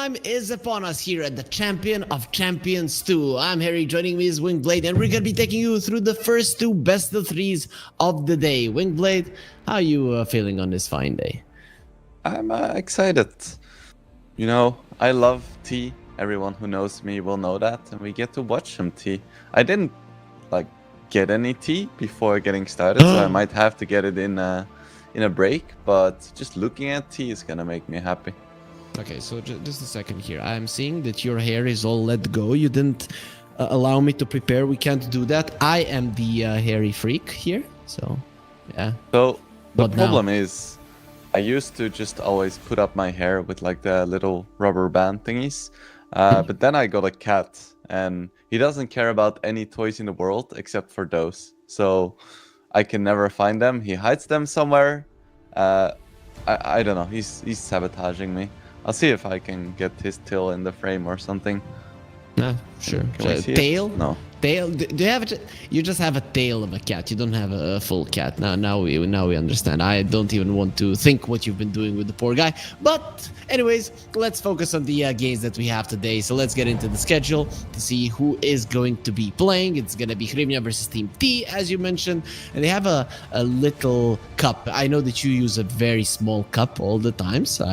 time is upon us here at the Champion of Champions 2. I'm Harry, joining me is Wingblade, and we're going to be taking you through the first two best of threes of the day. Wingblade, how are you feeling on this fine day? I'm excited. You know, I love tea. Everyone who knows me will know that, and we get to watch some tea. I didn't get any tea before getting started, so I might have to get it in a break. But just looking at tea is gonna make me happy. Okay, so just a second here. I'm seeing that your hair is all let go. You didn't allow me to prepare. We can't do that. I am the hairy freak here, so yeah. So the problem is, I used to just always put up my hair with like the little rubber band thingies. But then I got a cat, and he doesn't care about any toys in the world except for those. So I can never find them. He hides them somewhere. I don't know. He's sabotaging me. I'll see if I can get his tail in the frame or something. Sure. Can we see tail? It? No. Tail? Do you have it? You just have a tail of a cat. You don't have a full cat. Now we understand. I don't even want to think what you've been doing with the poor guy. But anyways, let's focus on the games that we have today. So let's get into the schedule to see who is going to be playing. It's gonna be Hrivnia versus Team T, as you mentioned, and they have a little cup. I know that you use a very small cup all the time. So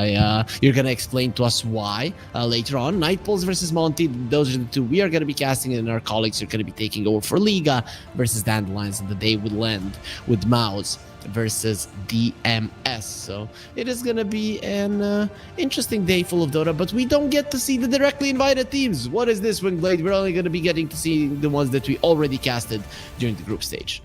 you're gonna explain to us why later on. Nightpulse versus Monty. Those are the two we are gonna be casting, and our colleagues are gonna be taking over for Liga versus Dandelions, and the day will end with Mouse versus DMS. So it is gonna be an interesting day full of Dota, but we don't get to see the directly invited teams. What is this, Wingblade? We're only gonna be getting to see the ones that we already casted during the group stage.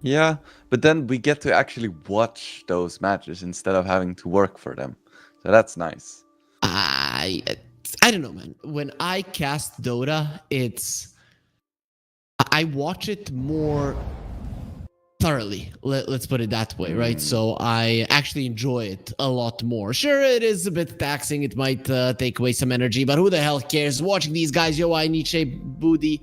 Yeah, but then we get to actually watch those matches instead of having to work for them. So that's nice. I don't know, man. When I cast Dota, I watch it more thoroughly. Let's put it that way, right? So I actually enjoy it a lot more. Sure, it is a bit taxing. It might take away some energy, but who the hell cares? Watching these guys, Yoai, Nietzsche, Babodi.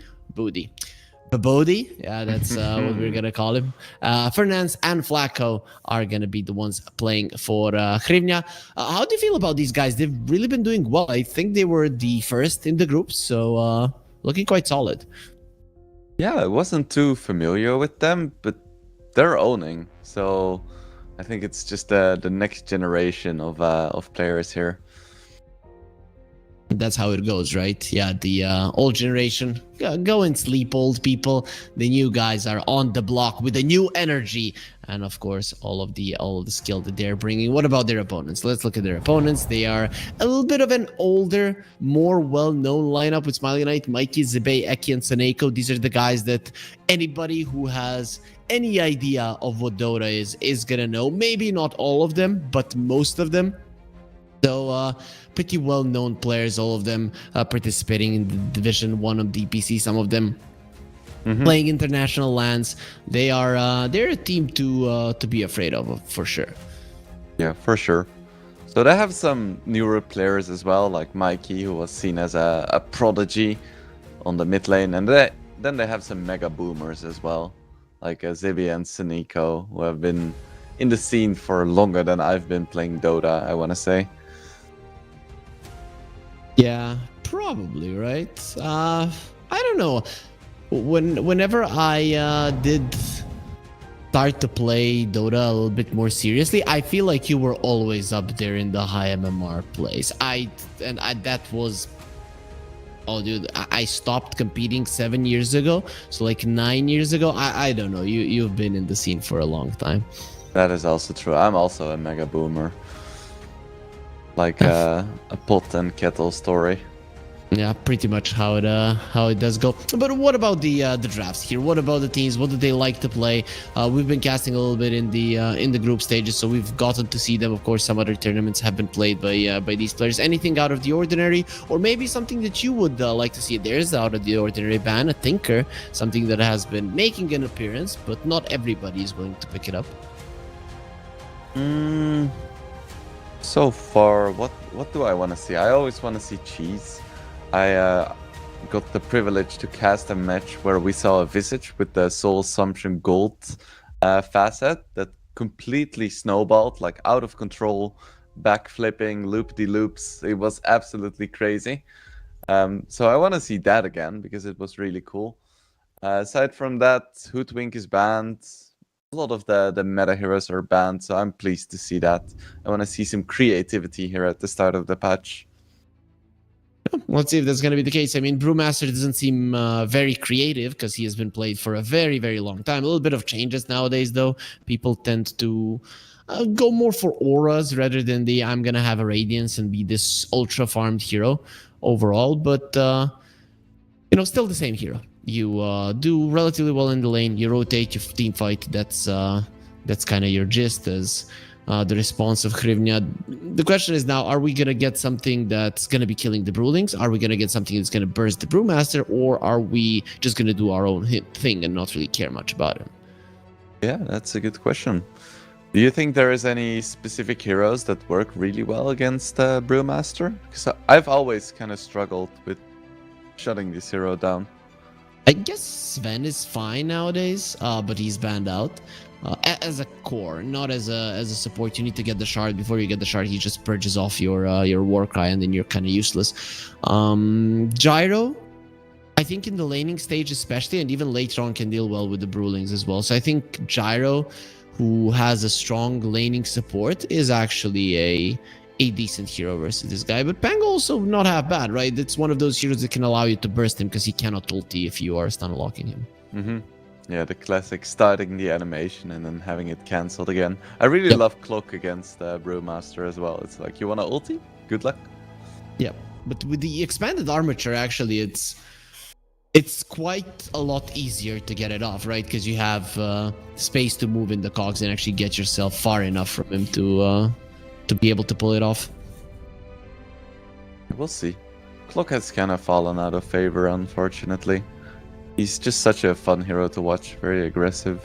Yeah, that's what we're gonna call him. Fernandes and Flacco are gonna be the ones playing for Hrivnia. How do you feel about these guys? They've really been doing well. I think they were the first in the group, so looking quite solid. Yeah, I wasn't too familiar with them, but they're owning. So I think it's just the next generation of players here. That's how it goes, right? Yeah, the old generation, go and sleep, old people. The new guys are on the block with a new energy, and of course, all of the skill that they're bringing. What about their opponents? Let's look at their opponents. They are a little bit of an older, more well-known lineup with Smiley Knight, Mikey, Zibei, Eki, and Saneko. These are the guys that anybody who has any idea of what Dota is gonna know. Maybe not all of them, but most of them. So pretty well-known players, all of them participating in the Division 1 of DPC, some of them playing international lands. They're a team to be afraid of, for sure. Yeah, for sure. So they have some newer players as well, like Mikey, who was seen as a prodigy on the mid lane, and then they have some mega boomers as well, like Zibi and Saneko, who have been in the scene for longer than I've been playing Dota, I want to say. Yeah, probably, right? I don't know. Whenever I did start to play Dota a little bit more seriously, I feel like you were always up there in the high MMR place. That was... Oh, dude, I stopped competing 7 years ago. So like 9 years ago, I don't know. You've been in the scene for a long time. That is also true. I'm also a mega boomer. Like a pot and kettle story. Yeah, pretty much how it does go. But what about the drafts here? What about the teams? What do they like to play? We've been casting a little bit in the group stages, so we've gotten to see them. Of course, some other tournaments have been played by these players. Anything out of the ordinary, or maybe something that you would like to see? There's out of the ordinary ban, a Tinker, something that has been making an appearance, but not everybody is willing to pick it up. So far, what do I want to see? I always want to see cheese. I got the privilege to cast a match where we saw a Visage with the Soul Assumption Gold facet that completely snowballed, like out of control, backflipping, loop-de-loops. It was absolutely crazy. So I want to see that again because it was really cool. Aside from that, Hoodwink is banned. A lot of the meta heroes are banned, so I'm pleased to see that. I want to see some creativity here at the start of the patch. Let's see if that's going to be the case. I mean, Brewmaster doesn't seem very creative because he has been played for a very, very long time. A little bit of changes nowadays, though. People tend to go more for auras rather than the I'm going to have a Radiance and be this ultra farmed hero overall. But, still the same hero. You do relatively well in the lane. You rotate, you team fight. That's kind of your gist as the response of Hrivnia. The question is now, are we going to get something that's going to be killing the Brewlings? Are we going to get something that's going to burst the Brewmaster? Or are we just going to do our own thing and not really care much about him? Yeah, that's a good question. Do you think there is any specific heroes that work really well against Brewmaster? Because I've always kind of struggled with shutting this hero down. I guess Sven is fine nowadays, but he's banned out. As a core, not as a support. You need to get the shard. Before you get the shard, he just purges off your Warcry, and then you're kind of useless. Gyro, I think in the laning stage especially, and even later on can deal well with the Brewlings as well. So I think Gyro, who has a strong laning support, is actually a decent hero versus this guy. But Pang also not half bad, right? It's one of those heroes that can allow you to burst him because he cannot ulti if you are stun locking him. Mm-hmm. Yeah, the classic starting the animation and then having it cancelled again. I really love Cloak against Brewmaster as well. It's like, you want to ulti? Good luck. Yeah, but with the expanded armature, actually, it's quite a lot easier to get it off, right? Because you have space to move in the cogs and actually get yourself far enough from him to be able to pull it off. We'll see. Cloak has kind of fallen out of favor, unfortunately. He's just such a fun hero to watch, very aggressive.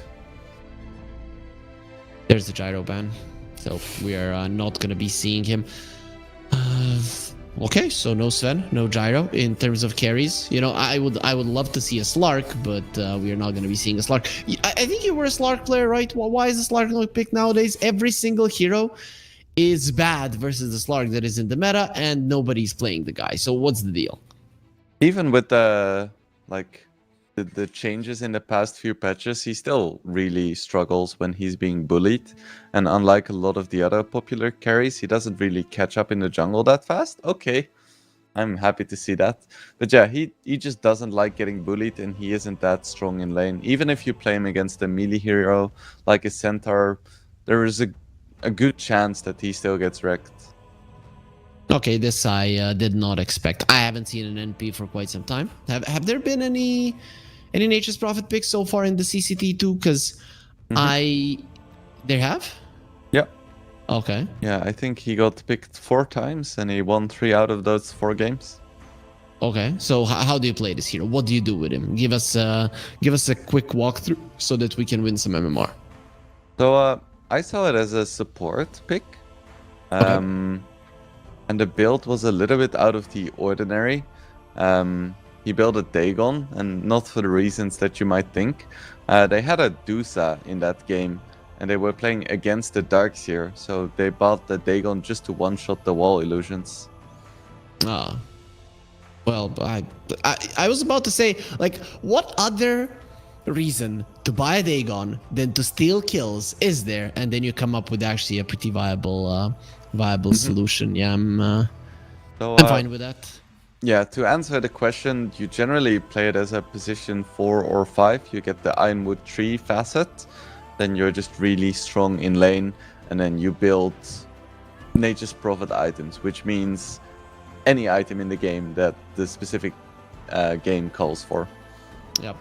There's the Gyro ban, so we are not going to be seeing him. Okay, so no Sven, no Gyro in terms of carries. I would love to see a Slark, but we are not going to be seeing a Slark. I think you were a Slark player, right? Why is the Slark not picked nowadays? Every single hero is bad versus the Slark that is in the meta, and nobody's playing the guy. So what's the deal? Even with the changes in the past few patches, he still really struggles when he's being bullied. And unlike a lot of the other popular carries, he doesn't really catch up in the jungle that fast. Okay, I'm happy to see that. But yeah, he just doesn't like getting bullied, and he isn't that strong in lane. Even if you play him against a melee hero like a Centaur, there is a good chance that he still gets wrecked. Okay, this I did not expect. I haven't seen an NP for quite some time. Have there been any Nature's Prophet picks so far in the CCT too? Because there have? Yeah. Okay. Yeah, I think he got picked 4 times and he won 3 out of those 4 games. Okay, so how do you play this hero? What do you do with him? Give us a quick walkthrough so that we can win some MMR. So I saw it as a support pick. Okay. And the build was a little bit out of the ordinary. He built a Dagon, and not for the reasons that you might think. They had a Dusa in that game, and they were playing against the Darkseer, so they bought the Dagon just to one-shot the wall illusions. Well, I was about to say, like, what other reason to buy a Dagon than to steal kills is there? And then you come up with actually a pretty viable solution. Yeah, I'm fine with that. Yeah, to answer the question, you generally play it as a position 4 or 5. You get the Ironwood 3 facet, then you're just really strong in lane, and then you build Nature's Prophet items, which means any item in the game that the specific game calls for. Yep.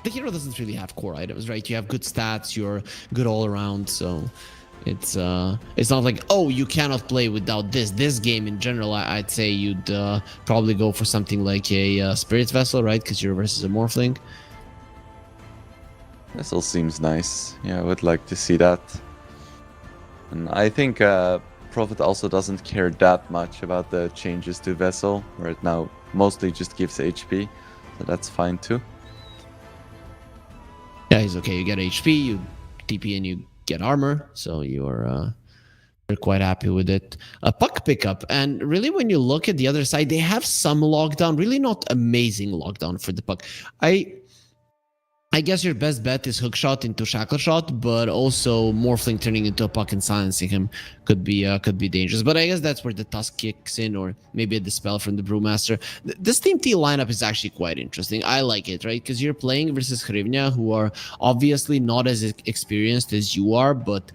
The hero doesn't really have core items, right? You have good stats, you're good all around, so it's not like, oh, you cannot play without this. This game in general, I'd say you'd probably go for something like a Spirit Vessel, right? Because you're versus a Morphling. Vessel seems nice. Yeah, I would like to see that. And I think Prophet also doesn't care that much about the changes to Vessel. Right now, mostly just gives HP, so that's fine too. Yeah, he's okay. You get HP, you TP, and you get armor, so you're they're quite happy with it. A puck pickup, and really, when you look at the other side, they have some lockdown. Really, not amazing lockdown for the puck. I guess your best bet is hook shot into shackle shot, but also Morphling turning into a puck and silencing him could be dangerous. But I guess that's where the Tusk kicks in, or maybe a dispel from the Brewmaster. This Team T lineup is actually quite interesting. I like it, right? Because you're playing versus Hrivnia, who are obviously not as experienced as you are, but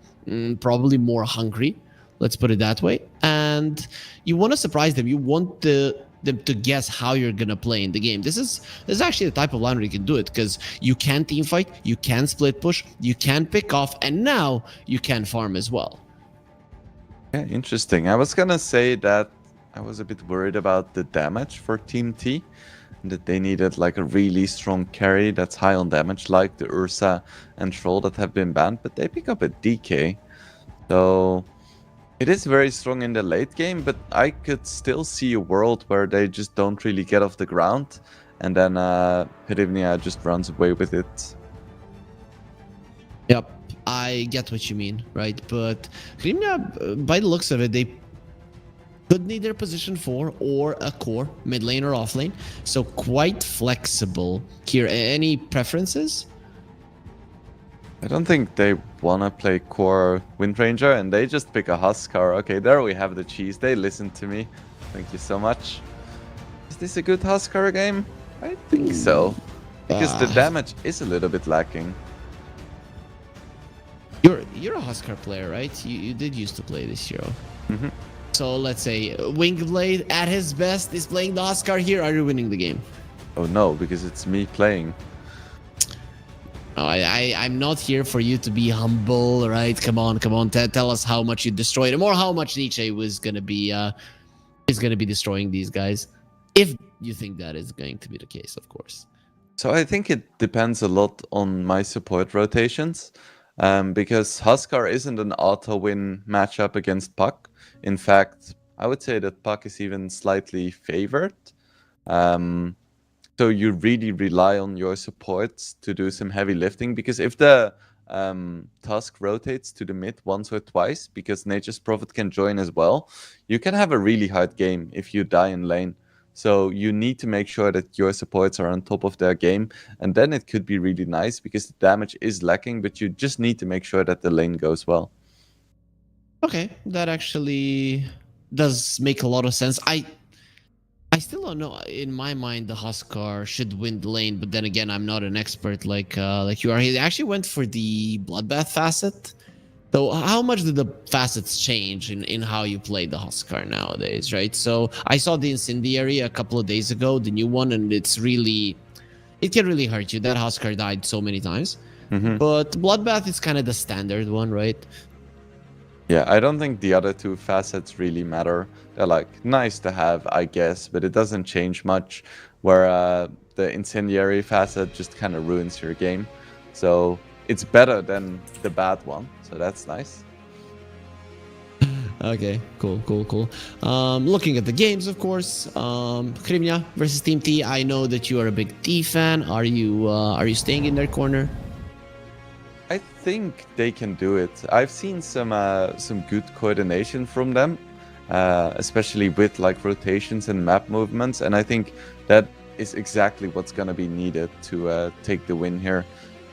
probably more hungry. Let's put it that way. And you want to surprise them. You want them to guess how you're gonna play in the game. This is actually the type of line where you can do it, because you can team fight, you can split push, you can pick off, and now you can farm as well. Yeah, interesting. I was gonna say that I was a bit worried about the damage for Team T, and that they needed like a really strong carry that's high on damage, like the Ursa and Troll that have been banned, but they pick up a DK. So it is very strong in the late game, but I could still see a world where they just don't really get off the ground, and then Hrivnia just runs away with it. Yep, I get what you mean, right? But Hrivnia, by the looks of it, they could need their position 4 or a core, mid lane or off lane. So quite flexible here. Any preferences? I don't think they want to play core Wind Ranger, and they just pick a Huskar. Okay, there we have the cheese. They listened to me. Thank you so much. Is this a good Huskar game? I think so. Because the damage is a little bit lacking. You're a Huskar player, right? You did used to play this hero. Mm-hmm. So let's say Wingblade at his best is playing the Huskar here. Are you winning the game? Oh no, because it's me playing. Oh, I'm not here for you to be humble, right? Come on. Tell us how much you destroyed him, or how much Nietzsche was gonna be destroying these guys. If you think that is going to be the case, of course. So I think it depends a lot on my support rotations, because Huskar isn't an auto-win matchup against Puck. In fact, I would say that Puck is even slightly favored. So you really rely on your supports to do some heavy lifting, because if the Tusk rotates to the mid once or twice, because Nature's Prophet can join as well, you can have a really hard game if you die in lane. So you need to make sure that your supports are on top of their game, and then it could be really nice, because the damage is lacking, but you just need to make sure that the lane goes well. Okay, that actually does make a lot of sense. I still don't know. In my mind, the Huskar should win the lane, but then again, I'm not an expert like you are. He actually went for the Bloodbath facet. So how much did the facets change in how you play the Huskar nowadays, right? So I saw the Incendiary a couple of days ago, the new one, and it can really hurt you. That Huskar died so many times. Mm-hmm. But Bloodbath is kind of the standard one, right? Yeah, I don't think the other two facets really matter. They're like nice to have, I guess, but it doesn't change much. Where the Incendiary facet just kind of ruins your game. So it's better than the bad one. So that's nice. Okay, cool. Looking at the games, of course. Hrivnia versus Team T. I know that you are a big T fan. Are you staying in their corner? I think they can do it. I've seen some good coordination from them, especially with like rotations and map movements, and I think that is exactly what's gonna be needed to take the win here.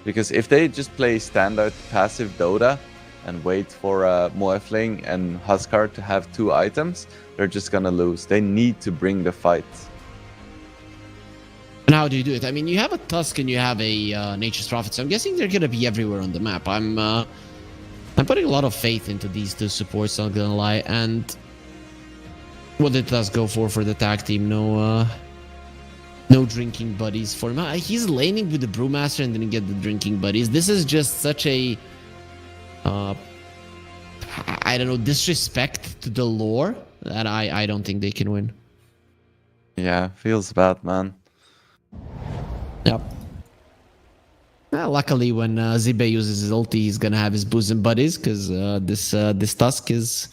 Because if they just play standard passive Dota and wait for Morphling and Huskar to have 2 items, they're just gonna lose. They need to bring the fight. And how do you do it? I mean, you have a Tusk and you have a Nature's Prophet, so I'm guessing they're gonna be everywhere on the map. I'm putting a lot of faith into these 2 supports, not gonna lie. And what did Tusk go for the tag team? No drinking buddies for him. He's laning with the Brewmaster and didn't get the drinking buddies. This is just such a I don't know, disrespect to the lore that I don't think they can win. Yeah, feels bad, man. Yep. Luckily, when Zibe uses his ulti, he's gonna have his bosom buddies, because this Tusk is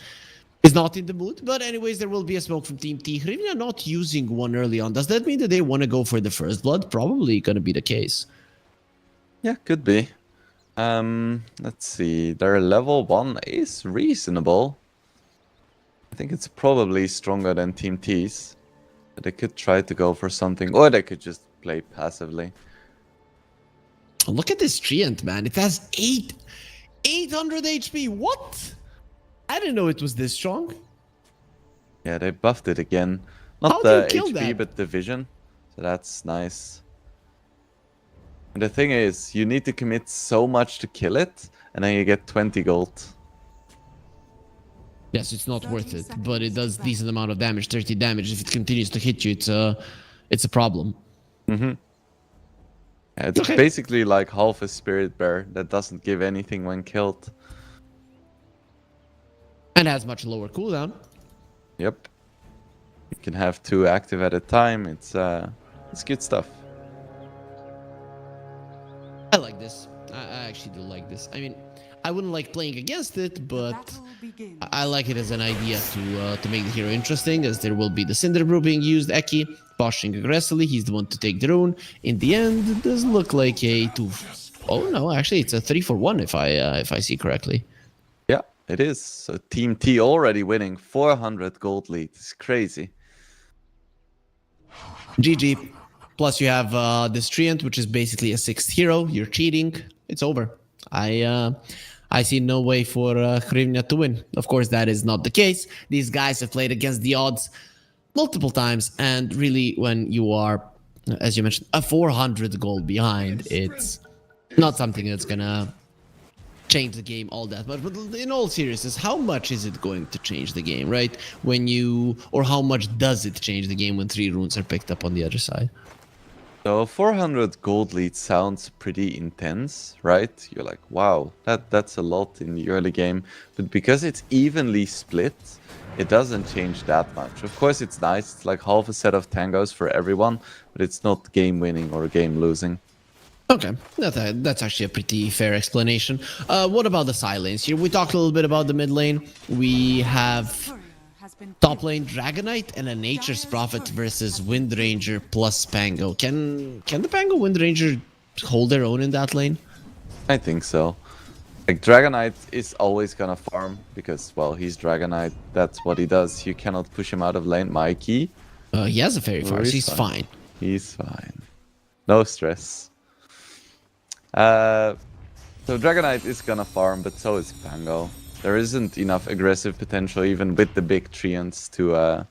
not in the mood. But anyways, there will be a smoke from Team T. Hrivnia not using one early on. Does that mean that they want to go for the first blood? Probably gonna be the case. Yeah, could be. Let's see. Their level 1 is reasonable. think it's probably stronger than Team T's. But they could try to go for something, or they could just play passively. Look at this Treant, man. It has 800 HP. What? I didn't know it was this strong. Yeah, they buffed it again. How Not do you the kill HP, that? but the vision. So that's nice. And the thing is, you need to commit so much to kill it, and then you get 20 gold. Yes, it's not worth it, but it does decent amount of damage, 30 damage. If it continues to hit you, it's a problem. Mm-hmm. Yeah, it's Okay. basically like half a spirit bear that doesn't give anything when killed. And has much lower cooldown. Yep. You can have 2 active at a time. It's good stuff. I like this. I actually do like this. I mean, I wouldn't like playing against it, but I like it as an idea to make the hero interesting, as there will be the Cinder Brew being used, Eki, pushing aggressively. He's the one to take the rune. In the end, it does look like a 2... Oh no, actually it's a 3-for-1 if I see correctly. Yeah, it is. So Team T already winning 400 gold lead. It's crazy. GG. Plus you have this Treant, which is basically a 6th hero. You're cheating. It's over. I see no way for Hrivnia to win. Of course, that is not the case. These guys have played against the odds multiple times, and really, when you are, as you mentioned, a 400 gold behind, it's not something that's gonna change the game all that much. But in all seriousness, how much is it going to change the game, right? Or how much does it change the game when 3 runes are picked up on the other side? So 400 gold lead sounds pretty intense, right? You're like, wow, that's a lot in the early game. But because it's evenly split, it doesn't change that much. Of course, it's nice. It's like half a set of tangos for everyone, but it's not game winning or game losing. Okay, that's actually a pretty fair explanation. What about the side lanes here? We talked a little bit about the mid lane. We have top lane Dragonite and a Nature's Prophet versus Windranger plus Pango. Can the Pango Windranger hold their own in that lane? I think so. Like, Dragonite is always gonna farm because, well, he's Dragonite. That's what he does. You cannot push him out of lane. Mikey. He has a Fairy Fire, so he's fine. He's fine. No stress. So Dragonite is gonna farm, but so is Pango. There isn't enough aggressive potential even with the big treants to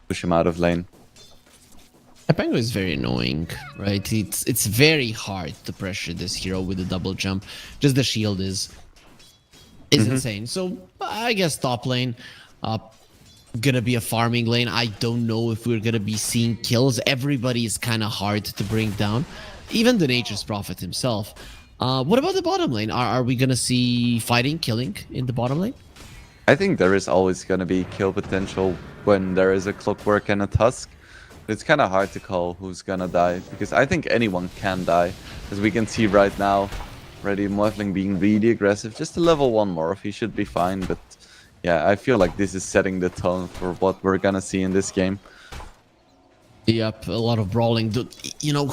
push him out of lane. Pango is very annoying, right? It's very hard to pressure this hero with a double jump. Just the shield is insane. So I guess top lane gonna be a farming lane. I don't know if we're gonna be seeing kills. Everybody is kind of hard to bring down. Even the Nature's Prophet himself. What about the bottom lane? Are we gonna see fighting, killing in the bottom lane? I think there is always gonna be kill potential when there is a Clockwork and a Tusk. It's kind of hard to call who's gonna die, because I think anyone can die. As we can see right now, already Morphling being really aggressive. Just a level 1 Morph, he should be fine, but yeah, I feel like this is setting the tone for what we're gonna see in this game. Yep, a lot of brawling. You know,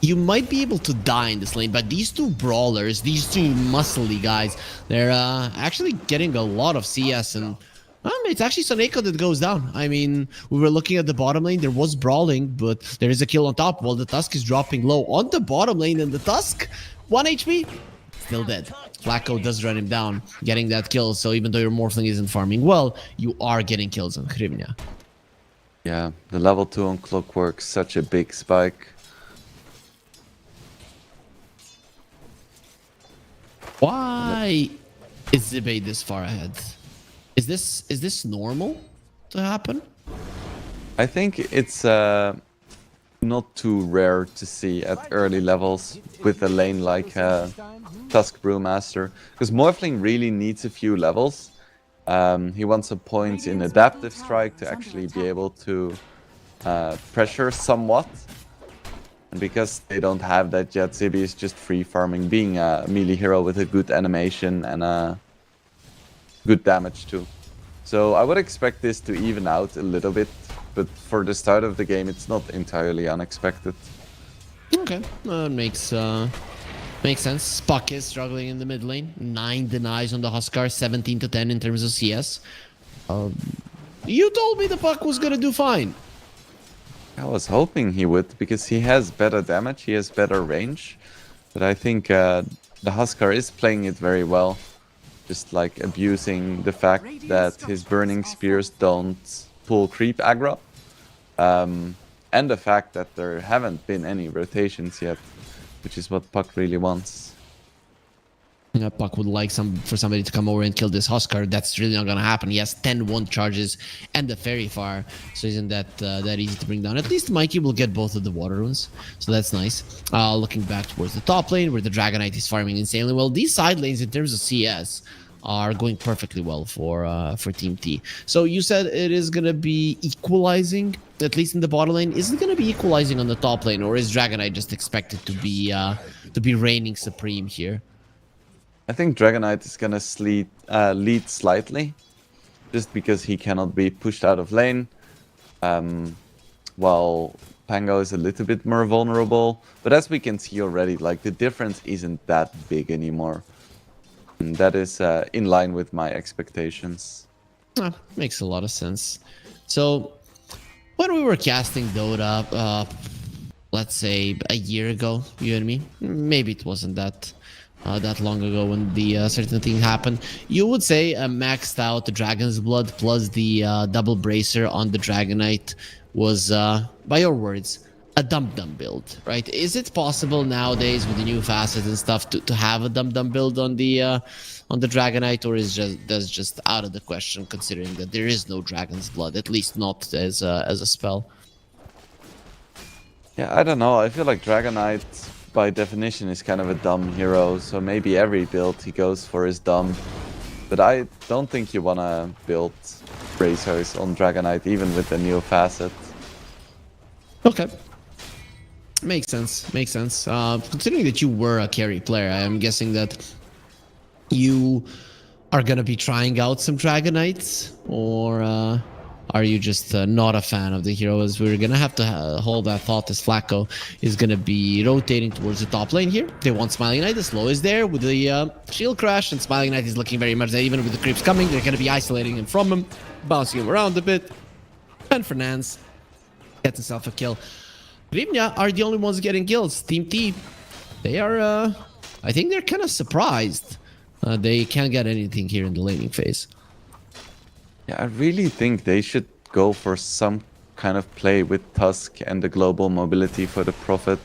you might be able to die in this lane, but these two brawlers, these two muscly guys, they're actually getting a lot of CS, and it's actually Soneko that goes down. I mean, we were looking at the bottom lane, there was brawling, but there is a kill on top while the Tusk is dropping low on the bottom lane, and the Tusk, 1 HP, still dead. Flacco does run him down, getting that kill, so even though your Morphling isn't farming well, you are getting kills on Hrivnia. Yeah, the level 2 on Clockwork, such a big spike. Why is Zibei this far ahead? Is this normal to happen? I think it's not too rare to see at early levels with a lane like Tusk Brewmaster, because Morphling really needs a few levels. He wants some points in Adaptive Strike to actually be able to pressure somewhat. And because they don't have that yet, Zibi is just free farming, being a melee hero with a good animation and good damage too. So I would expect this to even out a little bit, but for the start of the game, it's not entirely unexpected. Okay, makes sense. Spock is struggling in the mid lane. 9 denies on the Huskar, 17 to 10 in terms of CS. You told me the Puck was gonna do fine. I was hoping he would, because he has better damage, he has better range. But I think the Huskar is playing it very well. Just like abusing the fact that his burning spears don't pull creep aggro. And the fact that there haven't been any rotations yet, which is what Puck really wants. Puck would like for somebody to come over and kill this Huskar. That's really not gonna happen. He has 10-1 charges and the Fairy Fire, so isn't that that easy to bring down. At least Mikey will get both of the water runes, so that's nice. Looking back towards the top lane, where the Dragonite is farming insanely well. These side lanes, in terms of CS, are going perfectly well for Team T. So you said it is gonna be equalizing, at least in the bottom lane. Is it gonna be equalizing on the top lane, or is Dragonite just expected to be reigning supreme here? I think Dragonite is gonna lead slightly, just because he cannot be pushed out of lane, while Pango is a little bit more vulnerable. But as we can see already, like, the difference isn't that big anymore. And that is in line with my expectations. Makes a lot of sense. So, when we were casting Dota, let's say a year ago, you and me, maybe it wasn't that long ago when the certain thing happened, you would say maxed out the Dragon's Blood plus the double bracer on the Dragonite was, by your words, a dum-dum build, right? Is it possible nowadays with the new facets and stuff to have a dum-dum build on the Dragonite, or is that's just out of the question, considering that there is no Dragon's Blood, at least not as a spell? Yeah, I don't know. I feel like Dragonite, by definition, is kind of a dumb hero, so maybe every build he goes for is dumb. But I don't think you wanna build bracers on Dragonite, even with the new facet. Okay. Makes sense. Makes sense. Considering that you were a carry player, I am guessing that you are gonna be trying out some Dragonites, or are you just not a fan of the hero? As we're gonna have to hold that thought, as Flacco is gonna be rotating towards the top lane here. They want Smiling Knight. The slow is there with the shield crash, and Smiling Knight is looking very much that even with the creeps coming, they're gonna be isolating him from him, bouncing him around a bit. And Fernandes gets himself a kill. Rivnia are the only ones getting kills. Team T, they are, I think they're kind of surprised. They can't get anything here in the laning phase. Yeah, I really think they should go for some kind of play with Tusk and the global mobility for the Prophet.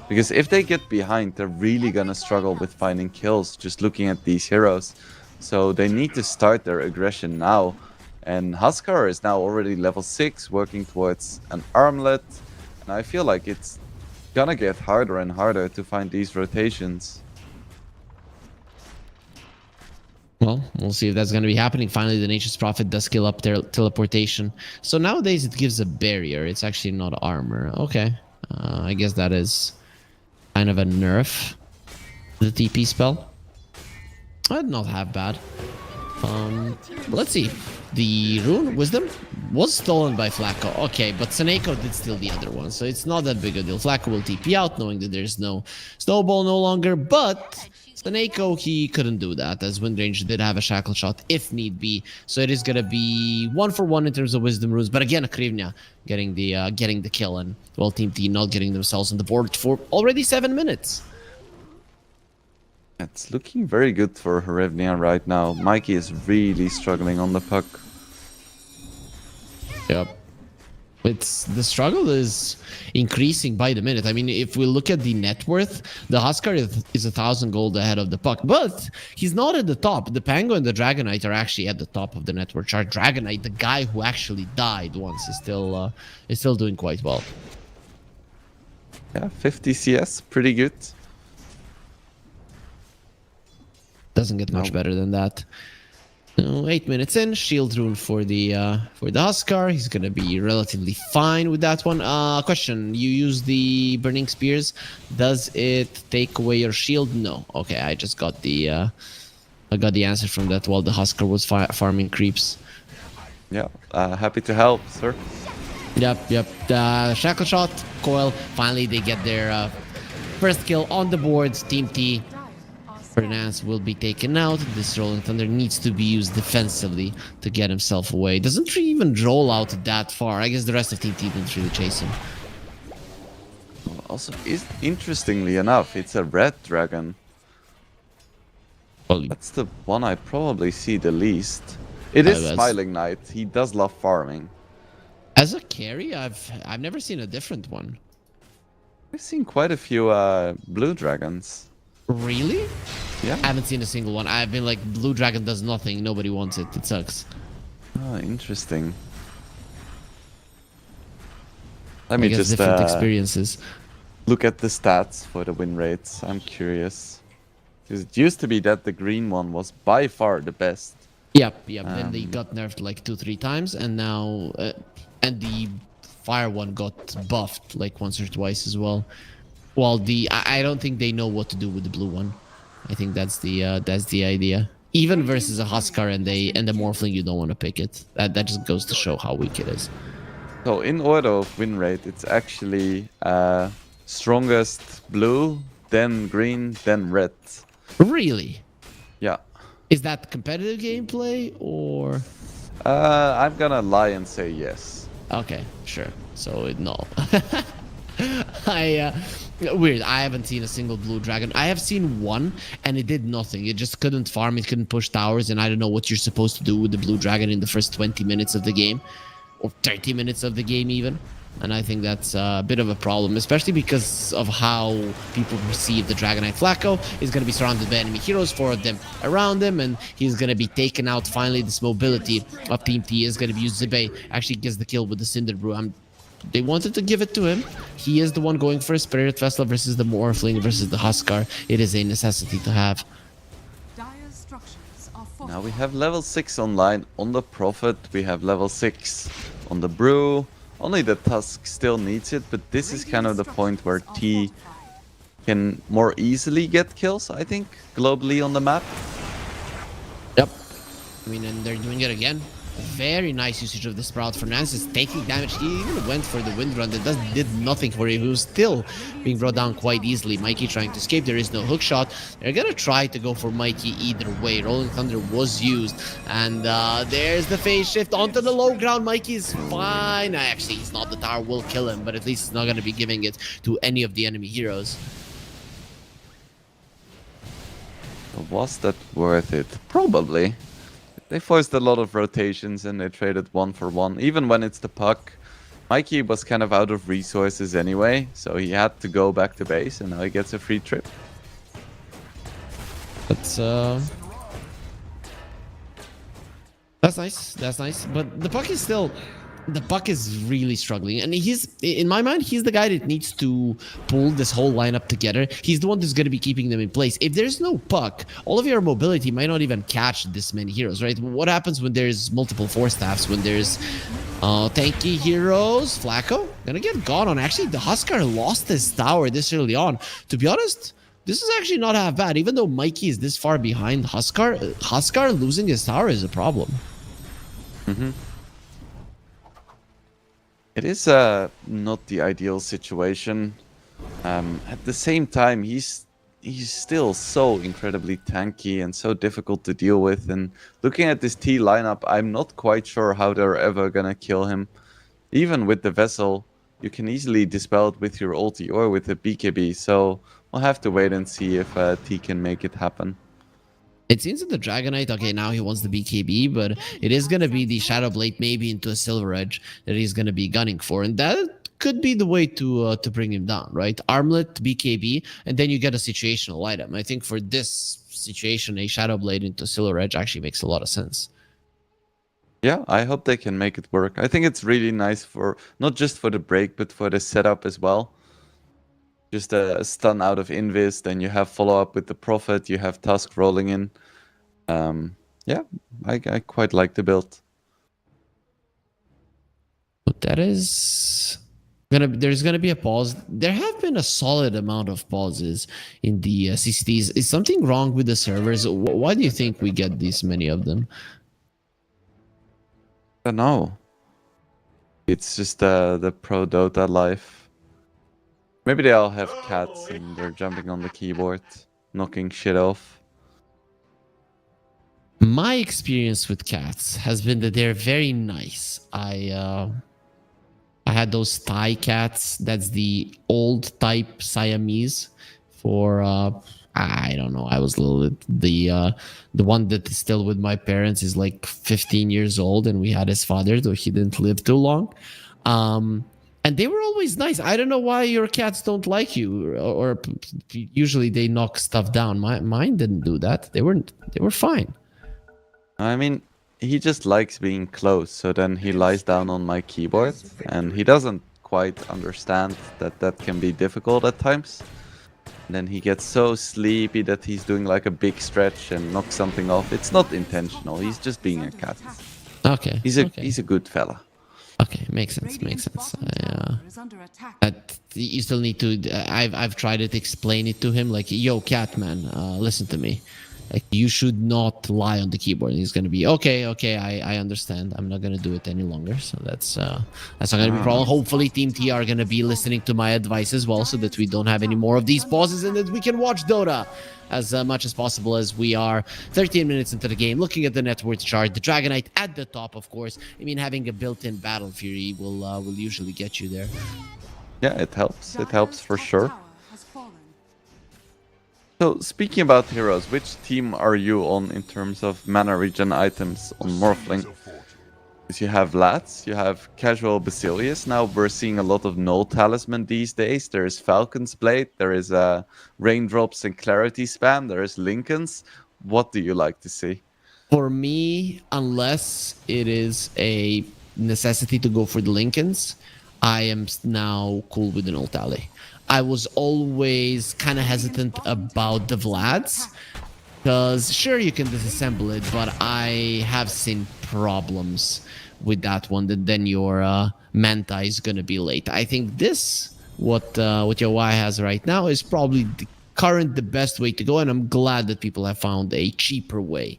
Because if they get behind, they're really gonna struggle with finding kills just looking at these heroes. So they need to start their aggression now. And Huskar is now already level 6, working towards an armlet. And I feel like it's gonna get harder and harder to find these rotations. Well, we'll see if that's going to be happening. Finally, the Nature's Prophet does skill up their teleportation. So nowadays it gives a barrier. It's actually not armor. Okay. I guess that is kind of a nerf. The TP spell. Not half bad. Let's see. The rune Wisdom was stolen by Flacco. Okay, but Seneko did steal the other one, so it's not that big a deal. Flacco will TP out, knowing that there's no snowball no longer, but Seneko, he couldn't do that, as Windranger did have a shackle shot if need be. So it is gonna be 1-for-1 in terms of Wisdom runes, but again, Krivnia getting the kill, and well, Team T not getting themselves on the board for already 7 minutes. It's looking very good for Herevnia right now. Mikey is really struggling on the puck. Yep. The struggle is increasing by the minute. I mean, if we look at the net worth, the Huskar is 1,000 gold ahead of the puck, but he's not at the top. The Pango and the Dragonite are actually at the top of the net worth chart. Dragonite, the guy who actually died once, is still doing quite well. Yeah, 50 CS, pretty good. Doesn't get much better than that. 8 minutes in, shield rune for the Huskar. He's gonna be relatively fine with that one. Question: you use the burning spears. Does it take away your shield? No. Okay, I just got the answer from that while the Huskar was farming creeps. Yeah, happy to help, sir. Yep. Shackle shot, coil. Finally, they get their first kill on the board. Team T Fernance will be taken out. This Rolling Thunder needs to be used defensively to get himself away. Doesn't even roll out that far. I guess the rest of Team T didn't really chase him. Also, interestingly enough, it's a red dragon. Well, That's the one I probably see the least. It is as- Smiling Knight. He does love farming. as a carry, I've never seen a different one. I've seen quite a few blue dragons. Really? Yeah. I haven't seen a single one. I've been like, Blue Dragon does nothing. Nobody wants it. It sucks. Oh, interesting. Let I me guess just different experiences. look at the stats for the win rates. I'm curious. Because it used to be that the green one was by far the best. Yep. And they got nerfed like 2-3 times, and now and the fire one got buffed like once or twice as well. Well, I don't think they know what to do with the blue one. I think that's the idea. Even versus a Huskar and the Morphling, you don't want to pick it. That just goes to show how weak it is. So in order of win rate, it's actually strongest blue, then green, then red. Really? Yeah. Is that competitive gameplay or? I'm gonna lie and say yes. Okay, sure. So no. Weird. I haven't seen a single blue dragon. I have seen one, and it did nothing. It just couldn't farm. It couldn't push towers, and I don't know what you're supposed to do with the blue dragon in the first 20 minutes of the game, or 30 minutes of the game even. And I think that's a bit of a problem, especially because of how people perceive the Dragon Knight Flacco. He's going to be surrounded by enemy heroes, 4 of them around him, and he's going to be taken out. Finally, this mobility of Team T is going to be used. Zibe actually gets the kill with the Cinder Brew. They wanted to give it to him. He is the one going for a Spirit Vessel versus the Morphling versus the Huskar. It is a necessity to have. Now we have level 6 online on the Prophet. We have level 6 on the Brew. Only the Tusk still needs it, but this is kind of the point where T can more easily get kills, I think, globally on the map. Yep. I mean, and they're doing it again. Very nice usage of the Sprout. Fernance is taking damage. He even went for the Wind Run. That did nothing for him. He was still being brought down quite easily. Mikey trying to escape. There is no hook shot. They're going to try to go for Mikey either way. Rolling Thunder was used. And there's the phase shift onto the low ground. Mikey is fine. Actually, he's not. The tower will kill him, but at least he's not going to be giving it to any of the enemy heroes. Was that worth it? Probably. They forced a lot of rotations and they traded 1 for 1. Even when it's the puck, Mikey was kind of out of resources anyway, so he had to go back to base, and now he gets a free trip. That's nice. That's nice. But the puck is still... The puck is really struggling, and he's, in my mind, he's the guy that needs to pull this whole lineup together. He's the one who's going to be keeping them in place. If there's no puck, all of your mobility might not even catch this many heroes, right? What happens when there's multiple 4-staffs, when there's tanky heroes? Flacco gonna get gone on. Actually, the Huskar lost his tower this early on. To be honest, this is actually not half bad. Even though Mikey is this far behind Huskar losing his tower is a problem. Mm-hmm. It is not the ideal situation. At the same time, he's still so incredibly tanky and so difficult to deal with. And looking at this T lineup, I'm not quite sure how they're ever gonna kill him. Even with the Vessel, you can easily dispel it with your ulti or with a BKB. So we'll have to wait and see if T can make it happen. It seems that the Dragon Knight, okay, now he wants the BKB, but it is going to be the Shadow Blade maybe into a Silver Edge that he's going to be gunning for. And that could be the way to bring him down, right? Armlet, BKB, and then you get a situational item. I think for this situation, a Shadow Blade into Silver Edge actually makes a lot of sense. Yeah, I hope they can make it work. I think it's really nice for, not just for the break, but for the setup as well. Just a stun out of Invis, then you have follow-up with the Prophet, you have Tusk rolling in. Yeah, I quite like the build. But that is... There's gonna be a pause. There have been a solid amount of pauses in the CCTs. Is something wrong with the servers? Why do you think we get this many of them? I don't know. It's just the pro Dota life. Maybe they all have cats and they're jumping on the keyboard, knocking shit off. My experience with cats has been that they're very nice. I had those Thai cats. That's the old type Siamese for I don't know. I was a little bit the one that is still with my parents is like 15 years old, and we had his father, though he didn't live too long. And they were always nice. I don't know why your cats don't like you, or usually they knock stuff down. Mine didn't do that. They were fine. I mean, he just likes being close, so then he lies down on my keyboard, and he doesn't quite understand that that can be difficult at times. And then he gets so sleepy that he's doing like a big stretch and knocks something off. It's not intentional. He's just being a cat. Okay. He's a good fella. Okay, makes sense. Makes sense. You still need to. I've tried to explain it to him, like, yo, cat man, listen to me. Like, you should not lie on the keyboard. He's gonna be okay. I understand. I'm not gonna do it any longer. So that's not gonna be a problem. Hopefully, Team T are gonna be listening to my advice as well, so that we don't have any more of these pauses and that we can watch Dota as much as possible. As we are 13 minutes into the game, looking at the net worth chart, the Dragonite at the top, of course. I mean, having a built-in Battle Fury will usually get you there. Yeah, it helps. It helps for sure. So, speaking about heroes, which team are you on in terms of mana regen items on Morphling? Because you have Lats, you have Casual Basilius. Now we're seeing a lot of Null Talisman these days. There is Falcon's Blade, there is Raindrops and Clarity Spam, there is Lincoln's. What do you like to see? For me, unless it is a necessity to go for the Lincolns, I am now cool with the Null Tally. I was always kind of hesitant about the Vlads, because sure, you can disassemble it, but I have seen problems with that one, that then your Manta is going to be late. I think this, what your Y has right now, is probably the best way to go, and I'm glad that people have found a cheaper way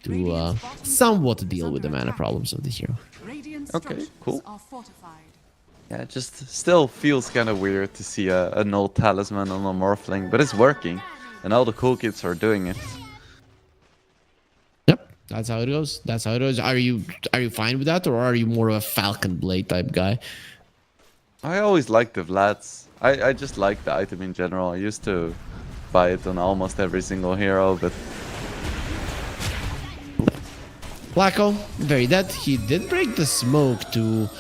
to somewhat deal with the mana problems of the hero. Okay, cool. Yeah, it just still feels kind of weird to see a Null Talisman on a Morphling, but it's working, and all the cool kids are doing it. Yep, that's how it goes. That's how it goes. Are you fine with that, or are you more of a Falcon Blade type guy? I always liked the Vlads. I just like the item in general. I used to buy it on almost every single hero, but... Blacko, very dead. He did break the smoke to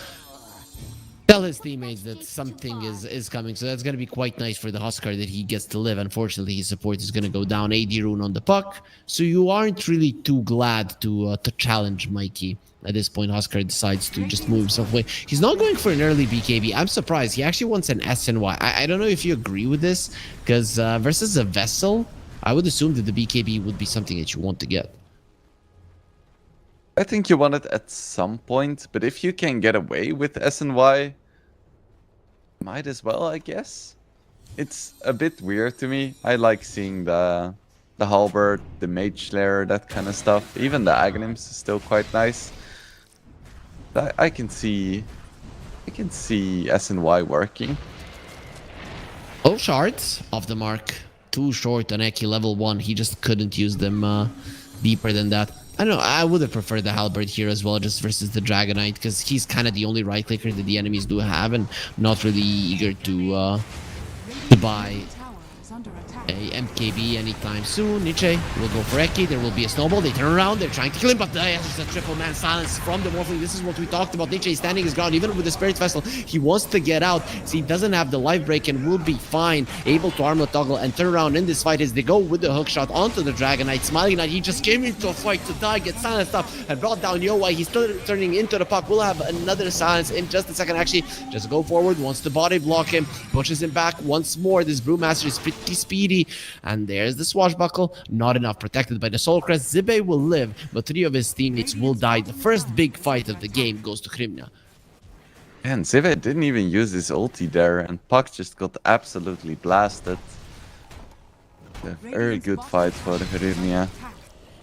tell his teammates that something is coming, so that's going to be quite nice for the Huskar that he gets to live. Unfortunately, his support is going to go down. AD rune on the puck, so you aren't really too glad to challenge Mikey. At this point, Huskar decides to just move himself away. He's not going for an early BKB. I'm surprised. He actually wants an SNY. I don't know if you agree with this, because versus a Vessel, I would assume that the BKB would be something that you want to get. I think you want it at some point, but if you can get away with SNY, might as well, I guess. It's a bit weird to me. I like seeing the Halberd, the Mage Slayer, that kind of stuff. Even the Aghanims is still quite nice. I can see SNY working. Both shards off the mark. Too short on Eki level 1. He just couldn't use them deeper than that. I don't know, I would have preferred the Halberd here as well, just versus the Dragonite, because he's kind of the only right clicker that the enemies do have, and not really eager to buy a MKB anytime soon. Nietzsche will go for Eki. There will be a snowball. They turn around. They're trying to kill him, but there's a triple man silence from the Morphling. This is what we talked about. Nietzsche is standing his ground, even with the Spirit Vessel. He wants to get out, so he doesn't have the life break and will be fine. Able to armlet toggle and turn around in this fight as they go with the hook shot onto the Dragonite. Smiling Knight, he just came into a fight to die, gets silenced up, and brought down Yowai. He's still turning into the puck. We'll have another silence in just a second. Actually, just go forward, wants to body block him, pushes him back once more. This Brewmaster is pretty speedy, and there's the swashbuckle. Not enough, protected by the Soul Crest. Zibe will live, but 3 of his teammates will die. The first big fight of the game goes to Krymna. And Zive didn't even use his ulti there, and Puck just got absolutely blasted. A very good fight for the Krymna.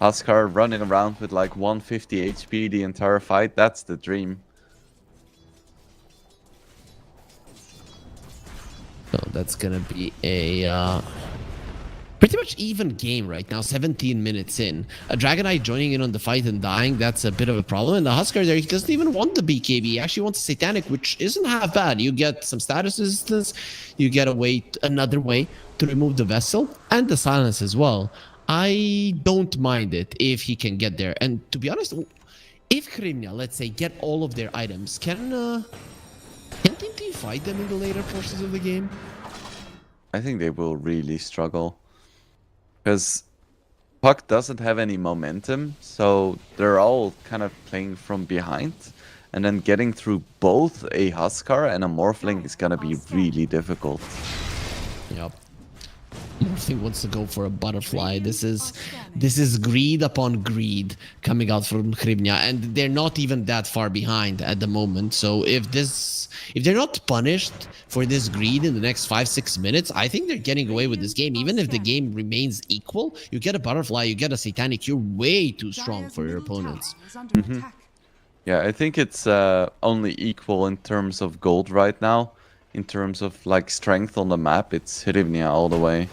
Huskar running around with like 150 HP the entire fight. That's the dream. So that's gonna be a Pretty much even game right now, 17 minutes in. A Dragon Knight joining in on the fight and dying, that's a bit of a problem. And the Huskar there, he doesn't even want the BKB. He actually wants a Satanic, which isn't half bad. You get some status resistance, you get another way to remove the Vessel, and the Silence as well. I don't mind it if he can get there. And to be honest, if Krymnia, let's say, get all of their items, can Team T fight them in the later portions of the game? I think they will really struggle. Because Puck doesn't have any momentum, so they're all kind of playing from behind. And then getting through both a Huskar and a Morphling is gonna be really difficult. Yep. Morphling wants to go for a butterfly. This is greed upon greed coming out from Krymnia, and they're not even that far behind at the moment. So if they're not punished for this greed in the next 5-6 minutes, I think they're getting away with this game. Even if the game remains equal, you get a butterfly, you get a Satanic, you're way too strong for your opponents. Yeah, I think it's only equal in terms of gold right now. In terms of like strength on the map, it's Hrivnia all the way.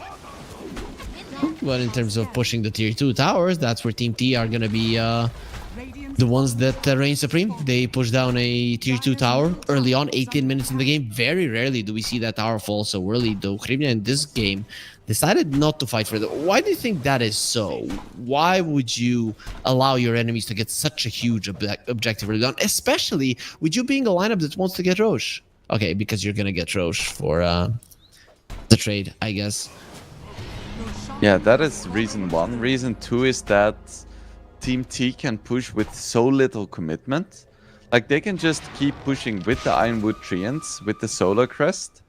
But in terms of pushing the tier 2 towers, that's where Team T are going to be the ones that reign supreme. They push down a tier 2 tower early on, 18 minutes in the game. Very rarely do we see that tower fall so early, though Krymnia in this game decided not to fight for it. Why do you think that is so? Why would you allow your enemies to get such a huge objective early on, especially with you being a lineup that wants to get Roche? Okay, because you're going to get Roche for the trade, I guess. Yeah, that is reason one. Reason two is that Team T can push with so little commitment. Like, they can just keep pushing with the Ironwood Treants, with the Solar Crest.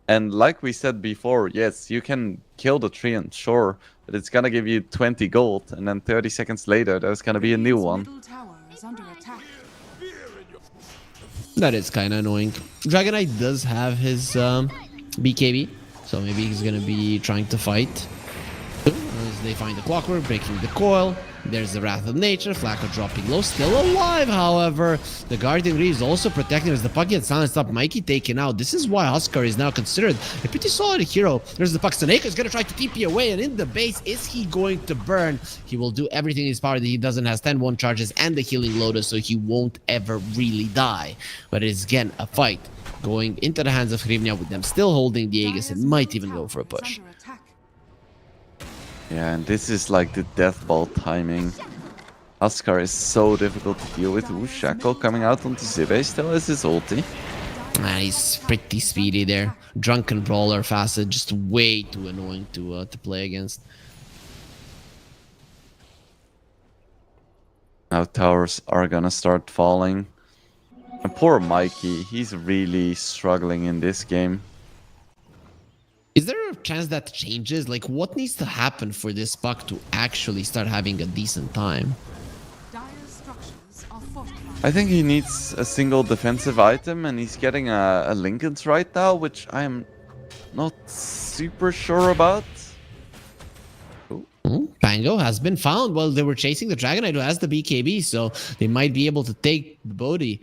And like we said before, yes, you can kill the Treant, sure, but it's gonna give you 20 gold, and then 30 seconds later, there's gonna be a new one. That is kind of annoying. Dragon Knight does have his BKB, so maybe he's gonna be trying to fight. As they find the clockwork, breaking the coil. There's the Wrath of Nature. Flacco dropping low, still alive, however. The Guardian Reeve is also protecting as the Puck gets silenced up. Mikey taken out. This is why Huskar is now considered a pretty solid hero. There's the Puck. Saneka is going to try to TP away, and in the base, is he going to burn? He will do everything in his power that he doesn't. Has 10-1 charges and the Healing Lotus, so he won't ever really die. But it's again a fight going into the hands of Hrivnia with them still holding the Aegis and might even go for a push. Yeah, and this is like the death ball timing. Huskar is so difficult to deal with. Ooh, Shackle coming out onto Zibe still has his ulti. He's pretty speedy there. Drunken Brawler, Facet, just way too annoying to play against. Now towers are gonna start falling. And poor Mikey, he's really struggling in this game. Is there a chance that changes? Like, what needs to happen for this Puck to actually start having a decent time? I think he needs a single defensive item, and he's getting a Linken's right now, which I'm not super sure about. Pango has been found while they were chasing the Dragon Knight who has the BKB, so they might be able to take the Bodhi.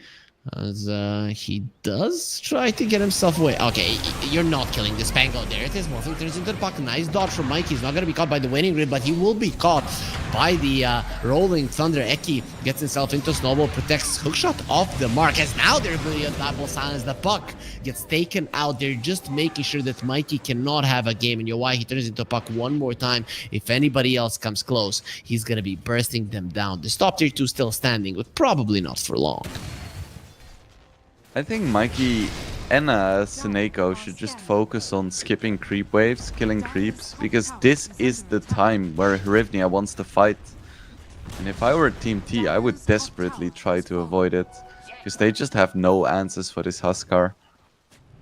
As he does try to get himself away. Okay, you're not killing this Pango. There it is. Morphling turns into the Puck. Nice dodge from Mikey. He's not going to be caught by the winning grid, but he will be caught by the Rolling Thunder. Eki gets himself into Snowball, protects Hookshot off the mark. As now they're really on double silence. The Puck gets taken out. They're just making sure that Mikey cannot have a game. And you know why? He turns into a Puck one more time. If anybody else comes close, he's going to be bursting them down. The top tier 2 still standing, but probably not for long. I think Mikey and Seneko should just focus on skipping creep waves, killing creeps, because this is the time where Hrivnia wants to fight. And if I were Team T, I would desperately try to avoid it, because they just have no answers for this Huskar.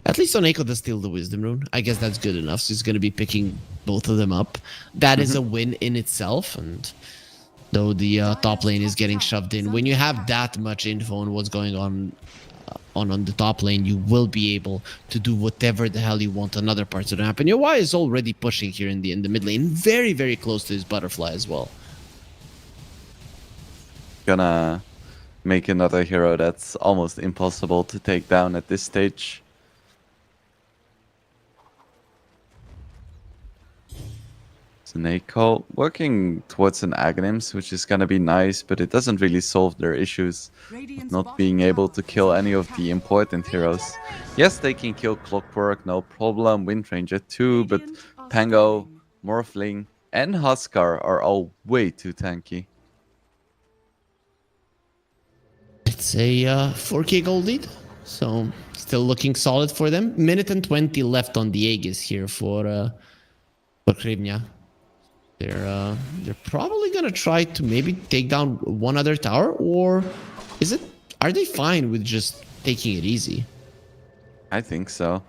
At least Oneko does steal the Wisdom Rune. I guess that's good enough, so he's going to be picking both of them up. That is a win in itself, and though the top lane is getting shoved in, when you have that much info on what's going on the top lane, you will be able to do whatever the hell you want on other parts of the map. And Yawai is already pushing here in the mid lane, very, very close to his butterfly as well. Gonna make another hero that's almost impossible to take down at this stage. Snako working towards an Aghanims, which is gonna be nice, but it doesn't really solve their issues of not being able to kill any of the important heroes. Yes, they can kill Clockwork, no problem, Windranger too, but Pango, Morphling, and Huskar are all way too tanky. It's a 4k gold lead, so still looking solid for them. Minute and 20 left on the Aegis here for Krivnia. They're probably gonna try to maybe take down one other tower, or are they fine with just taking it easy? I think so.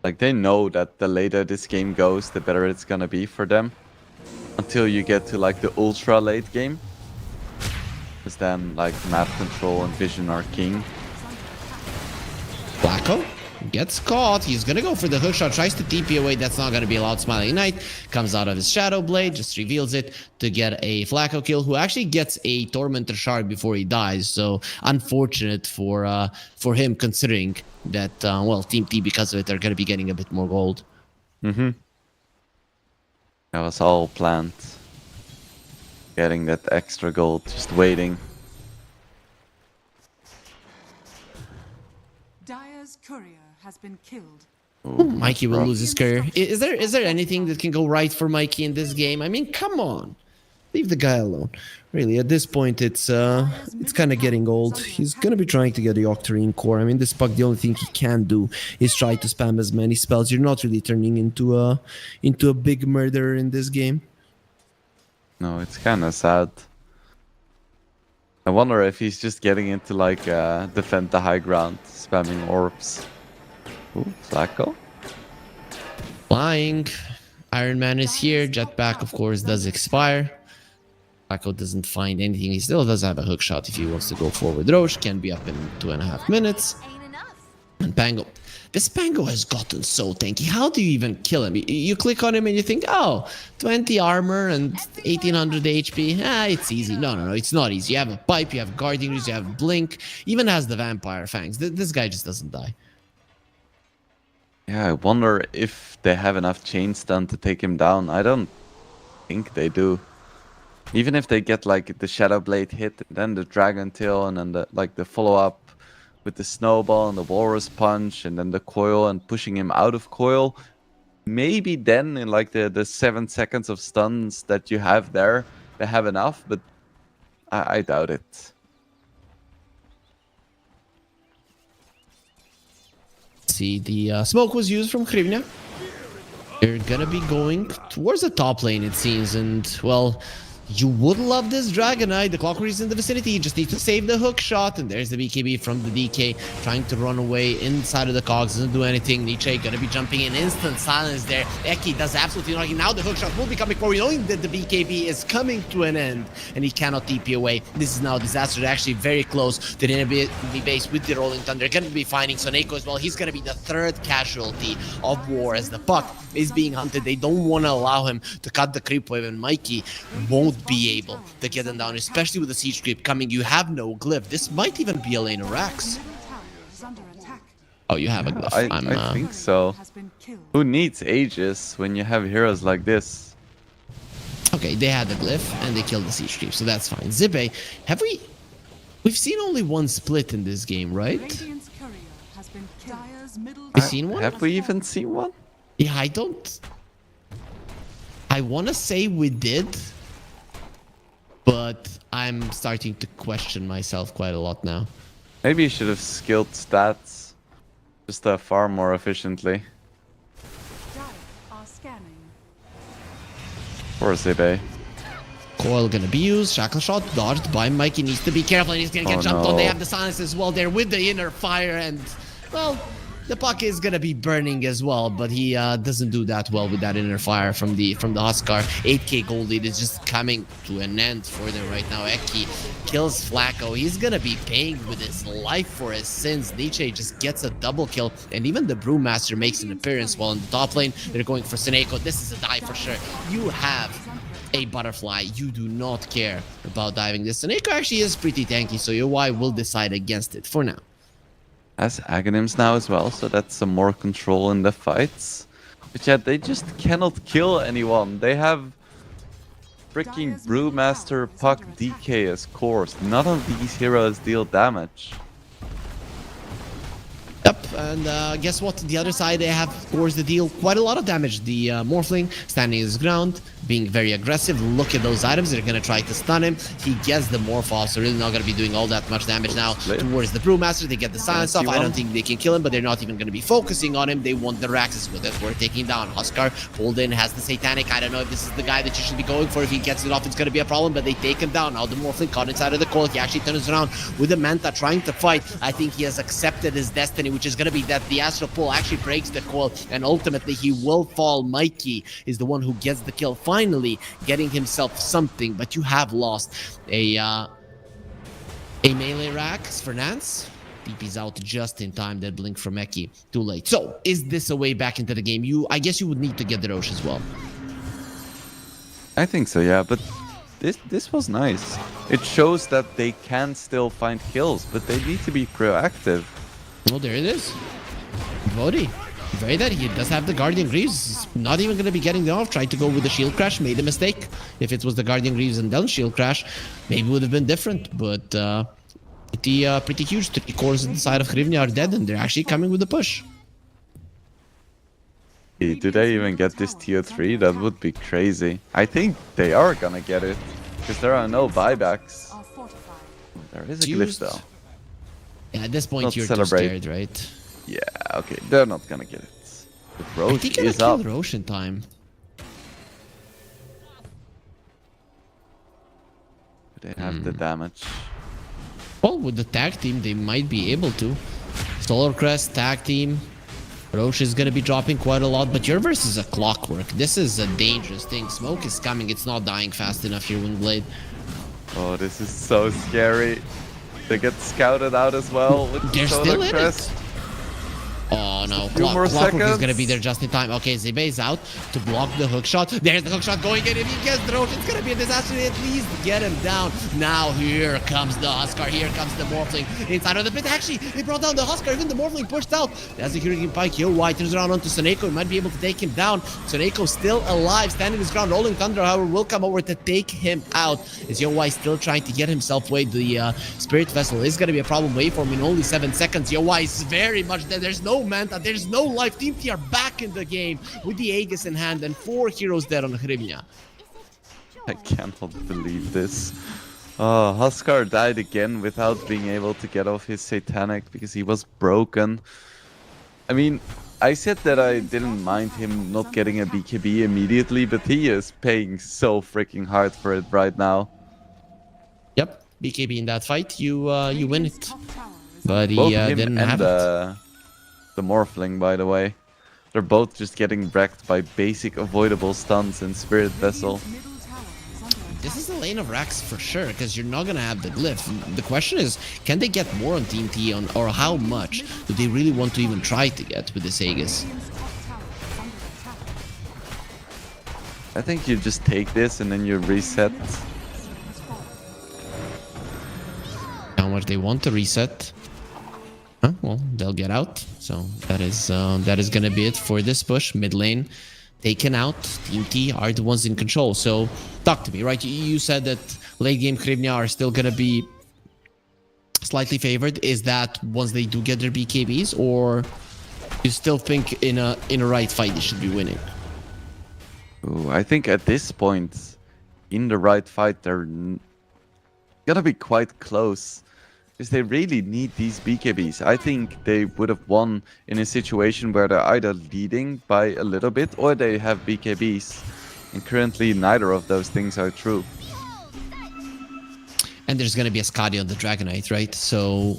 Like, they know that the later this game goes, the better it's gonna be for them. Until you get to like the ultra late game. Because then like map control and vision are king. Flacco gets caught. He's gonna go for the hookshot, tries to TP away. That's not gonna be allowed. Smiling Knight comes out of his Shadow Blade, just reveals it to get a Flacco kill, who actually gets a Tormentor Shard before he dies. So unfortunate for him, considering that well, Team T because of it are gonna be getting a bit more gold. Mm-hmm. That was all planned. Getting that extra gold, just waiting. Dire's courier has been killed. Ooh, Mikey will rough. lose his career. Is there anything that can go right for Mikey in this game? I mean, come on. Leave the guy alone. Really, at this point, it's kind of getting old. He's gonna be trying to get the Octarine core. I mean, this Puck, the only thing he can do is try to spam as many spells. You're not really turning into a big murderer in this game. No, it's kind of sad. I wonder if he's just getting into like defend the high ground, spamming orbs. Ooh, Flacco. Flying. Iron Man is here. Jetpack, of course, does expire. Flacco doesn't find anything. He still does have a hook shot if he wants to go forward. Roche can be up in 2.5 minutes. And Pango. This Pango has gotten so tanky. How do you even kill him? You click on him and you think, oh, 20 armor and 1800 HP. It's easy. No, it's not easy. You have a pipe, you have guardian, you have blink, even has the vampire fangs. This guy just doesn't die. Yeah, I wonder if they have enough chain stun to take him down. I don't think they do. Even if they get like the Shadow Blade hit, then the Dragon Tail, and then the follow up with the Snowball and the Walrus Punch, and then the Coil and pushing him out of Coil. Maybe then in like the 7 seconds of stuns that you have there, they have enough, but I doubt it. See, the smoke was used from Krivnia. They're gonna be going towards the top lane, it seems, and well, you would love this Dragon Knight. The Clockwork is in the vicinity. You just need to save the hook shot. And there's the BKB from the DK trying to run away inside of the cogs. Doesn't do anything. Nietzsche gonna be jumping in. Instant silence there. Eki does absolutely nothing. Now the hook shot will be coming forward, knowing that the BKB is coming to an end. And he cannot TP away. This is now a disaster. They're actually very close to the enemy base with the Rolling Thunder. Gonna be finding Soneko as well. He's gonna be the third casualty of war as the Puck is being hunted. They don't want to allow him to cut the creep wave, and Mikey won't be able to get them down, especially with the siege creep coming. You have no glyph. This might even be a lane of Rax. Oh, you have a glyph. I think so. Who needs Aegis when you have heroes like this? Okay, they had the glyph and they killed the siege creep, so that's fine. Zippe, we've seen only one split in this game, right? We've seen one? Have we even seen one? Yeah, I want to say we did, but I'm starting to question myself quite a lot now. Maybe you should have skilled stats just far more efficiently. Poor Zippe. Coil gonna be used. Shackle shot dodged by Mikey. Needs to be careful, and he's gonna get jumped on. They have the silence as well there with the inner fire, and well, the Puck is gonna be burning as well, but he doesn't do that well with that inner fire from the Huskar. 8k gold lead is just coming to an end for them right now. Eki kills Flacco. He's gonna be paying with his life for his sins. Nietzsche just gets a double kill, and even the Brewmaster makes an appearance while in the top lane. They're going for Soneko. This is a die for sure. You have a butterfly. You do not care about diving this. Soneko actually is pretty tanky, so UI will decide against it for now. Has Aghanims now as well, so that's some more control in the fights. But yeah, they just cannot kill anyone. They have freaking Brewmaster, Puck, DK as cores. None of these heroes deal damage. Yep, and guess what? The other side, they have, of course, the deal quite a lot of damage. The Morphling standing his ground, being very aggressive. Look at those items. They're going to try to stun him. He gets the Morph off, so really not going to be doing all that much damage now towards the Brewmaster. They get the silence off. I don't think they can kill him, but they're not even going to be focusing on him. They want the Raxes with it. We're taking down Huskar. Pulled in, has the Satanic. I don't know if this is the guy that you should be going for. If he gets it off, it's going to be a problem, but they take him down. Now the Morphling caught inside of the coil. He actually turns around with the Manta trying to fight. I think he has accepted his destiny, which is going to be that the Astral Pull actually breaks the coil, and ultimately he will fall. Mikey is the one who gets the kill, finally getting himself something, but you have lost a melee Rax for Nance. DP's out just in time. That blink from Eki, too late. So is this a way back into the game? I guess you would need to get the Roche as well. I think so, yeah, but this was nice. It shows that they can still find kills, but they need to be proactive. Well, there it is. Vody. Very that he does have the Guardian Greaves. He's not even going to be getting them off. Tried to go with the Shield Crash. Made a mistake. If it was the Guardian Greaves and then Shield Crash, maybe it would have been different. But pretty huge. 3 cores on the side of Hrivnia are dead, and they're actually coming with a push. Do they even get this tier 3? That would be crazy. I think they are gonna get it, because there are no buybacks. There is a glyph though. Yeah, at this point Not you're celebrate. too scared, right? Yeah, okay, they're not gonna get it. The I Roche think is kill up. Roche in time. They have the damage. Well, with the tag team, they might be able to. Solar Crest, tag team. Roche is going to be dropping quite a lot, but your verse is a clockwork. This is a dangerous thing. Smoke is coming. It's not dying fast enough here, Wingblade. Oh, this is so scary. They get scouted out as well. With They're Solar still in Crest. it. Oh no, few more Clockwork is seconds. gonna be there just in time. Okay, Zebe is out to block the hook shot. There's the hook shot going in. If he gets the Roche, it's gonna be a disaster. At least get him down. Now here comes the Huskar. Here comes the Morphling inside of the pit. Actually, they brought down the Huskar. Even the Morphling pushed out. There's the Hurricane Pike. Yo, White turns around onto Soneko. He might be able to take him down. Soneko still alive, standing his ground. Rolling Thunder, however, will come over to take him out. Is Yo White still trying to get himself away? The Spirit Vessel is gonna be a problem. Wait for him in only 7 seconds. Yo White is very much dead. There's no Manta. There's no life. Team T are back in the game with the Aegis in hand and 4 heroes dead on Hrivnia. I cannot believe this. Oh, Huskar died again without being able to get off his Satanic because he was broken. I mean, I said that I didn't mind him not getting a BKB immediately, but he is paying so freaking hard for it right now. Yep, BKB in that fight, you win it. But he Both him didn't and have it. the Morphling, by the way. They're both just getting wrecked by basic avoidable stuns in Spirit Vessel. This is the lane of Rax for sure, because you're not going to have the glyph. The question is, can they get more on Team T, or how much do they really want to even try to get with this Aegis? I think you just take this and then you reset. How much they want to reset? Huh? Well, they'll get out. So that is gonna be it for this push. Mid lane taken out. Team T are the ones in control. So talk to me, right? You said that late game Hrivnia are still gonna be slightly favored. Is that once they do get their BKBs, or you still think in a right fight they should be winning? Ooh, I think at this point, in the right fight, they're gonna be quite close. Because they really need these BKBs. I think they would have won in a situation where they're either leading by a little bit or they have BKBs. And currently neither of those things are true. And there's going to be a Skadi on the Dragonite, right? So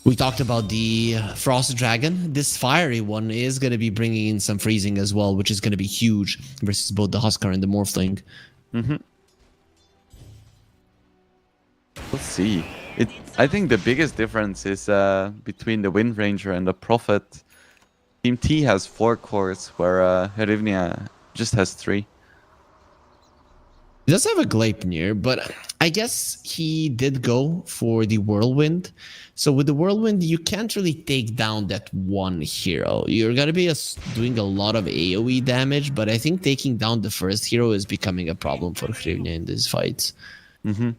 we talked about the Frost Dragon. This fiery one is going to be bringing in some freezing as well, which is going to be huge versus both the Huskar and the Morphling. We'll see. I think the biggest difference is between the Wind Ranger and the Prophet. Team T has 4 cores, where Hrivnia just has 3. He does have a Gleipnir, but I guess he did go for the Whirlwind. So with the Whirlwind, you can't really take down that one hero. You're going to be doing a lot of AoE damage, but I think taking down the first hero is becoming a problem for Krivnia in these fights. Mm-hmm.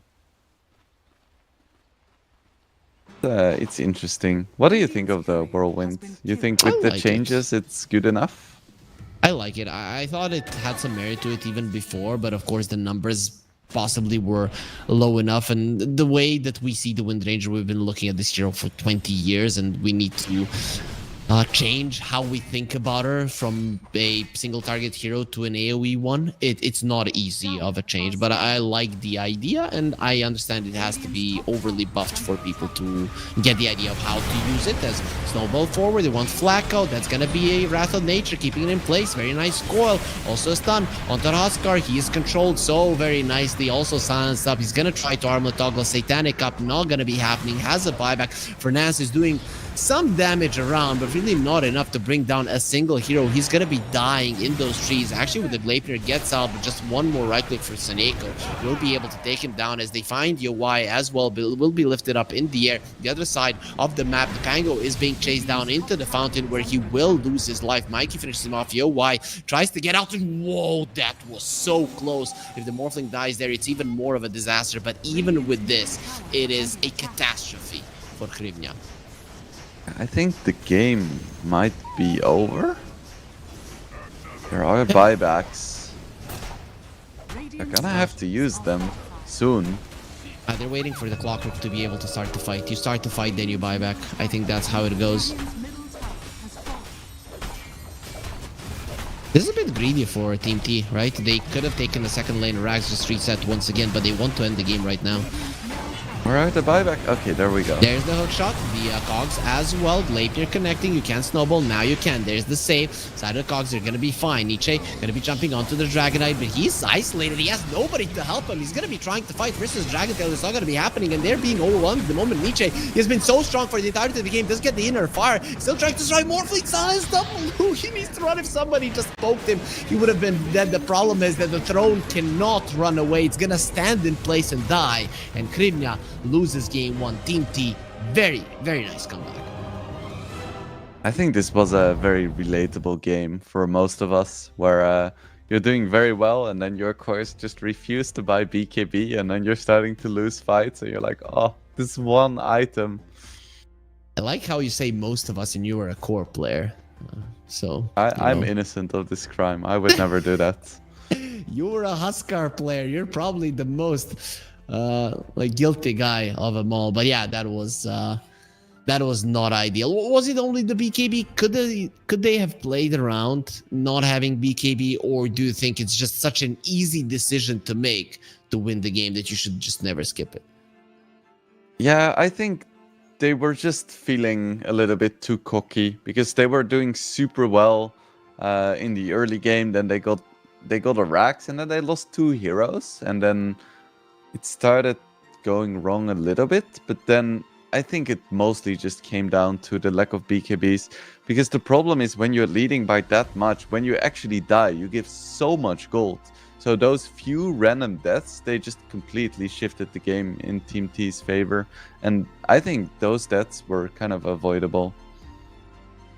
It's interesting. What do you think of the Whirlwind? You think with the changes it's good enough? I like it. I thought it had some merit to it even before, but of course the numbers possibly were low enough. And the way that we see the Wind Ranger, we've been looking at this hero for 20 years, and we need to change how we think about her from a single target hero to an AoE one. It's not easy of a change, but I like the idea, and I understand it has to be overly buffed for people to get the idea of how to use it. As Snowball forward, they want Flacco. That's gonna be a Wrath of Nature, keeping it in place. Very nice coil. Also a stun onto Huskar. He is controlled so very nicely. Also silenced up. He's gonna try to armlet toggle Satanic up. Not gonna be happening. Has a buyback. Fernance is doing some damage around, but really not enough to bring down a single hero. He's gonna be dying in those trees. Actually, with the Gleipnir gets out, but just one more right click for Seneko will be able to take him down as they find Yowai as well. Will be lifted up in the air. The other side of the map, Pango is being chased down into the fountain where he will lose his life. Mikey finishes him off. Yowai tries to get out, and whoa, that was so close. If the Morphling dies there, it's even more of a disaster. But even with this, it is a catastrophe for Krivnia. I think the game might be over. There are buybacks. They're gonna have to use them soon. They're waiting for the Clockwork to be able to start the fight. You start the fight, then you buy back. I think that's how it goes. This is a bit greedy for Team T, right? They could have taken the second lane. Rags just reset once again, but they want to end the game right now. Alright, the buyback. Okay, there we go. There's the hook shot, the cogs as well. Gleipnir connecting. You can't snowball. Now you can. There's the save. Side of the cogs, they're going to be fine. Nietzsche going to be jumping onto the Dragonite, but he's isolated. He has nobody to help him. He's going to be trying to fight versus Dragontail. It's not going to be happening, and they're being overwhelmed at the moment. Nietzsche has been so strong for the entirety of the game. Doesn't get the inner fire. Still trying to strike more fleet silence. He needs to run. If somebody just poked him, he would have been dead. The problem is that the throne cannot run away. It's going to stand in place and die, and Krivnia loses game one. Team T, very, very nice comeback. I think this was a very relatable game for most of us, where you're doing very well and then your course just refused to buy BKB, and then you're starting to lose fights and you're like, oh, this one item. I like how you say most of us and you are a core player. I'm innocent of this crime. I would never do that. You're a Huskar player. You're probably the most like guilty guy of them all. But yeah, that was not ideal. Was it only the BKB? Could they have played around not having BKB, or do you think it's just such an easy decision to make to win the game that you should just never skip it? Yeah, I think they were just feeling a little bit too cocky because they were doing super well in the early game. Then they got a Rax, and then they lost 2 heroes, and then it started going wrong a little bit. But then I think it mostly just came down to the lack of BKBs, because the problem is when you're leading by that much, when you actually die, you give so much gold. So those few random deaths, they just completely shifted the game in Team T's favor. And I think those deaths were kind of avoidable.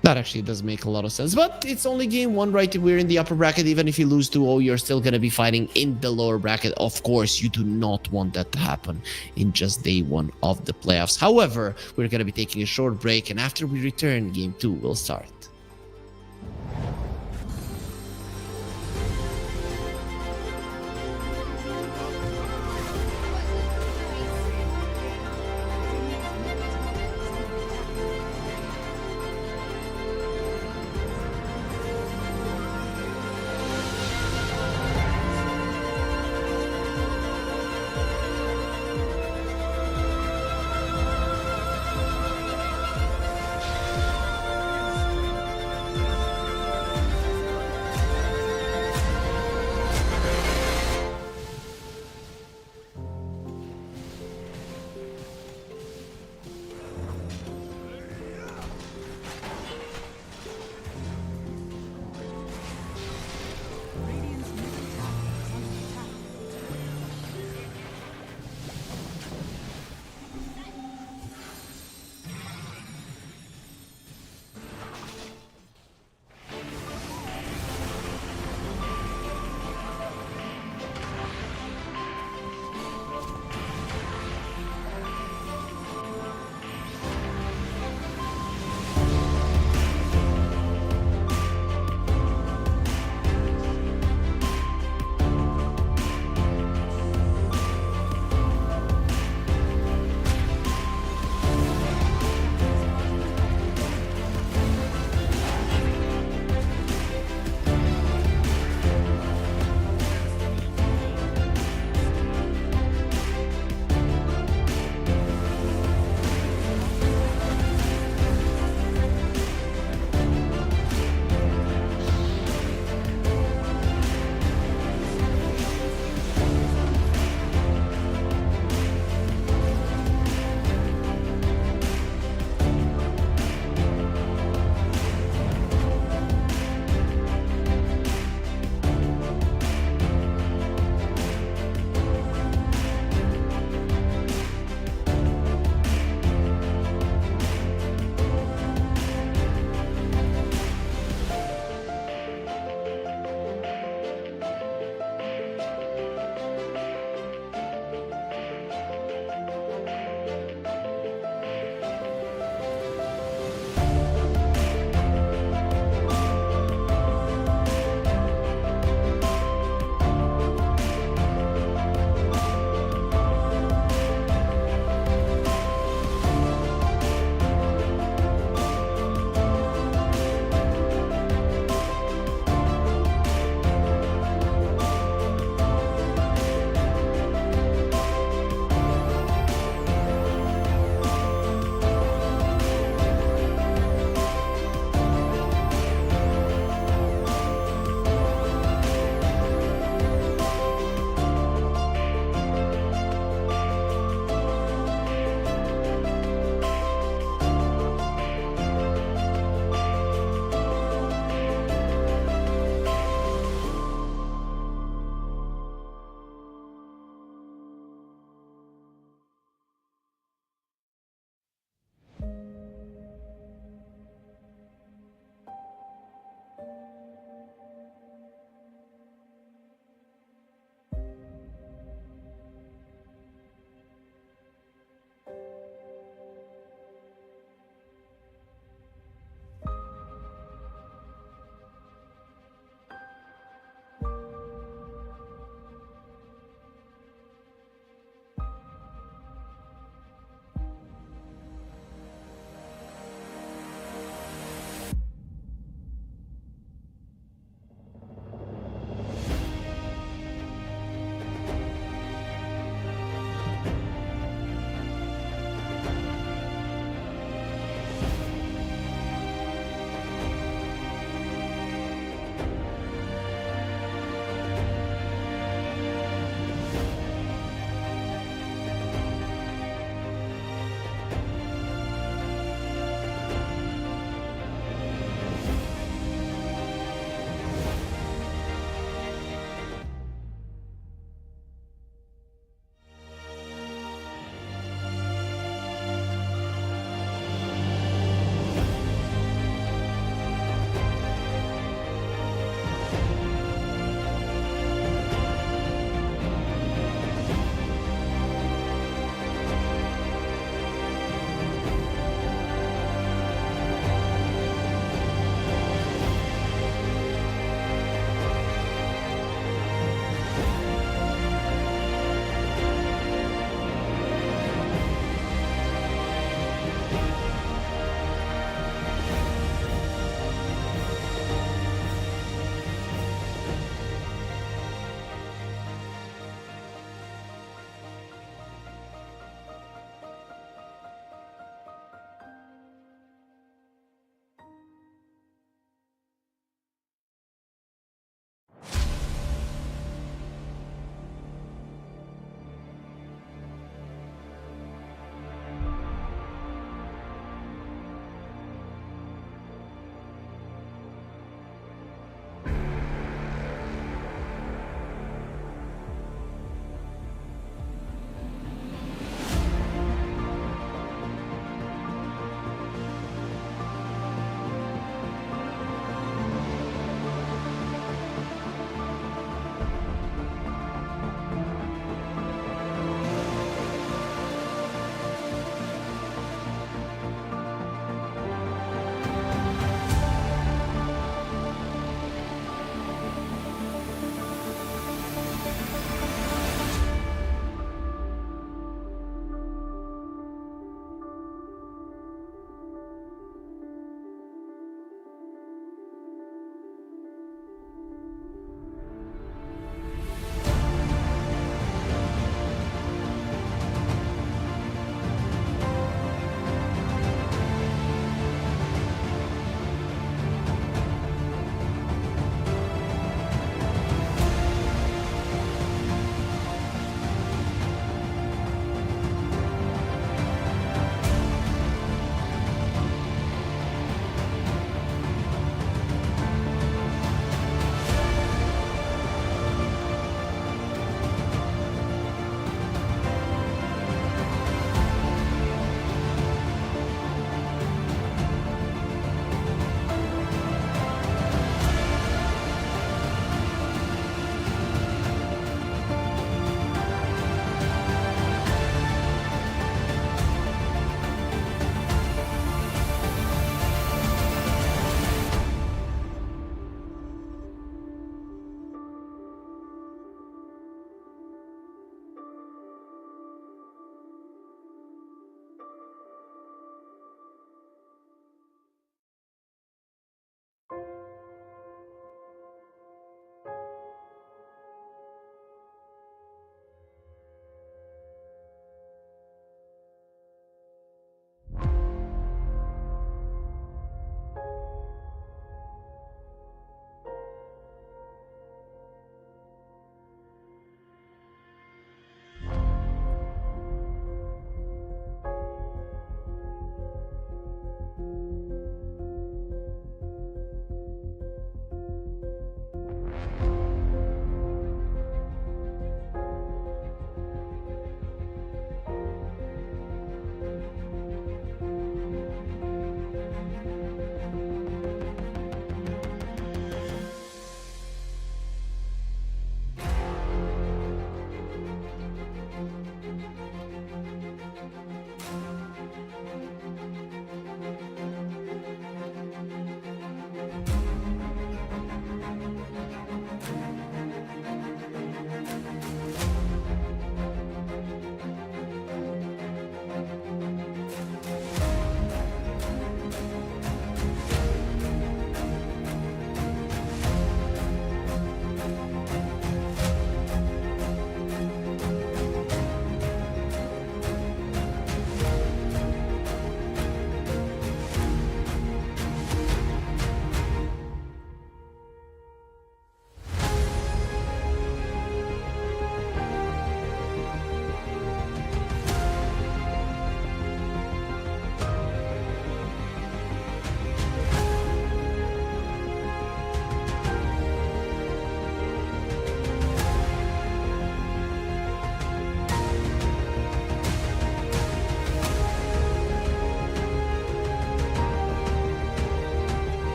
That actually does make a lot of sense, but it's only game one, right? We're in the upper bracket. Even if you lose 2-0, you're still going to be fighting in the lower bracket. Of course, you do not want that to happen in just day one of the playoffs. However, we're going to be taking a short break, and after we return, game 2 will start.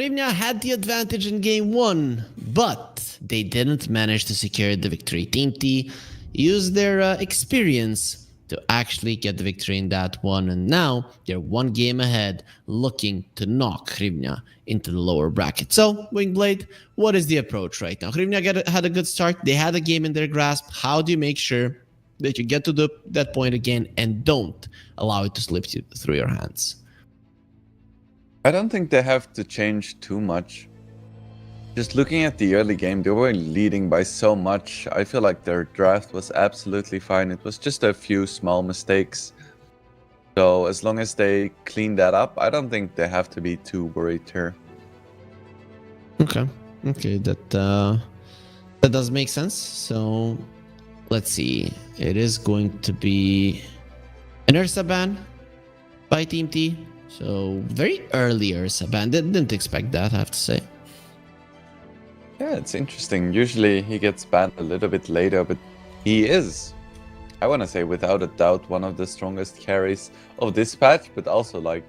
Hrivnia had the advantage in game 1, but they didn't manage to secure the victory. Team T used their experience to actually get the victory in that one, and now they're one game ahead, looking to knock Hrivnia into the lower bracket. So, Wingblade, what is the approach right now? Hrivnia had a good start. They had a game in their grasp. How do you make sure that you get to that point again and don't allow it to slip through your hands? I don't think they have to change too much. Just looking at the early game, they were leading by so much. I feel like their draft was absolutely fine. It was just a few small mistakes. So as long as they clean that up, I don't think they have to be too worried here. Okay, that does make sense. So let's see. It is going to be an Ursa ban by Team T. So very early Ursa ban. Didn't expect that, I have to say. Yeah, it's interesting. Usually he gets banned a little bit later, but he is, I want to say without a doubt, one of the strongest carries of this patch, but also like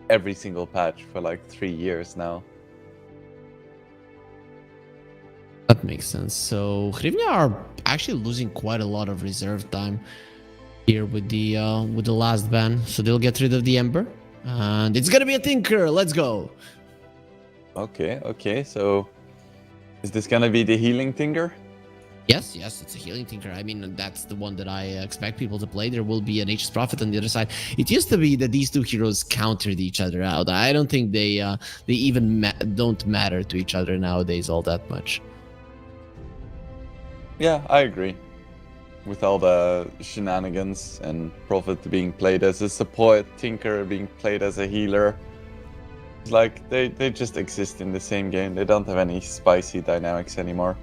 every single patch for like 3 years now. That makes sense. So Hrivnia are actually losing quite a lot of reserve time here with the last ban. So they'll get rid of the Ember. And it's gonna be a Tinker. Let's go. Okay. So is this gonna be the healing Tinker? Yes, it's a healing Tinker. I mean, that's the one that I expect people to play. There will be an H's Prophet on the other side. It used to be that these two heroes countered each other out. I don't think they even don't matter to each other nowadays all that much. Yeah, I agree. With all the shenanigans and Prophet being played as a support, Tinker being played as a healer. It's like they just exist in the same game. They don't have any spicy dynamics anymore.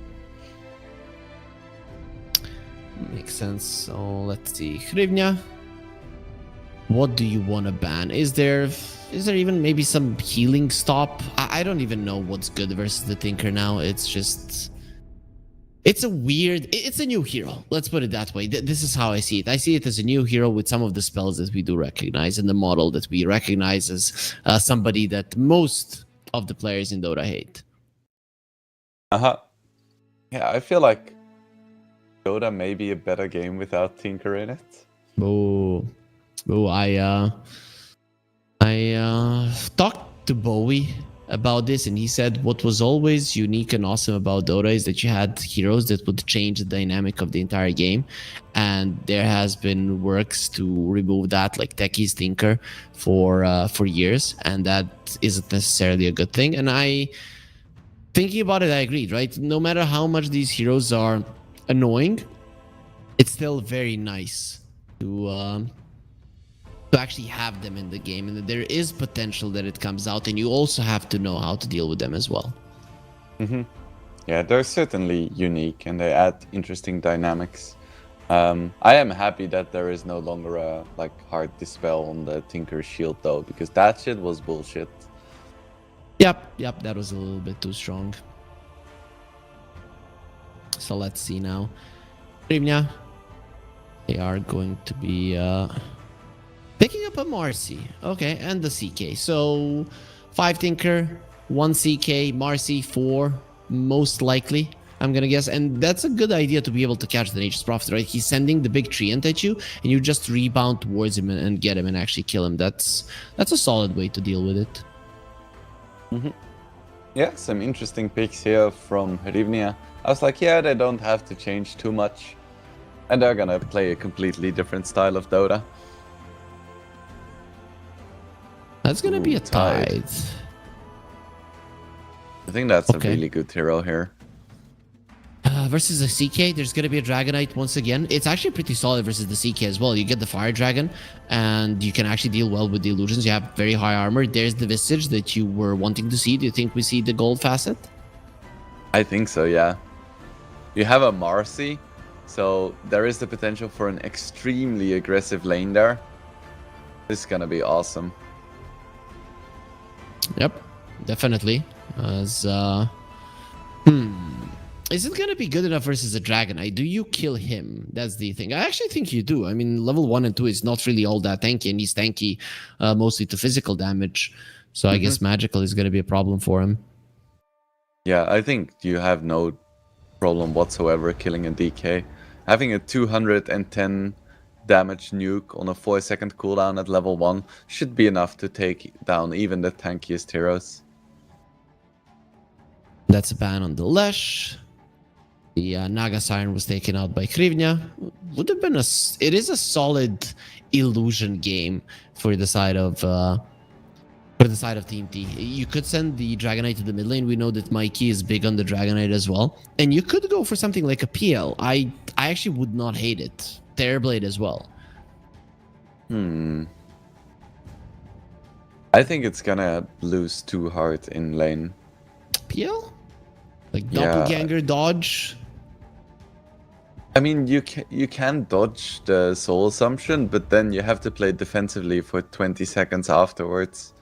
Makes sense. So let's see. Hrivnia, what do you want to ban? Is there even maybe some healing stop? I don't even know what's good versus the Tinker now. It's just... It's a new hero. Let's put it that way. This is how I see it. I see it as a new hero with some of the spells that we do recognize and the model that we recognize as somebody that most of the players in Dota hate. Yeah, I feel like Dota may be a better game without Tinker in it. I talked to Bowie about this, and he said what was always unique and awesome about Dota is that you had heroes that would change the dynamic of the entire game, and there has been works to remove that, like Techie's Tinker for years, and that isn't necessarily a good thing. And thinking about it, I agreed, right? No matter how much these heroes are annoying, it's still very nice to actually have them in the game, and that there is potential that it comes out, and you also have to know how to deal with them as well. Yeah, they're certainly unique and they add interesting dynamics. I am happy that there is no longer a hard dispel on the Tinker shield though, because that shit was bullshit. Yep, that was a little bit too strong. So let's see now. Hrivnia, they are going to be picking up a Marcy. Okay, and the CK. So 5 Tinker, 1 CK, Marcy 4, most likely, I'm gonna guess. And that's a good idea to be able to catch the Nature's Prophet, right? He's sending the big treant at you, and you just rebound towards him and get him and actually kill him. That's a solid way to deal with it. Yeah, some interesting picks here from Hrivnia. I was like, yeah, they don't have to change too much. And they're gonna play a completely different style of Dota. That's gonna be a Tide. I think that's a really good hero here. Versus the CK, there's gonna be a Dragonite once again. It's actually pretty solid versus the CK as well. You get the Fire Dragon, and you can actually deal well with the illusions. You have very high armor. There's the Visage that you were wanting to see. Do you think we see the gold facet? I think so, yeah. You have a Marcy, so there is the potential for an extremely aggressive lane there. This is gonna be awesome. Yep, definitely. As is it gonna be good enough versus a Dragonite? Do you kill him? That's the thing. I actually think you do. I mean, level 1 and 2 is not really all that tanky, and he's tanky mostly to physical damage. So I guess magical is going to be a problem for him. Yeah, I think you have no problem whatsoever killing a DK. Having a 210 damage nuke on a 4-second cooldown at level 1 should be enough to take down even the tankiest heroes. That's a ban on the Lesh. The Naga Siren was taken out by Krivnia. Would have been it is a solid illusion game for the side of Team T. You could send the Dragonite to the mid lane. We know that Mikey is big on the Dragonite as well. And you could go for something like a PL. I actually would not hate it. Terrorblade as well. I think it's gonna lose too hard in lane. PL? Like doppelganger dodge? I mean, you can dodge the soul assumption, but then you have to play defensively for 20 seconds afterwards.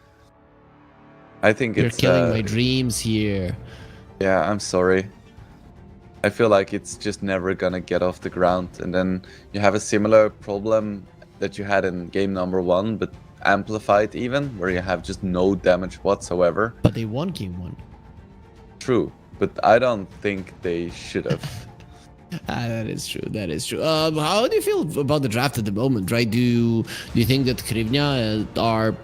I think You're it's killing my dreams here. Yeah, I'm sorry. I feel like it's just never gonna get off the ground, and then you have a similar problem that you had in game number 1, but amplified even, where you have just no damage whatsoever. But they won game 1. True, but I don't think they should have. That is true. That is true. How do you feel about the draft at the moment, right? Do you think that Krivnia are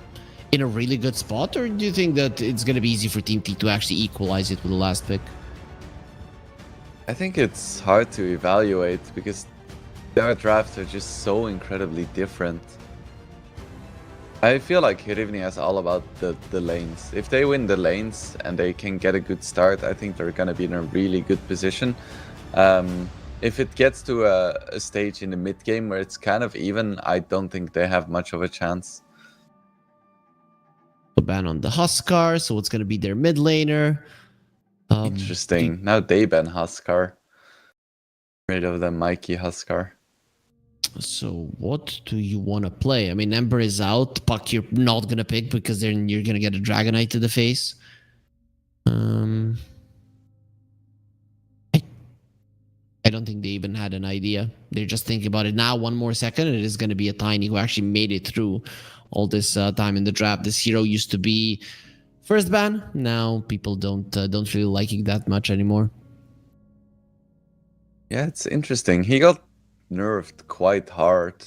in a really good spot, or do you think that it's going to be easy for Team T to actually equalize it with the last pick? I think it's hard to evaluate because their drafts are just so incredibly different. I feel like Krivnia is all about the lanes. If they win the lanes and they can get a good start, I think they're going to be in a really good position. If it gets to a stage in the mid game where it's kind of even, I don't think they have much of a chance. A ban on the Huskar, so it's going to be their mid laner. Interesting. Now they ban Huskar. Rid of the Mikey Huskar. So what do you want to play? I mean, Ember is out. Puck you're not going to pick because then you're going to get a Dragonite to the face. I don't think they even had an idea. They're just thinking about it now. 1 more second, and it is going to be a Tiny who actually made it through all this time in the draft. This hero used to be first ban. Now people don't really like it that much anymore. Yeah, it's interesting. He got nerfed quite hard,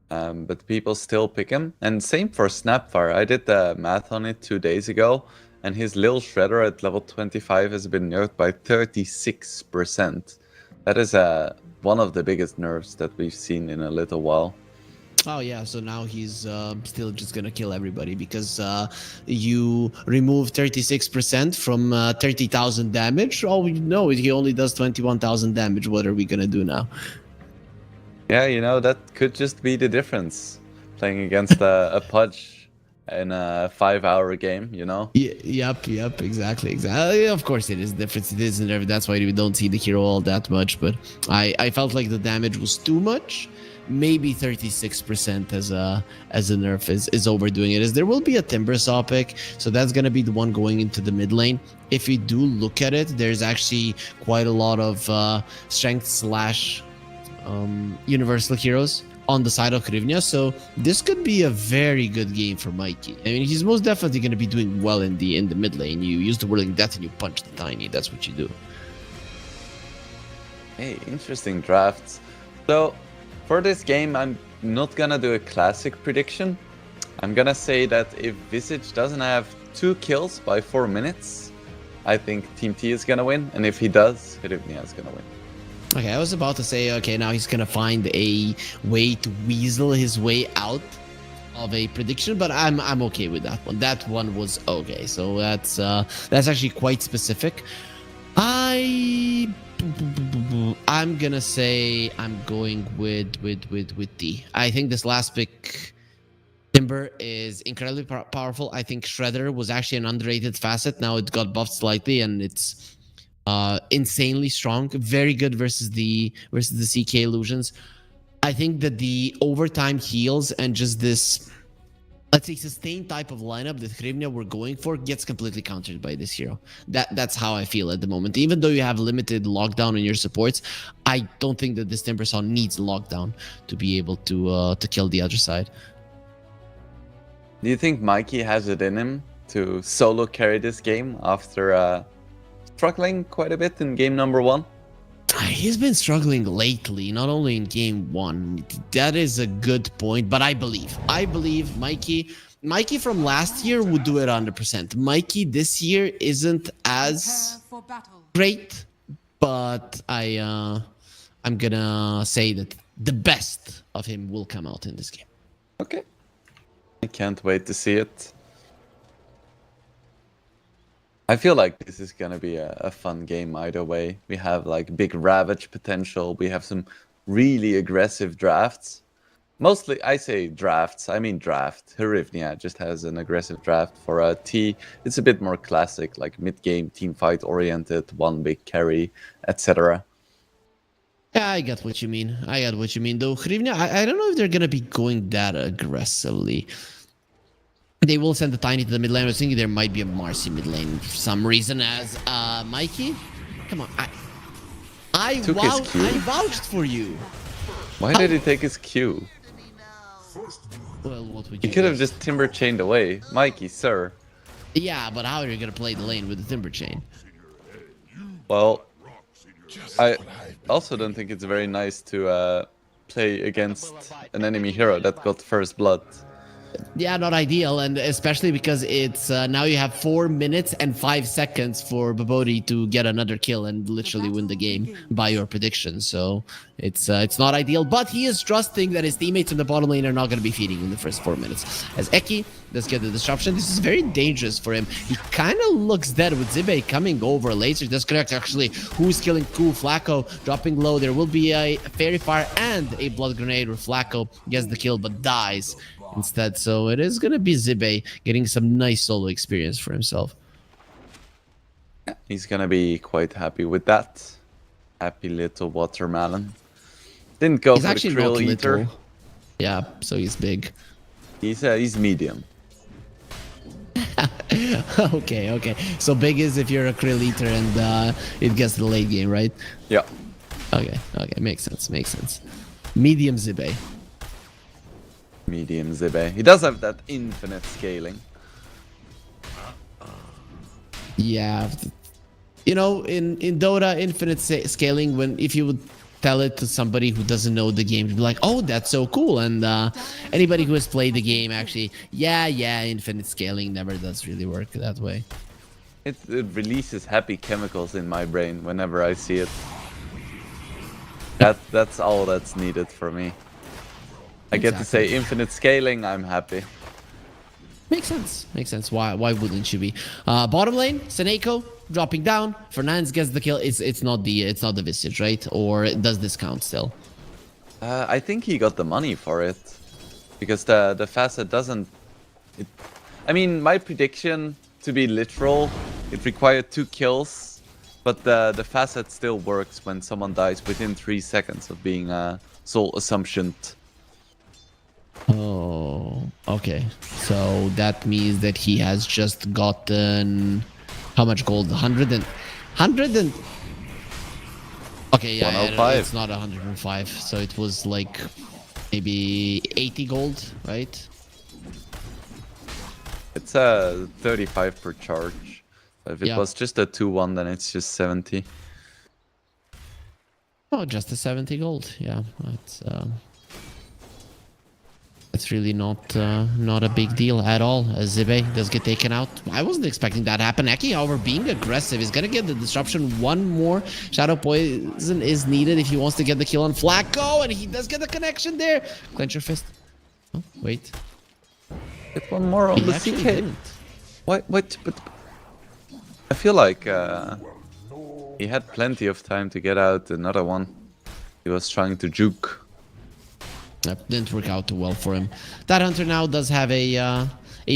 but people still pick him. And same for Snapfire. I did the math on it 2 days ago, and his Lil Shredder at level 25 has been nerfed by 36%. That is one of the biggest nerfs that we've seen in a little while. Oh yeah, so now he's still just gonna kill everybody because you remove 36% from 30,000 damage. Oh no, he only does 21,000 damage. What are we gonna do now? Yeah, you know, that could just be the difference playing against a Pudge in a 5-hour game, you know? Yep, exactly. Of course it is different. It isn't. That's why we don't see the hero all that much, but I felt like the damage was too much. Maybe 36% as a nerf is overdoing it. As there will be a Timbersaw pick, so that's gonna be the one going into the mid lane. If you do look at it, there's actually quite a lot of strength slash universal heroes on the side of Krivnia, so this could be a very good game for Mikey. I mean, he's most definitely going to be doing well in the mid lane. You use the Whirling Death and you punch the Tiny. That's what you do. Hey, interesting drafts. So for this game, I'm not gonna do a classic prediction. I'm gonna say that if Visage doesn't have 2 kills by 4 minutes, I think Team T is gonna win, and if he does, Krivnia is gonna win. Okay, I was about to say, okay, now he's gonna find a way to weasel his way out of a prediction, but I'm okay with that one. That one was okay, so that's actually quite specific. I'm gonna say I'm going with D. I think this last pick, Timber, is incredibly powerful. I think Shredder was actually an underrated facet. Now it got buffed slightly, and it's insanely strong, very good versus the CK illusions. I think that the overtime heals and just this, let's say, sustained type of lineup that Krivnia were going for gets completely countered by this hero. That's how I feel at the moment. Even though you have limited lockdown on your supports, I don't think that this Timbersaw needs lockdown to be able to kill the other side. Do you think Mikey has it in him to solo carry this game after struggling quite a bit in game number 1. He's been struggling lately, not only in game 1. That is a good point, but I believe Mikey from last year would do it 100%. Mikey this year isn't as Prepare for battle. great, but I'm gonna say that the best of him will come out in this game. Okay. I can't wait to see it. I feel like this is gonna be a fun game either way. We have like big ravage potential. We have some really aggressive drafts. Mostly, I say drafts. I mean draft. Herivnia just has an aggressive draft. For a T, it's a bit more classic, like mid-game, team fight oriented, one big carry, etc. Yeah, I get what you mean. Though Hrivnia, I don't know if they're gonna be going that aggressively. They will send the Tiny to the mid lane. I was thinking there might be a Marcy mid lane for some reason. As Mikey, come on, I vouched for you. Why did he take his Q? Well, what would He you? could have just timber chained away, Mikey, sir. Yeah, but how are you gonna play the lane with the timber chain? Well, I also don't think it's very nice to play against an enemy hero that got first blood. Yeah, not ideal, and especially because it's now you have 4 minutes and 5 seconds for Babodi to get another kill and literally win the game by your prediction. So it's not ideal, but he is trusting that his teammates in the bottom lane are not going to be feeding in the first 4 minutes. As Eki does get the disruption, this is very dangerous for him. He kind of looks dead with Zibe coming over later. Does connect actually. Who's killing Ku? Flacco dropping low. There will be a fairy fire and a blood grenade where Flacco gets the kill but dies instead. So it is going to be Zibe getting some nice solo experience for himself. He's gonna be quite happy with that. Happy little watermelon. Didn't go He's for the actually krill not eater. little. Yeah, so he's big. He's medium. Okay. So big is if you're a krill eater and it gets to the late game, right? Yeah. Okay. Makes sense. Medium Zibe. Medium Zibe. He does have that infinite scaling. Yeah. You know, in Dota, infinite scaling, if you would tell it to somebody who doesn't know the game, you'd be like, oh, that's so cool. And anybody who has played the game actually, yeah, infinite scaling never does really work that way. It releases happy chemicals in my brain whenever I see it. That's all that's needed for me. I get to say infinite scaling, I'm happy. Makes sense. Why wouldn't you be? Bottom lane, Seneko dropping down. Fernandes gets the kill. It's not the Visage, right? Or does this count still? I think he got the money for it. Because the facet doesn't... I mean, my prediction, to be literal, it required 2 kills. But the facet still works when someone dies within 3 seconds of being soul assumptioned. Oh, okay. So that means that he has just gotten how much gold? 100 and okay, yeah, 105. it's not 105. So it was like maybe 80 gold, right? It's 35 per charge. If it was just a 2-1, then it's just 70. Oh, just a 70 gold. Yeah, it's really not a big deal at all. Zibe does get taken out. I wasn't expecting that to happen. Eki, however, being aggressive is gonna get the disruption. One more Shadow Poison is needed if he wants to get the kill on Flacco, and he does get the connection there. Clench your fist. Oh, wait. Get one more on He the actually CK. didn't. What? But I feel like he had plenty of time to get out another one. He was trying to juke. That didn't work out too well for him. That Hunter now does have a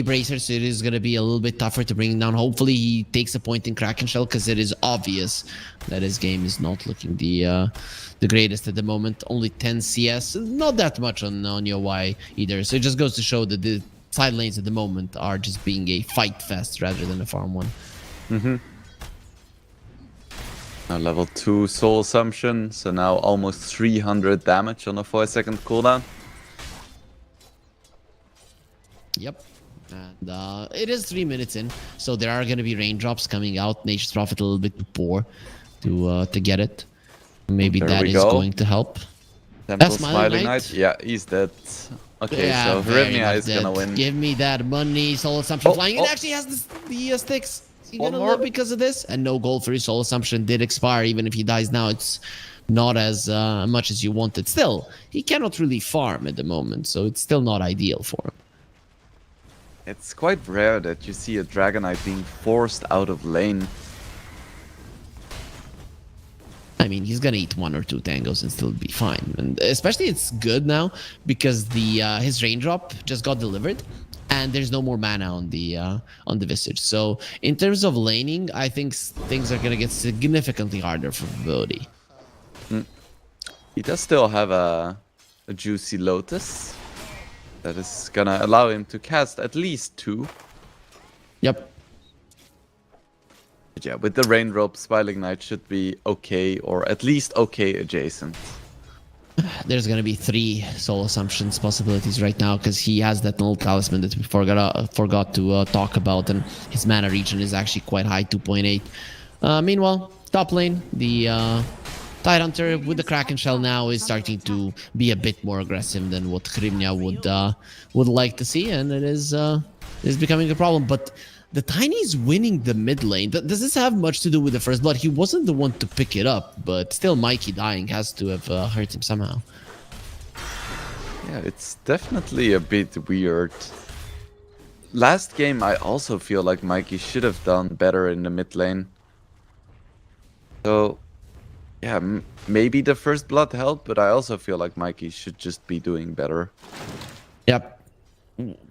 bracer, so it is going to be a little bit tougher to bring him down. Hopefully he takes a point in Kraken Shell, because it is obvious that his game is not looking the greatest at the moment. Only 10 CS, not that much on your Y either. So it just goes to show that the side lanes at the moment are just being a fight fest rather than a farm one. Now level 2 soul assumption, so now almost 300 damage on a 4-second cooldown. Yep. And it is 3 minutes in, so there are going to be raindrops coming out. Nature's Prophet a little bit poor to get it. Maybe There that we is go. going to help. Temple Smiling Smiling Knight? Knight. Yeah, he's dead. Okay, Yeah, so very Hrivnia much is gonna dead. win. Give me that money. Soul Assumption Oh, flying. oh. It actually has the sticks. Is he One gonna more. live because of this? And no gold for his Soul Assumption did expire. Even if he dies now, it's not as much as you wanted. Still, he cannot really farm at the moment, so it's still not ideal for him. It's quite rare that you see a Dragonite being forced out of lane. I mean, he's gonna eat 1 or 2 tangos and still be fine. And especially it's good now because the his raindrop just got delivered, and there's no more mana on the Visage. So in terms of laning, I think things are gonna get significantly harder for Bodhi. He does still have a juicy Lotus that is gonna allow him to cast at least 2. Yep. But yeah, with the Raindrop, Smiling Knight should be okay, or at least okay adjacent. There's gonna be 3 Soul Assumptions possibilities right now because he has that null talisman that we forgot to talk about, and his mana region is actually quite high, 2.8. Meanwhile, top lane, the Tidehunter with the Kraken Shell now is starting to be a bit more aggressive than what Hrivnia would like to see, and it is becoming a problem. But the Tiny's winning the mid lane. Does this have much to do with the first blood? He wasn't the one to pick it up, but still Mikey dying has to have hurt him somehow. Yeah, it's definitely a bit weird. Last game, I also feel like Mikey should have done better in the mid lane. So, yeah, maybe the first blood helped, but I also feel like Mikey should just be doing better. Yep.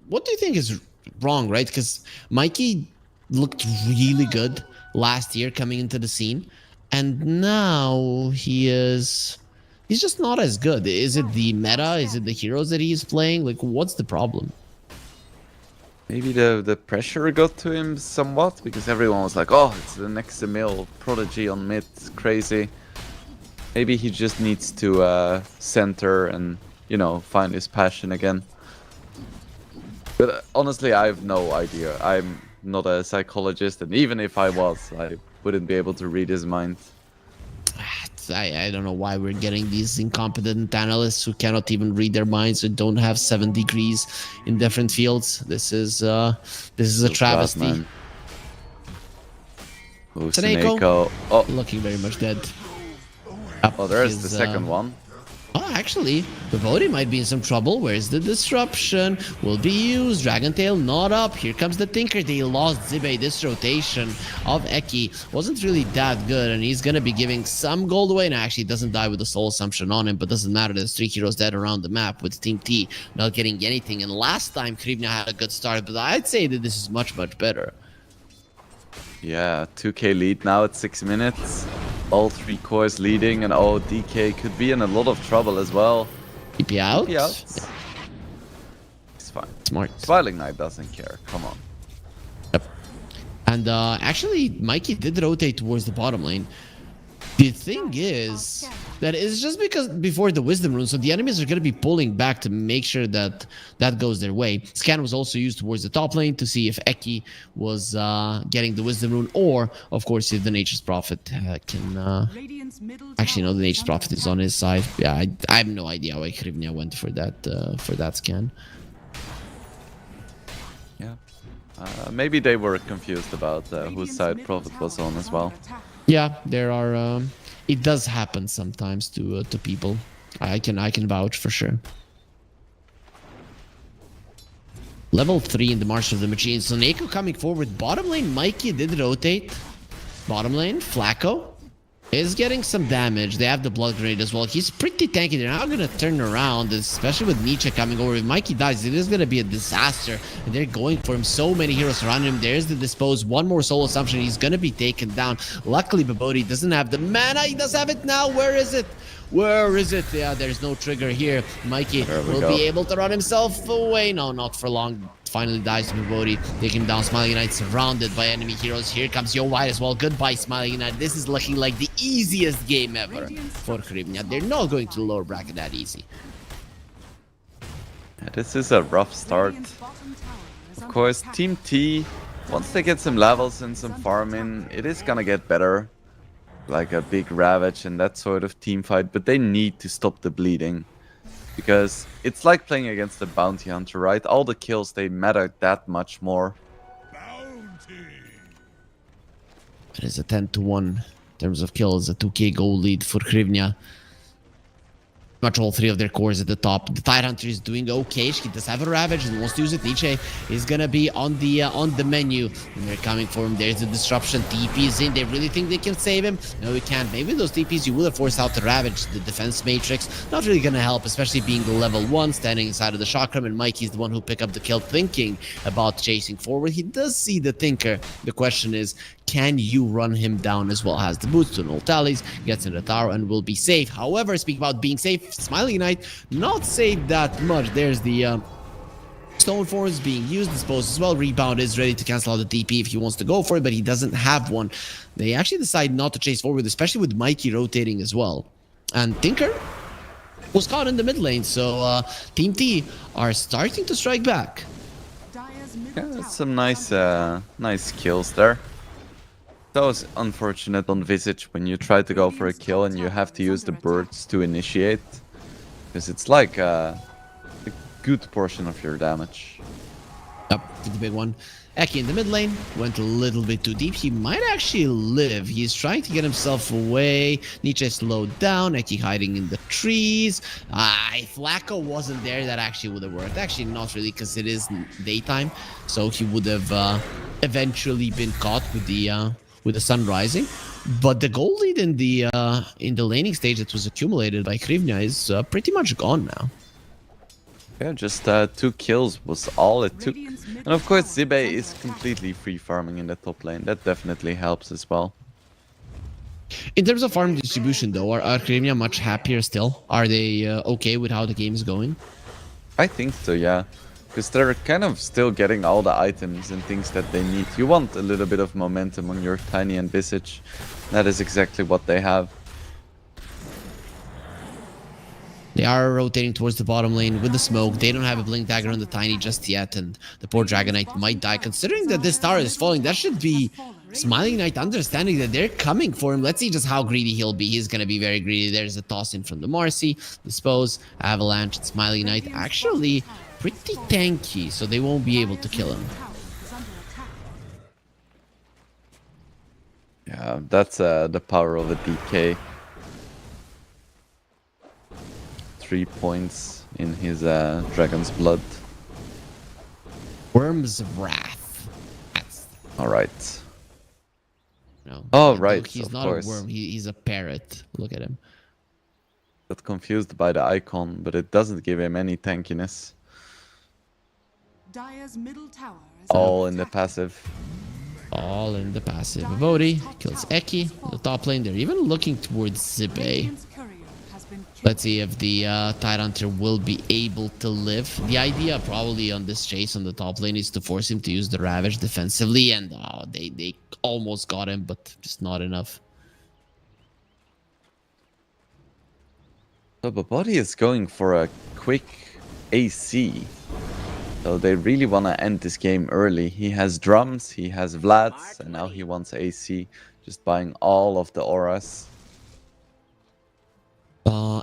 What do you think is wrong, right? Because Mikey looked really good last year coming into the scene, and now he's just not as good. Is it the meta? Is it the heroes that he's playing? Like, what's the problem? Maybe the pressure got to him somewhat, because everyone was like, oh, it's the next Emil Prodigy on mid, crazy. Maybe he just needs to center and, you know, find his passion again. But honestly, I have no idea. I'm not a psychologist, and even if I was, I wouldn't be able to read his mind. I don't know why we're getting these incompetent analysts who cannot even read their minds and don't have 7 degrees in different fields. This is a travesty. Seneko. Oh, Looking very much dead. oh, there's the second one. Oh, actually, Vivodi might be in some trouble. Where's the disruption? Will be used. Dragon Tail not up. Here comes the Tinker. They lost Zibe. This rotation of Eki wasn't really that good, and he's gonna be giving some gold away. And actually, doesn't die with the Soul Assumption on him, but doesn't matter. There's 3 heroes dead around the map with Team T not getting anything. And last time, Krivnia had a good start, but I'd say that this is much, much better. Yeah, 2k lead now at 6 minutes. All 3 cores leading, and oh, DK could be in a lot of trouble as well. TP out? TP out. Yeah. It's fine. Smart. Smiling Knight doesn't care. Come on. Yep. And actually, Mikey did rotate towards the bottom lane. The thing is that it's just because before the Wisdom Rune, so the enemies are going to be pulling back to make sure that that goes their way. Scan was also used towards the top lane to see if Eki was getting the Wisdom Rune, or, of course, if the Nature's Prophet can... Actually, no, the Nature's Prophet is on his side. Yeah, I have no idea why Hrivnia went for that scan. Yeah. Maybe they were confused about whose side Prophet was on as well. Yeah, there are. It does happen sometimes to people. I can vouch for sure. Level 3 in the March of the Machine. So Neko coming forward. Bottom lane, Mikey did rotate. Bottom lane, Flacco is getting some damage. They have the Blood Grenade as well. He's pretty tanky. They're not going to turn around, especially with Nietzsche coming over. If Mikey dies, it is going to be a disaster. And they're going for him. So many heroes around him. There's the Dispose. One more Soul Assumption. He's going to be taken down. Luckily, Babodi doesn't have the mana. He does have it now. Where is it? Where is it? Yeah, there's no trigger here. Mikey will be able to run himself away. No, not for long. Finally dies to Babodi. Taking down Smiling Knight, surrounded by enemy heroes. Here comes Yo White as well. Goodbye, Smiling Knight. This is looking like the easiest game ever for Hrivnia. They're not going to the lower bracket that easy. Yeah, this is a rough start. Of course, Team T, once they get some levels and some farming, it is gonna get better. Like a big Ravage and that sort of team fight, but they need to stop the bleeding. Because it's like playing against a bounty hunter, right? All the kills, they matter that much more. It is a 10-1 in terms of kills, a 2k goal lead for Krivnia. Much all three of their cores at the top. The Tidehunter is doing okay. He does have a Ravage and wants to use it. Nietzsche is gonna be on the menu. And they're coming for him. There's a disruption. TP is in. They really think they can save him. No, we can't. Maybe those TPs you will have forced out the Ravage. The defense matrix not really gonna help, especially being the level 1 standing inside of the chakram. And Mikey's the one who picked up the kill, thinking about chasing forward. He does see the Tinker. The question is, can you run him down as well? Has the boots to null tallies, gets in the tower and will be safe. However, speak about being safe, Smiling Knight not safe that much. There's the Stone Force being used, disposed as well. Rebound is ready to cancel out the TP if he wants to go for it, but he doesn't have one. They actually decide not to chase forward, especially with Mikey rotating as well. And Tinker was caught in the mid lane, so Team T are starting to strike back. Yeah, that's some nice kills there. That was unfortunate on Visage when you try to go for a kill and you have to use the birds to initiate. Because it's like a good portion of your damage. Yep, the big one. Eki in the mid lane went a little bit too deep. He might actually live. He's trying to get himself away. Nietzsche slowed down. Eki hiding in the trees. If Flacco wasn't there, that actually would have worked. Actually, not really, because it is daytime. So he would have eventually been caught with the sun rising. But the goal lead in the laning stage that was accumulated by Krivnia is pretty much gone now. Yeah, just 2 kills was all it took. And of course, Zibe is completely free farming in the top lane. That definitely helps as well. In terms of farm distribution, though, are Krivnia much happier still? Are they okay with how the game is going? I think so, yeah. Because they're kind of still getting all the items and things that they need. You want a little bit of momentum on your Tiny and Visage. That is exactly what they have. They are rotating towards the bottom lane with the smoke. They don't have a Blink Dagger on the Tiny just yet, and the poor Dragon Knight might die. Considering that this tower is falling, that should be Smiling Knight understanding that they're coming for him. Let's see just how greedy he'll be. He's going to be very greedy. There's a toss in from the Marcy. Dispose, Avalanche, and Smiling Knight actually pretty tanky, so they won't be able to kill him. Yeah, that's the power of a DK. 3 points in his Dragon's Blood. Worm's Wrath. That's Alright. no. Oh, right. He's of not course. a worm. He's a parrot. Look at him. Got confused by the icon, but it doesn't give him any tankiness. Dire's middle tower is All under in the attack. passive. All in the passive. Voti kills Eki. The top lane, they're even looking towards Zibe. Radiant's courier has been killed. Let's see if the Tidehunter will be able to live. The idea probably on this chase on the top lane is to force him to use the Ravage defensively, and they almost got him, but just not enough. So Bobody is going for a quick AC. So they really want to end this game early. He has drums, he has Vlads, and now he wants AC. Just buying all of the auras.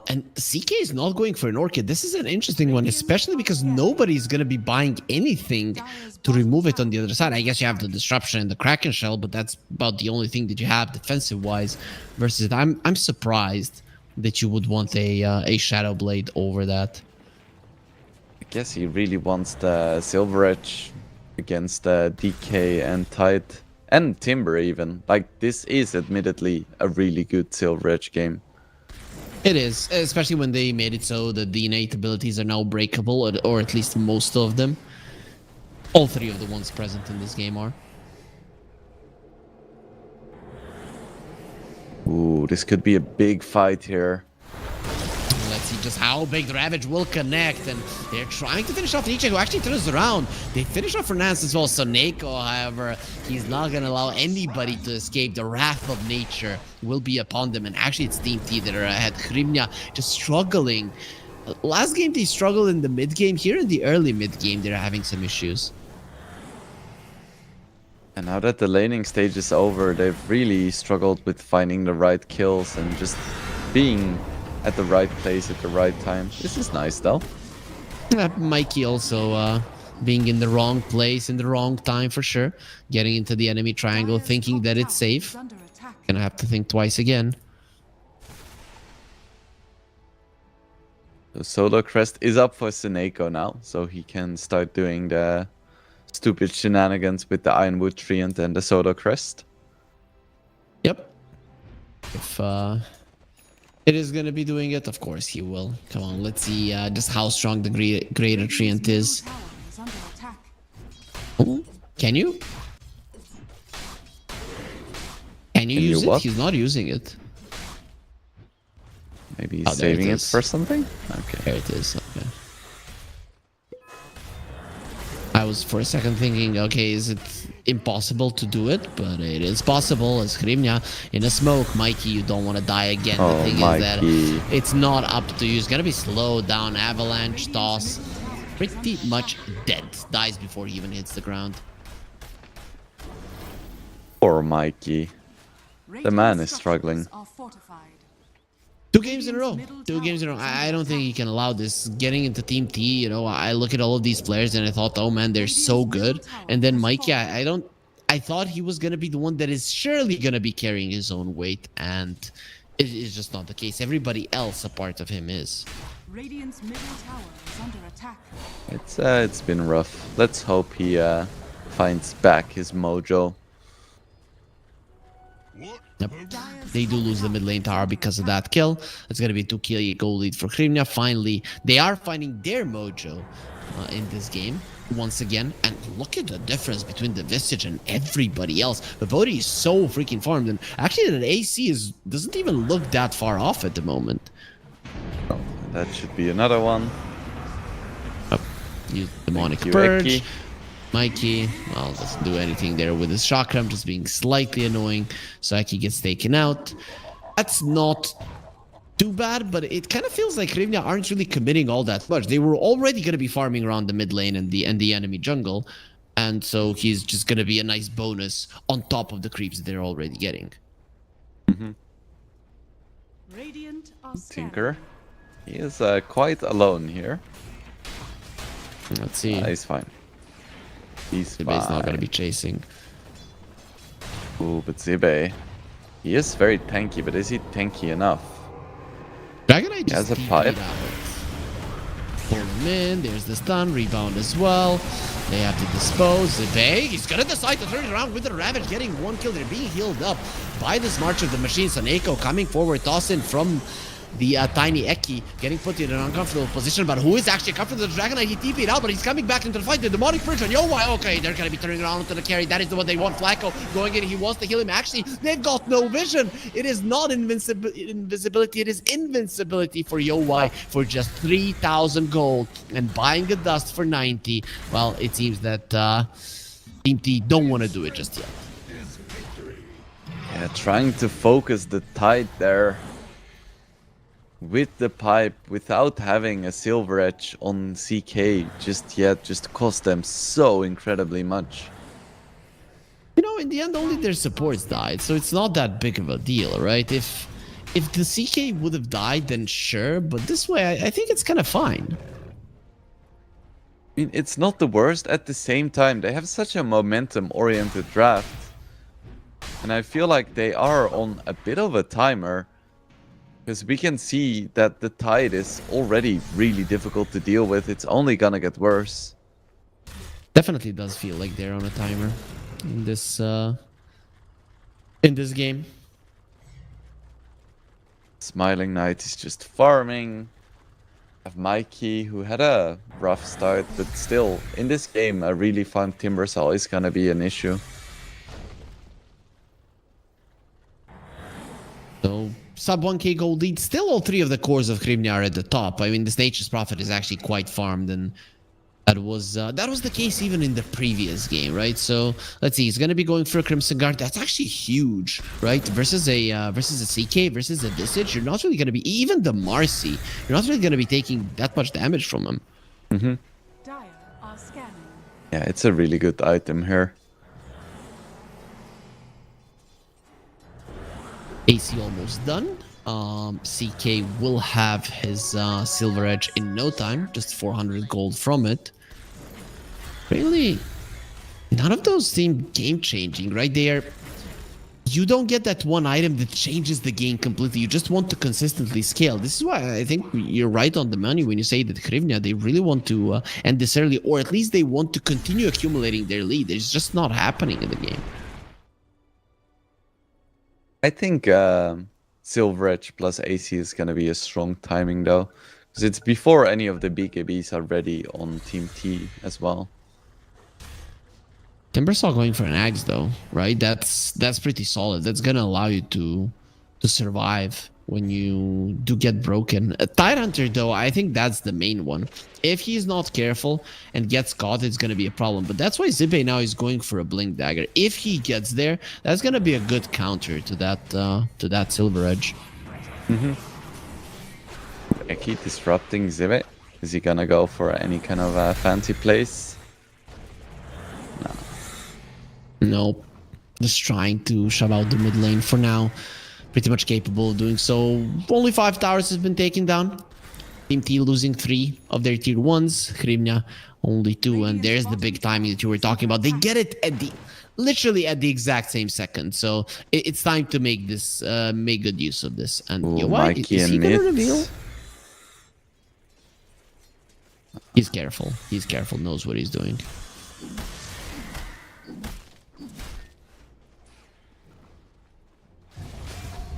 And CK is not going for an Orchid. This is an interesting one, especially because nobody's going to be buying anything to remove it on the other side. I guess you have the Disruption and the Kraken Shell, but that's about the only thing that you have defensive-wise. Versus, I'm surprised that you would want a Shadow Blade over that. I guess he really wants the Silver Edge against DK and Tide. And Timber even. Like, this is admittedly a really good Silver Edge game. It is, especially when they made it so that the innate abilities are now breakable, or at least most of them. All 3 of the ones present in this game are. Ooh, this could be a big fight here. Let's see just how big the Ravage will connect, and they're trying to finish off Nietzsche, who actually turns around. They finish off Fernance as well. So Neko, however, he's not going to allow anybody to escape. The wrath of nature will be upon them, and actually it's Team T that are ahead. Krivnia just struggling. Last game they struggled in the mid game. Here in the early mid game, they're having some issues. And now that the laning stage is over, they've really struggled with finding the right kills and just being at the right place at the right time. This is nice though. Mikey also being in the wrong place in the wrong time for sure. Getting into the enemy triangle, Dire's thinking top that it's tower is safe. under attack. Gonna have to think twice again. The Solar Crest is up for Seneko now, so he can start doing the stupid shenanigans with the Ironwood Treant and the Solar Crest. Yep. If it is gonna be doing it, of course he will. Come on, let's see just how strong the Greater Treant is. Tower is under attack. Oh, can you? Can you Can you use it? what? He's not using it. Maybe he's Oh, there it saving it is. for something? Okay. There it is. Okay. I was for a second thinking, okay, is it impossible to do it? But it is possible. As Hrivnia in a smoke, Mikey, you don't want to die again. Oh, the thing is Mikey. that it's not up to you. It's gonna be slowed down. Avalanche toss, pretty much dead. Dies before he even hits the ground. Poor Mikey. The man is struggling. Are fortified. 2 games in a row. 2 games in a row. I don't think he can allow this. Getting into Team T, you know, I look at all of these players and I thought, oh man, they're so good. And then Mikey, I thought he was going to be the one that is surely going to be carrying his own weight. And it is just not the case. Everybody else, a part of him, is. Radiant's middle tower is under attack. It's been rough. Let's hope he finds back his mojo. Yep. They do lose the mid lane tower because of that kill. It's going to be a 2 goal lead for Hrivnia. Finally, they are finding their mojo in this game once again. And look at the difference between the Visage and everybody else. Vivodi is so freaking farmed. And actually, the AC doesn't even look that far off at the moment. Oh, that should be another one. Oh, use Demonic you, Purge. Eki. Mikey, well, doesn't do anything there with his chakram, just being slightly annoying. So Eki gets taken out. That's not too bad, but it kind of feels like Hrivnia aren't really committing all that much. They were already going to be farming around the mid lane and the enemy jungle. And so he's just going to be a nice bonus on top of the creeps that they're already getting. Radiant are Tinker. He is quite alone here. Let's see. He's fine. He's The fine. base not going to be chasing. Ooh, but Zibe. He is very tanky, but is he tanky enough? Dragonite just has a TP'd pipe. out. Pull him in. There's the stun. Rebound as well. They have to dispose. Zibe, he's going to decide to turn it around with the Ravage, getting 1 kill. They're being healed up by this March of the Machine. Saneko coming forward, toss in from the tiny Eki, getting put in an uncomfortable position. But who is actually comfortable? The Dragonite, he TP'd out, but he's coming back into the fight. The Demonic Purge on Yo-Wai. Okay, they're going to be turning around into the carry. That is the one they want. Flacco going in. He wants to heal him. Actually, they've got no vision. It is not invisibility. It is invincibility for Yo-Wai for just 3,000 gold. And buying the dust for 90. Well, it seems that Team T don't want to do it just yet. Yeah, trying to focus the tide there with the pipe without having a silver edge on CK just yet just cost them so incredibly much. You know, in the end, only their supports died, so it's not that big of a deal, right? If the CK would have died, then sure, but this way, I think it's kind of fine. I mean, it's not the worst. At the same time, they have such a momentum-oriented draft. And I feel like they are on a bit of a timer. Because we can see that the tide is already really difficult to deal with. It's only gonna get worse. Definitely does feel like they're on a timer in this game. Smiling Knight is just farming. Have Mikey, who had a rough start, but still, in this game, a really fun Timbersaw is gonna be an issue. So sub 1k gold lead. Still all 3 of the cores of Hrivnia are at the top. I mean, this Nature's Prophet is actually quite farmed, and that was the case even in the previous game, right? So let's see. He's going to be going for a Crimson Guard. That's actually huge, right? Versus a CK, versus a Visage. You're not really going to be, even the Marcy, you're not really going to be taking that much damage from him. Dire are scanning. Yeah, it's a really good item here. AC almost done. CK will have his Silver Edge in no time, just 400 gold from it. Really, none of those seem game-changing, right? You don't get that one item that changes the game completely. You just want to consistently scale. This is why I think you're right on the money when you say that Hrivnia, they really want to end this early, or at least they want to continue accumulating their lead. It's just not happening in the game. I think Silver Edge plus AC is going to be a strong timing though. Because it's before any of the BKBs are ready on Team T as well. Timbersaw going for an axe though, right? That's pretty solid. That's gonna allow you to survive when you do get broken. A Tidehunter though, I think that's the main one. If he's not careful and gets caught, it's gonna be a problem. But that's why Zibe now is going for a Blink Dagger. If he gets there, that's gonna be a good counter to that Silver Edge. I keep disrupting Zibe. Is he gonna go for any kind of fancy place? Nope. Just trying to shove out the mid lane for now. Pretty much capable of doing so. Only 5 towers has been taken down. Team T losing 3 of their tier 1s. Hrivnia only 2. And there's the big timing that you were talking about. They get it at literally at the exact same second. So it's time to make this make good use of this. And Ooh, is he gonna reveal? He's careful. He's careful. Knows what he's doing.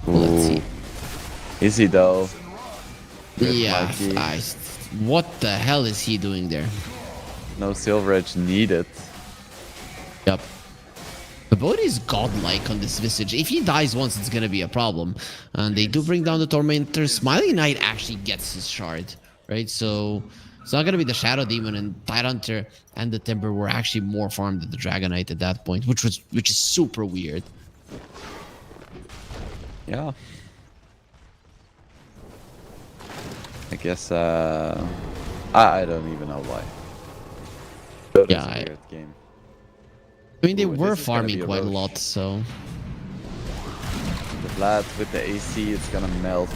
Let's see. Is he though? Yeah, what the hell is he doing there? No Silver Edge needed. Yep. The body is godlike on this Visage. If he dies once, it's gonna be a problem. And they do bring down the Tormentor. Smiling Knight actually gets his shard, right? So it's not gonna be the Shadow Demon, and Tidehunter and the Timber were actually more farmed than the Dragon Knight at that point, which is super weird. Yeah. I guess I don't even know why. Yeah, weird game. I mean, they Ooh, were this is gonna farming be a quite a roach. lot, so The Vlad with the AC, it's gonna melt.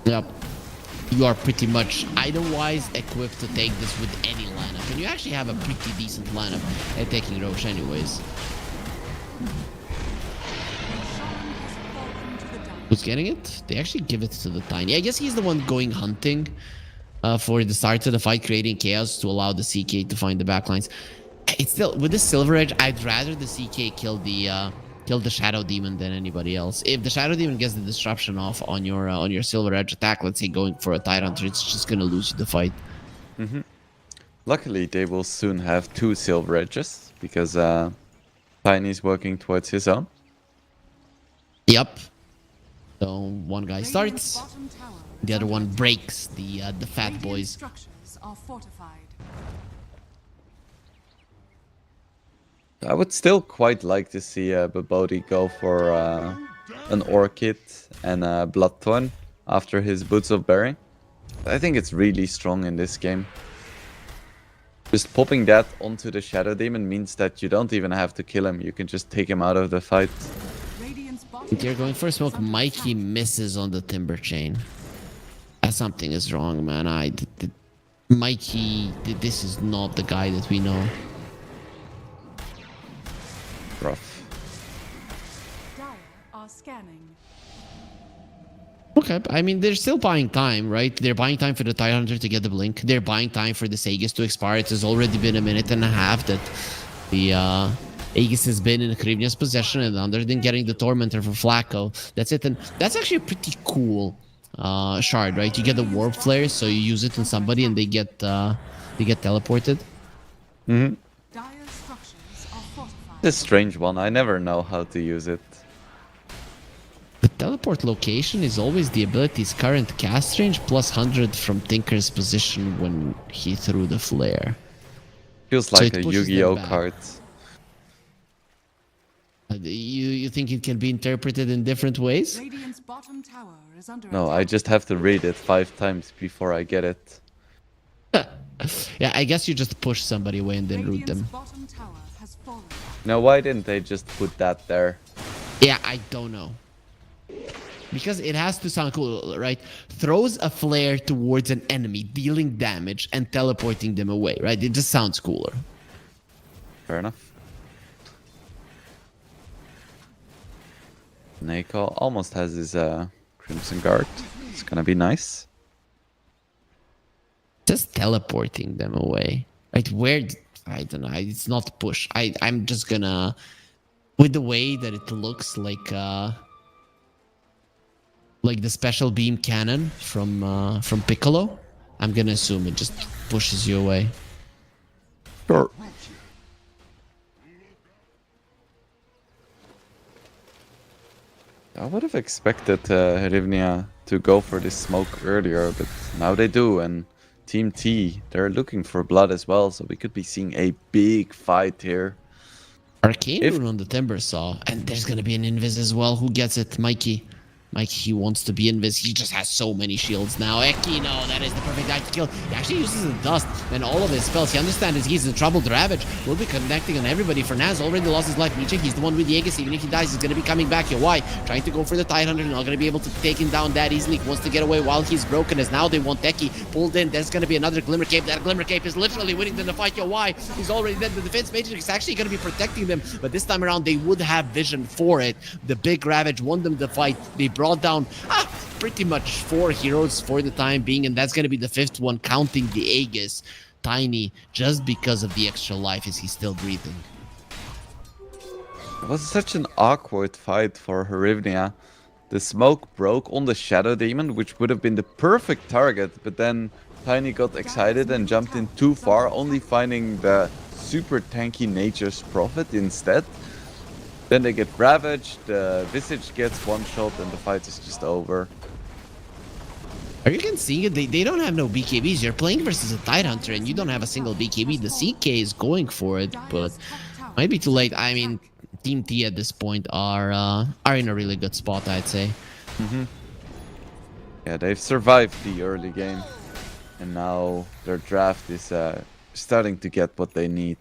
yep. You are pretty much item-wise equipped to take this with any lineup. And you actually have a pretty decent lineup at taking Roche anyways. Who's getting it? They actually give it to the Tiny. I guess he's the one going hunting for the start of the fight, creating chaos to allow the CK to find the backlines. It's still, with the Silver Edge, I'd rather the CK kill the Shadow Demon than anybody else. If the Shadow Demon gets the disruption off on your Silver Edge attack, let's say going for a Tidehunter, it's just gonna lose you the fight. Luckily, they will soon have 2 Silver Edges because Tiny's working towards his own. Yep. So one guy starts, the other one breaks the fat boys. Structures are fortified. I would still quite like to see Babodi go for an Orchid and a Bloodthorn after his Boots of Bearing. I think it's really strong in this game. Just popping that onto the Shadow Demon means that you don't even have to kill him. You can just take him out of the fight. They're going for a smoke. Mikey misses on the Timber Chain. Something is wrong, man. Mikey, this is not the guy that we know. Rough. Dire are scanning. Okay, I mean, they're still buying time, right? They're buying time for the Tidehunter to get the blink. They're buying time for the Aegis to expire. It has already been a minute and a half that the Aegis has been in Hrivnia's possession, and other than getting the Tormentor for Flacco, that's it. And that's actually a pretty cool shard, right? You get the Warp Flare, so you use it on somebody and they get teleported. Mm-hmm. Dire structures are fortified. This strange one. I never know how to use it. The teleport location is always the ability's current cast range plus 100 from Tinker's position when he threw the flare. Feels So like it a pushes them Yu-Gi-Oh back. card. You think it can be interpreted in different ways? Radiant's bottom tower is under No, attack. I just have to read it 5 times before I get it. Yeah, I guess you just push somebody away and then root Radiant's them. bottom tower has fallen. Now, why didn't they just put that there? Yeah, I don't know. because it has to sound cool, right? Throws a flare towards an enemy, dealing damage and teleporting them away, right? It just sounds cooler. Fair enough. Nako almost has his Crimson Guard. It's gonna be nice. Just teleporting them away, right? I don't know. It's not push. I'm just gonna, with the way that it looks like the special beam cannon from Piccolo, I'm gonna assume it just pushes you away. Sure. I would have expected Rivnia to go for this smoke earlier, but now they do, and Team T, they're looking for blood as well, so we could be seeing a big fight here. Arcane Rune on the Timber Saw, and there's gonna be an Invis as well. Who gets it? Mikey. Mikey, he wants to be Invis. He just has so many shields now. Eki, no, that is the perfect guy to kill. He actually uses the dust and all of his spells. He understands he's in trouble. The Ravage will be connecting on everybody. For Naz already lost his life. Nietzsche, he's the one with the Aegis. Even if he dies, he's gonna be coming back here. Why? Trying to go for the Tide Hunter. Not gonna be able to take him down that easily. He wants to get away while he's broken. As now they want Eki pulled in. There's gonna be another Glimmer Cape. That Glimmer Cape is literally winning the fight. Yo, why? He's already dead. The defense matrix is actually gonna be protecting them. But this time around, they would have vision for it. The big Ravage won them the fight. They brought down pretty much 4 heroes for the time being, and that's going to be the 5th one, counting the Aegis. Tiny, just because of the extra life, is he still breathing. It was such an awkward fight for Herivnia. The smoke broke on the Shadow Demon, which would have been the perfect target, but then Tiny got excited and jumped in too far, only finding the super tanky Nature's Prophet instead. Then they get ravaged, the Visage gets one shot, and the fight is just over. Are you can see it? They don't have no BKBs. You're playing versus a Tide Hunter, and you don't have a single BKB. The CK is going for it, but might be too late. I mean, Team T at this point are in a really good spot, I'd say. Yeah, they've survived the early game, and now their draft is starting to get what they need.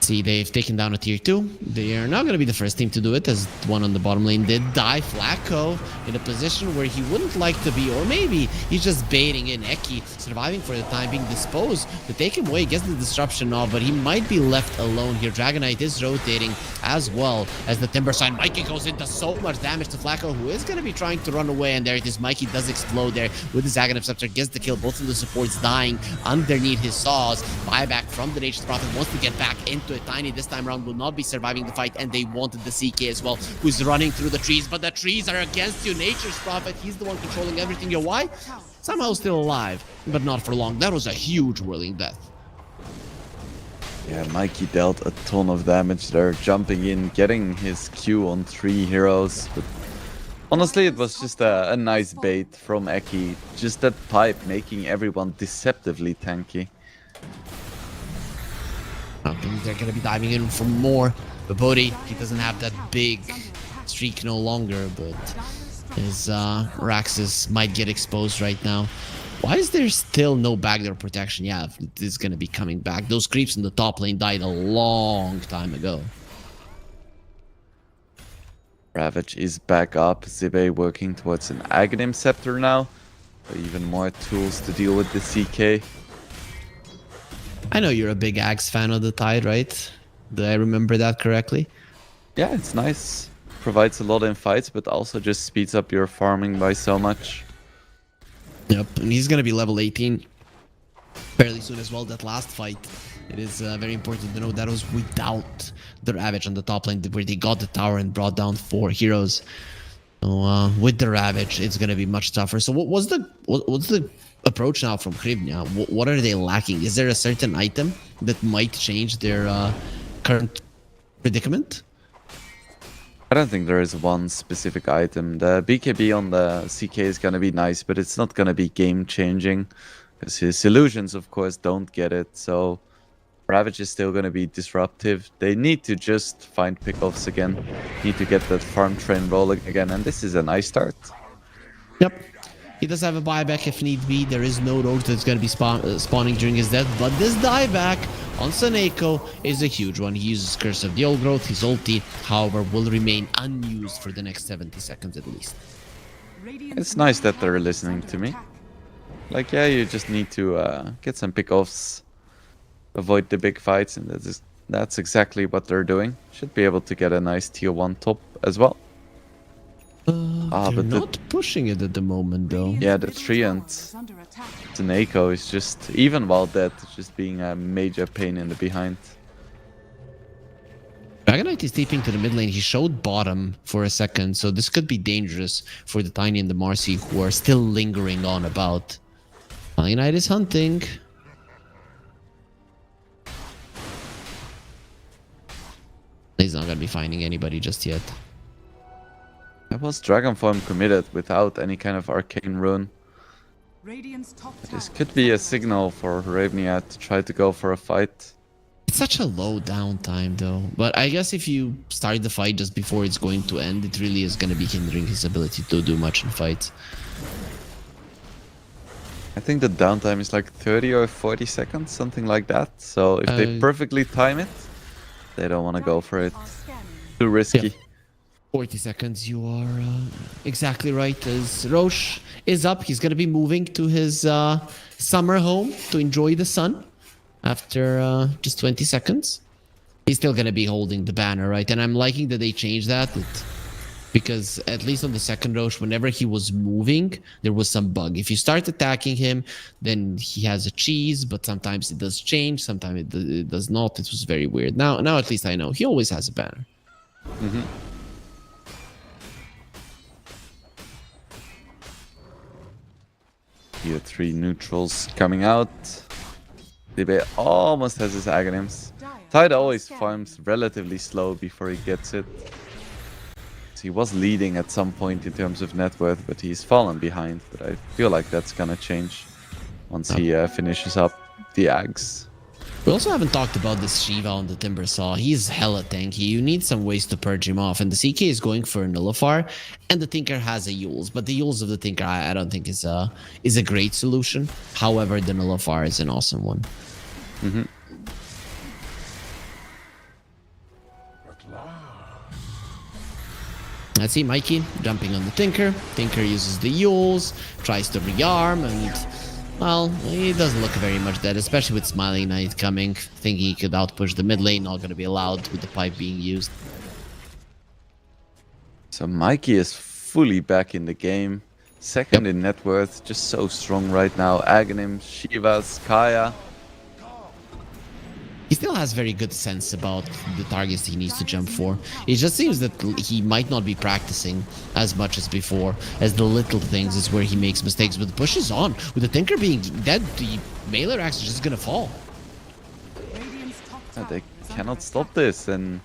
See, they've taken down a tier 2. They are not going to be the first team to do it, as one on the bottom lane did die. Flacco in a position where he wouldn't like to be, or maybe he's just baiting in. Eki surviving for the time being, disposed to take him away, gets the disruption off, but he might be left alone here. Dragonite is rotating as well as the Timber Sign. Mikey goes in, does so much damage to Flacco, who is going to be trying to run away, and there it is. Mikey does explode there with his Aghanim Scepter, gets the kill. Both of the supports dying underneath his saws. Buyback from the Nature's Prophet, wants to get back into it. Tiny this time around will not be surviving the fight, and they wanted the CK as well, who's running through the trees, but the trees are against you. Nature's Prophet, he's the one controlling everything. Yo, why? Somehow still alive, but not for long. That was a huge whirling death. Yeah, Mikey dealt a ton of damage there, jumping in, getting his Q on 3 heroes, but honestly, it was just a nice bait from Eki. Just that pipe making everyone deceptively tanky. They're going to be diving in for more. But Bodhi, he doesn't have that big streak no longer, but his Raxus might get exposed right now. Why is there still no backdoor protection? Yeah, it is going to be coming back. Those creeps in the top lane died a long time ago. Ravage is back up. Zibe working towards an Aghanim Scepter now. Even more tools to deal with the CK. I know you're a big Axe fan of the Tide, right? Do I remember that correctly? Yeah, it's nice. Provides a lot in fights, but also just speeds up your farming by so much. Yep, and he's going to be level 18 fairly soon as well. That last fight, it is very important to know that was without the Ravage on the top lane, where they got the tower and brought down 4 heroes. So with the Ravage, it's going to be much tougher. So what's the approach now from Hrivnia? What are they lacking? Is there a certain item that might change their current predicament? I don't think there is one specific item. The BKB on the CK is going to be nice, but it's not going to be game-changing, because his illusions, of course, don't get it. So Ravage is still going to be disruptive. They need to just find pickoffs again. Need to get that farm train rolling again, and this is a nice start. Yep. He does have a buyback if need be. There is no roach that's going to be spawning during his death. But this dieback on Saneko is a huge one. He uses Curse of the Old Growth. His ulti, however, will remain unused for the next 70 seconds at least. It's nice that they're listening to me. Like, yeah, you just need to get some pickoffs, avoid the big fights, and that's exactly what they're doing. Should be able to get a nice tier 1 top as well. They're not pushing it at the moment, though. Yeah, the Treant Taneko is just, even while dead, just being a major pain in the behind. Dragon Knight is deeping to the mid lane. He showed bottom for a second, so this could be dangerous for the Tiny and the Marcy, who are still lingering on about. Dragon Knight is hunting. He's not going to be finding anybody just yet. That was Dragon Form committed without any kind of arcane rune. This could be a signal for Ravnia to try to go for a fight. It's such a low downtime, though. But I guess if you start the fight just before it's going to end, it really is going to be hindering his ability to do much in fights. I think the downtime is like 30 or 40 seconds, something like that. So if they perfectly time it, they don't want to go for it. Too risky. Yeah. 40 seconds, you are exactly right. As Roche is up, he's going to be moving to his summer home to enjoy the sun after just 20 seconds. He's still going to be holding the banner, right? And I'm liking that they changed that because at least on the second Roche, whenever he was moving, there was some bug. If you start attacking him, then he has a cheese, but sometimes it does change, sometimes it does not. It was very weird. Now at least I know. He always has a banner. Mm-hmm. Tier 3 neutrals coming out. DB almost has his Aghanims. Tide always farms relatively slow before he gets it. So he was leading at some point in terms of net worth, but he's fallen behind. But I feel like that's gonna change once he finishes up the Ags. We also haven't talked about this Shiva on the Timber Saw. He's hella tanky. You need some ways to purge him off. And the CK is going for a Nullifier. And the Tinker has a Yules. But the Yules of the Tinker I don't think is a great solution. However, the Nullifier is an awesome one. Mm-hmm. Let's see Mikey jumping on the Tinker. Tinker uses the Yules, tries to rearm, and well, he doesn't look very much dead, especially with Smiling Knight coming. Think he could outpush the mid lane, not going to be allowed with the pipe being used. So Mikey is fully back in the game. Second in net worth, just so strong right now. Aghanim, Shivas, Kaya. He still has very good sense about the targets he needs to jump for. It just seems that he might not be practicing as much as before, as the little things is where he makes mistakes. But the push is on. With the Tinker being dead, the Mailer Axe is just gonna fall. They cannot stop this, and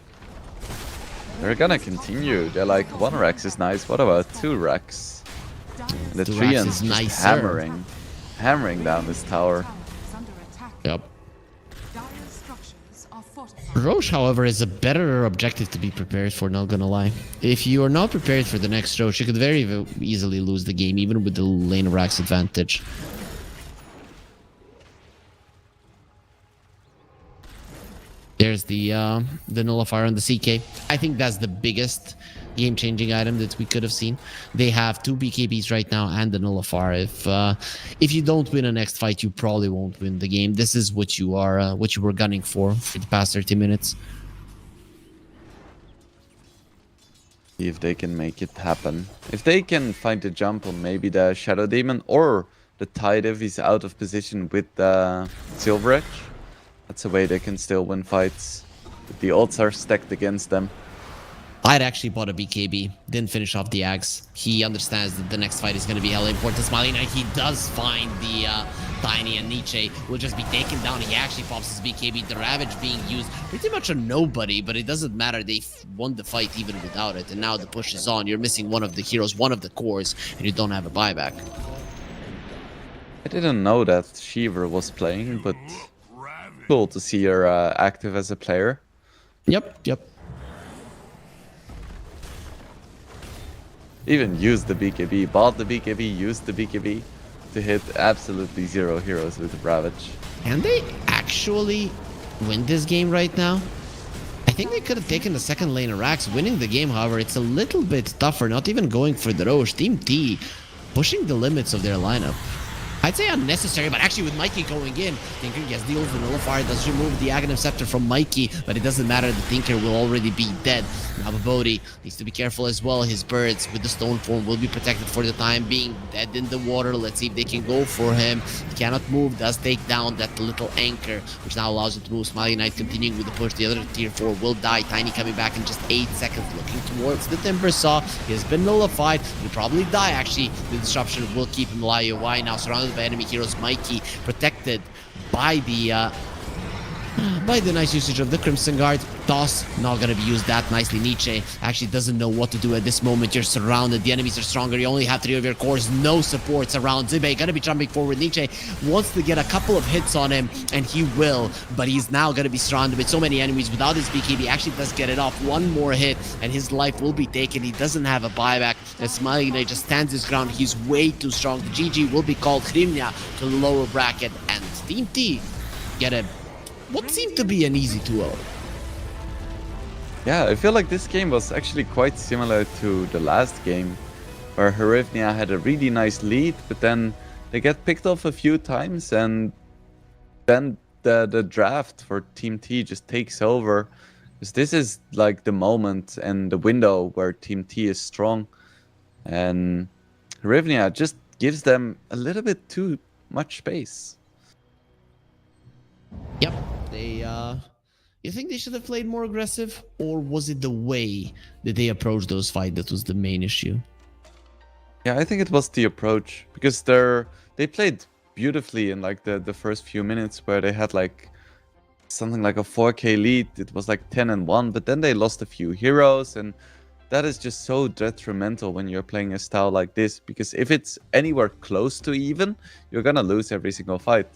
they're gonna continue. They're like, 1 Rex is nice, what about 2 Rex? And the Treant is just hammering down this tower. Yep. Roche, however, is a better objective to be prepared for, not gonna lie. If you are not prepared for the next Roche, you could very easily lose the game, even with the lane of Rax advantage. There's the Nullifier on the CK. I think that's the biggest game-changing item that we could have seen. They have 2 BKBs right now and the Nullifier. If you don't win a next fight, you probably won't win the game. This is what you were gunning for the past 30 minutes. See if they can make it happen. If they can find a jump on maybe the Shadow Demon or the Tide if he's out of position with the Silver Edge, that's a way they can still win fights. But the odds are stacked against them. I'd actually bought a BKB, didn't finish off the Axe. He understands that the next fight is going to be hella important. Smiling Knight, he does find the Tiny, and Nietzsche will just be taken down. He actually pops his BKB. The Ravage being used pretty much on nobody, but it doesn't matter. They won the fight even without it. And now the push is on. You're missing one of the heroes, one of the cores, and you don't have a buyback. I didn't know that Shiver was playing, but cool to see her active as a player. Yep. even used the BKB, bought the BKB, used the BKB to hit absolutely 0 heroes with Ravage. Can they actually win this game right now? I think they could have taken the second lane of Rax, winning the game. However, it's a little bit tougher, not even going for the Roche. Team T pushing the limits of their lineup. I'd say unnecessary, but actually with Mikey going in, Tinker gets the Ultimate Nullifier, does remove the Aghanim Scepter from Mikey, but it doesn't matter, the Tinker will already be dead. Now Babodi needs to be careful as well, his birds with the stone form will be protected for the time being, dead in the water. Let's see if they can go for him. He cannot move, does take down that little anchor, which now allows him to move. Smiley Knight continuing with the push, the other tier 4 will die. Tiny coming back in just 8 seconds, looking towards the Timber Saw. He has been nullified, he'll probably die actually. The disruption will keep him alive. Why now? Surrounded by enemy heroes, Mikey protected by the nice usage of the Crimson Guard. Toss not gonna be used that nicely. Nietzsche actually doesn't know what to do at this moment. You're surrounded, the enemies are stronger, you only have 3 of your cores, no supports around. Zibe gonna be jumping forward. Nietzsche wants to get a couple of hits on him, and he will, but he's now gonna be surrounded with so many enemies. Without his BKB, actually does get it off. One more hit and his life will be taken. He doesn't have a buyback, and Smiling Knight just stands his ground. He's way too strong. The GG will be called. Hrivnia to the lower bracket, and Team T get a what seemed to be an easy 2-0. Yeah, I feel like this game was actually quite similar to the last game, where Hrivnia had a really nice lead, but then they get picked off a few times, and then the draft for Team T just takes over. Because this is like the moment and the window where Team T is strong, and Hrivnia just gives them a little bit too much space. Yep, they you think they should have played more aggressive, or was it the way that they approached those fights that was the main issue? Yeah, I think it was the approach, because they played beautifully in like the first few minutes, where they had like something like a 4k lead. It was like 10-1, but then they lost a few heroes, and that is just so detrimental when you're playing a style like this, because if it's anywhere close to even, you're gonna lose every single fight.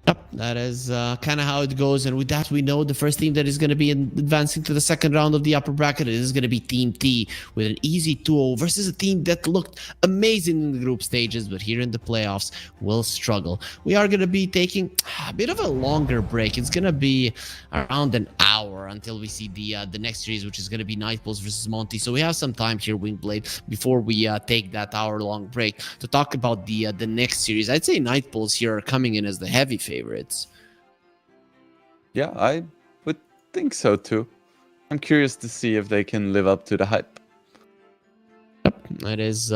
Yep, that is kind of how it goes. And with that, we know the first team that is going to be advancing to the second round of the upper bracket is going to be Team T with an easy 2-0 versus a team that looked amazing in the group stages, but here in the playoffs will struggle. We are going to be taking a bit of a longer break. It's going to be around an hour until we see the next series, which is going to be Nightpulse versus Monty. So we have some time here, Wingblade, before we take that hour-long break to talk about the next series. I'd say Nightpulse here are coming in as the heavy favorites. Yeah, I would think so too. I'm curious to see if they can live up to the hype. Yep, that is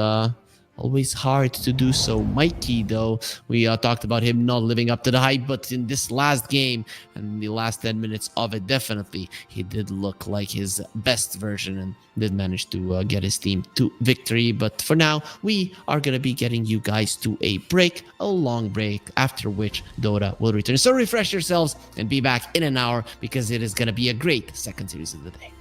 always hard to do so. Mikey, though, we talked about him not living up to the hype, but in this last game and the last 10 minutes of it, definitely he did look like his best version and did manage to get his team to victory. But for now, we are going to be getting you guys to a break, a long break, after which Dota will return. So refresh yourselves and be back in an hour, because it is going to be a great second series of the day.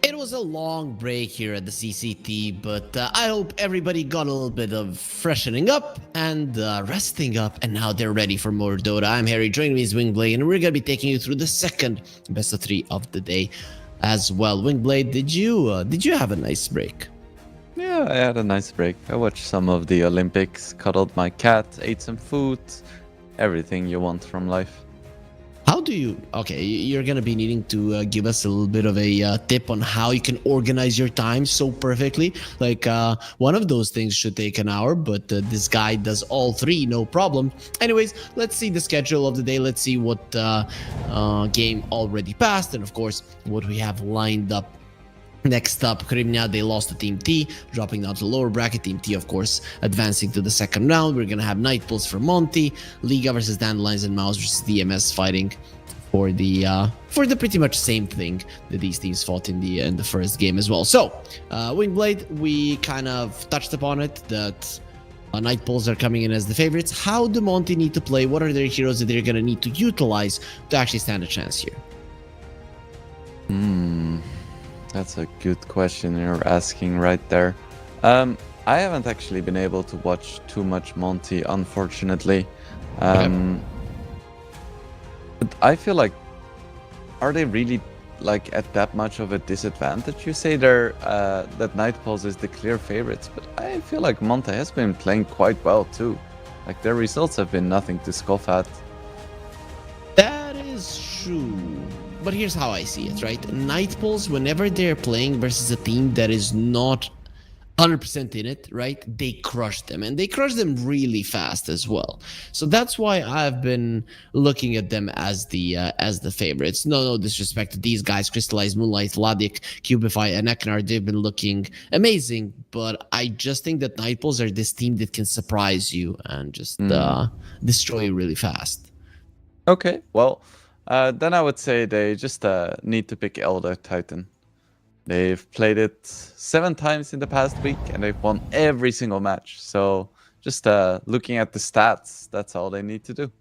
It was a long break here at the CCT, but I hope everybody got a little bit of freshening up and resting up, and now they're ready for more Dota. I'm Harry, joining me is Wingblade, and we're going to be taking you through the second best of 3 of the day as well. Wingblade, did you have a nice break? Yeah, I had a nice break. I watched some of the Olympics, cuddled my cat, ate some food, everything you want from life. How do you... Okay, you're going to be needing to give us a little bit of a tip on how you can organize your time so perfectly. Like, one of those things should take an hour, but this guy does all 3, no problem. Anyways, let's see the schedule of the day. Let's see what game already passed, and of course, what we have lined up. Next up, Crimea, they lost to Team T, dropping down to the lower bracket. Team T, of course, advancing to the second round. We're going to have Night Pulse for Monty, Liga versus Dandelions and Mouse versus DMS fighting for the pretty much same thing that these teams fought in the first game as well. So, Wingblade, we kind of touched upon it, that Night Pulse are coming in as the favorites. How do Monty need to play? What are their heroes that they're going to need to utilize to actually stand a chance here? That's a good question you're asking right there. I haven't actually been able to watch too much Monty, unfortunately. But I feel like, are they really like at that much of a disadvantage? You say they're that Night Pulse is the clear favorites, but I feel like Monty has been playing quite well too. Like their results have been nothing to scoff at. That is true. But here's how I see it, right? Night Pulse, whenever they're playing versus a team that is not 100% in it, right? They crush them, and they crush them really fast as well. So that's why I've been looking at them as the favorites. No disrespect to these guys, Crystallize, Moonlight, Vladik, Cubify, and Eknar. They've been looking amazing, but I just think that Night Pulse are this team that can surprise you and just destroy you really fast. Okay, well, then I would say they just need to pick Elder Titan. They've played it 7 times in the past week, and they've won every single match. So just looking at the stats, that's all they need to do.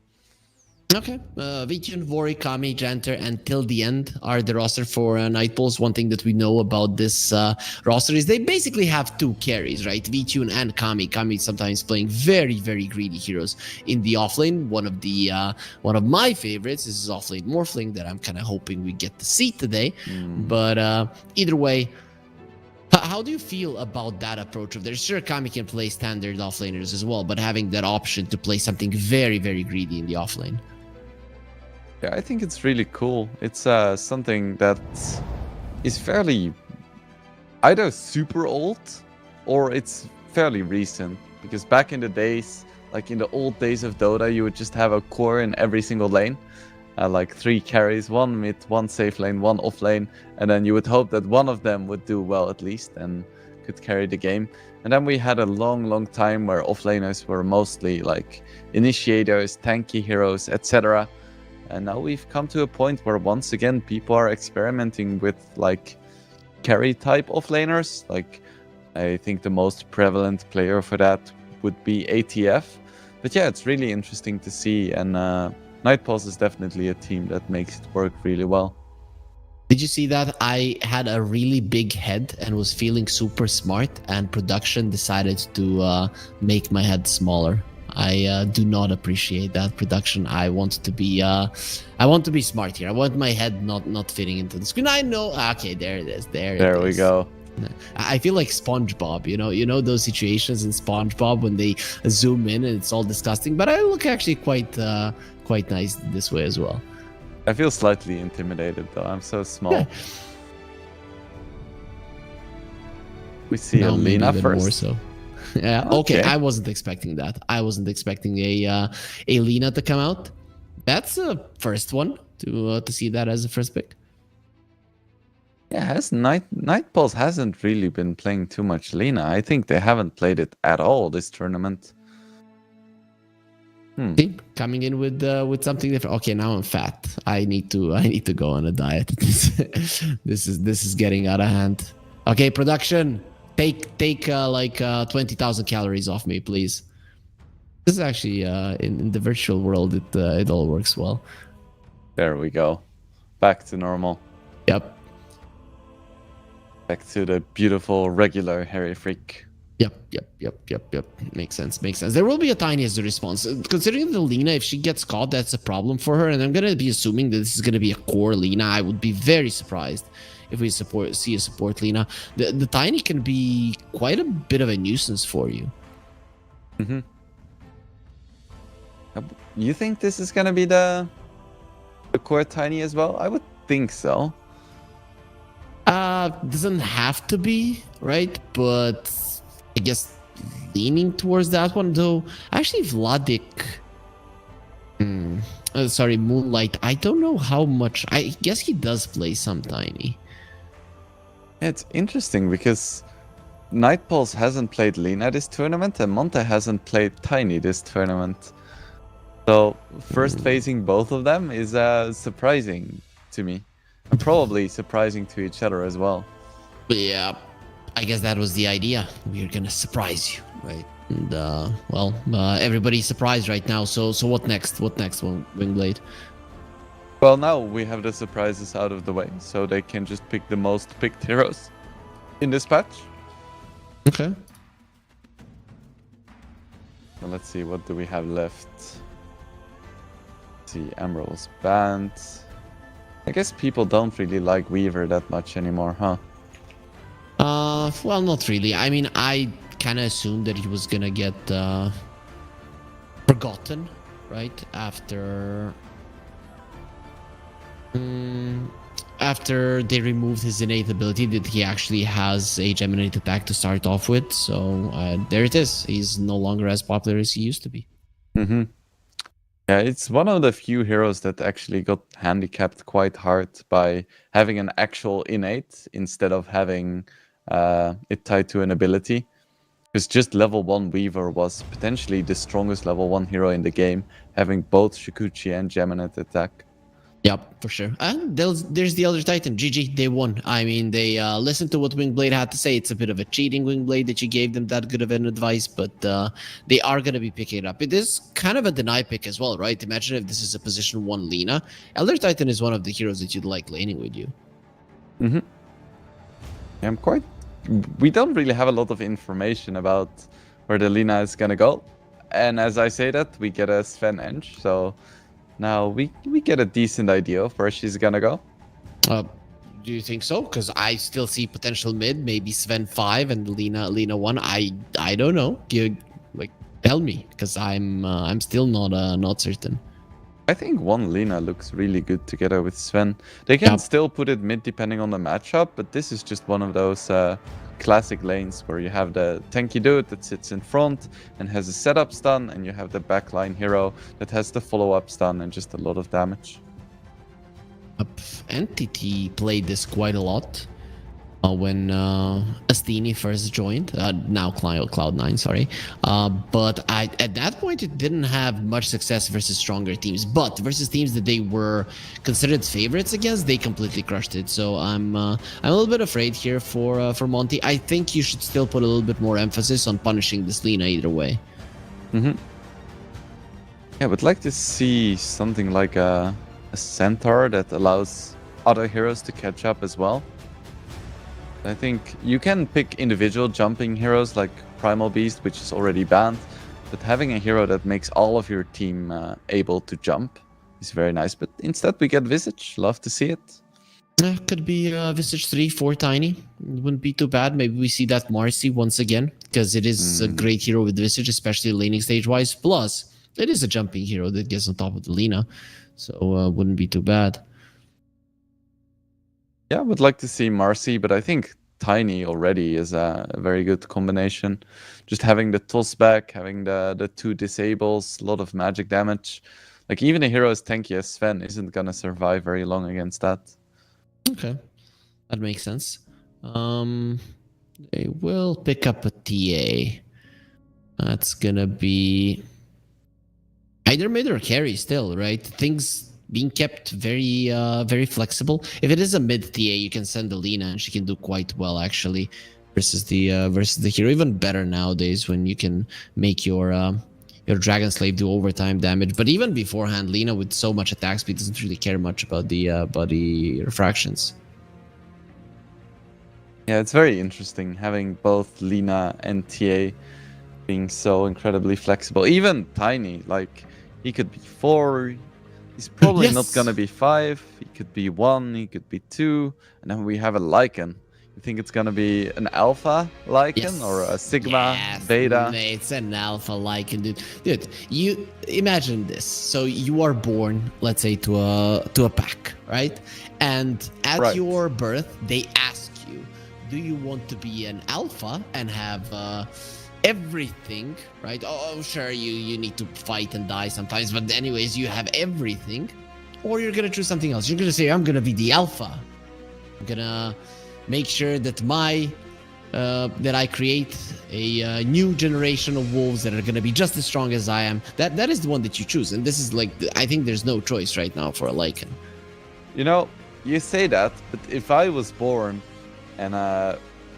Okay. Vichun, Vori, Kami, Janter, and Till the End are the roster for Night Pulse. One thing that we know about this roster is they basically have 2 carries, right? Vichun and Kami. Kami sometimes playing very, very greedy heroes in the offlane. One of my favorites is offlane Morphling that I'm kind of hoping we get to see today. But either way, how do you feel about that approach of theirs? Sure, Kami can play standard offlaners as well, but having that option to play something very, very greedy in the offlane. Yeah, I think it's really cool. It's something that is fairly either super old or it's fairly recent. Because back in the days, like in the old days of Dota, you would just have a core in every single lane. Like 3 carries, 1 mid, 1 safe lane, 1 off lane. And then you would hope that one of them would do well at least and could carry the game. And then we had a long time where offlaners were mostly like initiators, tanky heroes, etc. And now we've come to a point where once again people are experimenting with like carry type offlaners. Like I think the most prevalent player for that would be ATF. But yeah, it's really interesting to see, and Night Pulse is definitely a team that makes it work really well. Did you see that? I had a really big head and was feeling super smart, and production decided to make my head smaller. I do not appreciate that, production. I want to be smart here. I want my head not fitting into the screen. I know. Okay, there it is. There we go. I feel like SpongeBob. You know those situations in SpongeBob when they zoom in and it's all disgusting. But I look actually quite nice this way as well. I feel slightly intimidated though. I'm so small. Yeah. We see now Alina first. More so. Yeah. Okay. I wasn't expecting that. I wasn't expecting a Lina to come out. That's a first one to see that as a first pick. Yeah, Night Pulse hasn't really been playing too much Lina. I think they haven't played it at all this tournament. Coming in with something different. Okay, now I'm fat. I need to go on a diet. This is getting out of hand. Okay, production. Take like 20,000 calories off me, please. This is actually in the virtual world. It all works well. There we go. Back to normal. Yep. Back to the beautiful, regular hairy freak. Yep. Makes sense. There will be a tiny as a response. Considering the Lina, if she gets caught, that's a problem for her. And I'm gonna be assuming that this is gonna be a core Lina. I would be very surprised if we see a support Lina. The tiny can be quite a bit of a nuisance for you. Mm-hmm. You think this is gonna be the core tiny as well? I would think so. Doesn't have to be, right? But I guess leaning towards that one, though. Actually, Vladik. Sorry, Moonlight. I don't know how much. I guess he does play some tiny. Yeah, it's interesting because Nightpulse hasn't played Lina this tournament and Monte hasn't played Tiny this tournament. So first facing both of them is surprising to me. And probably surprising to each other as well. But yeah, I guess that was the idea. We're gonna surprise you, right? And everybody's surprised right now. So what next? What next, Wingblade? Well, now we have the surprises out of the way, so they can just pick the most picked heroes in this patch. Okay. So let's see, what do we have left? Let's see, Emerald's banned. I guess people don't really like Weaver that much anymore, huh? Well, not really. I mean, I kind of assumed that he was gonna get forgotten, right? After they removed his innate ability that he actually has a Geminate attack to start off with. So there it is. He's no longer as popular as he used to be. Mm-hmm. Yeah, it's one of the few heroes that actually got handicapped quite hard by having an actual innate instead of having it tied to an ability. Because just level 1 Weaver was potentially the strongest level 1 hero in the game, having both Shikuchi and Geminate attack. Yep, for sure. And there's the Elder Titan. GG, they won. I mean, they listened to what Wingblade had to say. It's a bit of a cheating, Wingblade, that you gave them that good of an advice, but they are going to be picking it up. It is kind of a deny pick as well, right? Imagine if this is a position 1 Lina. Elder Titan is one of the heroes that you'd like laning with you. Mm-hmm. Yeah, we don't really have a lot of information about where the Lina is going to go. And as I say that, we get a Sven Eng, so... Now we get a decent idea of where she's gonna go. Do you think so? Because I still see potential mid, maybe Sven 5 and Lina 1. I don't know. Tell me, because I'm still not certain. I think one Lina looks really good together with Sven. They can still put it mid depending on the matchup, but this is just one of those classic lanes where you have the tanky dude that sits in front and has a setup stun, and you have the backline hero that has the follow-up stun and just a lot of damage. Entity played this quite a lot when Astini first joined, now Cloud9, sorry. But at that point, it didn't have much success versus stronger teams. But versus teams that they were considered favorites against, they completely crushed it. So I'm a little bit afraid here for Monty. I think you should still put a little bit more emphasis on punishing this Lina either way. Mm-hmm. Yeah, but like to see something like a centaur that allows other heroes to catch up as well. I think you can pick individual jumping heroes like Primal Beast, which is already banned, but having a hero that makes all of your team able to jump is very nice. But instead we get Visage. Love to see it. Could be Visage 3, 4 Tiny. It wouldn't be too bad. Maybe we see that Marcy once again, because it is a great hero with Visage, especially laning stage-wise. Plus, it is a jumping hero that gets on top of the Lina, so wouldn't be too bad. Yeah, I would like to see Marcy, but I think Tiny already is a very good combination. Just having the toss back, having the 2 disables, a lot of magic damage. Like even a hero as tanky as Sven isn't gonna survive very long against that. Okay, that makes sense. They will pick up a TA. That's gonna be either mid or carry still, right? Things being kept very very flexible. If it is a mid TA, you can send the Lina and she can do quite well actually versus the hero. Even better nowadays when you can make your Dragon Slave do overtime damage. But even beforehand, Lina with so much attack speed doesn't really care much about the refractions. Yeah, it's very interesting having both Lina and TA being so incredibly flexible. Even Tiny, like he could be 4. He's probably not Yes. gonna be 5. He could be 1. He could be 2. And then we have a Lycan. You think it's gonna be an alpha Lycan or a Yes. sigma Yes. beta? It's an alpha Lycan, dude. Dude, you imagine this. So you are born, let's say, to a pack, right? And at Right. your birth, they ask you, do you want to be an alpha and have everything, right? Oh, sure, you need to fight and die sometimes, but anyways, you have everything. Or you're gonna choose something else. You're gonna say, I'm gonna be the alpha. I'm gonna make sure that that I create a new generation of wolves that are gonna be just as strong as I am. That is the one that you choose, and this is like I think there's no choice right now for a Lycan. You know, you say that, but if I was born and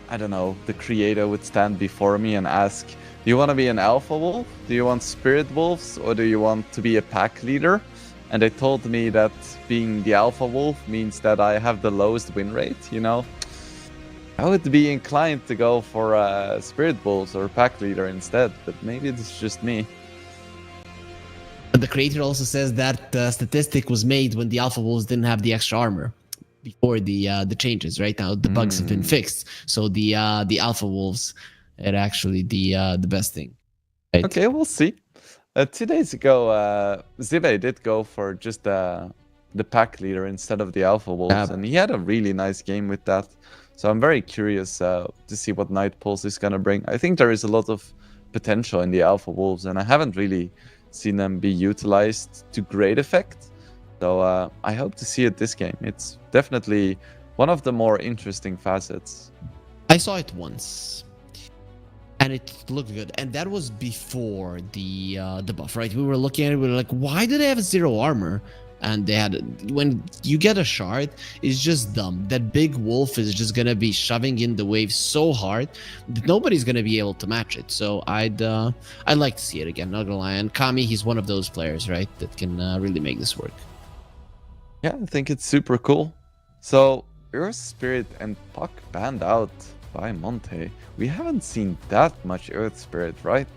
I don't know, the creator would stand before me and ask, do you want to be an alpha wolf? Do you want spirit wolves? Or do you want to be a pack leader? And they told me that being the alpha wolf means that I have the lowest win rate, you know? I would be inclined to go for spirit wolves or pack leader instead, but maybe it's just me. But the creator also says that statistic was made when the alpha wolves didn't have the extra armor before the changes. Right now, the bugs have been fixed, so the alpha wolves are actually the best thing. Right? Okay, we'll see. 2 days ago, Zibe did go for just the pack leader instead of the alpha wolves, and he had a really nice game with that. So I'm very curious to see what Night Pulse is gonna bring. I think there is a lot of potential in the alpha wolves, and I haven't really seen them be utilized to great effect. So I hope to see it this game. It's definitely one of the more interesting facets. I saw it once, and it looked good. And that was before the buff, right? We were looking at it. We were like, why do they have 0 armor? And they had when you get a shard, it's just dumb. That big wolf is just gonna be shoving in the wave so hard that nobody's gonna be able to match it. So I'd like to see it again. Not gonna lie. And Kami, he's one of those players, right, that can really make this work. Yeah, I think it's super cool. So, Earth Spirit and Puck banned out by Monte. We haven't seen that much Earth Spirit, right?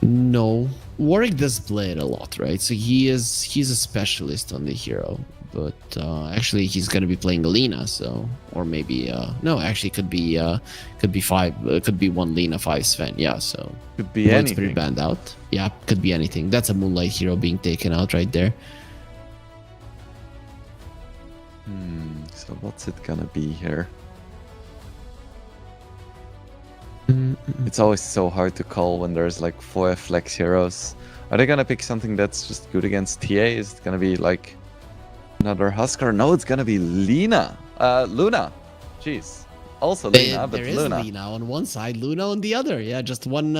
No, Warwick does play it a lot, right? So he's a specialist on the hero, but actually he's gonna be playing Alina, so or maybe no, actually could be 5, could be 1 Lina, 5 Sven, yeah. So Could be Void Spirit anything. banned out, yeah, could be anything. That's a Moonlight hero being taken out right there. So what's it gonna be here? It's always so hard to call when there's like 4 flex heroes. Are they gonna pick something that's just good against TA? Is it gonna be like another Husker? No, it's gonna be Lina. Luna. Jeez. Also Lina, but There is Luna. Lina on one side, Luna on the other. Yeah, just one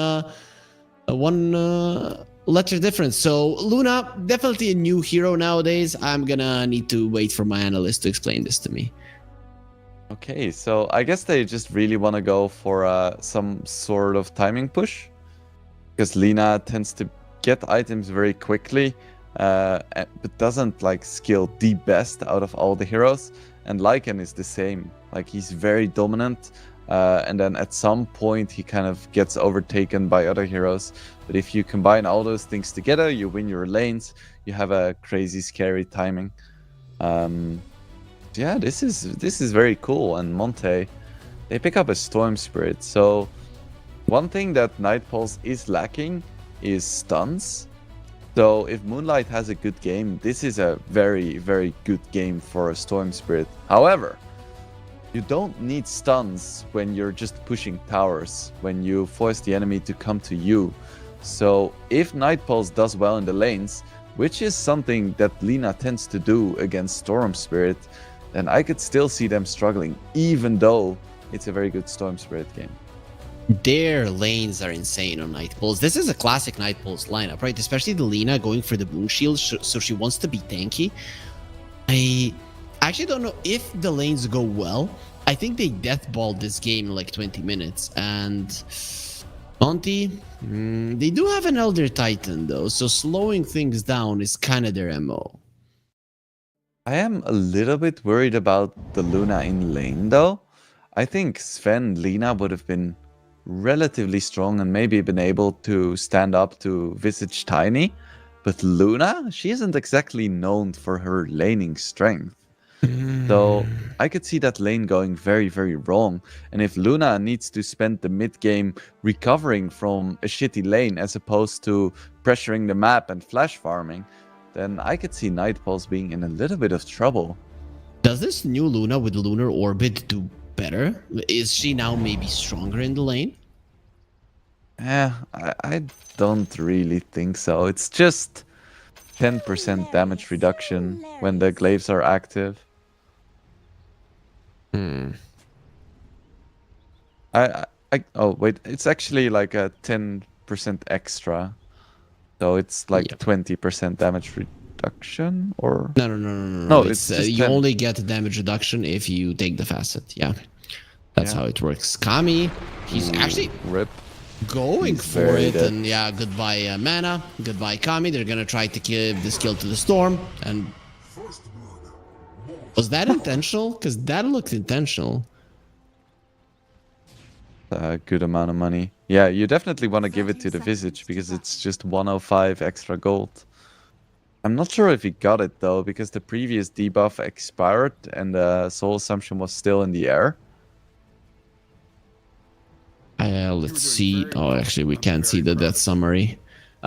letter difference. So Luna, definitely a new hero nowadays. I'm gonna need to wait for my analyst to explain this to me. Okay, so I guess they just really want to go for some sort of timing push. Because Lina tends to get items very quickly, but doesn't like skill the best out of all the heroes. And Lycan is the same. Like he's very dominant, and then at some point he kind of gets overtaken by other heroes. But if you combine all those things together, you win your lanes. You have a crazy, scary timing. Yeah, this is very cool. And Monte, they pick up a Storm Spirit. So one thing that Night Pulse is lacking is stuns. So if Moonlight has a good game, this is a very, very good game for a Storm Spirit. However, you don't need stuns when you're just pushing towers, when you force the enemy to come to you. So if Night Pulse does well in the lanes, which is something that Lina tends to do against Storm Spirit, then I could still see them struggling, even though it's a very good Storm Spirit game. Their lanes are insane on Night Pulse. This is a classic Night Pulse lineup, right? Especially the Lina going for the Moon Shield, so she wants to be tanky. I actually don't know if the lanes go well. I think they deathballed this game in like 20 minutes. And Monty, they do have an Elder Titan though, so slowing things down is kind of their MO. I am a little bit worried about the Luna in lane though. I think Sven, Lina would have been relatively strong and maybe been able to stand up to Visage Tiny. But Luna, she isn't exactly known for her laning strength. So I could see that lane going very, very wrong. And if Luna needs to spend the mid game recovering from a shitty lane as opposed to pressuring the map and flash farming, then I could see Nightpulse being in a little bit of trouble. Does this new Luna with Lunar Orbit do better? Is she now maybe stronger in the lane? I don't really think so. It's just 10% damage reduction when the glaives are active. Oh wait, it's actually like a 10% extra. So it's like 20% damage reduction or No. It's just you 10. only get damage reduction if you take the facet. Yeah. That's how it works. Kami, he's actually rip. going He's for very it, dead. and yeah, goodbye mana, goodbye Kami. They're gonna try to give this kill to the Storm, and was that intentional? Because that looked intentional. A good amount of money. Yeah, you definitely want to give it to the Visage because it's just 105 extra gold. I'm not sure if he got it though because the previous debuff expired and the Soul Assumption was still in the air. Let's see. Oh, actually, we can't see the death summary.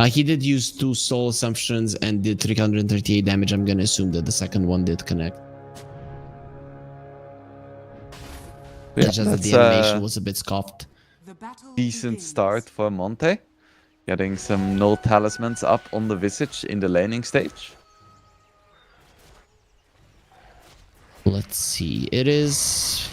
He did use 2 Soul Assumptions and did 338 damage. I'm gonna assume that the second one did connect. Yeah, It's just that that's the animation was a bit scoffed. The battle decent begins. start for Monte. Getting some null talismans up on the Visage in the laning stage. Let's see. It is.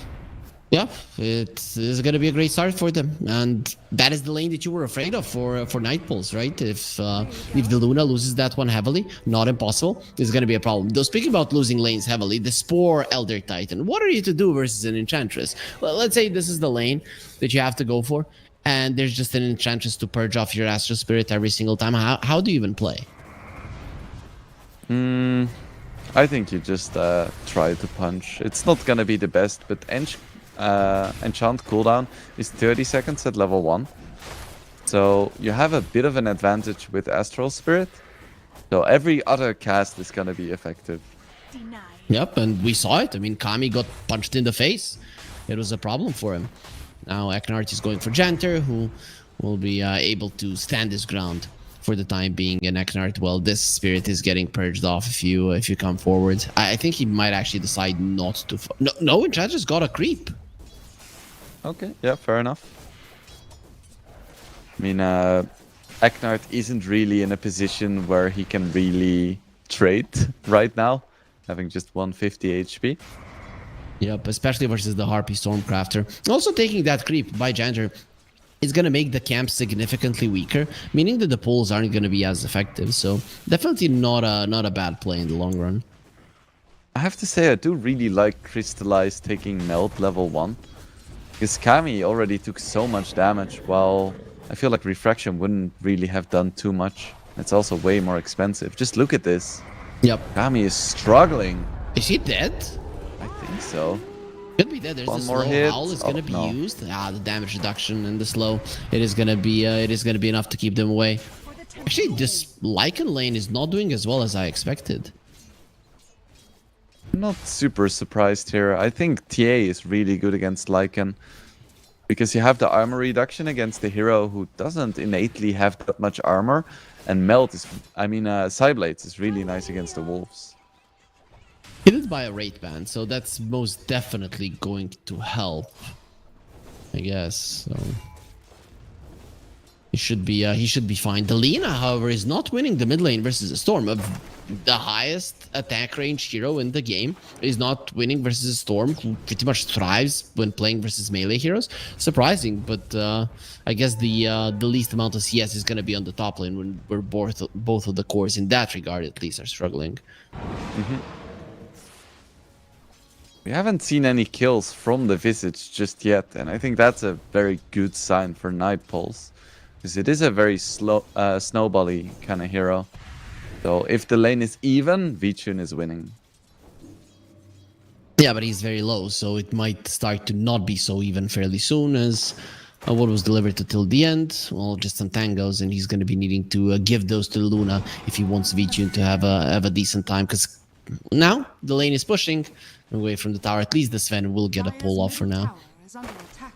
Yeah, it is going to be a great start for them, and that is the lane that you were afraid of for Nightpulse, right? If the Luna loses that one heavily, not impossible, it's going to be a problem. Though speaking about losing lanes heavily, the Spore Elder Titan, what are you to do versus an Enchantress? Well, let's say this is the lane that you have to go for, and there's just an Enchantress to purge off your Astral Spirit every single time. How do you even play? I think you just try to punch. It's not gonna be the best, but Enchant cooldown is 30 seconds at level 1. So you have a bit of an advantage with Astral Spirit. So every other cast is gonna be effective. Yep, and we saw it. I mean, Kami got punched in the face. It was a problem for him. Now Eknart is going for Janter, who will be able to stand his ground for the time being. And Eknart, well, this spirit is getting purged off if you come forward. I think he might actually decide not to. No, Enchantress got a creep. Okay, yeah, fair enough. I mean, Eknart isn't really in a position where he can really trade right now, having just 150 HP. Yep, especially versus the Harpy Stormcrafter. Also taking that creep by Janter is going to make the camp significantly weaker, meaning that the pulls aren't going to be as effective. So definitely not a bad play in the long run. I have to say, I do really like Crystallize taking Melt level 1. Because Kami already took so much damage, while I feel like Refraction wouldn't really have done too much. It's also way more expensive. Just look at this. Yep. Kami is struggling. Is he dead? I think so. Could be dead. There's One the more slow hit. howl is going to be no. used. The damage reduction and the slow. It is going to be enough to keep them away. Actually, this Lycan lane is not doing as well as I expected. I'm not super surprised here. I think TA is really good against Lycan. Because you have the armor reduction against the hero who doesn't innately have that much armor. And Melt is... Psyblades is really nice against the wolves. He did buy a rate band, so that's most definitely going to help, I guess. So he should be fine. The Lina, however, is not winning the mid lane versus the Storm. The highest attack range hero in the game is not winning versus a Storm, who pretty much thrives when playing versus melee heroes. Surprising, but I guess the least amount of CS is going to be on the top lane when we're both of the cores in that regard at least are struggling. We haven't seen any kills from the Visage just yet, and I think that's a very good sign for Nightpulse. Because it is a very slow, snowbally kind of hero. So if the lane is even, Vichun is winning. Yeah, but he's very low, so it might start to not be so even fairly soon as what was delivered till the end. Well, just some tangos, and he's going to be needing to give those to Luna if he wants VTune to have a decent time. Because now the lane is pushing away from the tower. At least the Sven will get a pull off for now. Tower is under attack.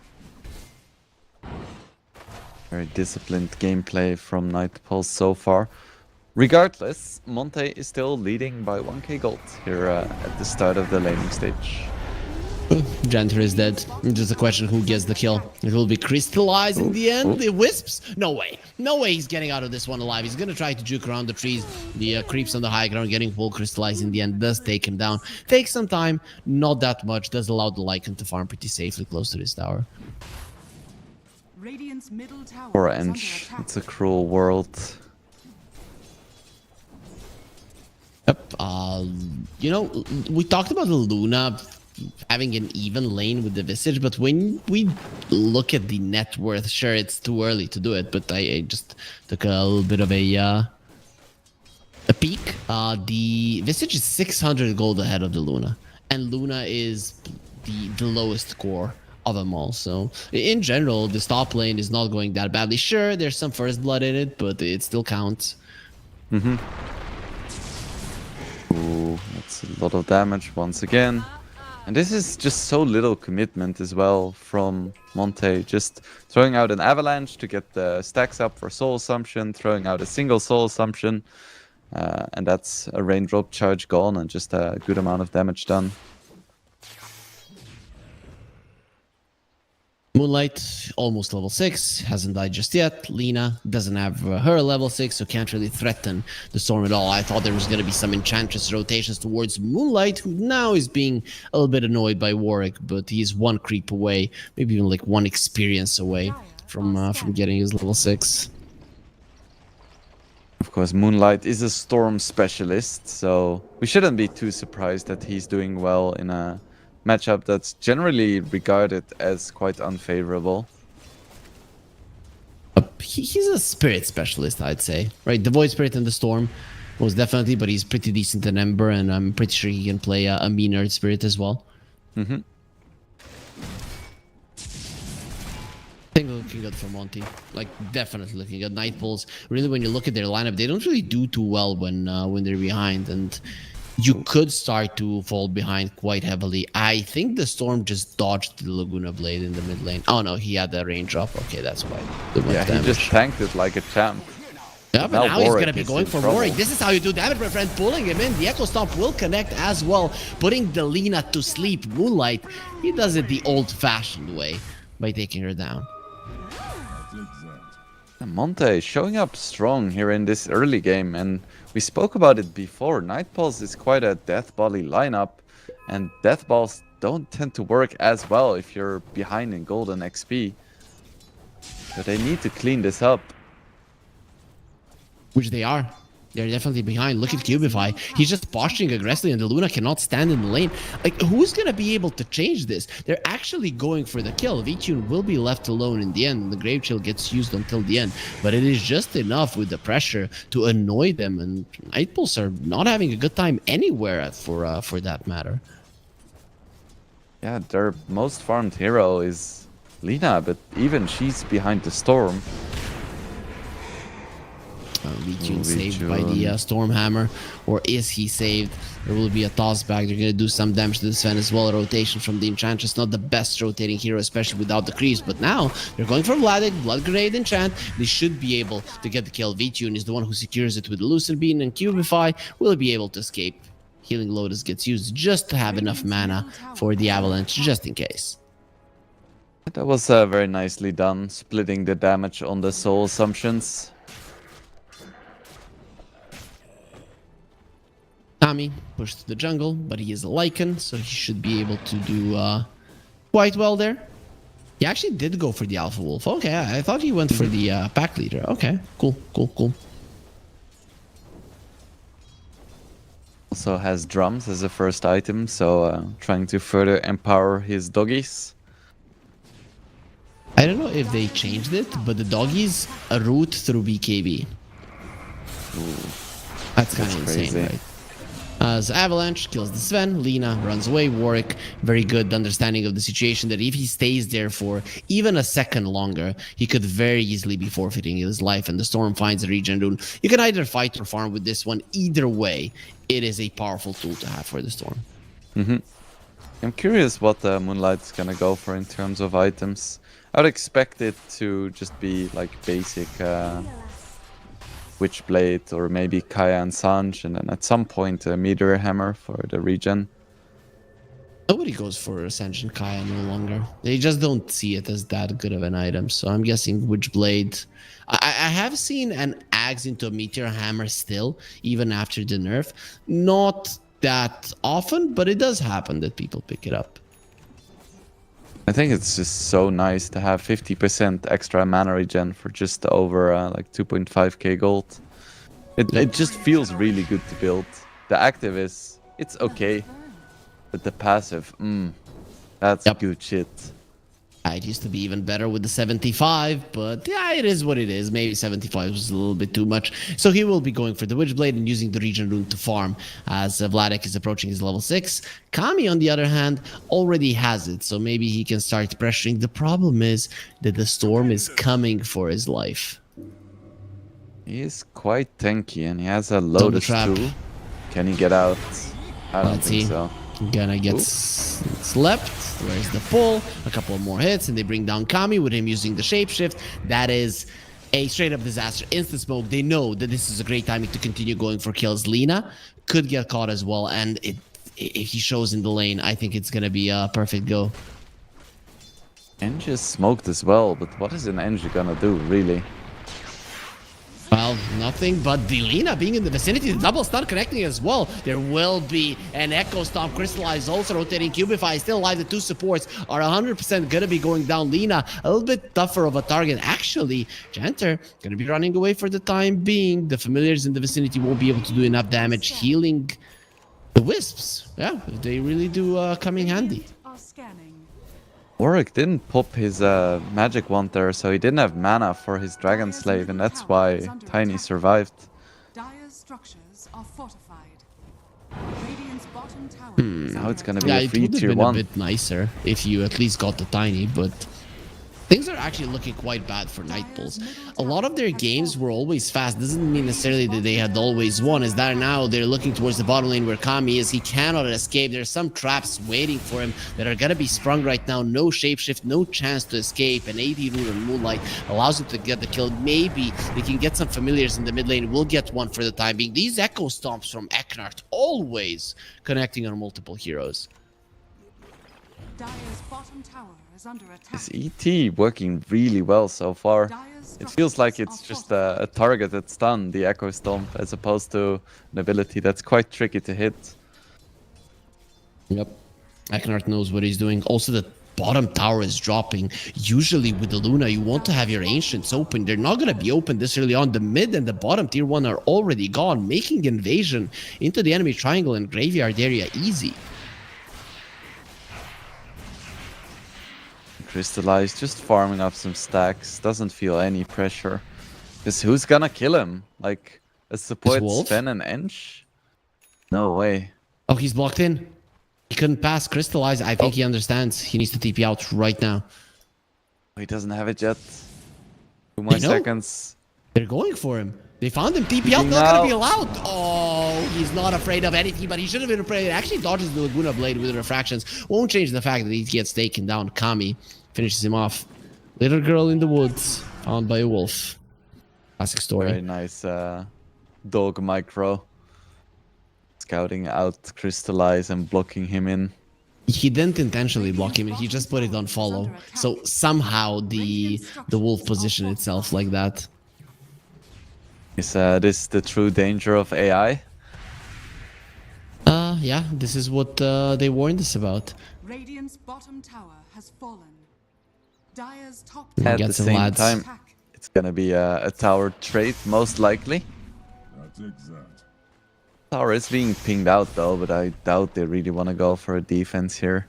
Very disciplined gameplay from Nightpulse so far. Regardless, Monte is still leading by 1k gold here at the start of the laning stage. Janitor is dead. It's just a question who gets the kill. It will be crystallized in the end. The wisps? No way. No way he's getting out of this one alive. He's going to try to juke around the trees. The creeps on the high ground getting full crystallized in the end does take him down. Takes some time. Not that much. Does allow the Lycan to farm pretty safely close to this tower. Radiant's middle tower Poor is under Ench. attack. It's a cruel world. Yep. You know, we talked about the Luna having an even lane with the Visage, but when we look at the net worth, sure, it's too early to do it, but I just took a little bit of a peek. The Visage is 600 gold ahead of the Luna, and Luna is the lowest core of them all. So in general, this top lane is not going that badly. Sure, there's some first blood in it, but it still counts. Ooh, that's a lot of damage once again. And this is just so little commitment as well from Monte. Just throwing out an avalanche to get the stacks up for soul assumption, throwing out a single soul assumption. And that's a raindrop charge gone and just a good amount of damage done. Moonlight, almost level 6, hasn't died just yet. Lina doesn't have her level 6, so can't really threaten the Storm at all. I thought there was going to be some Enchantress rotations towards Moonlight, who now is being a little bit annoyed by Warwick, but he's one creep away, maybe even like one experience away from getting his level 6. Of course, Moonlight is a Storm specialist, so we shouldn't be too surprised that he's doing well in a matchup that's generally regarded as quite unfavorable. He's a spirit specialist, I'd say. Right, the Void Spirit and the Storm, most definitely, but he's pretty decent in Ember, and I'm pretty sure he can play a meaner Spirit as well. Mm-hmm. I think looking good for Monty. Like, definitely looking good. Nightpulse, really, when you look at their lineup, they don't really do too well when they're behind, and you could start to fall behind quite heavily. I think the Storm just dodged the Laguna Blade in the mid lane. Oh no, he had the range drop. Okay, that's why. Yeah, he just tanked it like a champ. Yeah, but now he's Warwick gonna be is going in for trouble. Warwick. This is how you do damage, my friend. Pulling him in. The Echo Stomp will connect as well, putting the Lina to sleep. Moonlight, he does it the old-fashioned way by taking her down. Monte showing up strong here in this early game, and we spoke about it before. Nightpulse is quite a death volley lineup, and death balls don't tend to work as well if you're behind in golden XP. So they need to clean this up. Which they are. They're definitely behind. Look at Cubify. He's just posturing aggressively, and the Luna cannot stand in the lane. Like, who's gonna be able to change this? They're actually going for the kill. VTune will be left alone in the end, and the Grave Chill gets used until the end. But it is just enough with the pressure to annoy them, and Nightpulse are not having a good time anywhere for that matter. Yeah, their most farmed hero is Lina, but even she's behind the Storm. VTune saved by the Stormhammer, or is he saved? There will be a toss back. They're going to do some damage to the Sven as well. A rotation from the Enchantress, not the best rotating hero, especially without the creeps. But now they're going for Vladik, Blood Grenade, Enchant. They should be able to get the kill. VTune is the one who secures it with the Lucent Beam, and Cubify will be able to escape. Healing Lotus gets used just to have enough mana for the Avalanche, just in case. That was very nicely done, splitting the damage on the soul assumptions. Tommy pushed to the jungle, but he is a Lycan, so he should be able to do quite well there. He actually did go for the Alpha Wolf. Okay, I thought he went for the pack leader. Okay, cool. Also has drums as a first item, so trying to further empower his doggies. I don't know if they changed it, but the doggies route through BKB. Ooh, That's kind of crazy. insane, right? As Avalanche kills the Sven, Lina runs away. Warwick, very good understanding of the situation that if he stays there for even a second longer, he could very easily be forfeiting his life, and the Storm finds a regen rune. You can either fight or farm with this one. Either way, it is a powerful tool to have for the Storm. I'm curious what the Moonlight's gonna go for in terms of items. I would expect it to just be like basic Witchblade or maybe Kaya and Sanj, and then at some point a Meteor Hammer for the regen. Nobody goes for Ascension Kaya no longer. They just don't see it as that good of an item. So I'm guessing Witchblade. I have seen an Axe into a Meteor Hammer still, even after the nerf. Not that often, but it does happen that people pick it up. I think it's just so nice to have 50% extra mana regen for just over like 2.5k gold. It just feels really good to build. The active it's okay, but the passive, that's good shit. It used to be even better with the 75, but yeah, it is what it is. Maybe 75 was a little bit too much. So he will be going for the Witchblade and using the regen rune to farm as Vladek is approaching his level 6. Kami, on the other hand, already has it, so maybe he can start pressuring. The problem is that the Storm is coming for his life. He is quite tanky and he has a Lotus too. Can he get out? I don't think so. Gonna get slept. Where's the pull? A couple of more hits, and they bring down Kami with him using the shapeshift. That is a straight up disaster. Instant smoke. They know that this is a great timing to continue going for kills. Lina could get caught as well, and if he shows in the lane, I think it's gonna be a perfect go. Eng is smoked as well, but what is an Eng gonna do, really? Well, nothing but the Lina being in the vicinity. The double stun connecting as well. There will be an Echo Stomp. Crystallize also rotating. Cubify still alive. The two supports are 100% going to be going down. Lina, a little bit tougher of a target. Actually, Janter going to be running away for the time being. The familiars in the vicinity won't be able to do enough damage. Healing the Wisps. Yeah, they really do come in handy. Warwick didn't pop his magic wand there, so he didn't have mana for his Dragon Slave, and that's why Tiny survived. Dire's structures are fortified. Radiant's bottom tower Now it's gonna be a it free would have tier been 1. a bit nicer if you at least got the Tiny, but things are actually looking quite bad for Nightbulls. A lot of their games were always fast. Doesn't mean necessarily that they had always won. Is that now they're looking towards the bottom lane where Kami is. He cannot escape. There's some traps waiting for him that are gonna be sprung right now. No shapeshift, no chance to escape. An AD rune on Moonlight allows him to get the kill. Maybe they can get some familiars in the mid lane. We'll get one for the time being. These Echo Stomps from Eknart always connecting on multiple heroes. Dire's bottom tower is under attack. Is ET working really well so far? It feels like it's just a targeted stun, the Echo Stomp, as opposed to an ability that's quite tricky to hit. Yep. Eknart knows what he's doing. Also, the bottom tower is dropping. Usually with the Luna, you want to have your Ancients open. They're not going to be open this early on. The mid and the bottom tier 1 are already gone, making invasion into the enemy triangle and graveyard area easy. Crystallize, just farming up some stacks, doesn't feel any pressure. Because who's gonna kill him? Like, a support Sven and Eng? No way. Oh, he's blocked in. He couldn't pass Crystallize. I think he understands. He needs to TP out right now. He doesn't have it yet. 2 more seconds. They're going for him. They found him. TP out, not gonna be allowed. Oh, he's not afraid of anything, but he should have been afraid. Actually dodges the Laguna Blade with refractions. Won't change the fact that he gets taken down. Kami finishes him off. Little girl in the woods, found by a wolf. Classic story. Very nice dog micro. Scouting out Crystallize and blocking him in. He didn't intentionally block him, he just put it on follow. So somehow the wolf positioned itself like that. Is this the true danger of AI? Yeah, this is what they warned us about. Radiant's bottom tower has fallen. Dire's top At tower the same time, it's gonna be a tower trait, most likely. That's exact. Tower is being pinged out though, but I doubt they really want to go for a defense here.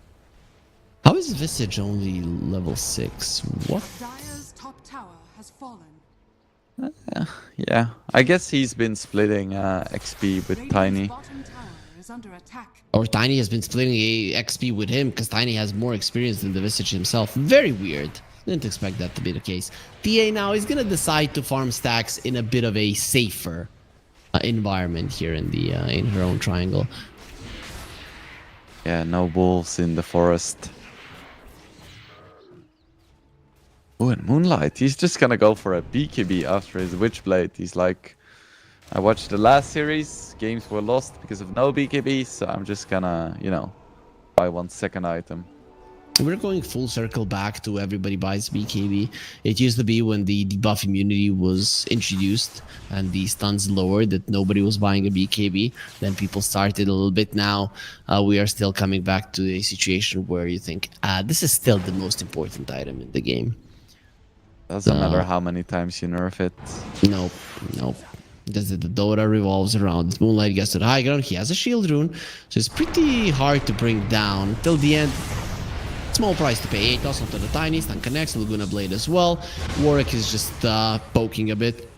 How is Visage only level 6? What? Dire's top tower has fallen. Yeah, I guess he's been splitting XP with Tiny. is under attack. Or Tiny has been splitting a XP with him because Tiny has more experience than the Visage himself. Very weird. Didn't expect that to be the case. TA now is going to decide to farm stacks in a bit of a safer environment here in the in her own triangle. Yeah, no wolves in the forest. Oh, and Moonlight. He's just gonna go for a BKB after his Witchblade. He's like, I watched the last series. Games were lost because of no BKB, so I'm just gonna, you know, buy 1 second item. We're going full circle back to everybody buys BKB. It used to be when the debuff immunity was introduced and the stuns lowered that nobody was buying a BKB. Then people started a little bit. Now we are still coming back to a situation where you think, this is still the most important item in the game. Doesn't matter how many times you nerf it. Nope, nope. Because the Dota revolves around it. Moonlight gets to the high ground. He has a shield rune, so it's pretty hard to bring down till the end. Small price to pay. 8 toss onto the Tiny. Stun connects. Laguna Blade as well. Warwick is just poking a bit.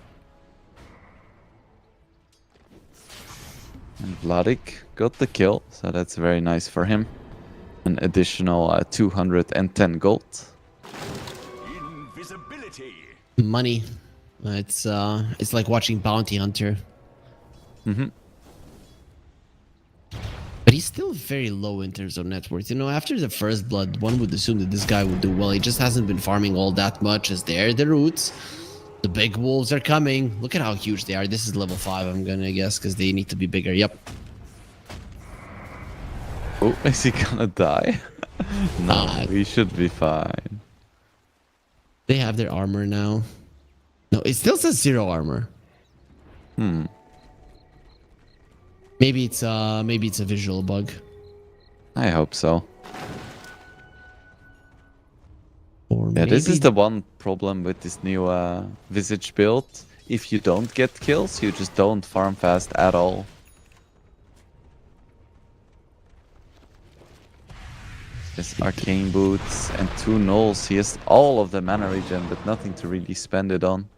And Vladik got the kill, so that's very nice for him. An additional 210 gold. Invisibility. Money. It's like watching Bounty Hunter. But he's still very low in terms of net worth. You know, after the first blood, one would assume that this guy would do well. He just hasn't been farming all that much as they're the roots. The big wolves are coming. Look at how huge they are. This is level 5, I'm gonna guess, because they need to be bigger. Yep. Oh, is he gonna die? No, we should be fine. They have their armor now. No, it still says 0 armor. Maybe it's a visual bug. I hope so. Or Yeah, maybe this is the one problem with this new Visage build. If you don't get kills, you just don't farm fast at all. There's Arcane Boots and 2 Nulls. He has all of the mana regen, but nothing to really spend it on.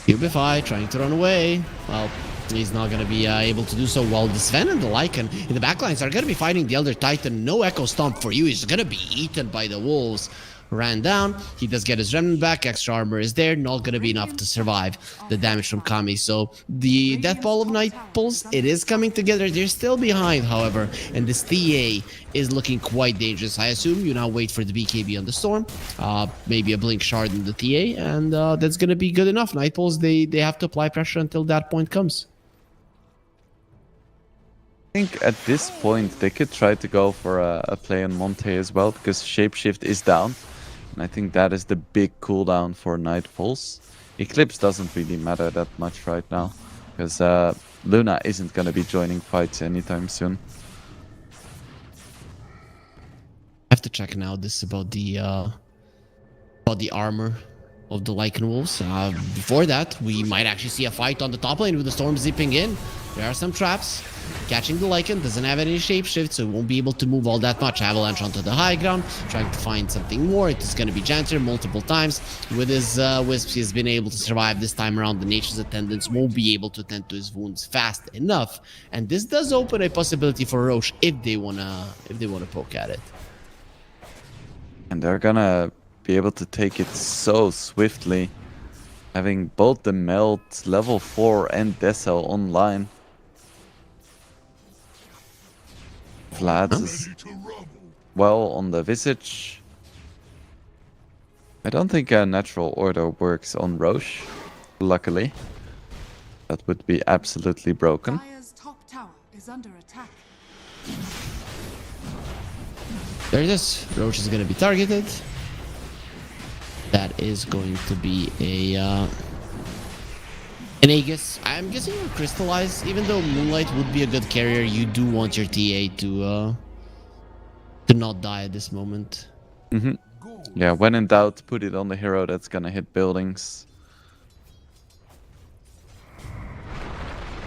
Cubify trying to run away. Well, he's not going to be able to do so while the Sven and the Lycan in the backlines are going to be fighting the Elder Titan. No Echo Stomp for you. He's going to be eaten by the wolves. Ran down. He does get his remnant back. Extra armor is there. Not going to be enough to survive the damage from Kami. So the Death Ball of Night Pulse, it is coming together. They're still behind, however. And this TA is looking quite dangerous. I assume you now wait for the BKB on the Storm. Maybe a Blink Shard in the TA. And that's going to be good enough. Night Pulse, they have to apply pressure until that point comes. I think at this point they could try to go for a play on Monte as well, because Shapeshift is down. And I think that is the big cooldown for Night Pulse. Eclipse doesn't really matter that much right now, because Luna isn't going to be joining fights anytime soon. I have to check now this about the armor of the Lycan Wolves. Before that, we might actually see a fight on the top lane with the Storm zipping in. There are some traps. Catching the Lycan, doesn't have any shapeshift, so it won't be able to move all that much. Avalanche onto the high ground, trying to find something more. It is going to be Janter multiple times. With his Wisps, he's been able to survive this time around. The Nature's Attendants won't be able to attend to his wounds fast enough. And this does open a possibility for Roche if they wanna poke at it. And they're gonna be able to take it so swiftly, having both the Melt, level 4 and Decel online. Vlad is well on the Visage. I don't think a natural order works on Roche, luckily. That would be absolutely broken. Dire's top tower is under attack. There it is. Roche is going to be targeted. That is going to be an Aegis. I'm guessing you'll crystallize. Even though Moonlight would be a good carrier, you do want your TA to not die at this moment. Yeah, when in doubt, put it on the hero that's gonna hit buildings.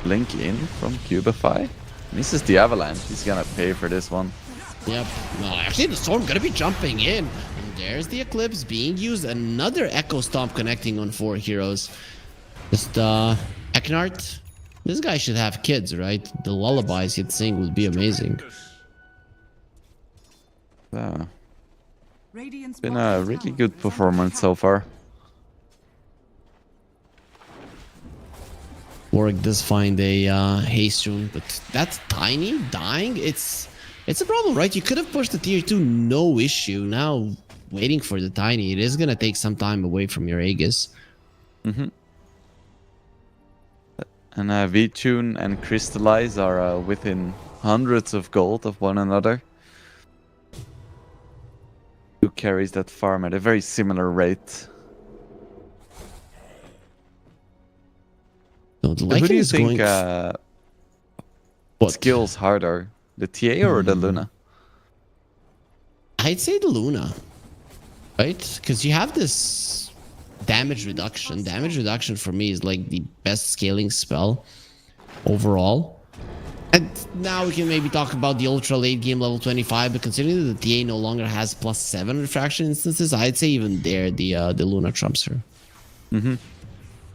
Blink in from Cubify. Misses the Avalanche. He's gonna pay for this one. Yep. No, actually, the Storm gonna be jumping in. And there's the Eclipse being used. Another Echo Stomp connecting on 4 heroes. Just Eknart This guy should have kids, right? The lullabies he'd sing would be amazing. Radiant's Been bottom a really tower good is under performance attack. so far. Warwick does find a haste rune, but that's tiny dying. It's a problem, right? You could have pushed the tier 2, no issue. Now waiting for the tiny, it is gonna take some time away from your Aegis. And V-Tune and Crystallize are within hundreds of gold of one another. Who carries that farm at a very similar rate. So the Who Lycan do you is think going what? skills harder? The TA or the Luna? I'd say the Luna, right? Because you have this damage reduction. Damage reduction for me is like the best scaling spell overall. And now we can maybe talk about the ultra late game level 25, but considering that the TA no longer has +7 refraction instances, I'd say even there the Luna trumps her.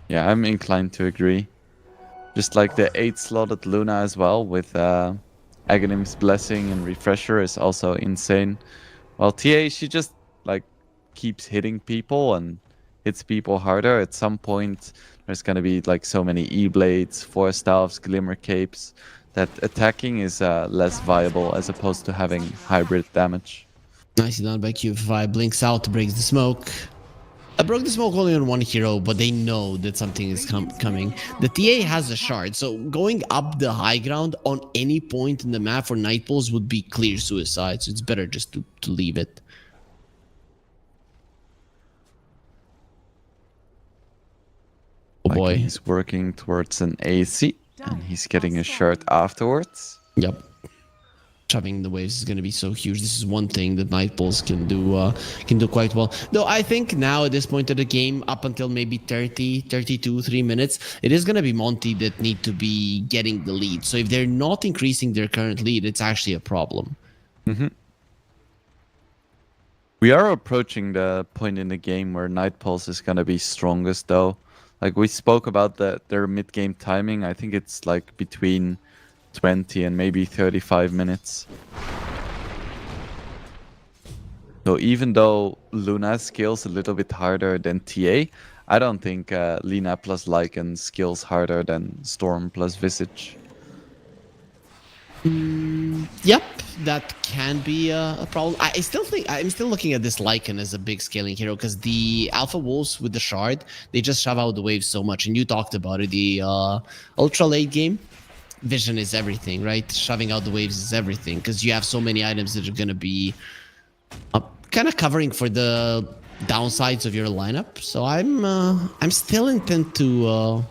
Yeah, I'm inclined to agree. Just like the 8-slotted Luna as well with Aghanim's Blessing and Refresher is also insane. While TA, she just like keeps hitting people and hits people harder. At some point, there's gonna be like so many E-Blades, Force Staffs, Glimmer Capes, that attacking is less viable as opposed to having hybrid damage. Nicely done by QFI. Blinks out, breaks the smoke. I broke the smoke only on one hero, but they know that something is coming. The TA has a shard, so going up the high ground on any point in the map for night pulls would be clear suicide, so it's better just to leave it. Oh Like boy. he's working towards an AC and he's getting a shard afterwards. Yep. Shoving the waves is going to be so huge. This is one thing that night pulls can do quite well. Though I think now at this point of the game, up until maybe 30, 32, 3 minutes, it is going to be Monty that need to be getting the lead. So if they're not increasing their current lead, it's actually a problem. We are approaching the point in the game where Night Pulse is going to be strongest though. Like we spoke about their mid-game timing. I think it's like between 20 and maybe 35 minutes. So even though Luna skills a little bit harder than TA, I don't think Lina plus Lycan skills harder than Storm plus Visage. Yep, that can be a problem. I still think I'm still looking at this Lycan as a big scaling hero because the Alpha Wolves with the shard, they just shove out the waves so much. And you talked about it, the ultra late game. Vision is everything, right? Shoving out the waves is everything because you have so many items that are going to be kind of covering for the downsides of your lineup. So I'm still intent to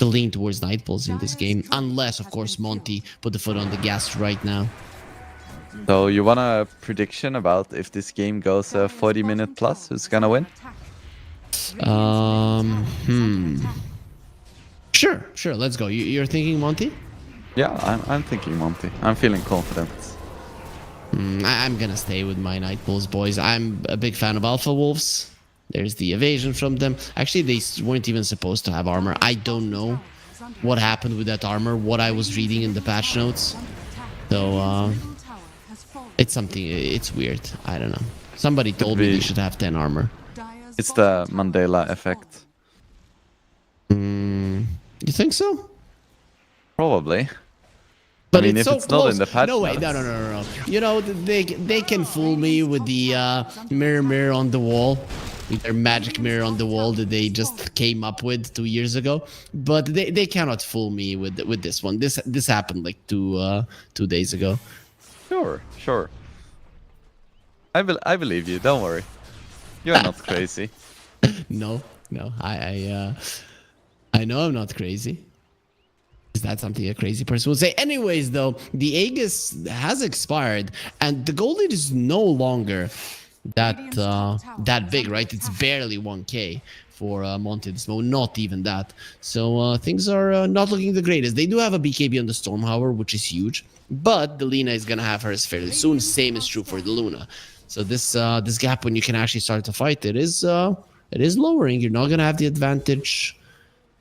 lean towards night pulls in this game, unless of course Monty put the foot on the gas right now. So you want a prediction about if this game goes 40-minute plus? Who's gonna win? Sure. Let's go. You're thinking Monty? Yeah, I'm thinking Monty. I'm feeling confident. I'm gonna stay with my night pulls, boys. I'm a big fan of Alpha Wolves. There's the evasion from them. Actually, they weren't even supposed to have armor. I don't know what happened with that armor, what I was reading in the patch notes. So, it's something, it's weird. I don't know. Somebody told me they should have 10 armor. It's the Mandela effect. You think so? Probably. But I mean, it's if so it's close. not in the patch No way, notes. no. You know, they can fool me with the mirror on the wall, with their magic mirror on the wall that they just came up with 2 years ago. But they cannot fool me with this one. This happened like 2 days ago. Sure. I believe you. Don't worry. You're not crazy. No, I know I'm not crazy. Is that something a crazy person would say? Anyways, though, the Aegis has expired, and the gold lead is no longer that big, right? It's barely 1k for Monty this moment, not even that. So things are not looking the greatest. They do have a BKB on the Storm, however, which is huge, but the Lina is gonna have hers fairly soon. Same is true for the Luna. So this gap when you can actually start to fight it is lowering. You're not gonna have the advantage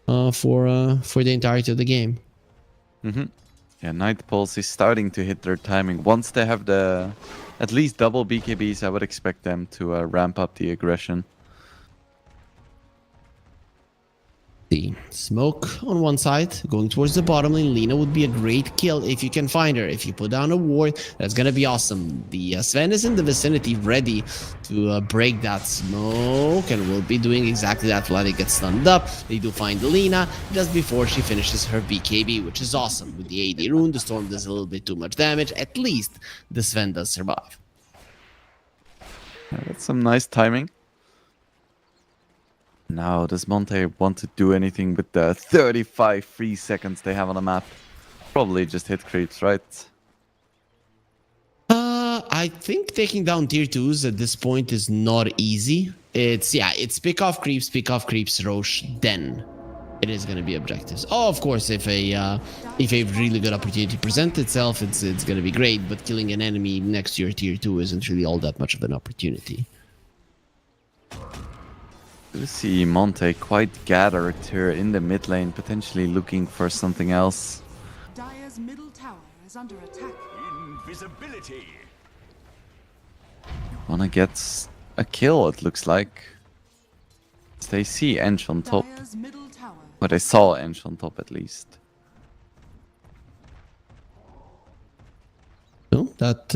for the entirety of the game. Yeah, Night Pulse is starting to hit their timing. Once they have the at least double BKBs, I would expect them to ramp up the aggression. The smoke on one side, going towards the bottom lane. Lina would be a great kill if you can find her. If you put down a ward, that's gonna be awesome. The Sven is in the vicinity, ready to break that smoke, and will be doing exactly that while they get stunned up. They do find Lina just before she finishes her BKB, which is awesome. With the AD rune, the storm does a little bit too much damage. At least the Sven does survive. Yeah, that's some nice timing. Now, does Monte want to do anything with the 35 free seconds they have on the map? Probably just hit creeps, right? I think taking down tier 2s at this point is not easy. It's pick off creeps, Roche, then it is going to be objectives. Oh, of course, if a really good opportunity presents itself, it's going to be great, but killing an enemy next to your tier 2 isn't really all that much of an opportunity. You see Monte quite gathered here in the mid lane, potentially looking for something else. Dire's middle tower is under attack. Invisibility. Wanna get a kill, it looks like. They see Ench on top. Dire's middle tower. Or they saw Ench on top at least. So that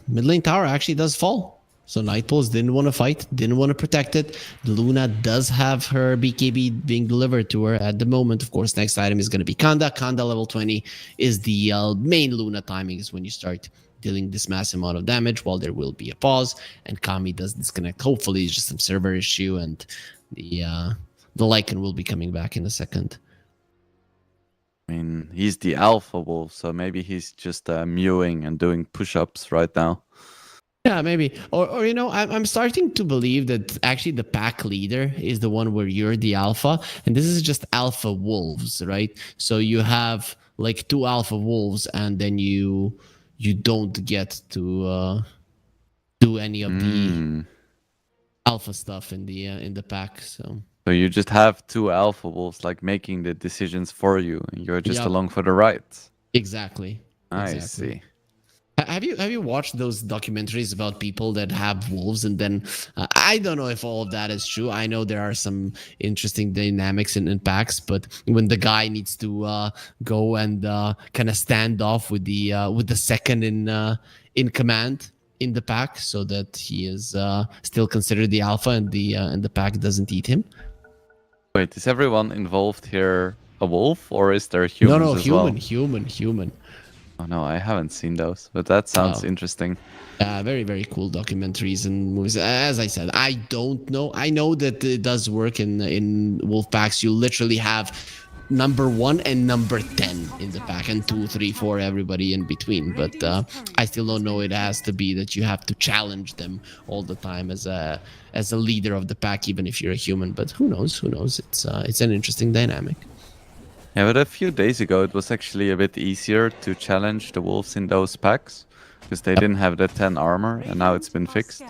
mid lane tower actually does fall. So Night Pulse didn't want to fight, didn't want to protect it. Luna does have her BKB being delivered to her at the moment. Of course, next item is going to be Kanda. Kanda level 20 is the main Luna timing, is when you start dealing this massive amount of damage, while there will be a pause. And Kami does disconnect. Hopefully, it's just some server issue, and the Lycan will be coming back in a second. I mean, he's the alpha wolf, so maybe he's just mewing and doing push-ups right now. Yeah, maybe. Or you know, I'm starting to believe that actually the pack leader is the one where you're the alpha, and this is just alpha wolves, right? So you have like 2 alpha wolves, and then you don't get to do any of the alpha stuff in the pack. So you just have 2 alpha wolves like making the decisions for you, and you're just Yep. along for the ride. exactly. I see. Have you watched those documentaries about people that have wolves, and then I don't know if all of that is true. I know there are some interesting dynamics in packs, but when the guy needs to go and kind of stand off with the second in command in the pack, so that he is still considered the alpha, and the pack doesn't eat him. Wait, is everyone involved here a wolf, or is there humans No, as well? human. Oh no, I haven't seen those, but that sounds interesting. Very, very cool documentaries and movies. As I said, I don't know. I know that it does work in wolf packs. You literally have number 1 and number 10 in the pack, and 2, 3, 4, everybody in between. But I still don't know. It has to be that you have to challenge them all the time as a leader of the pack, even if you're a human. But who knows? Who knows? It's an interesting dynamic. Yeah, but a few days ago it was actually a bit easier to challenge the wolves in those packs, because they didn't have the 10 armor, and now it's been fixed.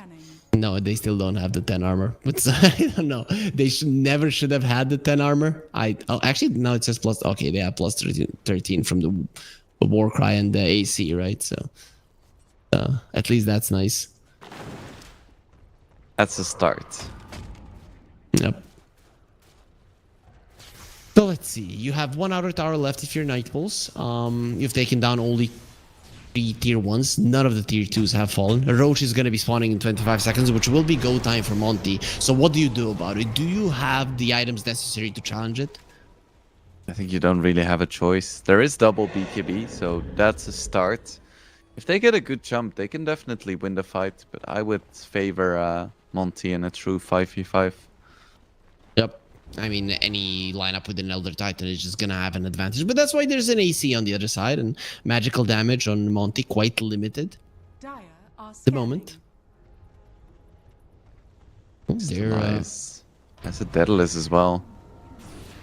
No, they still don't have the 10 armor. But I don't know. They should have had the 10 armor. Actually, now it says plus. Okay, they have plus 13 from the Warcry and the AC, right? So at least that's nice. That's a start. Yep. So let's see. You have 1 outer tower left if you're Night Pulse. You've taken down only 3 tier 1s. None of the tier 2s have fallen. Roche is going to be spawning in 25 seconds, which will be go time for Monty. So what do you do about it? Do you have the items necessary to challenge it? I think you don't really have a choice. There is double BKB, so that's a start. If they get a good jump, they can definitely win the fight, but I would favor Monty in a true 5v5. Yep. I mean, any lineup with an Elder Titan is just gonna have an advantage, but that's why there's an AC on the other side, and magical damage on Monty quite limited at the moment. Oh, Nice. That's a Daedalus as well.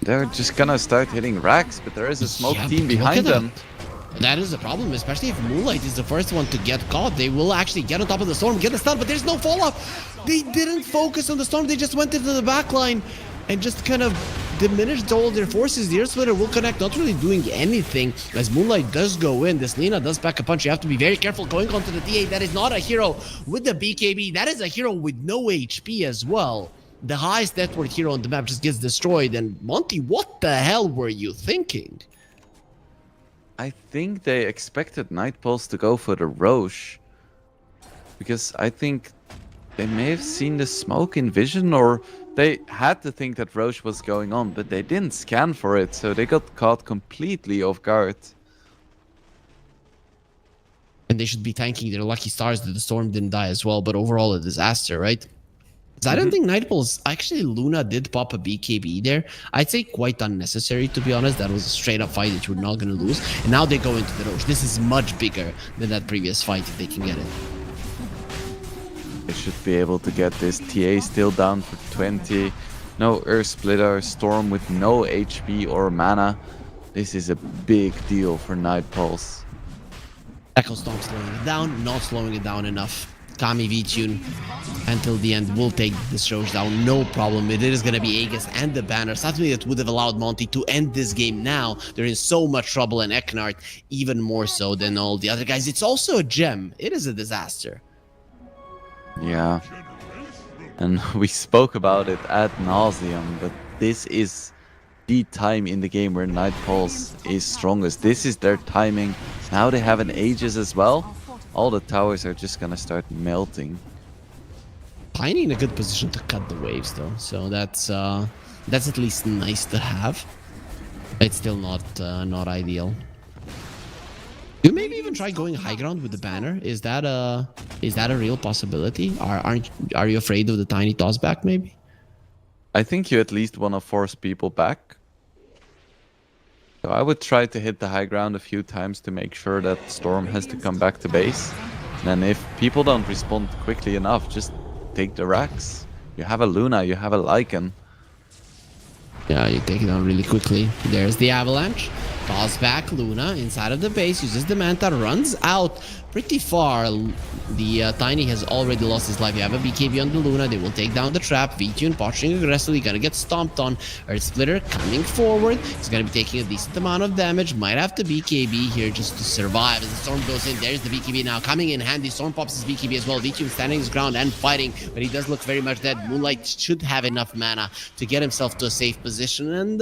They're just gonna start hitting racks, but there is a smoke team behind them. That is the problem, especially if Moonlight is the first one to get caught. They will actually get on top of the storm, get the stun, but there's no fall off. They didn't focus on the storm. They just went into the back line and just kind of diminish all their forces. The Earth Splitter will connect, not really doing anything. As Moonlight does go in, this Lina does pack a punch. You have to be very careful going onto the DA. That is not a hero with the BKB. That is a hero with no HP as well. The highest net worth hero on the map just gets destroyed. And Monty, what the hell were you thinking? I think they expected Night Pulse to go for the Roche. Because I think they may have seen the smoke in vision, or they had to think that Roche was going on, but they didn't scan for it, so they got caught completely off guard. And they should be thanking their lucky stars that the storm didn't die as well, but overall a disaster, right? I don't think Night Pulse, actually Luna did pop a BKB there. I'd say quite unnecessary, to be honest. That was a straight up fight that you were not going to lose. And now they go into the Roche. This is much bigger than that previous fight if they can get it. They should be able to get this. TA still down for 20. No Earth Splitter, Storm with no HP or mana. This is a big deal for Night Pulse. Echo Storm slowing it down, not slowing it down enough. Kami V-Tune until the end will take this Roche down, no problem. It is going to be Aegis and the banner, something that would have allowed Monty to end this game now. They're in so much trouble, and Eknart even more so than all the other guys. It's also a gem. It is a disaster. Yeah. And we spoke about it ad nauseum, but this is the time in the game where Night Pulse is strongest. This is their timing. Now they have an Aegis as well. All the towers are just gonna start melting. Tiny in a good position to cut the waves though, so that's at least nice to have. It's still not ideal. You maybe even try going high ground with the banner. Is that a real possibility? Are you afraid of the tiny toss back maybe? I think you at least want to force people back. So I would try to hit the high ground a few times to make sure that Storm has to come back to base. And then if people don't respond quickly enough, just take the racks. You have a Luna, you have a Lycan. Yeah, you take it down really quickly. There's the avalanche. Toss back Luna inside of the base, uses the Manta, runs out pretty far. The Tiny has already lost his life. You have a BKB on the Luna. They will take down the trap. V-Tune posturing aggressively, gonna get stomped on. Earth Splitter coming forward. He's gonna be taking a decent amount of damage. Might have to BKB here just to survive. As the Storm goes in, there's the BKB now coming in handy. Storm pops his BKB as well. V-Tune standing his ground and fighting, but he does look very much dead. Moonlight should have enough mana to get himself to a safe position, and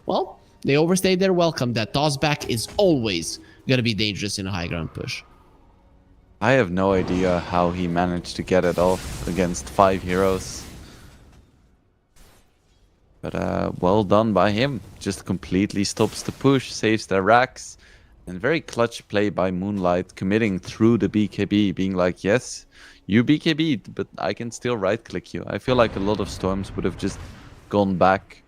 well, they overstayed their welcome. That toss back is always gonna be dangerous in a high ground push. I have no idea how he managed to get it off against 5 heroes. But well done by him. Just completely stops the push, saves their racks. And very clutch play by Moonlight, committing through the BKB, being like, yes, you BKB'd, but I can still right click you. I feel like a lot of Storms would have just gone back.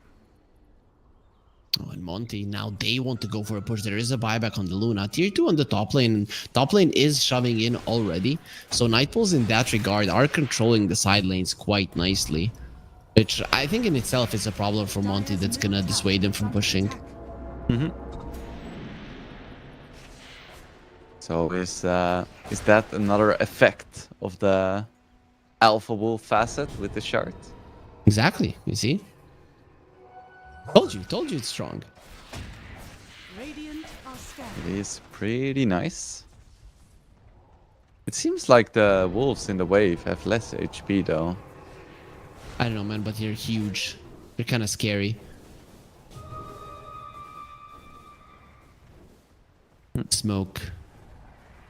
Oh, and Monty, now they want to go for a push. There is a buyback on the Luna. Tier 2 on the top lane. Top lane is shoving in already. So Night Pulse in that regard are controlling the side lanes quite nicely. Which I think in itself is a problem for Monty that's going to dissuade them from pushing. So is that another effect of the Alpha Wolf facet with the shard? Exactly, you see? Told you it's strong. Radiant are scared. It is pretty nice. It seems like the wolves in the wave have less HP though. I don't know, man, but they're huge. They're kind of scary. Smoke.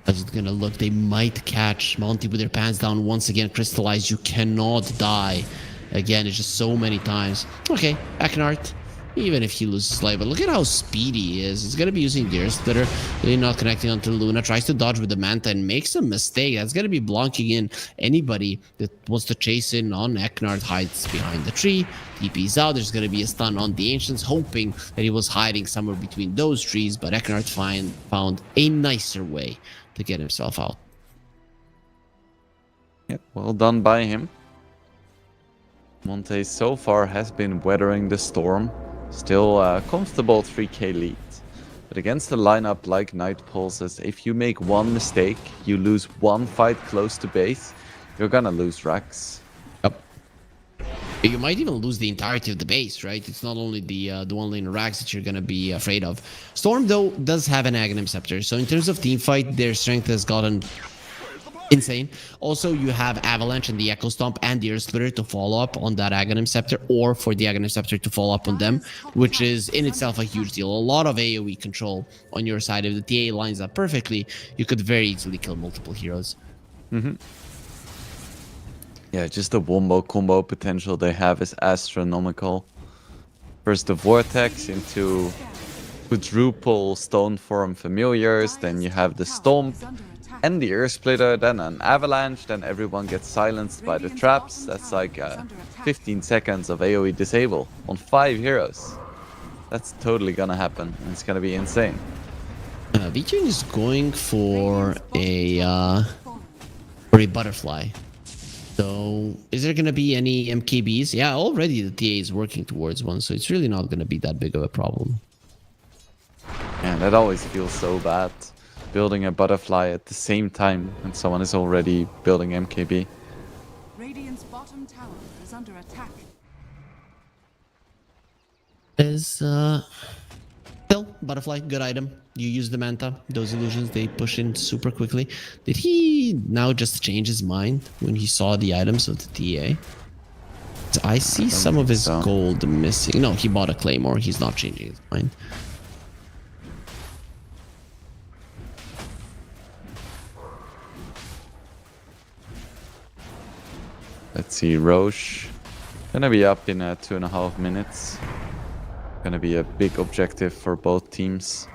How's it gonna look? They might catch Monty with their pants down once again. Crystallized. You cannot die. Again, it's just so many times. Okay, Eknart. Even if he loses life, but look at how speedy he is. He's gonna be using the Earth Splitter, really not connecting onto Luna, tries to dodge with the Manta and makes a mistake. That's gonna be blocking in anybody that wants to chase in on Eknart. Hides behind the tree, TP's out. There's gonna be a stun on the Ancients, hoping that he was hiding somewhere between those trees, but Eknart found a nicer way to get himself out. Yep, well done by him. Monte so far has been weathering the storm. Still comfortable 3k lead. But against a lineup like Night Pulses, if you make one mistake, you lose one fight close to base, you're gonna lose racks. Yep. You might even lose the entirety of the base, right? It's not only the one lane Rags that you're gonna be afraid of. Storm though does have an Aghanim Scepter, so in terms of team fight, their strength has gotten insane. Also, you have Avalanche and the Echo Stomp and the Earth Splitter to follow up on that Aghanim Scepter, or for the Aghanim Scepter to follow up on them, which is in itself a huge deal. A lot of AoE control on your side. If the TA lines up perfectly, you could very easily kill multiple heroes. Yeah, just the wombo combo potential they have is astronomical. First the Vortex into quadruple Stone Form Familiars, then you have the Stomp and the Earth Splitter, then an Avalanche, then everyone gets silenced by the traps. That's like 15 seconds of AoE disable on 5 heroes. That's totally gonna happen, and it's gonna be insane. Vichun is going for a butterfly. So, is there going to be any MKBs? Yeah, already the TA is working towards one, so it's really not going to be that big of a problem. Man, that always feels so bad. Building a butterfly at the same time when someone is already building MKB. Radiant's bottom tower is under attack. Is still butterfly, good item. You use the Manta. Those illusions, they push in super quickly. Did he now just change his mind when he saw the items of the TA? I see some of his gold missing. No, he bought a Claymore. He's not changing his mind. Let's see, Roche. Gonna be up in 2.5 minutes. Gonna be a big objective for both teams.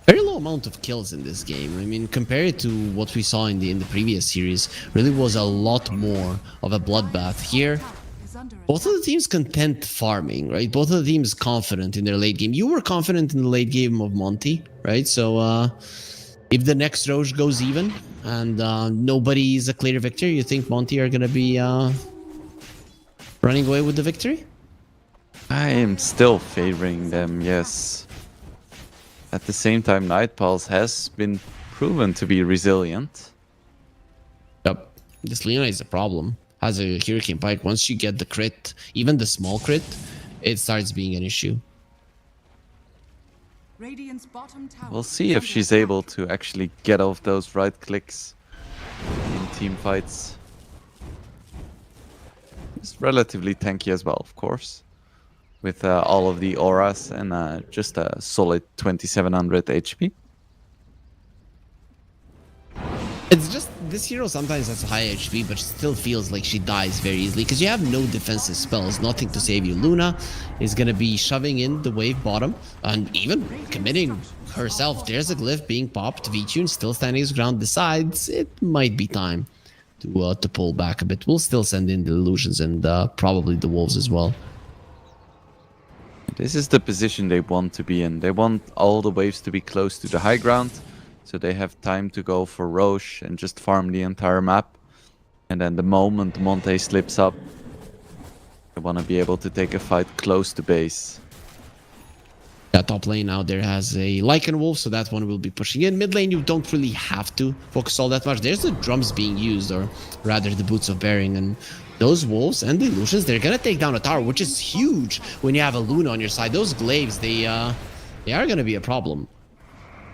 Very low amount of kills in this game. I mean, compared to what we saw in the previous series, really was a lot more of a bloodbath. Here, both of the teams content farming, right? Both of the teams confident in their late game. You were confident in the late game of Monty, right? So, if the next Roche goes even and nobody is a clear victor, you think Monty are gonna be running away with the victory? I am still favoring them, yes. At the same time, Night Pulse has been proven to be resilient. Yep. This Lina is a problem. Has a Hurricane Pike. Once you get the crit, even the small crit, it starts being an issue. Radiant's bottom tower We'll see if she's able to actually get off those right clicks in team fights. It's relatively tanky as well, of course. With all of the auras and just a solid 2700 HP. It's just, this hero sometimes has high HP, but still feels like she dies very easily, because you have no defensive spells, nothing to save you. Luna is going to be shoving in the wave bottom, and even committing herself. There's a glyph being popped, Vichun still standing his ground, decides it might be time to pull back a bit. We'll still send in the illusions and probably the wolves as well. This is the position they want to be in. They want all the waves to be close to the high ground, so they have time to go for Roche and just farm the entire map. And then the moment Monte slips up, they want to be able to take a fight close to base. Yeah, top lane now there has a Lycan Wolf, so that one will be pushing in. Mid lane, you don't really have to focus all that much. There's the drums being used, or rather the boots of bearing, and those wolves and the illusions, they're gonna take down a tower, which is huge when you have a Luna on your side. Those glaives, they are gonna be a problem.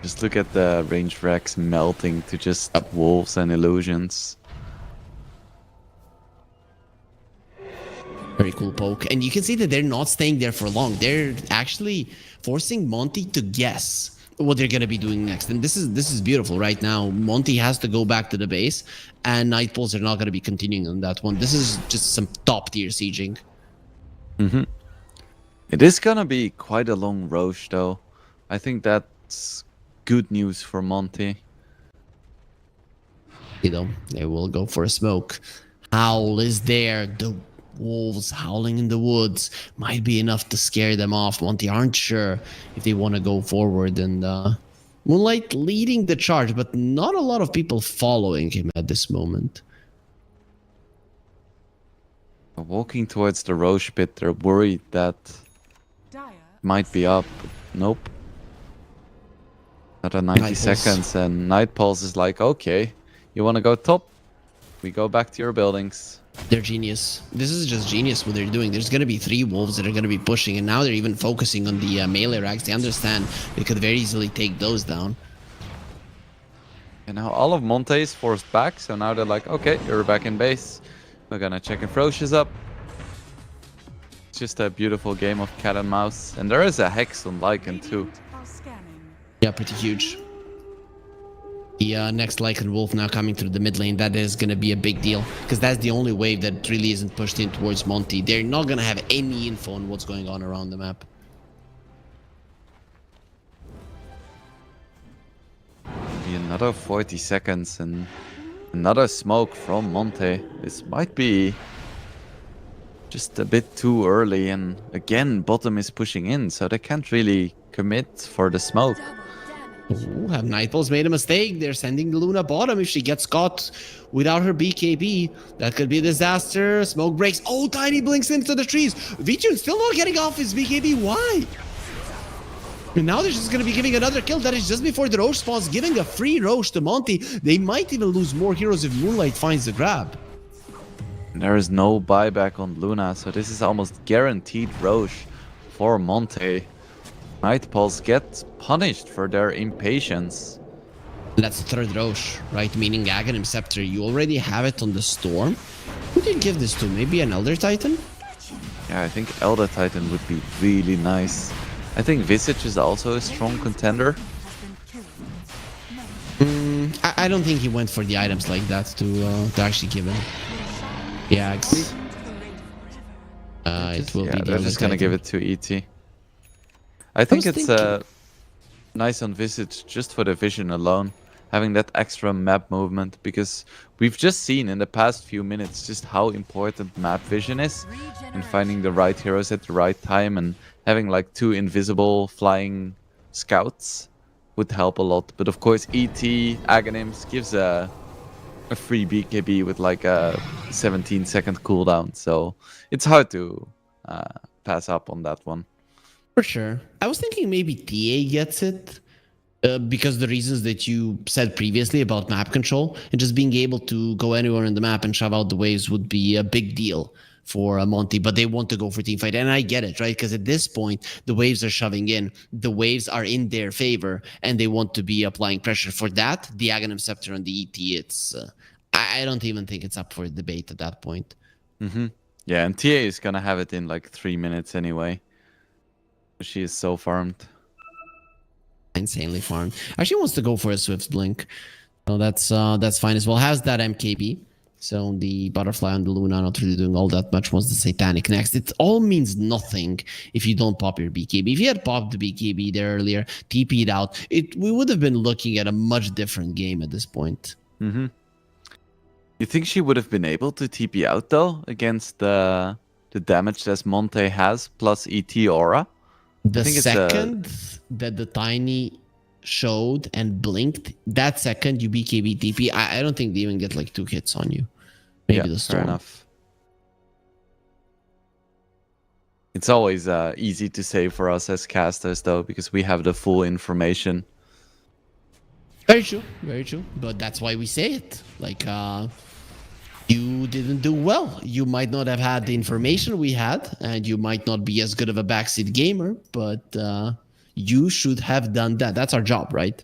Just look at the range racks melting to just wolves and illusions. Very cool poke. And you can see that they're not staying there for long. They're actually forcing Monty to guess what they're going to be doing next. And this is beautiful right now. Monty has to go back to the base, and Night Pulse are not going to be continuing on that one. This is just some top tier sieging. It is going to be quite a long Roche, though. I think that's good news for Monty. You know, they will go for a smoke. Howl is there. The wolves howling in the woods might be enough to scare them off. Monty aren't sure if they want to go forward, and Moonlight leading the charge, but not a lot of people following him at this moment. Walking towards the Roche pit, they're worried that might be up. Nope. Another 90 seconds, and Night Pulse is like, okay, you want to go top? We go back to your buildings. They're genius. This is just genius what they're doing. There's going to be 3 wolves that are going to be pushing, and now they're even focusing on the melee racks. They understand they could very easily take those down. And now all of Monte is forced back, so now they're like, okay, you're back in base. We're gonna check if Roche is up. It's just a beautiful game of cat and mouse. And there is a Hex on Lycan too. Are scanning. Yeah, pretty huge. The next Lycan Wolf now coming through the mid lane, that is going to be a big deal. Because that's the only wave that really isn't pushed in towards Monty. They're not going to have any info on what's going on around the map. Be another 40 seconds and another smoke from Monte. This might be just a bit too early. And again, bottom is pushing in, so they can't really commit for the smoke. Ooh, have Nightballs made a mistake? They're sending the Luna bottom. If she gets caught without her BKB, that could be a disaster. Smoke breaks. Oh, Tiny blinks into the trees. Vichun still not getting off his BKB. Why? And now they're just going to be giving another kill. That is just before the Roche spawns, giving a free Roche to Monty. They might even lose more heroes if Moonlight finds the grab. There is no buyback on Luna, so this is almost guaranteed Roche for Monte. Nightpulse get punished for their impatience. That's the 3rd Roche, right? Meaning Aghanim Scepter. You already have it on the Storm. Who did you give this to? Maybe an Elder Titan? Yeah, I think Elder Titan would be really nice. I think Visage is also a strong contender. I don't think he went for the items like that to actually give him. Yeah, it will be. They're just gonna give it to ET. I think it's nice on Visage just for the vision alone, having that extra map movement, because we've just seen in the past few minutes just how important map vision is and finding the right heroes at the right time, and having like 2 invisible flying scouts would help a lot. But of course ET Aghanims gives a free BKB with like a 17-second cooldown, so it's hard to pass up on that one. For sure. I was thinking maybe TA gets it because the reasons that you said previously about map control and just being able to go anywhere in the map and shove out the waves would be a big deal for Monty, but they want to go for teamfight. And I get it, right? Because at this point, the waves are shoving in. The waves are in their favor, and they want to be applying pressure. For that, the Aghanim Scepter on the ET, it's... I don't even think it's up for debate at that point. Yeah, and TA is gonna have it in like 3 minutes anyway. She is so farmed. Insanely farmed. Actually wants to go for a Swift Blink. So that's fine as well. Has that MKB. So the Butterfly and the Luna not really doing all that much. Wants the Satanic next. It all means nothing if you don't pop your BKB. If you had popped the BKB there earlier, TP'd out, we would have been looking at a much different game at this point. You think she would have been able to TP out though against the damage that Monte has plus ET Aura? The second that the Tiny showed and blinked, that second you BKB TP, I don't think they even get like 2 hits on you. Maybe the Storm. Fair enough. It's always easy to say for us as casters though, because we have the full information. Very true, very true. But that's why we say it. Like, you didn't do well. You might not have had the information we had, and you might not be as good of a backseat gamer, but you should have done that. That's our job, right?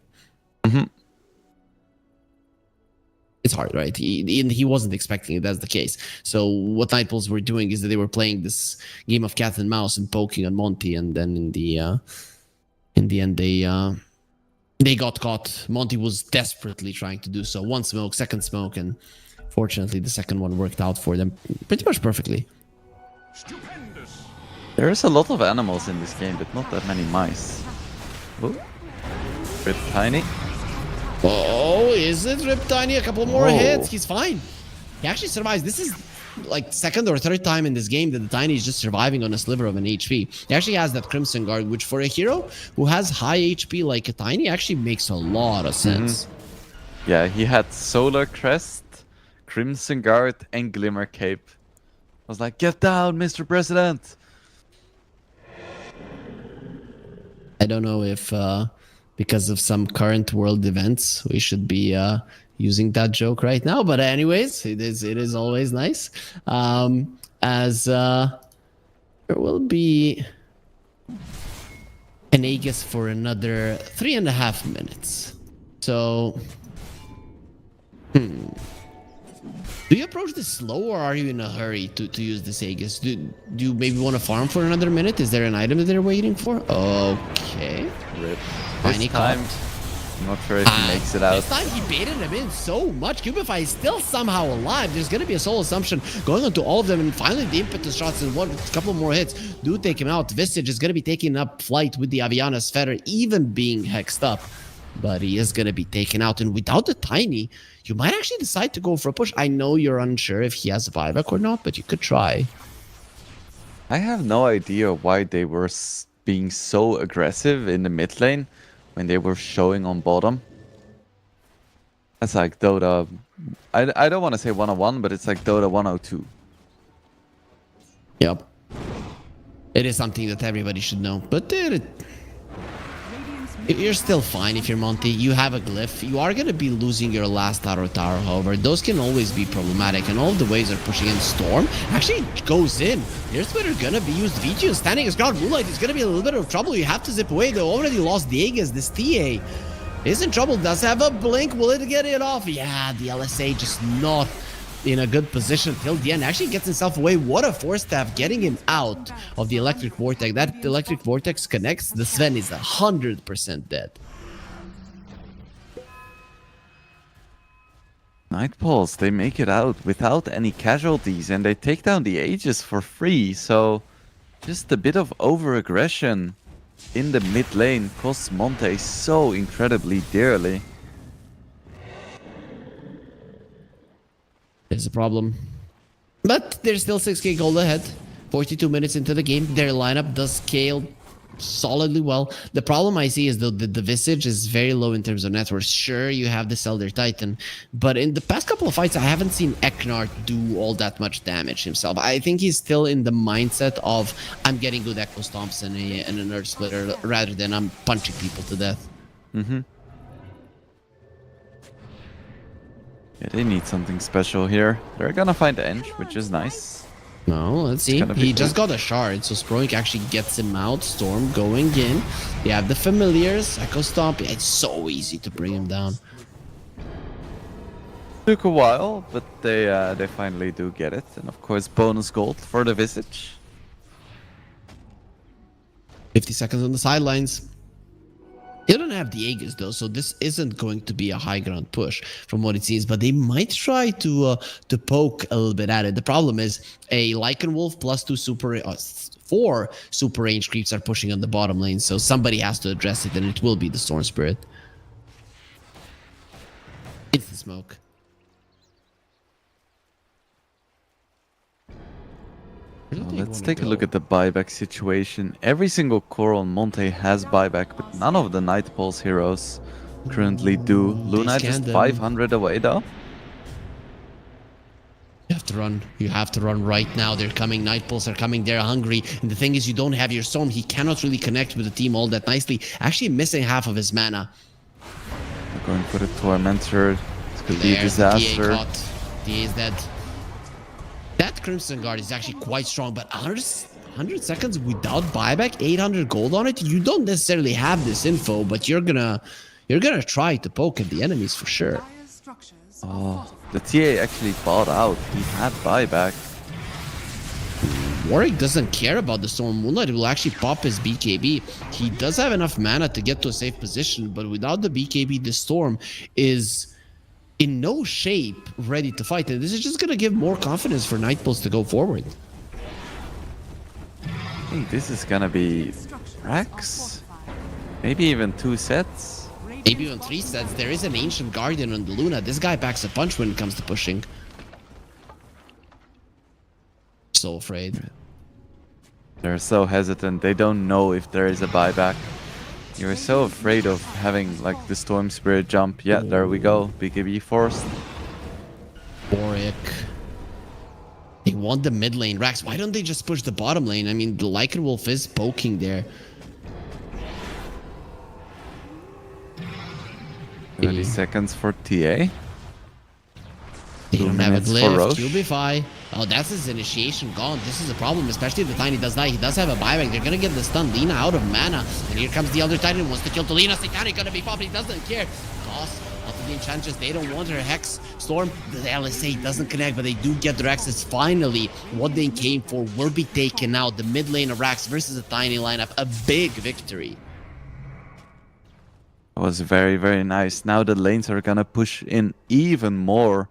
It's hard, right? He wasn't expecting it. That's the case. So what Nightballs were doing is that they were playing this game of cat and mouse and poking on Monty, and then in the end they got caught. Monty was desperately trying to do so. 1 smoke, 2nd smoke, and fortunately the 2nd one worked out for them pretty much perfectly. Stupendous. There is a lot of animals in this game, but not that many mice. Ooh. Rip Tiny. Oh, is it Rip Tiny? A couple more hits. He's fine. He actually survives. This is like 2nd or 3rd time in this game that the Tiny is just surviving on a sliver of an HP. He actually has that Crimson Guard, which for a hero who has high HP like a Tiny actually makes a lot of sense. Yeah, he had Solar Crest, Crimson Guard, and Glimmer Cape. I was like, get down, Mr. President! I don't know if because of some current world events, we should be using that joke right now. But anyways, it is always nice. As there will be an Aegis for another 3.5 minutes. So, do you approach this slow, or are you in a hurry to use this Aegis? Do you maybe want to farm for another minute? Is there an item that they're waiting for? Okay. Rip. Tiny This time, caught. I'm not sure if he makes it out. This time he baited him in so much. Cubify is still somehow alive. There's going to be a soul assumption going onto all of them. And finally, the impetus shots and a couple more hits do take him out. Visage is going to be taking up flight with the Aviana's Feather, even being hexed up. But he is going to be taken out. And without the Tiny, you might actually decide to go for a push. I know you're unsure if he has a buyback or not, but you could try. I have no idea why they were being so aggressive in the mid lane when they were showing on bottom. That's like Dota. I don't want to say 101, but it's like Dota 102. Yep. It is something that everybody should know. But you're still fine if you're Monty. You have a glyph. You are going to be losing your last Taro Tower, however. Those can always be problematic, and all of the waves are pushing in. Storm actually goes in. Here's where they're going to be used. Vici is standing his ground. Moonlight is going to be a little bit of trouble. You have to zip away. They already lost the Aegis. This TA is in trouble. Does have a blink. Will it get it off? Yeah, the LSA just not in a good position till the end. Actually gets himself away. What a force staff getting him out of the electric vortex. That electric vortex connects. The Sven is 100% dead. Nightpulse, they make it out without any casualties, and they take down the Aegis for free. So just a bit of over-aggression in the mid lane costs Monte so incredibly dearly. There's a problem. But there's still 6k gold ahead. 42 minutes into the game. Their lineup does scale solidly well. The problem I see is the Visage is very low in terms of net worth. Sure, you have the Elder Titan, but in the past couple of fights, I haven't seen Eknart do all that much damage himself. I think he's still in the mindset of, I'm getting good Echo Stomps and an Earth Splitter rather than I'm punching people to death. Mm-hmm. Yeah, they need something special here. They're gonna find Eng, which is nice. No, let's see. He just got a shard, so Sproink actually gets him out. Storm going in. You have the familiars. Echo Stomp. Yeah, it's so easy to bring him down. Took a while, but they finally do get it. And of course, bonus gold for the Visage. 50 seconds on the sidelines. They don't have the Aegis though, so this isn't going to be a high ground push from what it seems, but they might try to poke a little bit at it. The problem is a Lycan Wolf plus 4 super range creeps are pushing on the bottom lane, so somebody has to address it, and it will be the Storm Spirit. It's the smoke. Let's take a look at the buyback situation. Every single core on Monte has buyback, but none of the Nightpulse heroes currently do. Luna just 500 away though. You have to run. You have to run right now. They're coming. Nightpulse are coming. They're hungry. And the thing is, you don't have your Storm. He cannot really connect with the team all that nicely. Actually missing half of his mana. They're going for the Tormentor. This could be a disaster. DA is dead. That Crimson Guard is actually quite strong, but 100 seconds without buyback, 800 gold on it. You don't necessarily have this info, but you're gonna try to poke at the enemies for sure. Oh, the TA actually bought out. He had buyback. Warwick doesn't care about the Storm. Moonlight will actually pop his BKB. He does have enough mana to get to a safe position, but without the BKB, the Storm is in no shape ready to fight, and this is just gonna give more confidence for Nightpulse to go forward. I think this is gonna be Rex, maybe even 2 sets. Maybe even 3 sets. There is an Ancient Guardian on the Luna. This guy packs a punch when it comes to pushing. So afraid. They're so hesitant. They don't know if there is a buyback. You're so afraid of having like the Storm Spirit jump. Yeah, there we go. BKB forced. Warwick. They want the mid lane. Rax, why don't they just push the bottom lane? I mean, the Lycan Wolf is poking there. 30 seconds for TA. They 2 don't have a minutes for glyph. Roche. Cubify. Oh, that's his initiation gone. This is a problem, especially if the Tiny does die. He does have a buyback. They're gonna get the stun. Lina out of mana. And here comes the other Titan. Wants to kill the Lina. Satanic gonna be popped. He doesn't care. Toss. Not the enchantress. They don't want her. Hex. Storm. The LSA doesn't connect, but they do get their access. Finally, what they came for will be taken out. The mid lane of Rax versus a Tiny lineup. A big victory. It was very, very nice. Now the lanes are gonna push in even more.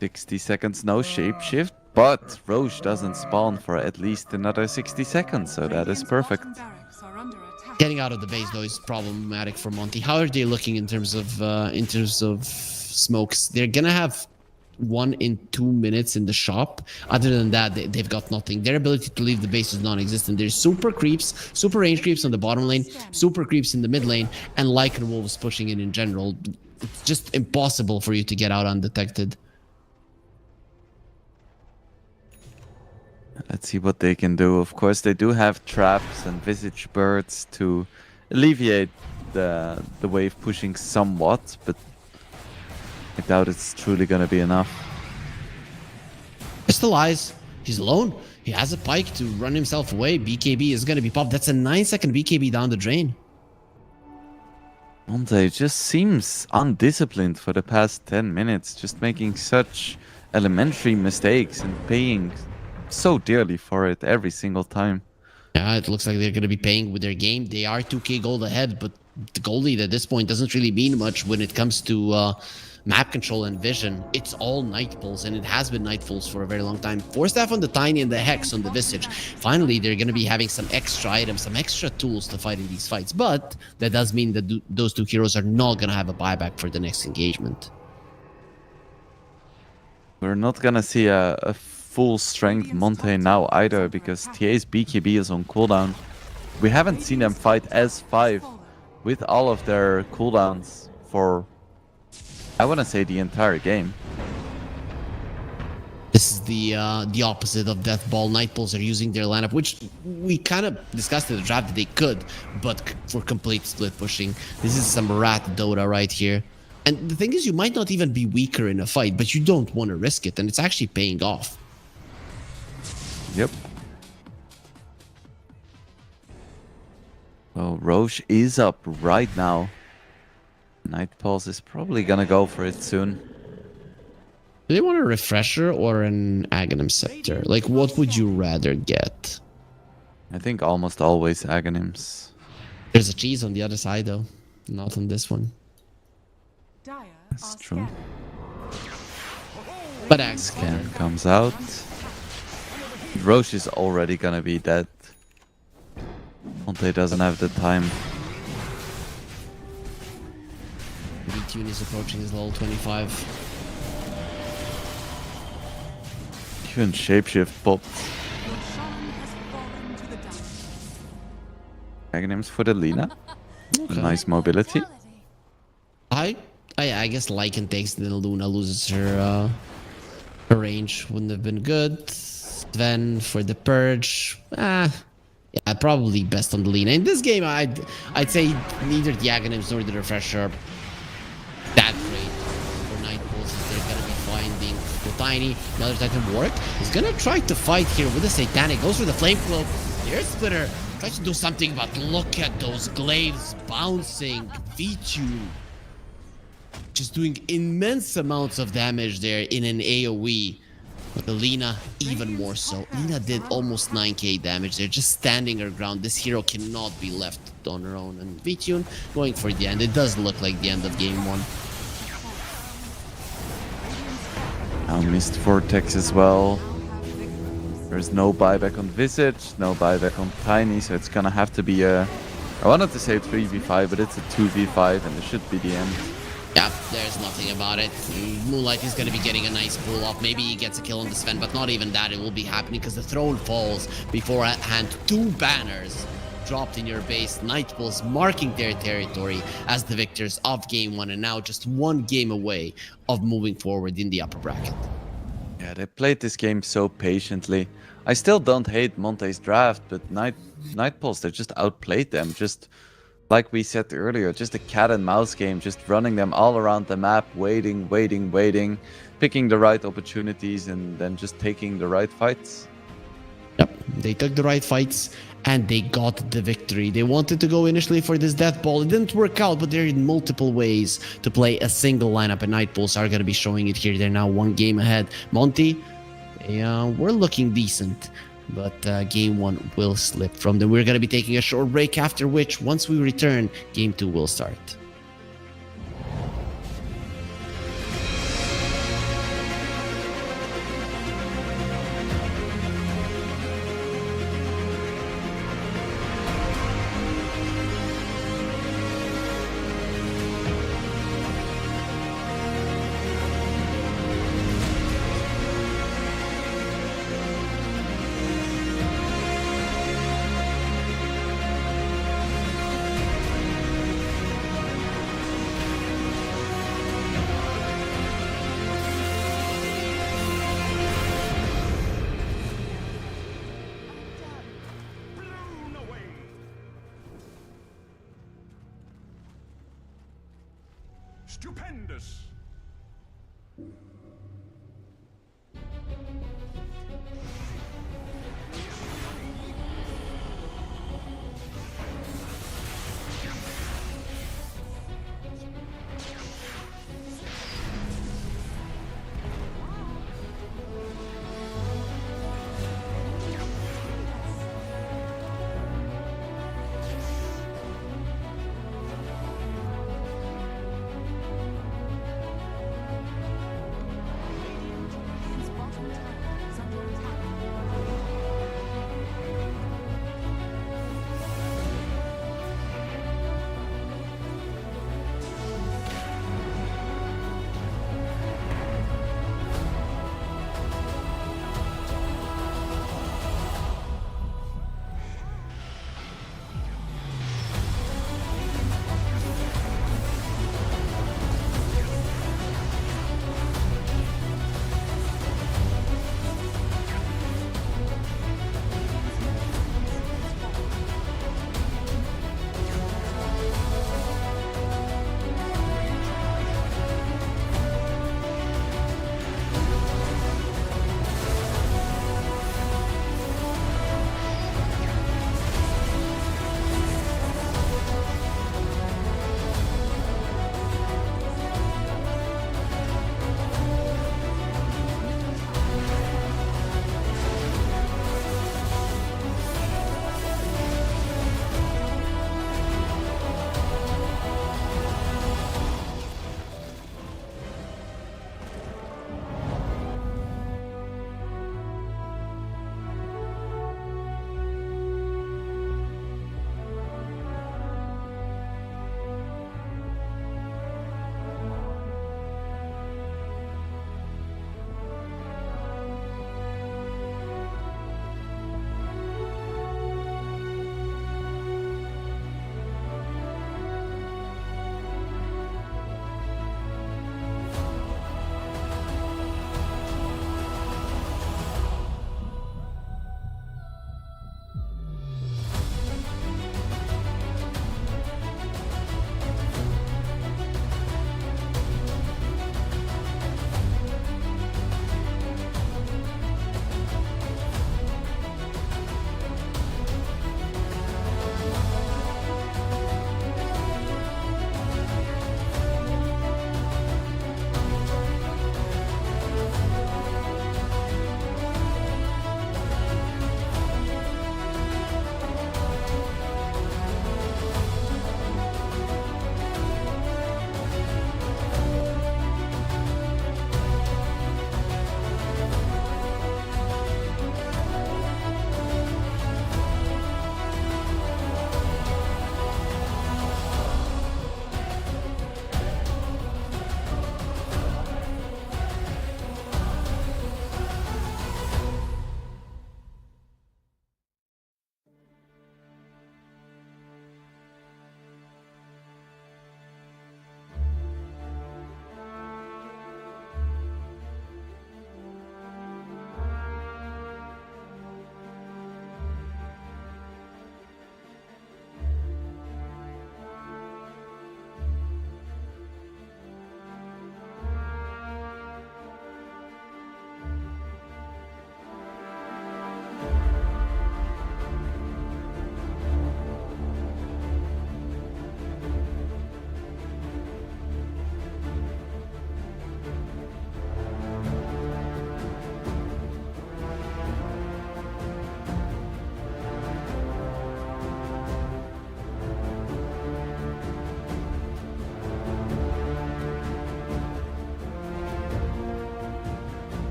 60 seconds, no shapeshift, but Roche doesn't spawn for at least another 60 seconds, so that is perfect. Barracks are under attack. Getting out of the base though is problematic for Monty. How are they looking in terms of smokes? They're gonna have 1 in 2 minutes in the shop. Other than that, they've got nothing. Their ability to leave the base is non-existent. There's super creeps, super range creeps on the bottom lane, super creeps in the mid lane, and Lycan Wolves pushing in general. It's just impossible for you to get out undetected. Let's see what they can do. Of course, they do have traps and visage birds to alleviate the wave pushing somewhat, but I doubt it's truly gonna be enough. Crystallize. He's alone. He has a pike to run himself away. BKB is gonna be popped. That's a 9-second BKB down the drain. Monte just seems undisciplined for the past 10 minutes, just making such elementary mistakes and paying so dearly for it every single time. Yeah, it looks like they're going to be paying with their game. They are 2k gold ahead, but the gold lead at this point doesn't really mean much when it comes to map control and vision. It's all night pulls, and it has been night pulls for a very long time. 4 staff on the Tiny and the Hex on the Visage. Finally, they're going to be having some extra items, some extra tools to fight in these fights, but that does mean that those two heroes are not going to have a buyback for the next engagement. We're not gonna see a full strength Monte now either, because TA's BKB is on cooldown. We haven't seen them fight as 5 with all of their cooldowns for, I want to say, the entire game. This is the opposite of Death Ball. Night Pulls are using their lineup, which we kind of discussed in the draft that they could, but for complete split pushing. This is some rat Dota right here. And the thing is, you might not even be weaker in a fight, but you don't want to risk it, and it's actually paying off. Yep. Well, Roche is up right now. Night Pulse is probably gonna go for it soon. Do they want a Refresher or an Aghanim Scepter? Like, what would you rather get? I think almost always Aghanims. There's a cheese on the other side, though. Not on this one. Dire That's are true. scanning. But Axe Scan comes out. Roche is already gonna be dead. Monte doesn't have the time. Retune is approaching his level 25. Even Shapeshift popped. Your shaman has fallen to the dust. Aghanims for the Lina. Okay. Nice mobility. I guess Lycan takes, then Luna loses her range. Wouldn't have been good. Sven for the Purge. Yeah, probably best on the Lina. In this game, I'd say neither the Aghanims nor the Refresher are that great for Night Pulls. They're gonna be finding the Tiny. Another Titan Warwick is gonna try to fight here with the Satanic. Goes for the Flame Cloak. The Earth Splitter tries to do something, but look at those glaives bouncing. V-Tune just doing immense amounts of damage there in an AoE. But the Lina, even more so. Lina did almost 9k damage there, just standing her ground. This hero cannot be left on her own. And V-Tune going for the end. It does look like the end of game 1. Now Mist Vortex as well. There's no buyback on Visage, no buyback on Tiny, so it's gonna have to be a... I wanted to say 3v5, but it's a 2v5, and it should be the end. Yeah, there's nothing about it. Moonlight is going to be getting a nice pull off. Maybe he gets a kill on the Sven, but not even that. It will be happening because the throne falls beforehand. 2 banners dropped in your base. Night Pulls marking their territory as the victors of game 1, and now just 1 game away of moving forward in the upper bracket. Yeah, they played this game so patiently. I still don't hate Monte's draft, but Night Pulse, they just outplayed them. Just like we said earlier, just a cat and mouse game, just running them all around the map, waiting, picking the right opportunities, and then just taking the right fights. Yep, they took the right fights and they got the victory. They wanted to go initially for this death ball. It didn't work out, but there are multiple ways to play a single lineup, and Night Bulls are going to be showing it here. They're now one game ahead. Monty, we're looking decent, but game one will slip from them. We're going to be taking a short break, after which, once we return, game two will start. Blown away. Stupendous.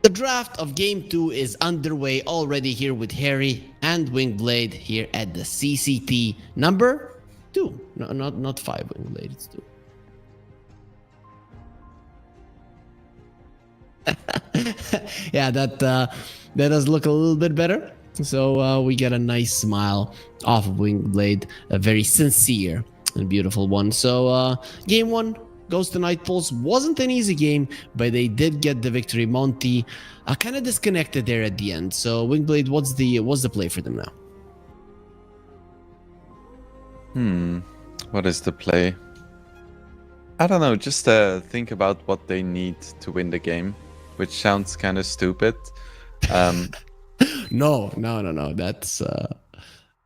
The draft of Game 2 is underway already here with Harry and Wingblade here at the CCT number 2. No, not 5 Wingblade, it's 2. Yeah, that does look a little bit better. So we get a nice smile off of Wingblade, a very sincere and beautiful one. So game 1 goes to Night Pulse. Wasn't an easy game, but they did get the victory. Monty kind of disconnected there at the end. So Wingblade, what's the play for them now? What is the play? I don't know, just think about what they need to win the game, which sounds kind of stupid. No. That's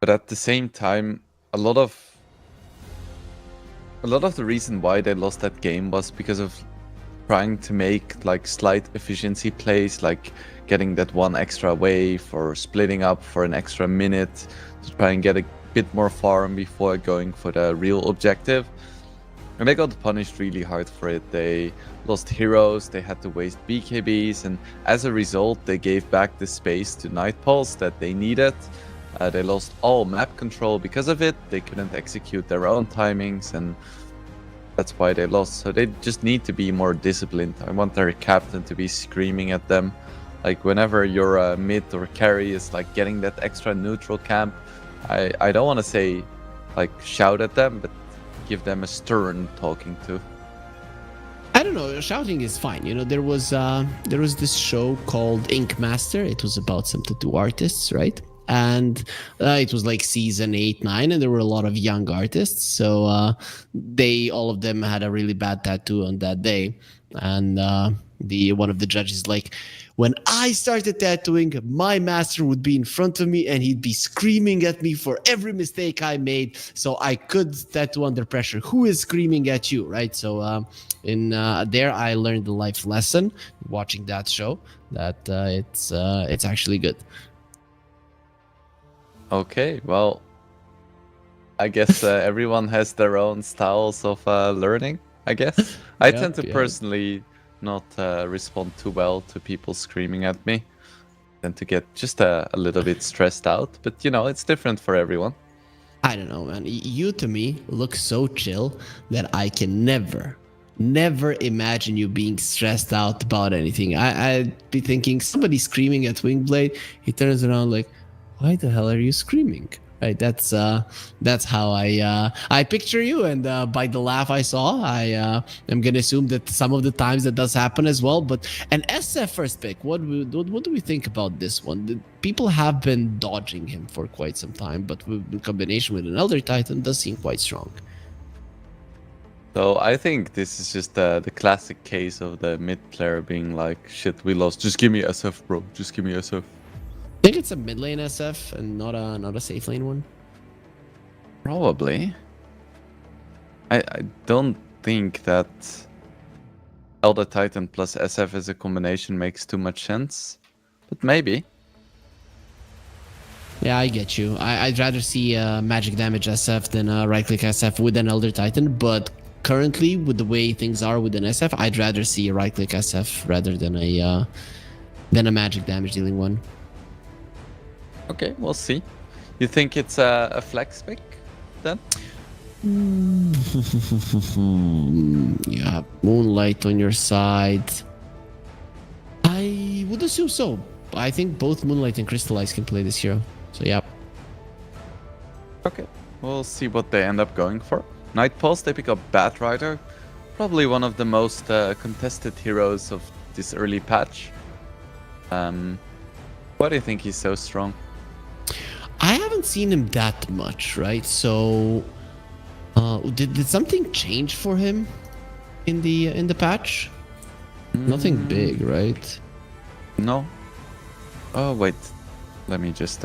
But at the same time, a lot of the reason why they lost that game was because of trying to make like slight efficiency plays, like getting that one extra wave or splitting up for an extra minute to try and get a bit more farm before going for the real objective. And they got punished really hard for it. They lost heroes, they had to waste BKBs, and as a result, they gave back the space to Night Pulse that they needed. They lost all map control because of it. They couldn't execute their own timings, and that's why they lost. So they just need to be more disciplined. I want their captain to be screaming at them. Like whenever your mid or carry is like getting that extra neutral camp, I don't want to say like shout at them, but give them a stern talking to. I don't know. Shouting is fine. You know, there was this show called Ink Master. It was about some tattoo artists, right? And it was like season 8, 9, and there were a lot of young artists. So all of them had a really bad tattoo on that day. And one of the judges like, when I started tattooing, my master would be in front of me and he'd be screaming at me for every mistake I made, so I could tattoo under pressure. Who is screaming at you, right? So there I learned the life lesson watching that show, that it's actually good. Okay, well, I guess everyone has their own styles of learning, I guess. I tend to personally not respond too well to people screaming at me. Tend to get just a little bit stressed out, but you know, it's different for everyone. I don't know, man. You to me look so chill that I can never imagine you being stressed out about anything. I'd be thinking somebody screaming at Wingblade. He turns around like, why the hell are you screaming? Right, that's how I picture you, and by the laugh I saw, I am gonna assume that some of the times that does happen as well. But an SF first pick, what do we think about this one? People have been dodging him for quite some time, but in combination with an Elder Titan, does seem quite strong. So I think this is just the classic case of the mid player being like, shit, we lost. Just give me SF, bro. Just give me SF. I think it's a mid lane SF and not a safe lane one. Probably. I don't think that Elder Titan plus SF as a combination makes too much sense, but maybe. Yeah, I get you. I'd rather see magic damage SF than right click SF with an Elder Titan, but currently with the way things are with an SF, I'd rather see a right click SF rather than a magic damage dealing one. Okay, we'll see. You think it's a flex pick then? You have Moonlight on your side. I would assume so. I think both Moonlight and Crystallize can play this hero. So yeah. Okay, we'll see what they end up going for. Night Pulse, they pick up Batrider. Probably one of the most contested heroes of this early patch. Why do you think he's so strong? I haven't seen him that much, right? So, did something change for him in the patch? Nothing big, right? No. Oh wait, let me just.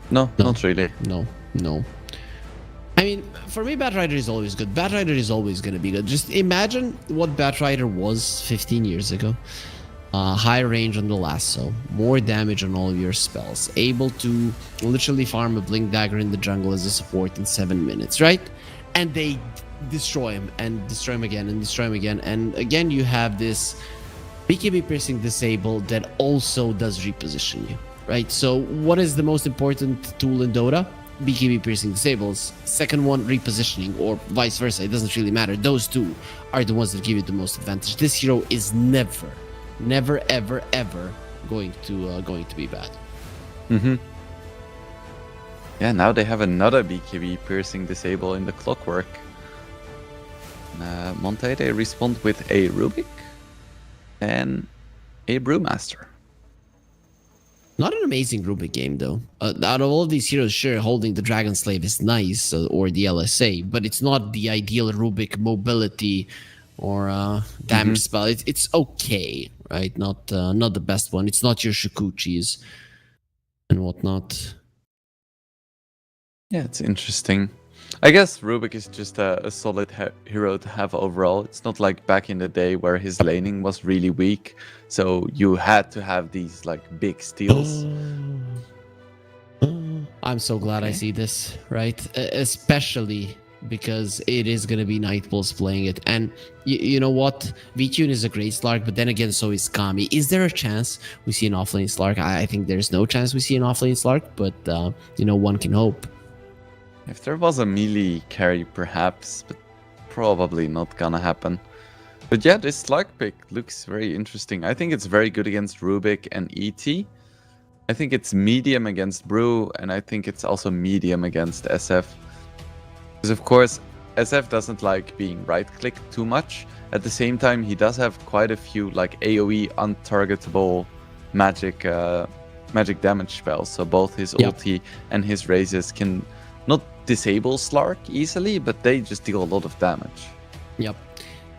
No, not really. No. I mean, for me, Batrider is always good. Batrider is always going to be good. Just imagine what Batrider was 15 years ago. High range on the lasso, more damage on all of your spells, able to literally farm a Blink Dagger in the jungle as a support in 7 minutes, right? And they destroy him and destroy him again and destroy him again. And again, you have this BKB piercing disable that also does reposition you, right? So what is the most important tool in Dota? BKB piercing disables. Second one, repositioning, or vice versa. It doesn't really matter. Those two are the ones that give you the most advantage. This hero is never, ever going to be bad. Mm-hmm. Yeah, now they have another BKB piercing disable in the clockwork. Monte, they respond with a Rubik and a Brewmaster. Not an amazing Rubik game, though. Out of all of these heroes, sure, holding the Dragon Slave is nice, or the LSA, but it's not the ideal Rubik mobility or damage spell. It's okay, right? Not the best one. It's not your Shikuchis and whatnot. Yeah, it's interesting. I guess Rubik is just a solid hero to have overall. It's not like back in the day where his laning was really weak, so you had to have these like big steals. I'm so glad I see this, right? Especially because it is going to be Nightbulls playing it. And you know what? VTune is a great Slark, but then again, so is Kami. Is there a chance we see an offlane Slark? I think there's no chance we see an offlane Slark, but one can hope. If there was a melee carry, perhaps, but probably not gonna happen. But yeah, this Slark pick looks very interesting. I think it's very good against Rubik and ET. I think it's medium against Brew, and I think it's also medium against SF. Because of course, SF doesn't like being right-clicked too much. At the same time, he does have quite a few like AoE untargetable magic damage spells. So both his ulti and his raises can not disable Slark easily, but they just deal a lot of damage. Yep.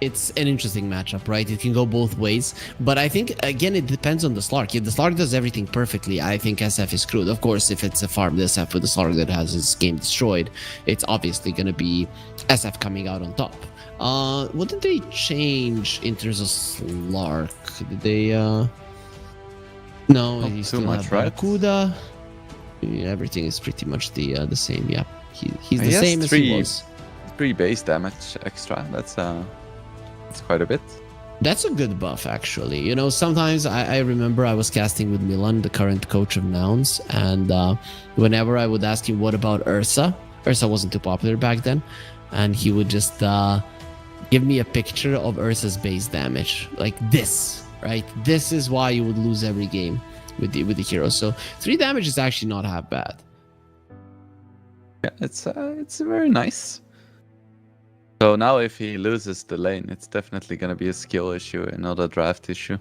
It's an interesting matchup, right? It can go both ways. But I think, again, it depends on the Slark. If the Slark does everything perfectly, I think SF is screwed. Of course, if it's a farm SF with the Slark that has his game destroyed, it's obviously going to be SF coming out on top. What did they change in terms of Slark? Did they... No, Not too much, right? Barracuda. Yeah, everything is pretty much the same. Yeah, he's the same as he was. 3 base damage extra. That's quite a bit. That's a good buff, actually. You know, sometimes I remember I was casting with Milan, the current coach of Nouns, and whenever I would ask him what about Ursa wasn't too popular back then, and he would just give me a picture of Ursa's base damage, like this, right? This is why you would lose every game with the hero. So 3 damage is actually not half bad. Yeah, it's very nice. So now if he loses the lane, it's definitely going to be a skill issue and not a draft issue.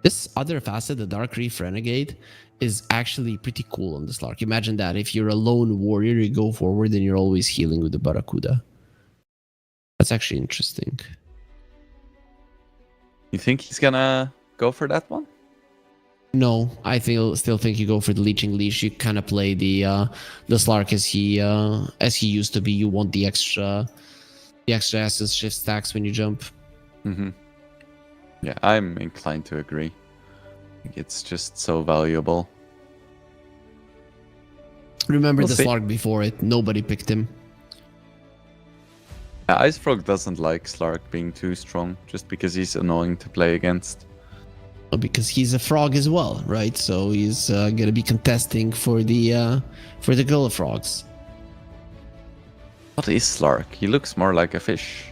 This other facet, the Dark Reef Renegade, is actually pretty cool on the Slark. Imagine that. If you're a lone warrior, you go forward and you're always healing with the Barracuda. That's actually interesting. You think he's gonna go for that one? No, I still think you go for the Leeching Leash. You kind of play the Slark as he used to be. You want the extra assist shift stacks when you jump. Mm-hmm. Yeah, I'm inclined to agree. I think it's just so valuable. Remember We'll the see. Slark before it. Nobody picked him. Yeah, Ice Frog doesn't like Slark being too strong, just because he's annoying to play against. Because he's a frog as well, right? So he's gonna be contesting for the Gullah Frogs. What is Slark? He looks more like a fish,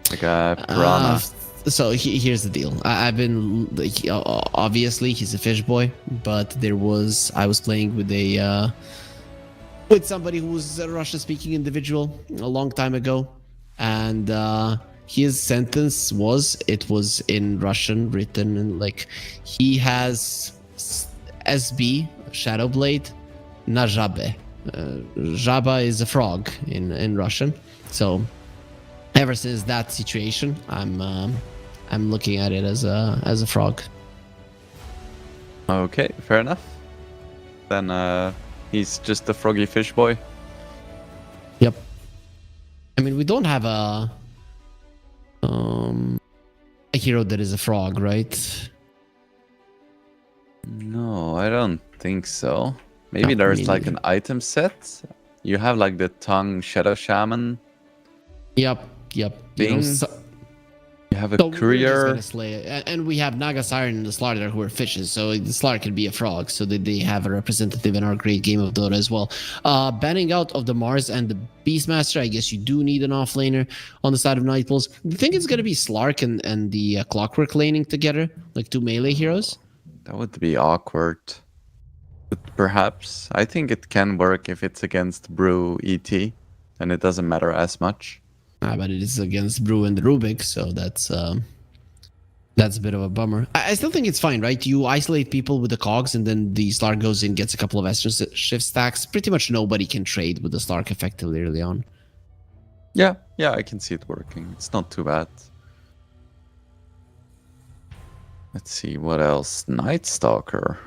like a piranha. So here's the deal. I've been obviously he's a fish boy, but I was playing with somebody who was a Russian speaking individual a long time ago, and his sentence was in Russian written, and like he has SB Shadowblade na żabę. Żaba is a frog in Russian. So ever since that situation, I'm looking at it as a frog. Okay, fair enough. Then he's just a froggy fish boy. Yep. I mean, we don't have a hero that is a frog, right? No, I don't think so. Maybe No, me there's like neither. an item set. you have like the tongue shadow shaman. Yep. You know, Thing. You have a so we're just courier. gonna slay it. And we have Naga Siren and the Slardar who are fishes, so the Slardar can be a frog, so that they have a representative in our great game of Dota as well. Banning out of the Mars and the Beastmaster, I guess you do need an offlaner on the side of Night Pulse. Do you think it's gonna be Slark and the Clockwork laning together, like two melee heroes? That would be awkward. But perhaps. I think it can work if it's against Brew ET, and it doesn't matter as much. But it is against Brew and the Rubik, so that's a bit of a bummer. I still think it's fine, right? You isolate people with the cogs, and then the Slark goes in, gets a couple of extra shift stacks. Pretty much nobody can trade with the Slark effectively early on. Yeah, I can see it working. It's not too bad. Let's see, what else? Night Stalker.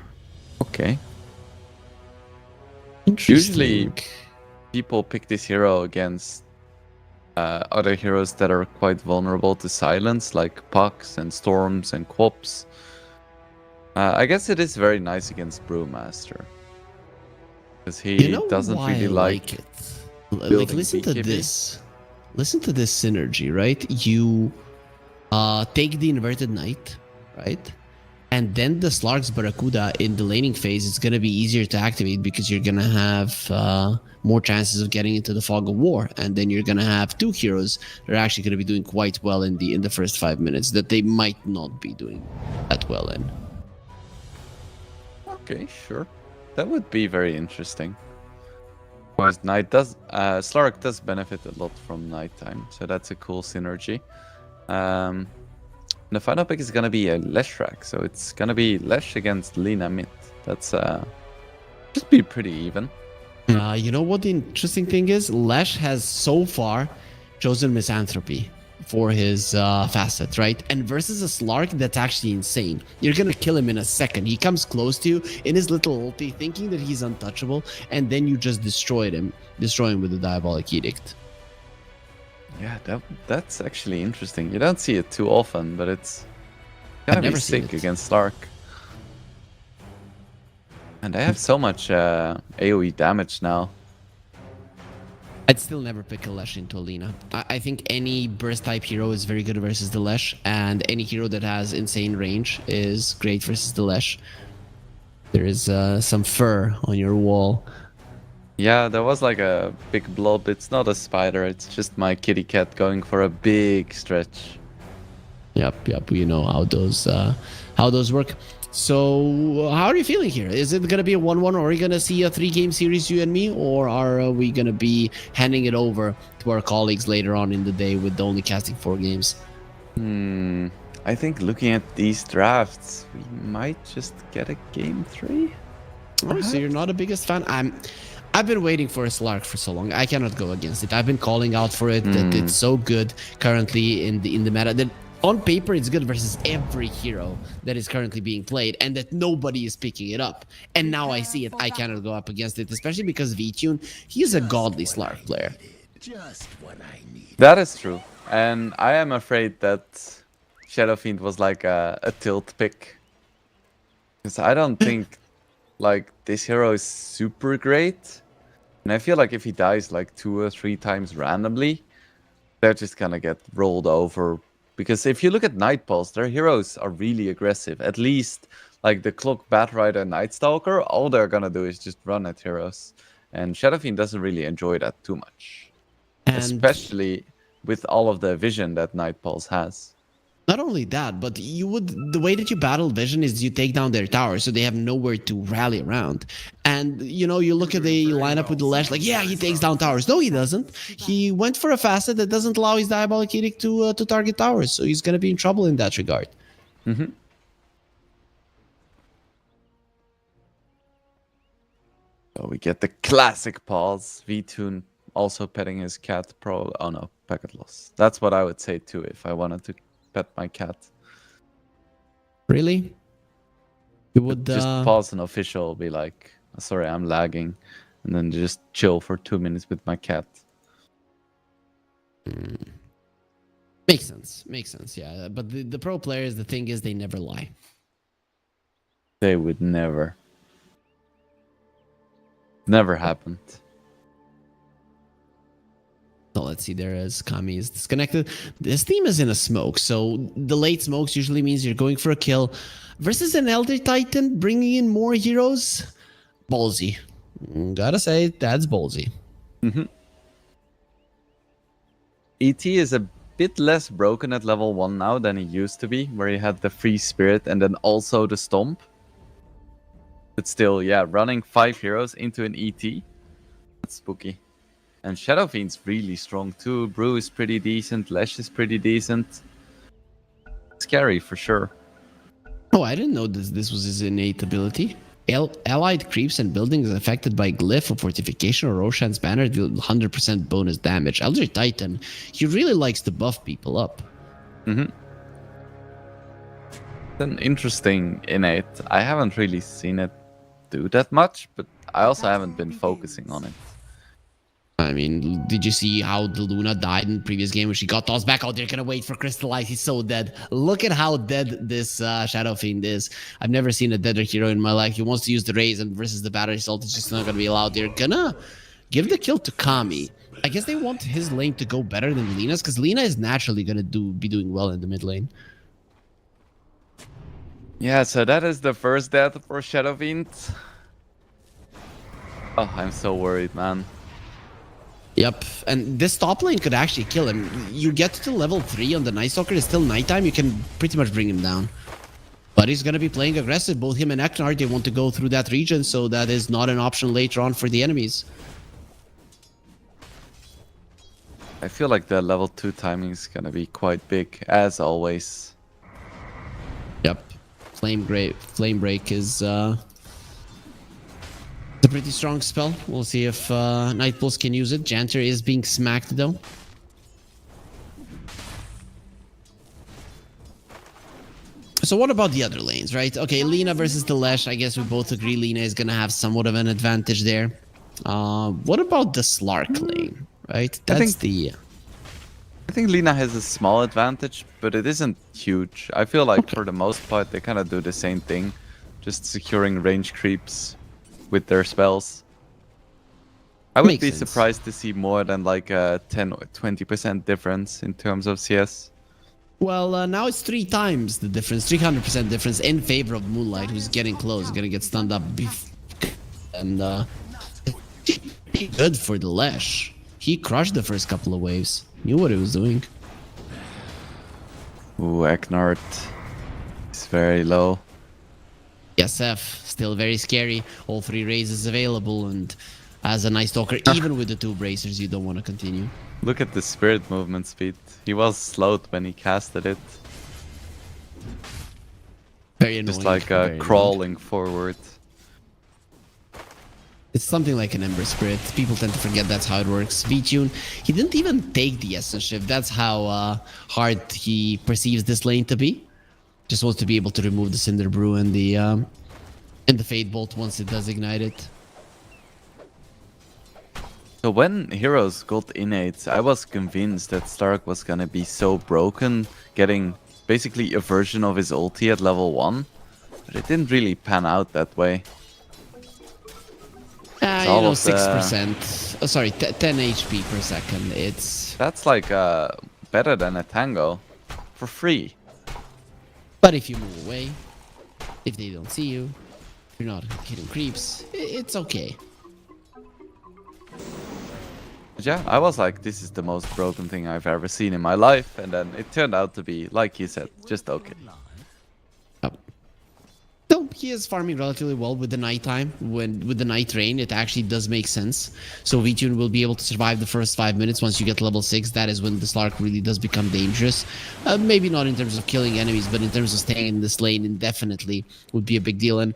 Okay. Usually, people pick this hero against other heroes that are quite vulnerable to silence, like Pucks and Storms and Quops. I guess it is very nice against Brewmaster. Because he doesn't really like it. Like, listen to this. Listen to this synergy, right? You take the Inverted Knight, right? And then the Slark's Barracuda in the laning phase is going to be easier to activate because you're going to have more chances of getting into the Fog of War. And then you're going to have two heroes that are actually going to be doing quite well in the first 5 minutes that they might not be doing that well in. Okay, sure. That would be very interesting. Because Slark does benefit a lot from nighttime, so that's a cool synergy. The final pick is gonna be a Leshrac, so it's gonna be Lesh against Lina mid. That's just be pretty even. You know what the interesting thing is? Lesh has so far chosen Misanthropy for his facet, right? And versus a Slark, that's actually insane. You're gonna kill him in a second. He comes close to you in his little ulti, thinking that he's untouchable, and then you just destroy him with the Diabolic Edict. Yeah, that's actually interesting. You don't see it too often, but it's gonna be sick against Slark. And they have so much AoE damage now. I'd still never pick a Lesh into Alina. I think any burst type hero is very good versus the Lesh, and any hero that has insane range is great versus the Lesh. There is some fur on your wall. Yeah, there was like a big blob. It's not a spider, it's just my kitty cat going for a big stretch. Yep. You know how those work. So, how are you feeling here? Is it going to be a 1-1, or are we going to see a 3-game series, you and me? Or are we going to be handing it over to our colleagues later on in the day with only casting 4 games? I think looking at these drafts, we might just get a game 3. Oh, so you're not the biggest fan? I've been waiting for a Slark for so long. I cannot go against it. I've been calling out for it, that it's so good currently in the meta. That on paper, it's good versus every hero that is currently being played, and that nobody is picking it up. And now I see it, I cannot go up against it, especially because V-Tune, he is a godly Slark player. Just what I need. That is true. And I am afraid that Shadow Fiend was like a tilt pick. Because I don't think like this hero is super great. And I feel like if he dies like 2 or 3 times randomly, they're just gonna get rolled over. Because if you look at Night Pulse, their heroes are really aggressive. At least like the Cloak, Batrider, and Night Stalker, all they're gonna do is just run at heroes. And Shadow Fiend doesn't really enjoy that too much. And especially with all of the vision that Night Pulse has. not only that, but the way that you battle Vision is you take down their tower, so they have nowhere to rally around. And you know, you look at the lineup with the Lesh, like, yeah, he takes down towers. No, he doesn't. He went for a facet that doesn't allow his Diabolic Edict to target towers, so he's gonna be in trouble in that regard. So we get the classic pause. V-Tune also petting his cat. Oh no, packet loss. That's what I would say too if I wanted to pet my cat. Really? You would just pause an official, be like, sorry, I'm lagging, and then just chill for 2 minutes with my cat. Makes sense, yeah. But the pro players, the thing is, they never lie. They would never. Never happened. Oh, let's see there as Kami is disconnected. This team is in a smoke, so the late smokes usually means you're going for a kill. Versus an Elder Titan, bringing in more heroes, ballsy. Gotta say, that's ballsy. ET is a bit less broken at level 1 now than he used to be, where he had the free spirit and then also the stomp. But still, yeah, running 5 heroes into an ET, that's spooky. And Shadow Fiend's really strong too. Brew is pretty decent, Lesh is pretty decent. Scary for sure. Oh, I didn't know this was his innate ability. Allied creeps and buildings affected by glyph or fortification or Roshan's banner deal 100% bonus damage. Elder Titan, he really likes to buff people up. It's an interesting innate. I haven't really seen it do that much, but I also haven't been focusing on it. I mean, did you see how the Luna died in the previous game when she got tossed back? Oh, they're gonna wait for Crystallize. He's so dead. Look at how dead this Shadow Fiend is. I've never seen a deader hero in my life. He wants to use the raise and versus the battery salt. It's just not gonna be allowed. They're gonna give the kill to Kami. I guess they want his lane to go better than Lina's because Lina is naturally gonna be doing well in the mid lane. Yeah, so that is the first death for Shadow Fiend. Oh, I'm so worried, man. Yep, and this top lane could actually kill him. You get to level 3 on the Night Stalker, it's still nighttime, you can pretty much bring him down. But he's going to be playing aggressive. Both him and Eknar, they want to go through that region, so that is not an option later on for the enemies. I feel like the level 2 timing is going to be quite big, as always. Yep, Flame Break is a pretty strong spell. We'll see if Night Pulse can use it. Janter is being smacked though. So what about the other lanes, right? Okay, Lina versus the Lesh. I guess we both agree Lina is gonna have somewhat of an advantage there. What about the Slark lane, right? I think Lina has a small advantage, but it isn't huge. I feel like for the most part they kind of do the same thing, just securing range creeps with their spells. I would be surprised to see more than like a 10 or 20% difference in terms of CS. Well, now it's 3 times the difference, 300% difference in favor of Moonlight, who's getting close, gonna get stunned up. And good for the Lesh. He crushed the first couple of waves. Knew what he was doing. Ooh, Eknart is very low. SF, still very scary. All 3 raises available, and as a Night Stalker, even with the 2 bracers, you don't want to continue. Look at the spirit movement speed. He was slowed when he casted it. Very annoying. Just like crawling forward. It's something like an Ember Spirit. People tend to forget that's how it works. V-Tune, he didn't even take the Essence Shift. That's how hard he perceives this lane to be. Just wants to be able to remove the Cinder Brew and the Fade Bolt once it does ignite it. So when heroes got innates, I was convinced that Stark was gonna be so broken, getting basically a version of his ulti at level 1. But it didn't really pan out that way. You know, 6%. Oh, sorry, 10 HP per second. That's like better than a Tango. For free. But if you move away, if they don't see you, if you're not hitting creeps, it's okay. Yeah, I was like, this is the most broken thing I've ever seen in my life, and then it turned out to be, like you said, just okay. So he is farming relatively well with the nighttime. With the night rain, it actually does make sense. So V-Tune will be able to survive the first 5 minutes. Once you get level 6, that is when the Slark really does become dangerous. Maybe not in terms of killing enemies, but in terms of staying in this lane indefinitely would be a big deal. And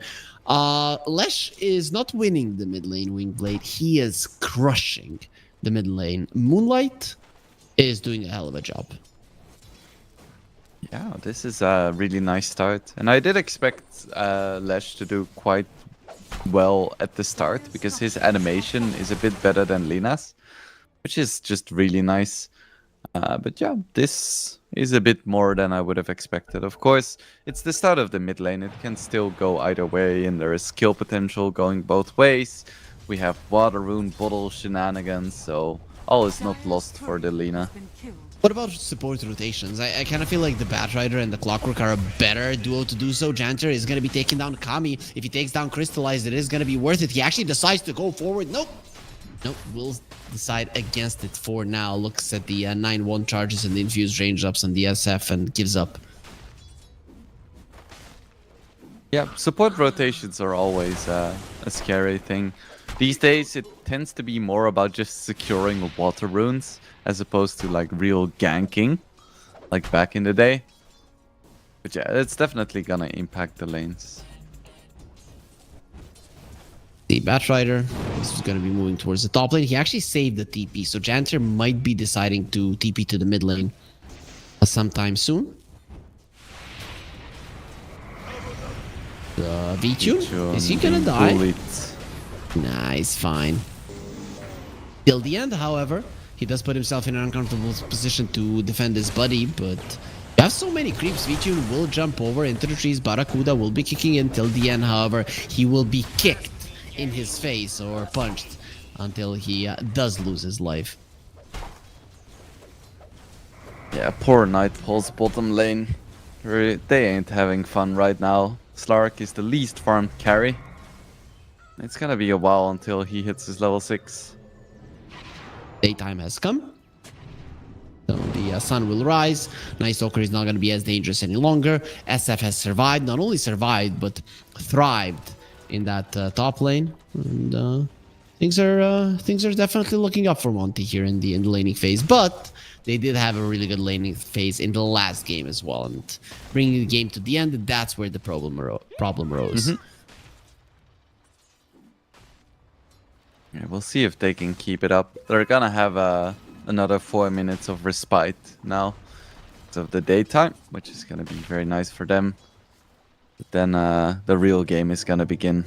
Lesh is not winning the mid lane, Wingblade. He is crushing the mid lane. Moonlight is doing a hell of a job. Yeah, this is a really nice start. And I did expect Lesh to do quite well at the start, because his animation is a bit better than Lina's, which is just really nice. But yeah, this is a bit more than I would have expected. Of course, it's the start of the mid lane. It can still go either way, and there is skill potential going both ways. We have Water Rune bottle shenanigans, so all is not lost for the Lina. What about support rotations? I kind of feel like the Batrider and the Clockwork are a better duo to do so. Janter is going to be taking down Kami. If he takes down Crystallized, it is going to be worth it. He actually decides to go forward. Nope. Nope. Will decide against it for now. Looks at the 9-1 charges and the infused range ups on the SF and gives up. Yeah, support rotations are always a scary thing. These days, it tends to be more about just securing water runes as opposed to like real ganking, like back in the day. But yeah, it's definitely gonna impact the lanes. The Batrider is going to be moving towards the top lane. He actually saved the TP, so Janter might be deciding to TP to the mid lane sometime soon. V-Tune, is he gonna die? Bullet. Nice, fine. Till the end, however, he does put himself in an uncomfortable position to defend his buddy, but you have so many creeps. V-Tune will jump over into the trees. Barracuda will be kicking in till the end, however. He will be kicked in his face or punched until he does lose his life. Yeah, poor Nightfall's bottom lane. They ain't having fun right now. Slark is the least farmed carry. It's gonna be a while until he hits his level 6. Daytime has come. So the sun will rise. Night Stalker is not going to be as dangerous any longer. SF has survived. Not only survived, but thrived in that top lane. And things are definitely looking up for Monty here in the laning phase. But they did have a really good laning phase in the last game as well. And bringing the game to the end, that's where the problem rose. Yeah, we'll see if they can keep it up. They're gonna have another 4 minutes of respite now of the daytime, which is gonna be very nice for them. But then the real game is gonna begin.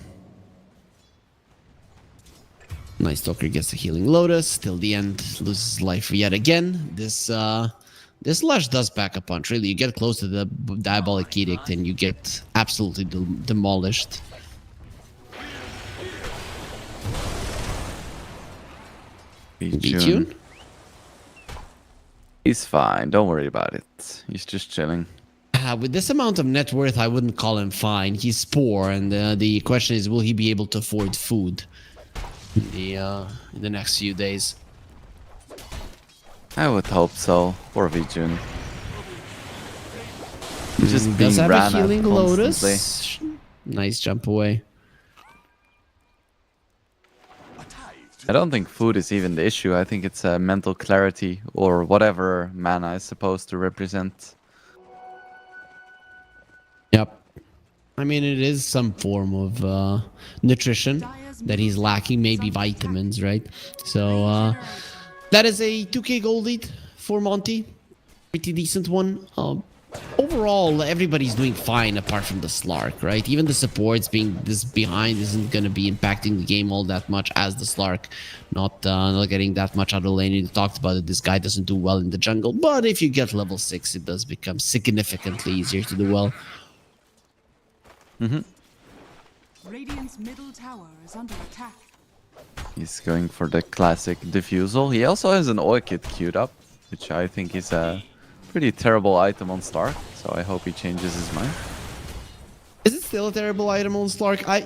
Night Stalker gets the healing Lotus till the end, loses life yet again. This Lush does pack a punch. Really, you get close to the Diabolic Edict and you get absolutely demolished. V-Tune? He's fine. Don't worry about it. He's just chilling. With this amount of net worth, I wouldn't call him fine. He's poor, and the question is, will he be able to afford food in the next few days? I would hope so. Poor V-Tune. Just Does being have a ran at healing constantly. Lotus. Nice jump away. I don't think food is even the issue. I think it's mental clarity or whatever mana is supposed to represent. Yep. I mean, it is some form of nutrition that he's lacking, maybe vitamins, right? So that is a 2k gold lead for Monty. Pretty decent one. Overall, everybody's doing fine apart from the Slark, right? Even the supports being this behind isn't going to be impacting the game all that much as the Slark. Not getting that much out of the lane. You talked about it. This guy doesn't do well in the jungle. But if you get level 6, it does become significantly easier to do well. Radiant's middle tower is under attack. He's going for the classic diffusal. He also has an Orchid queued up, which I think is a pretty terrible item on Stark. So I hope he changes his mind. Is it still a terrible item on Slark? I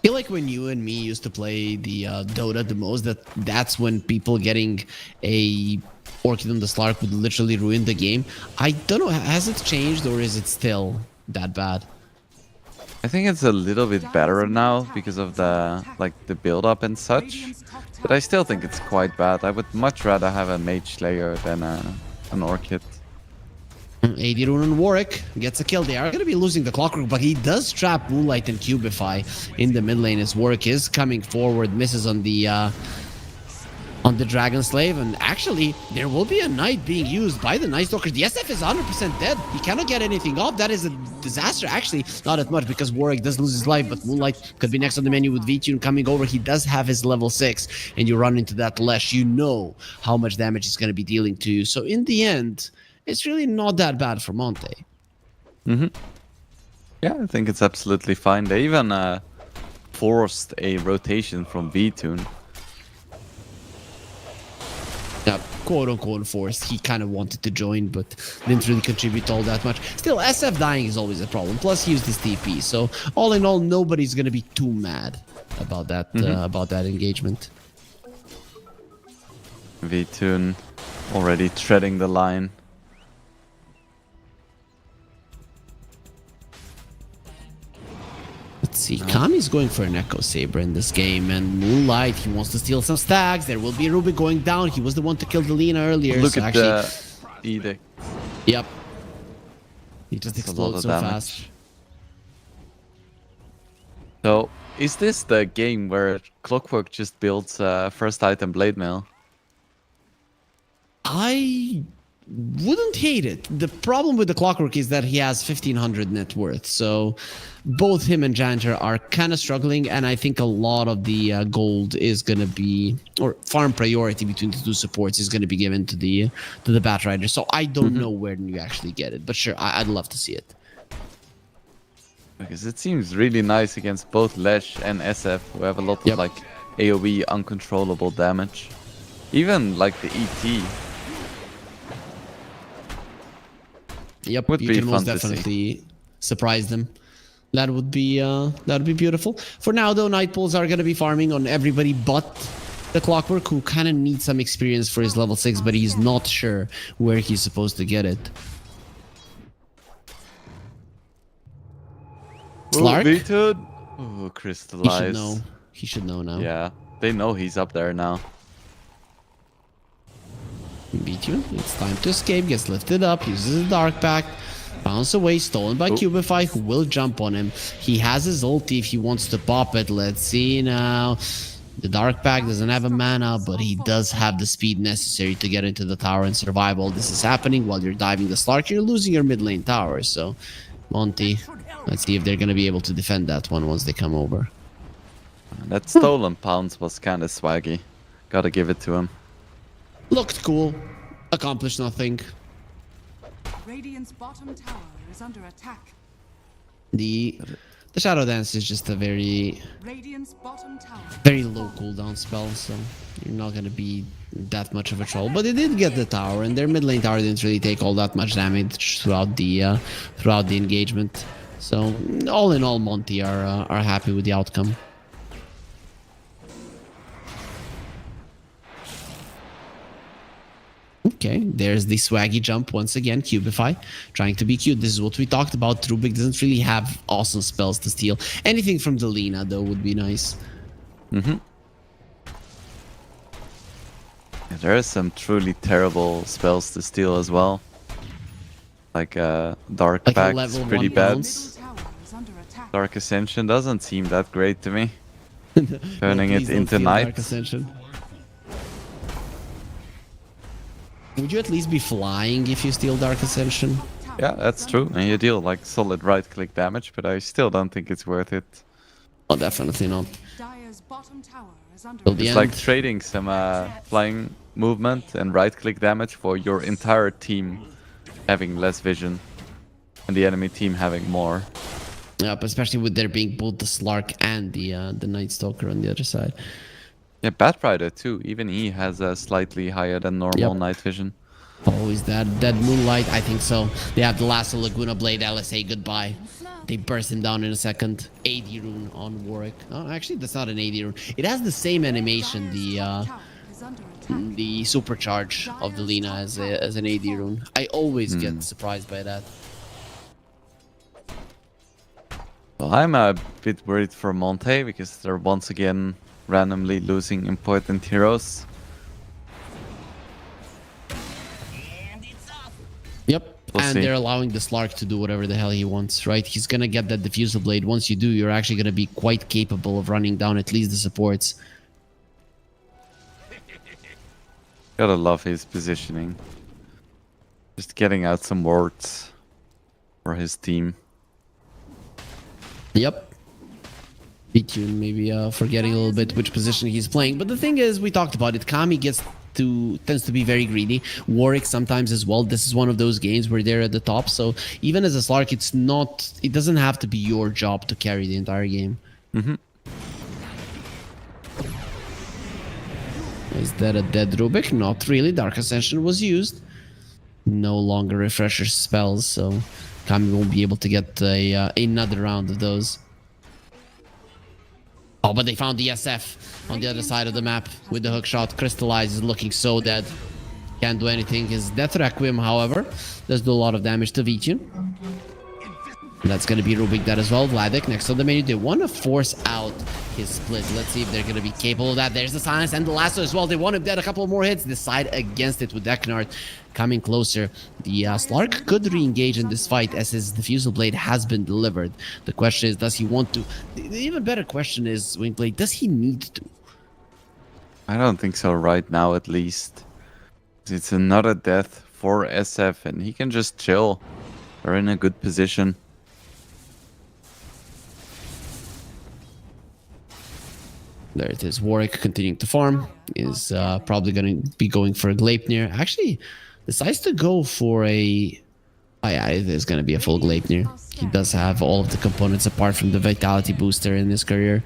feel like when you and me used to play the Dota the most, that's when people getting a Orchid on the Slark would literally ruin the game. I don't know, has it changed or is it still that bad? I think it's a little bit better now because of the build up and such. But I still think it's quite bad. I would much rather have a Mage Slayer than an Orchid. AD Rune and Warwick gets a kill. They are going to be losing the Clockwork, but he does trap Moonlight and Cubify in the mid lane as Warwick is coming forward, misses on the Dragon Slave, and actually there will be a Knight being used by the Night Stalker. The SF is 100% dead. He cannot get anything off. That is a disaster. Actually, not as much because Warwick does lose his life, but Moonlight could be next on the menu with V-Tune coming over. He does have his level 6, and you run into that Lesh. You know how much damage he's going to be dealing to you. So in the end, it's really not that bad for Monte. Yeah, I think it's absolutely fine. They even forced a rotation from V-Tune. quote-unquote forced. He kind of wanted to join, but didn't really contribute all that much. Still, SF dying is always a problem. Plus, he used his TP. So, all in all, nobody's going to be too mad about that engagement. V-Tune already treading the line. Let's see, Kami's going for an Echo Saber in this game, and Moonlight, he wants to steal some stacks. There will be a Ruby going down. He was the one to kill the Lina earlier. Look so at actually, the Edict. Yep. He just That's a lot explodes of so damage. fast. So, is this the game where Clockwork just builds first item Blade Mail? I wouldn't hate it. The problem with the Clockwork is that he has 1500 net worth, so both him and Janitor are kind of struggling, and I think a lot of the gold is going to be, or farm priority between the two supports is going to be given to the Bat Rider, so I don't know where you actually get it, but sure, I'd love to see it. Because it seems really nice against both Lesh and SF, who have a lot of like AoE uncontrollable damage. Even like the ET. Yep, Would you be can most fun to see. definitely surprise them. That would be beautiful. For now, though, Nightpools are going to be farming on everybody but the Clockwork, who kind of needs some experience for his level 6, but he's not sure where he's supposed to get it. Slark? V-Tune. Ooh, He crystallize. should know. He should know now. Yeah, they know he's up there now. B-Tune, it's time to escape, gets lifted up, uses the Dark Pact, bounce away, stolen by Cubify, who will jump on him. He has his ulti if he wants to pop it. Let's see now. The Dark Pact doesn't have a mana, but he does have the speed necessary to get into the tower and survive. All this is happening while you're diving the Slark. You're losing your mid lane tower, so Monty, let's see if they're going to be able to defend that one once they come over. That stolen pounce was kind of swaggy. Gotta give it to him. Looked cool, accomplished nothing. Radiant's bottom tower is under attack. The Shadow Dance is just a very Radiant's bottom tower. low cooldown spell, so you're not gonna be that much of a troll. But they did get the tower, and their mid lane tower didn't really take all that much damage throughout the engagement. So all in all, Monty are happy with the outcome. Okay, there's the swaggy jump once again. Cubify, trying to be cute. This is what we talked about. Rubik doesn't really have awesome spells to steal. Anything from the Lina, though, would be nice. Yeah, there are some truly terrible spells to steal as well. Like Dark Like a Pact level is pretty 1 bad. bounce. Middle tower is under attack. Dark Ascension doesn't seem that great to me. Turning Please it don't into steal night. Dark Ascension. Would you at least be flying if you steal Dark Ascension? Yeah, that's true. And you deal like solid right-click damage, but I still don't think it's worth it. Oh, definitely not. Dire's bottom tower is under Till the It's end. like trading some flying movement and right-click damage for your entire team having less vision and the enemy team having more. Yep, especially with there being both the Slark and the Night Stalker on the other side. Yeah, Bat Rider too. Even he has a slightly higher than normal Yep. night vision. Always that Moonlight, I think so. They have the Lasso Laguna Blade, LSA, goodbye. They burst him down in a second. AD rune on Warwick. Oh, actually, that's not an AD rune. It has the same animation, Dire's top tower is under attack. the supercharge of the Lina as an AD rune. I always get surprised by that. Well, I'm a bit worried for Monte because they're once again randomly losing important heroes. Yep, We'll and see. they're allowing the Slark to do whatever the hell he wants, right? He's gonna get that Diffusal Blade. Once you do, you're actually gonna be quite capable of running down at least the supports. Gotta love his positioning. Just getting out some wards for his team. Yep. B-Tune maybe forgetting a little bit which position he's playing. But the thing is, we talked about it. Kami tends to be very greedy. Warwick sometimes as well. This is one of those games where they're at the top. So even as a Slark, it doesn't have to be your job to carry the entire game. Is that a dead Rubik? Not really. Dark Ascension was used. No longer refresher spells, so Kami won't be able to get another round of those. Oh, but they found the SF on the other side of the map with the hook shot. Crystallize is looking so dead. Can't do anything. His Death Requiem, however, does do a lot of damage to Vision. That's going to be Rubik dead as well. Vladik next on the menu. They want to force out his split. Let's see if they're going to be capable of that. There's the silence and the lasso as well. They want him dead. A couple more hits. Decide against it with Eknard coming closer. The Slark could re-engage in this fight as his Diffusal Blade has been delivered. The question is, does he want to? The even better question is, Wingblade, does he need to? I don't think so right now, at least. It's another death for SF, and he can just chill. They're in a good position. There it is. Warwick continuing to farm. Is probably going to be going for a Gleipnir. Actually, decides to go for a... Oh yeah, it is going to be a full Gleipnir. He does have all of the components apart from the Vitality booster in his career.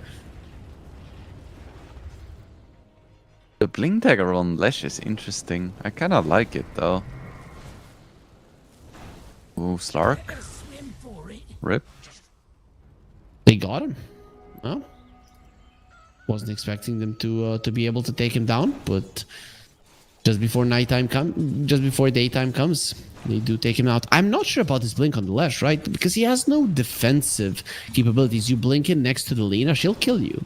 The Blink Dagger on Lesh is interesting. I kind of like it, though. Ooh, Slark. Rip. They got him. Well, wasn't expecting them to be able to take him down, but just before daytime comes, they do take him out. I'm not sure about his blink on the Lesh, right? Because he has no defensive capabilities. You blink in next to the Lina, she'll kill you.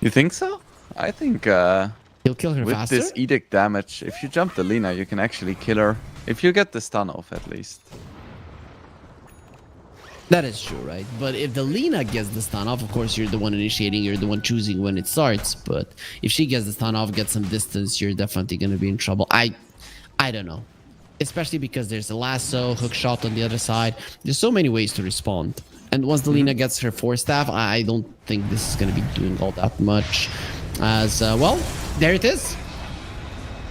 You think so? I think He'll kill her with faster. this Edict damage, if you jump the Lina, you can actually kill her. If you get the stun off, at least. That is true, right? But if the Lina gets the stun off, of course, you're the one initiating, you're the one choosing when it starts. But if she gets the stun off, gets some distance, you're definitely going to be in trouble. I don't know. Especially because there's a lasso, hook shot on the other side. There's so many ways to respond. And once the Lina gets her 4-staff, I don't think this is going to be doing all that much. As, well, there it is.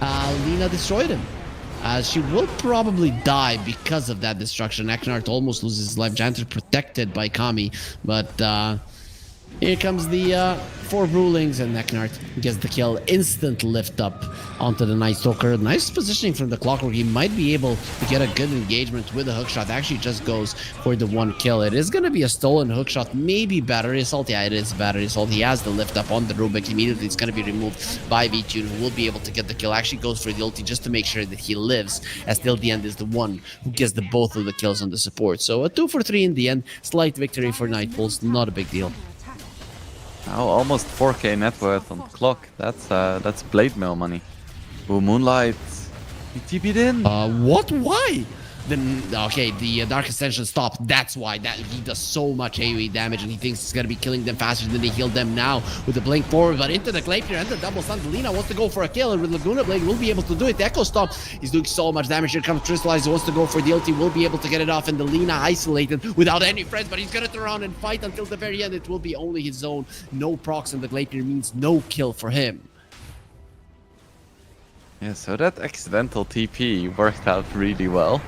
Lina destroyed him. She will probably die because of that destruction. Eknart almost loses his life. Janter protected by Kami. But here comes the 4 Rulings, and Eknart gets the kill. Instant lift up onto the Night Stalker. Nice positioning from the Clockwork. He might be able to get a good engagement with a hookshot. Actually just goes for the 1 kill. It is going to be a stolen hookshot. Maybe Battery Assault. Yeah, it is Battery Assault. He has the lift up on the Rubik. Immediately it's going to be removed by V-Tune, who will be able to get the kill. Actually goes for the ulti just to make sure that he lives, as till the end is the one who gets the both of the kills on the support. So a 2 for 3 in the end. Slight victory for Nightfalls. Not a big deal. Oh, almost 4k net worth on clock. That's blade mail money. Ooh, Moonlight. He TP'd in. What? Why? Then okay, the Dark Ascension stopped. That's why he does so much AoE damage, and he thinks he's gonna be killing them faster than they heal them now with the blink forward. But into the Gleipnir and the double stun, Lina wants to go for a kill, and with Laguna Blade will be able to do it. The Echo Stomp, he's doing so much damage. Here comes Crystallize, wants to go for the ulti, will be able to get it off, and the Lina isolated without any friends. But he's gonna turn around and fight until the very end. It will be only his own. No procs, and the Gleipnir means no kill for him. Yeah, so that accidental TP worked out really well.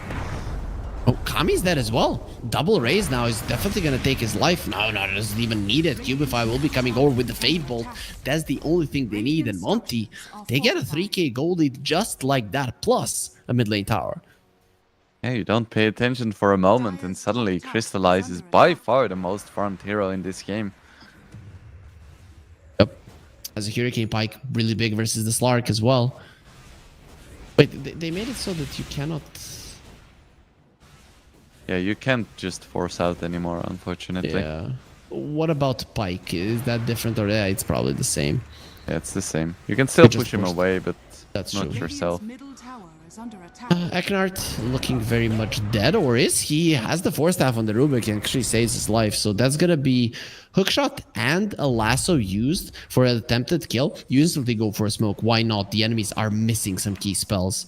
Oh, Kami's dead as well. Double raise now is definitely going to take his life. No, it doesn't even need it. Cubify will be coming over with the Fade Bolt. That's the only thing they need. And Monty, they get a 3k gold lead just like that, plus a mid lane tower. Yeah, you don't pay attention for a moment, and suddenly Crystallize is by far the most farmed hero in this game. Yep. As a Hurricane Pike, really big versus the Slark as well. Wait, they made it so that you cannot... Yeah, you can't just force out anymore, unfortunately. Yeah. What about Pike? Is that different, or yeah, it's probably the same? Yeah, it's the same. You can still push him away, but that's not true. yourself. Eknart looking very much dead, or is he? Has the 4-staff on the Rubik and actually saves his life. So that's gonna be hookshot and a lasso used for an attempted kill. You instantly go for a smoke. Why not? The enemies are missing some key spells.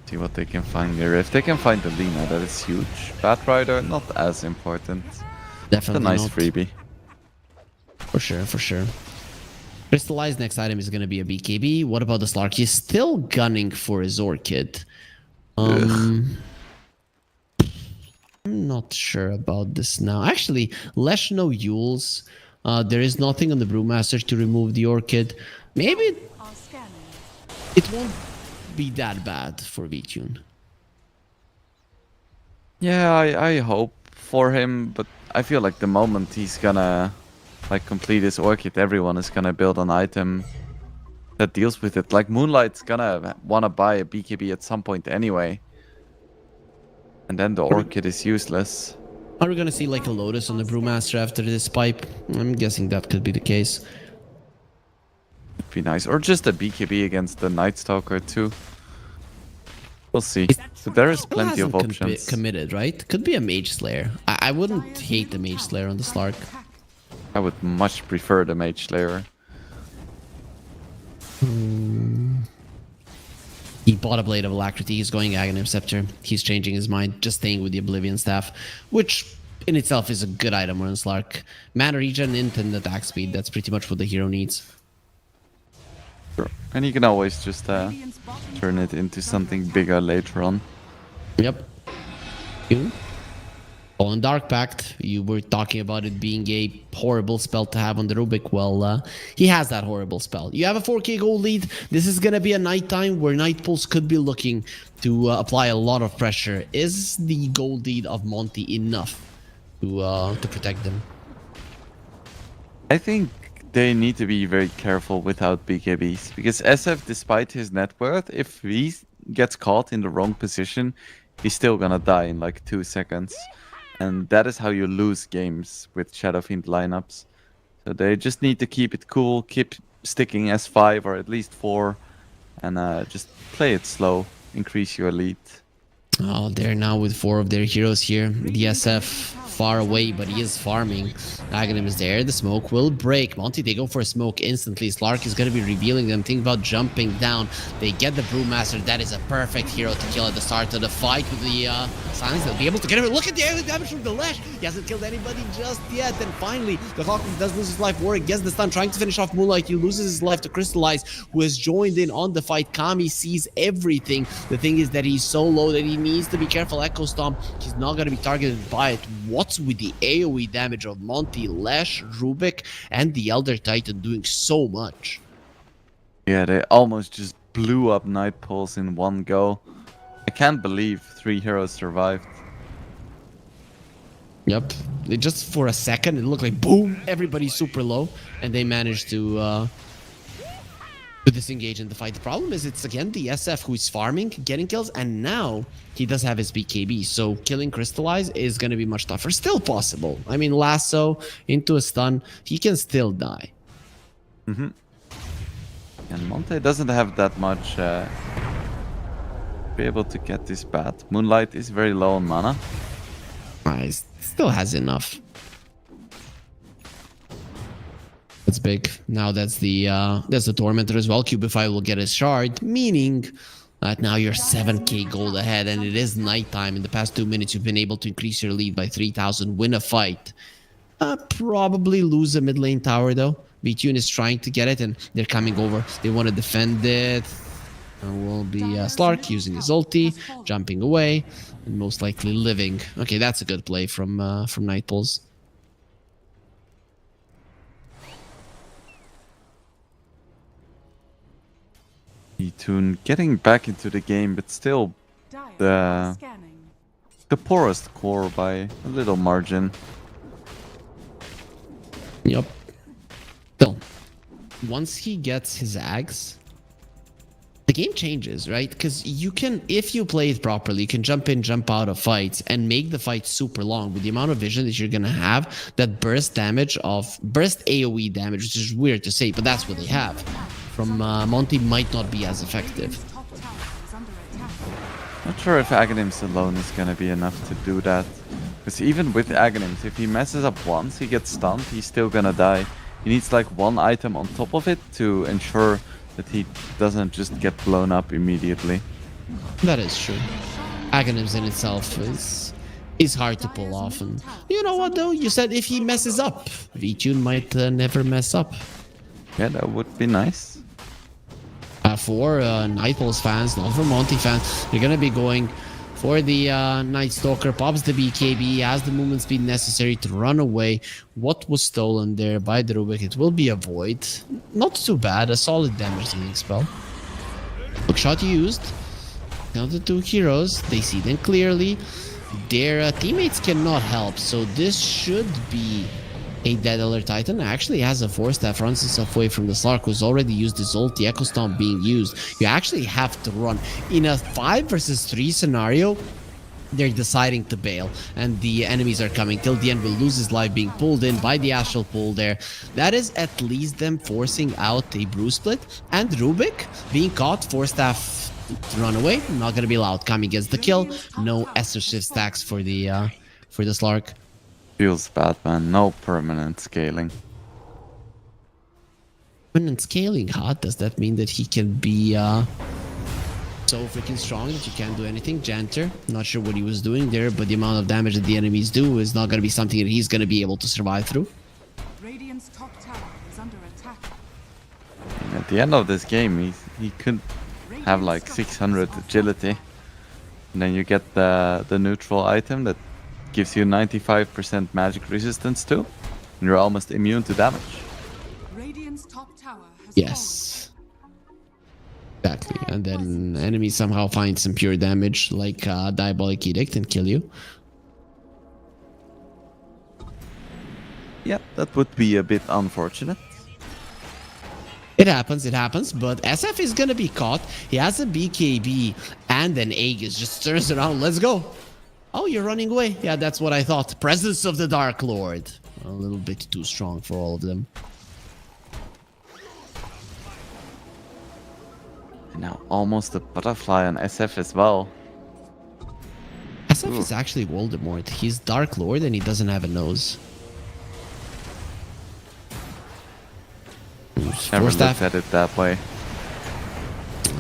See what they can find here. If they can find the Lina, that is huge. Batrider, not as important. Definitely a nice not. freebie. For sure, for sure. Crystallized next item is going to be a BKB. What about the Slark? He's still gunning for his Orchid. I'm not sure about this now. Actually, Lesh no Yules. There is nothing on the Brewmaster to remove the Orchid. Maybe Are scanning. it won't be that bad for VTune. Yeah, I hope for him, but I feel like the moment he's gonna like complete his Orchid, everyone is gonna build an item that deals with it. Like Moonlight's gonna wanna buy a BKB at some point anyway. And then the Orchid is useless. Are we gonna see like a Lotus on the Brewmaster after this pipe? I'm guessing that could be the case. Would be nice. Or just a BKB against the Night Stalker too. We'll see. So there is plenty of options. Committed, right? Could be a Mage Slayer. I wouldn't hate the Mage Slayer on the Slark. I would much prefer the Mage Slayer. He bought a Blade of Alacrity. He's going Aghanim Scepter. He's changing his mind, just staying with the Oblivion Staff, which in itself is a good item on Slark. Mana regen, int, and attack speed. That's pretty much what the hero needs. Sure. And you can always just turn it into something bigger later on. Yep. You? On Dark Pact, you were talking about it being a horrible spell to have on the Rubik. Well, he has that horrible spell. You have a 4k gold lead. This is going to be a nighttime where Night Pulse could be looking to apply a lot of pressure. Is the gold lead of Monty enough to protect them? I think they need to be very careful without BKBs. Because SF, despite his net worth, if he gets caught in the wrong position, he's still going to die in like 2 seconds. And that is how you lose games with Shadow Fiend lineups. So they just need to keep it cool, keep sticking S5 or at least 4, and just play it slow, increase your lead. Oh, they're now with 4 of their heroes here. DSF far away, but he is farming. Aghanim is there. The smoke will break. Monty, they go for a smoke instantly. Slark is going to be revealing them. Think about jumping down. They get the Brewmaster. That is a perfect hero to kill at the start of the fight with the silence. They'll be able to get him. Look at the damage from the Lash. He hasn't killed anybody just yet. And finally, the Hawkman does lose his life. Warwick gets the stun, trying to finish off Moonlight. He loses his life to Crystallize, who has joined in on the fight. Kami sees everything. The thing is that he's so low that he needs to be careful. Echo Stomp, he's not going to be targeted by it. What's with the AoE damage of Monty, Lash, Rubik, and the Elder Titan doing so much? Yeah, they almost just blew up Night Pulse in one go. I can't believe 3 heroes survived. Yep. Just for a second, it looked like boom, everybody's super low, and they managed to disengage in the fight. The problem is it's again the SF who is farming, getting kills, and now he does have his BKB, so killing Crystallize is going to be much tougher. Still possible. I mean, lasso into a stun, he can still die. And Monte doesn't have that much be able to get this bat. Moonlight is very low on mana. He still has enough. That's big. Now that's the Tormentor as well. Cubify will get his shard, meaning that now you're 7k gold ahead, and it is nighttime. In the past 2 minutes, you've been able to increase your lead by 3,000, win a fight. Probably lose a mid lane tower though. VTune is trying to get it, and they're coming over. They want to defend it. Will be Slark using his ulti, jumping away, and most likely living. Okay, that's a good play from Night Pulse. Tune getting back into the game, but still the poorest core by a little margin. Yep. So, once he gets his Ags, the game changes, right? Because you can, if you play it properly, you can jump in, jump out of fights and make the fight super long with the amount of vision that you're going to have. That burst AoE damage, which is weird to say, but that's what they have. From Monty might not be as effective. Not sure if Aghanims alone is gonna be enough to do that. Because even with Aghanims, if he messes up once, he gets stunned, he's still gonna die. He needs like one item on top of it to ensure that he doesn't just get blown up immediately. That is true. Aghanims in itself is hard to pull off. And you know what though? You said if he messes up, VTune might never mess up. Yeah, that would be nice. For Night Pulse fans, not for Monty fans, you're gonna be going for the Night Stalker. Pops the BKB, has the movement speed necessary to run away. What was stolen there by the Rubik? It will be a void. Not too bad, a solid damage dealing spell. Hookshot used. Now the two heroes, they see them clearly. Their teammates cannot help, so this should be a dead Elder Titan. Actually has a Force Staff, runs himself away from the Slark, who's already used his ult, the Echo Stomp being used. You actually have to run. In a 5 versus 3 scenario, they're deciding to bail, and the enemies are coming. Till the end will lose his life, being pulled in by the Astral Pull there. That is at least them forcing out a Brew Split, and Rubik being caught, Force Staff to run away. Not gonna be allowed. Kami gets the kill. No Esther Shift stacks for the Slark. Feels bad, man. No permanent scaling. Permanent scaling, huh? Does that mean that he can be so freaking strong that you can't do anything? Janter, not sure what he was doing there, but the amount of damage that the enemies do is not gonna be something that he's gonna be able to survive through. Radiant's top tower is under attack. And at the end of this game, he could have like 600 agility, and then you get the neutral item that gives you 95% magic resistance too, and you're almost immune to damage. Radiant's top tower has Yes. Exactly. And then enemies somehow find some pure damage, like Diabolic Edict, and kill you. Yeah, that would be a bit unfortunate. It happens, but SF is gonna be caught. He has a BKB, and then Aegis just turns around. Let's go. Oh, you're running away. Yeah, that's what I thought. Presence of the Dark Lord. A little bit too strong for all of them. And now almost a butterfly on SF as well. SF is actually Voldemort. He's Dark Lord and he doesn't have a nose. Never Force Staff. looked at it that way.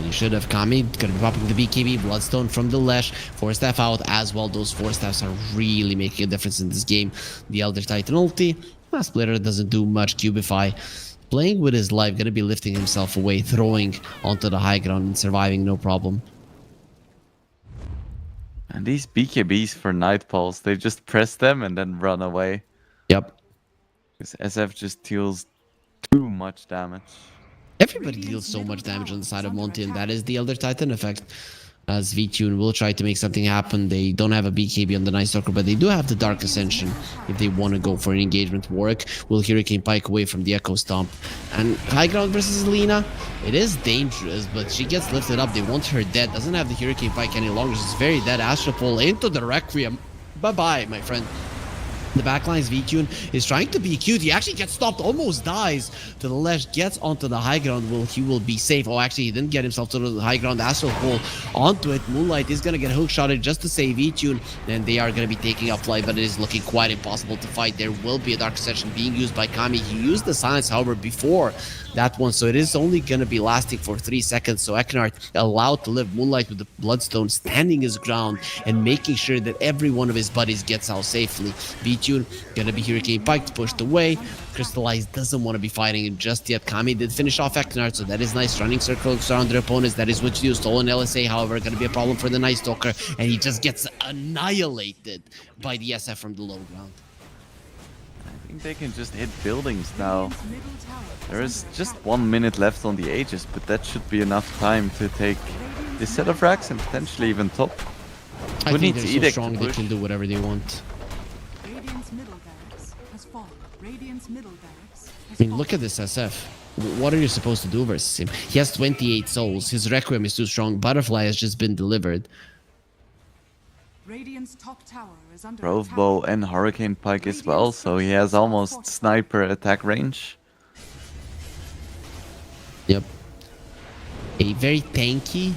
You should have Kami. Gonna be popping the BKB, Bloodstone from the Lesh. Force Staff out as well. Those Force Staffs are really making a difference in this game. The Elder Titan ulti. Splitter doesn't do much. Cubify. Playing with his life. Gonna be lifting himself away. Throwing onto the high ground and surviving no problem. And these BKBs for Night Pulse, they just press them and then run away. Yep. Because SF just deals too much damage. Everybody deals so much damage on the side of Monty, and that is the Elder Titan effect. As V-Tune will try to make something happen. They don't have a BKB on the Night Stalker, but they do have the Dark Ascension if they want to go for an engagement. Warwick will Hurricane Pike away from the Echo Stomp. And high ground versus Lina, it is dangerous, but she gets lifted up. They want her dead. Doesn't have the Hurricane Pike any longer. She's very dead. Astral Pull into the Requiem. Bye-bye, my friend. The backline's V-Tune is trying to be cute. He actually gets stopped, almost dies to the left, gets onto the high ground. He will be safe. Oh, actually, he didn't get himself to the high ground. Astral Pull onto it. Moonlight is going to get hookshotted just to save V-Tune. And they are going to be taking off flight, but it is looking quite impossible to fight. There will be a Dark Ascension being used by Kami. He used the Silence, however, before that one, so it is only going to be lasting for 3 seconds. So Eknart allowed to live. Moonlight with the Bloodstone standing his ground and making sure that every one of his buddies gets out safely. V-Tune gonna be Hurricane Pike pushed away. Crystallize doesn't want to be fighting him just yet. Kami did finish off Eknart, so that is nice. Running circles around their opponents, that is what you do. Stolen LSA, however, gonna be a problem for the Night Stalker, and he just gets annihilated by the SF from the low ground. I think they can just hit buildings now. There is just 1 minute left on the Aegis, but that should be enough time to take this set of racks and potentially even top. I Who think needs they're so Edict strong to they push? can do whatever they want. Radiant's middle barracks has fallen. Radiant's middle barracks has I mean, look at this SF. What are you supposed to do versus him? He has 28 souls. His Requiem is too strong. Butterfly has just been delivered. Radiant's top tower is under Grove attack. Bow and Hurricane Pike as well, so he has almost sniper attack range. Yep. A very tanky,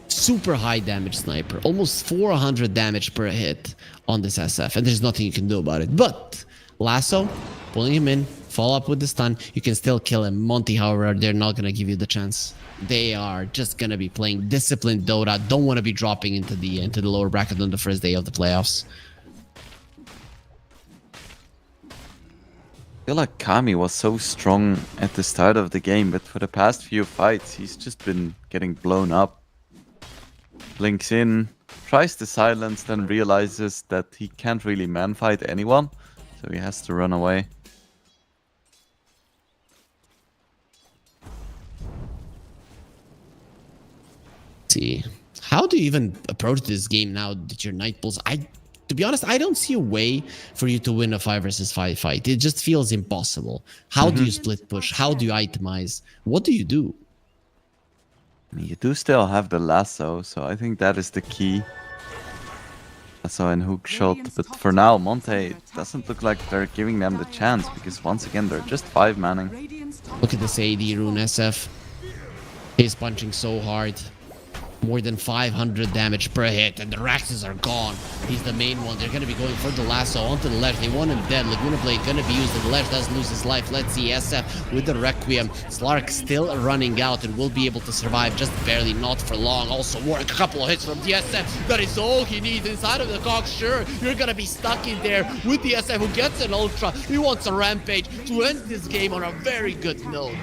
super high damage sniper. Almost 400 damage per hit on this SF, and there's nothing you can do about it. But Lasso, pulling him in, follow up with the stun, you can still kill him. Monty, however, they're not going to give you the chance. They are just going to be playing disciplined Dota. Don't want to be dropping into the lower bracket on the first day of the playoffs. I feel like Kami was so strong at the start of the game, but for the past few fights, he's just been getting blown up. Blinks in, tries to silence, then realizes that he can't really man-fight anyone, so he has to run away. See, how do you even approach this game now that you're Night Bulls? To be honest, I don't see a way for you to win a 5 versus 5 fight. It just feels impossible. How do you split push? How do you itemize? What do you do? You do still have the lasso, so I think that is the key. Lasso and hook shot, but for now, Monte doesn't look like they're giving them the chance, because once again, they're just 5-manning. Look at this AD rune SF. He's punching so hard. More than 500 damage per hit, and the Raxes are gone. He's the main one. They're going to be going for the lasso onto the left. They want him dead. Laguna Blade going to be used, and the left does lose his life. Let's see SF with the Requiem. Slark still running out and will be able to survive, just barely, not for long. Also, Warwick, a couple of hits from the SF. That is all he needs inside of the Cox. Sure, you're going to be stuck in there with the SF who gets an Ultra. He wants a Rampage to end this game on a very good note.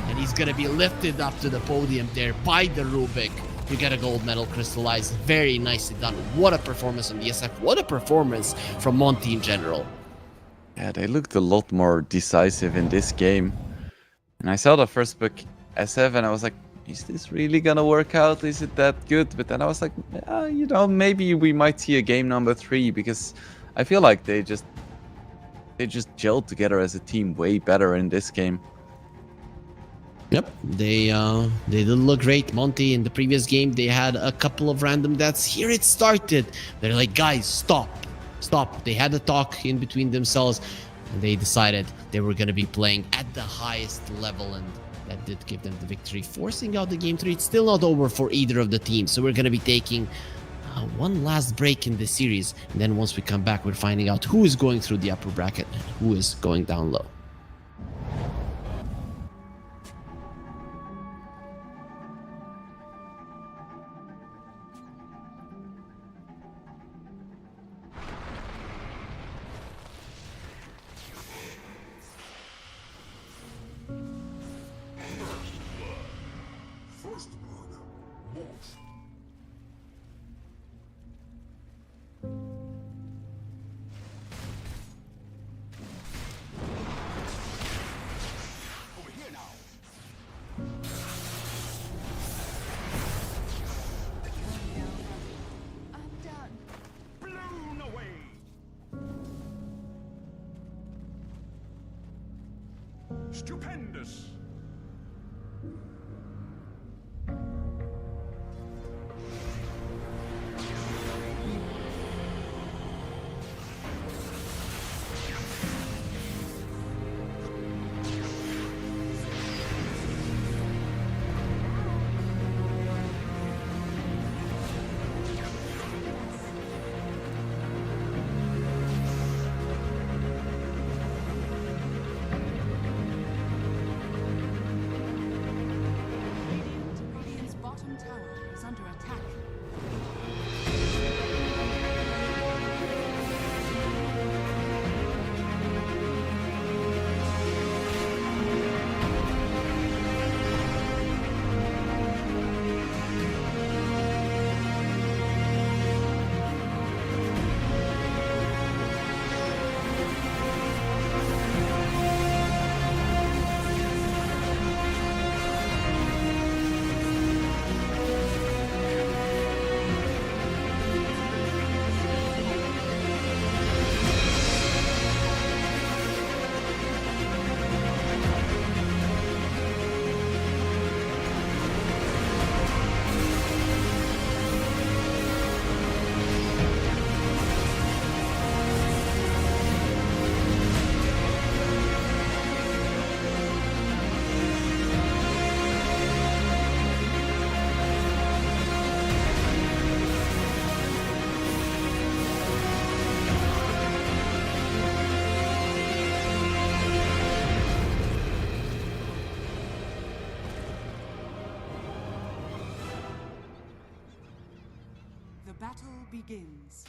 And he's going to be lifted up to the podium there by the Rubik. You get a gold medal crystallized. Very nicely done. What a performance on the SF. What a performance from Monty in general. Yeah, they looked a lot more decisive in this game. And I saw the first book SF and I was like, is this really gonna work out? Is it that good? But then I was like, you know, maybe we might see a game number 3, because I feel like they just gelled together as a team way better in this game. Yep, they didn't look great. Monty in the previous game, they had a couple of random deaths. Here it started. They're like, guys, stop. They had a talk in between themselves, and they decided they were going to be playing at the highest level, and that did give them the victory, forcing out the game 3. It's still not over for either of the teams, so we're going to be taking one last break in the series, and then once we come back, we're finding out who is going through the upper bracket and who is going down low. Stupendous! Radiant's bottom tower is under attack. The battle begins.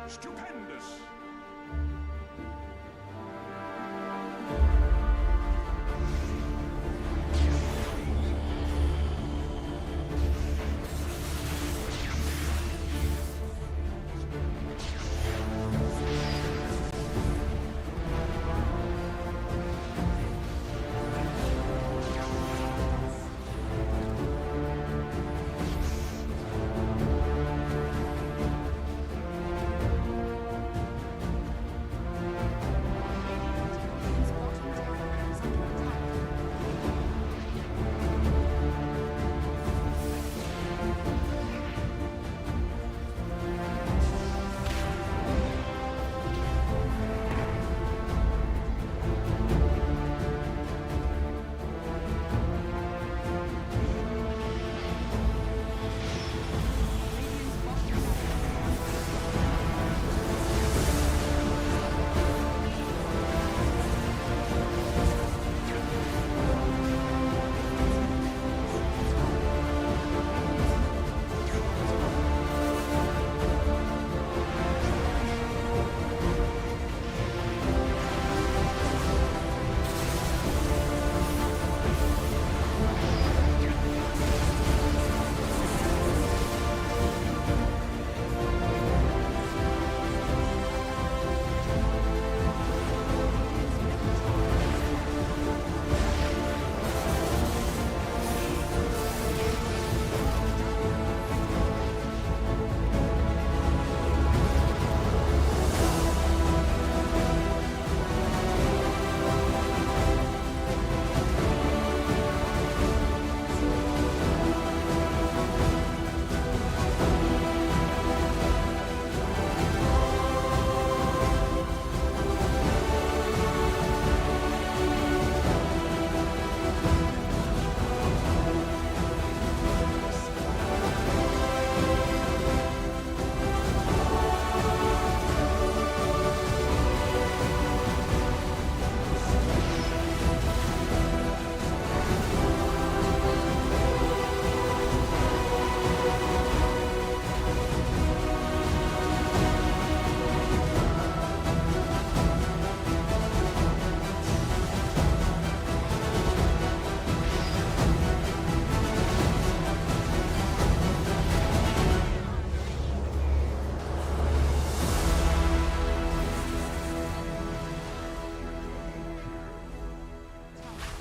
Stupendous.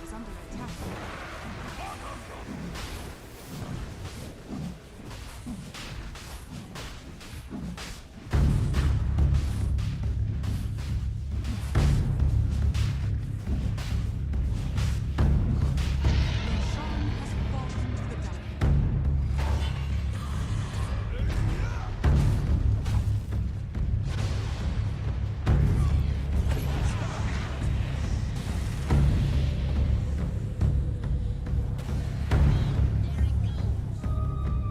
Is under attack. Sean has fallen to the dark.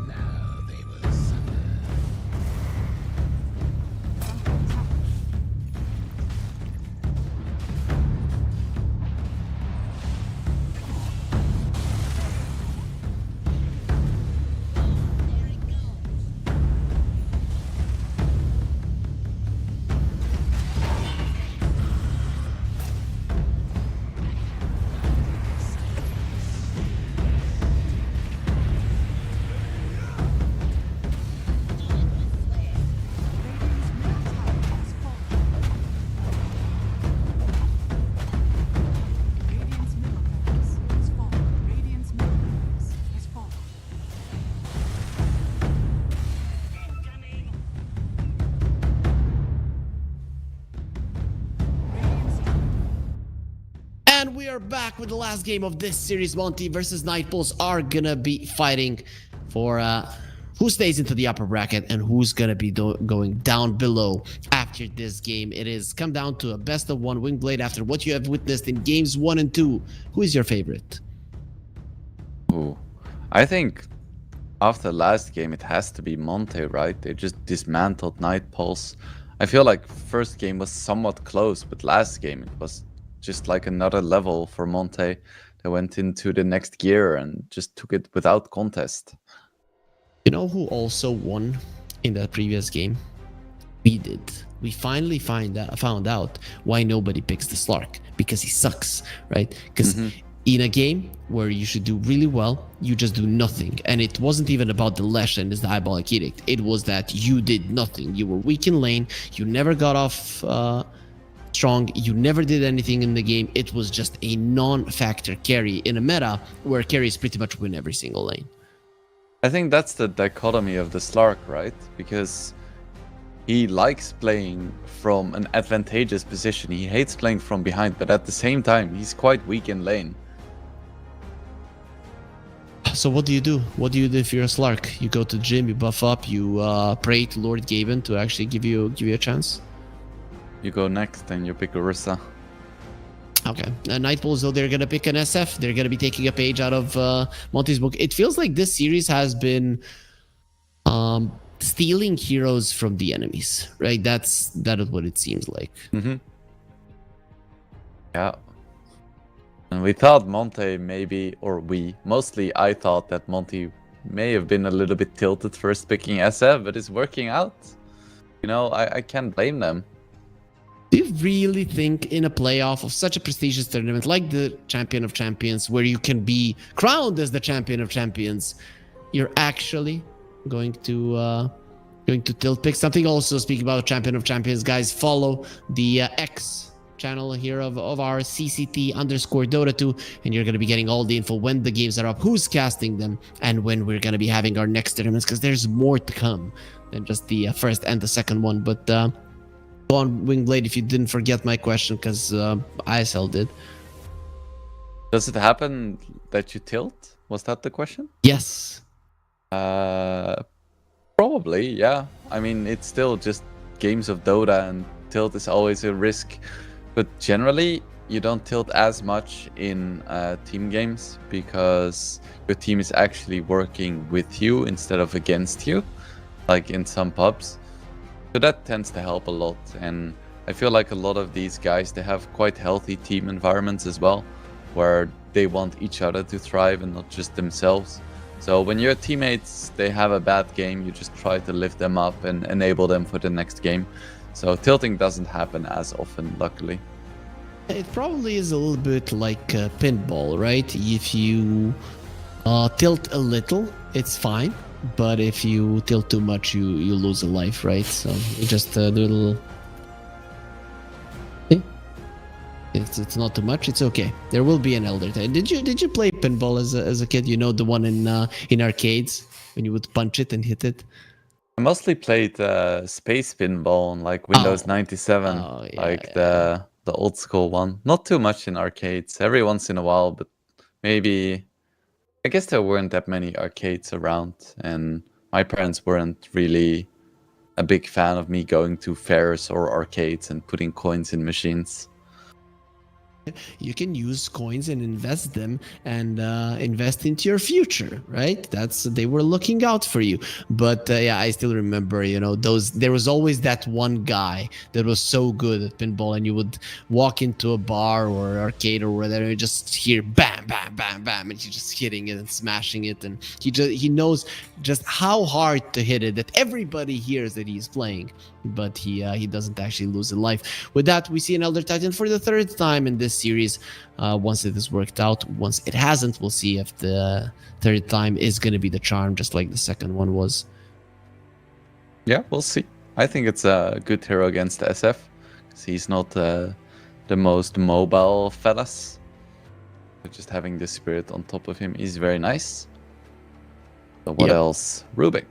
Now they will suffer. Under attack. Radiant's middle tower has fallen. Radiant's middle barracks has fallen. Radiant's middle barracks has fallen. Radiant's And we are back with the last game of this series. Monty versus Nightpulse are gonna be fighting for who stays into the upper bracket and who's gonna be going down below after this game. It is come down to a best of one Wingblade after what you have witnessed in games 1 and 2. Who is your favorite? Ooh. I think after last game, it has to be Monte, right? They just dismantled Night Pulse. I feel like first game was somewhat close, but last game it was just like another level for Monte. They went into the next gear and just took it without contest. You know who also won in that previous game? We did. We finally found out why nobody picks the Slark, because he sucks, right? Because in a game where you should do really well, you just do nothing. And it wasn't even about the Lesh and his Diabolic Edict. It was that you did nothing. You were weak in lane. You never got off strong. You never did anything in the game. It was just a non-factor carry in a meta where carries pretty much win every single lane. I think that's the dichotomy of the Slark, right? Because he likes playing from an advantageous position. He hates playing from behind, but at the same time, he's quite weak in lane. So what do you do? What do you do if you're a Slark? You go to the gym, you buff up, you pray to Lord Gaben to actually give you a chance? You go next and you pick Orisa. Okay. Night Bulls, though, they're going to pick an SF. They're going to be taking a page out of Monty's book. It feels like this series has been stealing heroes from the enemies, right? That is what it seems like. Yeah. And we thought Monte maybe, or mostly I thought that Monty may have been a little bit tilted first picking SF, but it's working out. You know, I can't blame them. Do you really think in a playoff of such a prestigious tournament like the Champion of Champions, where you can be crowned as the Champion of Champions, you're actually going to tilt pick something? Also, speaking about Champion of Champions, guys, follow the X channel here of our CCT_Dota 2, and you're going to be getting all the info when the games are up, who's casting them, and when we're going to be having our next tournaments, because there's more to come than just the first and the second one. But go on, Wingblade, if you didn't forget my question, because ISL did. Does it happen that you tilt? Was that the question? Yes. Probably, yeah. I mean, it's still just games of Dota, and tilt is always a risk. But generally, you don't tilt as much in team games because your team is actually working with you instead of against you, like in some pubs. So that tends to help a lot. And I feel like a lot of these guys, they have quite healthy team environments as well, where they want each other to thrive and not just themselves. So when your teammates, they have a bad game, you just try to lift them up and enable them for the next game. So tilting doesn't happen as often, luckily. It probably is a little bit like pinball, right? If you tilt a little, it's fine. But if you tilt too much, you lose a life, right? So you just do a little... It's not too much. It's okay. There will be an Elder Titan. Did you play pinball as a kid? You know, the one in arcades when you would punch it and hit it. I mostly played Space Pinball on like Windows 97, the old school one. Not too much in arcades. Every once in a while, but maybe. I guess there weren't that many arcades around, and my parents weren't really a big fan of me going to fairs or arcades and putting coins in machines. You can use coins and invest them and invest into your future, right? They were looking out for you. But yeah, I still remember, you know, there was always that one guy that was so good at pinball, and you would walk into a bar or arcade or whatever, and you just hear bam, bam, bam, bam, and you're just hitting it and smashing it, and he knows just how hard to hit it, that everybody hears that he's playing, but he doesn't actually lose a life. With that, we see an Elder Titan for the third time in this series. Once it is worked out, once it hasn't, we'll see if the third time is going to be the charm, just like the second one was. Yeah, we'll see. I think it's a good hero against SF, because he's not the most mobile fellas. But just having the spirit on top of him is very nice. So what else? Rubik.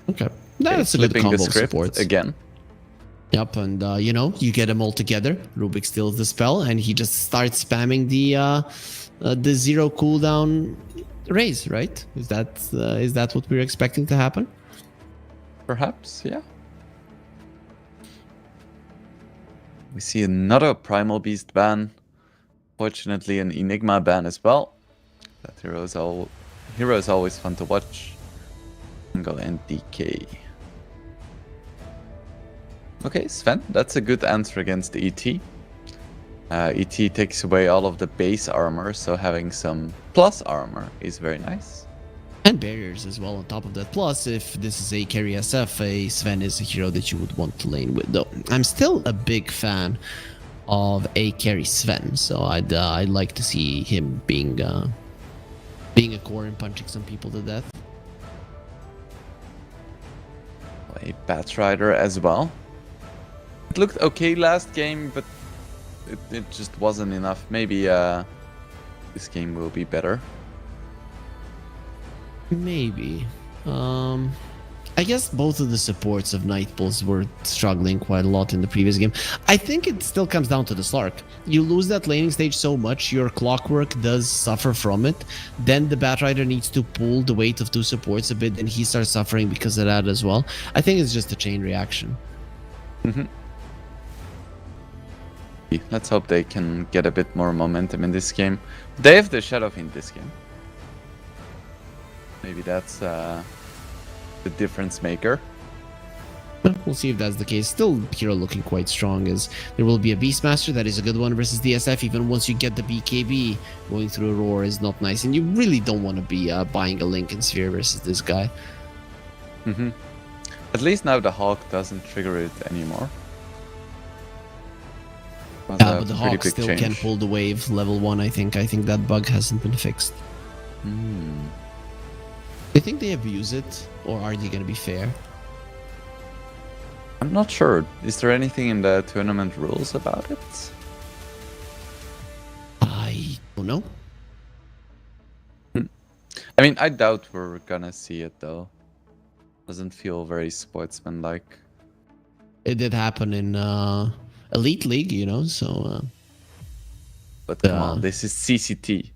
Okay. That's a good combo the of script supports. again. Yep, and you know, you get them all together. Rubik steals the spell, and he just starts spamming the zero cooldown raise. Right? Is that what we're expecting to happen? Perhaps, yeah. We see another Primal Beast ban. Fortunately, an Enigma ban as well. That hero is always fun to watch. Jungle and DK. Okay, Sven, that's a good answer against ET. ET takes away all of the base armor, so having some plus armor is very nice. And barriers as well on top of that. Plus, if this is a carry SF, a Sven is a hero that you would want to lane with. Though I'm still a big fan of a carry Sven, so I'd like to see him being a core and punching some people to death. A Batrider as well. It looked okay last game, but it just wasn't enough. Maybe this game will be better. Maybe. I guess both of the supports of Nightbulls were struggling quite a lot in the previous game. I think it still comes down to the Slark. You lose that laning stage so much, your clockwork does suffer from it. Then the Batrider needs to pull the weight of two supports a bit, and he starts suffering because of that as well. I think it's just a chain reaction. Let's hope they can get a bit more momentum in this game. They have the Shadow in this game. Maybe that's the difference maker. But we'll see if that's the case. Still, hero looking quite strong, as there will be a Beastmaster. That is a good one versus DSF. Even once you get the BKB, going through a roar is not nice. And you really don't want to be buying a Lincoln Sphere versus this guy. At least now the Hawk doesn't trigger it anymore. Yeah, but the Hawk still can pull the wave level 1, I think. I think that bug hasn't been fixed. Do you think they abuse it, or are they going to be fair? I'm not sure. Is there anything in the tournament rules about it? I don't know. I mean, I doubt we're gonna see it though. Doesn't feel very sportsmanlike. It did happen in Elite League, you know, so... But come on, this is CCT.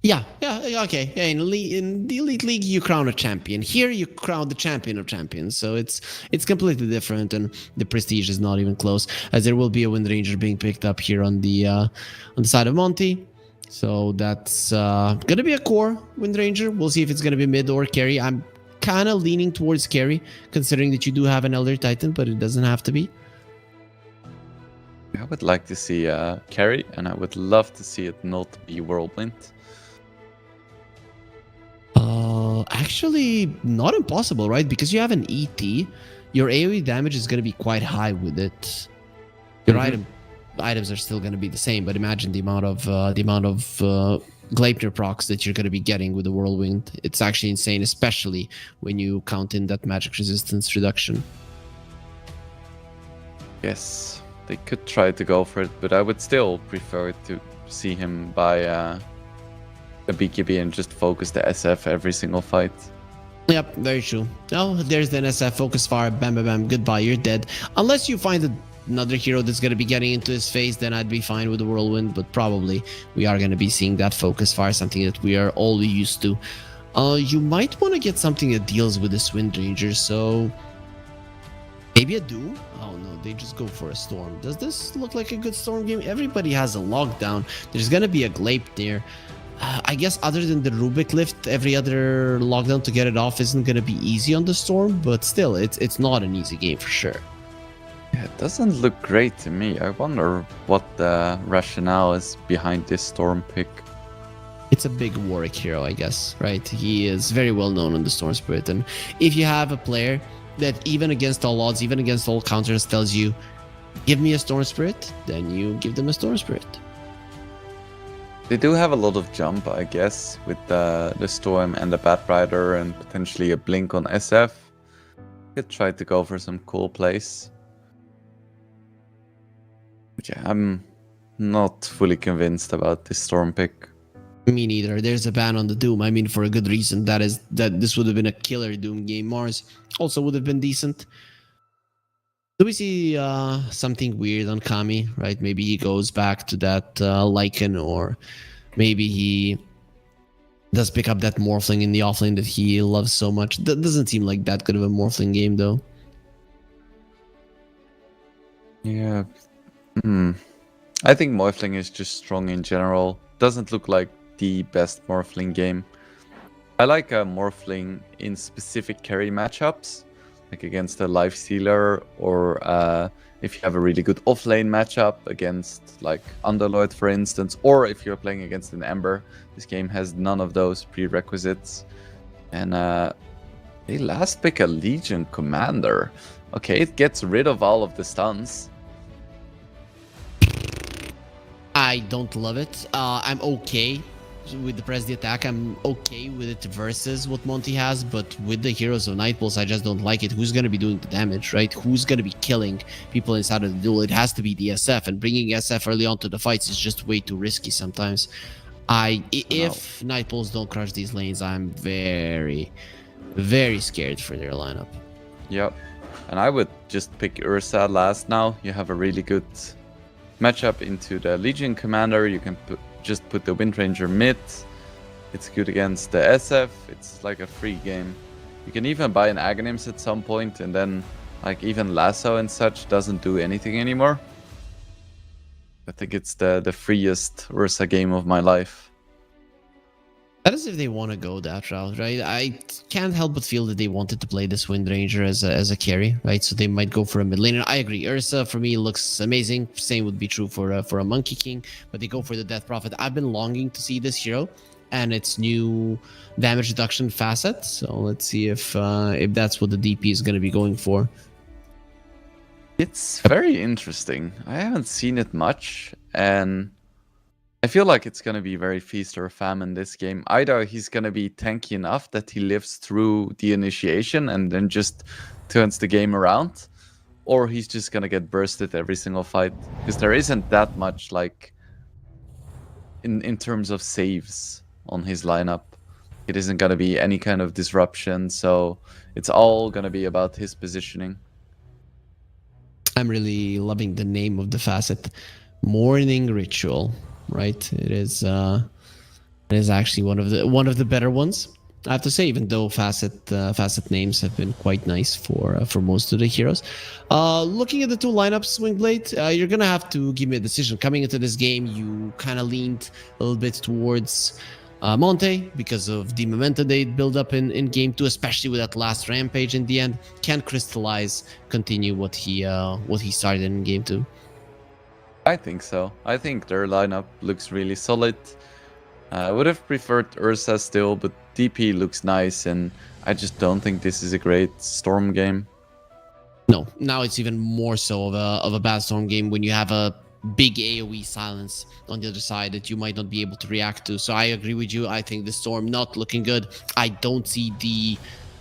Yeah, okay. Yeah, in the Elite League, you crown a champion. Here, you crown the champion of champions. So it's completely different, and the prestige is not even close. As there will be a Wind Ranger being picked up here on the side of Monty. So that's gonna be a core Wind Ranger. We'll see if it's gonna be mid or carry. I'm kind of leaning towards carry, considering that you do have an Elder Titan, but it doesn't have to be. I would like to see carry, and I would love to see it not be Whirlwind. Actually, not impossible, right? Because you have an ET, your AoE damage is going to be quite high with it. Your items are still going to be the same, but imagine the amount of Gleipnir procs that you're going to be getting with the Whirlwind. It's actually insane, especially when you count in that magic resistance reduction. Yes, they could try to go for it, but I would still prefer to see him buy a BKB and just focus the SF every single fight. Yep, very true. Oh, there's the NSF focus fire. Bam, bam, bam. Goodbye, you're dead. Unless you find another hero that's going to be getting into his face, then I'd be fine with the Whirlwind. But probably we are going to be seeing that focus fire, something that we are all used to. You might want to get something that deals with this Wind Ranger. So maybe a Doom? Oh no, they just go for a Storm. Does this look like a good Storm game? Everybody has a lockdown. There's going to be a Gleipnir. I guess other than the Rubik lift, every other lockdown to get it off isn't going to be easy on the Storm, but still, it's not an easy game for sure. Yeah, it doesn't look great to me. I wonder what the rationale is behind this Storm pick. It's a big Warwick hero, I guess, right? He is very well known on the Storm Spirit, and if you have a player that even against all odds, even against all counters, tells you, give me a Storm Spirit, then you give them a Storm Spirit. They do have a lot of jump, I guess, with the Storm and the Batrider and potentially a Blink on SF. Could try to go for some cool plays. But yeah, I'm not fully convinced about this Storm pick. Me neither. There's a ban on the Doom. I mean, for a good reason. That this would have been a killer Doom game. Mars also would have been decent. Do we see something weird on Kami, right? Maybe he goes back to that Lycan, or maybe he does pick up that Morphling in the offlane that he loves so much. That doesn't seem like that good of a Morphling game, though. Yeah. I think Morphling is just strong in general. Doesn't look like the best Morphling game. I like a Morphling in specific carry matchups, like against a Lifestealer, or if you have a really good offlane matchup against like Underlord, for instance, or if you're playing against an Ember. This game has none of those prerequisites. And they last pick a Legion Commander. Okay, it gets rid of all of the stuns. I don't love it. I'm okay with the press the attack. I'm okay with it versus what Monty has, but with the Heroes of Nightpulse, I just don't like it. Who's going to be doing the damage, right? Who's going to be killing people inside of the duel? It has to be the SF, and bringing SF early on to the fights is just way too risky sometimes. If Nightpulse don't crush these lanes, I'm very, very scared for their lineup. Yep. And I would just pick Ursa last now. You have a really good matchup into the Legion Commander. You can just put the Wind Ranger mid. It's good against the SF. It's like a free game. You can even buy an Aghanims at some point, and then like even Lasso and such doesn't do anything anymore. I think it's the freest Ursa game of my life. That is if they want to go that route, right? I can't help but feel that they wanted to play this Wind Ranger as a carry, right? So they might go for a mid laner. I agree. Ursa for me looks amazing. Same would be true for a Monkey King, but they go for the Death Prophet. I've been longing to see this hero and its new damage reduction facet. So let's see if that's what the DP is going to be going for. It's very interesting. I haven't seen it much, and I feel like it's going to be very feast or famine this game. Either he's going to be tanky enough that he lives through the initiation and then just turns the game around, or he's just going to get bursted every single fight. Because there isn't that much, like, in terms of saves on his lineup. It isn't going to be any kind of disruption, so it's all going to be about his positioning. I'm really loving the name of the facet, Morning Ritual. Right, it is actually one of the better ones, I have to say, even though facet names have been quite nice for most of the heroes. Looking at the two lineups, Wingblade, you're gonna have to give me a decision. Coming into this game, you kind of leaned a little bit towards Monte because of the momentum they build up in game 2, especially with that last rampage in the end. Can Crystallize continue what he started in game 2? I think so. I think their lineup looks really solid. I would have preferred Ursa still, but DP looks nice, and I just don't think this is a great Storm game. No, now it's even more so of a bad Storm game when you have a big AoE silence on the other side that you might not be able to react to. So I agree with you. I think the Storm not looking good. I don't see the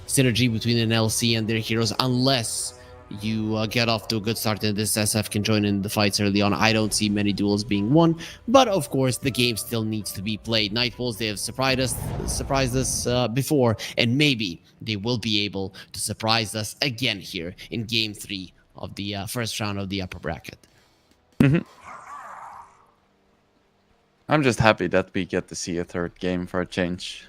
synergy between an LC and their heroes unless you get off to a good start and this SF can join in the fights early on. I don't see many duels being won, but of course the game still needs to be played. Nightpulse, they have surprised us before, and maybe they will be able to surprise us again here in game 3 of the first round of the upper bracket. I'm just happy that we get to see a third game for a change.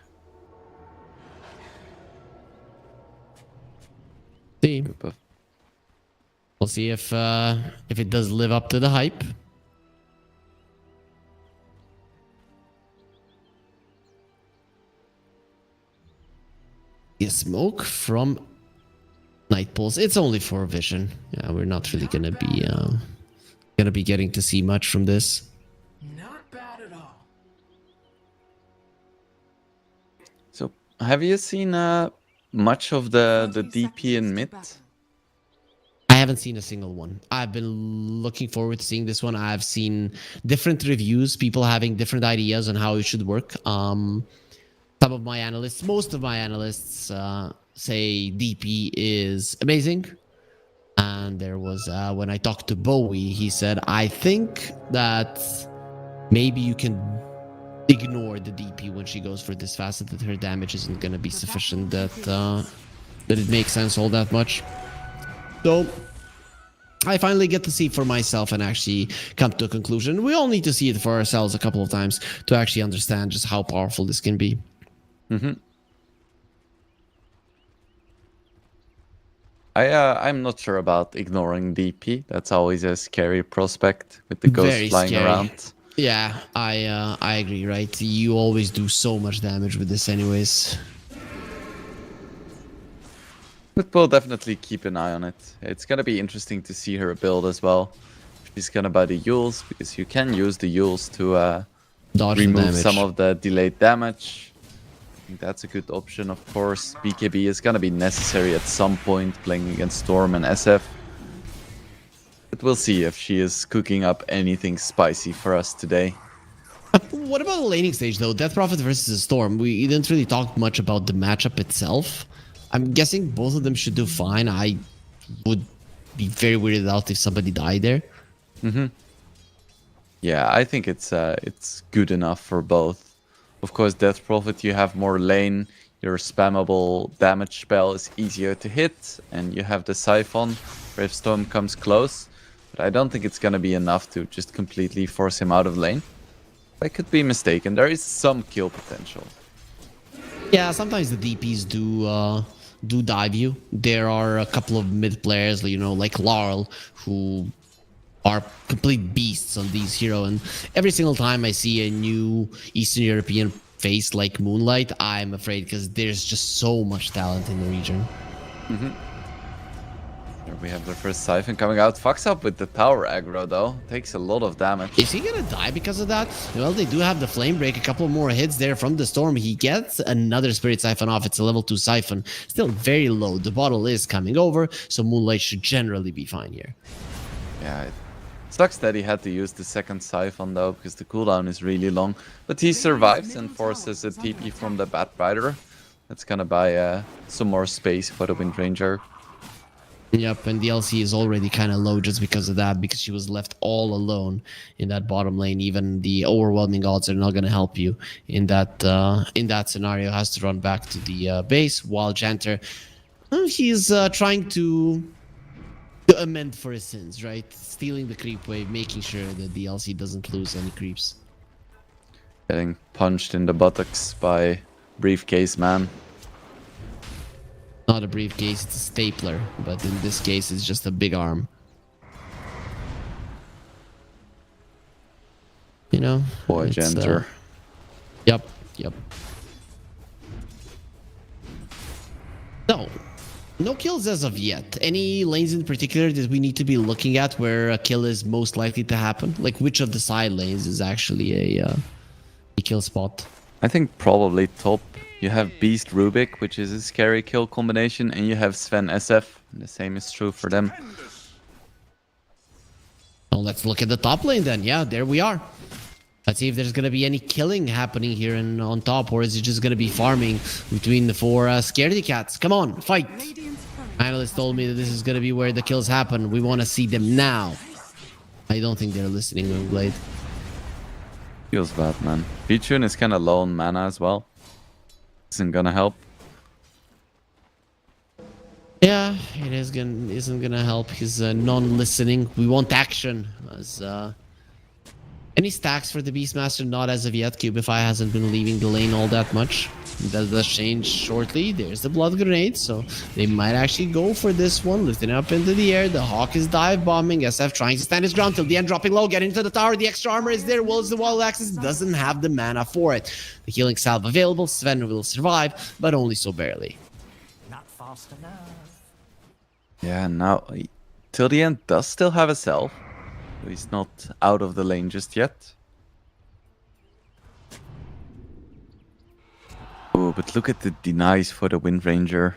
See. We'll see if it does live up to the hype. Yeah, smoke from Nightpulse. It's only for vision. Yeah, we're not really gonna be getting to see much from this. Not bad at all. So, have you seen much of the 30 DP in seconds to mid? battle. I haven't seen a single one. I've been looking forward to seeing this one. I've seen different reviews, people having different ideas on how it should work. Some of my analysts, most of my analysts, say DP is amazing. And there was, when I talked to Bowie, he said, I think that maybe you can ignore the DP when she goes for this facet, that her damage isn't going to be sufficient, that it makes sense all that much. So I finally get to see for myself and actually come to a conclusion. We all need to see it for ourselves a couple of times to actually understand just how powerful this can be. I'm not sure about ignoring DP. That's always a scary prospect with the ghost Very flying scary. around. Yeah, I agree, right? You always do so much damage with this anyways. But we'll definitely keep an eye on it. It's gonna be interesting to see her build as well. She's gonna buy the Yules, because you can use the Yules to Dodge the remove damage. some of the delayed damage. think that's a good option. Of course, BKB is gonna be necessary at some point playing against Storm and SF. But we'll see if she is cooking up anything spicy for us today. What about the laning stage though? Death Prophet versus Storm. We didn't really talk much about the matchup itself. I'm guessing both of them should do fine. I would be very weirded out if somebody died there. Yeah, I think it's good enough for both. Of course, Death Prophet, you have more lane. Your spammable damage spell is easier to hit, and you have the Siphon. Brave Storm comes close, but I don't think it's gonna be enough to just completely force him out of lane. I could be mistaken. There is some kill potential. Yeah, sometimes the DPs do dive you. There are a couple of mid players, you know, like Laurel, who are complete beasts on these hero. And every single time I see a new Eastern European face like Moonlight, I'm afraid because there's just so much talent in the region. Here we have the first Siphon coming out. Fucks up with the tower aggro though. Takes a lot of damage. Is he gonna die because of that? Well, they do have the flame break. A couple more hits there from the Storm. He gets another Spirit Siphon off. It's a level 2 Siphon. Still very low. The bottle is coming over, so Moonlight should generally be fine here. Yeah, it sucks that he had to use the second Siphon though, because the cooldown is really long. But he survives and forces a TP from the Bat Rider. That's gonna buy some more space for the Wind Ranger. Yep, and the LC is already kind of low just because of that, because she was left all alone in that bottom lane. Even the overwhelming odds are not going to help you in that scenario. Has to run back to the base, while Janter, he's trying to amend for his sins, right? Stealing the creep wave, making sure that the LC doesn't lose any creeps. Getting punched in the buttocks by Briefcase Man. Not a briefcase, it's a stapler, but in this case, it's just a big arm. You know? Boy, Janter. Yep. No kills as of yet. Any lanes in particular that we need to be looking at where a kill is most likely to happen? Like which of the side lanes is actually a kill spot? I think probably top. You have Beast Rubik, which is a scary kill combination, and you have Sven SF. The same is true for them. Well, let's look at the top lane then. Yeah, there we are. Let's see if there's going to be any killing happening here on top, or is it just going to be farming between the four scaredy cats? Come on, fight. Analysts told me that this is going to be where the kills happen. We want to see them now. I don't think they're listening, Moonblade. Feels bad, man. Pichun is kind of low on mana as well. Isn't gonna help. Yeah, it isn't gonna help. His non-listening. We want action. As any stacks for the Beastmaster? Not as of yet. Cubify hasn't been leaving the lane all that much. That does change shortly. There's the blood grenade, so they might actually go for this one, lifting it up into the air. The Hawk is dive bombing. SF trying to stand his ground till the end, dropping low, getting into the tower. The extra armor is there. Wills the wall access, doesn't have the mana for it. The healing salve available. Sven will survive, but only so barely. Not fast enough. Yeah, now till the end does still have a self. He's not out of the lane just yet. Oh, but look at the denies for the Wind Ranger.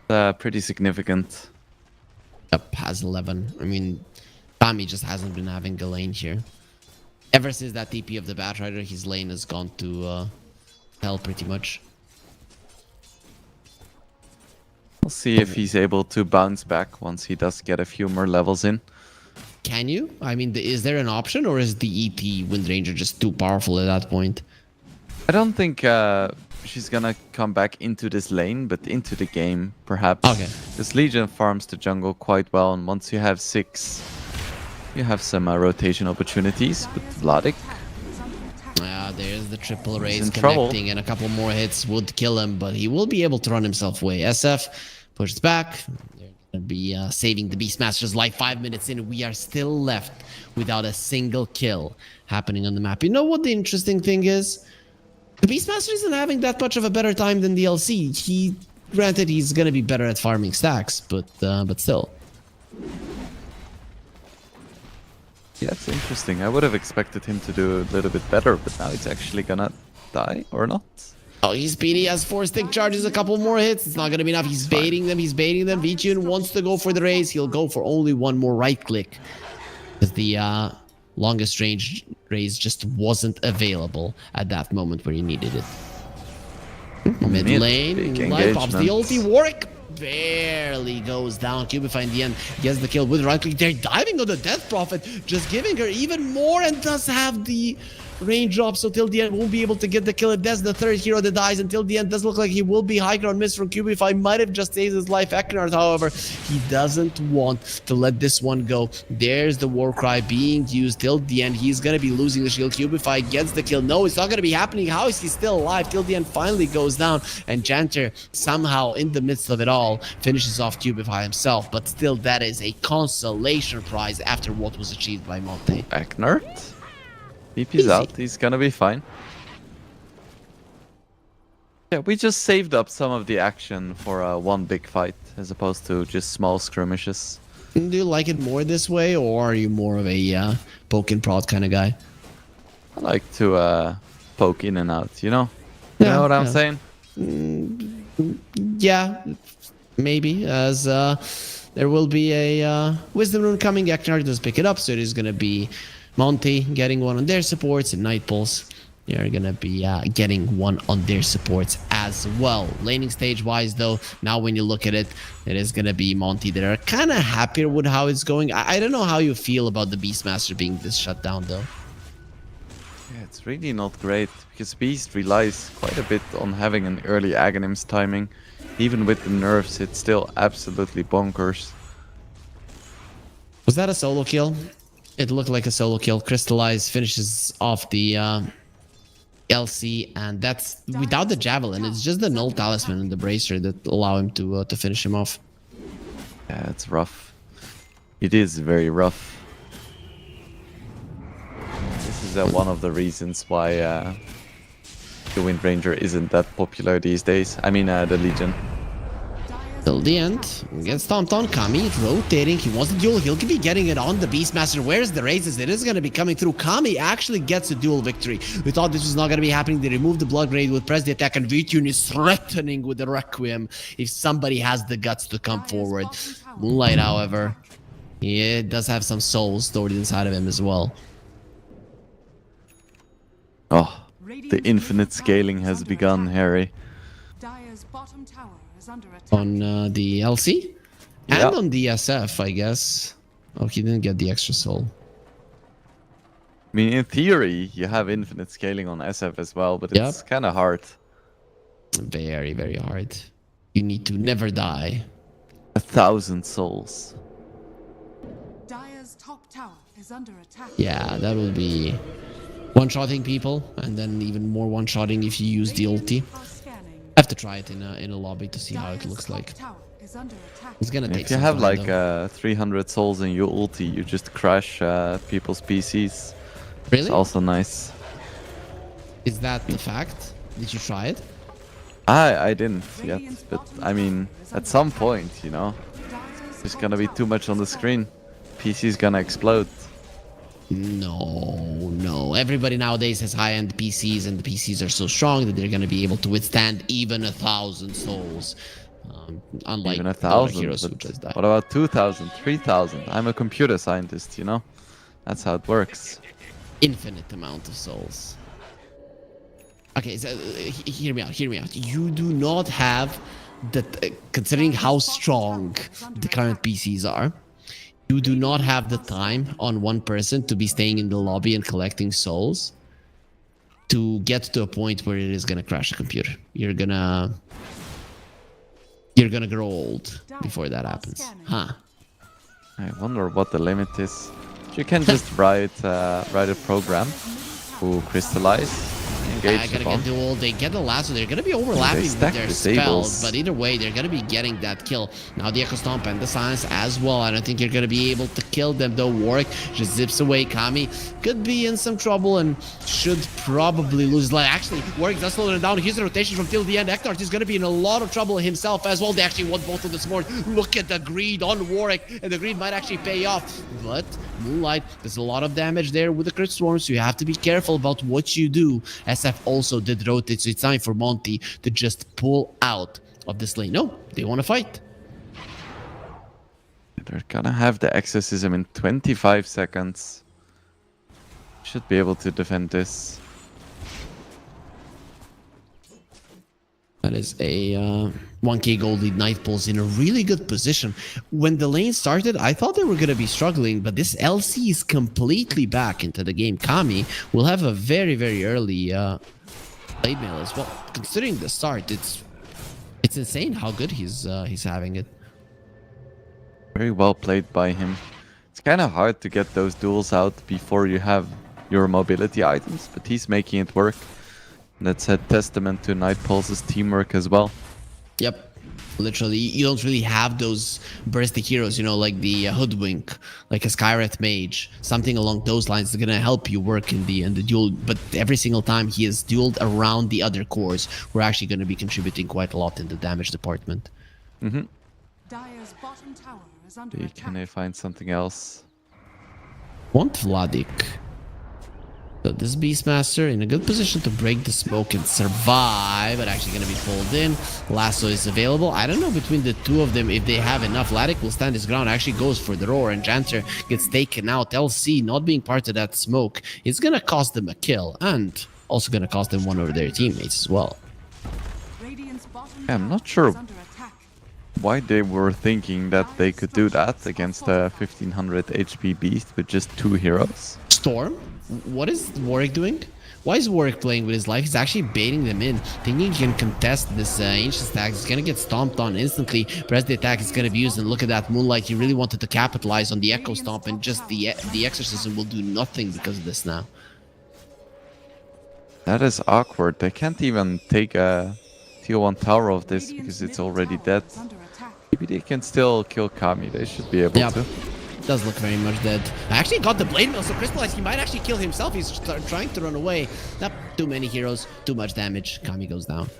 Pretty significant. Yep, has 11. I mean, Tommy just hasn't been having a lane here. Ever since that TP of the Bat Rider, his lane has gone to hell pretty much. We'll see if he's able to bounce back once he does get a few more levels in. Can you? I mean, is there an option, or is the ET Wind Ranger just too powerful at that point? I don't think she's gonna come back into this lane, but into the game, perhaps. Okay. This Legion farms the jungle quite well, and once you have 6, you have some rotation opportunities. But Vladik, There's the triple raise in connecting, trouble. and a couple more hits would kill him, but he will be able to run himself away. SF pushes back. They're gonna be saving the Beastmaster's life. 5 minutes in, we are still left without a single kill happening on the map. You know what the interesting thing is? The Beastmaster isn't having that much of a better time than the LC. Granted, he's gonna be better at farming stacks, but still. yeah, it's interesting. I would have expected him to do a little bit better, but now he's actually gonna die or not? Oh, he's speedy, has 4 stick charges, a couple more hits. It's not going to be enough. He's baiting them. He's baiting them. VTune wants to go for the raise. He'll go for only one more right click. Because the longest range raise just wasn't available at that moment where he needed it. Mid lane, light pops the ulti. Warwick barely goes down. Cubify in the end gets the kill with right click. They're diving on the Death Prophet, just giving her even more, and does have the range drop, so till the end won't be able to get the kill. If that's the third hero that dies until the end, does look like he will be high ground miss from Cubify. Might have just saved his life. Eknard, however, he doesn't want to let this one go. There's the war cry being used till the end. He's gonna be losing the shield. Cubify gets the kill. No, it's not gonna be happening. How is he still alive? Till the end finally goes down, and Janter somehow in the midst of it all finishes off Cubify himself. But still, that is a consolation prize after what was achieved by Monte. Eknard? VP's out, he's gonna be fine. Yeah, we just saved up some of the action for one big fight, as opposed to just small skirmishes. Do you like it more this way, or are you more of a poke and prod kind of guy? I like to poke in and out, you know? You know what I'm saying? Yeah, maybe, as there will be a Wisdom Rune coming. Eknard does pick it up, so it is going to be Monty getting one on their supports, and Night Pulse, they're going to be getting one on their supports as well. Laning stage-wise, though, now when you look at it, it is going to be Monty that are kind of happier with how it's going. I don't know how you feel about the Beastmaster being this shut down, though. Yeah, it's really not great, because Beast relies quite a bit on having an early Aghanims timing. Even with the nerfs, it's still absolutely bonkers. Was that a solo kill? It looked like a solo kill. Crystallize finishes off the LC, and that's without the Javelin. It's just the Null Talisman and the Bracer that allow him to finish him off. Yeah, it's rough. It is very rough. This is one of the reasons why the Wind Ranger isn't that popular these days. I mean, the Legion. Till the end, gets stomped on. Kami rotating. He wants the duel. He'll be getting it on the Beastmaster. Where's the raises? It is going to be coming through. Kami actually gets a duel victory. We thought this was not going to be happening. They removed the Blood Raid with press the attack, and Vitune is threatening with the Requiem if somebody has the guts to come forward. Moonlight, however, he does have some souls stored inside of him as well. Oh, the infinite scaling has begun, Harry. Dire's bottom tower is under attack. On the LC? And Yeah. on the SF, I guess. Oh, he didn't get the extra soul. I mean, in theory, you have infinite scaling on SF as well, but it's kind of hard. Very, very hard. You need to never die. 1,000 souls. Dire's top tower is under attack. Yeah, that will be one-shotting people, and then even more one-shotting if you use the ulti. Are scanning. I have to try it in a lobby to see how it looks like. Tower is under attack. It's gonna take If you some have time, like though. 300 souls in your ulti, you just crash people's PCs. Really? It's also nice. Is that the fact? Did you try it? I didn't yet, but I mean, at some point, you know, there's gonna be too much on the screen. PC's gonna explode. No. Everybody nowadays has high-end PCs, and the PCs are so strong that they're gonna be able to withstand even 1,000 souls. Unlike Even the other 1,000. heroes who But just died. what about 2,000, 3,000? I'm a computer scientist, you know? That's how it works. Infinite amount of souls. Okay, so hear me out. You do not have the considering how strong the current PCs are. You do not have the time on one person to be staying in the lobby and collecting souls to get to a point where it is gonna crash a computer. You're gonna grow old before that happens, huh? I wonder what the limit is. You can just write a program to crystallize, engage I the gotta bomb. get duel. They get the lasso. They're gonna be overlapping with stack their disables. spells, but either way, they're gonna be getting that kill. Now the Echo Stomp and the Silence as well. I don't think you're gonna be able to kill them though. Warwick just zips away. Kami could be in some trouble and should probably lose. Like actually, Warwick does slow them down. Here's the rotation from till the end. Eknard is gonna be in a lot of trouble himself as well. They actually want both of the sword. Look at the greed on Warwick, and the greed might actually pay off. But Moonlight, there's a lot of damage there with the crit storm, so you have to be careful about what you do. SF SF also did rotate, so it's time for Monty to just pull out of this lane. No, they want to fight. They're gonna have the exorcism in 25 seconds. Should be able to defend this. That is a 1k gold lead. Nightpool's in a really good position. When the lane started, I thought they were going to be struggling, but this LC is completely back into the game. Kami will have a very, very early blade mail as well. Considering the start, it's insane how good he's having it. Very well played by him. It's kind of hard to get those duels out before you have your mobility items, but he's making it work. That's a testament to Nightpulse's teamwork as well. Yep. Literally, you don't really have those bursty heroes, you know, like the Hoodwink, like a Skywrath Mage, something along those lines that's gonna help you work in the duel. But every single time he is dueled around the other cores, we're actually gonna be contributing quite a lot in the damage department. Dire's bottom tower is under attack. Can I find something else? Want Vladik. So this Beastmaster in a good position to break the smoke and survive, but actually going to be pulled in. Lasso is available. I don't know between the two of them if they have enough. Vladik will stand his ground, actually goes for the roar, and Janter gets taken out. LC not being part of that smoke is going to cost them a kill, and also going to cost them one of their teammates as well. Radiant's bottom I'm not tower sure is under attack. why they were thinking that they could do that against a 1500 HP beast with just 2 heroes. Storm? What is Warwick doing? Why is Warwick playing with his life? He's actually baiting them in, thinking he can contest this ancient stack. He's gonna get stomped on instantly. Press the attack is gonna be used, and look at that Moonlight. He really wanted to capitalize on the Echo Stomp, and just the exorcism will do nothing because of this now. That is awkward. They can't even take a tier 1 tower of this because it's already dead. Is under attack. Maybe they can still kill Kami. They should be able to. Does look very much dead. I actually got the blade mail, so Crystallize, he might actually kill himself. He's trying to run away. Not too many heroes, too much damage. Kami goes down.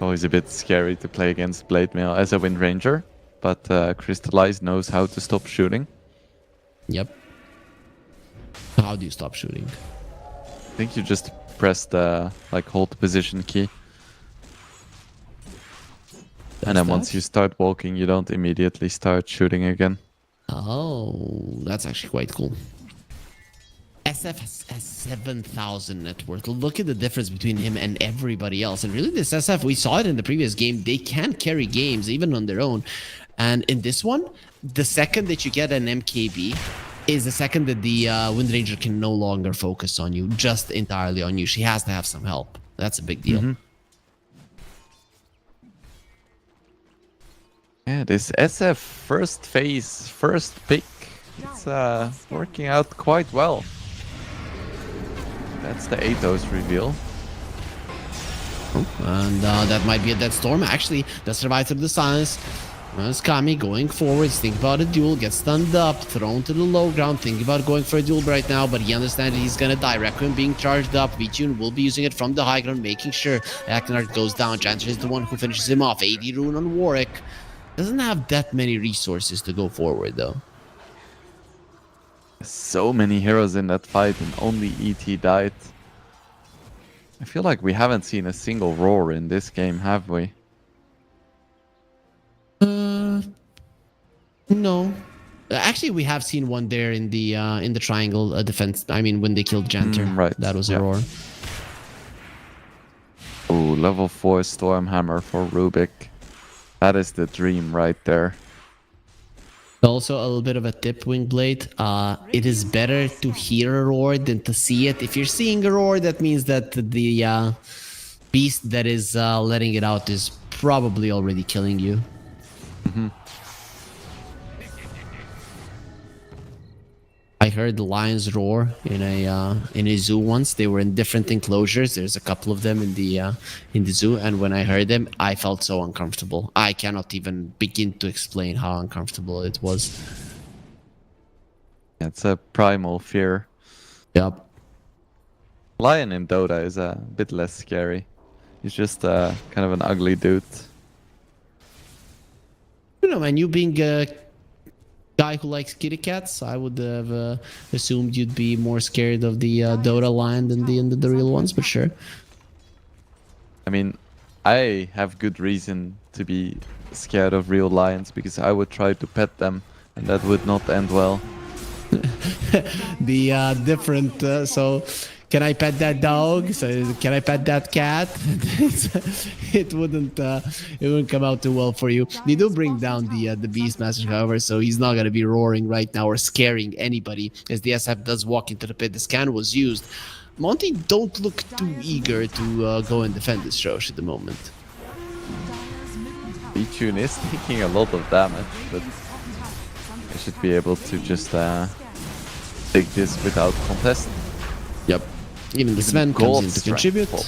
Always a bit scary to play against Blade Mail as a Wind Ranger, but Crystallize knows how to stop shooting. Yep. How do you stop shooting? I think you just press the hold position key. And then once you start walking, you don't immediately start shooting again. Oh, that's actually quite cool. SF has 7,000 net worth. Look at the difference between him and everybody else. And really, this SF, we saw it in the previous game. They can carry games even on their own. And in this one, the second that you get an MKB is the second that the Wind Ranger can no longer focus on you, just entirely on you. She has to have some help. That's a big deal. Yeah, this SF first phase, first pick, it's working out quite well. That's the Athos reveal. And that might be a dead storm. Actually, the survivor of the silence. As Kami going forwards, think about a duel, gets stunned up, thrown to the low ground, think about going for a duel right now, but he understands that he's gonna die. Requiem being charged up, VTune will be using it from the high ground, making sure Aknard goes down. Janser is the one who finishes him off. 80 rune on Warwick. Doesn't have that many resources to go forward though. So many heroes in that fight and only ET died. I feel like we haven't seen a single roar in this game, have we? No. Actually, we have seen one there in the triangle defense. I mean, when they killed Janter. Right. That was a roar. Oh, level 4 Stormhammer for Rubik. That is the dream right there. Also, a little bit of a tip, Wingblade. It is better to hear a roar than to see it. If you're seeing a roar, that means that the beast that is letting it out is probably already killing you. I heard the lions roar in a zoo once. They were in different enclosures. There's a couple of them in the zoo, and when I heard them, I felt so uncomfortable. I cannot even begin to explain how uncomfortable it was. It's a primal fear. Yep. Lion in Dota is a bit less scary. He's just kind of an ugly dude. You know, man, you being guy who likes kitty cats, I would have assumed you'd be more scared of the Dota line than the real ones, but sure. I mean, I have good reason to be scared of real lions because I would try to pet them and that would not end well. The different so can I pet that dog, so can I pet that cat? It wouldn't come out too well for you. They do bring down the Beastmaster, however, so he's not going to be roaring right now or scaring anybody as the SF does walk into the pit. The scan was used. Monty don't look too eager to go and defend this Rosh at the moment. B-Tune is taking a lot of damage, but I should be able to just take this without contest. Yep. Even the Sven comes in to contribute. Oh.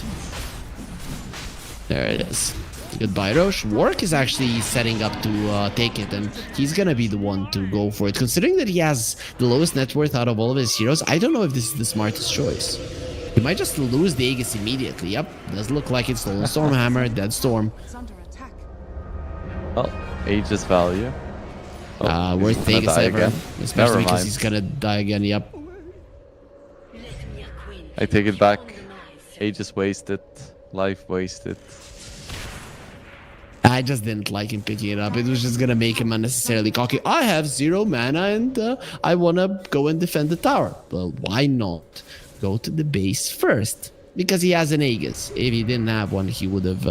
There it is. Goodbye, Roche. Warwick is actually setting up to take it, and he's gonna be the one to go for it. Considering that he has the lowest net worth out of all of his heroes, I don't know if this is the smartest choice. He might just lose the Aegis immediately. Yep, does look like it's stolen Stormhammer, Dead Storm. It's under attack. Well, Aegis value. Oh, he's Worth gonna Aegis die ever. again. Especially Never because mind. he's gonna die again, yep. I take it back. Aegis wasted. Life wasted. I just didn't like him picking it up. It was just gonna make him unnecessarily cocky. I have 0 mana and I wanna go and defend the tower. Well, why not go to the base first? Because he has an Aegis. If he didn't have one, he would have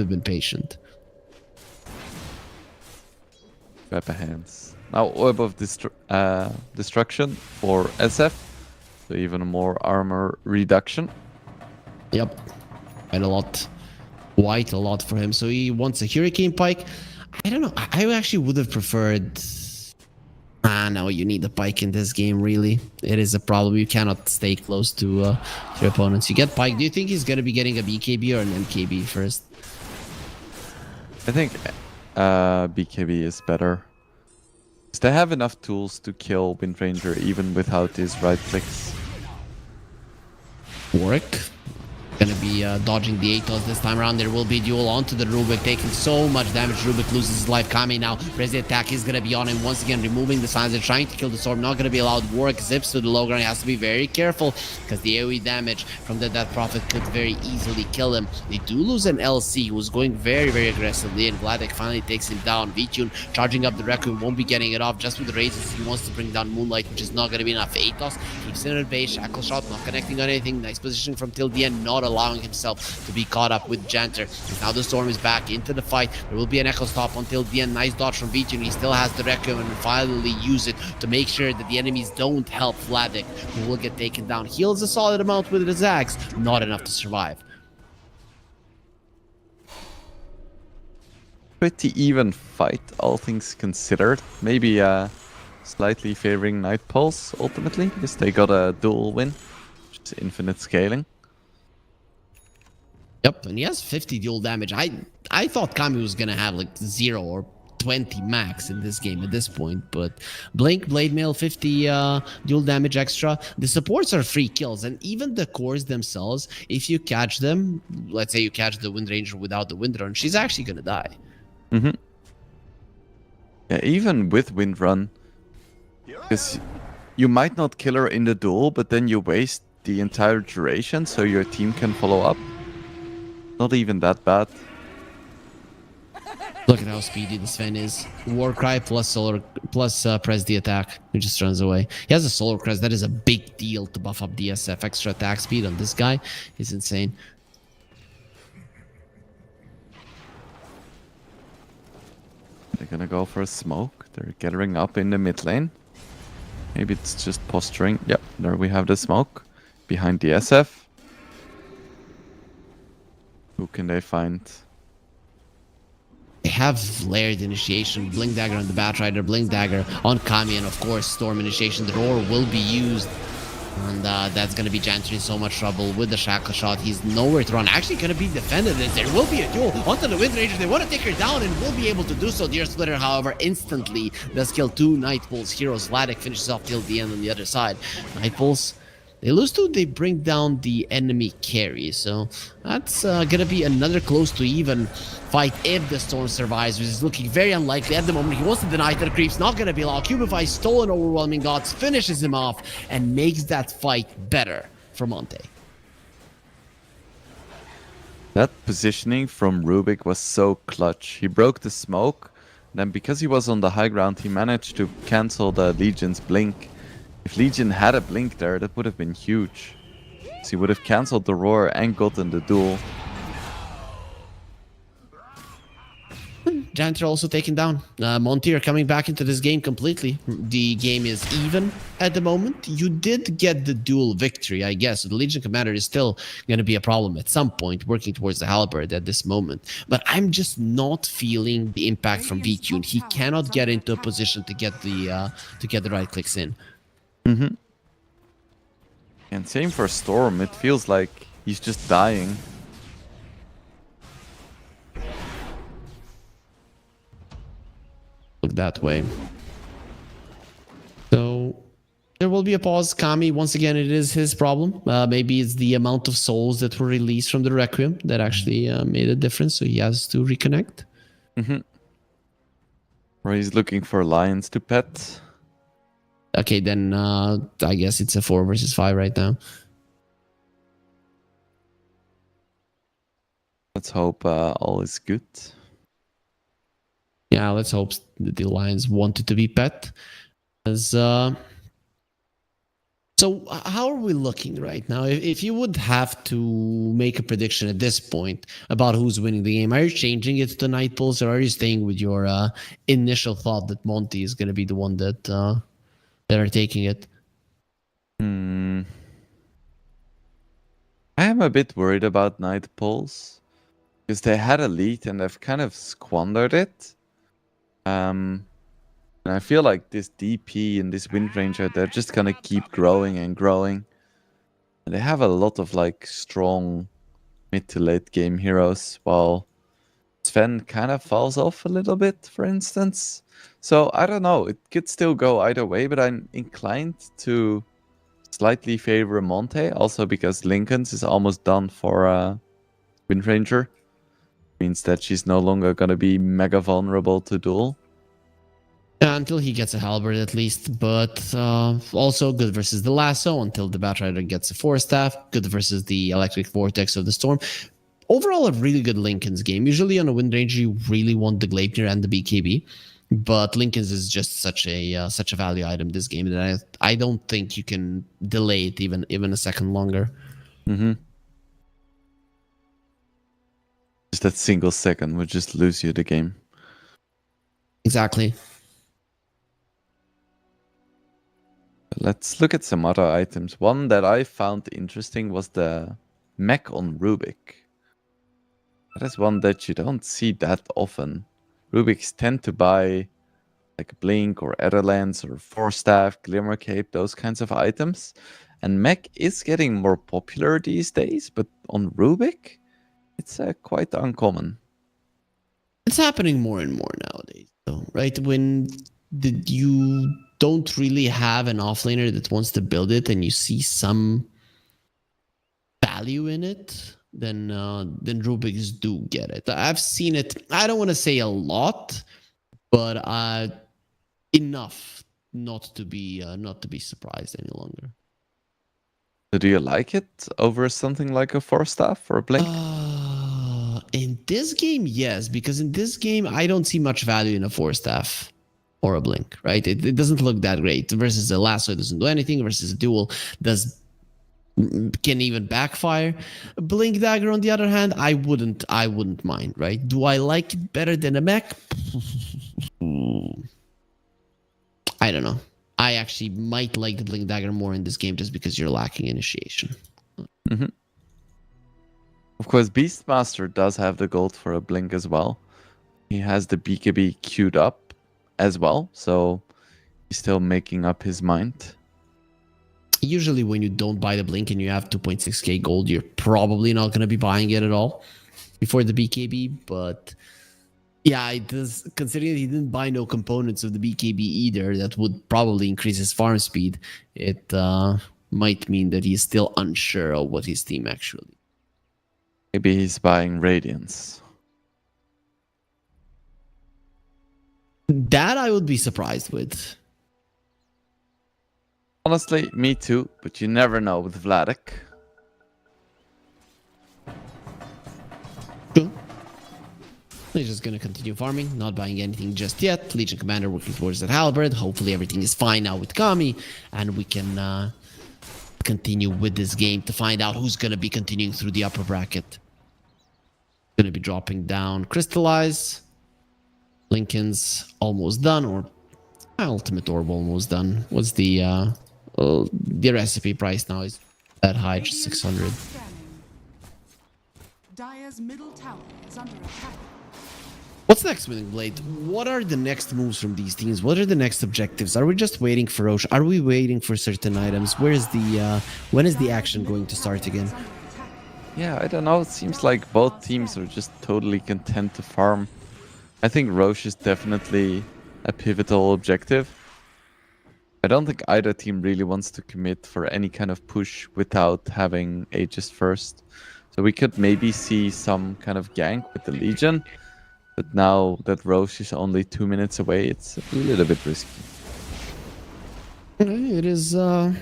been patient. Weapon hands. Now Orb of Destruction for SF. So even more armor reduction. Yep, quite a lot for him. So he wants a Hurricane Pike. I don't know. I actually would have preferred. No, you need a Pike in this game. Really, it is a problem. You cannot stay close to your opponents. You get Pike. Do you think he's gonna be getting a BKB or an MKB first? I think BKB is better. They have enough tools to kill Windranger even without his right clicks. Warwick gonna be dodging the Atos this time around. There will be a duel onto the Rubik, taking so much damage. Rubik loses his life. Kami now, the attack is gonna be on him once again, removing the signs. They're trying to kill the Storm, not gonna be allowed. Warwick zips to the low ground. He has to be very careful because the AoE damage from the Death Prophet could very easily kill him. They do lose an LC who's going very, very aggressively, and Vladek finally takes him down. Vtune charging up the Requiem, won't be getting it off just with the raises. He wants to bring down Moonlight, which is not gonna be enough. Atos keeps in at base. Shackle shot, not connecting on anything. Nice position from till the end, not allowing himself to be caught up with Janter. Now the Storm is back into the fight. There will be an Echo Stop until the end. Nice dodge from Vijay. He still has the Requiem and finally use it to make sure that the enemies don't help Vladek, who will get taken down. Heals a solid amount with his axe, not enough to survive. Pretty even fight, all things considered. Maybe slightly favoring Night Pulse ultimately, because they got a dual win, which is infinite scaling. Yep, and he has 50 dual damage. I thought Kami was gonna have like 0 or 20 max in this game at this point, but Blink, Blade Mail, 50 dual damage extra. The supports are free kills, and even the cores themselves, if you catch them, let's say you catch the Wind Ranger without the Wind Run, she's actually gonna die. Mm-hmm. Yeah, even with Wind Run, because you might not kill her in the duel, but then you waste the entire duration so your team can follow up. Not even that bad. Look at how speedy this Sven is. Warcry plus solar plus press the attack. He just runs away. He has a solar crest. That is a big deal to buff up DSF. Extra attack speed on this guy is insane. They're gonna go for a smoke. They're gathering up in the mid lane. Maybe it's just posturing. Yep, there we have the smoke behind the SF. Who can they find? They have layered initiation, Blink Dagger on the Batrider, Blink Dagger on Kami, and of course Storm initiation. The roar will be used, and that's going to be Janter in so much trouble with the Shackle Shot. He's nowhere to run. Actually going to be defended. There will be a duel onto the Wind Ranger. They want to take her down and will be able to do so. Deer Splitter, however, instantly does kill 2 Night Pulse heroes. Vladek finishes off till the end on the other side. Night Pulse They lose to, they bring down the enemy carry. So that's gonna be another close to even fight if the Storm survives, which is looking very unlikely at the moment. He wants to deny to the creeps, not gonna be allowed. Cubify stolen Overwhelming Gods, finishes him off, and makes that fight better for Monte. That positioning from Rubik was so clutch. He broke the smoke, then because he was on the high ground, he managed to cancel the Legion's blink. If Legion had a blink there, that would have been huge. So he would have cancelled the roar and gotten the duel. Janitor also taken down. Monty are coming back into this game completely. The game is even at the moment. You did get the dual victory, I guess. So the Legion Commander is still going to be a problem at some point, working towards the Halberd at this moment. But I'm just not feeling the impact from VQ. He cannot get into a position to get the right clicks in. Mm-hmm. And same for Storm. It feels like he's just dying. Look that way. So there will be a pause. Kami, once again, it is his problem. Maybe it's the amount of souls that were released from the Requiem that actually made a difference. So he has to reconnect. Mm-hmm. Or he's looking for lions to pet. Okay, then I guess it's a 4 versus 5 right now. Let's hope all is good. Yeah, let's hope that the Lions wanted to be pet. So how are we looking right now? If you would have to make a prediction at this point about who's winning the game, are you changing it to Night Pulse, or are you staying with your initial thought that Monty is going to be the one that are taking it? I am a bit worried about Night Pulse because they had a lead and they've kind of squandered it. And I feel like this DP and this Wind Ranger, they're just gonna keep growing and growing. And they have a lot of like strong mid to late game heroes, while Sven kind of falls off a little bit, for instance. So I don't know, it could still go either way, but I'm inclined to slightly favor Monte, also because Lincoln's is almost done for Wind Ranger. Means that she's no longer going to be mega vulnerable to duel. Until he gets a halberd at least, but also good versus the lasso until the Batrider gets a 4-staff, good versus the electric vortex of the storm. Overall, a really good Lincoln's game. Usually on a Wind Ranger, you really want the Gleipnir and the BKB, but Lincoln's is just such a value item this game that I don't think you can delay it even a second longer. Mm-hmm. Just that single second would just lose you the game. Exactly. Let's look at some other items. One that I found interesting was the mech on Rubik. That is one that you don't see that often. Rubiks tend to buy like Blink or Etherlands or 4-staff, Glimmer Cape, those kinds of items. And mech is getting more popular these days, but on Rubik, it's quite uncommon. It's happening more and more nowadays, though, right? When you don't really have an offlaner that wants to build it and you see some value in it, then Rubiks do get it. I've seen it, I don't want to say a lot, but enough not to be surprised any longer. So do you like it over something like a 4-staff or a Blink? In this game, yes, because in this game, I don't see much value in a 4-staff or a Blink, right? It doesn't look that great. Versus a lasso, it doesn't do anything. Versus a duel, can even backfire. A Blink Dagger, on the other hand, I wouldn't mind, right? Do I like it better than a mech? I don't know. I actually might like the Blink Dagger more in this game just because you're lacking initiation. Mm-hmm. Of course, Beastmaster does have the gold for a Blink as well. He has the BKB queued up as well, so he's still making up his mind. Usually when you don't buy the Blink and you have 2.6k gold, you're probably not going to be buying it at all before the BKB, but yeah, it does, considering he didn't buy no components of the BKB either, that would probably increase his farm speed. It might mean that he's still unsure of what his team actually. Maybe he's buying Radiance. That I would be surprised with. Honestly, me too, but you never know with Vladik. True. He's just gonna continue farming, not buying anything just yet. Legion Commander working towards that halberd. Hopefully everything is fine now with Kami, and we can continue with this game to find out who's gonna be continuing through the upper bracket. Gonna be dropping down Crystallize. Lincoln's almost done, or Ultimate Orb almost done. What's the recipe price now? Is that high? Just 600. Dire's middle tower is under attack. What's next, Winning Blade? What are the next moves from these teams? What are the next objectives? Are we just waiting for Roche? Are we waiting for certain items? Where is the when is the action going to start again? Yeah, I don't know. It seems like both teams are just totally content to farm. I think Roche is definitely a pivotal objective. I don't think either team really wants to commit for any kind of push without having Aegis first. So we could maybe see some kind of gank with the Legion. But now that Roche is only 2 minutes away, it's a little bit risky. It is a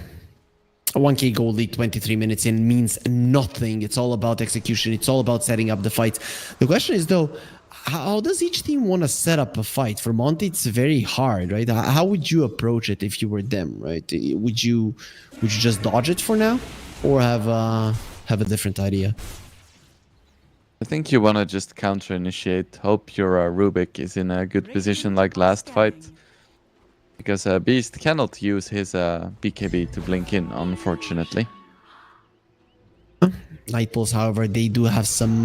1k gold lead 23 minutes in means nothing. It's all about execution. It's all about setting up the fight. The question is though, how does each team want to set up a fight? For Monty, it's very hard, right? How would you approach it if you were them, right? Would you just dodge it for now, or have a different idea? I think you want to just counter-initiate. Hope your Rubik is in a good position like last fight. Because Beast cannot use his BKB to blink in, unfortunately. Night Pulse, however, they do have some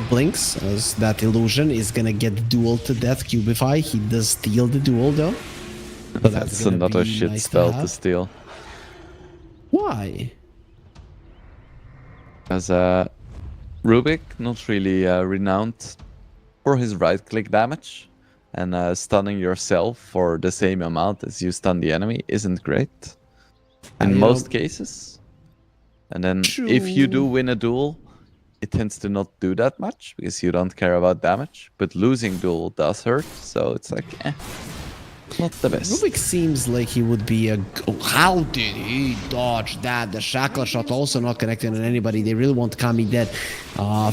blinks, as that illusion is gonna get duel to death Cubify. He does steal the duel though. But That's another shit nice spell to steal. Why? Because Rubik, not really renowned for his right-click damage, and stunning yourself for the same amount as you stun the enemy isn't great in most cases. And then if you do win a duel, it tends to not do that much because you don't care about damage. But losing duel does hurt, so it's like, not the best. Rubik seems like he would be a... Oh, how did he dodge that? The shackle shot also not connected on anybody. They really want Kami dead.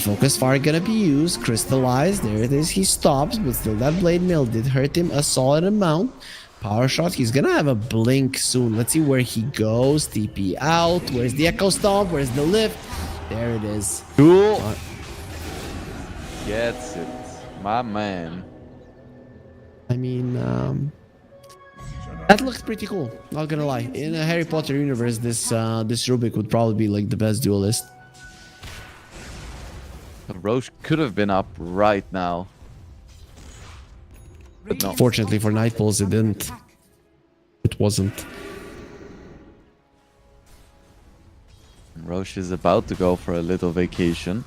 Focus Fire gonna be used. Crystallize. There it is. He stops, but still that Blade Mail did hurt him a solid amount. Power shot. He's gonna have a blink soon. Let's see where he goes. TP out. Where's the Echo Stomp? Where's the lift? There it is. Cool. Gets it. My man. I mean, that looks pretty cool, not gonna lie. In a Harry Potter universe, this Rubik would probably be like the best duelist. Roche could have been up right now. But no, fortunately for Night Pulse, it didn't. It wasn't. Roche is about to go for a little vacation.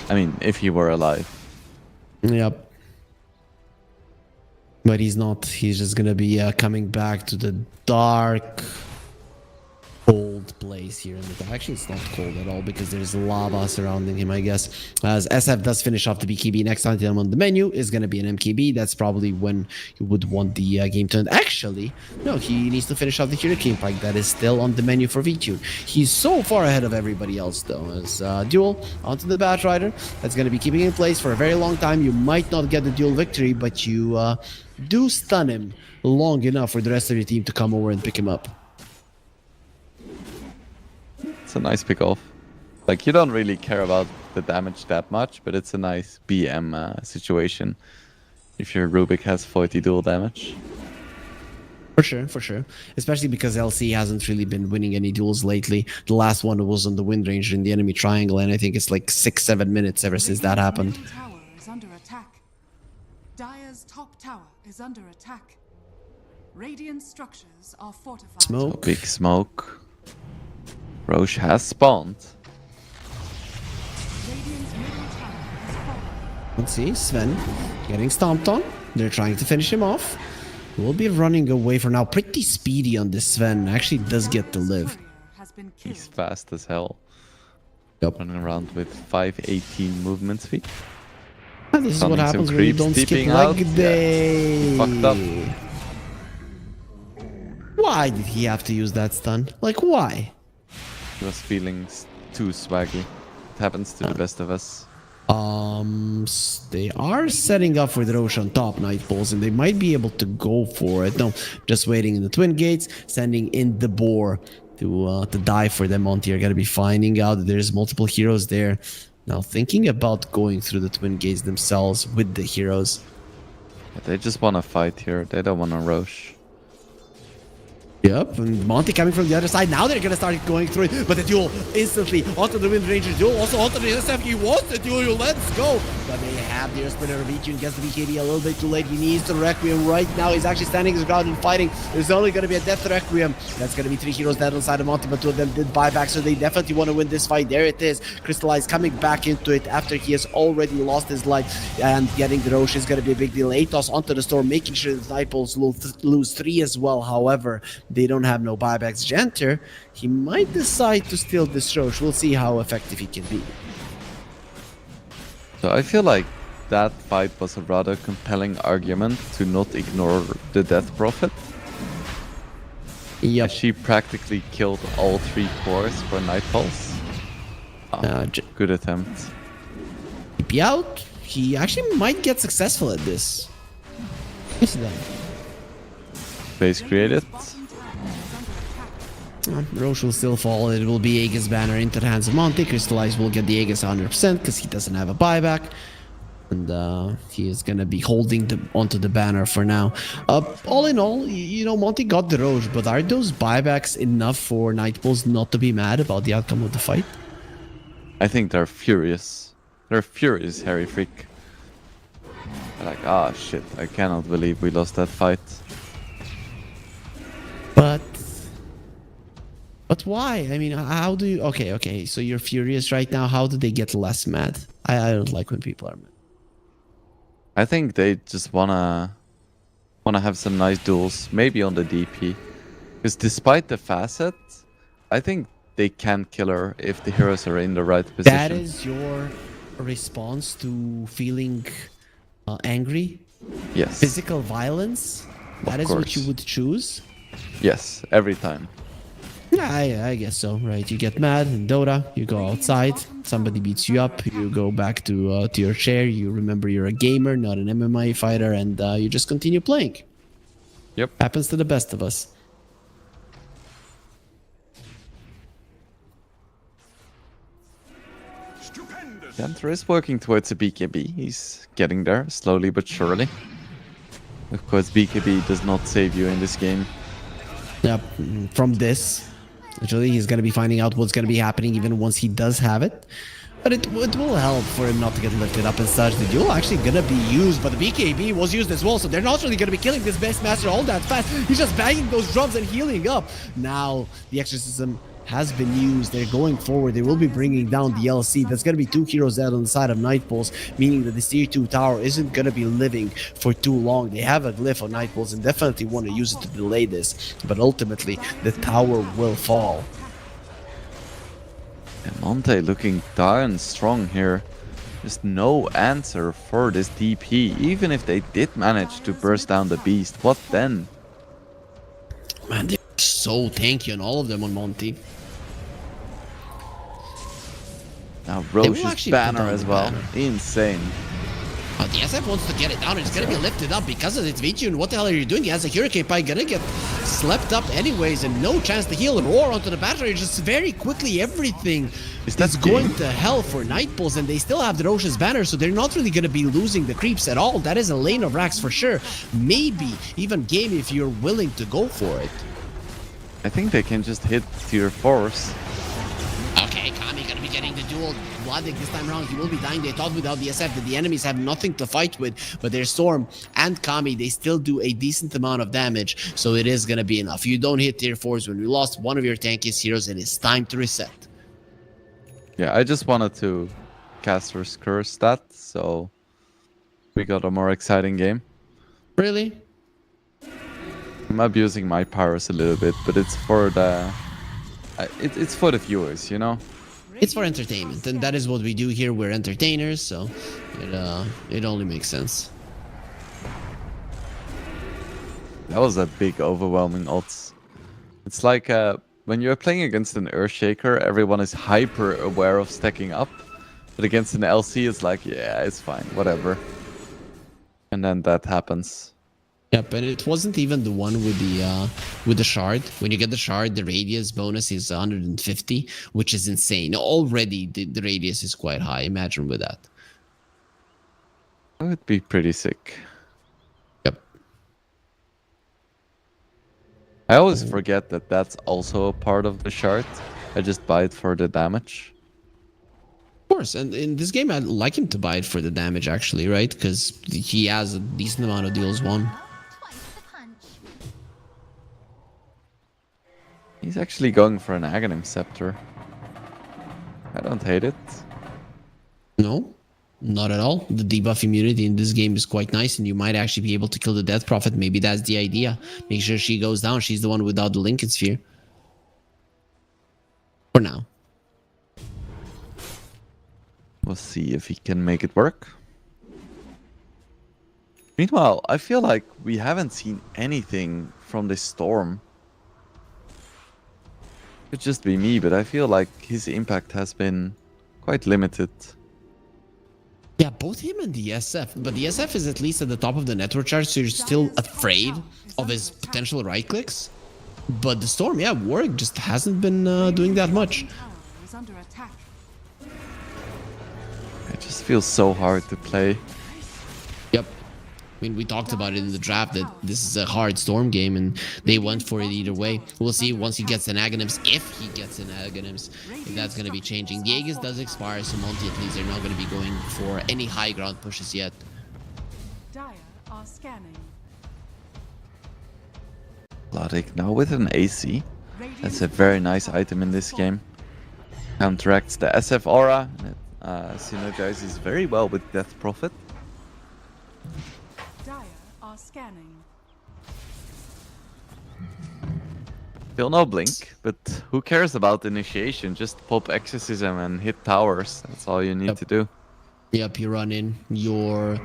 I mean, if he were alive. Yep. But he's not. He's just gonna be coming back to the dark, cold place here in the... Actually, it's not cold at all because there's lava surrounding him, I guess. As SF does finish off the BKB, next item on the menu is gonna be an MKB. That's probably when you would want the game to end. Actually, no, he needs to finish off the Hurricane Pike. That is still on the menu for VTune. He's so far ahead of everybody else, though. As duel onto the Bat Rider. That's gonna be keeping in place for a very long time. You might not get the duel victory, but you do stun him long enough for the rest of your team to come over and pick him up. It's a nice pick off. Like, you don't really care about the damage that much, but it's a nice BM situation if your Rubik has 40 dual damage. For sure, for sure. Especially because LC hasn't really been winning any duels lately. The last one was on the Wind Ranger in the enemy triangle, and I think it's like 6-7 minutes ever since that happened. Radiant's middle tower is under attack. Dire's top tower is under attack. Radiant structures are fortified. Smoke. Big smoke. Roche has spawned. Radiant's middle tower has fallen. Let's see, Sven getting stomped on. They're trying to finish him off. We'll be running away for now. Pretty speedy on this Sven. Actually does get to live. Has been He's killed. fast as hell. Yep. Running around with 518 movement speed. And this is what Stunning some happens when you creeps, don't skip steeping leg out. Yeah. day. Fucked up. Why did he have to use that stun? Like, why? He was feeling too swaggy. It happens to the best of us. They are setting up for the Roche on top, Night Bulls, and they might be able to go for it. No, just waiting in the Twin Gates, sending in the Boar to die for them. Monty are gonna be finding out that there's multiple heroes there. Now thinking about going through the Twin Gates themselves with the heroes. But they just want to fight here. They don't want to Roche. Yep, and Monty coming from the other side. Now they're gonna start going through it, but the duel instantly onto the Wind Ranger duel, also onto the SF. He wants the duel, let's go! But they have their spinner Reach gets the BKB a little bit too late. He needs the Requiem right now. He's actually standing his ground and fighting. There's only gonna be a Death Requiem. That's gonna be 3 heroes dead on the side of Monty, but 2 of them did buyback, so they definitely want to win this fight. There it is. Crystallize coming back into it after he has already lost his life, and getting the Roche is gonna be a big deal. Atos onto the storm, making sure the Nightpulse lose 3 as well. However, they don't have no buybacks. Jenter, he might decide to steal this Roche. We'll see how effective he can be. So I feel like that fight was a rather compelling argument to not ignore the Death Prophet. Yep. She practically killed all 3 cores for Night Pulse. Good attempt. Be out. He actually might get successful at this. What's that? Base created. Roche will still fall. It will be Aegis banner into the hands of Monty. Crystallize will get the Aegis 100% because he doesn't have a buyback. And he is going to be holding onto the banner for now. All in all, you know, Monty got the Roche, but are those buybacks enough for Night Bulls not to be mad about the outcome of the fight? I think they're furious. They're furious, Harry Freak. They're like, ah, shit, I cannot believe we lost that fight. But why? I mean, how do you... Okay, so you're furious right now. How do they get less mad? I don't like when people are mad. I think they just wanna have some nice duels, maybe on the DP. Because despite the facet, I think they can kill her if the heroes are in the right position. That is your response to feeling angry? Yes. Physical violence? That is what you would choose? Yes, every time. Yeah, I guess so, right? You get mad in Dota, you go outside, somebody beats you up, you go back to your chair, you remember you're a gamer, not an MMA fighter, and you just continue playing. Yep. Happens to the best of us. Jenter is working towards a BKB. He's getting there, slowly but surely. Of course, BKB does not save you in this game. Yep, from this. Actually, he's going to be finding out what's going to be happening even once he does have it. But it will help for him not to get lifted up and such. The duel actually going to be used, but the BKB was used as well, so they're not really going to be killing this base master all that fast. He's just banging those drums and healing up. Now, the exorcism has been used. They're going forward. They will be bringing down the LC. That's going to be 2 heroes dead on the side of Night Pulse, meaning that this tier 2 tower isn't going to be living for too long. They have a glyph on Night Pulse and definitely want to use it to delay this, but ultimately the tower will fall. And Monte looking darn strong here. Just no answer for this DP. Even if they did manage to burst down the beast, what then? Man, they're so tanky on all of them on Monty. Now will Roche's actually banner put down as the well. banner. Insane. The SF wants to get it down and it's gonna be lifted up because of its Vichun. What the hell are you doing? He has a Hurricane Pie, gonna get slept up anyways and no chance to heal and roar onto the battery. Just very quickly everything is going to hell for Night Pulse, and they still have the Roche's banner, so they're not really gonna be losing the creeps at all. That is a lane of racks for sure. Maybe even game if you're willing to go for it. I think they can just hit tier 4s. Okay, Kami gonna be getting the duel. Vladik this time around, he will be dying. They thought without the SF that the enemies have nothing to fight with, but their Storm and Kami, they still do a decent amount of damage, so it is gonna be enough. You don't hit tier 4s when you lost one of your tankiest heroes, it is time to reset. Yeah, I just wanted to caster's curse that, so we got a more exciting game. Really? I'm abusing my powers a little bit, but it's for the it's for the viewers, you know. It's for entertainment, and that is what we do here. We're entertainers, so it only makes sense. That was a big, overwhelming odds. It's like when you're playing against an Earthshaker, everyone is hyper aware of stacking up, but against an LC, it's like, yeah, it's fine, whatever. And then that happens. Yep, and it wasn't even the one with the shard. When you get the shard, the radius bonus is 150, which is insane. Already, the radius is quite high. Imagine with that. That would be pretty sick. Yep. I always forget that that's also a part of the shard. I just buy it for the damage. Of course, and in this game, I'd like him to buy it for the damage, actually, right? Because he has a decent amount of deals won. He's actually going for an Aghanim Scepter. I don't hate it. No, not at all. The debuff immunity in this game is quite nice, and you might actually be able to kill the Death Prophet. Maybe that's the idea. Make sure she goes down. She's the one without the Lincoln Sphere. For now. We'll see if he can make it work. Meanwhile, I feel like we haven't seen anything from this storm. Could just be me, but I feel like his impact has been quite limited. Yeah, both him and the SF. But the SF is at least at the top of the network chart, so you're still afraid of his potential right clicks. But the storm, yeah, Warwick just hasn't been doing that much. It just feels so hard to play. Yep. I mean, we talked about it in the draft that this is a hard storm game, and they went for it either way. We'll see once he gets an Aghanims, if he gets an Aghanims, if that's going to be changing. The Aegis does expire, so Monty at least they're not going to be going for any high ground pushes yet. Dire are scanning. Bloodic now with an AC. That's a very nice item in this game. Counteracts the SF aura. And it synergizes very well with Death Prophet. Dire are scanning. Still no blink, but who cares about initiation? Just pop exorcism and hit towers. That's all you need to do. Yep, you run in. Your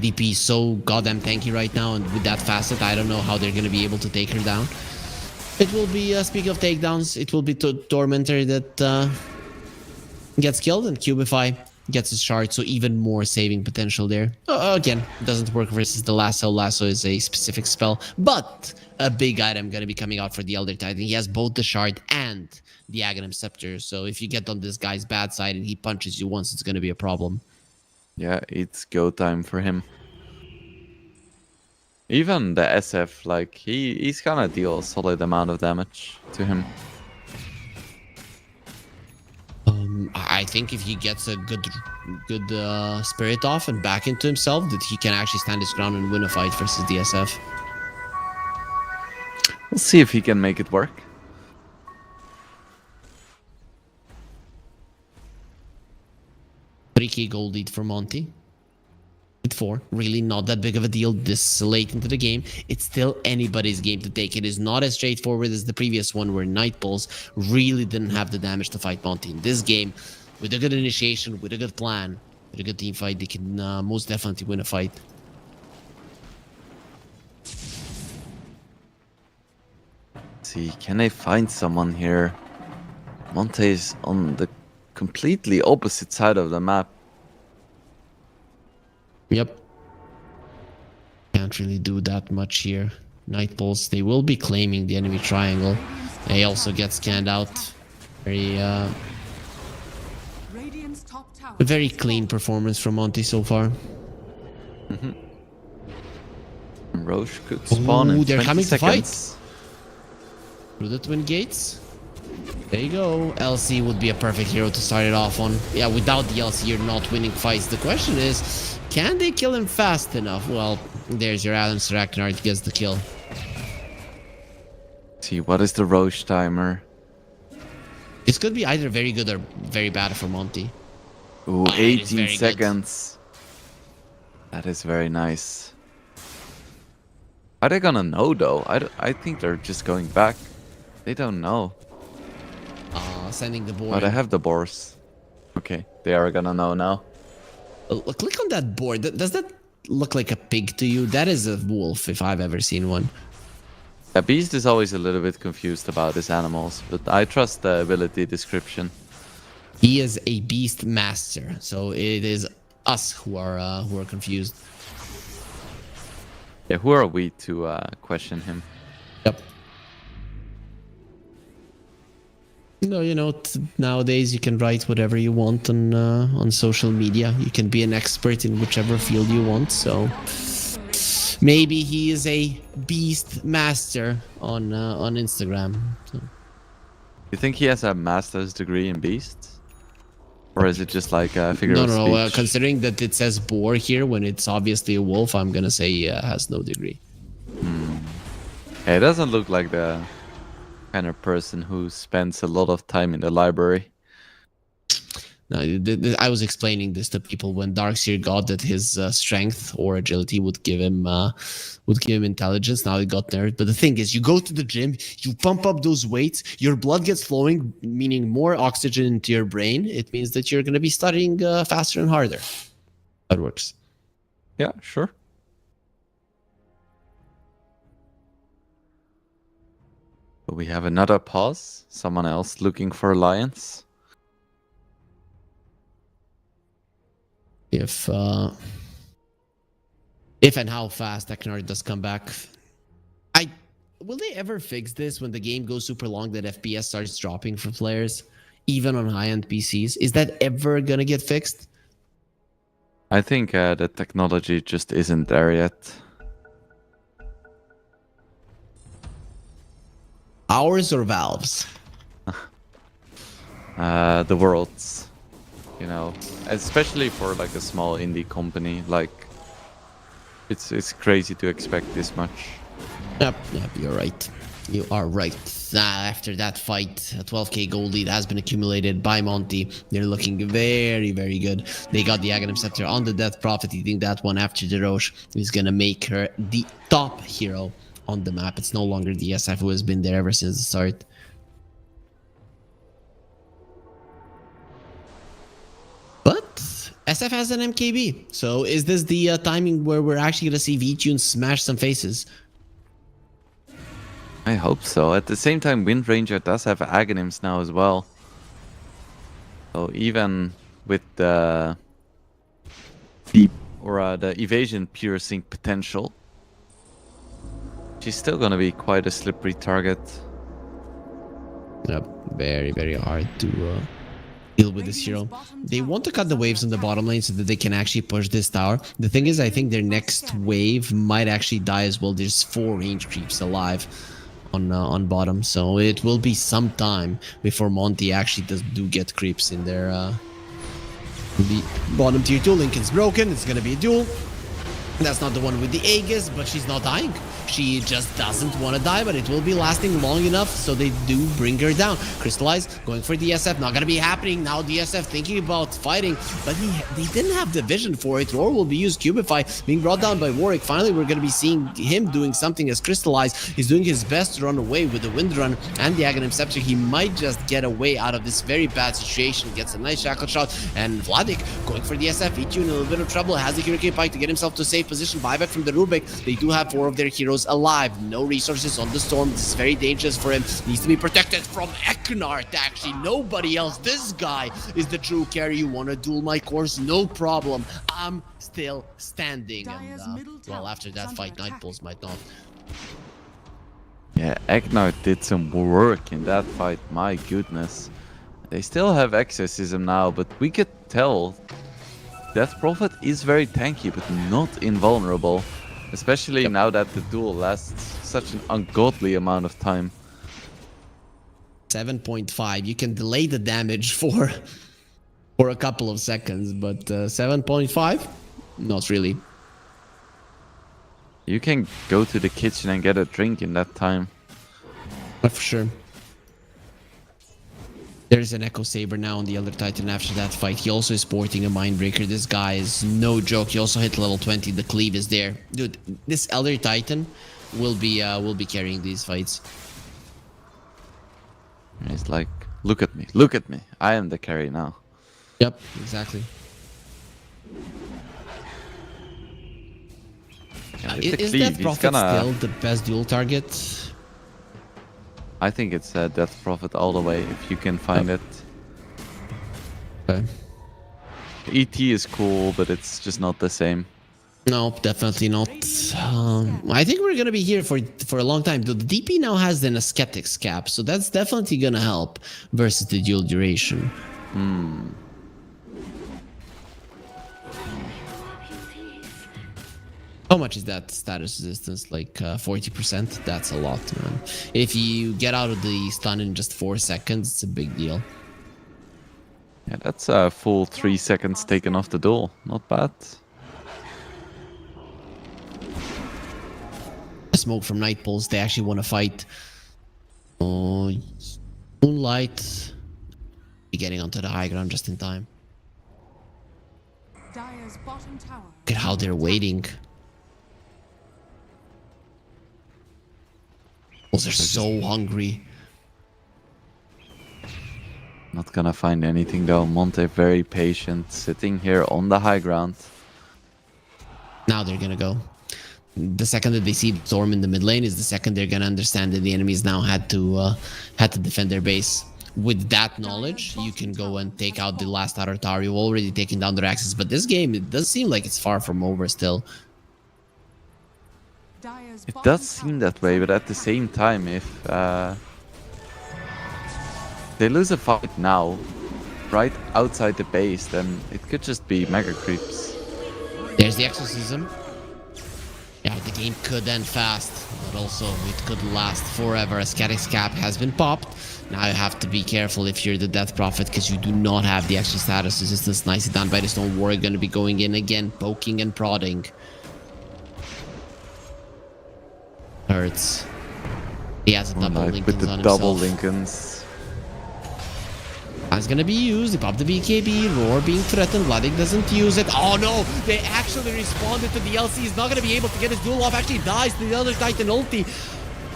DP is so goddamn tanky right now, and with that facet, I don't know how they're going to be able to take her down. It will be, speaking of takedowns, it will be Tormentor that gets killed, and Cubify gets his shard, so even more saving potential there. Again, it doesn't work versus the Lasso. Lasso is a specific spell, but a big item going to be coming out for the Elder Titan. He has both the shard and the Aghanim Scepter, so if you get on this guy's bad side and he punches you once, it's going to be a problem. Yeah, it's go time for him. Even the SF, like, he's gonna deal a solid amount of damage to him. I think if he gets a good spirit off and back into himself, that he can actually stand his ground and win a fight versus the SF. We'll see if he can make it work. $3K gold lead for Monty. With 4, really not that big of a deal this late into the game. It's still anybody's game to take. It is not as straightforward as the previous one where Night Bulls really didn't have the damage to fight Monty. In this game, with a good initiation, with a good plan, with a good team fight, they can most definitely win a fight. Let's see, can they find someone here? Monte is on the completely opposite side of the map. Yep. Can't really do that much here. Night Bulls, they will be claiming the enemy triangle. They also get scanned out. Very clean performance from Monty so far. Roche could spawn in 20 they're coming seconds. to fight. Through the twin gates. There you go. LC would be a perfect hero to start it off on. Yeah, without the LC, you're not winning fights. The question is, can they kill him fast enough? Well, there's your Alan Ragnar gets the kill. See, what is the Roche timer? This could be either very good or very bad for Monty. Ooh, it is 18 very seconds. That is very nice. Are they gonna know though? I think they're just going back. They don't know. Sending the board. But I have the boars. Okay, they are gonna know now. Click on that board. Does that look like a pig to you? That is a wolf, if I've ever seen one. A beast is always a little bit confused about his animals, but I trust the ability description. He is a beast master, so it is us who are confused. Yeah, who are we to question him? Yep. No, you know, nowadays you can write whatever you want on social media. You can be an expert in whichever field you want. So maybe he is a beast master on Instagram. So. You think he has a master's degree in beasts? Or is it just like a figure of speech? No. Considering that it says boar here when it's obviously a wolf, I'm gonna say he has no degree. Yeah, it doesn't look like the kind of person who spends a lot of time in the library. No, I was explaining this to people when Darkseer got that his strength or agility would give him intelligence. Now he got there. But the thing is, you go to the gym, you pump up those weights, your blood gets flowing, meaning more oxygen into your brain. It means that you're going to be studying faster and harder. That works. Yeah, sure. But we have another pause. Someone else looking for alliance. If and how fast Eknard does come back. Will they ever fix this when the game goes super long that FPS starts dropping for players, even on high-end PCs? Is that ever gonna get fixed? I think the technology just isn't there yet. Ours or Valve's? The world's, you know, especially for like a small indie company, like it's crazy to expect this much. Yep, you're right. You are right. After that fight, a 12k gold lead has been accumulated by Monty. They're looking very, very good. They got the Aghanim Scepter on the Death Prophet, eating that one after the Roche. Is gonna make her the top hero on the map. It's no longer the SF who has been there ever since the start. But SF has an MKB. So is this the timing where we're actually gonna see V-Tune smash some faces? I hope so. At the same time, Wind Ranger does have Aghanims now as well. So even with the deep or the evasion piercing potential, she's still gonna be quite a slippery target. Yep, very, very hard to deal with this hero. They want to cut the waves on the bottom lane so that they can actually push this tower. The thing is, I think their next wave might actually die as well. There's 4 range creeps alive on bottom, so it will be some time before Monty actually do get creeps in their the bottom tier 2. Lincoln's broken. It's gonna be a duel. That's not the one with the Aegis, but she's not dying. She just doesn't want to die, but it will be lasting long enough, so they do bring her down. Crystallize, going for DSF, not going to be happening. Now DSF thinking about fighting, but they didn't have the vision for it. Roar will be used, Cubify, being brought down by Warwick. Finally, we're going to be seeing him doing something as Crystallize. He's doing his best to run away with the Wind Run and the Aghanim Scepter. He might just get away out of this very bad situation. Gets a nice shackle shot, and Vladik going for DSF. E2 in a little bit of trouble, has the Hurricane Pike to get himself to a safe position. Buyback from the Rubik. They do have 4 of their heroes alive. No resources on the Storm. This is very dangerous for him. Needs to be protected from Eknart, actually. Nobody else. This guy is the true carry. You want to duel my course? No problem. I'm still standing. And, well, after that fight, Nightpulse might not. Yeah, Eknart did some work in that fight. My goodness. They still have Exorcism now, but we could tell Death Prophet is very tanky, but not invulnerable. Especially now that the duel lasts such an ungodly amount of time. 7.5. You can delay the damage for a couple of seconds, but 7.5? Not really. You can go to the kitchen and get a drink in that time. For sure. There's an Echo Saber now on the Elder Titan after that fight. He also is sporting a Mindbreaker. This guy is no joke. He also hit level 20. The cleave is there. Dude, this Elder Titan will be carrying these fights. It's like, look at me. I am the carry now. Yep, exactly. Yeah, with the Is cleave, Death he's Prophet gonna. still the best duel target? I think it's Death Prophet all the way if you can find it. Okay. ET is cool, but it's just not the same. No, definitely not. I think we're gonna be here for a long time. The DP now has an Ascetics cap, so that's definitely gonna help versus the dual duration. How much is that status resistance? Like 40%? That's a lot, man. If you get out of the stun in just 4 seconds, it's a big deal. Yeah, that's a full 3 seconds taken off the duel. Not bad. Smoke from Night Pulse, they actually want to fight. Oh, Moonlight. Getting onto the high ground just in time. Dire's bottom tower. Look at how they're waiting. Those are so hungry. Not gonna find anything though. Monte very patient, sitting here on the high ground. Now they're gonna go. The second that they see the Storm in the mid lane is the second they're gonna understand that the enemies now had to defend their base. With that knowledge, you can go and take out the last outer tower. You've already taken down their axes, but this game, it does seem like it's far from over still. Dire's It bottom does seem tower that way, but at the same time, if they lose a fight now, right outside the base, then it could just be mega creeps. There's the exorcism. Yeah, the game could end fast, but also it could last forever. Ascetic's cap has been popped. Now you have to be careful if you're the Death Prophet, because you do not have the extra status resistance. Nicely done by the Stone Warrior, going to be going in again, poking and prodding. Hurts. He has a double Like Lincolns with the on double himself. Lincolns. That's gonna be used. They pop the BKB. Roar being threatened. Vladik doesn't use it. Oh no! They actually responded to the LC. He's not gonna be able to get his duel off. Actually dies to the other Titan ulti.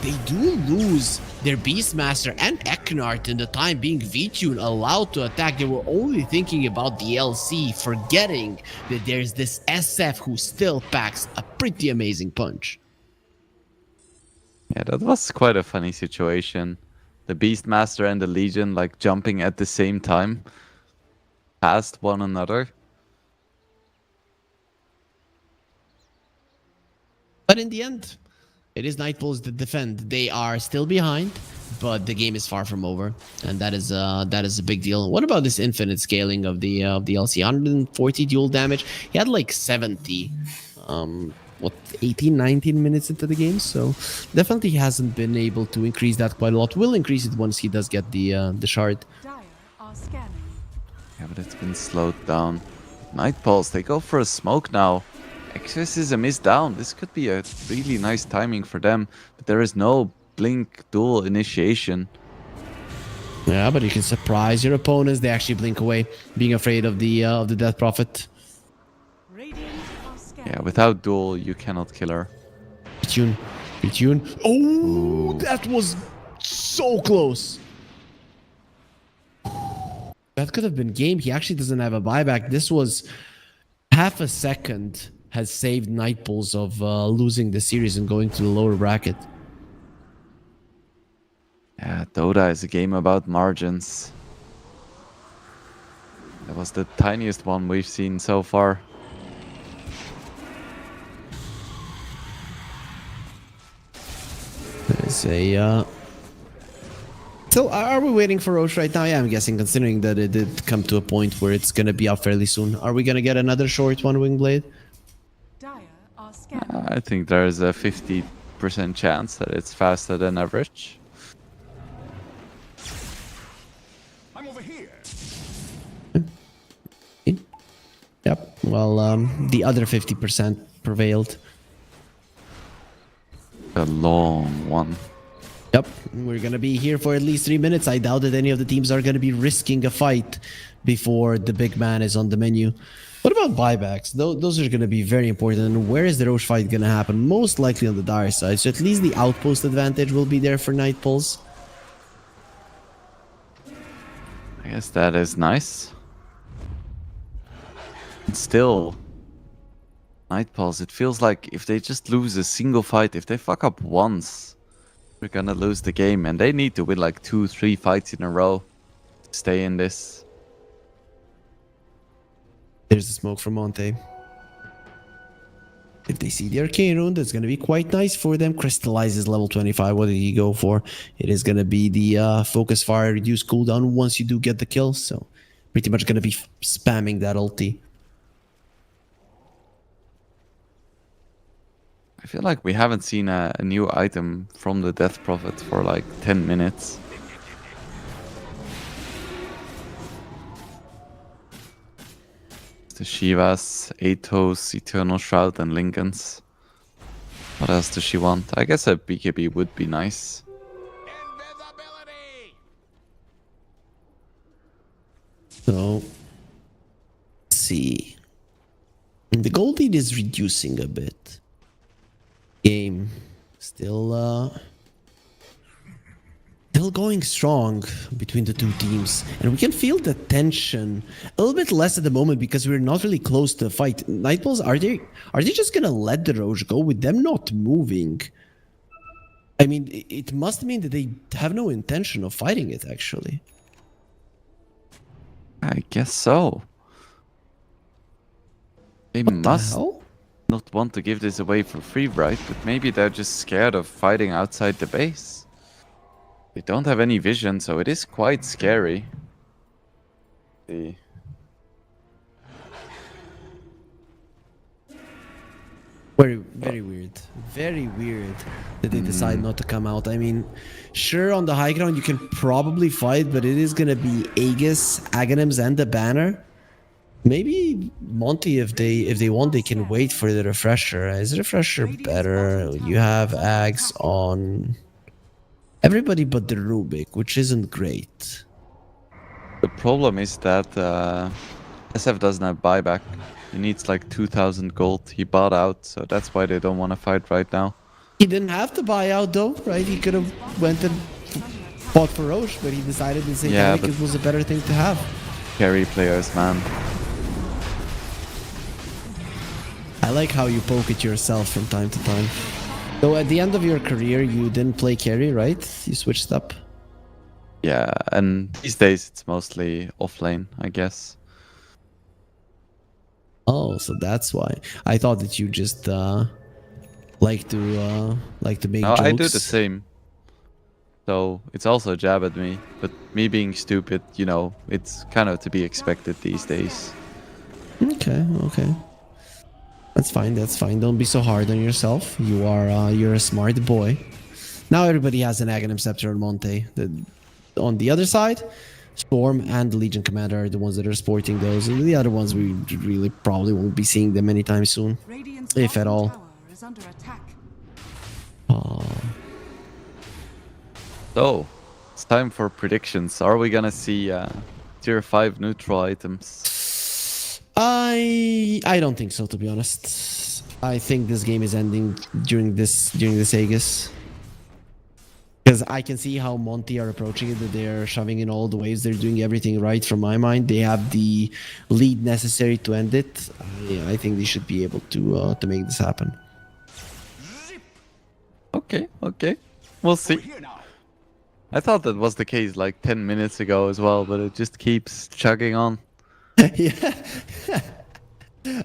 They do lose their Beastmaster and Eknart in the time being V-Tune allowed to attack. They were only thinking about the LC, forgetting that there's this SF who still packs a pretty amazing punch. Yeah, that was quite a funny situation. The Beastmaster and the Legion like jumping at the same time past one another. But in the end, it is Nightpulse that defend. They are still behind, but the game is far from over, and that is a big deal. What about this infinite scaling of the LC? 140 dual damage. He had like 70. 18, 19 minutes into the game, so definitely hasn't been able to increase that quite a lot. Will increase it once he does get the shard. Dire are scanning. Yeah, but it's been slowed down. Night Pulse, they go for a smoke now. Exorcism is down. This could be a really nice timing for them, but there is no blink dual initiation. Yeah, but you can surprise your opponents. They actually blink away, being afraid of the Death Prophet. Radiant are scanning. Yeah, without duel, you cannot kill her. Retune. Oh, that was so close. That could have been game. He actually doesn't have a buyback. This was half a second has saved Nightpulse of losing the series and going to the lower bracket. Yeah, Dota is a game about margins. That was the tiniest one we've seen so far. There's a So are we waiting for Roche right now? Yeah, I'm guessing, considering that it did come to a point where it's gonna be up fairly soon. Are we gonna get another short one wing blade? Dire are scanning. I think there's a 50% chance that it's faster than average. I'm over here. Yep. Well, the other 50% prevailed. A long one. Yep, we're gonna be here for at least 3 minutes. I doubt that any of the teams are gonna be risking a fight before the big man is on the menu. What about buybacks? Those are going to be very important. And where is the Roche fight going to happen? Most likely on the Dire side. So at least the outpost advantage will be there for Night Pulse. I guess that is nice. Still, Night Pulse, it feels like if they just lose a single fight, if they fuck up once, we're gonna lose the game. And they need to win like 2-3 fights in a row to stay in this. There's the smoke from Monte. If they see the Arcane Rune, that's going to be quite nice for them. Crystallizes level 25. What did he go for? It is going to be the Focus Fire, reduce cooldown once you do get the kill. So pretty much going to be spamming that ulti. I feel like we haven't seen a new item from the Death Prophet for like 10 minutes. The Shivas, Atos, Eternal Shroud, and Lincolns. What else does she want? I guess a BKB would be nice. Invisibility! So, let's see. The gold lead is reducing a bit. Game still going strong between the two teams, and we can feel the tension a little bit less at the moment because we're not really close to a fight. Nightballs, are they just gonna let the Roche go with them not moving? I mean, it must mean that they have no intention of fighting it, actually. I guess so. They must not want to give this away for free, right? But maybe they're just scared of fighting outside the base. They don't have any vision, so it is quite scary. Very, very weird. Very weird that they decide not to come out. I mean, sure, on the high ground you can probably fight, but it is gonna be Aegis, Aghanims, and the banner. Maybe Monty, if they want, they can wait for the refresher. Is the refresher better? You have Ags on everybody but the Rubik, which isn't great. the problem is that SF doesn't have buyback. He needs like 2,000 gold. He bought out, so that's why they don't want to fight right now. He didn't have to buy out though, right? He could have went and fought for Roche, but he decided to say that it was a better thing to have. Carry players, man. I like how you poke at yourself from time to time. So at the end of your career, you didn't play carry, right? You switched up. Yeah, and these days it's mostly offlane, I guess. Oh, so that's why. I thought that you just like to make No, jokes. I do the same. So it's also a jab at me, but me being stupid, you know, it's kind of to be expected these days. Okay. That's fine. Don't be so hard on yourself. You're a smart boy. Now everybody has an Aghanim Scepter on Monte. On the other side, Storm and the Legion Commander are the ones that are sporting those, and the other ones we really probably won't be seeing them anytime soon, if at all. Is under attack. So it's time for predictions. Are we gonna see tier 5 neutral items? I don't think so, to be honest. I think this game is ending during this Aegis. Because I can see how Monty are approaching it, that they're shoving in all the waves. They're doing everything right from my mind. They have the lead necessary to end it. I think they should be able to make this happen. Okay. We'll see. Here now. I thought that was the case like 10 minutes ago as well, but it just keeps chugging on. Yeah.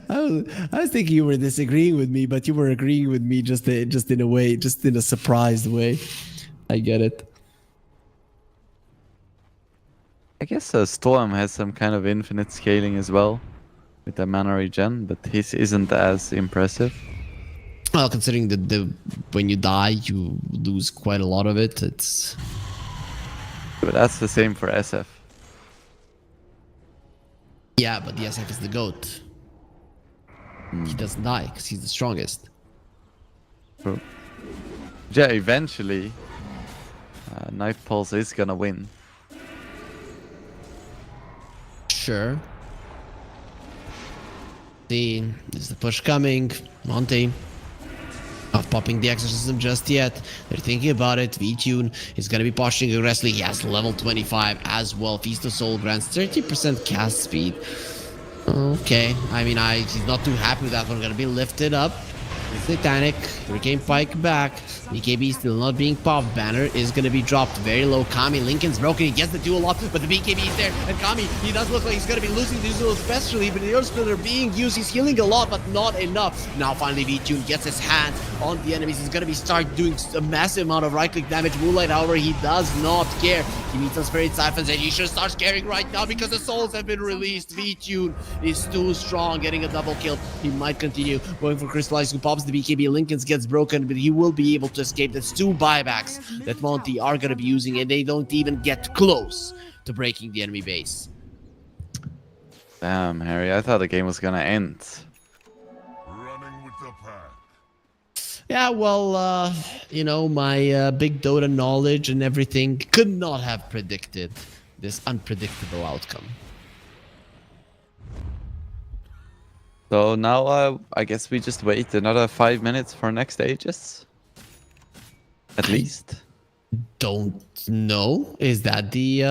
I was thinking you were disagreeing with me, but you were agreeing with me just in a way, just in a surprised way. I get it. I guess Storm has some kind of infinite scaling as well with the mana regen, but his isn't as impressive. Well, considering that when you die, you lose quite a lot of it. But that's the same for SF. Yeah, but the SF is the GOAT. He doesn't die because he's the strongest. True. Yeah, eventually, Night Pulse is gonna win. Sure. See, there's the push coming. Monte. Not popping the exorcism just yet. They're thinking about it. V-Tune is going to be pushing aggressively. He has level 25 as well. Feast of Soul grants 30% cast speed. Okay. I mean, he's not too happy with that one. Going to be lifted up. Satanic. Hurricane Pike back. BKB still not being popped. Banner is going to be dropped very low. Kami, Lincoln's broken. He gets the duel off, but the BKB is there. And Kami, he does look like he's going to be losing the duel especially, but the Earth Splitter being used. He's healing a lot, but not enough. Now finally V-Tune gets his hands on the enemies. He's going to be start doing a massive amount of right-click damage. Moonlight, however, he does not care. He meets some Spirit Siphons, and he should start caring right now because the souls have been released. V-Tune is too strong, getting a double kill. He might continue going for Crystallized, who pops the BKB. Lincoln's gets broken, but he will be able to escape. That's 2 buybacks that Monty are going to be using, and they don't even get close to breaking the enemy base. Damn, Harry, I thought the game was gonna end. Running with the pack. Yeah, well, you know, my big Dota knowledge and everything could not have predicted this unpredictable outcome. So now I guess we just wait another 5 minutes for next stages. At least. Don't know. Is that the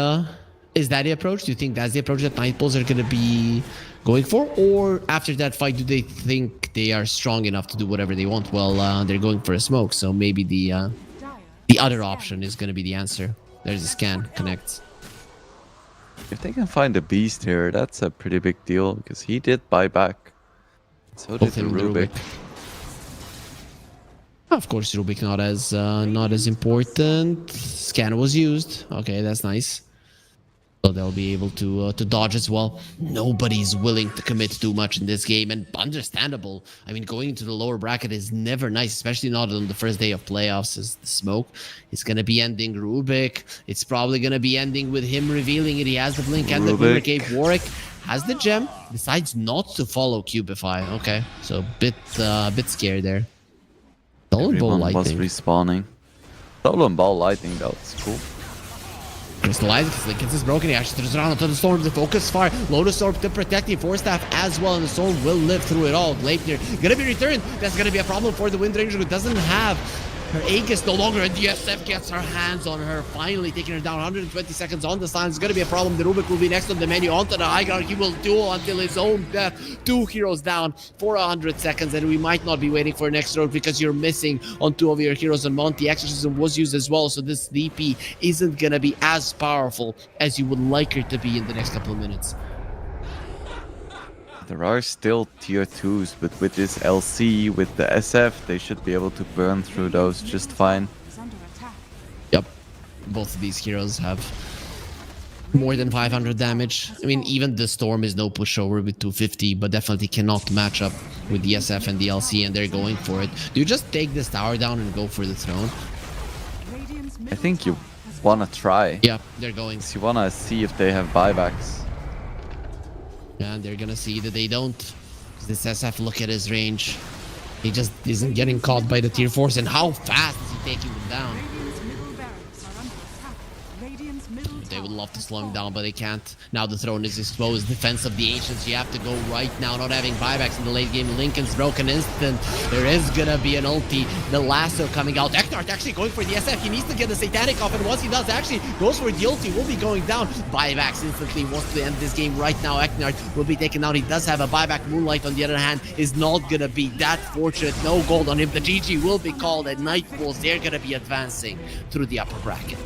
approach? Do you think that's the approach that Nightbulls are gonna be going for? Or after that fight, do they think they are strong enough to do whatever they want? Well, they're going for a smoke, so maybe the other option is gonna be the answer. There's a scan, connects. If they can find a beast here, that's a pretty big deal because he did buy back. So did Both the him and Rubik. Of course, Rubik not as important. Scan was used. Okay, that's nice. So they'll be able to dodge as well. Nobody's willing to commit too much in this game, and understandable. I mean, going into the lower bracket is never nice, especially not on the first day of playoffs. As the smoke is gonna be ending Rubik. It's probably gonna be ending with him revealing it. He has the blink and the Glimmer Cave. Warwick has the gem. Decides not to follow Cubify. Okay, so a bit scared there. Stolen Ball Everyone was Lightning. respawning. Stolen Ball Lightning, though. It's cool. Crystallized, Lincoln is broken. He actually turns around onto the storm. The focus fire. Lotus Orb to protect the Force Staff as well. And the storm will live through it all. Gleipnir gonna be returned. That's gonna be a problem for the Wind Ranger, who doesn't have her Aegis no longer. And the SF gets her hands on her. Finally taking her down. 120 seconds on the sign. It's gonna be a problem. The Rubik will be next on the menu. Onto the high ground. He will duel until his own death. 2 heroes down for 100 seconds. And we might not be waiting for next round because you're missing on 2 of your heroes. And Monty Exorcism was used as well. So this DP isn't gonna be as powerful as you would like her to be in the next couple of minutes. There are still tier 2s, but with this LC, with the SF, they should be able to burn through those just fine. Is under attack. Yep. Both of these heroes have more than 500 damage. I mean, even the Storm is no pushover with 250, but definitely cannot match up with the SF and the LC, and they're going for it. Do you just take this tower down and go for the throne? Radiant's I middle think you tower has wanna try. Yeah, they're going. You wanna see if they have buybacks. And they're gonna see that they don't. This SF, look at his range. He just isn't getting caught by the tier 4s, and how fast is he taking them down? Radiant's middle barracks are under attack. Radiant's middle They would tower love to has slow him fallen. down, but they can't. Now the throne is exposed. Defense of the Ancients. You have to go right now, not having buybacks in the late game. Lincoln's broken instant. There is gonna be an ulti. The lasso coming out. Eknart actually going for the SF. He needs to get the Satanic off, and once he does, actually goes for the ulti. Will be going down. Buybacks instantly. Wants to end this game right now. Eknart will be taken out. He does have a buyback. Moonlight, on the other hand, is not gonna be that fortunate. No gold on him. The GG will be called at Nightbulls. They're gonna be advancing through the upper bracket.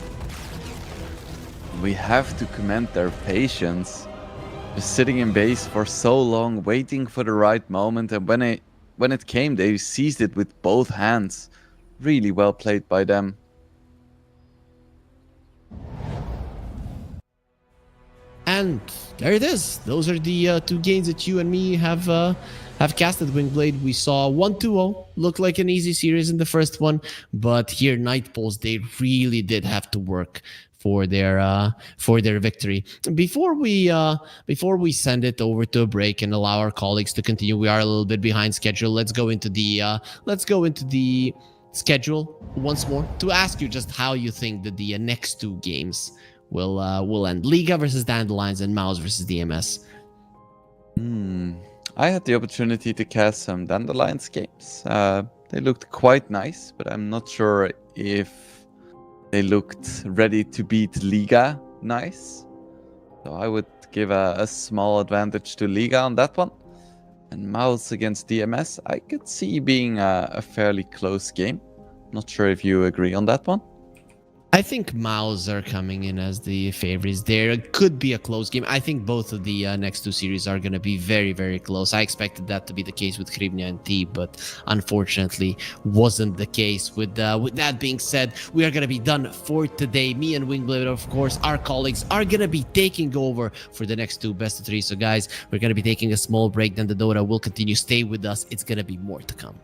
We have to commend their patience. Just sitting in base for so long, waiting for the right moment, and when it came, they seized it with both hands. Really well played by them. And there it is. Those are the 2 games that you and me have casted Wingblade. We saw 1-2-0. Looked like an easy series in the first one, but here Nightbulls, they really did have to work for their victory. Before we send it over to a break and allow our colleagues to continue, we are a little bit behind schedule. Let's go into the schedule once more to ask you just how you think that the next 2 games will end. Liga versus Dandelions and Mouse versus DMS. I had the opportunity to cast some Dandelions games. They looked quite nice, but I'm not sure if they looked ready to beat Liga nice. So I would give a small advantage to Liga on that one. And Mouse against DMS, I could see being a fairly close game. Not sure if you agree on that one. I think Maus are coming in as the favorites there. It could be a close game. I think both of the next two series are going to be very, very close. I expected that to be the case with Krivnia and T, but unfortunately wasn't the case. With that being said, we are going to be done for today. Me and Wingblade, of course, our colleagues are going to be taking over for the next two best of three. So guys, we're going to be taking a small break. Then the Dota will continue. Stay with us. It's going to be more to come.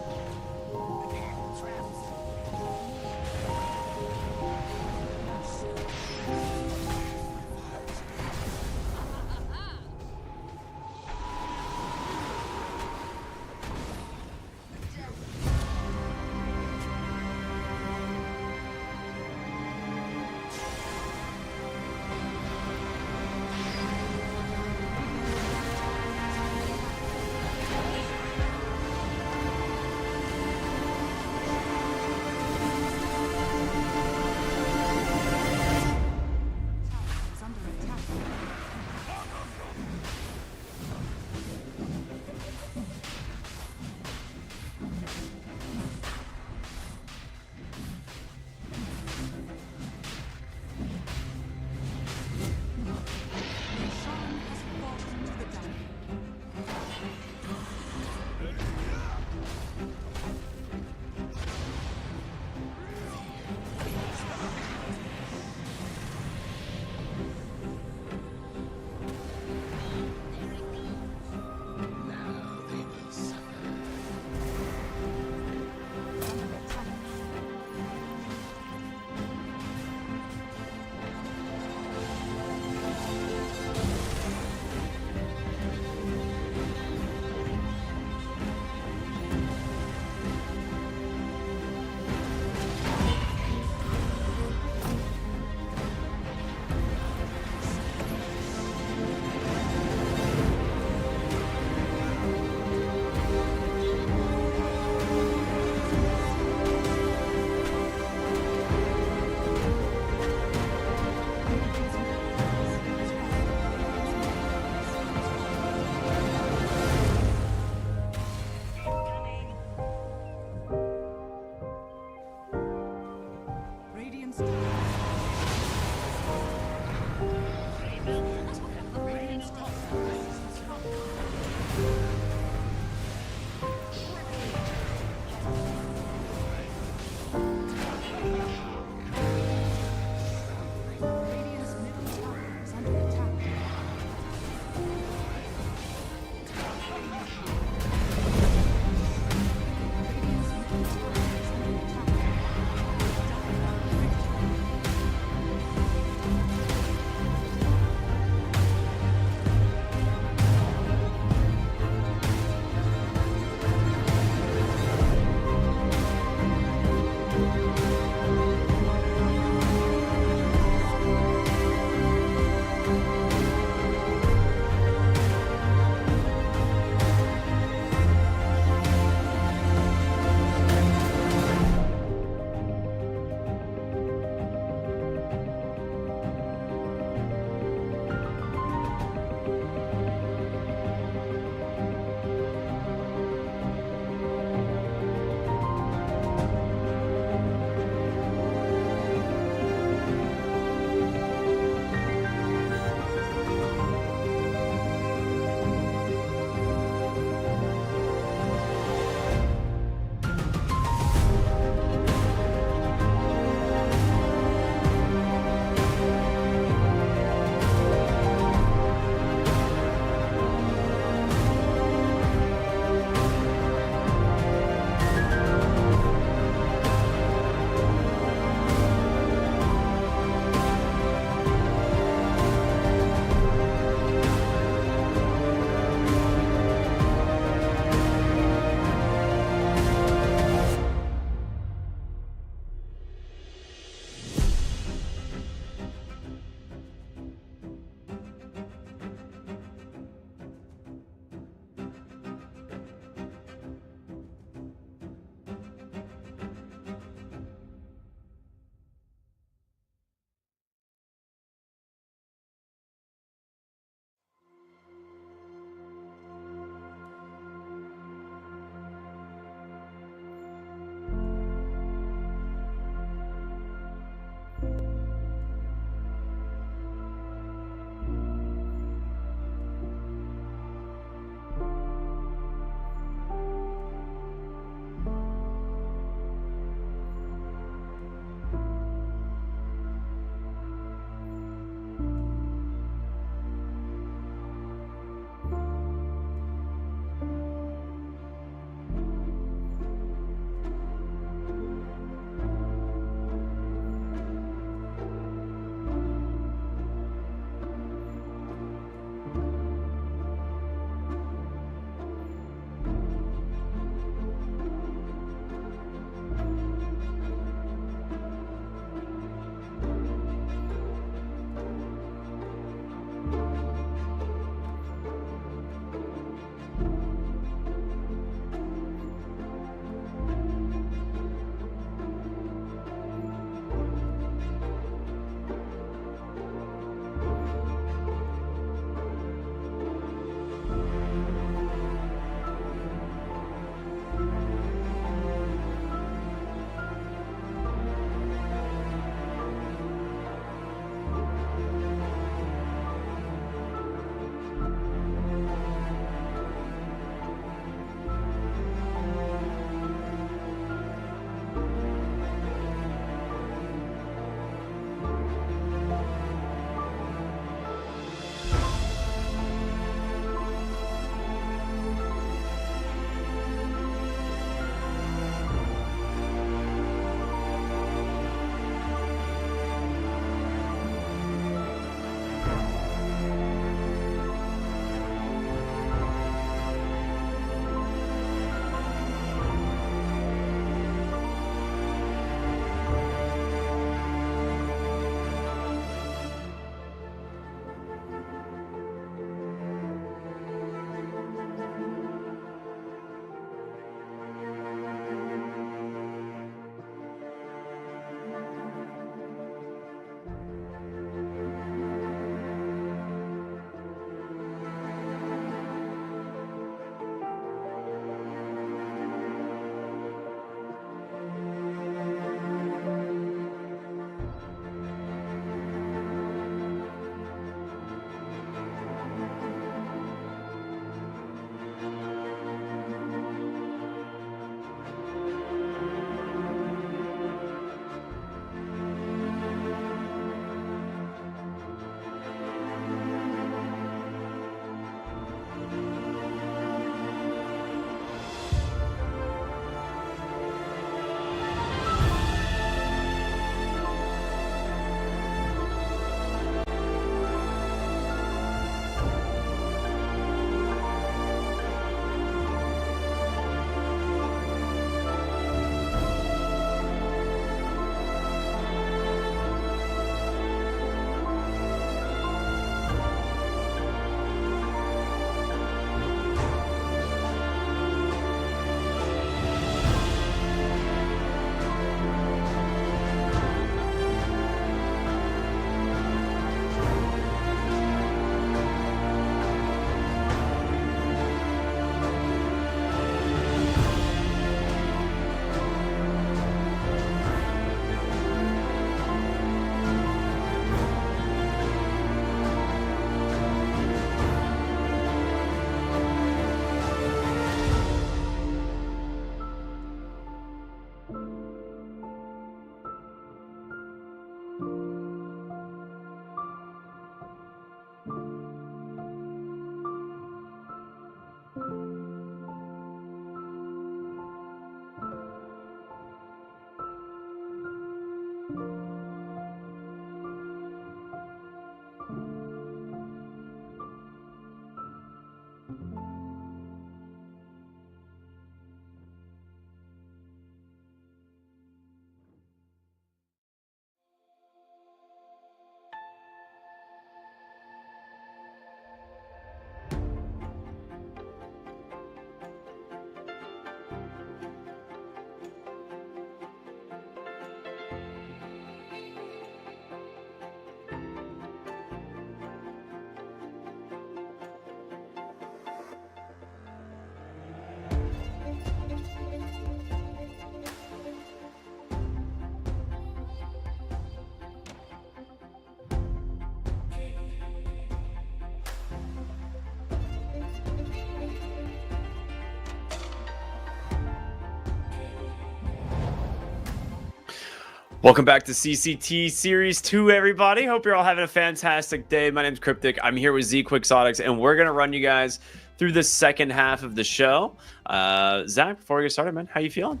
Welcome back to CCT Series 2, everybody. Hope you're all having a fantastic day. My name's Cryptic. I'm here with Z Quixotics, and we're going to run you guys through the second half of the show. Zach, before we get started, man, how you feeling?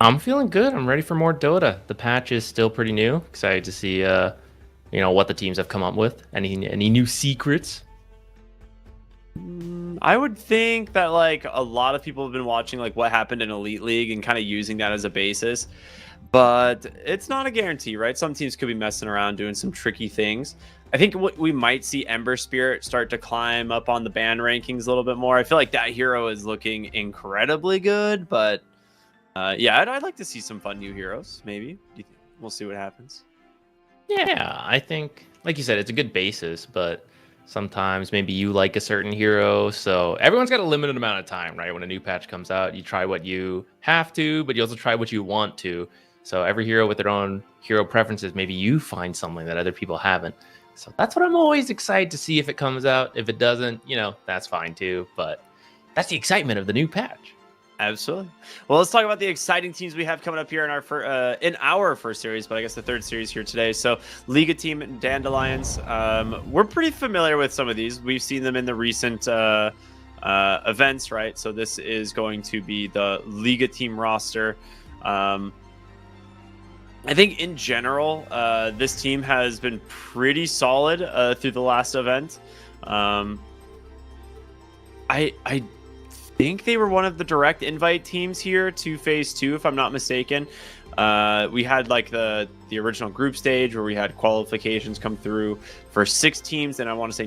I'm feeling good. I'm ready for more Dota. The patch is still pretty new. Excited to see, what the teams have come up with. Any new secrets? I would think that like a lot of people have been watching like what happened in Elite League and kind of using that as a basis. But it's not a guarantee, right? Some teams could be messing around doing some tricky things. I think we might see Ember Spirit start to climb up on the ban rankings a little bit more. I feel like that hero is looking incredibly good, but yeah, I'd like to see some fun new heroes, maybe. We'll see what happens. Yeah, I think, like you said, it's a good basis, but sometimes maybe you like a certain hero. So everyone's got a limited amount of time, right? When a new patch comes out, you try what you have to, but you also try what you want to. So every hero with their own hero preferences, maybe you find something that other people haven't. So that's what I'm always excited to see if it comes out. If it doesn't, that's fine too. But that's the excitement of the new patch. Absolutely. Well, let's talk about the exciting teams we have coming up here in our first series, but I guess the third series here today. So Liga team and Dandelions. We're pretty familiar with some of these. We've seen them in the recent events, right? So this is going to be the Liga team roster. I think in general, this team has been pretty solid through the last event. I think they were one of the direct invite teams here to phase 2, if I'm not mistaken. We had like the original group stage where we had qualifications come through for 6 teams, and I want to say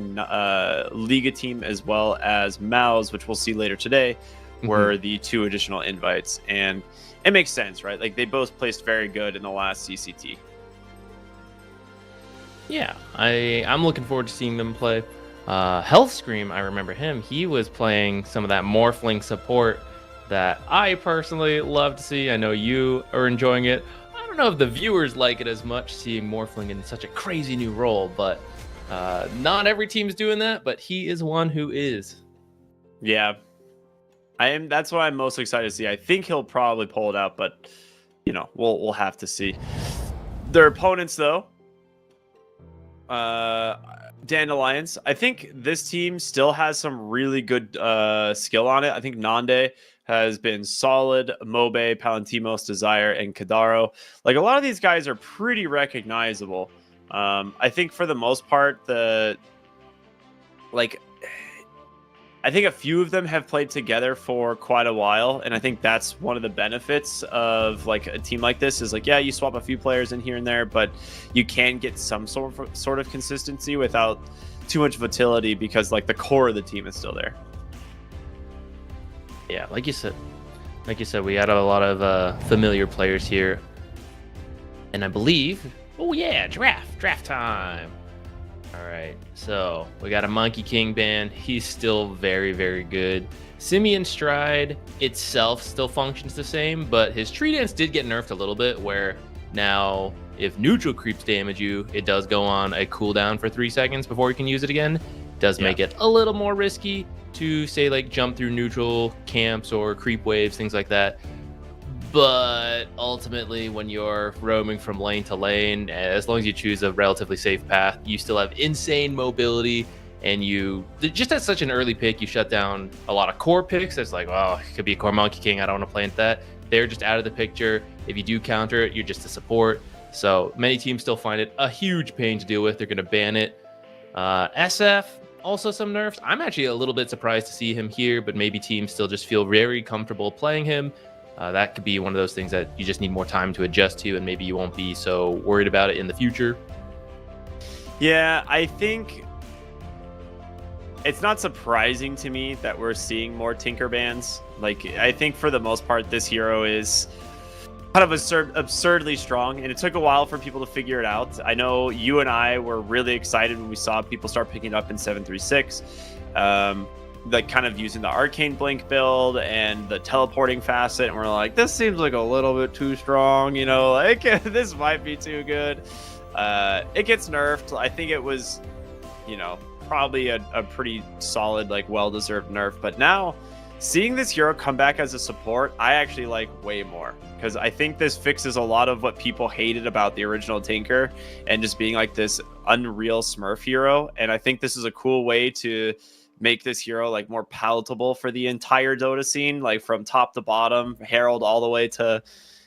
Liga team as well as Mouse, which we'll see later today, were the 2 additional invites. And it makes sense, right? Like they both placed very good in the last CCT. Yeah, I'm looking forward to seeing them play. Health Scream, I remember him. He was playing some of that Morphling support that I personally love to see. I know you are enjoying it. I don't know if the viewers like it as much, seeing Morphling in such a crazy new role, but not every team's doing that, but he is one who is. Yeah. That's what I'm most excited to see. I think he'll probably pull it out, but we'll have to see. Their opponents, though, Dandelions. I think this team still has some really good skill on it. I think Nande has been solid. Mobe, Palantimos, Desire, and Kadaro. Like a lot of these guys are pretty recognizable. I think for the most part, I think a few of them have played together for quite a while, and I think that's one of the benefits of like a team like this is like, yeah, you swap a few players in here and there, but you can get some sort of consistency without too much volatility because like the core of the team is still there. Yeah, like you said, we had a lot of familiar players here, and I believe, draft time. All right, so we got a Monkey King ban. He's still very, very good. Simian Stride itself still functions the same, but his Tree Dance did get nerfed a little bit, where now if neutral creeps damage you, it does go on a cooldown for 3 seconds before you can use it again. Does make it a little more risky to, say, like jump through neutral camps or creep waves, things like that. But ultimately, when you're roaming from lane to lane, as long as you choose a relatively safe path, you still have insane mobility. And you just at such an early pick, you shut down a lot of core picks. That's like, oh, it could be a core Monkey King. I don't want to play into that. They're just out of the picture. If you do counter it, you're just a support. So many teams still find it a huge pain to deal with. They're going to ban it. SF, also some nerfs. I'm actually a little bit surprised to see him here, but maybe teams still just feel very comfortable playing him. That could be one of those things that you just need more time to adjust to, and maybe you won't be so worried about it in the future. Yeah, I think it's not surprising to me that we're seeing more Tinker bans. Like, I think for the most part, this hero is kind of absurdly strong, and it took a while for people to figure it out. I know you and I were really excited when we saw people start picking it up in 736. Like kind of using the arcane blink build and the teleporting facet, and we're like, this seems like a little bit too strong, you know, like this might be too good. It gets nerfed. I think it was, you know, probably a pretty solid, like well-deserved nerf, but now seeing this hero come back as a support, I actually like way more, because I think this fixes a lot of what people hated about the original Tinker and just being like this unreal Smurf hero. And I think this is a cool way to make this hero like more palatable for the entire Dota scene, like from top to bottom, Herald all the way to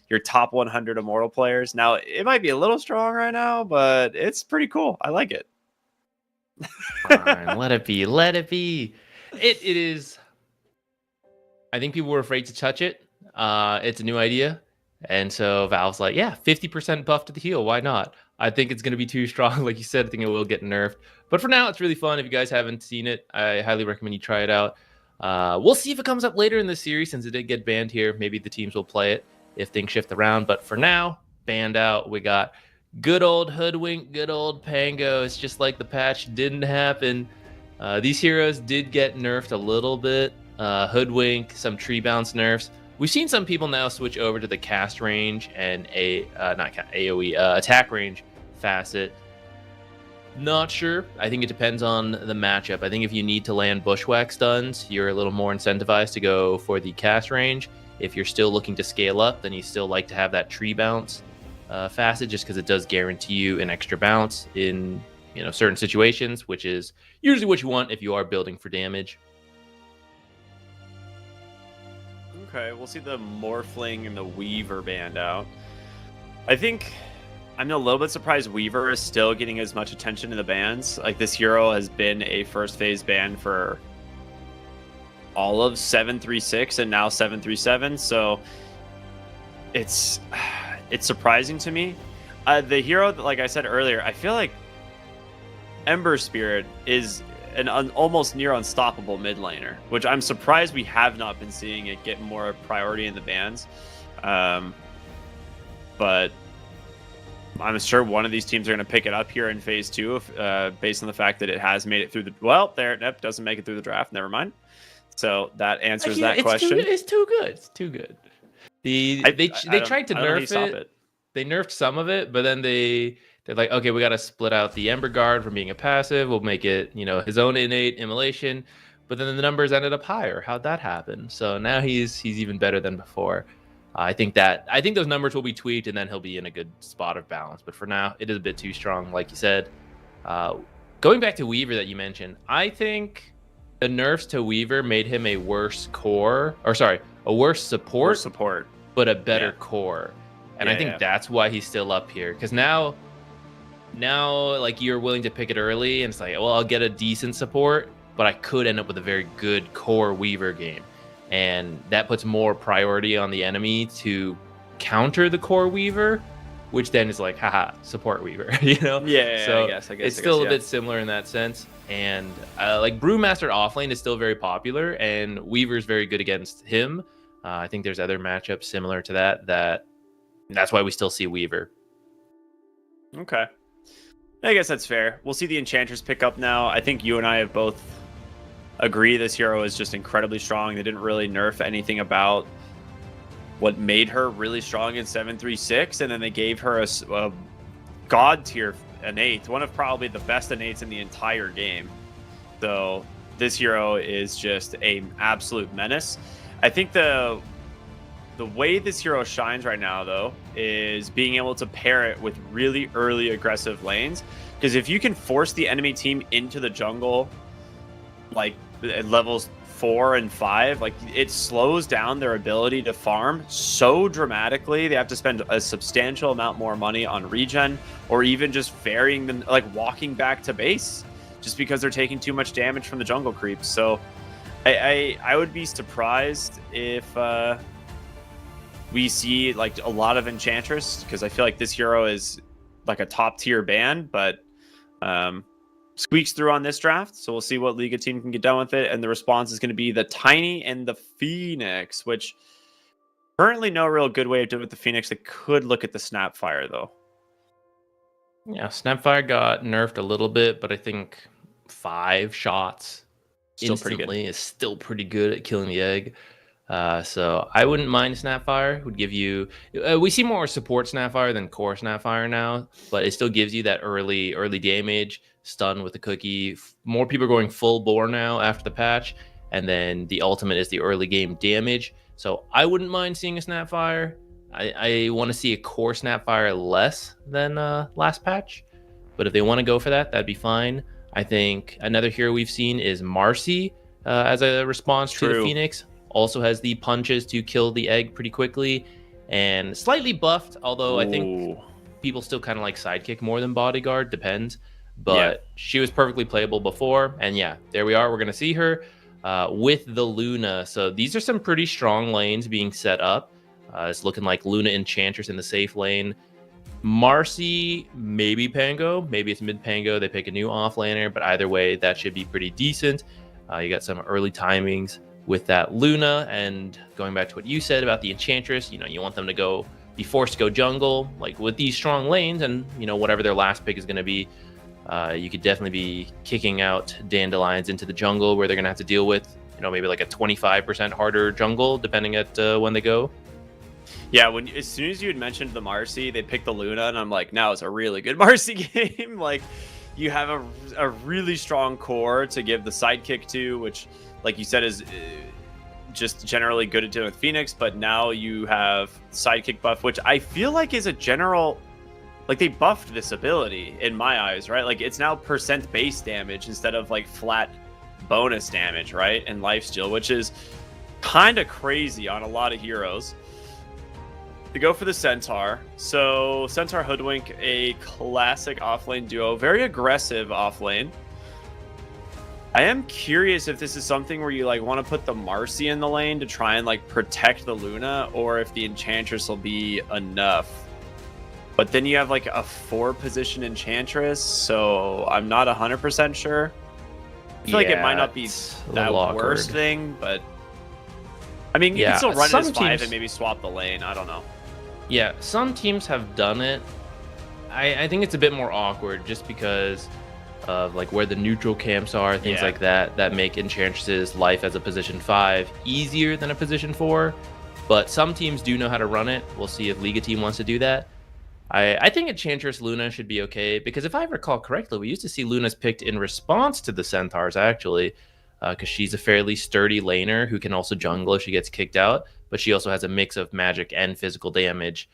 your top 100 Immortal players. Now, it might be a little strong right now, but it's pretty cool. I like it. Fine, let it be. Let it be. It is. I think people were afraid to touch it. It's a new idea. And so Valve's like, yeah, 50% buff to the heal. Why not? I think it's going to be too strong. Like you said, I think it will get nerfed. But for now, it's really fun. If you guys haven't seen it, I highly recommend you try it out. We'll see if it comes up later in the series, since it did get banned here. Maybe the teams will play it if things shift around. But for now, banned out. We got good old Hoodwink, good old Pango. It's just like the patch didn't happen. These heroes did get nerfed a little bit. Hoodwink, some tree bounce nerfs. We've seen some people now switch over to the cast range and AoE attack range facet. Not sure. I think it depends on the matchup. I think if you need to land bushwhack stuns, you're a little more incentivized to go for the cast range. If you're still looking to scale up, then you still like to have that tree bounce facet, just because it does guarantee you an extra bounce in certain situations, which is usually what you want if you are building for damage. Okay, we'll see the Morphling and the Weaver banned out. I think I'm a little bit surprised Weaver is still getting as much attention in the bans. Like, this hero has been a first phase ban for all of 736 and now 737, so it's surprising to me. The hero, like I said earlier, I feel like Ember Spirit is an almost near unstoppable mid laner, which I'm surprised we have not been seeing it get more priority in the bans. But I'm sure one of these teams are going to pick it up here in phase 2, based on the fact that it has made it through the... Well, there, nope, doesn't make it through the draft. Never mind. So that answers that question. It's too good. It's too good. They tried to nerf it. They nerfed some of it, but then they're like, okay, we got to split out the Ember Guard from being a passive. We'll make it, his own innate immolation. But then the numbers ended up higher. How'd that happen? So now he's even better than before. I think those numbers will be tweaked, and then he'll be in a good spot of balance. But for now, it is a bit too strong, like you said. Going back to Weaver that you mentioned, I think the nerfs to Weaver made him a worse support, but a better core. And I think that's why he's still up here. Because now, like, you're willing to pick it early, and it's like, well, I'll get a decent support, but I could end up with a very good core Weaver game. And that puts more priority on the enemy to counter the core Weaver, which then is like, haha, support Weaver, Yeah, so I guess it's still a bit similar in that sense. And like Brewmaster offlane is still very popular, and Weaver's very good against him. I think there's other matchups similar to that's why we still see Weaver. Okay. I guess that's fair. We'll see the Enchantress pick up now. I think you and I have both agree this hero is just incredibly strong. They didn't really nerf anything about what made her really strong in 736, and then they gave her a god tier innate, one of probably the best innates in the entire game. So this hero is just an absolute menace. I think the way this hero shines right now, though, is being able to pair it with really early aggressive lanes. Because if you can force the enemy team into the jungle, like at levels 4 and 5, like, it slows down their ability to farm so dramatically. They have to spend a substantial amount more money on regen, or even just ferrying them, like walking back to base just because they're taking too much damage from the jungle creeps. So I would be surprised if we see like a lot of Enchantress, because I feel like this hero is like a top tier ban, but squeaks through on this draft. So we'll see what Liga team can get done with it. And the response is going to be the Tiny and the Phoenix, which currently no real good way of doing it with the Phoenix. They could look at the Snapfire though. Yeah, Snapfire got nerfed a little bit, but I think 5 shots Still pretty good. instantly is still pretty good at killing the egg. So I wouldn't mind Snapfire. Would give you. We see more support Snapfire than core Snapfire now, but it still gives you that early damage, stun with the cookie. More people are going full bore now after the patch, and then the ultimate is the early game damage. So I wouldn't mind seeing a Snapfire. I want to see a core Snapfire less than last patch, but if they want to go for that, that'd be fine. I think another hero we've seen is Marcy as a response to the Phoenix. Also has the punches to kill the egg pretty quickly, and slightly buffed, although I think people still kind of like Sidekick more than Bodyguard, depends. But she was perfectly playable before, and yeah, there we are. We're going to see her with the Luna. So these are some pretty strong lanes being set up. It's looking like Luna Enchantress in the safe lane. Marcy, maybe Pango. Maybe it's mid Pango. They pick a new offlaner, but either way, that should be pretty decent. You got some early timings with that Luna, and going back to what you said about the Enchantress, you want them to be forced to go jungle, like with these strong lanes, and whatever their last pick is going to be. You could definitely be kicking out Dandelions into the jungle, where they're going to have to deal with, maybe like a 25% harder jungle, depending at when they go. Yeah, as soon as you had mentioned the Marcy, they picked the Luna, and I'm like, now it's a really good Marcy game. Like, you have a really strong core to give the Sidekick to, which, like you said, is just generally good at dealing with Phoenix, but now you have Sidekick buff, which I feel like is a general, like, they buffed this ability in my eyes, right? Like, it's now percent base damage instead of like flat bonus damage, right? And lifesteal, which is kind of crazy on a lot of heroes. To go for the Centaur. So Centaur Hoodwink, a classic offlane duo, very aggressive offlane. I am curious if this is something where you like want to put the Marcy in the lane to try and like protect the Luna, or if the Enchantress will be enough. But then you have like a 4-position Enchantress, so I'm not 100% sure. I feel like it might not be that worst thing, but I mean, you can still run it as 5 and maybe swap the lane. I don't know. Yeah, some teams have done it. I think it's a bit more awkward just because of like where the neutral camps are, things like that make Enchantress's life as a position 5 easier than a position 4. But some teams do know how to run it. We'll see if Liga team wants to do that. I think Enchantress Luna should be okay, because if I recall correctly, we used to see Luna's picked in response to the Centaurs, actually, because she's a fairly sturdy laner who can also jungle if she gets kicked out, but she also has a mix of magic and physical damage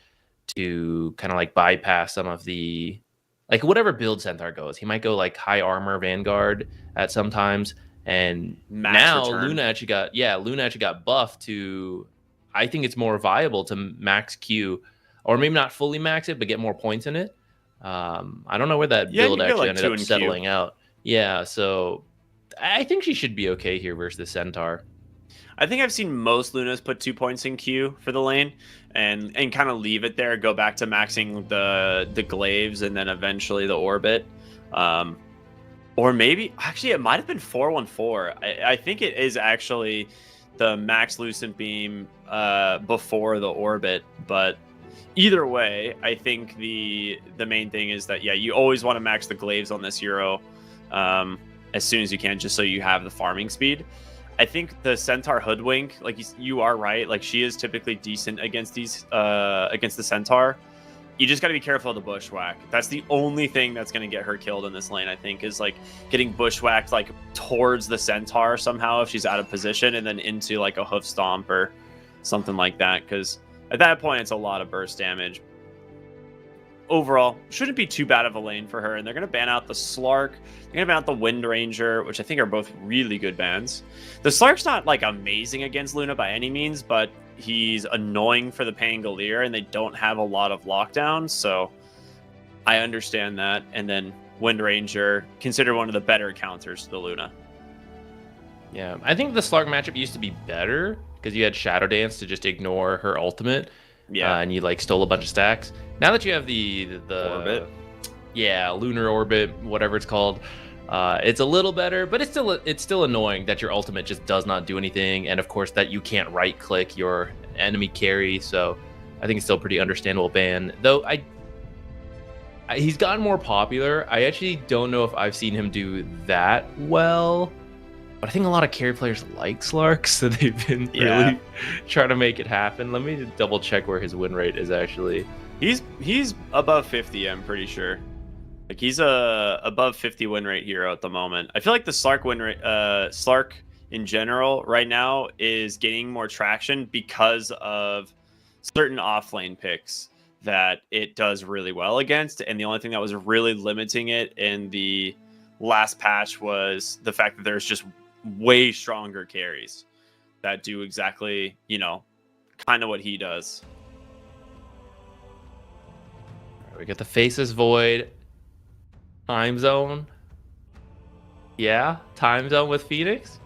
to kind of like bypass some of the, like, whatever build Centaur goes. He might go like high armor Vanguard at sometimes, and now Luna actually got buffed to, I think it's more viable to max Q, or maybe not fully max it, but get more points in it. I don't know where that build actually ended up settling out. Yeah, so I think she should be okay here versus the Centaur. I think I've seen most Lunas put 2 points in Q for the lane and kind of leave it there, go back to maxing the glaives and then eventually the orbit. Or maybe, actually, it might have been 414. I think it is actually the max Lucent Beam before the orbit, but either way, I think the main thing is that, yeah, you always want to max the glaives on this hero as soon as you can, just so you have the farming speed. I think the Centaur Hoodwink, like you are right, like she is typically decent against these against the Centaur. You just got to be careful of the bushwhack. That's the only thing that's going to get her killed in this lane, I think, is like getting bushwhacked like towards the Centaur somehow if she's out of position, and then into like a hoof stomp or something like that, because at that point it's a lot of burst damage. Overall, shouldn't be too bad of a lane for her, and they're going to ban out the Slark. They're going to ban out the Wind Ranger, which I think are both really good bans. The Slark's not like amazing against Luna by any means, but he's annoying for the Pangolier, and they don't have a lot of lockdown, so I understand that. And then Wind Ranger, considered one of the better counters to the Luna. Yeah, I think the Slark matchup used to be better because you had Shadow Dance to just ignore her ultimate. Yeah. And you like stole a bunch of stacks. Now that you have the Orbit. Yeah, lunar orbit, whatever it's called. It's a little better, but it's still annoying that your ultimate just does not do anything, and of course that you can't right click your enemy carry. So I think it's still pretty understandable ban. Though he's gotten more popular. I actually don't know if I've seen him do that well. But I think a lot of carry players like Slark, so they've been really trying to make it happen. Let me just double check where his win rate is actually. He's above 50, I'm pretty sure. Like he's a above 50 win rate hero at the moment. I feel like the Slark win rate, Slark in general right now is gaining more traction because of certain offlane picks that it does really well against. And the only thing that was really limiting it in the last patch was the fact that there's just way stronger carries that do exactly, kind of what he does. We got the Faceless Void. Time Zone. Yeah, Time Zone with Phoenix.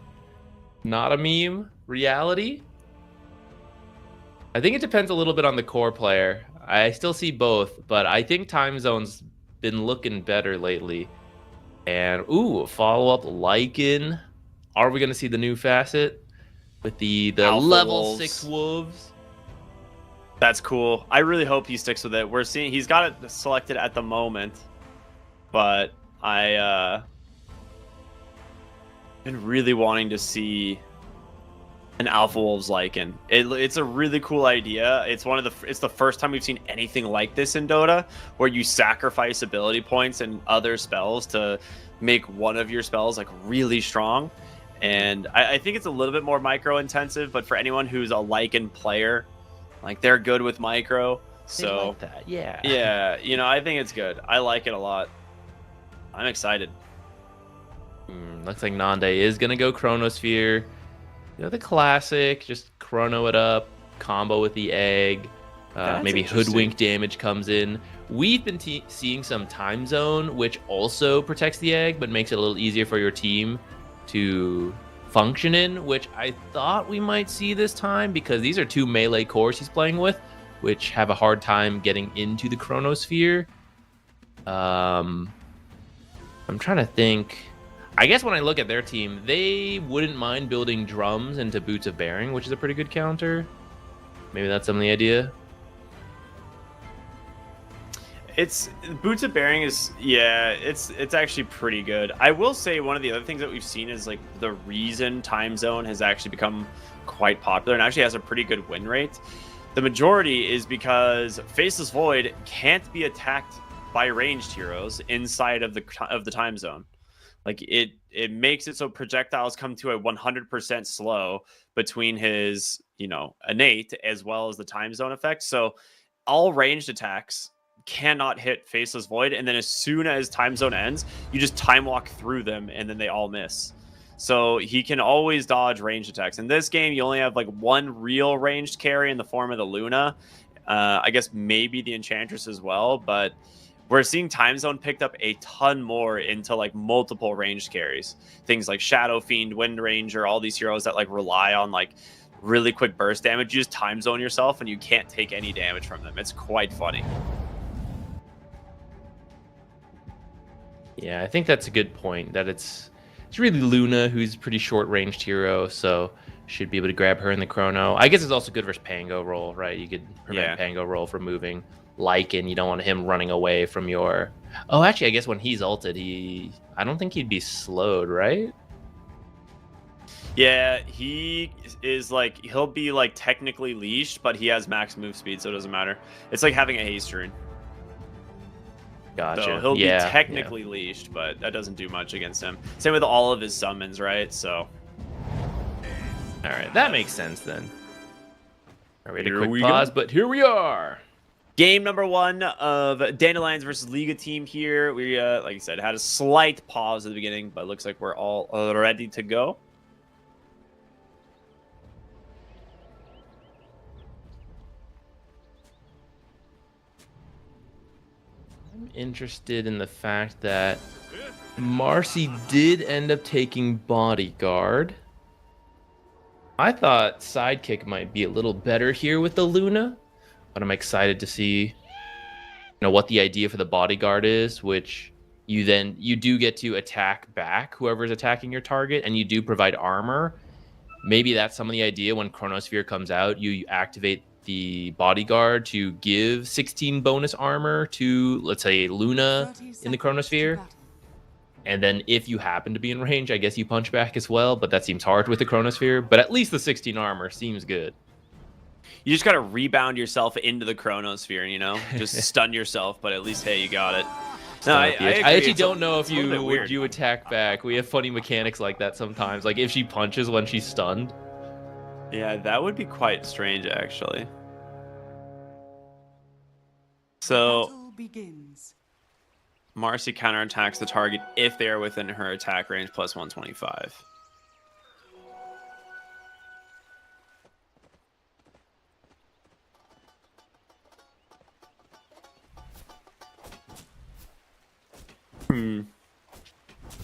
Not a meme. Reality. I think it depends a little bit on the core player. I still see both, but I think Time Zone's been looking better lately. And, follow-up Lycan. Are we going to see the new facet with the Alpha level Wolves. 6 wolves? That's cool. I really hope he sticks with it. We're seeing he's got it selected at the moment, but I been really wanting to see an Alpha Wolves Lycan. It's a really cool idea. It's the first time we've seen anything like this in Dota, where you sacrifice ability points and other spells to make one of your spells like really strong. And I think it's a little bit more micro intensive, but for anyone who's a Lycan player, like they're good with micro. So They like that. Yeah. Yeah, I think it's good. I like it a lot. I'm excited. Looks like Nande is going to go Chronosphere. The classic, just chrono it up, combo with the egg. Maybe hoodwink damage comes in. We've been seeing some Time Zone, which also protects the egg, but makes it a little easier for your team to function in, which I thought we might see this time because these are two melee cores he's playing with, which have a hard time getting into the Chronosphere. I'm trying to think. I guess when I look at their team, they wouldn't mind building drums into Boots of Bearing, which is a pretty good counter. Maybe that's some of the idea. It's Boots of Bearing is it's actually pretty good. I will say one of the other things that we've seen is like the reason Time Zone has actually become quite popular and actually has a pretty good win rate. The majority is because Faceless Void can't be attacked by ranged heroes inside of the Time Zone. Like it makes it so projectiles come to a 100% slow between his, innate as well as the Time Zone effect. So all ranged attacks cannot hit Faceless Void, and then as soon as Time Zone ends, you just time walk through them and then they all miss. So he can always dodge ranged attacks. In this game, you only have like one real ranged carry in the form of the Luna. I guess maybe the Enchantress as well, but we're seeing Time Zone picked up a ton more into like multiple ranged carries. Things like Shadow Fiend, Wind Ranger, all these heroes that like rely on like really quick burst damage. You just Time Zone yourself and you can't take any damage from them. It's quite funny. Yeah, I think that's a good point. That it's really Luna, who's a pretty short-ranged hero, so should be able to grab her in the chrono. I guess it's also good versus Pango roll, right? You could prevent Pango roll from moving. Lycan, you don't want him running away from your... Oh, actually, I guess when he's ulted, I don't think he'd be slowed, right? Yeah, he is like, he'll be like technically leashed, but he has max move speed, so it doesn't matter. It's like having a haste rune. Gotcha. So he'll be technically leashed, but that doesn't do much against him. Same with all of his summons, right? So. All right, that makes sense then. All right, Here a quick we pause, go. but here we are. Game number 1 of Dandelions versus Liga team here. We, like I said, had a slight pause at the beginning, but looks like we're all ready to go. I'm interested in the fact that Marcy did end up taking bodyguard. I thought sidekick might be a little better here with the Luna, but I'm excited to see what the idea for the bodyguard is, which you do get to attack back whoever's attacking your target, and you do provide armor. Maybe that's some of the idea. When Chronosphere comes out, you activate the bodyguard to give 16 bonus armor to, let's say, Luna 30 in the seconds to Chronosphere. battle. And then if you happen to be in range, I guess you punch back as well, but that seems hard with the Chronosphere. But at least the 16 armor seems good. You just gotta rebound yourself into the Chronosphere, you know? Just stun yourself, but at least, hey, you got it. No, I I agree. actually It's don't know if it's a little bit you weird. would you attack back. We have funny mechanics like that sometimes. Like if she punches when she's stunned. Yeah, that would be quite strange, actually. So, Battle begins. Marcy counterattacks the target if they are within her attack range plus 125.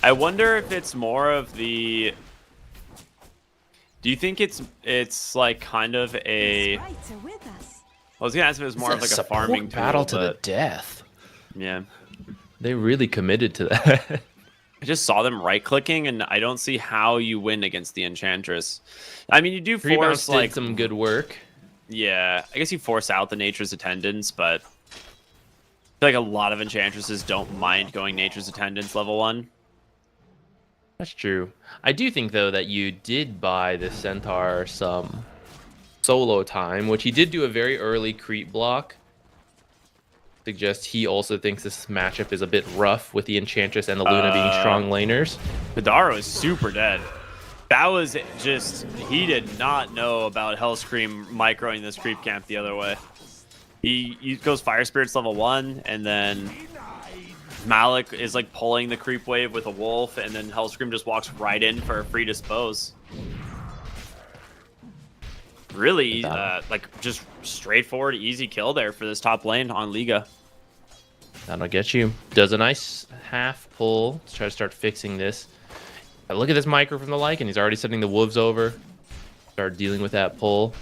I wonder if it's more of the... Do you think it's like kind of a... I was gonna ask if it was more of like a farming tool, battle to the but death. yeah. They really committed to that. I just saw them right-clicking, and I don't see how you win against the Enchantress. I mean, you do Rebounds force, did like... some good work. Yeah, I guess you force out the Nature's Attendants, but... I feel like a lot of Enchantresses don't mind going Nature's Attendants level 1. That's true. I do think, though, that you did buy the Centaur some solo time, which he did do a very early creep block. Suggests he also thinks this matchup is a bit rough with the Enchantress and the Luna being strong laners. Pidaro is super dead. That was just... He did not know about Hellscream microing this creep camp the other way. He goes Fire Spirits level 1, and then Malik is like pulling the creep wave with a wolf, and then Hellscream just walks right in for a free dispose. Really, like just straightforward, easy kill there for this top lane on Liga. That'll get you. Does a nice half pull to try to start fixing this. But look at this micro from the Lycan. He's already sending the wolves over. Start dealing with that pull.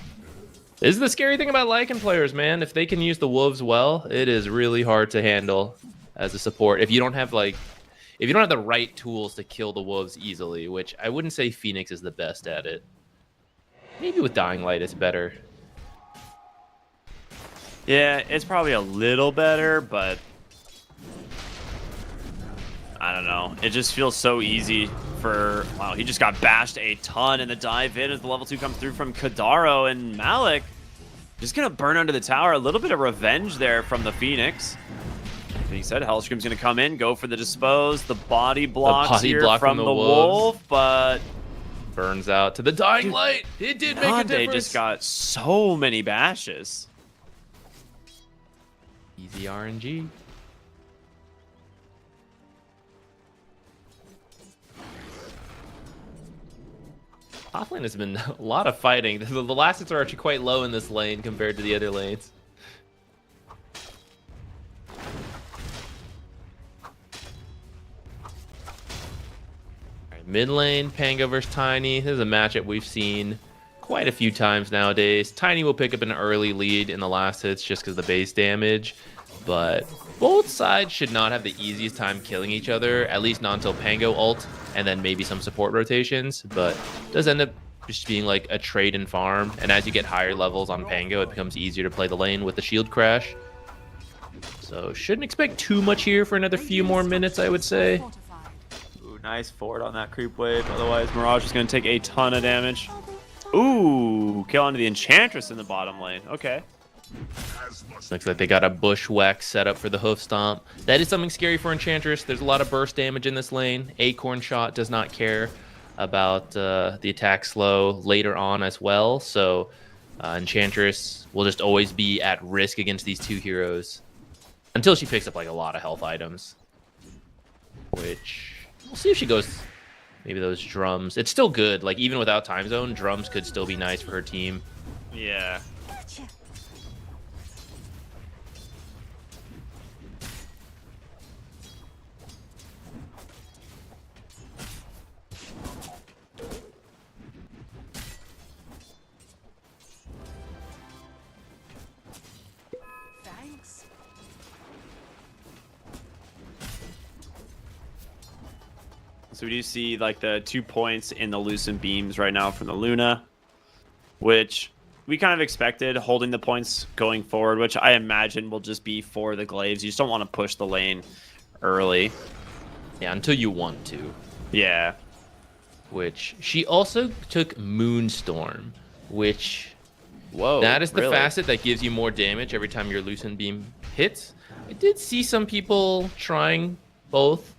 This is the scary thing about Lycan players, man. If they can use the wolves well, it is really hard to handle as a support. If you don't have the right tools to kill the wolves easily, which I wouldn't say Phoenix is the best at it. Maybe with Dying Light it's better. Yeah, it's probably a little better, but I don't know. It just feels so easy for... Wow, he just got bashed a ton in the dive in as the level 2 comes through from Kadaro, and Malik just gonna burn under the tower. A little bit of revenge there from the Phoenix. He said Hellscream's gonna come in, go for the dispose. The body blocks here from the wolf, but... Burns out to the Dying Light. It did make a difference. They just got so many bashes. Easy RNG. Top lane has been a lot of fighting. The last hits are actually quite low in this lane compared to the other lanes. Mid lane, Pango versus Tiny. This is a matchup we've seen quite a few times nowadays. Tiny will pick up an early lead in the last hits just because of the base damage, but both sides should not have the easiest time killing each other, at least not until Pango ult, and then maybe some support rotations, but it does end up just being like a trade and farm, and as you get higher levels on Pango, it becomes easier to play the lane with the shield crash. So shouldn't expect too much here for another few more minutes, I would say. Nice forward on that creep wave. Otherwise, Mirage is going to take a ton of damage. Ooh, kill onto the Enchantress in the bottom lane. Okay. Looks like they got a bushwhack set up for the hoof stomp. That is something scary for Enchantress. There's a lot of burst damage in this lane. Acorn Shot does not care about the attack slow later on as well. So Enchantress will just always be at risk against these two heroes until she picks up like a lot of health items, which... We'll see if she goes maybe those drums. It's still good. Like, even without time zone, drums could still be nice for her team. Yeah. So we do see like the 2 points in the Lucent Beams right now from the Luna, which we kind of expected, holding the points going forward, which I imagine will just be for the Glaives. You just don't want to push the lane early. Yeah, until you want to. Yeah. Which she also took Moonstorm, which Whoa. that is the really? facet that gives you more damage every time your Lucent Beam hits. I did see some people trying both.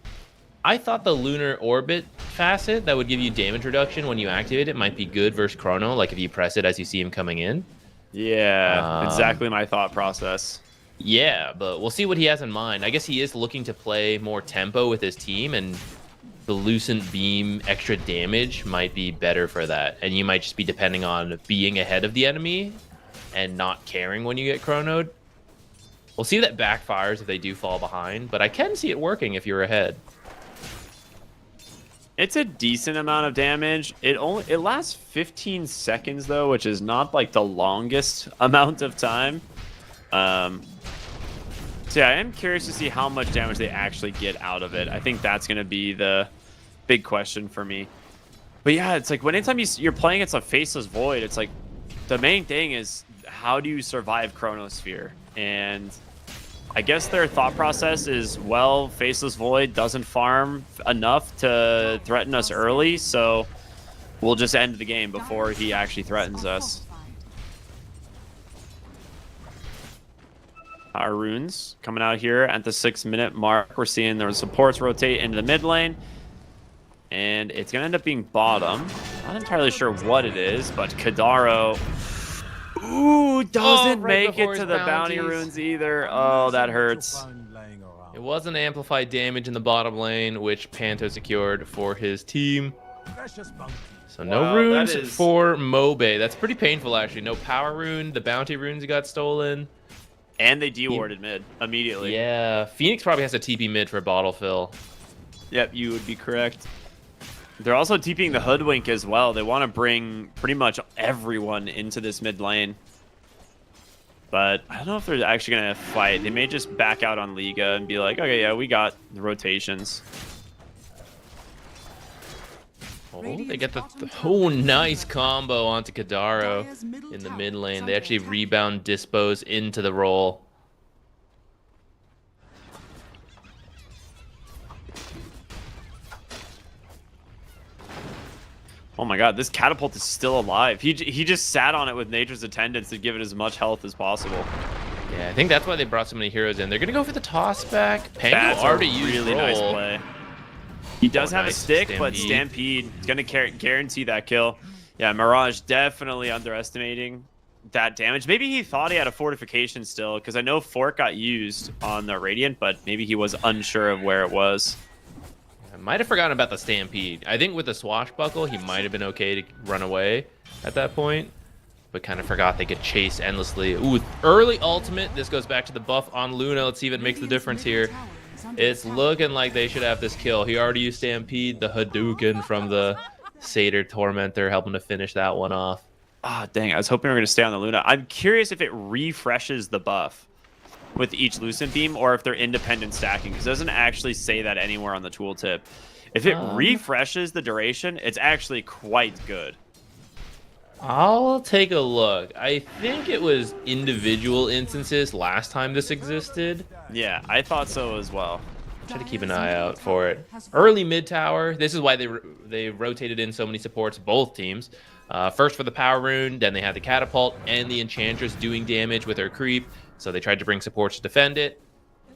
I thought the Lunar Orbit facet that would give you damage reduction when you activate it might be good versus Chrono, like if you press it as you see him coming in. Yeah, exactly my thought process. Yeah, but we'll see what he has in mind. I guess he is looking to play more tempo with his team, and the Lucent Beam extra damage might be better for that. And you might just be depending on being ahead of the enemy and not caring when you get chronoed. We'll see if that backfires if they do fall behind, but I can see it working if you're ahead. It's a decent amount of damage. It lasts 15 seconds though, which is not like the longest amount of time. So yeah, I am curious to see how much damage they actually get out of it. I think that's going to be the big question for me. But yeah, it's like anytime you're playing it's a Faceless Void, it's like the main thing is how do you survive Chronosphere? And I guess their thought process is, well, Faceless Void doesn't farm enough to threaten us early, so we'll just end the game before he actually threatens us. Our runes coming out here at the 6-minute mark. We're seeing their supports rotate into the mid lane. And it's going to end up being bottom. Not entirely sure what it is, but Kadaro... Ooh, doesn't right make it to the bounty bounties. runes either. Oh, that hurts. It wasn't amplified damage in the bottom lane, which Panto secured for his team. So no Wow, runes that is- for Mobe. That's pretty painful, actually. No power rune. The bounty runes got stolen. And they dewarded mid immediately. Yeah, Phoenix probably has a TP mid for bottle fill. Yep, you would be correct. They're also TPing the Hoodwink as well. They want to bring pretty much everyone into this mid lane. But I don't know if they're actually going to fight. They may just back out on Liga and be like, okay, yeah, we got the rotations. Oh, they get the nice combo onto Kadaro in the mid lane. They actually rebound Dispos into the roll. Oh my god, this catapult is still alive. He just sat on it with Nature's Attendants to give it as much health as possible. Yeah, I think that's why they brought so many heroes in. They're gonna go for the toss back. Pango That's already a used really roll. nice play. He does have nice a stick, but Stampede. Stampede is going to guarantee that kill. Yeah, Mirage definitely underestimating that damage. Maybe he thought he had a fortification still, because I know Fort got used on the Radiant, but maybe he was unsure of where it was. I might have forgotten about the Stampede. I think with the Swashbuckle, he might have been okay to run away at that point, but kind of forgot they could chase endlessly. Ooh, early ultimate. This goes back to the buff on Luna. Let's see if it makes the difference here. It's looking like they should have this kill. He already used Stampede, the Hadouken from the Satyr Tormentor, helping to finish that one off. Ah, dang, I was hoping we were going to stay on the Luna. I'm curious if it refreshes the buff with each Lucent Beam or if they're independent stacking, because it doesn't actually say that anywhere on the tooltip. If it refreshes the duration, it's actually quite good. I'll take a look. I think it was individual instances last time this existed. Yeah, I thought so as well. Try to keep an eye out for it. Early mid tower. This is why they rotated in so many supports, both teams. First for the power rune, then they had the catapult and the enchantress doing damage with her creep. So they tried to bring supports to defend it.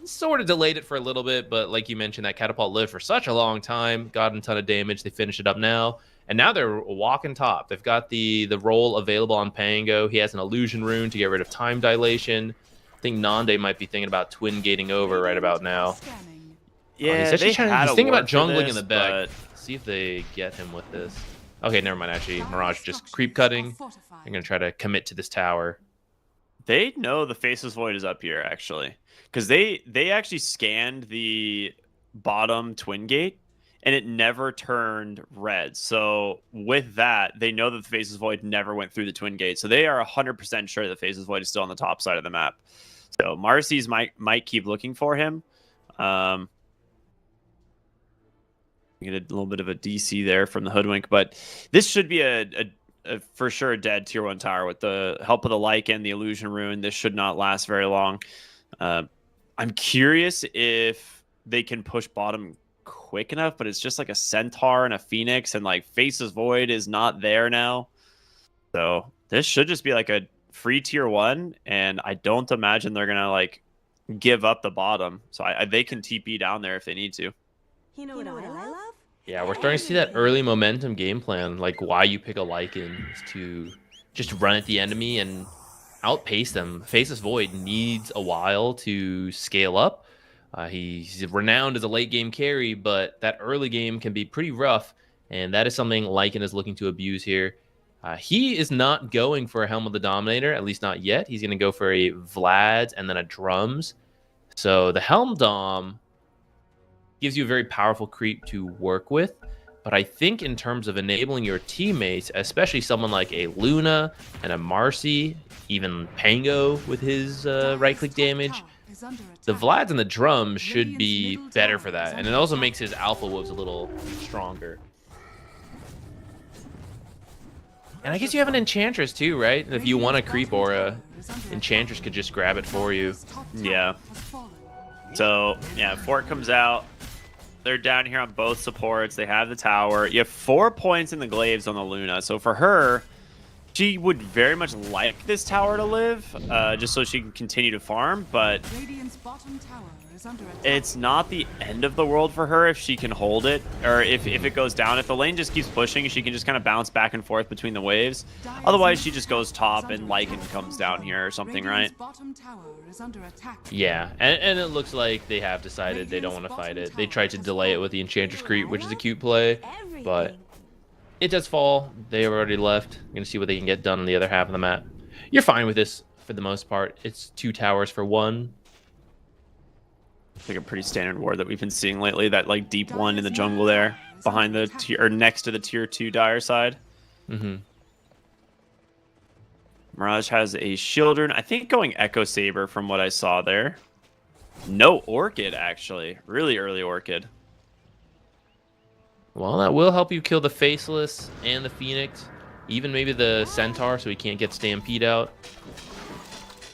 Sort of delayed it for a little bit, but like you mentioned, that catapult lived for such a long time. Got a ton of damage. They finished it up now. And now they're walking top. They've got the roll available on Pango. He has an illusion rune to get rid of time dilation. I think Nande might be thinking about twin gating over right about now. Yeah, he's they actually had he's thinking a about word for jungling in this, the back. but See if they get him with this. Okay, never mind. Actually, Mirage just creep cutting. I'm gonna try to commit to this tower. they know the Faceless Void is up here, actually. Because they actually scanned the bottom twin gate, and it never turned red. So with that, they know that the Faceless Void never went through the twin gate. So they are 100% sure the Faceless Void is still on the top side of the map. So Marcy's might keep looking for him. We get a little bit of a DC there from the Hoodwink, but this should be a for sure a dead tier 1 tower with the help of the Lycan, the Illusion Rune. This should not last very long. I'm curious if they can push bottom quick enough, but it's just like a Centaur and a Phoenix, and like Faceless Void is not there now. So this should just be like a free tier 1, and I don't imagine they're gonna like give up the bottom. So they can TP down there if they need to. You know what I love? Yeah, we're starting to see that early momentum game plan, like why you pick a Lycan is to just run at the enemy and outpace them. Faceless Void needs a while to scale up. He's renowned as a late game carry, but that early game can be pretty rough, and that is something Lycan is looking to abuse here. He is not going for a Helm of the Dominator, at least not yet. He's going to go for a Vlad and then a Drums. So the Helm Dom gives you a very powerful creep to work with, but I think in terms of enabling your teammates, especially someone like a Luna and a Marcy, even Pango with his right-click damage, the Vlads and the Drums should be better for that, and it also makes his Alpha Wolves a little stronger. And I guess you have an Enchantress too, right? If you want a creep aura, Enchantress could just grab it for you. Yeah. So, yeah, Fort comes out. They're down here on both supports. They have the tower. You have 4 points in the glaives on the Luna. So for her, she would very much like this tower to live, just so she can continue to farm. But it's not the end of the world for her if she can hold it, or if it goes down. If the lane just keeps pushing, she can just kind of bounce back and forth between the waves. Otherwise, she just goes top and Lycan comes down here or something, right? Yeah, and it looks like they have decided they don't want to fight it. They tried to delay it with the Enchantress creep, which is a cute play, but it does fall. They already left. I'm going to see what they can get done on the other half of the map. You're fine with this for the most part. It's 2 towers for 1. It's like a pretty standard ward that we've been seeing lately. That like deep one in the jungle there, behind the tier, or next to the tier 2 Dire side. Mm-hmm. Mirage has a Shieldern. I think going Echo Saber from what I saw there. No Orchid, actually. Really early Orchid. Well, that will help you kill the Faceless and the Phoenix. Even maybe the Centaur, so he can't get Stampede out.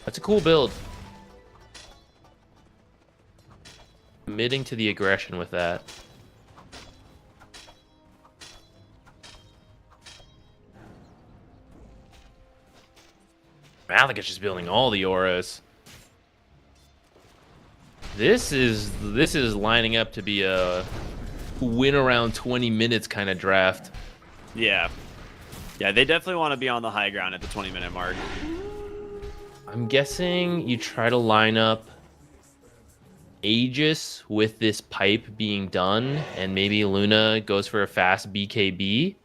That's a cool build. Committing to the aggression with that. Malik is just building all the auras. This is lining up to be a win around 20 minutes kind of draft. Yeah. Yeah, they definitely want to be on the high ground at the 20-minute mark. I'm guessing you try to line up Aegis with this pipe being done, and maybe Luna goes for a fast BKB,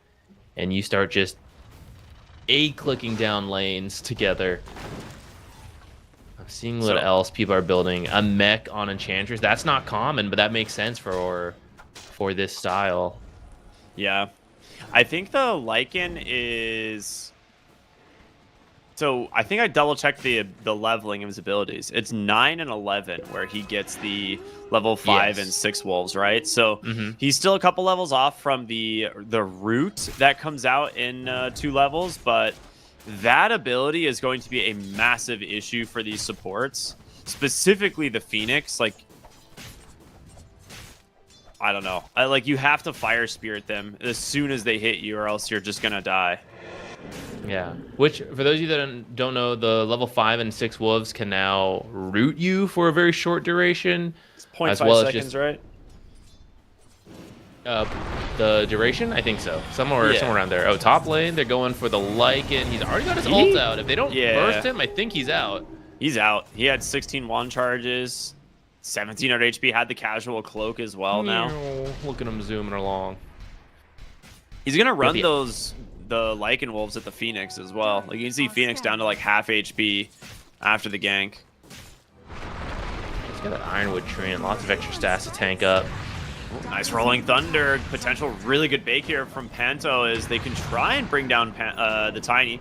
and you start just clicking down lanes together. I'm seeing what else people are building. A mech on Enchantress. That's not common, but that makes sense for this style. Yeah. I think the Lycan is... So I think I double-checked the leveling of his abilities. It's 9 and 11 where he gets the level 5 and 6 wolves, right? So he's still a couple levels off from the root that comes out in 2 levels, but that ability is going to be a massive issue for these supports, specifically the Phoenix. Like, I don't know. You have to Fire Spirit them as soon as they hit you, or else you're just gonna die. Yeah, which, for those of you that don't know, the level 5 and 6 wolves can now root you for a very short duration. It's 0.5 as well seconds, as just, right? The duration? I think so. Somewhere around there. Oh, top lane, they're going for the Lycan. He's already got his ult out. If they don't burst him, I think he's out. He's out. He had 16 wand charges, 1700 HP, had the casual cloak as well now. Look at him zooming along. He's going to run the Lycan wolves at the Phoenix as well. Like, you can see Phoenix down to like half HP after the gank. He's got an Ironwood Treant, lots of extra stats to tank up. Nice Rolling Thunder. Potential really good bake here from Panto as they can try and bring down the Tiny.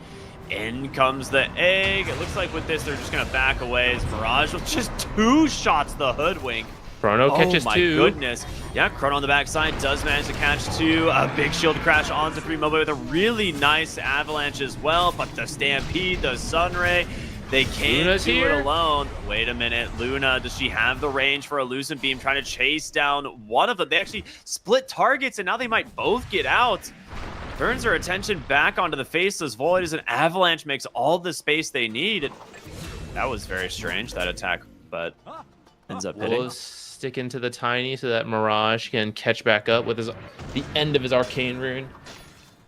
In comes the egg. It looks like with this, they're just going to back away as Mirage with just 2 shots the Hoodwink. Chrono catches oh my two. goodness. Yeah, Chrono on the backside does manage to catch two. A big shield crash onto 3 Mobile with a really nice avalanche as well. But the Stampede, the Sunray, they can't Luna's do here. it alone. Wait a minute. Luna, does she have the range for a Lucent Beam trying to chase down one of them? They actually split targets, and now they might both get out. Turns her attention back onto the Faceless Void as an avalanche makes all the space they need. That was very strange, that attack, but ends up hitting. Wolves stick into the Tiny so that Mirage can catch back up with the end of his Arcane Rune.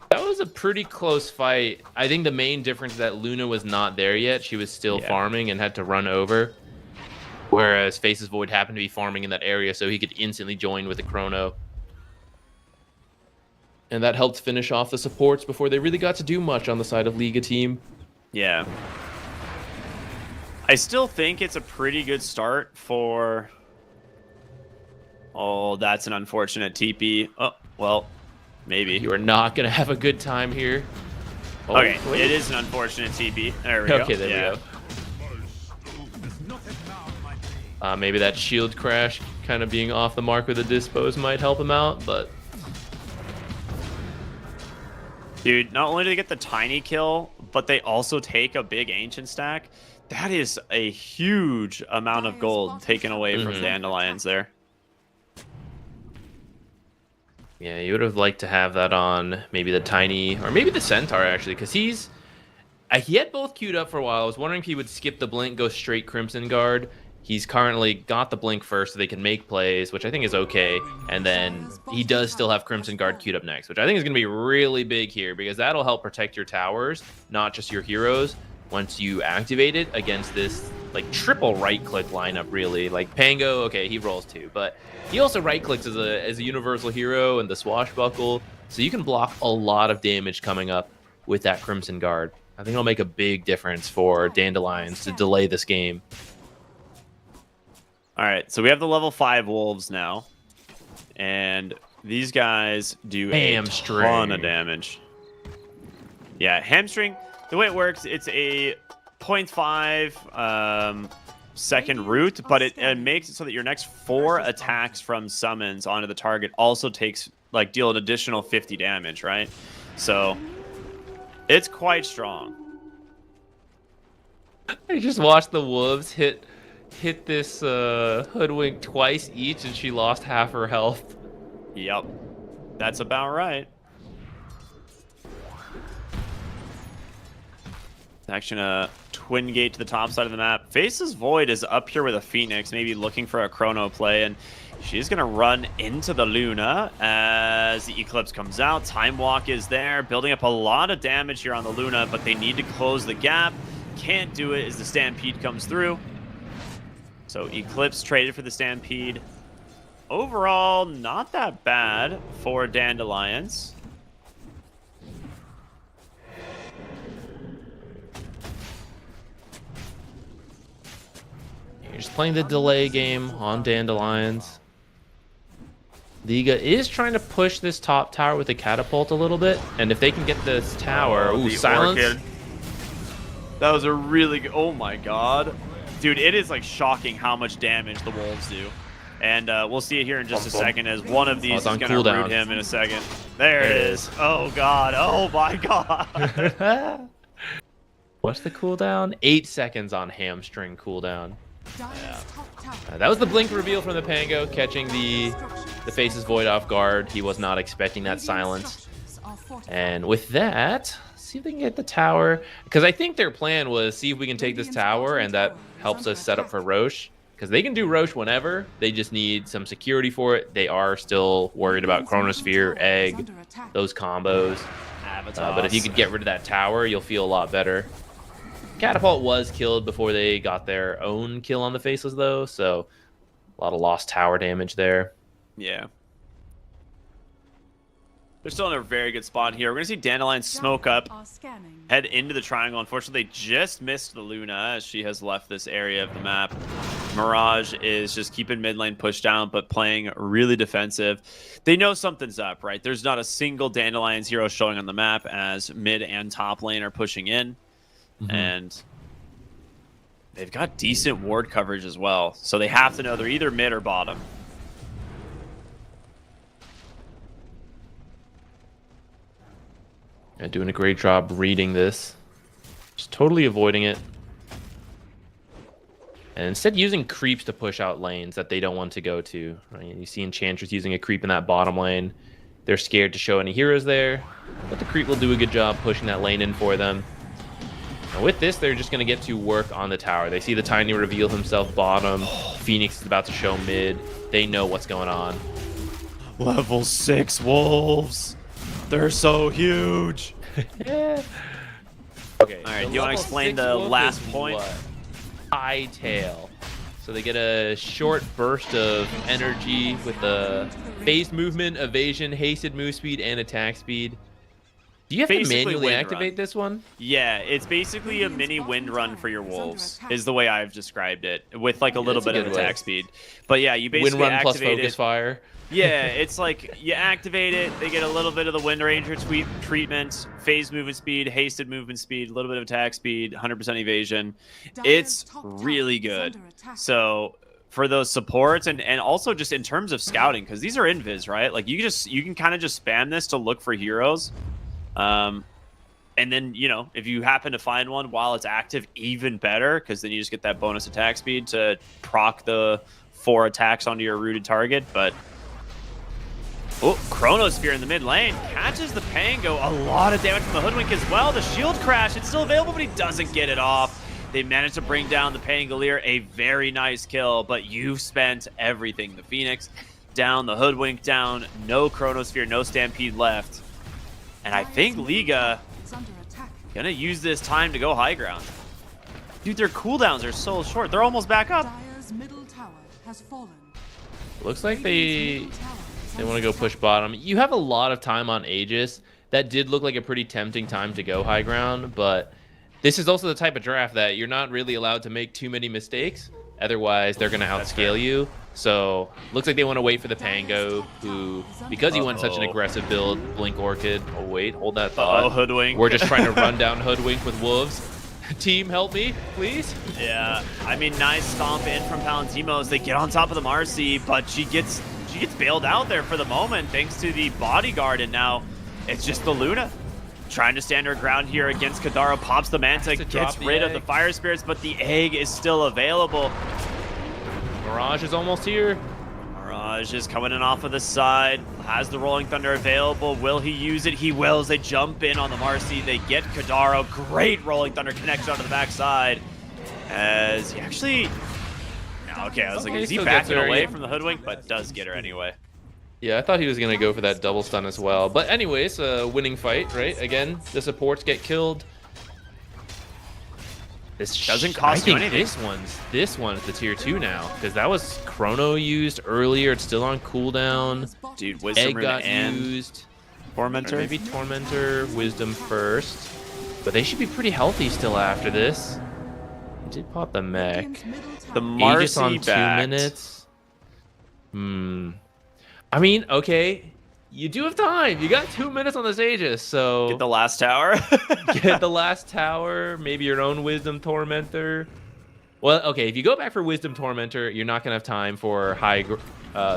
That was a pretty close fight. I think the main difference is that Luna was not there yet. She was still farming and had to run over. Whereas Faceless Void happened to be farming in that area, so he could instantly join with the Chrono. And that helped finish off the supports before they really got to do much on the side of Liga team. Yeah. I still think it's a pretty good start for... Oh, that's an unfortunate TP. Oh, well, maybe. You are not going to have a good time here. Oh, Okay, wait. it is an unfortunate TP. There we go. Okay, there we go. Maybe that shield crash kind of being off the mark with the dispos might help him out, but... Dude, not only do they get the tiny kill, but they also take a big ancient stack. That is a huge amount of gold taken away from Dandelions there. Yeah, you would have liked to have that on maybe the Tiny, or maybe the Centaur, actually, because he had both queued up for a while. I was wondering if he would skip the blink, go straight Crimson Guard. He's currently got the blink first so they can make plays, which I think is okay. And then he does still have Crimson Guard queued up next, which I think is going to be really big here because that'll help protect your towers, not just your heroes, once you activate it against this like triple right-click lineup, really. Like Pango, okay, he rolls too, but he also right-clicks as a universal hero and the Swashbuckle, so you can block a lot of damage coming up with that Crimson Guard. I think it'll make a big difference for Dandelions to delay this game. All right, so we have the level 5 wolves now, and these guys do a ton of damage. Yeah, hamstring. The way it works, it's a 0.5 second root, but it makes it so that your next 4 attacks from summons onto the target also deal an additional 50 damage, right? So it's quite strong. I just watched the wolves hit this hoodwink twice each, and she lost half her health. Yep, that's about right. Action a twin gate to the top side of the map. Faceless Void is up here with a Phoenix, maybe looking for a Chrono play, and she's gonna run into the Luna as the Eclipse comes out. Time Walk is there, building up a lot of damage here on the Luna, but they need to close the gap. Can't do it as the Stampede comes through. So Eclipse traded for the Stampede. Overall, not that bad for Dandelions. You're just playing the delay game on Dandelions. Liga is trying to push this top tower with the catapult a little bit, and if they can get this tower, ooh, silence. Orchid. That was a really good. Oh my god, dude! It is like shocking how much damage the wolves do, and we'll see it here in just a second as one of these is gonna root him in a second. There it is. Oh god. Oh my god. What's the cooldown? 8 seconds on hamstring cooldown. Yeah. That was the blink reveal from the Pango, catching the Faceless Void off guard. He was not expecting that silence. And with that, see if they can get the tower. Because I think their plan was see if we can take this tower, and that helps us set up for Roche. Because they can do Roche whenever. They just need some security for it. They are still worried about Chronosphere, Egg, those combos. But if you could get rid of that tower, you'll feel a lot better. Catapult was killed before they got their own kill on the Faceless, though, so a lot of lost tower damage there. Yeah. They're still in a very good spot here. We're going to see Dandelion smoke up, head into the triangle. Unfortunately, they just missed the Luna as she has left this area of the map. Mirage is just keeping mid lane pushed down, but playing really defensive. They know something's up, right? There's not a single Dandelion's hero showing on the map as mid and top lane are pushing in. And they've got decent ward coverage as well. So they have to know they're either mid or bottom. Yeah, doing a great job reading this. Just totally avoiding it. And instead using creeps to push out lanes that they don't want to go to. Right? You see Enchantress using a creep in that bottom lane. They're scared to show any heroes there, but the creep will do a good job pushing that lane in for them. And with this, they're just going to get to work on the tower. They see the Tiny reveal himself bottom. Phoenix is about to show mid. They know what's going on. Level 6 wolves. They're so huge. Okay. All right, do you want to explain the last point? High tail. So they get a short burst of energy with the phased movement, evasion, hasted move speed, and attack speed. Do you have Basically to manually wind activate run. this one? Yeah, it's basically a mini wind run for your wolves, is the way I've described it, with like a little that's a bit of good way. attack speed. But yeah, you basically Wind run plus activate focus it. fire. Yeah, it's like you activate it, they get a little bit of the Wind Ranger treatment, phase movement speed, hasted movement speed, a little bit of attack speed, 100% evasion. It's really good. So for those supports and also just in terms of scouting, because these are invis, right? Like you can kind of just spam this to look for heroes. And then, you know, if you happen to find one while it's active, even better, because then you just get that bonus attack speed to proc the 4 attacks onto your rooted target. But oh, Chronosphere in the mid lane catches the Pango. A lot of damage from the Hoodwink as well. The shield crash, it's still available, but he doesn't get it off. They managed to bring down the Pangolier. A very nice kill, but you've spent everything. The Phoenix down, the Hoodwink down, no Chronosphere, no Stampede left. And I think Liga gonna use this time to go high ground. Dude, their cooldowns are so short. They're almost back up. Dire's middle tower has fallen. Looks like they want to go push bottom. You have a lot of time on Aegis. That did look like a pretty tempting time to go high ground, but this is also the type of draft that you're not really allowed to make too many mistakes. Otherwise, they're going to outscale you. So, looks like they want to wait for the Pango, who, because he went such an aggressive build, Blink Orchid. Oh, wait, hold that thought. Oh, Hoodwink. We're just trying to run down Hoodwink with Wolves. Team, help me, please. Yeah, I mean, nice stomp in from Palantimos. They get on top of the Marcy, but she gets bailed out there for the moment thanks to the bodyguard, and now it's just the Luna trying to stand her ground here against Kadaro. Pops the Manta, gets rid of the Fire Spirits, but the egg is still available. Mirage is almost here. Mirage is coming in off of the side, has the Rolling Thunder available. Will he use it? He will as they jump in on the Marcy. They get Kadaro. Great Rolling Thunder connection onto the backside. As he actually... Okay, I was like, is he backing away from the Hoodwink? But does get her anyway. Yeah, I thought he was going to go for that double stun as well. But anyways, winning fight, right? Again, the supports get killed. This doesn't cost you anything. This one's the tier 2 now, because that was Chrono used earlier. It's still on cooldown. Dude, Wisdom Egg Rune got and used. Tormentor? Or maybe Tormentor, Wisdom first. But they should be pretty healthy still after this. He did pop the mech. The Aegis Marcy on 2 minutes. I mean, okay. You do have time. You got 2 minutes on this Aegis, so... Get the last tower. Get the last tower. Maybe your own Wisdom Tormentor. Well, okay, if you go back for Wisdom Tormentor, you're not going to have time for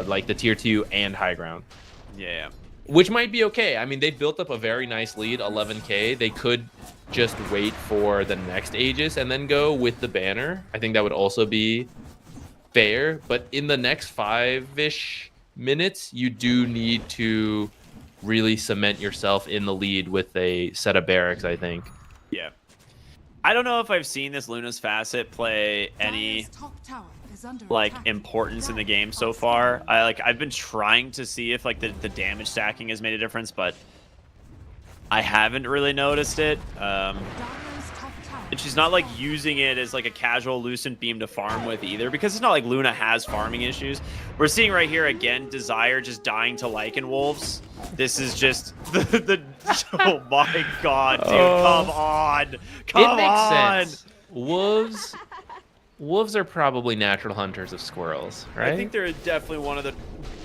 like the tier 2 and high ground. Yeah. Which might be okay. I mean, they built up a very nice lead, 11k. They could just wait for the next Aegis and then go with the banner. I think that would also be fair. But in the next 5-ish minutes, you do need to really cement yourself in the lead with a set of barracks, I think. Yeah. I don't know if I've seen this Luna's Facet play any like importance in the game so far. I've been trying to see if like the damage stacking has made a difference, but I haven't really noticed it. And she's not like using it as like a casual Lucent Beam to farm with either, because it's not like Luna has farming issues. We're seeing right here again Desire just dying to Lycan Wolves. This is just the oh my god, dude, come on. Come it makes on. sense. Wolves are probably natural hunters of squirrels, right? I think they're definitely one of the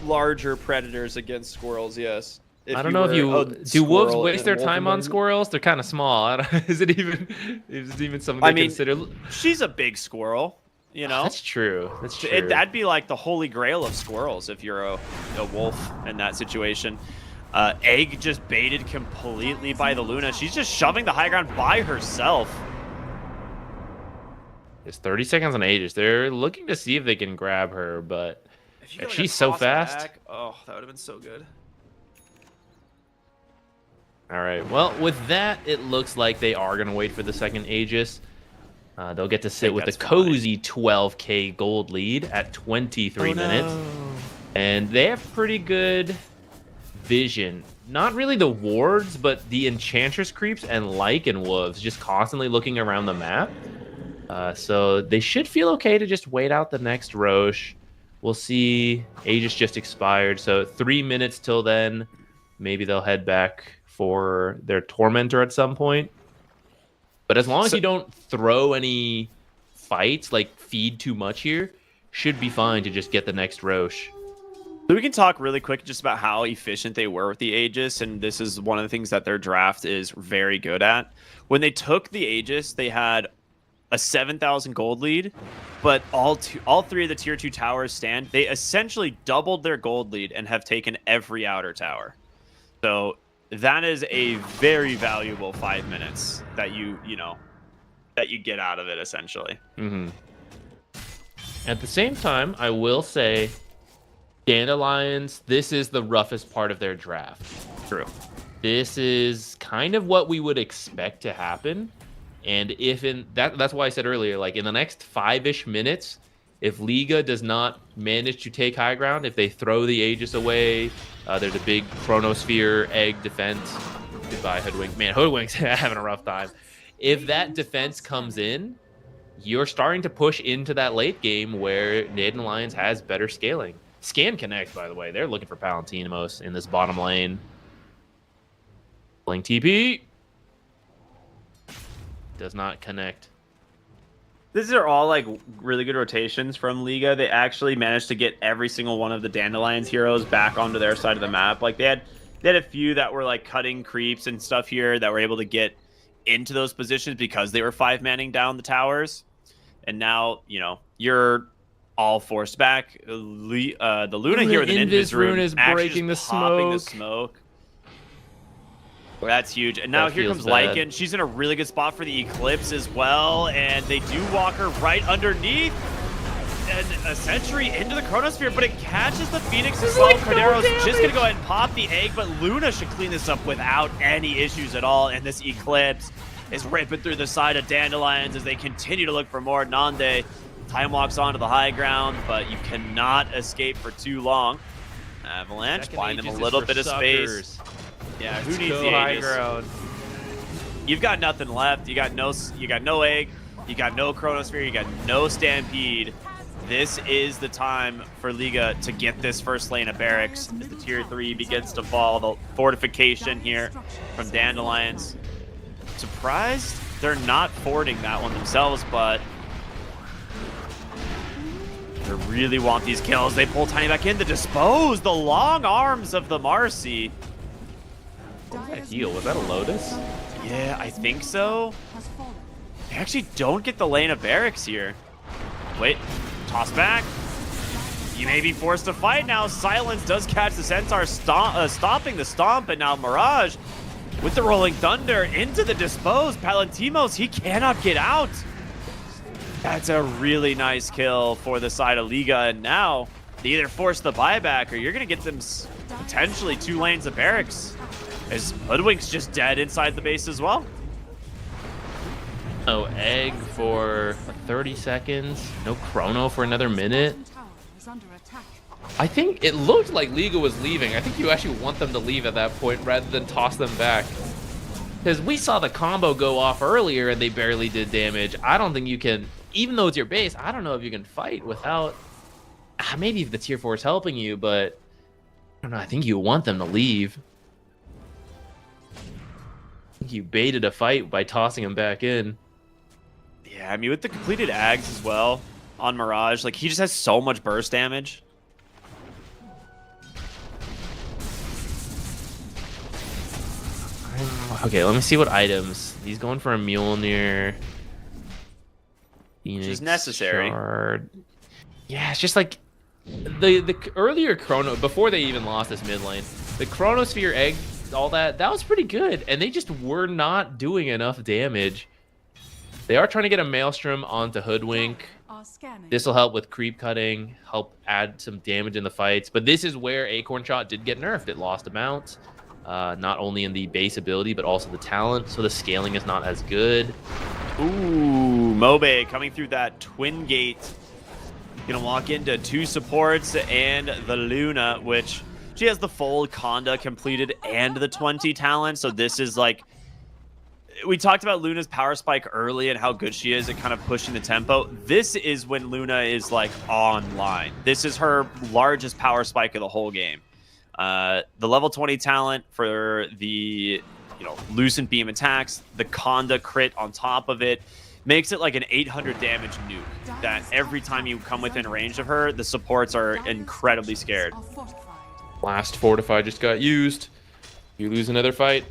larger predators against squirrels, yes. I don't know if you do wolves waste their time on squirrels? They're kind of small. Is it even something to consider? She's a big squirrel. You know, that's true. That's true. That'd be like the holy grail of squirrels if you're a wolf in that situation. Egg just baited completely by the Luna. She's just shoving the high ground by herself. It's 30 seconds on Aegis. They're looking to see if they can grab her, but she's so fast. Oh, that would have been so good. All right. Well, with that, it looks like they are going to wait for the second Aegis. They'll get to sit with the cozy 12k gold lead at 23 minutes. And they have pretty good vision. Not really the wards, but the Enchantress creeps and Lycan wolves just constantly looking around the map. So they should feel okay to just wait out the next Roche. We'll see. Aegis just expired, so 3 minutes till then. Maybe they'll head back for their Tormentor at some point. But as long as you don't throw any fights, like feed too much here, should be fine to just get the next Roche. So we can talk really quick just about how efficient they were with the Aegis, and this is one of the things that their draft is very good at. When they took the Aegis, they had a 7,000 gold lead, but all three of the tier 2 towers stand. They essentially doubled their gold lead and have taken every outer tower. So that is a very valuable 5 minutes that you get out of it, essentially. Mm-hmm. At the same time, I will say, Dandelions, this is the roughest part of their draft. True. This is kind of what we would expect to happen. And if that's why I said earlier, like in the next 5-ish minutes, if Liga does not manage to take high ground, if they throw the Aegis away, there's a big Chronosphere egg defense. Goodbye, Hoodwink. Man, Hoodwink's having a rough time. If that defense comes in, you're starting to push into that late game where Dandelions has better scaling. Scan Connect, by the way. They're looking for Palantinos in this bottom lane. Blink TP. Does not connect. These are all like really good rotations from Liga. They actually managed to get every single one of the Dandelions heroes back onto their side of the map. Like they had a few that were like cutting creeps and stuff here that were able to get into those positions because they were 5-manning down the towers. And now, you're all forced back. The Luna here with an Invis rune is breaking the smoke. That's huge. And now here comes Lycan. She's in a really good spot for the Eclipse as well. And they do walk her right underneath. And a Sentry into the Chronosphere, but it catches the Phoenix as well. Carnero's just going to go ahead and pop the egg, but Luna should clean this up without any issues at all. And this Eclipse is ripping through the side of Dandelions as they continue to look for more. Nande time walks onto the high ground, but you cannot escape for too long. Avalanche buying them a little bit of space. Yeah, who needs the high ground? You've got nothing left. You got no egg. You got no Chronosphere. You got no Stampede. This is the time for Liga to get this first lane of barracks as the tier 3 begins to fall. The fortification here from Dandelions. Surprised they're not fording that one themselves, but they really want these kills. They pull Tiny back in to dispose the long arms of the Marcy. What was that heal? Was that a Lotus? Yeah, I think so. They actually don't get the lane of barracks here. Wait, toss back. You may be forced to fight now. Silence does catch the Centaur, stopping the stomp, and now Mirage with the Rolling Thunder into the dispose. Palantimos, he cannot get out. That's a really nice kill for the side of Liga, and now they either force the buyback or you're going to get them potentially 2 lanes of barracks. As Hoodwink's just dead inside the base as well. No egg for 30 seconds. No chrono for another minute. I think it looked like Liga was leaving. I think you actually want them to leave at that point rather than toss them back. Because we saw the combo go off earlier and they barely did damage. I don't think you can, even though it's your base, I don't know if you can fight without... Maybe if the tier 4 is helping you, but... I don't know, I think you want them to leave. I think you baited a fight by tossing him back in. Yeah, I mean, with the completed Ags as well on Mirage, like, he just has so much burst damage. Okay, let me see what items. He's going for a Mjolnir. Phoenix Which is necessary. Shard. Yeah, it's just like the earlier Chrono, before they even lost this mid lane, the Chronosphere egg, all that was pretty good, and they just were not doing enough damage. They are trying to get a Maelstrom onto Hoodwink. This will help with creep cutting, help add some damage in the fights. But this is where Acorn Shot did get nerfed. It lost a mount, not only in the base ability, but also the talent. So the scaling is not as good. Ooh, Mobe coming through that twin gate. Gonna walk into 2 supports and the Luna, which she has the full Conda completed and the 20 talent. So this is like, we talked about Luna's power spike early and how good she is at kind of pushing the tempo. This is when Luna is like online. This is her largest power spike of the whole game. The level 20 talent for the Lucent Beam attacks, the Conda crit on top of it, makes it like an 800 damage nuke that every time you come within range of her, the supports are incredibly scared. Last Fortify just got used. You lose another fight,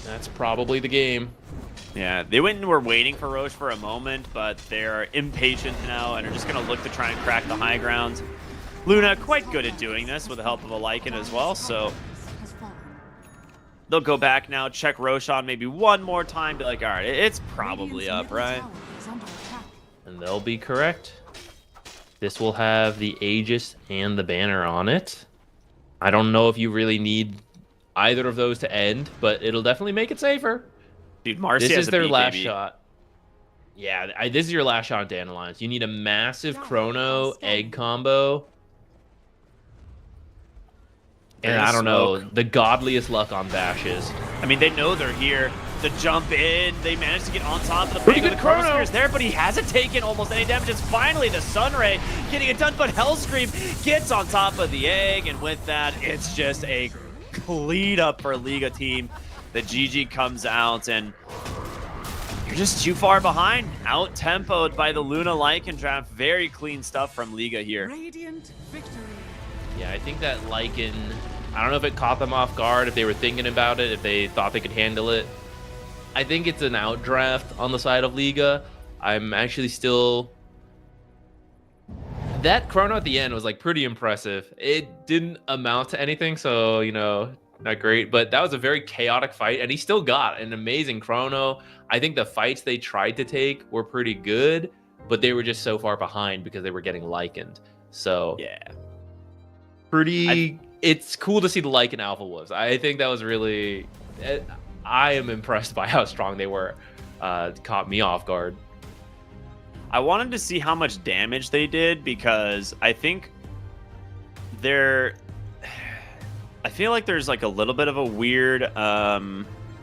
that's probably the game. Yeah, they went and were waiting for Roche for a moment, but they're impatient now and are just going to look to try and crack the high ground. Luna quite good at doing this with the help of a Lycan as well, so they'll go back now, check Roshan maybe one more time, be like, all right, it's probably up, right? And they'll be correct. This will have the Aegis and the banner on it. I don't know if you really need either of those to end, but it'll definitely make it safer. Dude, Marcy This has is their a beat, last baby. shot. Yeah, this is your last shot on Dandelions. You need a massive Chrono egg combo. And I don't know, the godliest luck on bashes. I mean, they know they're here. The jump in, they managed to get on top of the Pretty bang. good The Chrono. Chronosphere is there, but he hasn't taken almost any damage. It's finally the Sunray getting it done, but Hellscream gets on top of the egg, and with that, it's just a clean up for Liga team. The GG comes out, and you're just too far behind. Out-tempoed by the Luna Lycan draft. Very clean stuff from Liga here. Radiant victory. Yeah, I think that Lycan, I don't know if it caught them off guard, if they were thinking about it, if they thought they could handle it. I think it's an outdraft on the side of Liga. I'm actually still... That Chrono at the end was like pretty impressive. It didn't amount to anything, so, not great, but that was a very chaotic fight, and he still got an amazing Chrono. I think the fights they tried to take were pretty good, but they were just so far behind because they were getting Lycaned. So Yeah. it's cool to see the Lycan Alpha Wolves. I think that was really... I am impressed by how strong they were. Caught me off guard. I wanted to see how much damage they did because I think I feel like there's like a little bit of a weird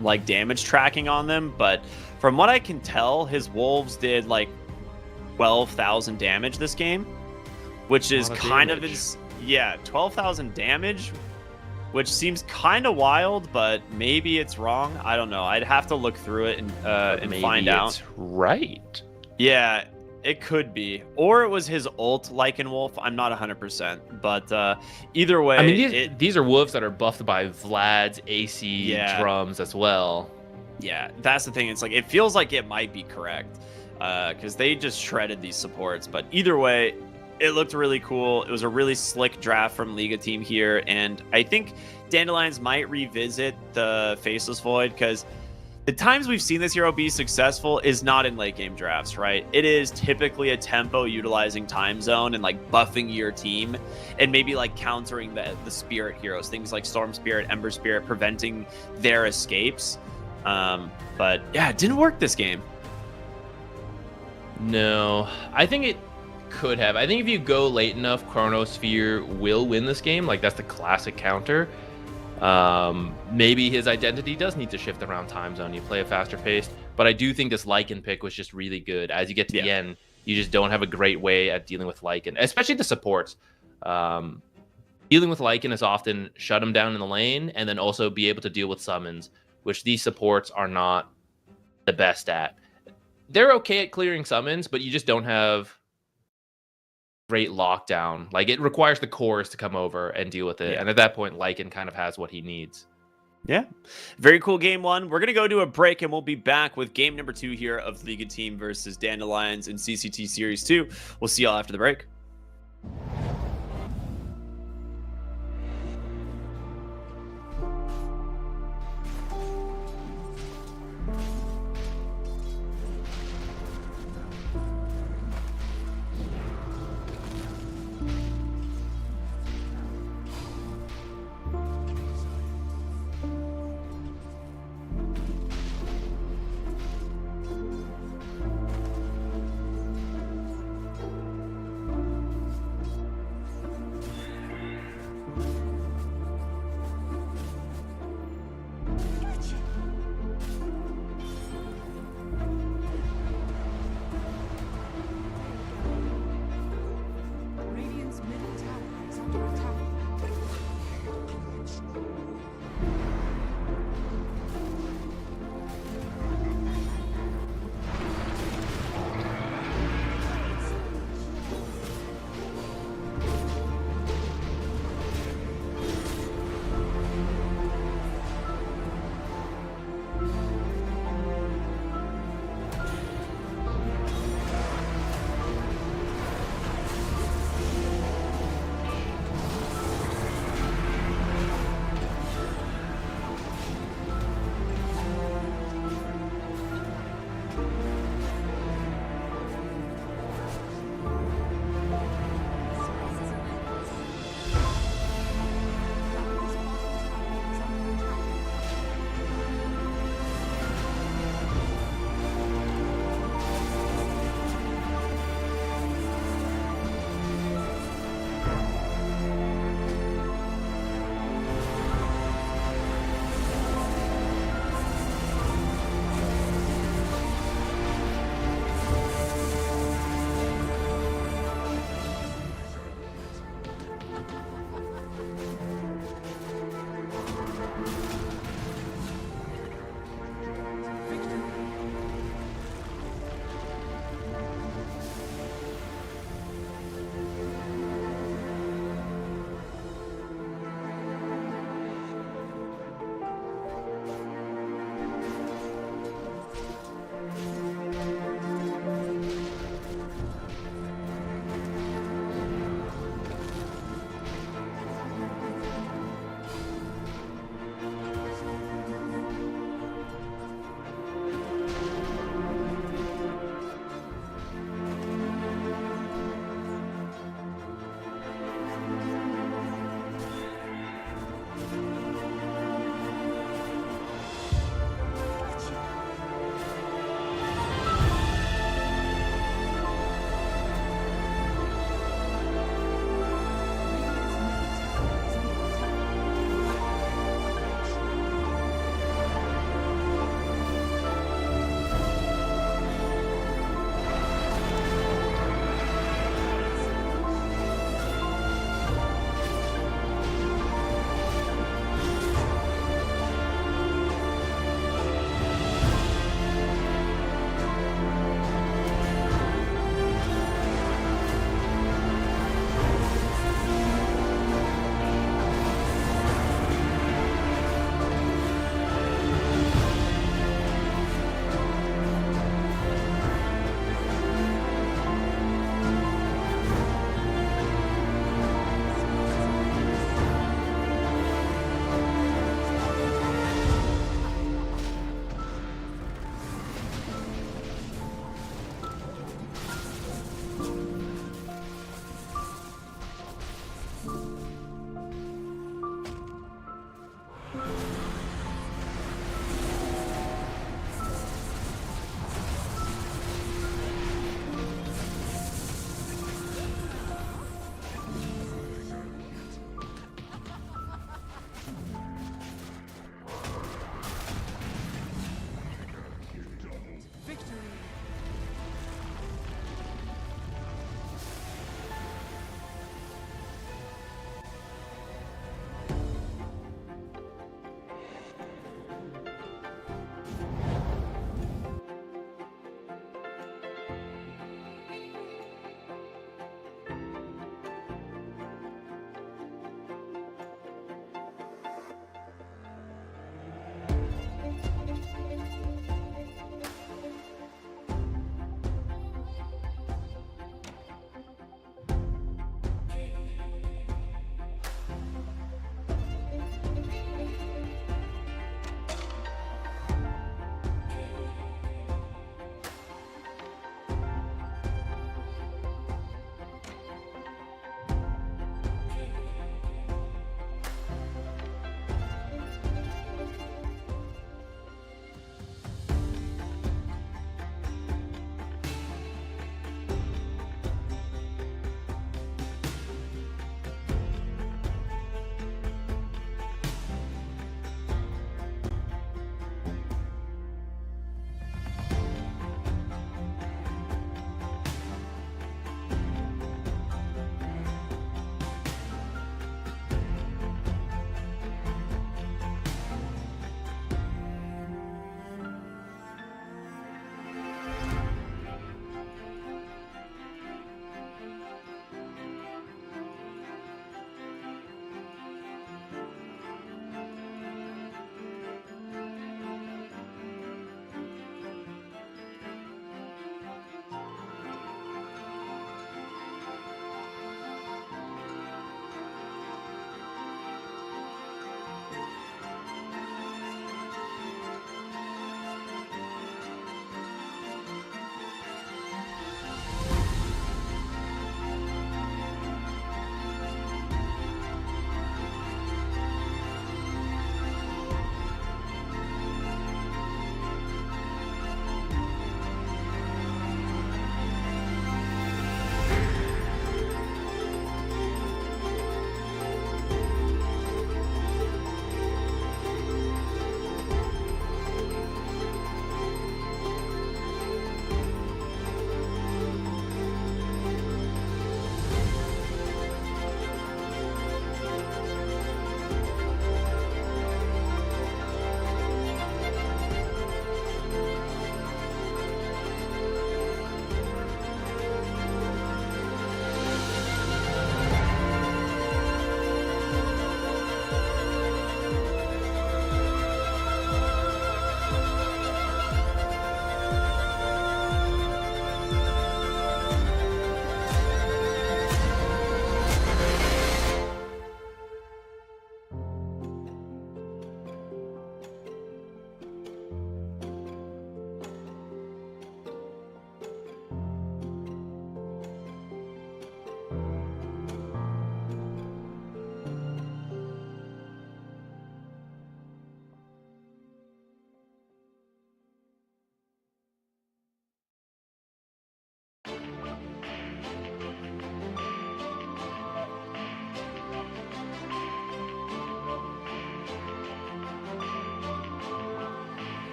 like damage tracking on them, but from what I can tell, his wolves did like 12,000 damage this game, which is kind of 12,000 damage, which seems kind of wild, but maybe it's wrong. I don't know. I'd have to look through it and find out. It's right. Yeah, it could be. Or it was his ult Lycan Wolf. I'm not 100%. But either way... I mean, these are wolves that are buffed by Vlad's AC drums as well. Yeah, that's the thing. It's like, it feels like it might be correct. Because they just shredded these supports. But either way, it looked really cool. It was a really slick draft from Liga team here. And I think Dandelions might revisit the Faceless Void because... the times we've seen this hero be successful is not in late game drafts, right? It is typically a tempo utilizing time zone and like buffing your team and maybe like countering the spirit heroes, things like Storm Spirit, Ember Spirit, preventing their escapes. But yeah, it didn't work this game. No, I think it could have. I think if you go late enough, Chronosphere will win this game. Like, that's the classic counter. Maybe his identity does need to shift around time zone. You play a faster pace, but I do think this Lycan pick was just really good. As you get to the end, you just don't have a great way at dealing with Lycan, especially the supports. Dealing with Lycan is often shut him down in the lane and then also be able to deal with summons, which these supports are not the best at. They're okay at clearing summons, but you just don't have great lockdown. Like, it requires the cores to come over and deal with it. And at that point, Lycan kind of has what he needs. Yeah, very cool game one. We're gonna go to a break, and we'll be back with game number 2 here of Liga Team versus Dandelions in CCT Series 2. We'll see y'all after the break.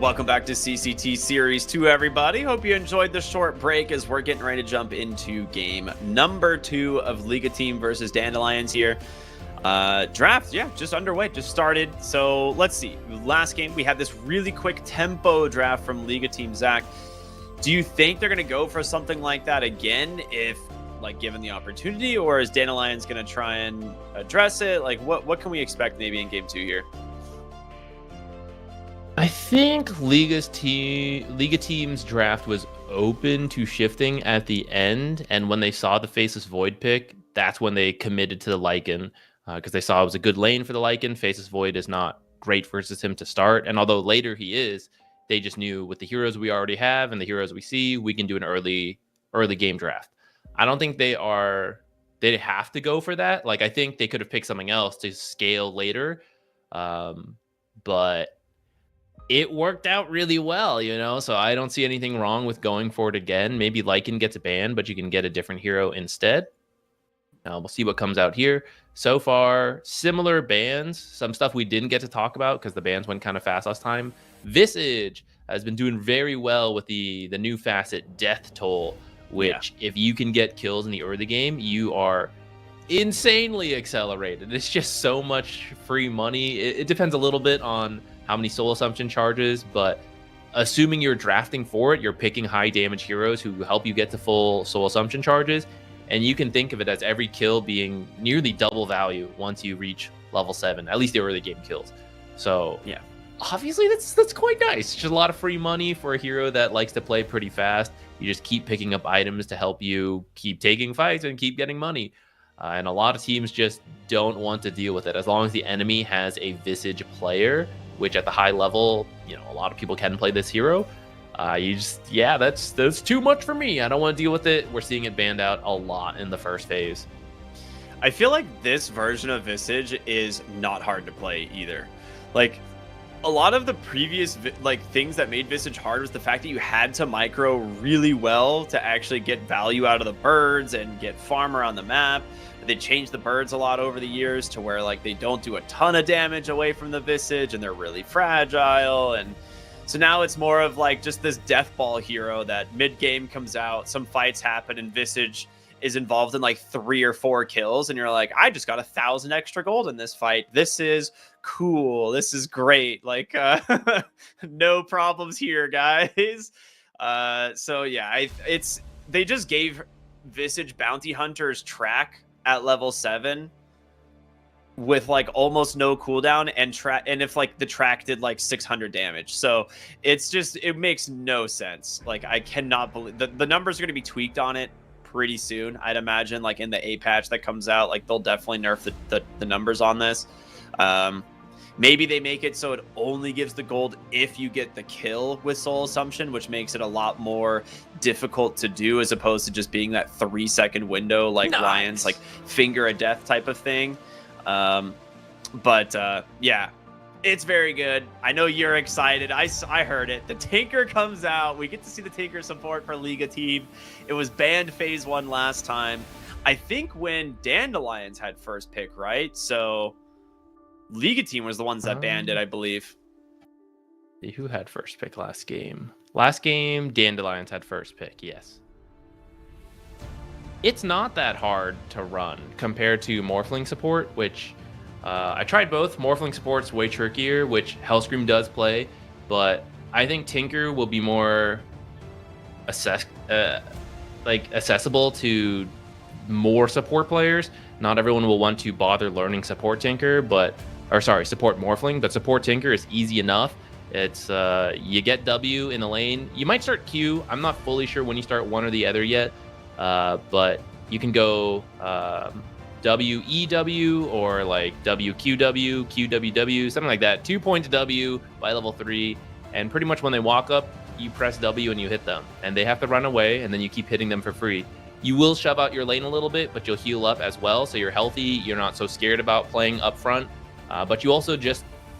Welcome back to CCT Series 2, everybody. Hope you enjoyed the short break as we're getting ready to jump into game number 2 of Liga Team versus Dandelions here. Draft, yeah, just underway, just started. So let's see. Last game, we had this really quick tempo draft from Liga Team. Zach, do you think they're going to go for something like that again if, like, given the opportunity, or is Dandelions going to try and address it? Like, what can we expect maybe in game 2 here? I think Liga Team's draft was open to shifting at the end, and when they saw the Faceless Void pick, that's when they committed to the Lycan, because they saw it was a good lane for the Lycan. Faceless Void is not great versus him to start, and although later he is, they just knew with the heroes we already have and the heroes we see, we can do an early game draft. I don't think they have to go for that. Like, I think they could have picked something else to scale later, but it worked out really well, you know, so I don't see anything wrong with going for it again. Maybe Lycan gets banned, but you can get a different hero instead. We'll see what comes out here. So far, similar bans. Some stuff we didn't get to talk about because the bans went kind of fast last time. Visage has been doing very well with the new facet, Death Toll, which if you can get kills in the early game, you are insanely accelerated. It's just so much free money. It depends a little bit on how many soul assumption charges, but assuming you're drafting for it, you're picking high damage heroes who help you get to full soul assumption charges, and you can think of it as every kill being nearly double value once you reach level 7, at least the early game kills. So yeah, obviously that's quite nice. Just a lot of free money for a hero that likes to play pretty fast. You just keep picking up items to help you keep taking fights and keep getting money. And a lot of teams just don't want to deal with it. As long as the enemy has a Visage player, which at the high level, you know, a lot of people can play this hero. That's too much for me. I don't want to deal with it. We're seeing it banned out a lot in the first phase. I feel like this version of Visage is not hard to play either. Like, a lot of the previous things that made Visage hard was the fact that you had to micro really well to actually get value out of the birds and get farm around the map. They changed the birds a lot over the years to where, like, they don't do a ton of damage away from the Visage and they're really fragile. And so now it's more of like just this death ball hero that mid game comes out, some fights happen, and Visage is involved in like 3 or 4 kills, and you're like, I just got 1,000 extra gold in this fight. This is cool. This is great. Like, no problems here, guys. So yeah, they just gave Visage bounty hunters track at level 7 with like almost no cooldown, and if like the track did like 600 damage. So it makes no sense. Like, I cannot believe the numbers are going to be tweaked on it pretty soon, I'd imagine. Like, in the A patch that comes out, like, they'll definitely nerf the numbers on this. Maybe they make it so it only gives the gold if you get the kill with soul assumption, which makes it a lot more difficult to do, as opposed to just being that 3-second window like nice. Lions, like finger of death type of thing. Yeah, it's very good. I know you're excited. I heard it. The Tinker comes out. We get to see the Tinker support for Liga Team. It was banned phase 1 last time, I think, when Dandelions had first pick, right? So Liga Team was the ones that banned it, I believe. Who had first pick last game? Last game, Dandelions had first pick, yes. It's not that hard to run compared to Morphling support, which I tried both. Morphling support's way trickier, which Hellscream does play, but I think Tinker will be more accessible to more support players. Not everyone will want to bother learning support Tinker, support Morphling, but support Tinker is easy enough. It's you get W in the lane. You might start Q. I'm not fully sure when you start one or the other yet, but you can go WEW or like WQW, QWW, something like that. 2 points W by level 3, and pretty much when they walk up, you press W and you hit them, and they have to run away, and then you keep hitting them for free. You will shove out your lane a little bit, but you'll heal up as well, so you're healthy. You're not so scared about playing up front, but you also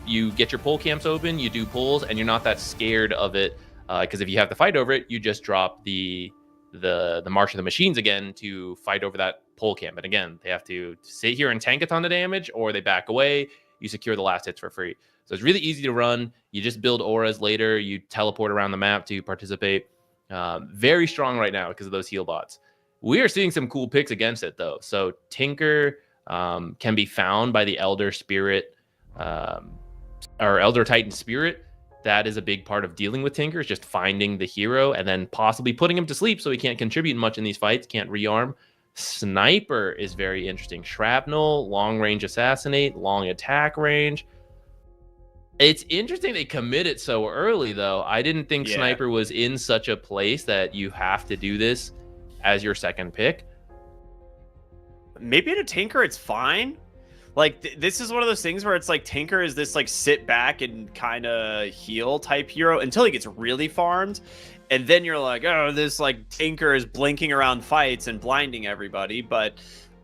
you get your pull camps open, you do pulls, and you're not that scared of it, because if you have to fight over it, you just drop the March of the Machines again to fight over that pull camp. And again, they have to sit here and tank a ton of damage, or they back away. You secure the last hits for free. So it's really easy to run. You just build auras later. You teleport around the map to participate. Very strong right now because of those heal bots. We are seeing some cool picks against it, though. So Tinker can be found by the Elder Spirit or Elder Titan Spirit. That is a big part of dealing with Tinker, is just finding the hero and then possibly putting him to sleep so he can't contribute much in these fights, can't rearm. Sniper is very interesting. Shrapnel, long range assassinate, long attack range. It's interesting they committed so early, though. I didn't think Sniper was in such a place that you have to do this as your second pick. Maybe in a Tinker, it's fine. Like, this is one of those things where it's like Tinker is this like sit back and kind of heal type hero until he gets really farmed. And then you're like, oh, this like Tinker is blinking around fights and blinding everybody. But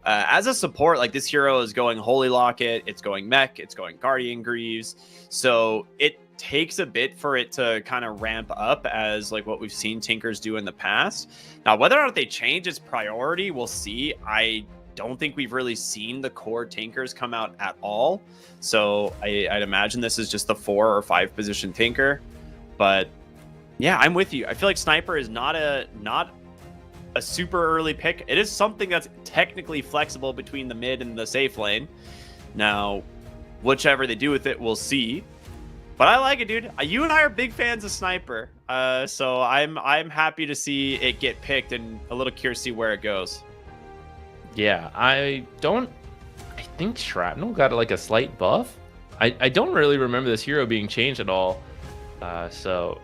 as a support, like this hero is going Holy Locket, it's going Mech, it's going Guardian Greaves. So it takes a bit for it to kind of ramp up as like what we've seen Tinkers do in the past. Now, whether or not they change its priority, we'll see. I don't think we've really seen the core Tinkers come out at all. So I'd imagine this is just the 4 or 5 position Tinker. But yeah, I'm with you. I feel like Sniper is not a super early pick. It is something that's technically flexible between the mid and the safe lane. Now, whichever they do with it, we'll see. But I like it, dude. You and I are big fans of Sniper. So I'm happy to see it get picked and a little curious to see where it goes. Yeah, I think Shrapnel got like a slight buff. I don't really remember this hero being changed at all. So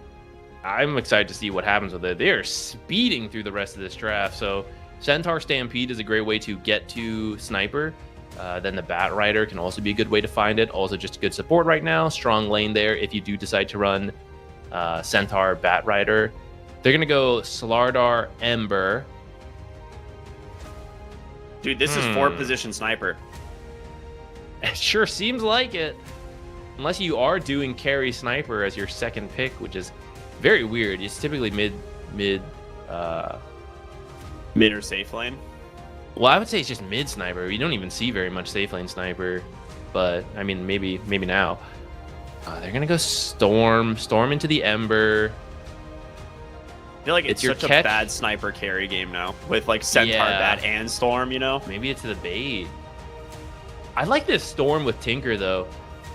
I'm excited to see what happens with it. They are speeding through the rest of this draft. So Centaur Stampede is a great way to get to Sniper. Then the Bat Rider can also be a good way to find it. Also just good support right now. Strong lane there if you do decide to run Centaur Bat Rider. They're going to go Slardar Ember. Dude, this is 4 position Sniper. It sure seems like it. Unless you are doing carry Sniper as your second pick, which is very weird. It's typically mid or safe lane. Well, I would say it's just mid Sniper. You don't even see very much safe lane Sniper. But, I mean, maybe now. They're going to go Storm into the Ember. I feel like it's such a bad Sniper carry game now with like Centaur, Bat, and Storm, you know? Maybe it's the bait. I like this Storm with Tinker, though,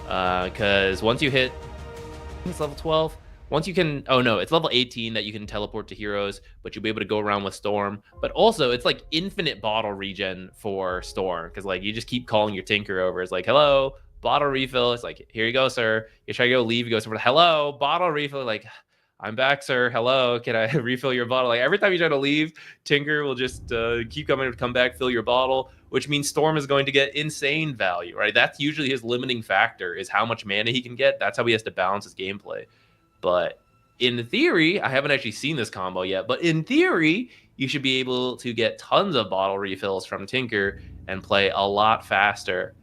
because once you hit, I think it's level 12. Once you can, oh no, it's level 18 that you can teleport to heroes, but you'll be able to go around with Storm. But also, it's like infinite bottle regen for Storm, because like you just keep calling your Tinker over. It's like, hello, bottle refill. It's like, here you go, sir. You try to go leave, you go somewhere, hello, bottle refill. Like, I'm back, sir. Hello, can I refill your bottle? Like every time you try to leave, Tinker will just keep coming to come back, fill your bottle, which means Storm is going to get insane value, right? That's usually his limiting factor, is how much mana he can get. That's how he has to balance his gameplay. But in theory, I haven't actually seen this combo yet, but in theory, you should be able to get tons of bottle refills from Tinker and play a lot faster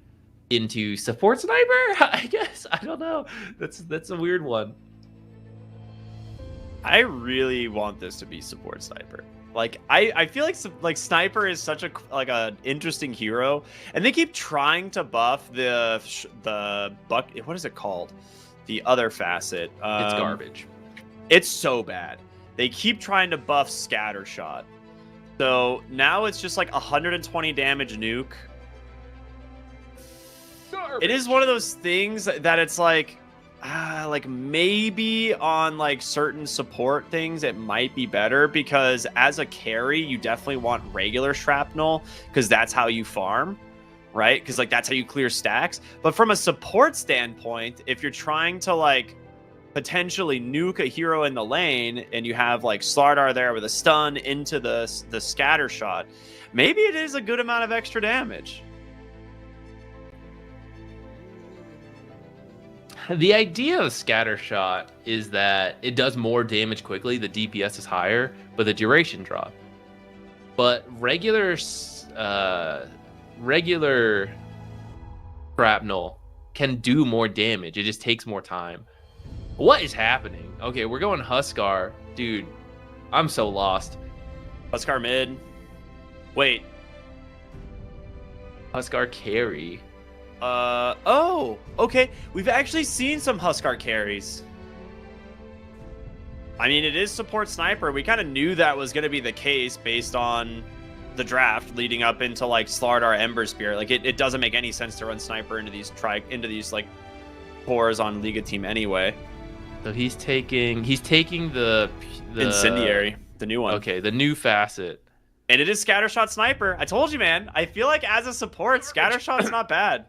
into support Sniper, I guess. I don't know. That's a weird one. I really want this to be support Sniper. Like I feel like Sniper is such a interesting hero, and they keep trying to buff the buck. What is it called? The other facet. It's garbage. It's so bad. They keep trying to buff Scattershot. So now it's just like 120 damage nuke. Garbage. It is one of those things that it's like maybe on like certain support things it might be better, because as a carry you definitely want regular shrapnel because that's how you farm, right? Because like that's how you clear stacks. But from a support standpoint, if you're trying to like potentially nuke a hero in the lane and you have like Slardar there with a stun into the scatter shot, maybe it is a good amount of extra damage. The idea of scatter shot is that it does more damage quickly, the DPS is higher, but the duration drop. But regular shrapnel can do more damage. It just takes more time. What is happening? Okay, we're going Huskar. Dude, I'm so lost. Huskar mid. Wait. Huskar carry. Oh, okay. We've actually seen some Huskar carries. I mean, it is support sniper. We kind of knew that was going to be the case based on the draft leading up into like Slardar Ember Spirit. Like it doesn't make any sense to run sniper into these like cores on Liga team anyway. So he's taking the Incendiary, the new one. Okay, the new facet. And it is Scattershot Sniper. I told you, man. I feel like as a support, Scattershot's not bad.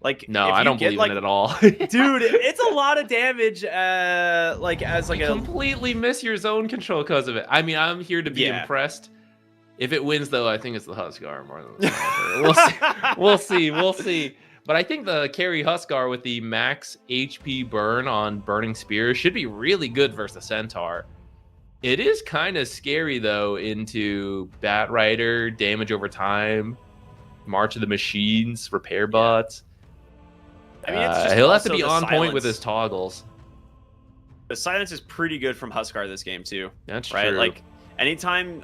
Like no, I don't believe in it at all. Dude, it's a lot of damage. Like as like you completely miss your zone control because of it. I mean, I'm here to be impressed. If it wins, though, I think it's the Huskar more than the Sniper. We'll see. But I think the carry Huskar with the max HP burn on Burning Spear should be really good versus the Centaur. It is kind of scary, though, into Bat Rider, damage over time, March of the Machines, repair bots. I mean, it's just he'll have to also be the on point silence. with his toggles. The silence is pretty good from Huskar this game, too. That's right? true. Like, anytime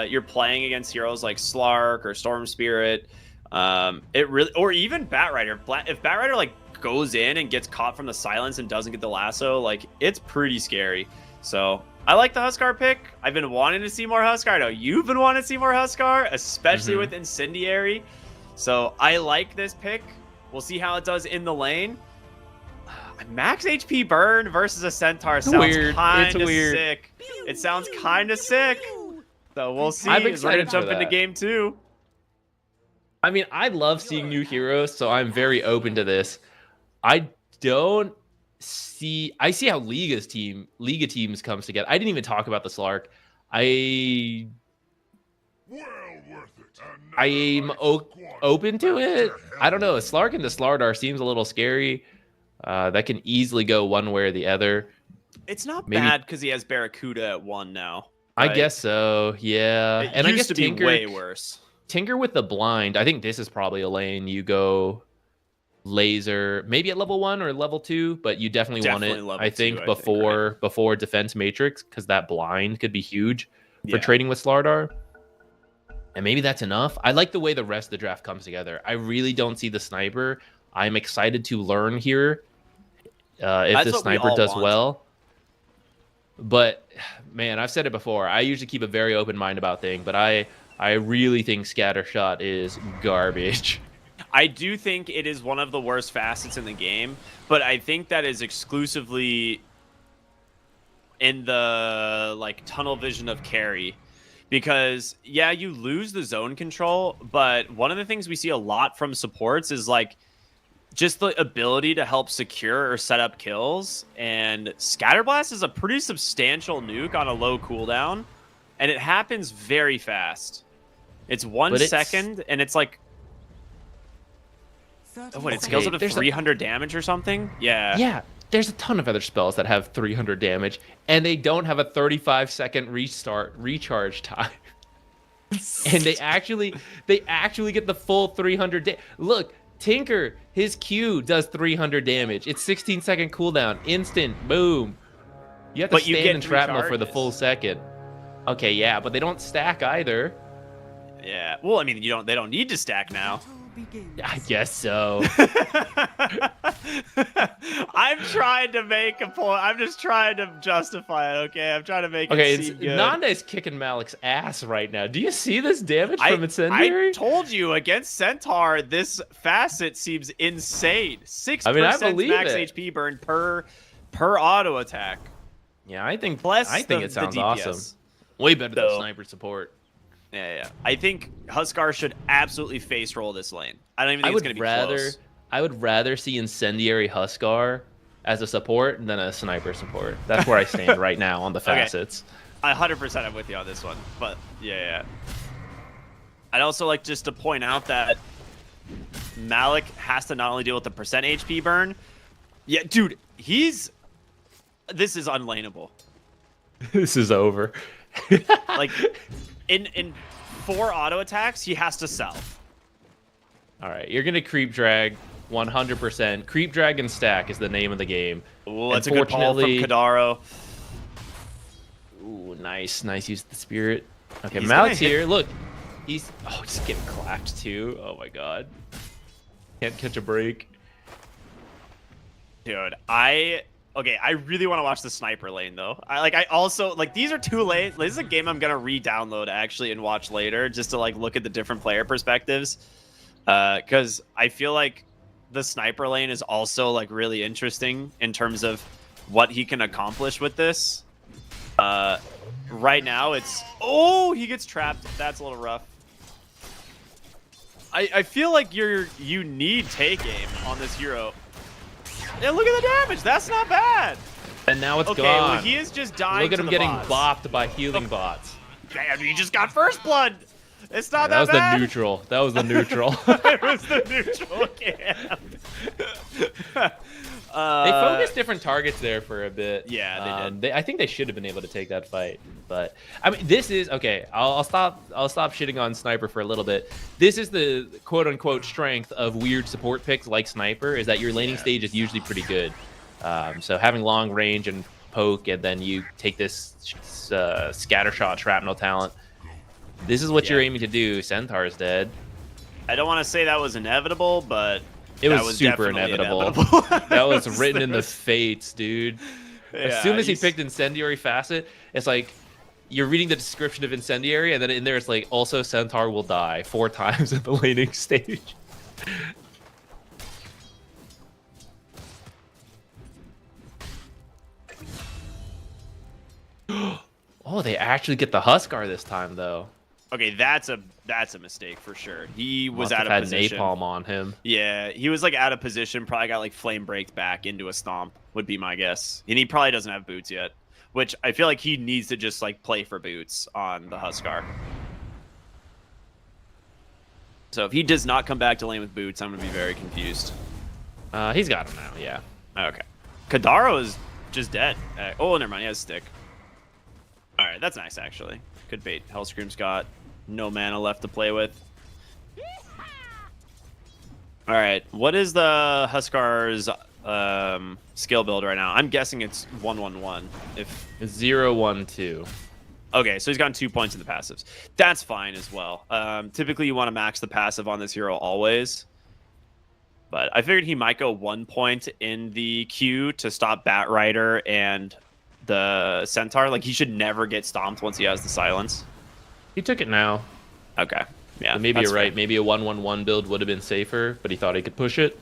you're playing against heroes like Slark or Storm Spirit, it really, or even Bat Rider. If Bat Rider like goes in and gets caught from the silence and doesn't get the lasso, like it's pretty scary. So I like the Huskar pick. I've been wanting to see more Huskar. I know you've been wanting to see more Huskar, especially with Incendiary. So I like this pick. We'll see how it does in the lane. Max HP burn versus a Centaur sounds kind of sick. It sounds kind of sick. So we'll see. I'm We're excited gonna jump for into that. game 2. I mean, I love seeing new heroes, so I'm very open to this. I see how Liga teams comes together. I didn't even talk about the Slark. I'm open to it. I don't know. A Slark into Slardar seems a little scary. That can easily go one way or the other. It's not bad because he has Barracuda at 1 now. I guess so. Yeah, and I guess to be way worse. Tinker with the blind. I think this is probably a lane you go laser, maybe at level 1 or level 2, but you definitely want it. I think before defense matrix, because that blind could be huge for trading with Slardar. And maybe that's enough. I like the way the rest of the draft comes together. I really don't see the sniper. I'm excited to learn here if the sniper does well. But man, I've said it before. I usually keep a very open mind about things, but I really think Scattershot is garbage. I do think it is one of the worst facets in the game, but I think that is exclusively in the like tunnel vision of carry. Because yeah, you lose the zone control, but one of the things we see a lot from supports is like just the ability to help secure or set up kills. And Scatterblast is a pretty substantial nuke on a low cooldown, and it happens very fast. It's 1 second, and it's like, what, it scales up to 300 damage or something? Yeah. Yeah, there's a ton of other spells that have 300 damage, and they don't have a 35-second recharge time. And they actually get the full 300 Look, Tinker, his Q does 300 damage. It's 16-second cooldown, instant, boom. You have to stand in shrapnel for the full second. Okay, yeah, but they don't stack either. Yeah. Well, I mean, they don't need to stack now. I guess so. I'm trying to make a point. I'm just trying to justify it, okay? I'm trying to make it seem good. Nande's kicking Malik's ass right now. Do you see this damage from Incendiary? I told you, against Centaur, this facet seems insane. 6% max HP burn per auto attack. Yeah, I think it sounds awesome. Way better than sniper support. Yeah. I think Huskar should absolutely face roll this lane. I don't even think it's going to be close. I would rather see Incendiary Huskar as a support than a sniper support. That's where I stand right now on the facets. I 100% am with you on this one. But, yeah. I'd also like just to point out that Malik has to not only deal with the percent HP burn. Yeah, dude, this is unlaneable. This is over. Like, in 4 auto attacks, he has to sell. All right, you're gonna creep drag 100%. Creep drag and stack is the name of the game. Ooh, that's a good call from Kadaro. Ooh, nice use of the spirit. Okay, Malik's here. Look, he's just getting clapped too. Oh my god. Can't catch a break. Dude, I really want to watch the sniper lane though. I also like these are 2 lanes. This is a game I'm gonna re-download actually and watch later just to like look at the different player perspectives. Because I feel like the sniper lane is also like really interesting in terms of what he can accomplish with this. Right now it's he gets trapped. That's a little rough. I feel like you need take aim on this hero. Yeah, look at the damage. That's not bad. And now it's Okay, gone. well, he is just dying. Look at to him the getting bots. bopped by healing bots. Damn, he just got first blood. It's not That was bad. the neutral. That was the neutral. It was the neutral camp. They focused different targets there for a bit. Yeah, they did. I think they should have been able to take that fight, but I mean, this is okay. I'll stop shitting on Sniper for a little bit. This is the quote unquote strength of weird support picks like Sniper is that your laning stage is usually pretty good. So having long range and poke, and then you take this scattershot shrapnel talent. This is what you're aiming to do. Centaur's dead. I don't want to say that was inevitable, but It that was super definitely inevitable. That was written in the fates, dude. As soon as he picked Incendiary Facet, it's like you're reading the description of Incendiary, and then in there it's like, also Centaur will die 4 times at the laning stage. Oh, they actually get the Huskar this time, though. Okay, that's a mistake for sure. He was Must out have of had position. napalm on him. Yeah, he was like out of position. Probably got like flame braked back into a stomp. Would be my guess. And he probably doesn't have boots yet, which I feel like he needs to just like play for boots on the Huskar. So if he does not come back to lane with boots, I'm gonna be very confused. He's got him now. Yeah. Okay, Kadaro is just dead. Oh, never mind. He has stick. All right, that's nice actually. Good bait. Hellscream's got no mana left to play with. All right, what is the Huskar's skill build right now? I'm guessing it's 1-1-1. If 0-1-2. okay, so he's gotten 2 points in the passives. That's fine as well. Typically, you want to max the passive on this hero always. But I figured he might go 1 point in the queue to stop Bat Rider and the Centaur. Like, he should never get stomped once he has the silence. He took it now. Okay. Yeah, So maybe that's you're right. fair. Maybe a 1-1-1 build would have been safer, but he thought he could push it.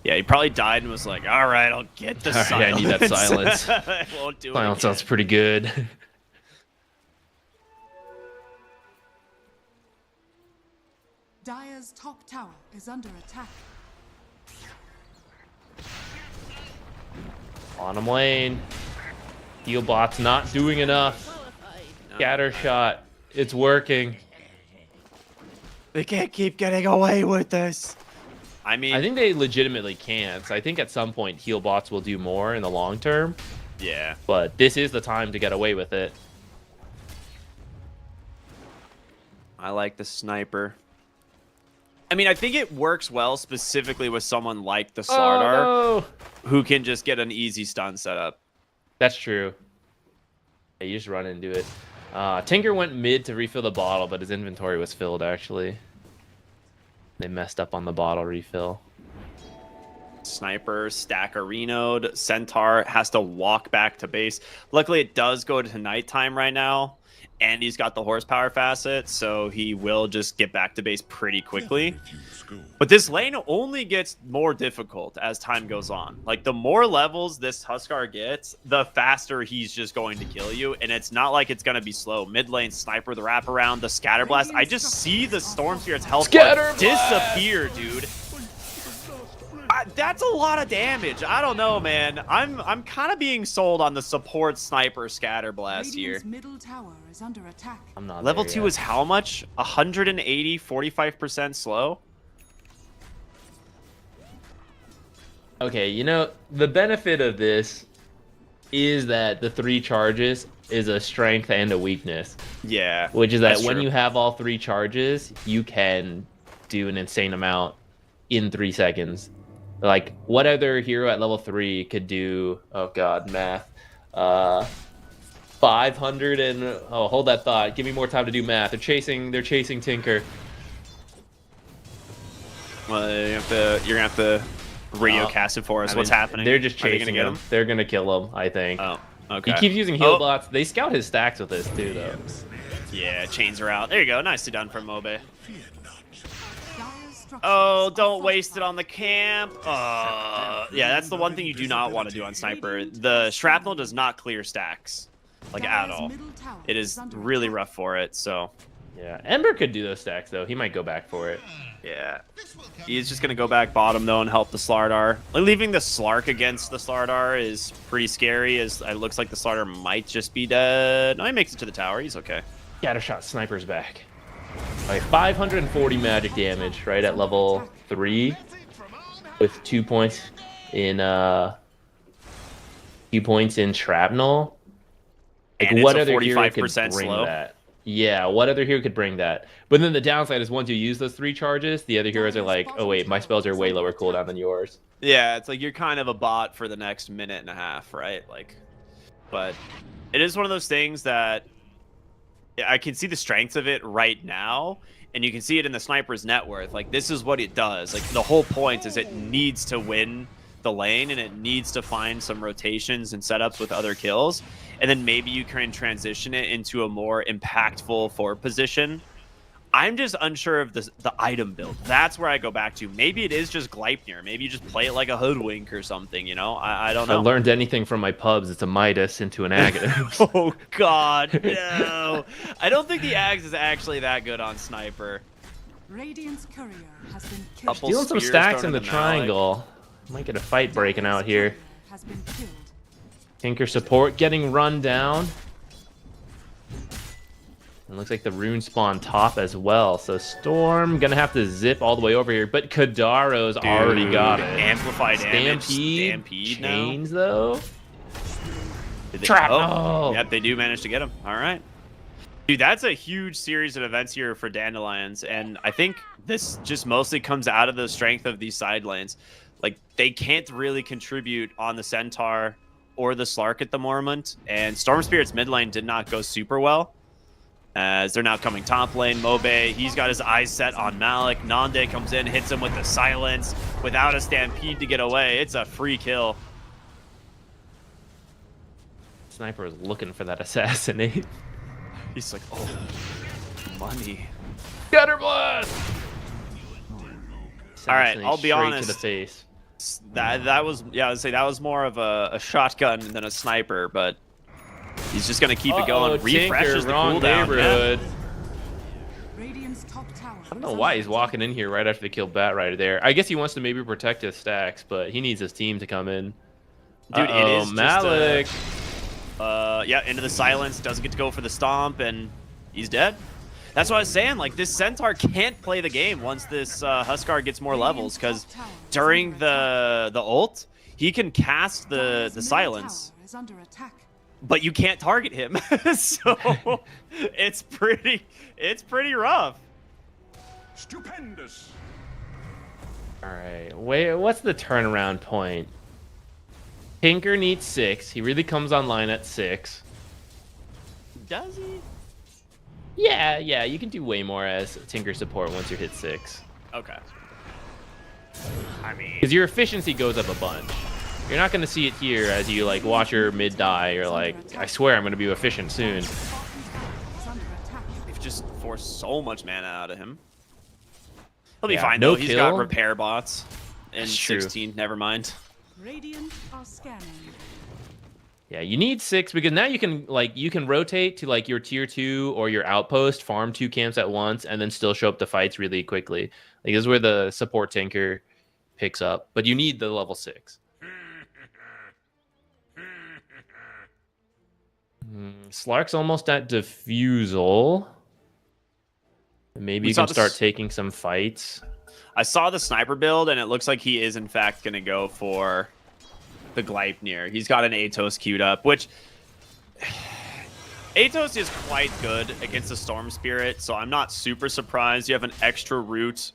Yeah, he probably died and was like, all right, I'll get the All right, silence. I need that silence. I won't do Silence it sounds again. pretty good. Dire's top tower is under attack. On him lane. Heal bot's not doing enough. Scatter shot. It's working. They can't keep getting away with this. I mean, I think they legitimately can't. So I think at some point heal bots will do more in the long term. yeah. But this is the time to get away with it. I like the sniper. I mean, I think it works well specifically with someone like the Slardar, Oh, no. who can just get an easy stun setup. That's true. Yeah, you just run into it. Tinker went mid to refill the bottle, but his inventory was filled, actually. They messed up on the bottle refill. Sniper, stack arena'd. Centaur has to walk back to base. Luckily, it does go to nighttime right now, and he's got the horsepower facet, so he will just get back to base pretty quickly. But this lane only gets more difficult as time goes on. Like, the more levels this Huskar gets, the faster he's just going to kill you, and it's not like it's going to be slow. Mid lane, Sniper, the wraparound, the Scatterblast. I just see the Storm Spirit's health bar disappear, dude. That's a lot of damage. I don't know, man. I'm kind of being sold on the support Sniper Scatterblast here. Radiant's middle tower is under attack. I'm not Level there 2 yet. is how much? 180, 45% slow? Okay, you know, the benefit of this is that the 3 charges is a strength and a weakness. Yeah. Which is that that's when true. you have all 3 charges, you can do an insane amount in 3 seconds. Like, what other hero at level 3 could do, oh god, math, 500 and, oh, hold that thought, give me more time to do math. They're chasing Tinker. You're gonna have to radio cast it for us. What's happening? They're just Are they chasing gonna get him. They're gonna kill him, I think. Oh, okay. He keeps using heal bots. They scout his stacks with this too, though. Yeah, chains are out. There you go. Nicely done from Mobe. Dire's structures Oh, are don't waste it fortified. on the camp. Yeah, that's the one thing you do not want to do on Sniper. The shrapnel does not clear stacks, like at Dire's all. middle tower It is under really attack. rough for it, so Yeah, Ember could do those stacks though. He might go back for it. yeah. He's just going to go back bottom, though, and help the Slardar. Like, leaving the Slark against the Slardar is pretty scary, as it looks like the Slardar might just be dead. No, he makes it to the tower. He's okay. Scattershot Sniper's back. Alright, 540 magic damage, right at level 3. With 2 points in shrapnel. Like, And what it's a other hero could 45% bring slow. that? Yeah, what other hero could bring that? But then the downside is once you use those 3 charges, the other heroes are like, oh wait, my spells are way lower cooldown than yours. Yeah, it's like you're kind of a bot for the next minute and a half, right? Like, but it is one of those things that I can see the strengths of it right now, and you can see it in the Sniper's net worth. Like, this is what it does. Like, the whole point is it needs to win the lane, and it needs to find some rotations and setups with other kills, and then maybe you can transition it into a more impactful forward position. I'm just unsure of the item build. That's where I go back to. Maybe it is just Gleipnir. Maybe you just play it like a hoodwink or something, you know? I don't If I know. learned anything from my pubs, it's a Midas into an Agathos. Oh, God, no. I don't think the Ags is actually that good on Sniper. Radiant's courier has been killed. Couple Stealing some spears stacks thrown in the Malik. triangle. Might get a fight breaking out here. Courier has been killed. Tinker support getting run down. It looks like the rune spawn top as well. So Storm gonna have to zip all the way over here, but Kadaro's already got it. Amplified damage. Stampede, Stampede now. chains though. Did they- Trap! Oh, Oh. yep, they do manage to get him. All right. Dude, that's a huge series of events here for Dandelions, and I think this just mostly comes out of the strength of these side lanes. Like, they can't really contribute on the Centaur or the Slark at the moment, and Storm Spirit's mid lane did not go super well, as they're now coming top lane. Mobe, he's got his eyes set on Malik. Nande comes in, hits him with the silence without a stampede to get away. It's a free kill. Sniper is looking for that assassinate. He's like, oh, money. Gutter blast! All right, I'll be Straight honest. to the face. That was, yeah, I'd say that was more of a shotgun than a sniper, but he's just gonna keep it going. Refreshes Tinker, the wrong cooldown. Yeah. neighborhood. Radiant's top tower. I don't know why he's walking in here right after they kill Bat right there. I guess he wants to maybe protect his stacks, but he needs his team to come in. Dude, it is just Malik. Yeah, into the silence, doesn't get to go for the stomp, and he's dead. That's what I was saying. Like, this Centaur can't play the game once this Huskar gets more levels, because during the ult, he can cast the silence, Is under attack. but you can't target him. So it's pretty rough. Stupendous. All right, wait, what's the turnaround point? Tinker needs 6. He really comes online at 6. Does he? Yeah, you can do way more as Tinker support once you hit 6. Okay. I mean, Because your efficiency goes up a bunch. You're not going to see it here as you like watch your mid die. You're like, I swear I'm going to be efficient soon. Is under attack. they've just forced so much mana out of him. He'll be Yeah, fine no though. He's got kill. repair bots in That's true. 16. Never mind. Radiant are scanning. Yeah, you need 6 because now you can rotate to like your tier 2 or your outpost, farm 2 camps at once, and then still show up to fights really quickly. Like this is where the support Tinker picks up, but you need the level 6. Slark's almost at defusal. Maybe We you saw can start this- taking some fights. I saw the sniper build, and it looks like he is in fact going to go for the Gleipnir. He's got an Atos queued up, which Atos is quite good against the Storm Spirit, so I'm not super surprised you have an extra route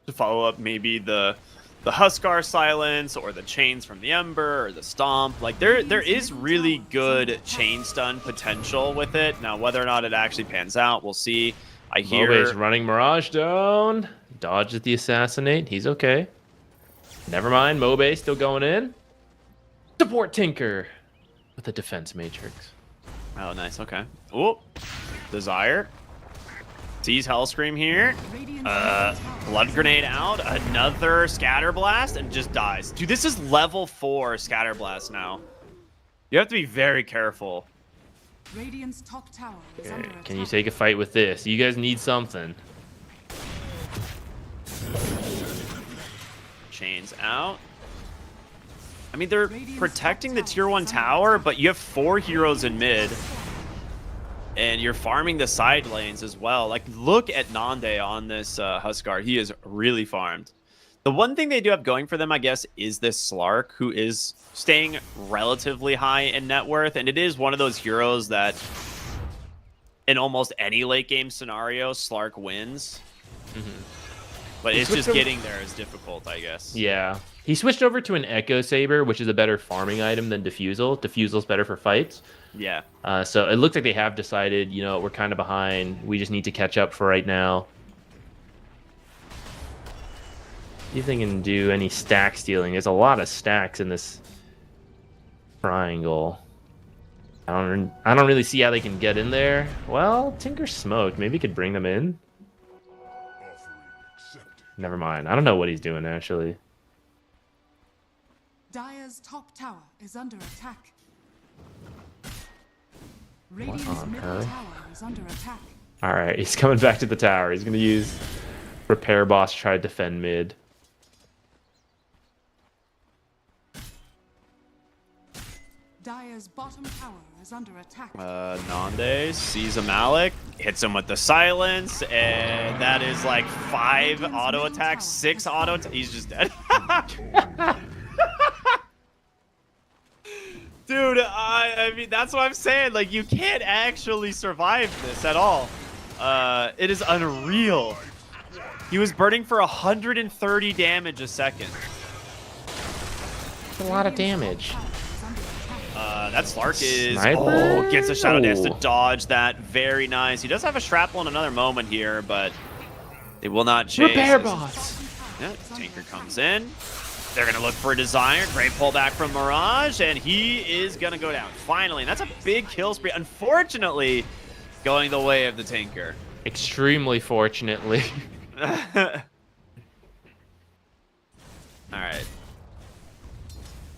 to follow up maybe the Huskar silence or the chains from the Ember or the Stomp. Like there is really good chain stun potential with it. Now whether or not it actually pans out, we'll see. I hear Mobe's running Mirage down. Dodges the assassinate. He's okay. Never mind. Mobe still going in. Support Tinker with the defense matrix. Oh, nice. Okay. Oh, Desire. Sees Hellscream here. Blood Grenade out. Another Scatter Blast and just dies. Dude, this is level 4 Scatter Blast now. You have to be very careful. Radiant's top tower is under attack. Can you take a fight with this? You guys need something. Chains out. I mean, they're protecting the tier 1 tower, but you have 4 heroes in mid. And you're farming the side lanes as well. Like, look at Nande on this Huskar. He is really farmed. The one thing they do have going for them, I guess, is this Slark, who is staying relatively high in net worth. And it is one of those heroes that, in almost any late game scenario, Slark wins. But it's just getting there is difficult, I guess. Yeah. He switched over to an Echo Saber, which is a better farming item than Diffusal. Diffusal's better for fights. Yeah. So it looks like they have decided, you know, we're kind of behind. We just need to catch up for right now. See if they can do any stack stealing. There's a lot of stacks in this triangle. I don't really see how they can get in there. Well, Tinker smoked. Maybe he could bring them in. Never mind. I don't know what he's doing, actually. Dire's top tower is under attack. Radiant's middle tower is under attack. All right, he's coming back to the tower. He's going to use Repair Boss to try to defend mid. Dire's bottom tower is under attack. Nande sees a Malik, hits him with the silence, and that is like 5 auto attacks, 6 auto attacks. He's just dead. Dude, I mean, that's what I'm saying. Like, you can't actually survive this at all. It is unreal. He was burning for 130 damage a second. That's a lot of damage. That Slark is... Sniper? Oh, gets a Shadow Dance to dodge that. Very nice. He does have a Shrapnel in another moment here, but they will not chase. Repair Boss! Yeah, Tinker comes in. They're going to look for a Desire. Great pullback from Mirage, and he is going to go down. Finally, and that's a big kill spree. Unfortunately, going the way of the Tinker. Extremely fortunately. All right.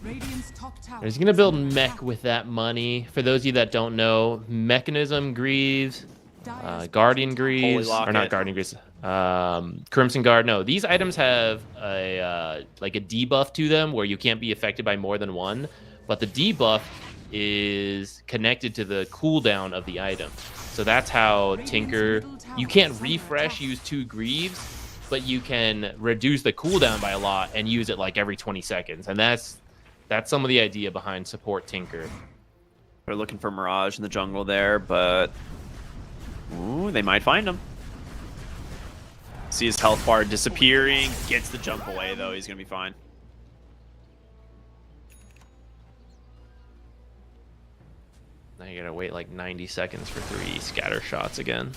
Radiant's top tower. He's going to build mech with that money. For those of you that don't know, Mechanism Greaves, Guardian Greaves, or not Guardian Greaves, Crimson Guard. No, these items have a like a debuff to them where you can't be affected by more than one, but the debuff is connected to the cooldown of the item. So that's how Tinker, you can't refresh, use 2 Greaves, but you can reduce the cooldown by a lot and use it like every 20 seconds. And that's some of the idea behind support Tinker. They're looking for Mirage in the jungle there, but ooh, they might find him. See his health bar disappearing. Gets the jump away, though. He's going to be fine. Now you got to wait like 90 seconds for 3 scatter shots again.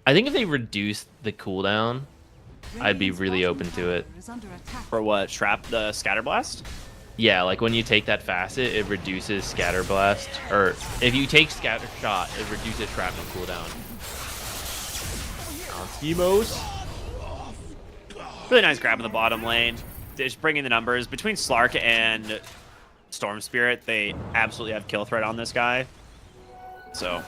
I think if they reduce the cooldown, I'd be really open to it. For what? The Scatter Blast? Yeah, like when you take that facet, it reduces Scatter Blast. Or if you take Scatter Shot, it reduces Shrapnel cooldown. On Schemos. Really nice grab in the bottom lane. Just bringing the numbers. Between Slark and Storm Spirit, they absolutely have kill threat on this guy. So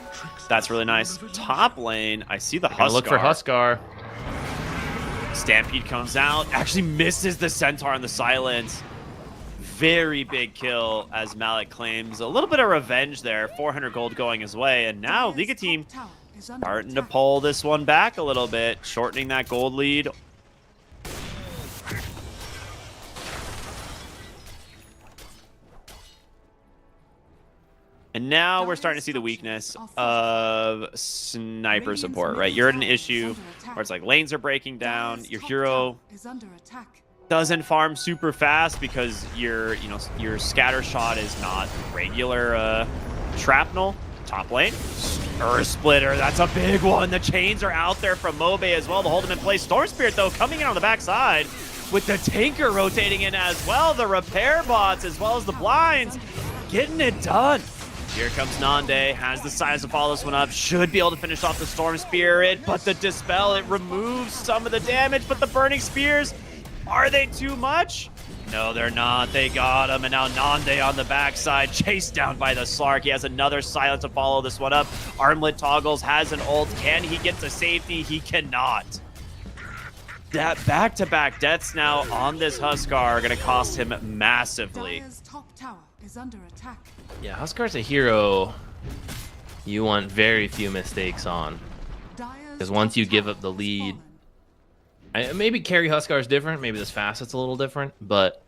that's really nice. Top lane, I see the Huskar. Look for Huskar. Stampede comes out. Actually misses the Centaur on the silence. Very big kill as Malik claims a little bit of revenge there. 400 gold going his way. And now Liga team starting to pull this one back a little bit, shortening that gold lead. And now we're starting to see the weakness of sniper support, right? You're at an issue where it's like lanes are breaking down. Your hero doesn't farm super fast because your scatter shot is not regular shrapnel. Top lane, Earth Splitter, that's a big one. The chains are out there from Mobe as well to hold him in place. Storm Spirit, though, coming in on the backside with the Tinker rotating in as well. The repair bots as well as the blinds getting it done. Here comes Nande, has the size to follow this one up, should be able to finish off the Storm Spirit, but the Dispel, it removes some of the damage, but the Burning Spears, are they too much? No, they're not. They got him, and now Nande on the backside, chased down by the Slark. He has another silence to follow this one up. Armlet toggles, has an ult. Can he get to safety? He cannot. That back-to-back deaths now on this Huskar are going to cost him massively. Dire's top tower is under attack. Yeah, Huskar's a hero you want very few mistakes on. Because once you give up the lead, maybe carry Huskar is different. Maybe this facet's a little different. But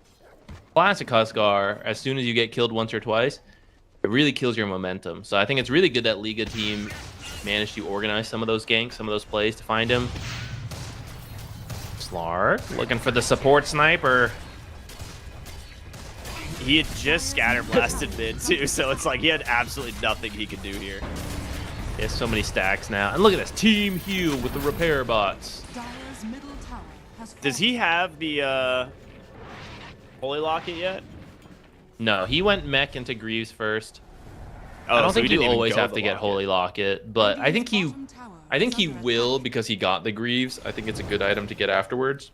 classic Huskar, as soon as you get killed once or twice, it really kills your momentum. So I think it's really good that Liga team managed to organize some of those ganks, some of those plays to find him. Slark looking for the support sniper. He had just scatter blasted mid too, so it's like he had absolutely nothing he could do here. He has so many stacks now. And look at this team heal with the repair bots. Dire's middle tower has Does he have the Holy Locket yet? No, he went mech into Greaves first. Oh, I don't so think he didn't you even always go have the to get Locket. Holy Locket, but I think Radiant's bottom tower I think is he under will attack. because he got the Greaves. I think it's a good item to get afterwards.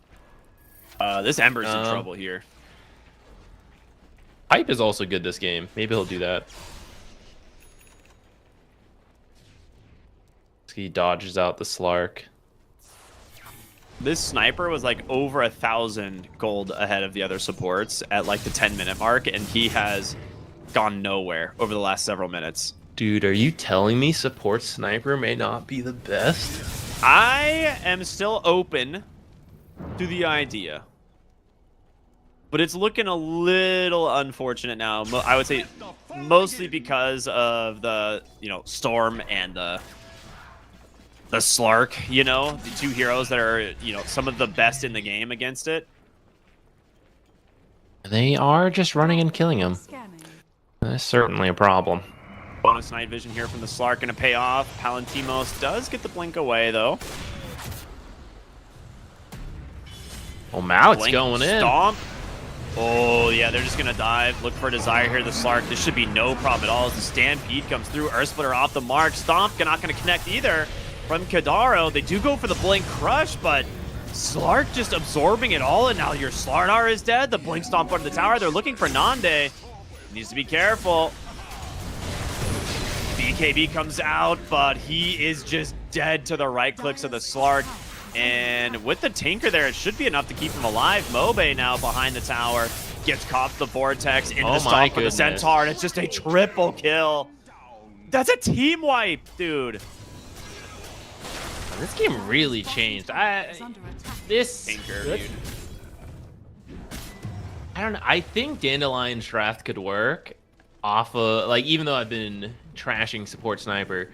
This Ember's in trouble here. Hype is also good this game. Maybe he'll do that. He dodges out the Slark. This sniper was like over 1,000 gold ahead of the other supports at like the 10-minute mark, and he has gone nowhere over the last several minutes. Dude, are you telling me support sniper may not be the best? I am still open to the idea, but it's looking a little unfortunate now. I would say mostly because of the, Storm and the Slark, the two heroes that are, some of the best in the game against it. They are just running and killing him. Scanning. That's certainly a problem. Bonus night vision here from the Slark going to pay off. Palantimos does get the blink away, though. Oh, Malik's Blink, going in. Stomp. Oh, yeah, they're just going to dive. Look for Desire here, the Slark. This should be no problem at all as the Stampede comes through. Earth Splitter off the mark. Stomp not going to connect either from Kadaro. They do go for the Blink Crush, but Slark just absorbing it all, and now your Slardar is dead. The Blink Stomp under the tower. They're looking for Nande. Needs to be careful. BKB comes out, but he is just dead to the right clicks of the Slark. And with the Tinker there, it should be enough to keep him alive. Mobe now behind the tower. Gets caught the Vortex into the Stomp for the Centaur, and it's just a triple kill. That's a team wipe, dude. This game really changed. This Tinker, dude. I don't know. I think Dandelion Shrath could work off of, even though I've been trashing support sniper,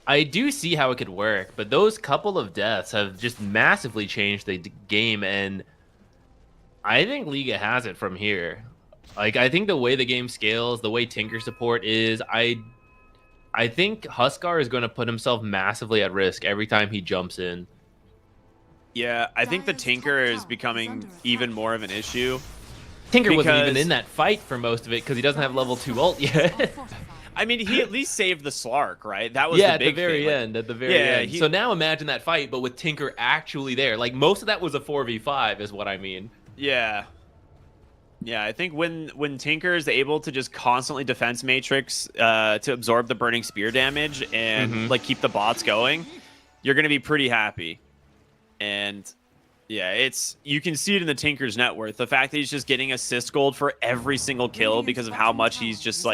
I do see how it could work, but those couple of deaths have just massively changed the game, and I think Liga has it from here. I think the way the game scales, the way Tinker support is, I think Huskar is going to put himself massively at risk every time he jumps in. Yeah, I think the Tinker is becoming even more of an issue. Tinker wasn't even in that fight for most of it because he doesn't have level 2 ult yet. I mean, he at least saved the Slark, right? That was yeah, the big at the very thing. end. At the very end. So now imagine that fight, but with Tinker actually there. Most of that was a 4v5 is what I mean. Yeah. Yeah, I think when Tinker is able to just constantly defense matrix to absorb the burning spear damage and keep the bots going, you're going to be pretty happy. And yeah, you can see it in the Tinker's net worth. The fact that he's just getting assist gold for every single kill because of how much he's just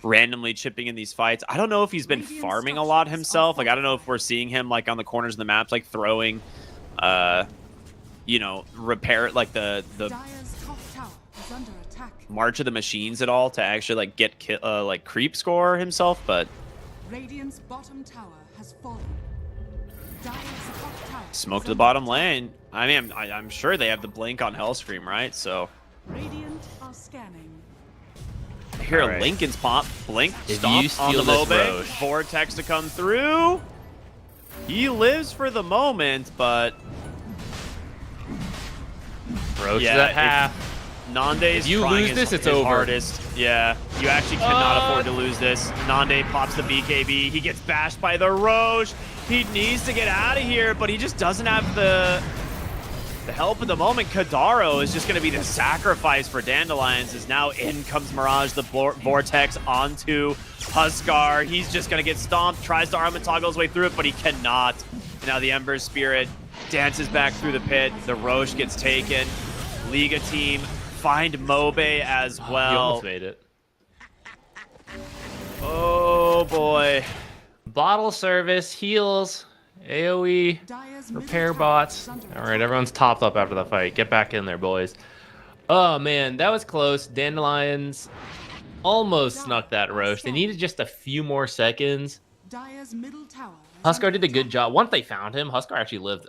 randomly chipping in these fights. I don't know if he's been farming a lot himself. I don't know if we're seeing him on the corners of the maps, throwing, repair the Dire's top tower is under attack. March of the Machines at all to actually get creep score himself, but Radiant's bottom tower has fallen. Dire's top tower smoke is to the under bottom attack. lane. I mean, I'm sure they have the blink on Hellscream, right? So Radiant are scanning. hear All right. Lincoln's pop. Blink, If stomp you on the steal this Mobe. Roche. Vortex to come through. He lives for the moment, but Roche yeah, is at half. Nande's If you trying lose his, this, it's his over. hardest. Yeah, you actually cannot afford to lose this. Nande pops the BKB. He gets bashed by the Roche. He needs to get out of here, but he just doesn't have the help at the moment. Kadaro is just going to be the sacrifice for Dandelions, as now in comes Mirage, the Vortex onto Huskar. He's just going to get stomped, tries to arm and toggle his way through it, but he cannot. And now the Ember Spirit dances back through the pit. The Roche gets taken. Liga team find Mobe as well. You almost made it. Oh boy. Bottle service, heals, AoE, Dire's repair middle tower bots. is under All right, everyone's topped up after the fight. Get back in there, boys. Oh man, that was close. Dandelions almost snuck that Roche. They needed just a few more seconds. Dire's middle tower is Huskar under did a good attack. job. Once they found him, Huskar actually lived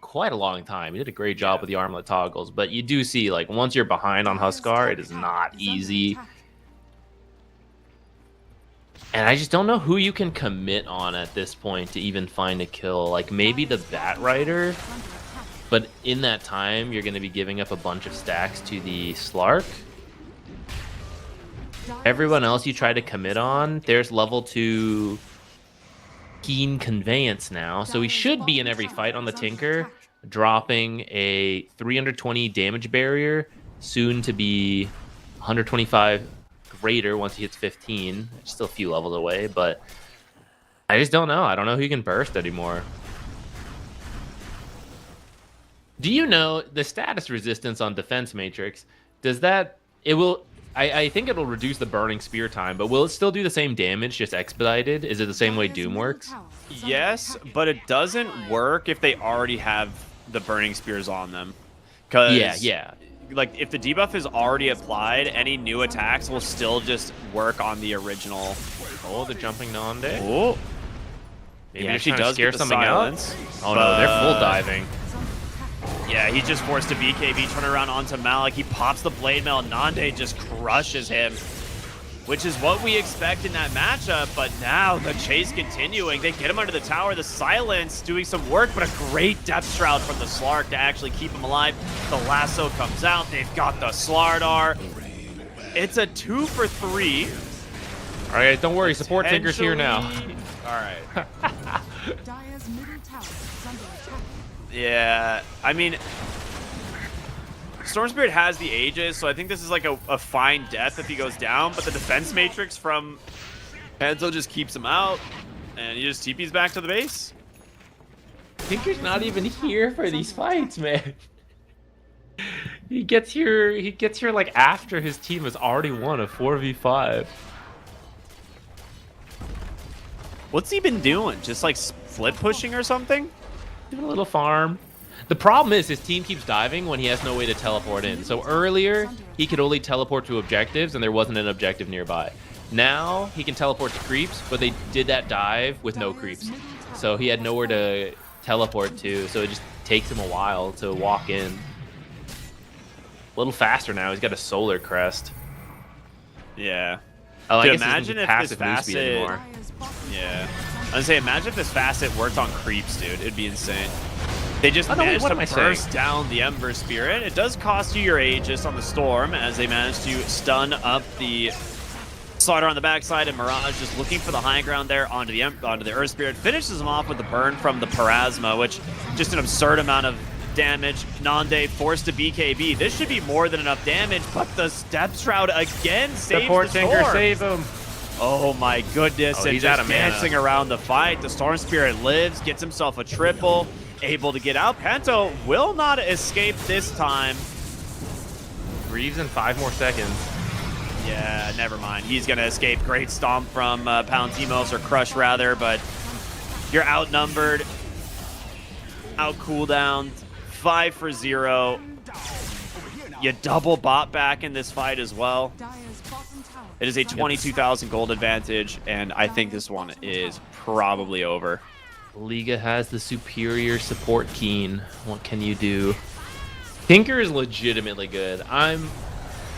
quite a long time. He did a great job with the armlet toggles. But you do see, like, once you're behind on Dire's Huskar, top it is tower not is under easy. attack. And I just don't know who you can commit on at this point to even find a kill. Like, maybe the Bat Rider, Is under attack. but in that time, you're going to be giving up a bunch of stacks to the Slark. Dire's Everyone else you top try to tower commit is under on, there's level 2 Keen Conveyance now. So he should be in every fight on the Tinker, dropping a 320 damage barrier, soon to be 125 greater once he hits 15. It's still a few levels away, but I just don't know. I don't know who can burst anymore. Do you know the status resistance on Defense Matrix? Does that... It will... I think it'll reduce the burning spear time, but will it still do the same damage, just expedited? Is it the same way Dire's Doom middle works? tower is under Yes, attack. but it doesn't work if they already have the Burning Spears on them. Cause Yeah. like if the debuff is already applied, any new attacks will still just work on the original. Oh, the jumping Nande. Oh, Maybe he they're actually trying to does scare get the something silence. out. Oh no, they're full but- diving. Is under attack. Yeah, he just forced a BKB, turn around onto Malik. He pops the Blade Mail. Nande just crushes him, which is what we expect in that matchup. But now the chase continuing. They get him under the tower. The silence doing some work, but a great depth shroud from the Slark to actually keep him alive. The lasso comes out. They've got the Slardar. It's a 2 for 3. All right, don't worry. Support Tinker's here now. Potentially- All right. Dire's middle tower is under attack. Yeah, I mean, Storm Spirit has the Aegis, so I think this is like a fine death if he goes down, but the defense matrix from Hanzo just keeps him out, and he just TP's back to the base. Tinker's not even here for these fights, man. He gets here like after his team has already won a 4v5. What's he been doing? Just like flip pushing or something? Doing a little farm. The problem is his team keeps diving when he has no way to teleport in. So earlier, he could only teleport to objectives and there wasn't an objective nearby. Now, he can teleport to creeps, but they did that dive with no creeps. So he had nowhere to teleport to, so it just takes him a while to walk in. A little faster now, he's got a solar crest. Yeah. Oh, I Dude, guess imagine imagine if passive this move speed facet- anymore. Dire's bottom Yeah. tower is I under was gonna say, imagine if this facet worked on creeps, dude. It'd be insane. They just Oh, no, wait, managed what to am I saying? burst down the Ember Spirit. It does cost you your Aegis on the Storm, as they managed to stun up the Slaughter on the backside, and Mirage just looking for the high ground there onto the Earth Spirit. Finishes him off with the burn from the Parasma, which just an absurd amount of damage. Nande forced to BKB. This should be more than enough damage, but the Step Shroud again saves Support the Tinker, Storm. save him. Oh my goodness, Oh, and he's just out of mana. dancing around the fight. The Storm Spirit lives, gets himself a triple, able to get out. Panto will not escape this time. Reeves in 5 more seconds. Yeah, never mind. He's going to escape. Great stomp from Palantimos, or Crush rather, but you're outnumbered. Out cooldown. 5 for 0. You double bot back in this fight as well. Dire's bottom tower It is a is under 22,000 gold advantage, and I think this one is probably over. Liga has the superior support Keen. What can you do? Tinker is legitimately good. I'm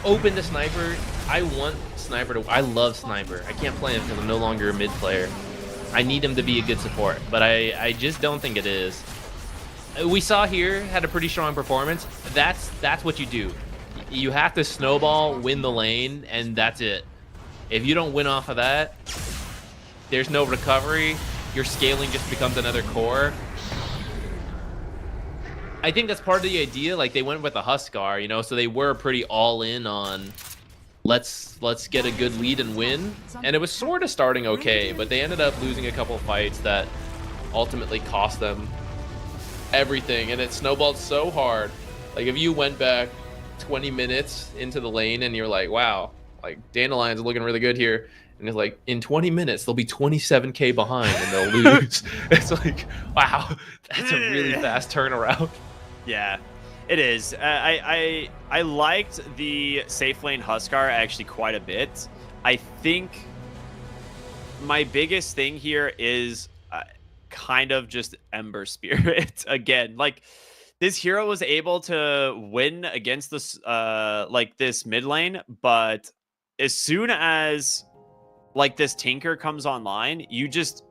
open to Sniper. I want Sniper to. I love Sniper. I can't play him because I'm no longer a mid player. I need him to be a good support, but I just don't think it is. We saw here had a pretty strong performance. That's what you do. You have to snowball, win the lane, and that's it. If you don't win off of that, there's no recovery. Your scaling just becomes another core. I think that's part of the idea. Like, they went with the Huskar, you know, so they were pretty all in on let's get a good lead and win. And it was sort of starting okay, but they ended up losing a couple fights that ultimately cost them everything, and it snowballed so hard. Like, if you went back 20 minutes into the lane and you're like, wow, like Dandelion's looking really good here, and it's like in 20 minutes they'll be 27k behind and they'll lose. It's like, wow, that's a really fast turnaround. Yeah, it is. I liked the safe lane Huskar actually quite a bit. I think my biggest thing here is kind of just Ember Spirit again. Like, this hero was able to win against this like this mid lane, but as soon as like this Tinker comes online, you just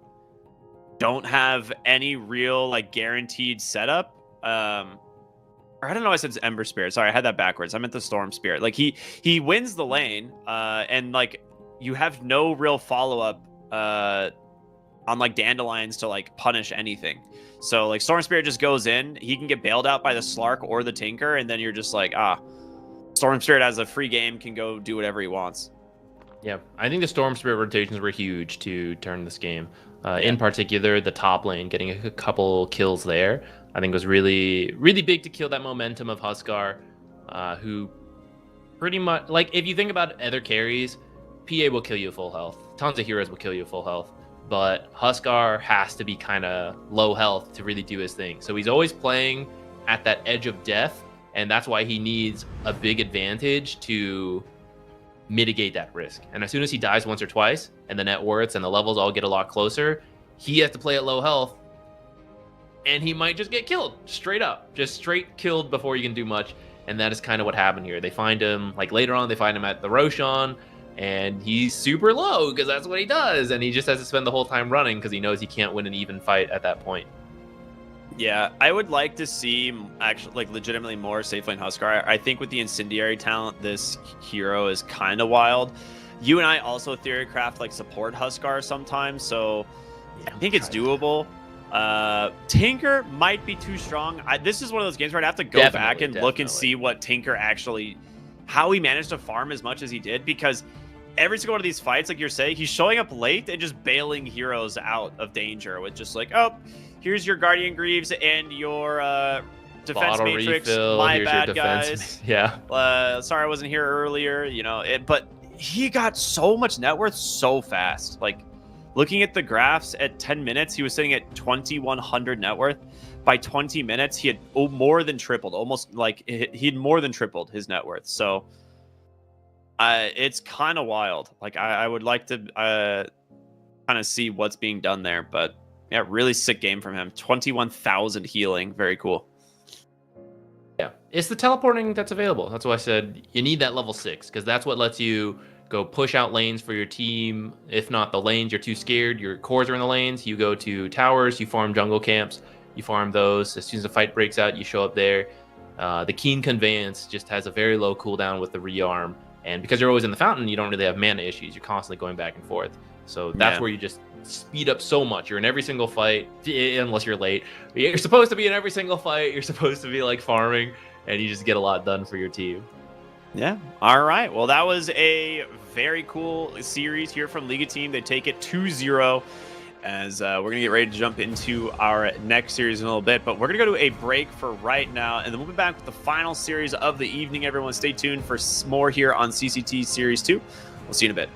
don't have any real like guaranteed setup. Or I don't know, I said Ember Spirit. Sorry, I had that backwards. I meant the Storm Spirit. Like, he wins the lane, and like you have no real follow-up on like Dandelions to like punish anything. So like Storm Spirit just goes in, he can get bailed out by the Slark or the Tinker, and then you're just like, Storm Spirit as a free game can go do whatever he wants. Yeah, I think the Storm Spirit rotations were huge to turn this game. In particular, the top lane, getting a couple kills there, I think was really, really big to kill that momentum of Huskar, who pretty much, like, if you think about other carries, PA will kill you full health. Tons of heroes will kill you full health. But Huskar has to be kind of low health to really do his thing. So he's always playing at that edge of death, and that's why he needs a big advantage to mitigate that risk. And as soon as he dies once or twice, and the net worths and the levels all get a lot closer, he has to play at low health, and he might just get killed straight up, just straight killed before you can do much. And that is kind of what happened here. They find him, like later on, they find him at the Roshan, and he's super low because that's what he does, and he just has to spend the whole time running because he knows he can't win an even fight at that point. Yeah, I would like to see actually like legitimately more safe lane Huskar. I think with the incendiary talent, this hero is kind of wild. You and I also theorycraft like support Huskar sometimes, so I think it's doable. Tinker might be too strong. This is one of those games where I'd have to go back and look and see what Tinker actually, how he managed to farm as much as he did, because every single one of these fights, like you're saying, he's showing up late and just bailing heroes out of danger with just like, oh, here's your Guardian Greaves and your defense Bottle matrix. refill, My bad, guys. Yeah. Sorry I wasn't here earlier. You know, but he got so much net worth so fast. Like, looking at the graphs, at 10 minutes, he was sitting at 2,100 net worth. By 20 minutes, he had more than tripled, almost like he'd more than tripled his net worth. So it's kind of wild. Like, I would like to kind of see what's being done there. But yeah, really sick game from him. 21,000 healing. Very cool. Yeah, it's the teleporting that's available. That's why I said you need that level 6, because that's what lets you go push out lanes for your team. If not the lanes, you're too scared, your cores are in the lanes, you go to towers, you farm jungle camps, you farm those. As soon as the fight breaks out, you show up there. The Keen Conveyance just has a very low cooldown with the rearm, and because you're always in the fountain, you don't really have mana issues. You're constantly going back and forth. So that's where you just speed up so much. You're in every single fight, unless you're late. You're supposed to be in every single fight. You're supposed to be like farming, and you just get a lot done for your team. Yeah. All right. Well, that was a very cool series here from Liga Team. They take it 2-0 as we're going to get ready to jump into our next series in a little bit. But we're going to go to a break for right now, and then we'll be back with the final series of the evening. Everyone stay tuned for more here on CCT Series 2. We'll see you in a bit.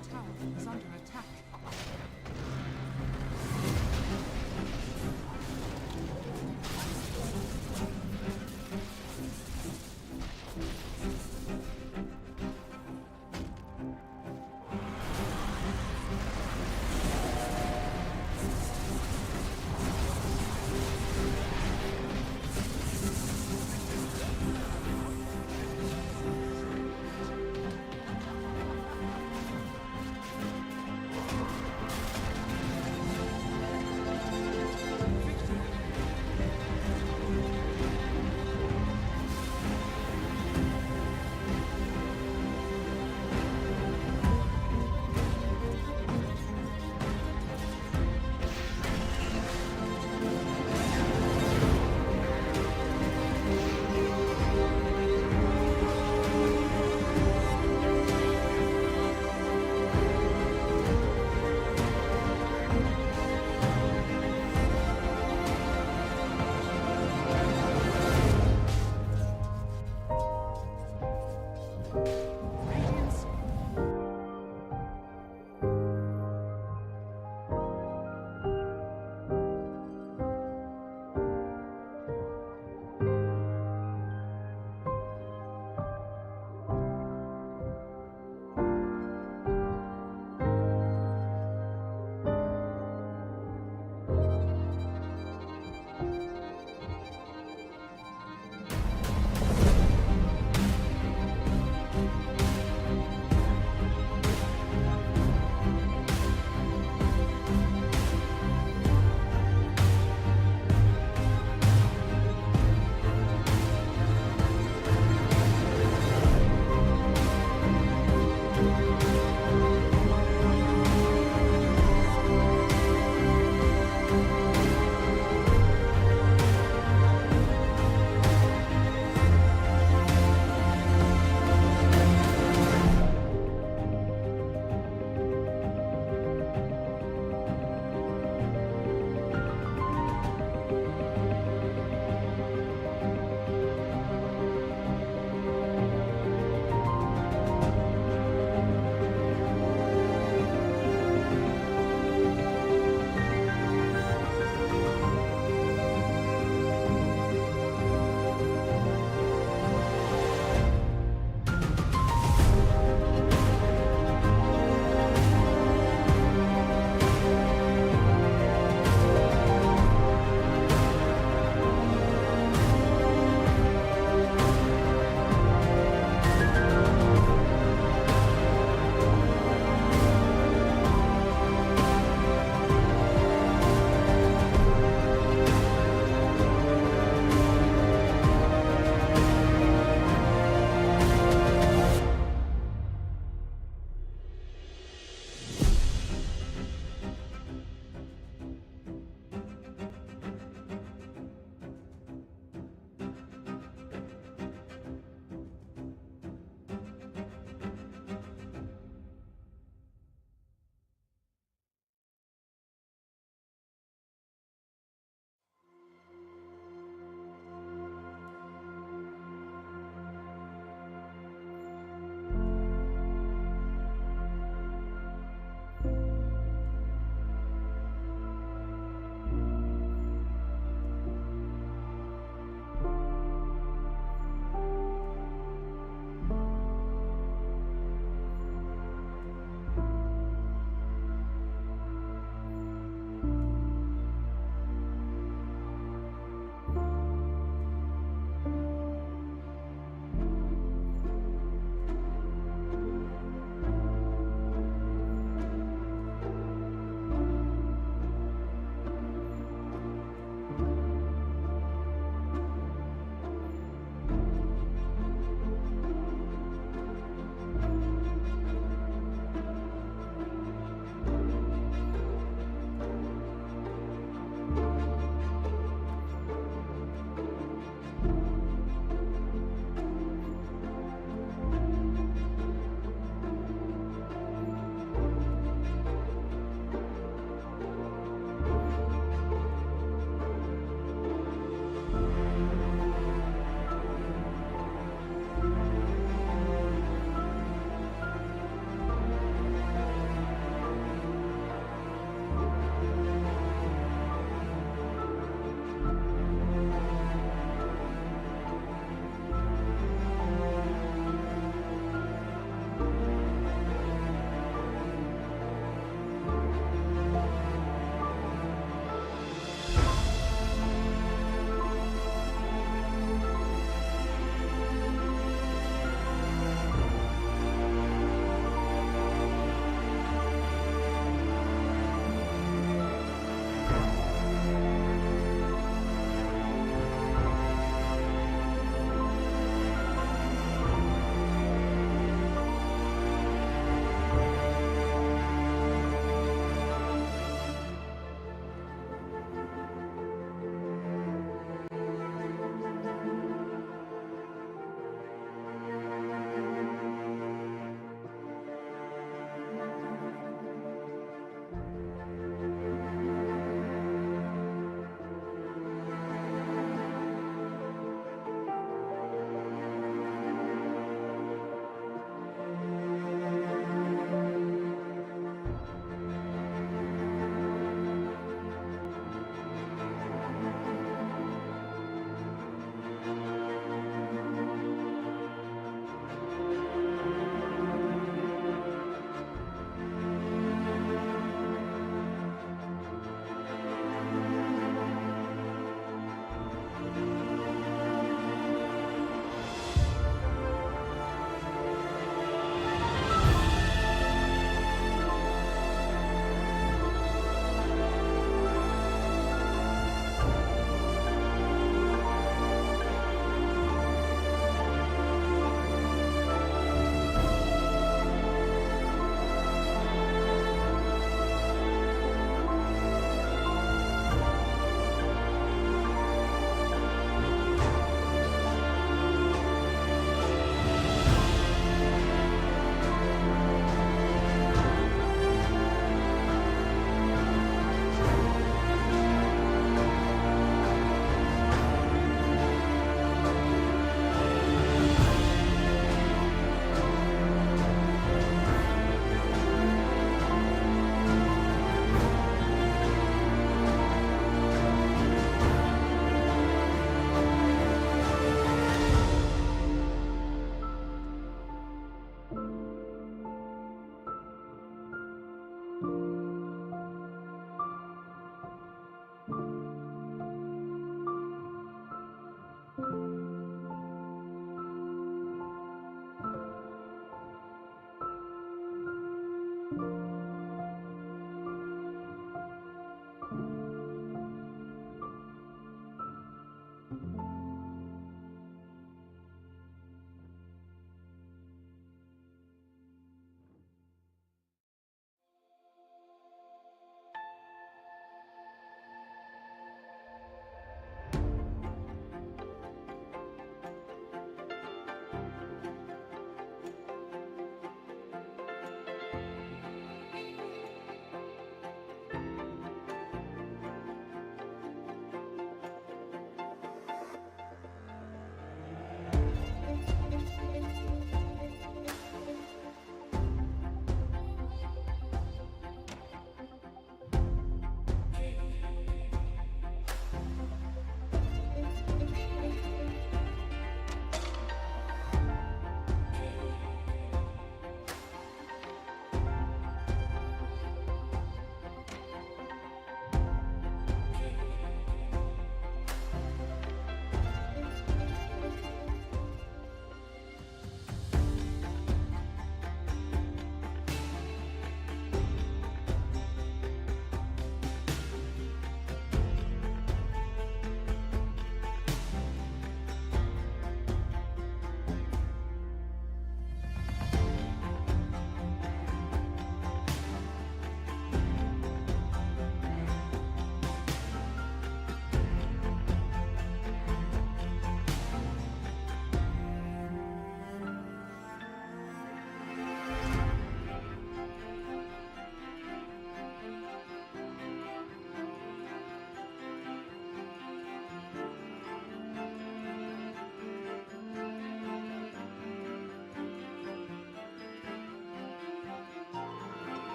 tower is under attack.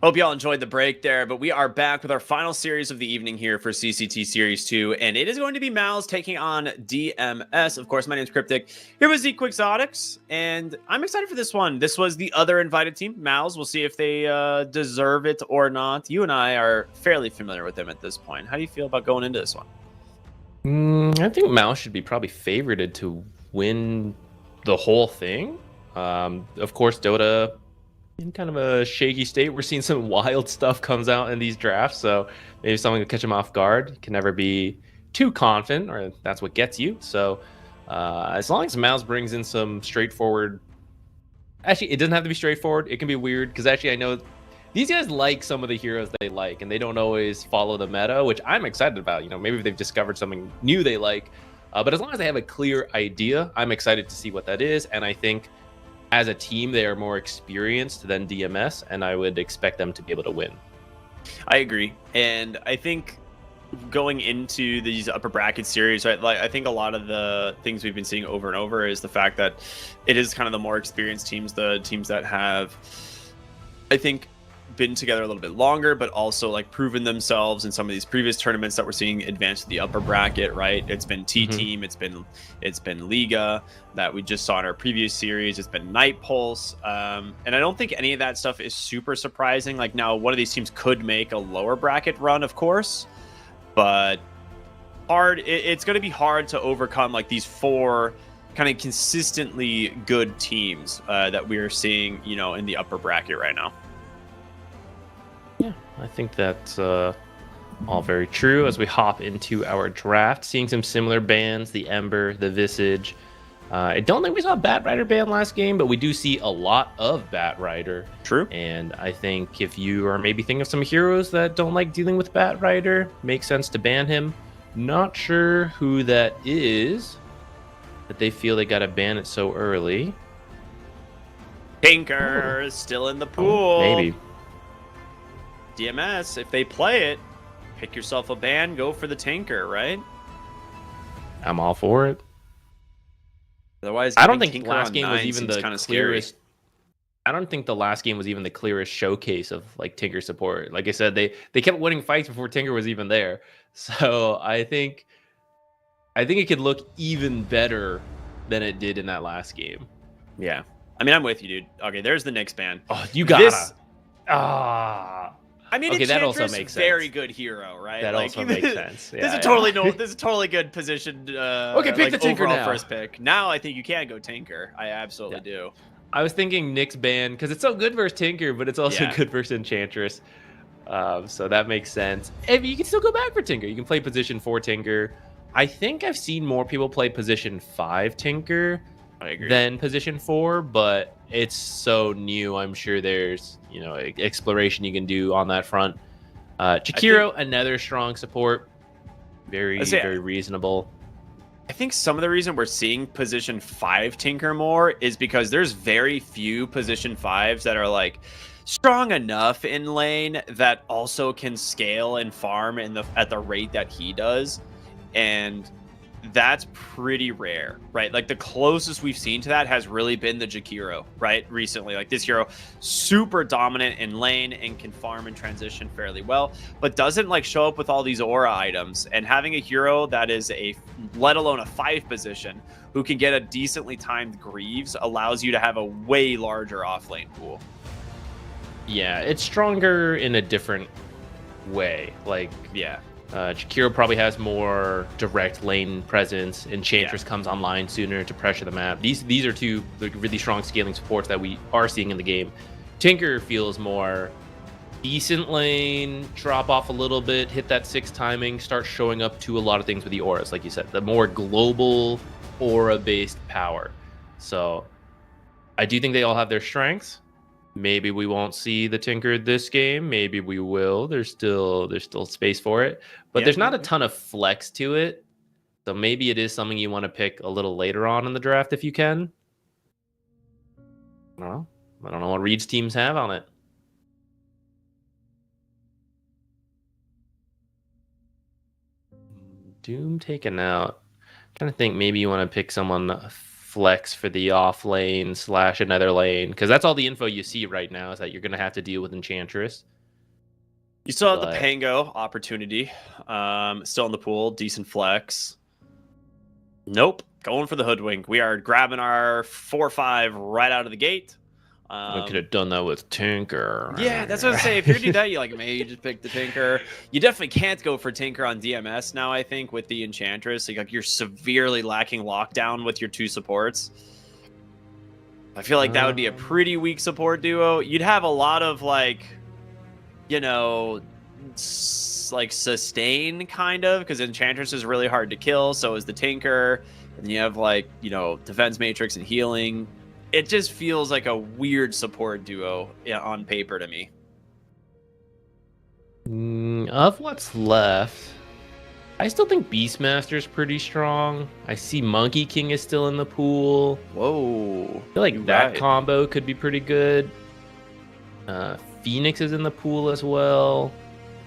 Hope y'all enjoyed the break there, but we are back with our final series of the evening here for CCT Series 2, and it is going to be Mal's taking on DMS. Of course, my name's Cryptic. Here was the Quixotics, and I'm excited for this one. This was the other invited team, Mal's. We'll see if they deserve it or not. You and I are fairly familiar with them at this point. How do you feel about going into this one? I think Mal should be probably favorited to win the whole thing. Of course, Dota in kind of a shaky state. We're seeing some wild stuff comes out in these drafts, so maybe something to catch him off guard. You can never be too confident, or that's what gets you. So as long as Mouse brings in some straightforward, actually, it doesn't have to be straightforward. It can be weird, because actually I know these guys like some of the heroes they like, and they don't always follow the meta, which I'm excited about. You know, maybe they've discovered something new they like, but as long as they have a clear idea, I'm excited to see what that is. And I think as a team, they are more experienced than DMS, and I would expect them to be able to win. I agree. And I think going into these upper bracket series, right, like I think a lot of the things we've been seeing over and over is the fact that it is kind of the more experienced teams, the teams that have, I think, been together a little bit longer, but also like proven themselves in some of these previous tournaments that we're seeing advance to the upper bracket, right? It's been T-Team, it's been Liga that we just saw in our previous series, it's been Night Pulse, and I don't think any of that stuff is super surprising. Like, now one of these teams could make a lower bracket run, of course, but it's going to be hard to overcome like these four kind of consistently good teams that we are seeing, you know, in the upper bracket right now. Yeah, I think that's all very true. As we hop into our draft, seeing some similar bans, the Ember, the Visage. I don't think we saw Bat Rider ban last game, but we do see a lot of Bat Rider. True. And I think if you are maybe thinking of some heroes that don't like dealing with Bat Rider, makes sense to ban him. Not sure who that is, but they feel they got to ban it so early. Tinker is still in the pool. Maybe. DMS, if they play it, pick yourself a ban, go for the Tinker, right? I'm all for it. Otherwise, I don't think Tinker last on game was 9 even seems the kinda clearest. I don't think the last game was even the clearest showcase of like Tinker support. Like I said, they kept winning fights before Tinker was even there. So I think it could look even better than it did in that last game. Yeah, I mean, I'm with you, dude. Okay, there's the Nyx ban. Oh, you gotta. This- I mean, Okay, that also Enchantress, makes very sense. good hero, right? That like, also makes sense. This Yeah, is a totally good position. Okay, pick the Tinker overall now. first pick. Now I think you can go Tinker. I absolutely do. I was thinking Nyx ban because it's so good versus Tinker, but it's also Yeah. good versus Enchantress. So that makes sense. And you can still go back for Tinker. You can play position 4 Tinker. I think I've seen more people play position 5 Tinker I agree. than position 4, but it's so new. I'm sure there's, you know, exploration you can do on that front. Chikiro, another strong support. Very reasonable. I think some of the reason we're seeing position 5 Tinker more is because there's very few position 5s that are like strong enough in lane that also can scale and farm at the rate that he does, and that's pretty rare, right? Like the closest we've seen to that has really been the Jakiro, right? Recently, like this hero, super dominant in lane and can farm and transition fairly well, but doesn't like show up with all these aura items. And having a hero that is let alone a 5 position, who can get a decently timed Greaves allows you to have a way larger offlane pool. Yeah, it's stronger in a different way. Like, Yeah. Chikiro probably has more direct lane presence. Enchantress comes online sooner to pressure the map. These are two really strong scaling supports that we are seeing in the game. Tinker feels more decent lane, drop off a little bit, hit that 6 timing, start showing up to a lot of things with the auras, like you said, the more global aura-based power. So I do think they all have their strengths. Maybe we won't see the Tinker this game. Maybe we will. There's still space for it. But there's not a ton of flex to it. So maybe it is something you want to pick a little later on in the draft if you can. I don't know what Reed's teams have on it. Doom taken out. I'm trying to think, maybe you want to pick someone flex for the off lane / another lane, because that's all the info you see right now is that you're gonna have to deal with Enchantress. You still have But- the Pango opportunity. Still in the pool. Decent flex. Nope. Going for the Hoodwink. We are grabbing our 4/5 right out of the gate. We could have done that with Tinker. Yeah, that's what I was saying. If you're gonna do that, you like maybe just pick the Tinker. You definitely can't go for Tinker on DMS now, I think, with the Enchantress. Like you're severely lacking lockdown with your 2 supports. I feel like that would be a pretty weak support duo. You'd have a lot of like, you know, like sustain kind of, because Enchantress is really hard to kill. So is the Tinker, and you have like, you know, defense matrix and healing. It just feels like a weird support duo on paper to me. Of what's left, I still think Beastmaster's pretty strong. I see Monkey King is still in the pool. Whoa. I feel like You're that right. combo could be pretty good. Phoenix is in the pool as well.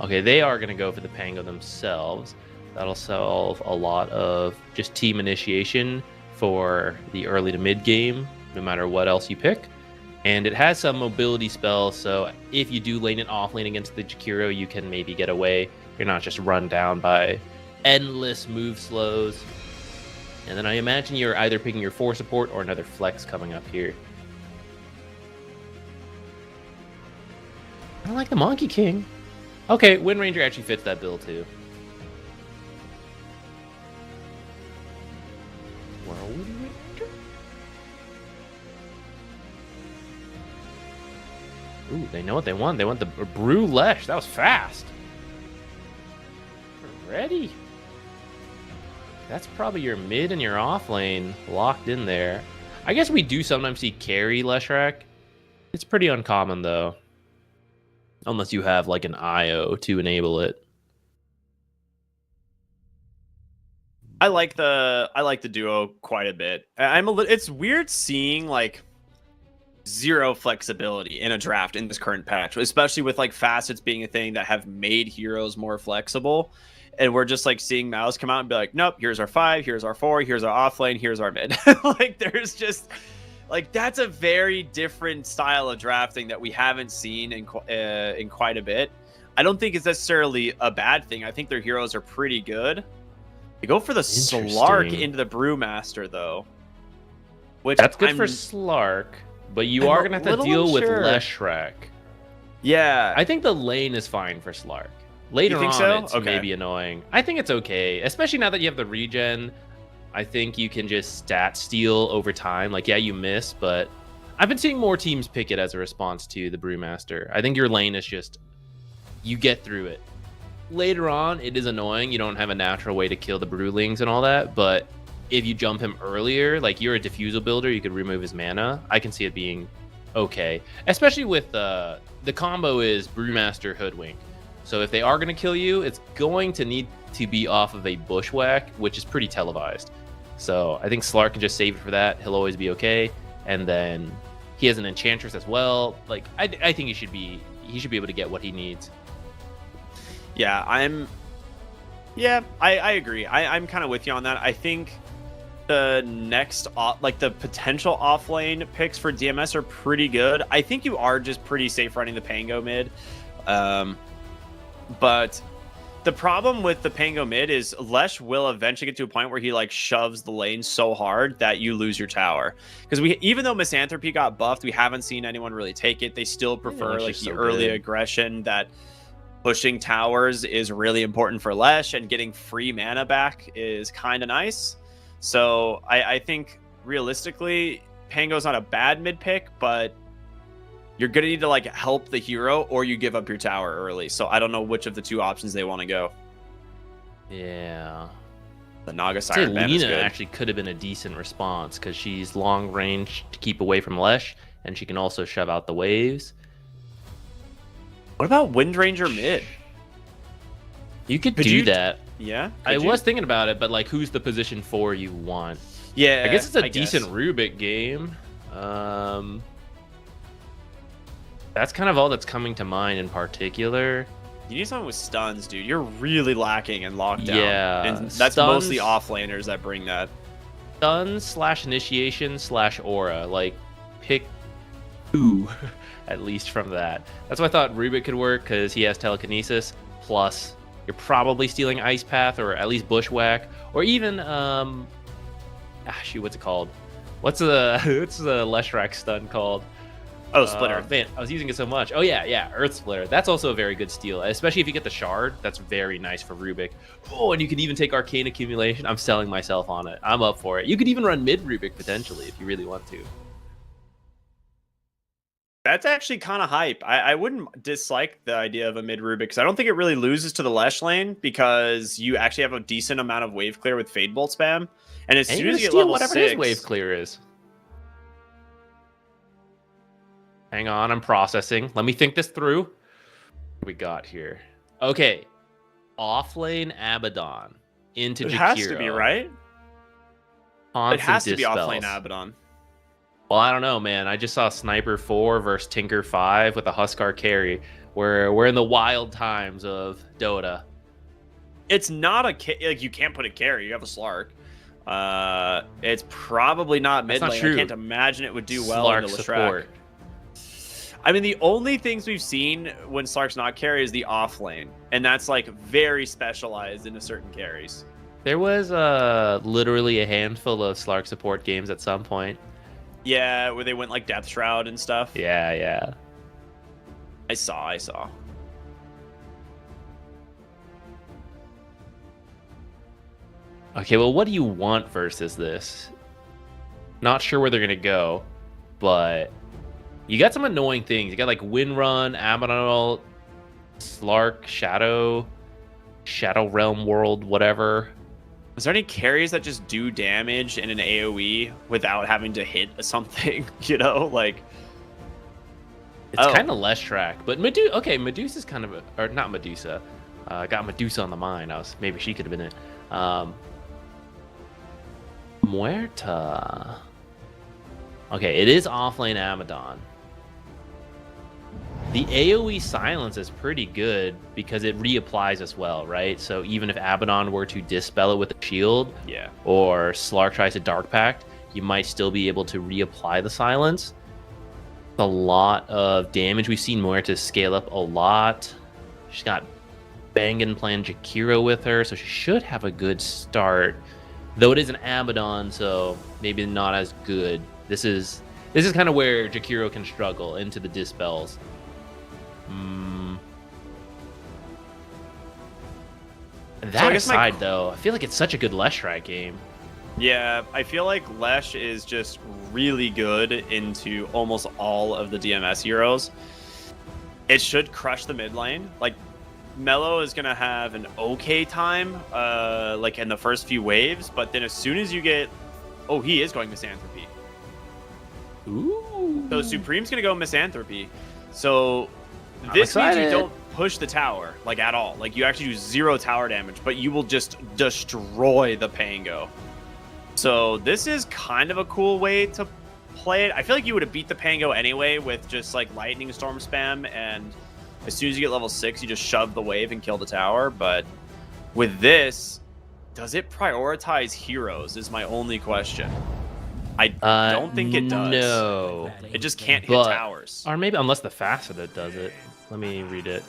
Okay, they are going to go for the Pango themselves. That'll solve a lot of just team initiation for the early to mid game, no matter what else you pick. And it has some mobility spells, so if you do lane it off lane against the Jakiro, you can maybe get away. You're not just run down by endless move slows. And then I imagine you're either picking your 4 support or another flex coming up here. I don't like the Monkey King. Okay, Wind Ranger actually fits that bill too. Whirlwind Ranger? Ooh, they know what they want. They want the Brew Lesh. That was fast. Ready. That's probably your mid and your off lane locked in there. I guess we do sometimes see carry Leshrac. It's pretty uncommon though. Unless you have like an IO to enable it. I like the duo quite a bit. It's weird seeing like 0 flexibility in a draft in this current patch, especially with like facets being a thing that have made heroes more flexible. And we're just like seeing Mouse come out and be like, nope, here's our 5, here's our 4, here's our off lane, here's our mid. Like there's just like that's a very different style of drafting that we haven't seen in quite a bit. I don't think it's necessarily a bad thing. I think their heroes are pretty good. They go for the Slark into the Brewmaster though, which that's good for Slark, but you are gonna have to deal with Leshrac. Yeah, I think the lane is fine for Slark. Later on, so? it's maybe annoying. I think it's okay, especially now that you have the regen. I think you can just stat steal over time. Like, yeah, you miss, but I've been seeing more teams pick it as a response to the Brewmaster. I think your lane is just, you get through it. Later on, it is annoying. You don't have a natural way to kill the Brewlings and all that, but if you jump him earlier, like you're a diffusal builder, you could remove his mana. I can see it being okay, especially with the combo is Brewmaster Hoodwink. So if they are going to kill you, it's going to need to be off of a Bushwhack, which is pretty televised. So I think Slark can just save it for that. He'll always be okay. And then he has an Enchantress as well. Like I think he should be able to get what he needs. Yeah, I agree. I'm kind of with you on that. I think the next the potential offlane picks for DMS are pretty good. I think you are just pretty safe running the Pango mid. But the problem with the Pango mid is Lesh will eventually get to a point where he like shoves the lane so hard that you lose your tower. Because even though Misanthropy got buffed, we haven't seen anyone really take it. They still prefer like the early aggression that pushing towers is really important for Lesh, and getting free mana back is kind of nice. So I think realistically, Pango's not a bad mid pick, but you're going to need to like help the hero or you give up your tower early. So I don't know which of the 2 options they want to go. Yeah. The Naga Siren Band is Lina good. actually could have been a decent response because she's long range to keep away from Lesh, and she can also shove out the waves. What about Wind Ranger mid? You could do that. Yeah. I was thinking about it, but like, who's the position 4 you want? Yeah. I guess it's a decent Rubik game. That's kind of all that's coming to mind in particular. You need someone with stuns, dude. You're really lacking in lockdown. Yeah, And that's stuns, mostly offlaners that bring that. stun / initiation / aura. Like, pick 2 at least from that. That's why I thought Rubik could work, because he has telekinesis. Plus, you're probably stealing Ice Path or at least Bushwhack, or even shoot, what's it called? What's the Leshrac stun called? Oh, Splitter. Man, I was using it so much. Oh yeah, Earth Splitter. That's also a very good steal, especially if you get the shard. That's very nice for Rubik. Oh, and you can even take Arcane Accumulation. I'm selling myself on it. I'm up for it. You could even run mid Rubik potentially if you really want to. That's actually kind of hype. I wouldn't dislike the idea of a mid Rubik, because I don't think it really loses to the Lesh lane, because you actually have a decent amount of wave clear with Fade Bolt spam. And as soon as you get level whatever 6... his wave clear is. Hang on, I'm processing. Let me think this through. What we got here? Okay. Offlane Abaddon into Jakiro. It has to be, right? Constant it has to be dispels. offlane Abaddon. Well, I don't know, man. I just saw Sniper 4 versus Tinker 5 with a Huskar carry. We're in the wild times of Dota. It's not like, you can't put a carry. You have a Slark. It's probably not mid lane. I can't imagine it would do well Slark in the support. I mean, the only things we've seen when Slark's not carry is the off lane, and that's like very specialized into certain carries. There was literally a handful of Slark support games at some point. Yeah, where they went like Death Shroud and stuff. Yeah. I saw. Okay, well, what do you want versus this? Not sure where they're going to go, but you got some annoying things. You got like Windrun, Abaddon, Slark, Shadow Realm World, whatever. Is there any carries that just do damage in an AoE without having to hit something? You know, like... It's kind of less track, but Medusa's kind of or not Medusa. Got Medusa on the mind. Maybe she could have been it. Muerta. Okay, it is offlane Abaddon. The AoE silence is pretty good because it reapplies as well, right? So even if Abaddon were to dispel it with a shield, or Slark tries to Dark Pact, you might still be able to reapply the silence. A lot of damage. We've seen Muerta scale up a lot. She's got Bangan playing Jakiro with her, so she should have a good start. Though it is an Abaddon, so maybe not as good. This is kind of where Jakiro can struggle into the dispels. That aside, though, I feel like it's such a good Leshrac game. Yeah, I feel like Lesh is just really good into almost all of the DMS heroes. It should crush the mid lane. Like, Mello is going to have an okay time, like in the first few waves, but then as soon as you get... Oh, he is going Misanthropy. Ooh. So Supreme's going to go Misanthropy. So this means you don't push the tower, like, at all. Like, you actually do 0 tower damage, but you will just destroy the Pango. So this is kind of a cool way to play it. I feel like you would have beat the Pango anyway with just, like, Lightning Storm spam, and as soon as you get level 6, you just shove the wave and kill the tower. But with this, does it prioritize heroes is my only question. I don't think it does. No. It just can't hit towers. Or maybe, unless the Faceta does it. Let me read it.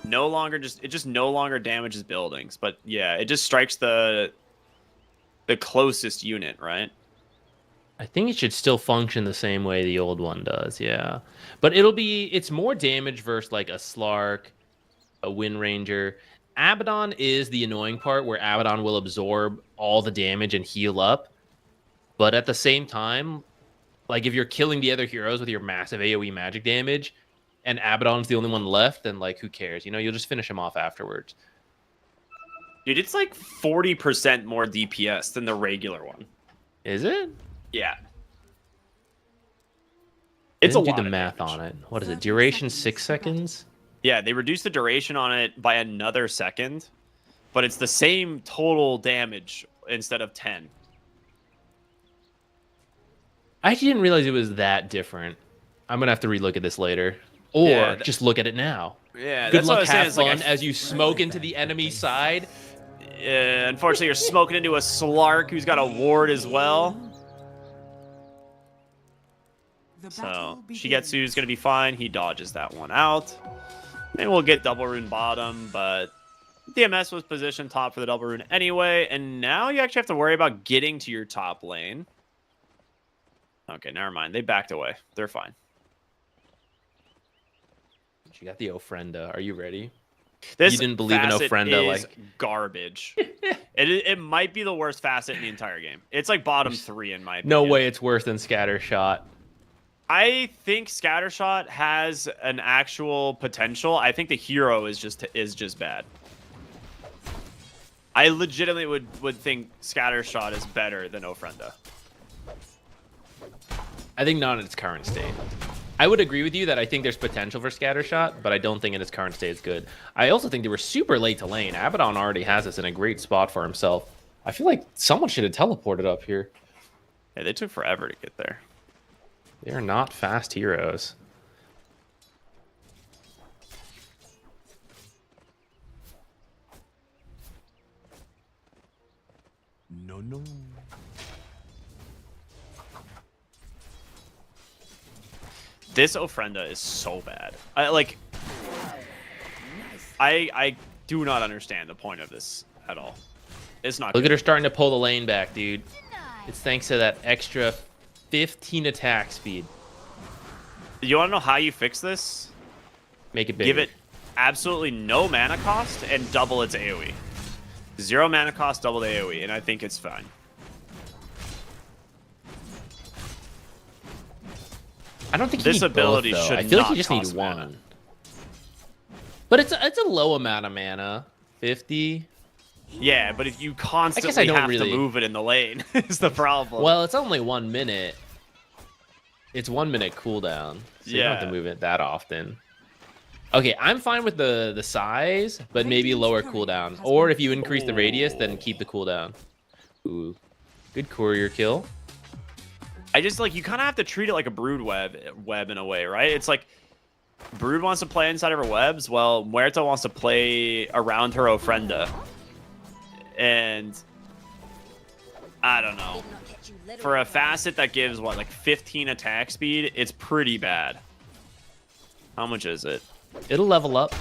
It just no longer damages buildings. But yeah, it just strikes the closest unit, right? I think it should still function the same way the old one does, yeah. But it's more damage versus like a Slark, a Wind Ranger. Abaddon is the annoying part where Abaddon will absorb all the damage and heal up. But at the same time, like if you're killing the other heroes with your massive AoE magic damage and Abaddon's the only one left, then like who cares? You know, you'll just finish him off afterwards. Dude, it's like 40% more DPS than the regular one. Is it? Yeah. It's do the math on it. What is it? Duration 6 seconds? Yeah, they reduced the duration on it by another second, but it's the same total damage instead of 10. I actually didn't realize it was that different. I'm going to have to relook at this later. Or just look at it now. Yeah, Good luck, have fun as you smoke into the enemy side. Unfortunately, you're smoking into a Slark who's got a ward as well. The So battle Shigetsu's going to be fine. He dodges that one out. Maybe we'll get double rune bottom, but DMS was positioned top for the double rune anyway. And now you actually have to worry about getting to your top lane. Okay, never mind. They backed away. They're fine. You got the Ofrenda. Are you ready? This You didn't believe in facet Ofrenda, is like- garbage. it might be the worst facet in the entire game. It's like bottom 3 in my opinion. No way it's worse than Scattershot. I think Scattershot has an actual potential. I think the hero is just bad. I legitimately would think Scattershot is better than Ofrenda. I think not in its current state. I would agree with you that I think there's potential for Scattershot, but I don't think in its current state it's good. I also think they were super late to lane. Abaddon already has this in a great spot for himself. I feel like someone should have teleported up here. Yeah, they took forever to get there. They are not fast heroes. No. This Ofrenda is so bad. I do not understand the point of this at all. It's not Look good. at her starting to pull the lane back, dude. It's thanks to that extra 15 attack speed. You want to know how you fix this? Make it bigger. Give it absolutely no mana cost and double its AoE. 0 mana cost, double the AoE, and I think it's fine. I don't think This you need ability both, though. should I feel like not you just need cost one. mana. But it's a low amount of mana. 50. Yeah, but if you constantly I don't have really- to move it in the lane, is the problem. Well, it's only 1 minute. It's 1 minute cooldown. So you don't have to Yeah. move it that often. Okay, I'm fine with the size, but maybe lower cooldown. Or if you increase the radius, then keep the cooldown. Ooh. Good courier kill. I just like you kind of have to treat it like a brood web in a way, right? It's like Brood wants to play inside of her webs. Well, Muerta wants to play around her Ofrenda, and I don't know. For a facet that gives what, like 15 attack speed, it's pretty bad. How much is it? It'll level up.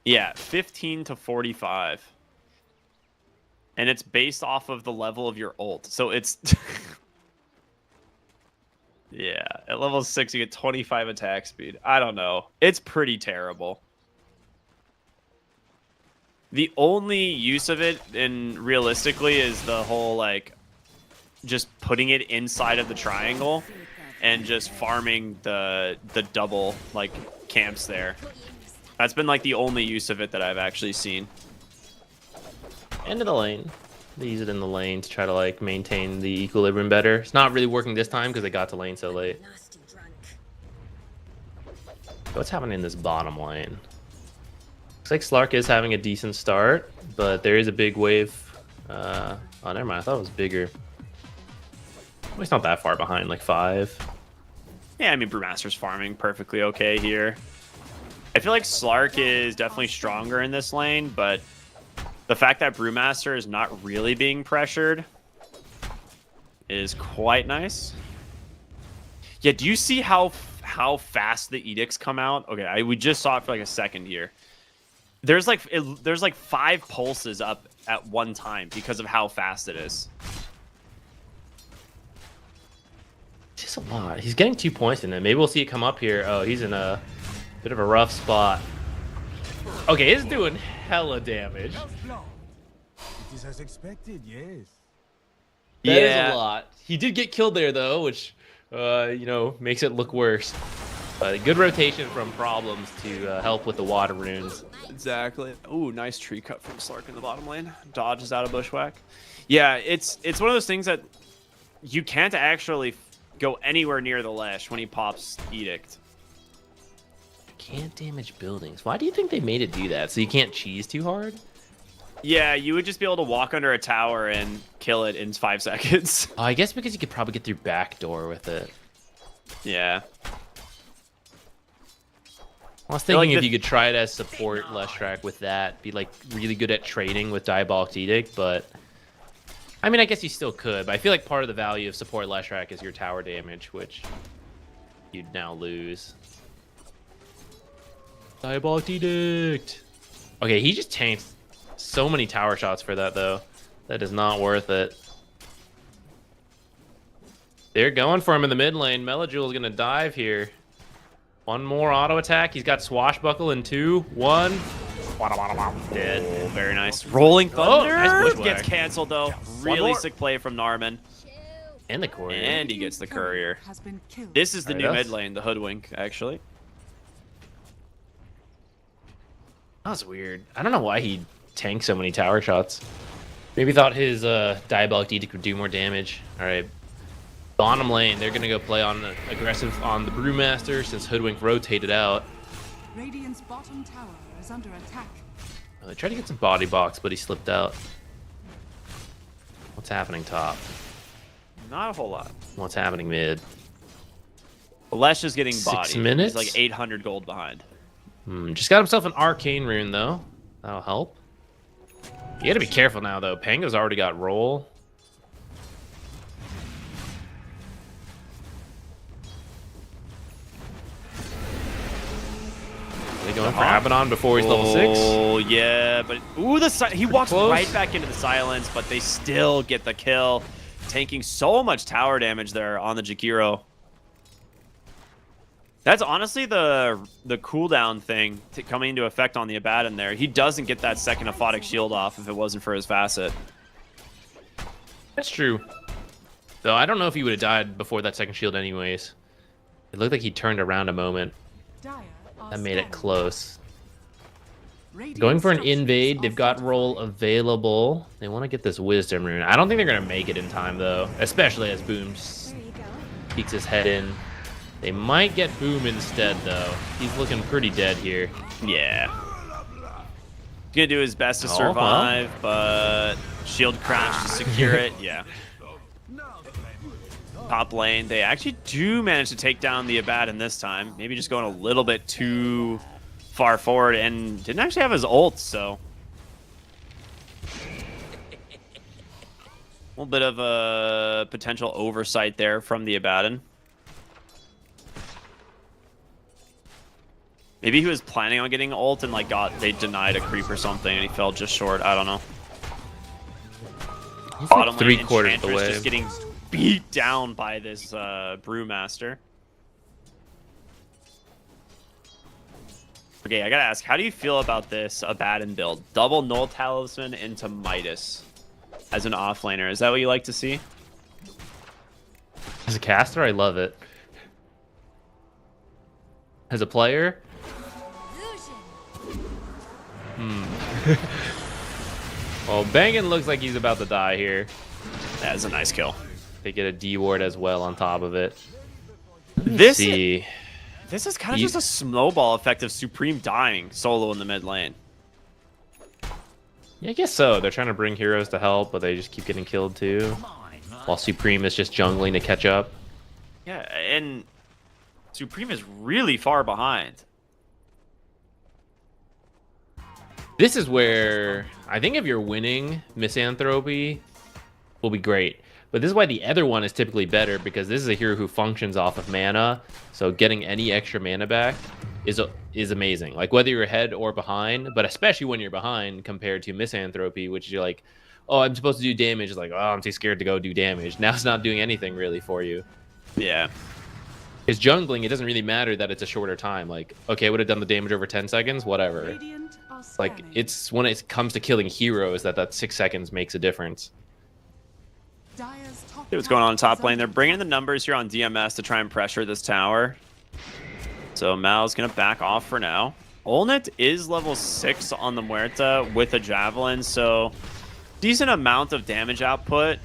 Yeah, 15 to 45. And it's based off of the level of your ult. So it's... yeah, at level 6, you get 25 attack speed. I don't know. It's pretty terrible. The only use of it, and realistically, is the whole, like, just putting it inside of the triangle and just farming the double, like, camps there. That's been, like, the only use of it that I've actually seen. End of the lane. They use it in the lane to try to like maintain the equilibrium better. It's not really working this time because they got to lane so late. What's happening in this bottom lane? Looks like Slark is having a decent start, but there is a big wave. Oh, never mind. I thought it was bigger. Well, it's not that far behind, like 5. Yeah, I mean, Brewmaster's farming perfectly okay here. I feel like Slark is definitely stronger in this lane, but the fact that Brewmaster is not really being pressured is quite nice. Yeah, do you see how fast the edicts come out? Okay, we just saw it for like a second here. There's like 5 pulses up at one time because of how fast it is. Just a lot. He's getting 2 points in it. Maybe we'll see it come up here. Oh, he's in a bit of a rough spot. Okay, it's doing hella damage. It is as expected, yes. That is a lot. He did get killed there though, which you know, makes it look worse. Good rotation from Problems to help with the water runes. Exactly. Ooh, nice tree cut from Slark in the bottom lane. Dodges out of bushwhack. Yeah, it's one of those things that you can't actually go anywhere near the Lash when he pops Edict. Can't damage buildings. Why do you think they made it do that? So you can't cheese too hard? Yeah, you would just be able to walk under a tower and kill it in 5 seconds. I guess because you could probably get through back door with it. Yeah. I was feel like thinking if the- you could try it as support Leshrac with that, be like really good at trading with Diabolic Edict, but I mean, I guess you still could, but I feel like part of the value of support Leshrac is your tower damage, which you'd now lose. Diabolic Edict! Okay, he just tanked so many tower shots for that, though. That is not worth it. They're going for him in the mid lane. Melajewel's gonna dive here. One more auto attack. He's got Swashbuckle in 2, 1. Dead. Oh, very nice. Rolling Thunder nice bushwhack. gets canceled though. Really sick play from Narman. And the courier. And he gets the courier. Has been killed. This is the new Alright, mid lane, the Hoodwink, actually. That was weird. I don't know why he tanked so many tower shots. Maybe thought his Diabolic Edict would do more damage. Alright. Bottom lane, they're gonna go play on aggressive on the Brewmaster since Hoodwink rotated out. Radiant's bottom tower is under attack. They tried to get some body box, but he slipped out. What's happening top? Not a whole lot. What's happening mid? Lesh is getting 6 bodied. minutes? He's like 800 gold behind. Just got himself an arcane rune though. That'll help. You gotta be careful now though. Pango's already got roll. Are they going for Abaddon before he's level 6? Oh, yeah, but ooh, he walks close. right back into the silence, but they still get the kill, tanking so much tower damage there on the Jakiro. That's honestly the cooldown thing coming into effect on the Abaddon there. He doesn't get that second Aphotic Shield off if it wasn't for his Facet. That's true. Though I don't know if he would have died before that second shield anyways. It looked like he turned around a moment. Dire are That made it scanning. close. Radiant Going for an structures invade. are They've got roll fortified. available. They want to get this wisdom rune. I don't think they're going to make it in time though. Especially as Boom peeks his head in. They might get Boom instead though. He's looking pretty dead here. Yeah. He's gonna do his best to Oh, survive, but shield crash to secure it. Yeah. Top lane, they actually do manage to take down the Abaddon this time. Maybe just going a little bit too far forward and didn't actually have his ult, so. A little bit of a potential oversight there from the Abaddon. Maybe he was planning on getting ult and like they denied a creep or something and he fell just short. I don't know. He's Bottom like lane, 3/4 of the Enchantress way. just getting beat down by this Brewmaster. Okay, I gotta ask, how do you feel about this Abaddon build? Double Null Talisman into Midas as an offlaner. Is that what you like to see? As a caster, I love it. As a player, well, Bangin looks like he's about to die here. That is a nice kill. They get a D ward as well on top of it. This See, is kind of You- just a snowball effect of Supreme dying solo in the mid lane. yeah, I guess so. They're trying to bring heroes to help, but they just keep getting killed too. While Supreme is just jungling to catch up. Yeah, and Supreme is really far behind. This is where I think if you're winning, Misanthropy will be great. But this is why the other one is typically better, because this is a hero who functions off of mana. So getting any extra mana back is amazing. Like whether you're ahead or behind, but especially when you're behind compared to Misanthropy, which you're like, oh, I'm supposed to do damage. It's like, oh, I'm too scared to go do damage. Now it's not doing anything really for you. Yeah. Because jungling, it doesn't really matter that it's a shorter time. Like, okay, I would have done the damage over 10 seconds, whatever. Radiant are Like, scanning. it's when it comes to killing heroes that 6 seconds makes a difference. Dire's top See what's going on in tower top is lane. under They're bringing the numbers here on DMS to try and pressure this tower. So Mal's going to back off for now. Olnet is level 6 on the Muerta with a Javelin, so decent amount of damage output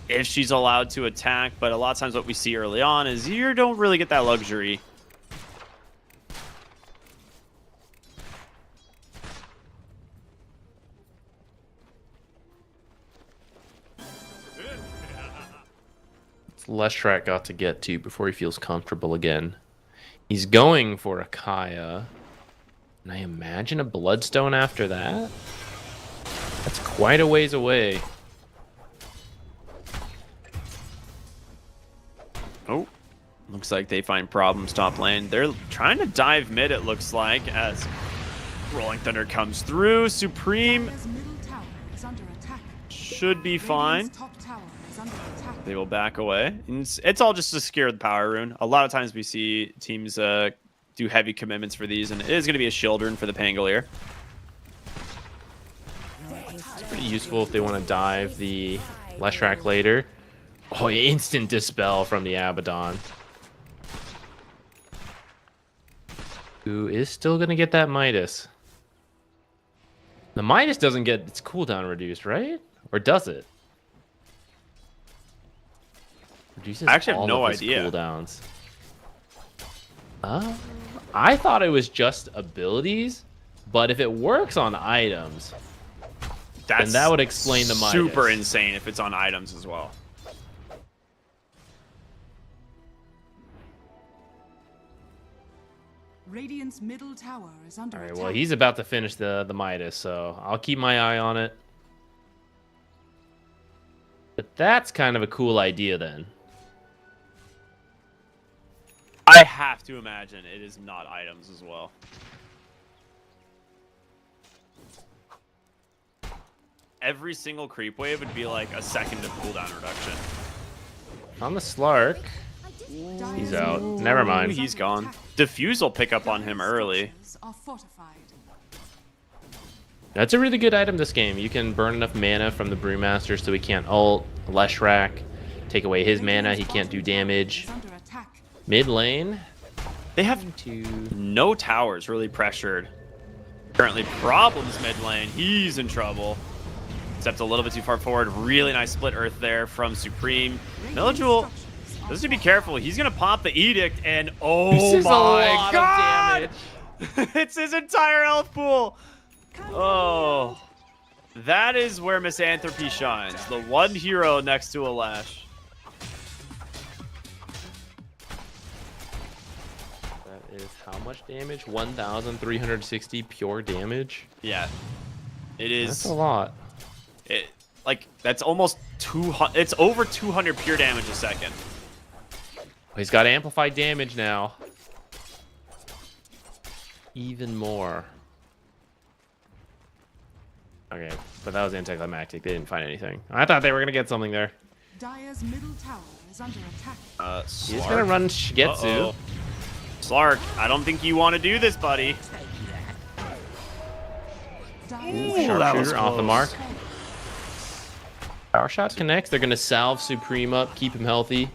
if she's allowed to attack. But a lot of times what we see early on is you don't really get that luxury. It's less track got to get to before he feels comfortable again. He's going for a Kaya. And I imagine a Bloodstone after that? That's quite a ways away. Oh, looks like they find problems top lane. They're trying to dive mid, it looks like, as Rolling Thunder comes through. Supreme Dire's middle tower is under attack. should be fine. Radiant's top tower is under attack. They will back away. And it's all just to scare the power rune. A lot of times we see teams do heavy commitments for these, and it is going to be a shield rune for the Pangolier. It's pretty useful if they want to dive the Leshrac later. Oh, instant dispel from the Abaddon. Who is still going to get that Midas? The Midas doesn't get its cooldown reduced, right? Or does it? Reduces I actually have all no of its idea. cooldowns. I thought it was just abilities, but if it works on items, then that would explain the Midas. Super insane if it's on items as well. Radiant's middle tower is under All right, attack. well, he's about to finish the Midas, so I'll keep my eye on it. But that's kind of a cool idea then. I have to imagine it is not items as well. Every single creep wave would be like a second of cooldown reduction. On the Slark, Dire's he's out. middle Never tower mind. is He's under gone. attack. Diffuse will pick up on him Dire's early. structures are fortified. that's a really good item this game. You can burn enough mana from the Brewmaster so he can't ult. Leshrac, take away his mana, he can't do damage. Is under attack. Mid lane, They have no towers really pressured. Currently problems mid lane. He's in trouble. Stepped a little bit too far forward. Really nice split earth there from Supreme. Melojul does need to be careful. He's going to pop the Edict, and oh this is a my lot of god! damage. It's his entire health pool. Oh. That is where Misanthropy shines. The one hero next to a Lash. That is how much damage? 1,360 pure damage? Yeah. It That's is. a lot. That's almost 200. It's over 200 pure damage a second. He's got amplified damage now. Even more. Okay, but that was anticlimactic. They didn't find anything. I thought they were gonna get something there. Dire's middle tower is under attack. He's gonna run Shigetsu. Uh-oh. Slark, I don't think you want to do this, buddy. Dire's Ooh, that was Sharpshooter off the close. mark. Power shot connects. They're gonna salve Supreme up, keep him healthy.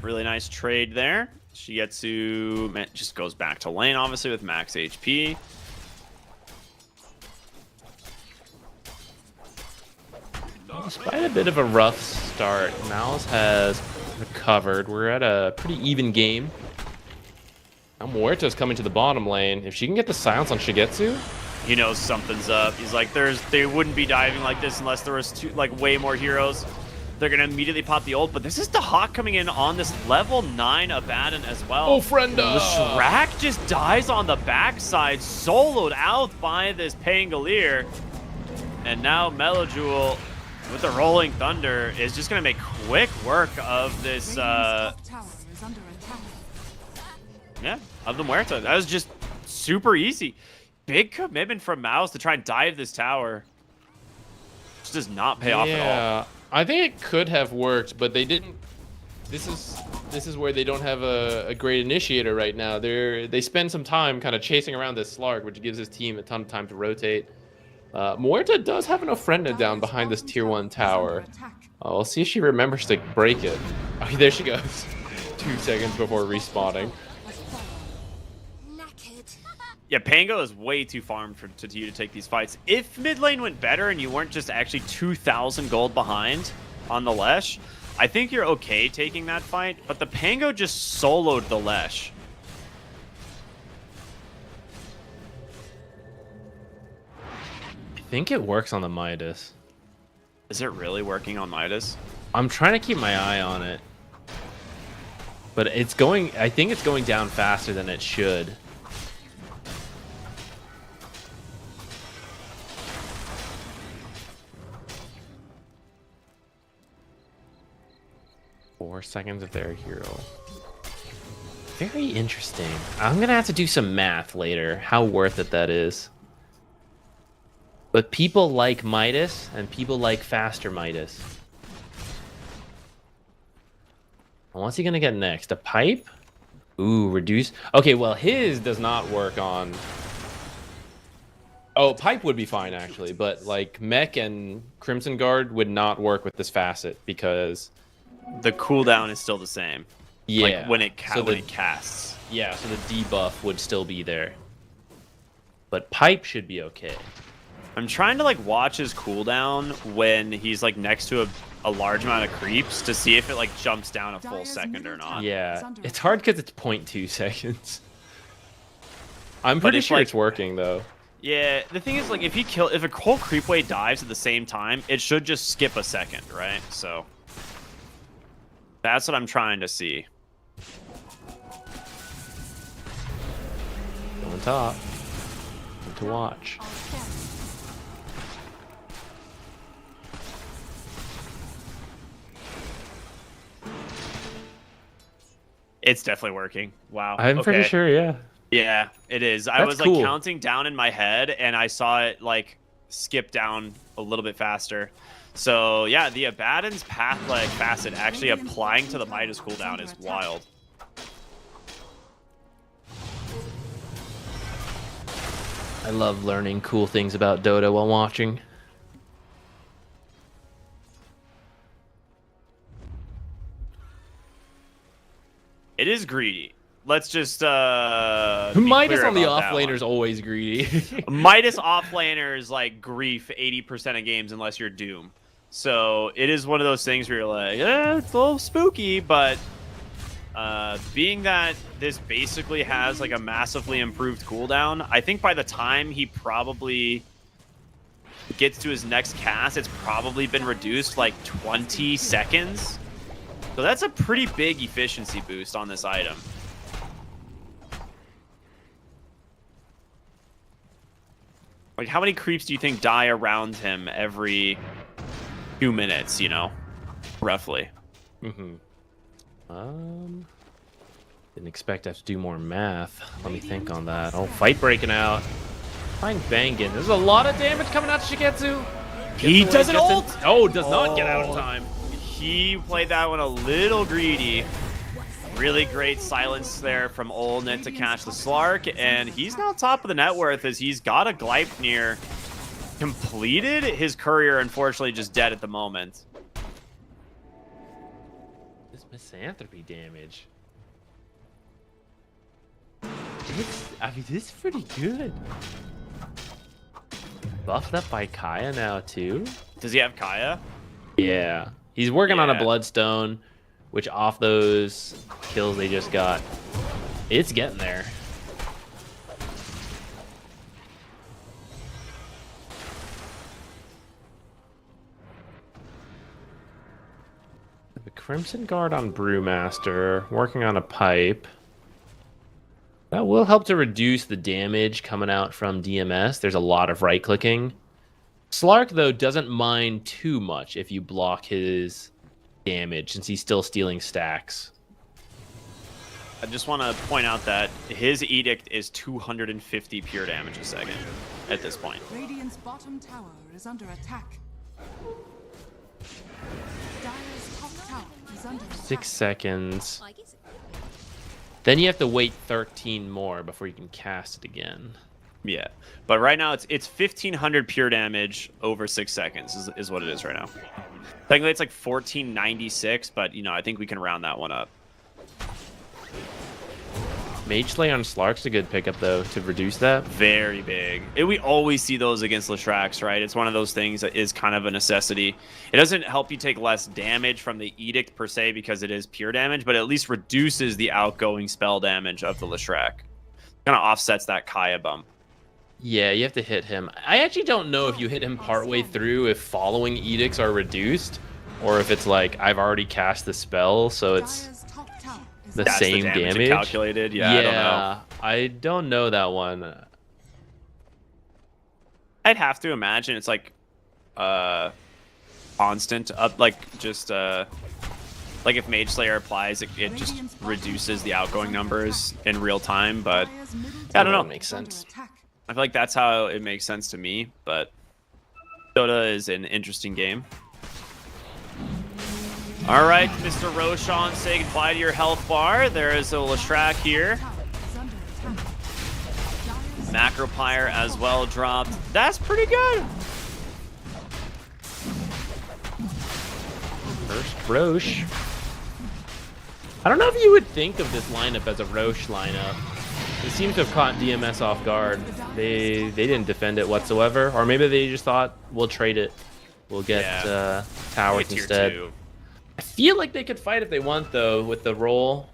Really nice trade there. Shigetsu just goes back to lane, obviously, with max HP. Despite a bit of a rough start, Mouse has recovered. We're at a pretty even game. Now Muerta's coming to the bottom lane. If she can get the silence on Shigetsu, He knows something's up. He's like, they wouldn't be diving like this unless there was way more heroes. They're gonna immediately pop the ult, but this is the Hawk coming in on this level 9 Abaddon as well. oh frienda! The Shrek just dies on the backside, soloed out by this Pangolier. And now Melojul, with the Rolling Thunder, is just going to make quick work of this, Radiant's top tower is under attack. yeah, of the Muerta. That was just super easy. Big commitment from Mouse to try and dive this tower. Just does not pay off at all. Yeah, I think it could have worked, but they didn't. This is where they don't have a great initiator right now. They spend some time kind of chasing around this Slark, which gives his team a ton of time to rotate. Muerta does have an Ofrenda down behind this tier 1 tower. We'll see if she remembers to break it. Okay, there she goes. 2 seconds before respawning. Yeah, Pango is way too farmed for you to take these fights. If mid lane went better and you weren't just actually 2,000 gold behind on the Lesh, I think you're okay taking that fight. But the Pango just soloed the Lesh. I think it works on the Midas. Is it really working on Midas? I'm trying to keep my eye on it. But it's going, I think it's going down faster than it should. Four seconds of their hero. Very interesting. I'm gonna have to do some math later, how worth it that is. But people like Midas, and people like faster Midas. What's he gonna get next? A pipe? Ooh, reduce. Okay, well, his does not work on. Oh, pipe would be fine actually, but like mech and Crimson Guard would not work with this facet because the cooldown is still the same. Yeah, like when it when it casts. Yeah, so the debuff would still be there. But pipe should be okay. I'm trying to like watch his cooldown when he's like next to a large amount of creeps to see if it like jumps down a full second or not. Yeah, it's hard because it's 0.2 seconds. I'm pretty sure it's working though. Yeah, the thing is like if a whole creep wave dives at the same time, it should just skip a second, right? So that's what I'm trying to see. On top. To watch. It's definitely working. Wow. I'm pretty sure, yeah. Yeah, it is. I was like counting down in my head and I saw it like skip down a little bit faster. So yeah, the Abaddon's path like facet actually applying to the Midas cooldown is wild. I love learning cool things about Dota while watching. It is greedy. Let's just Midas on the offlaner is always greedy. Midas offlaners like grief 80% of games unless you're Doom. So it is one of those things where you're like, yeah, it's a little spooky, but being that this basically has like a massively improved cooldown, I think by the time he probably gets to his next cast, it's probably been reduced like 20 seconds. So that's a pretty big efficiency boost on this item. Like, how many creeps do you think die around him every 2 minutes, you know? Roughly. Mm-hmm. Didn't expect to have to do more math. Let me think on that. Oh, fight breaking out. Fine banging. There's a lot of damage coming out to Shigetsu. He doesn't ult! Oh, does not get out in time. He played that one a little greedy. Really great silence there from Olnet to catch the Slark, and he's now top of the net worth as he's got a Gleipnir completed. His courier, unfortunately, just dead at the moment. This misanthropy damage. I mean, this is pretty good. Buffed up by Kaya now, too. Does he have Kaya? Yeah. He's working on a Bloodstone, which off those kills they just got, it's getting there. The Crimson Guard on Brewmaster, working on a pipe. That will help to reduce the damage coming out from DMS. There's a lot of right-clicking. Slark, though, doesn't mind too much if you block his damage, since he's still stealing stacks. I just want to point out that his edict is 250 pure damage a second at this point. Radiant's bottom tower is under attack. Dire's top tower is under attack. 6 seconds. Then you have to wait 13 more before you can cast it again. Yeah, but right now it's 1500 pure damage over 6 seconds is what it is right now. Technically it's like 1496, but you know I think we can round that one up. Mage Slay on Slark's a good pickup though to reduce that. Very big. We always see those against Leshrax, right? It's one of those things that is kind of a necessity. It doesn't help you take less damage from the Edict per se because it is pure damage, but at least reduces the outgoing spell damage of the Leshrac. Kind of offsets that Kaya bump. Yeah, you have to hit him. I actually don't know if you hit him partway through if following edicts are reduced, or if it's like I've already cast the spell, so it's Dire's top tower is the under That's same the damage it damage. calculated. Yeah, I don't know. I don't know that one. I'd have to imagine it's like constant up, like just like if Mage Slayer applies, it just reduces the outgoing numbers in real time. But Dire's middle I don't tower know. Makes is under sense. attack. I feel like that's how it makes sense to me. But Dota is an interesting game. All right, Mr. Roshan, say goodbye to your health bar. There is a Leshrac here. Tower is under attack. Dire's Macropyre as well dropped. That's pretty good. First Roche. I don't know if you would think of this lineup as a Roche lineup. It seems to have caught DMS off guard. They didn't defend it whatsoever, or maybe they just thought we'll trade it. We'll get towers Maybe tier instead. 2. I feel like they could fight if they want though with the roll.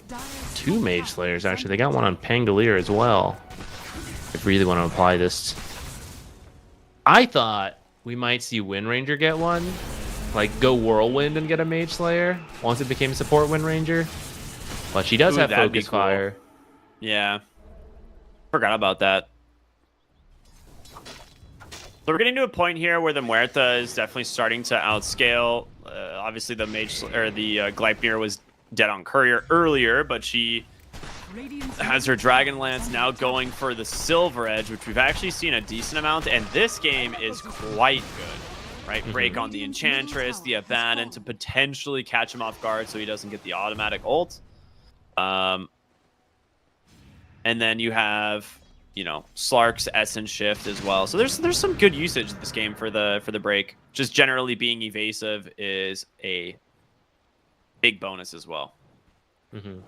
Dire's Two top Mage tower Slayers is actually. under They got one on Pangolier as well. If we really want to apply this. I thought we might see Wind Ranger get one. Like go Whirlwind and get a Mage Slayer once it became support Wind Ranger. But she does Ooh, have that'd be Focus cool. Fire. Yeah. Forgot about that. So we're getting to a point here where the Muerta is definitely starting to outscale. Obviously, the Gleipnir was dead on Courier earlier, but she Radiant's has her Dragon Lance now going for the Silver Edge, which we've actually seen a decent amount. And this game is quite good, right? Break on the Enchantress, the Abaddon to potentially catch him off guard so he doesn't get the automatic ult. And then you have, you know, Slark's Essence Shift as well. So there's some good usage in this game for the break. Just generally being evasive is a big bonus as well. Mm-hmm.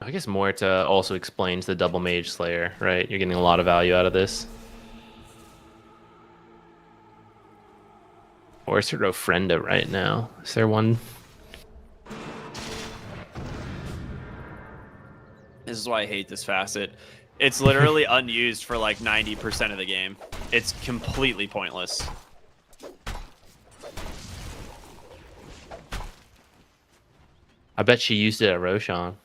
I guess Muerta also explains the double Mage Slayer, right? You're getting a lot of value out of this. Where's her Ofrenda right now? Is there one? This is why I hate this facet. It's literally unused for like 90% of the game. It's completely pointless. I bet she used it at Roshan.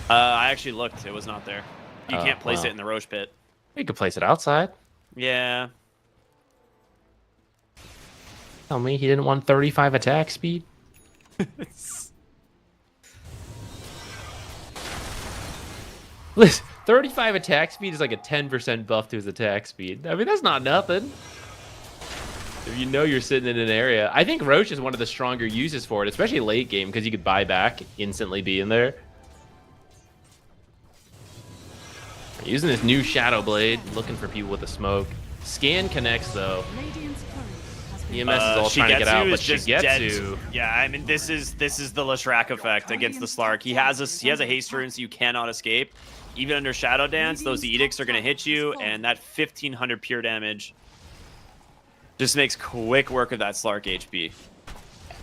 I actually looked. It was not there. You Oh, can't place wow. it in the Roche pit. You could place it outside. Yeah. Tell me he didn't want 35 attack speed. Listen, 35 attack speed is like a 10% buff to his attack speed. I mean, that's not nothing. If you know you're sitting in an area. I think Roche is one of the stronger uses for it, especially late game, because you could buy back, instantly be in there. Using this new Shadow Blade, looking for people with a smoke. Scan connects, though. Radiant's courier has been EMS is all trying to get out, but is just dead. Shigetsu... Yeah, I mean this is the Leshrac effect against the Slark. He has a haste rune, so you cannot escape. Even under Shadow Dance, those edicts are gonna hit you, and that 1500 pure damage just makes quick work of that Slark HP.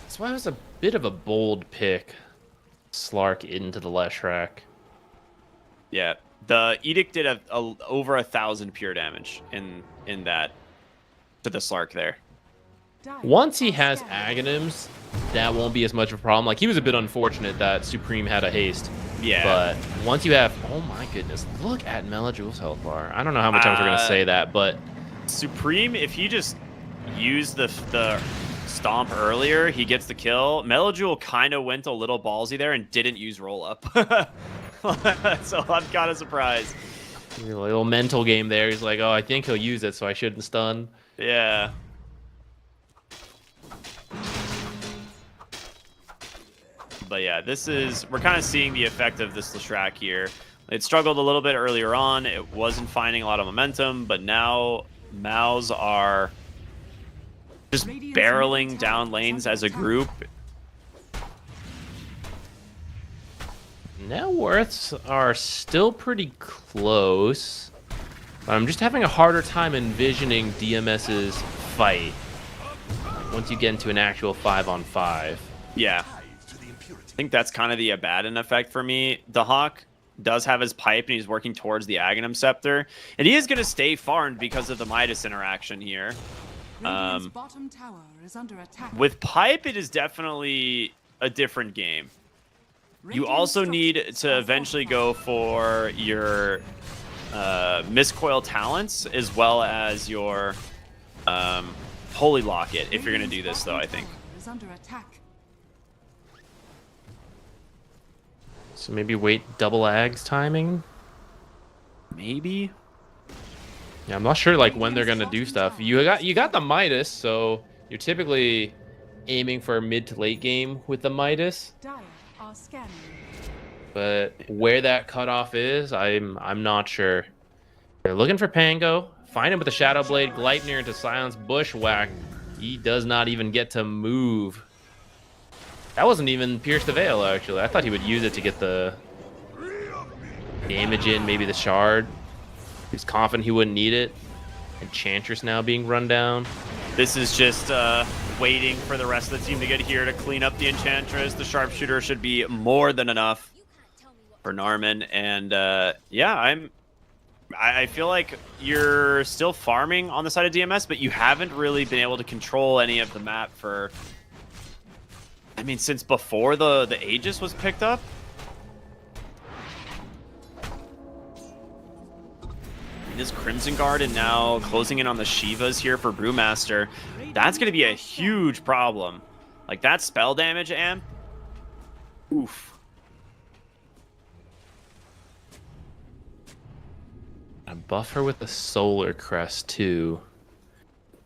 That's why it was a bit of a bold pick. Slark into the Leshrac. Yeah, the edict did over 1000 pure damage in that to the Slark there. Once he has Aghanims, that won't be as much of a problem. Like, he was a bit unfortunate that Supreme had a haste. Yeah. But once you have... Oh my goodness, look at Melajule's health bar. I don't know how many times we're going to say that, but... Supreme, if he just used the stomp earlier, he gets the kill. Melajule kind of went a little ballsy there and didn't use roll up. So I'm kind of surprised. A little mental game there. He's like, oh, I think he'll use it, so I shouldn't stun. Yeah. But yeah, we're kind of seeing the effect of this Leshrac here. It struggled a little bit earlier on. It wasn't finding a lot of momentum, but now Maus are just barreling down lanes as a group. Net worths are still pretty close. I'm just having a harder time envisioning DMS's fight. Once you get into an actual 5-on-5. Yeah. I think that's kind of the Abaddon effect for me. The Hawk does have his pipe, and he's working towards the Aghanim Scepter. And he is going to stay farmed because of the Midas interaction here. Radiant's bottom tower is under attack. With pipe, it is definitely a different game. You also need to eventually go for your Miscoil talents as well as your Holy Locket if you're going to do this, though, I think. Is under attack. So maybe wait double Ags timing? Maybe? Yeah, I'm not sure like when they're gonna do stuff. You got the Midas, so you're typically aiming for a mid to late game with the Midas. Dire are scanning. But where that cutoff is, I'm not sure. They're looking for Pango. Find him with the Shadow Blade, Gleipnir into Silence, Bushwhack. He does not even get to move. That wasn't even Pierce the Veil, actually. I thought he would use it to get the damage in, maybe the shard. He's confident he wouldn't need it. Enchantress now being run down. This is just waiting for the rest of the team to get here to clean up the Enchantress. The Sharpshooter should be more than enough for Narman. And yeah, I feel like you're still farming on the side of DMS, but you haven't really been able to control any of the map for... I mean, since before the Aegis was picked up. This Crimson Guard and now closing in on the Shivas here for Brewmaster. That's going to be a huge problem. Like, that spell damage amp. Oof. A buffer with the Solar Crest, too.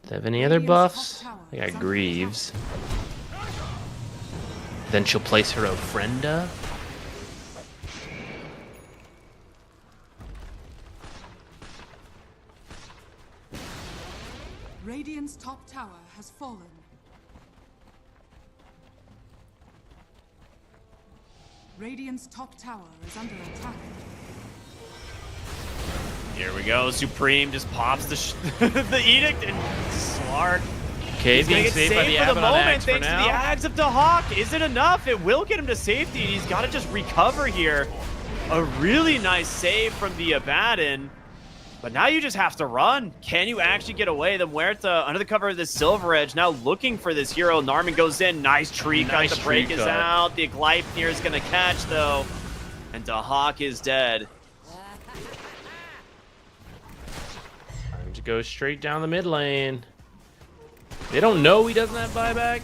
Do they have any other buffs? They got Greaves. Then she'll place her Ofrenda. Radiant's top tower has fallen. Radiant's top tower is under attack. Here we go. Supreme just pops the Edict, and Slark. Okay, He's gonna get saved by the for the Abaddon moment Axe for thanks to now. the Ags of Dahak. Is it enough? It will get him to safety. He's got to just recover here. A really nice save from the Abaddon. But now you just have to run. Can you actually get away? The Muerta under the cover of the Silver Edge now looking for this hero. Narman goes in. Nice tree cut. Nice The break tree is cut. out. The Gleipnir is going to catch, though. And Dahak is dead. Time to go straight down the mid lane. They don't know he doesn't have buyback,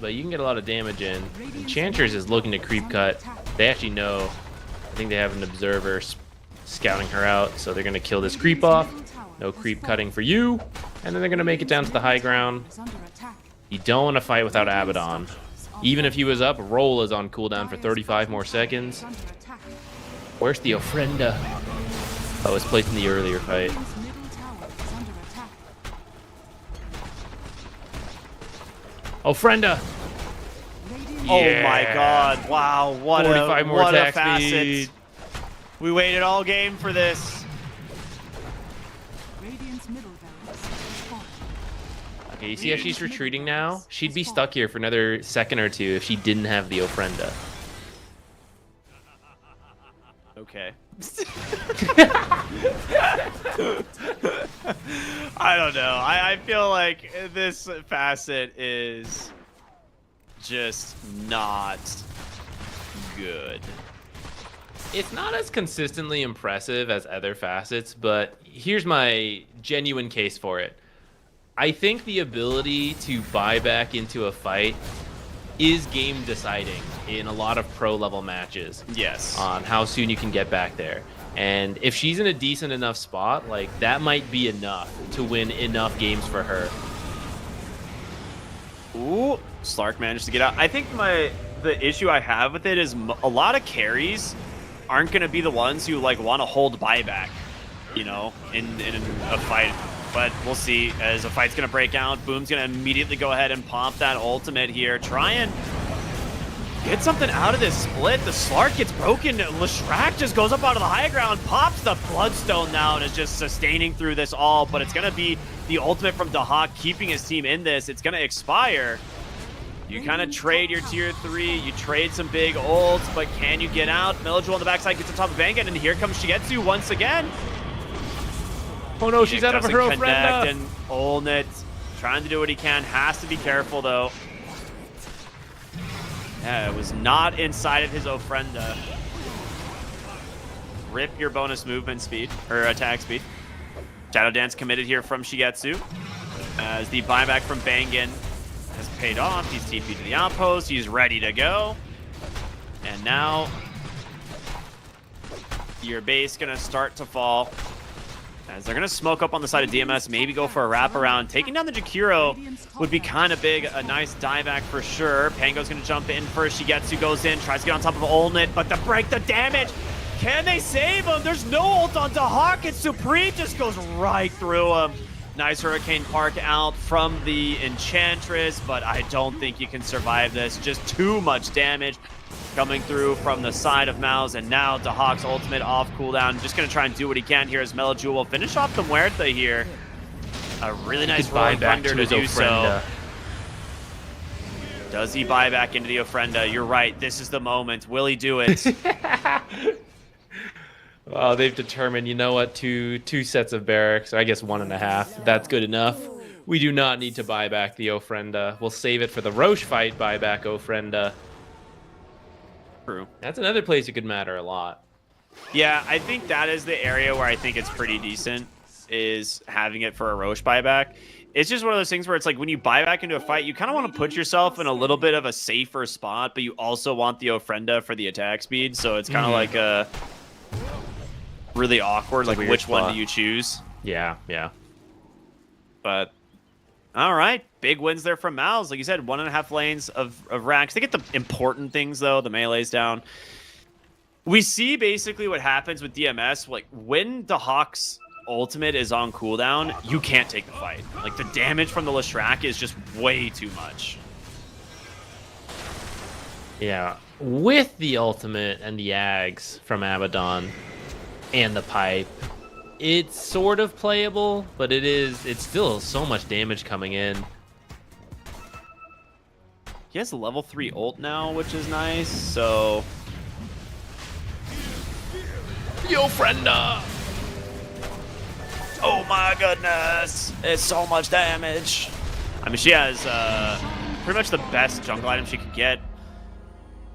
but you can get a lot of damage in. Enchantress is looking to creep cut. They actually know. I think they have an observer scouting her out, so they're going to kill this creep off. No creep cutting for you. And then they're going to make it down to the high ground. You don't want to fight without Abaddon. Even if he was up, Roll is on cooldown for 35 more seconds. Where's the Ofrenda? Oh, it's placed in the earlier fight. Ofrenda! Oh my god. Wow. What 45 more what a attack facet. speed. We waited all game for this. Radiant's middle barracks has fallen. Okay, you see how she's retreating now? She'd be stuck here for another second or two if she didn't have the Ofrenda. Okay. I don't know. I feel like this facet is just not good. It's not as consistently impressive as other facets, but here's my genuine case for it. I think the ability to buy back into a fight is game deciding in a lot of pro level matches. Yes. On how soon you can get back there. And if she's in a decent enough spot, like that might be enough to win enough games for her. Ooh, Slark managed to get out. I think the issue I have with it is a lot of carries aren't going to be the ones who like want to hold buyback, you know, in a fight. But we'll see as a fight's going to break out. Boom's going to immediately go ahead and pump that ultimate here. Try and get something out of this split. The Slark gets broken. Leshrac just goes up onto the high ground, pops the Bloodstone now, and is just sustaining through this all. But it's going to be The ultimate from Dahak keeping his team in this. It's going to expire. You kind of trade your tier 3, you trade some big ults, but can you get out? Melojul on the backside gets on top of Vanguard, and here comes Shigetsu once again. Oh no, she's out of her Doesn't friend. connect, and Olnit trying to do what he can. Has to be careful, though. Yeah, it was not inside of his Ofrenda. Rip your bonus movement speed, or attack speed. Shadow Dance committed here from Shigetsu. As the buyback from Bangan has paid off. He's TP'd to the outpost. He's ready to go. And now your base gonna start to fall. As they're gonna smoke up on the side of DMS, maybe go for a wraparound. Taking down the Jakiro would be kind of big. A nice dieback for sure. Pango's gonna jump in first. Shigetsu goes in, tries to get on top of Olnit, but to break the damage. Can they save him? There's no ult on Dahak, and Supreme just goes right through him. Nice Hurricane Park out from the Enchantress, but I don't think you can survive this. Just too much damage coming through from the side of Mouse, and now Dahak's ultimate off cooldown. Just going to try and do what he can here as Melojul will finish off the Muerta here. A really nice Roaring Thunder to do so. Does he buy back into the Ofrenda? You're right. This is the moment. Will he do it? Well, they've determined, you know what, two sets of barracks, I guess 1.5. That's good enough. We do not need to buy back the Ofrenda. We'll save it for the Roche fight, buy back Ofrenda. True. That's another place it could matter a lot. Yeah, I think that is the area where I think it's pretty decent, is having it for a Roche buyback. It's just one of those things where it's like when you buy back into a fight, you kind of want to put yourself in a little bit of a safer spot, but you also want the Ofrenda for the attack speed, so it's kind of like a really awkward, like which one do you choose? Yeah. But all right, big wins there from Mouse. Like you said, 1.5 lanes of racks. They get the important things though. The melee's down. We see basically what happens with DMS. Like when Dahak's ultimate is on cooldown, you can't take the fight. Like the damage from the Leshrac is just way too much. Yeah, with the ultimate and the Ags from Abaddon and the pipe, it's sort of playable, but it's still so much damage coming in. He has a level 3 ult now, which is nice, so... Yo, frienda! Oh my goodness! It's so much damage! I mean, she has pretty much the best jungle item she could get.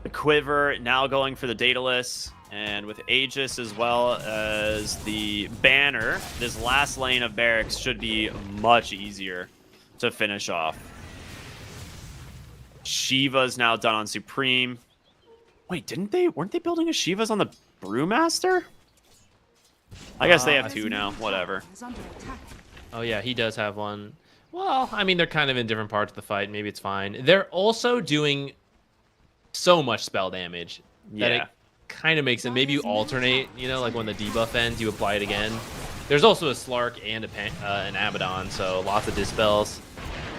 The Quiver, now going for the Daedalus. And with Aegis as well as the Banner, this last lane of barracks should be much easier to finish off. Shiva's now done on Supreme. Wait, weren't they building a Shiva's on the Brewmaster? I guess they have 2 now, whatever. Oh yeah, he does have one. Well, I mean, they're kind of in different parts of the fight. Maybe it's fine. They're also doing so much spell damage that it kind of makes it. Maybe you alternate, you know, like when the debuff ends, you apply it again. There's also a Slark and an Abaddon, so lots of dispels.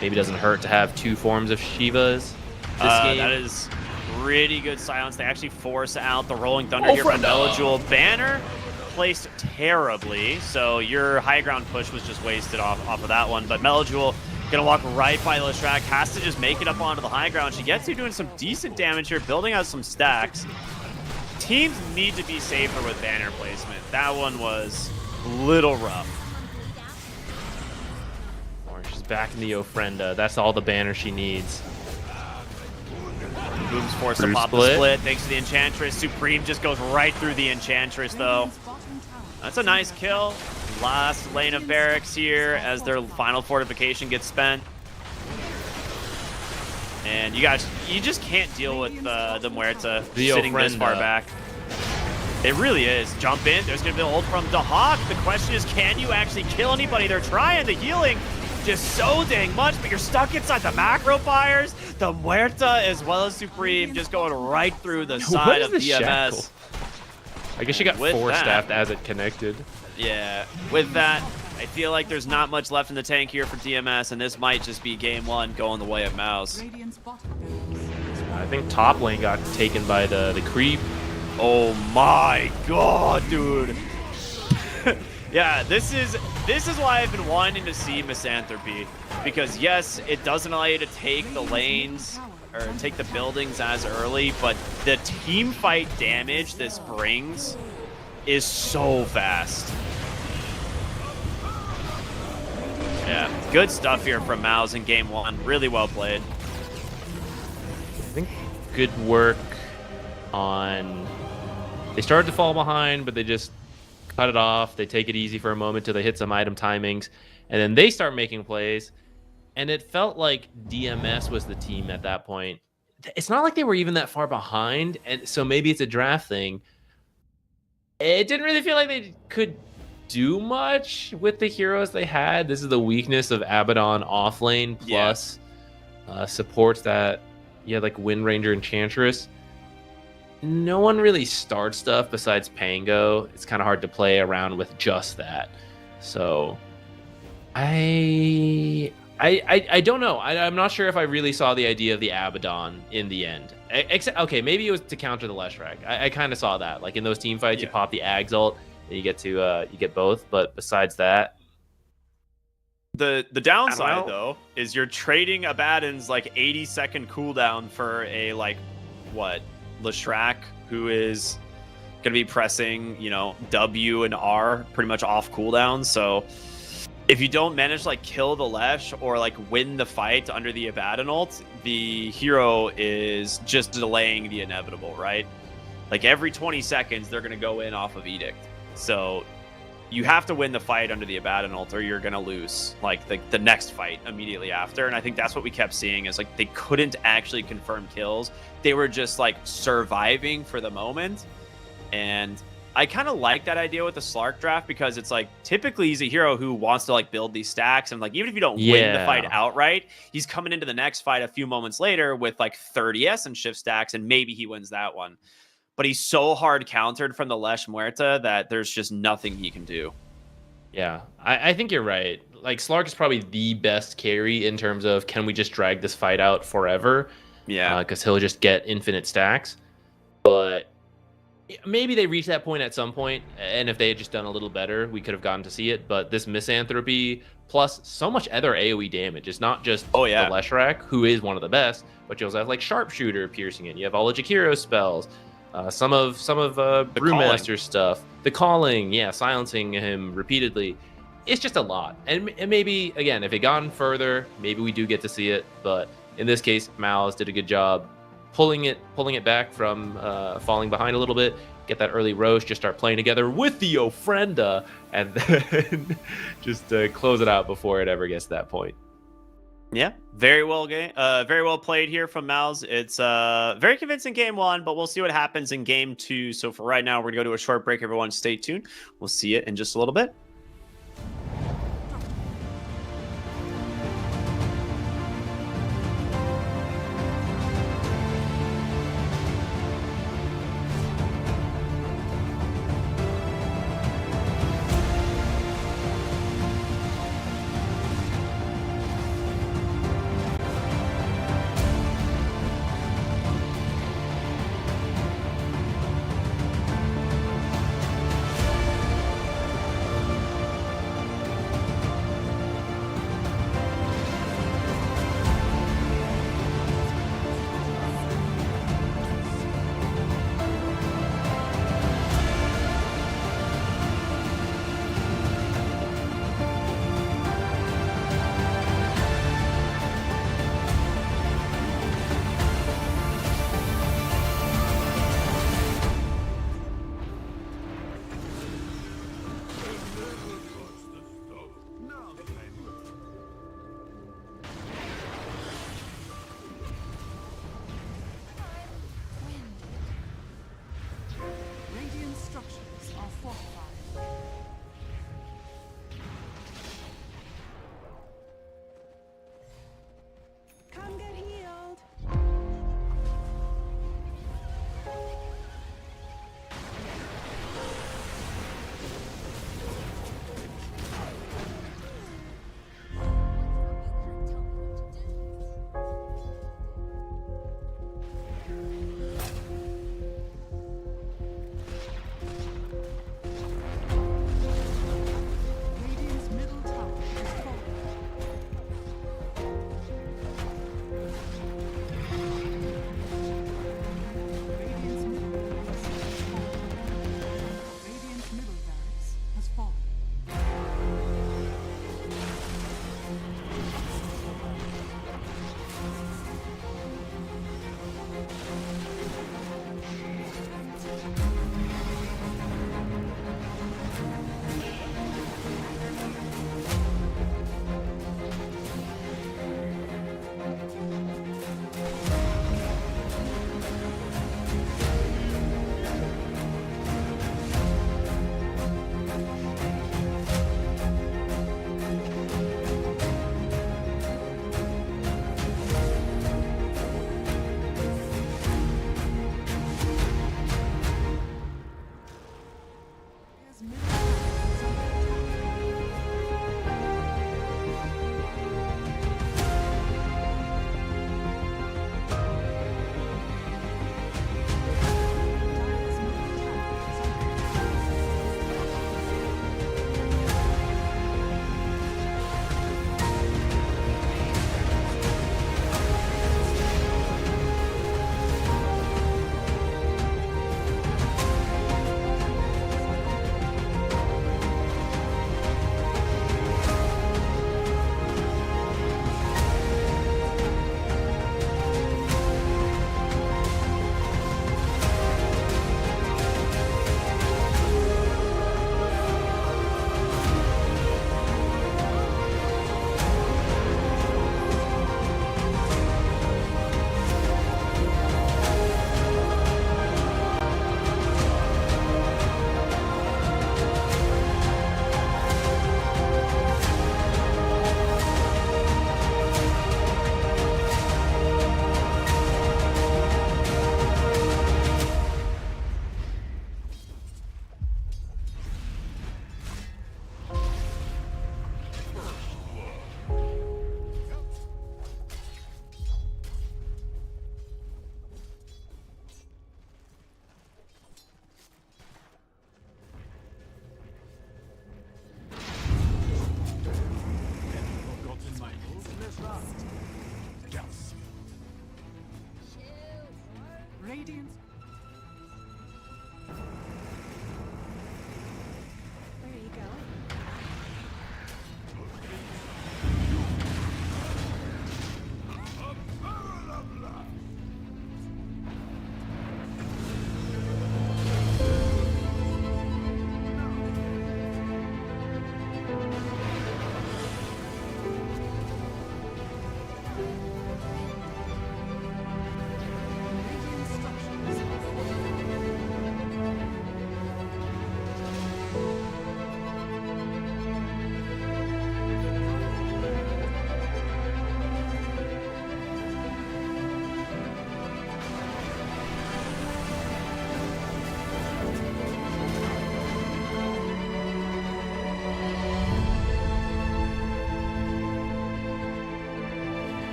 Maybe it doesn't hurt to have 2 forms of Shivas this game. That is pretty good silence. They actually force out the Rolling Thunder here from Melojul. Banner placed terribly, so your high ground push was just wasted off of that one. But Melojul gonna walk right by Leshrac, has to just make it up onto the high ground. She gets to doing some decent damage here, building out some stacks. Teams need to be safer with banner placement. That one was a little rough. Or she's back in the Ofrenda. That's all the banner she needs. Boom's forced to pop the split thanks to the Enchantress. Supreme just goes right through the Enchantress, though. That's a nice kill. Last lane of barracks here as their final fortification gets spent. And you just can't deal with the Muerta sitting this far back. It really is. Jump in. There's going to be an ult from Dahak. The question is, can you actually kill anybody? They're trying. The healing just so dang much, but you're stuck inside the macro fires. The Muerta as well as Supreme just going right through the side of DMS. I guess she got force-staffed as it connected. Yeah, with that, I feel like there's not much left in the tank here for DMS, and this might just be game 1 going the way of Mouse. I think top lane got taken by the creep. Oh my god, dude. Yeah, this is why I've been wanting to see Misanthropy, because yes, it doesn't allow you to take the lanes or take the buildings as early, but the team fight damage this brings is so fast. Yeah, good stuff here from Mouse in game 1. Really well played. I think good work on... They started to fall behind, but they just cut it off. They take it easy for a moment till they hit some item timings, and then they start making plays. And it felt like DMS was the team at that point. It's not like they were even that far behind, and so maybe it's a draft thing. It didn't really feel like they could do much with the heroes they had. This is the weakness of Abaddon off lane plus supports that like Wind Ranger and Enchantress. No one really starts stuff besides Pango. It's kind of hard to play around with just that. So I don't know. I'm not sure if I really saw the idea of the Abaddon in the end. Except, okay, maybe it was to counter the Leshrac. I kind of saw that. Like in those team fights, you pop the Ags ult, and you get both. But besides that, the downside though is you're trading Abaddon's like 80-second cooldown for a Leshrac, who is gonna be pressing W and R pretty much off cooldown. So if you don't manage to kill the Lesh or win the fight under the Abaddon ult, the hero is just delaying the inevitable, right? Every 20 seconds they're gonna go in off of Edict. So you have to win the fight under the Abaddon ult or you're gonna lose the next fight immediately after. And I think that's what we kept seeing is they couldn't actually confirm kills. They were just surviving for the moment. And I kind of like that idea with the Slark draft because it's typically he's a hero who wants to build these stacks, and even if you don't win the fight outright, he's coming into the next fight a few moments later with 30 Essence Shift stacks, and maybe he wins that one. But he's so hard countered from the Lesh Muerta that there's just nothing he can do. Yeah, I think you're right. Slark is probably the best carry in terms of can we just drag this fight out forever? Yeah, because he'll just get infinite stacks. But maybe they reached that point at some point, and if they had just done a little better, we could have gotten to see it. But this Misanthropy plus so much other AoE damage. It's not just the Leshrac, who is one of the best, but you also have Sharpshooter piercing it. You have all of Jakiro's spells, some of Brewmaster's stuff, the calling, silencing him repeatedly. It's just a lot. And maybe again, if it gone further, maybe we do get to see it. But in this case, Mal's did a good job pulling it back from falling behind a little bit, get that early roast, just start playing together with the Ofrenda, and then just close it out before it ever gets to that point. Yeah, very well played here from Mal's. It's very convincing game 1, but we'll see what happens in game 2. So for right now, we're gonna go to a short break. Everyone, stay tuned. We'll see you in just a little bit.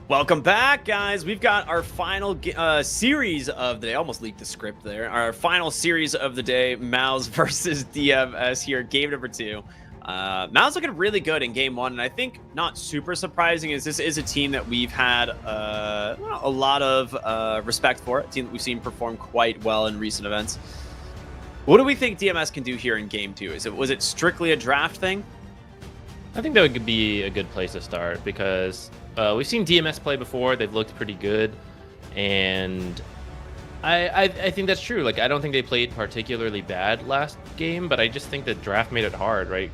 Welcome back, guys. We've got our final series of the day. I almost leaked the script there. Our final series of the day, Mouse versus DMS here, game number 2. Mouse looking really good in game 1, and I think not super surprising is this is a team that we've had a lot of respect for, a team that we've seen perform quite well in recent events. What do we think DMS can do here in game 2? Was it strictly a draft thing? I think that would be a good place to start because we've seen DMS play before. They've looked pretty good, and I think that's true. Like, I don't think they played particularly bad last game, but I just think the draft made it hard, right?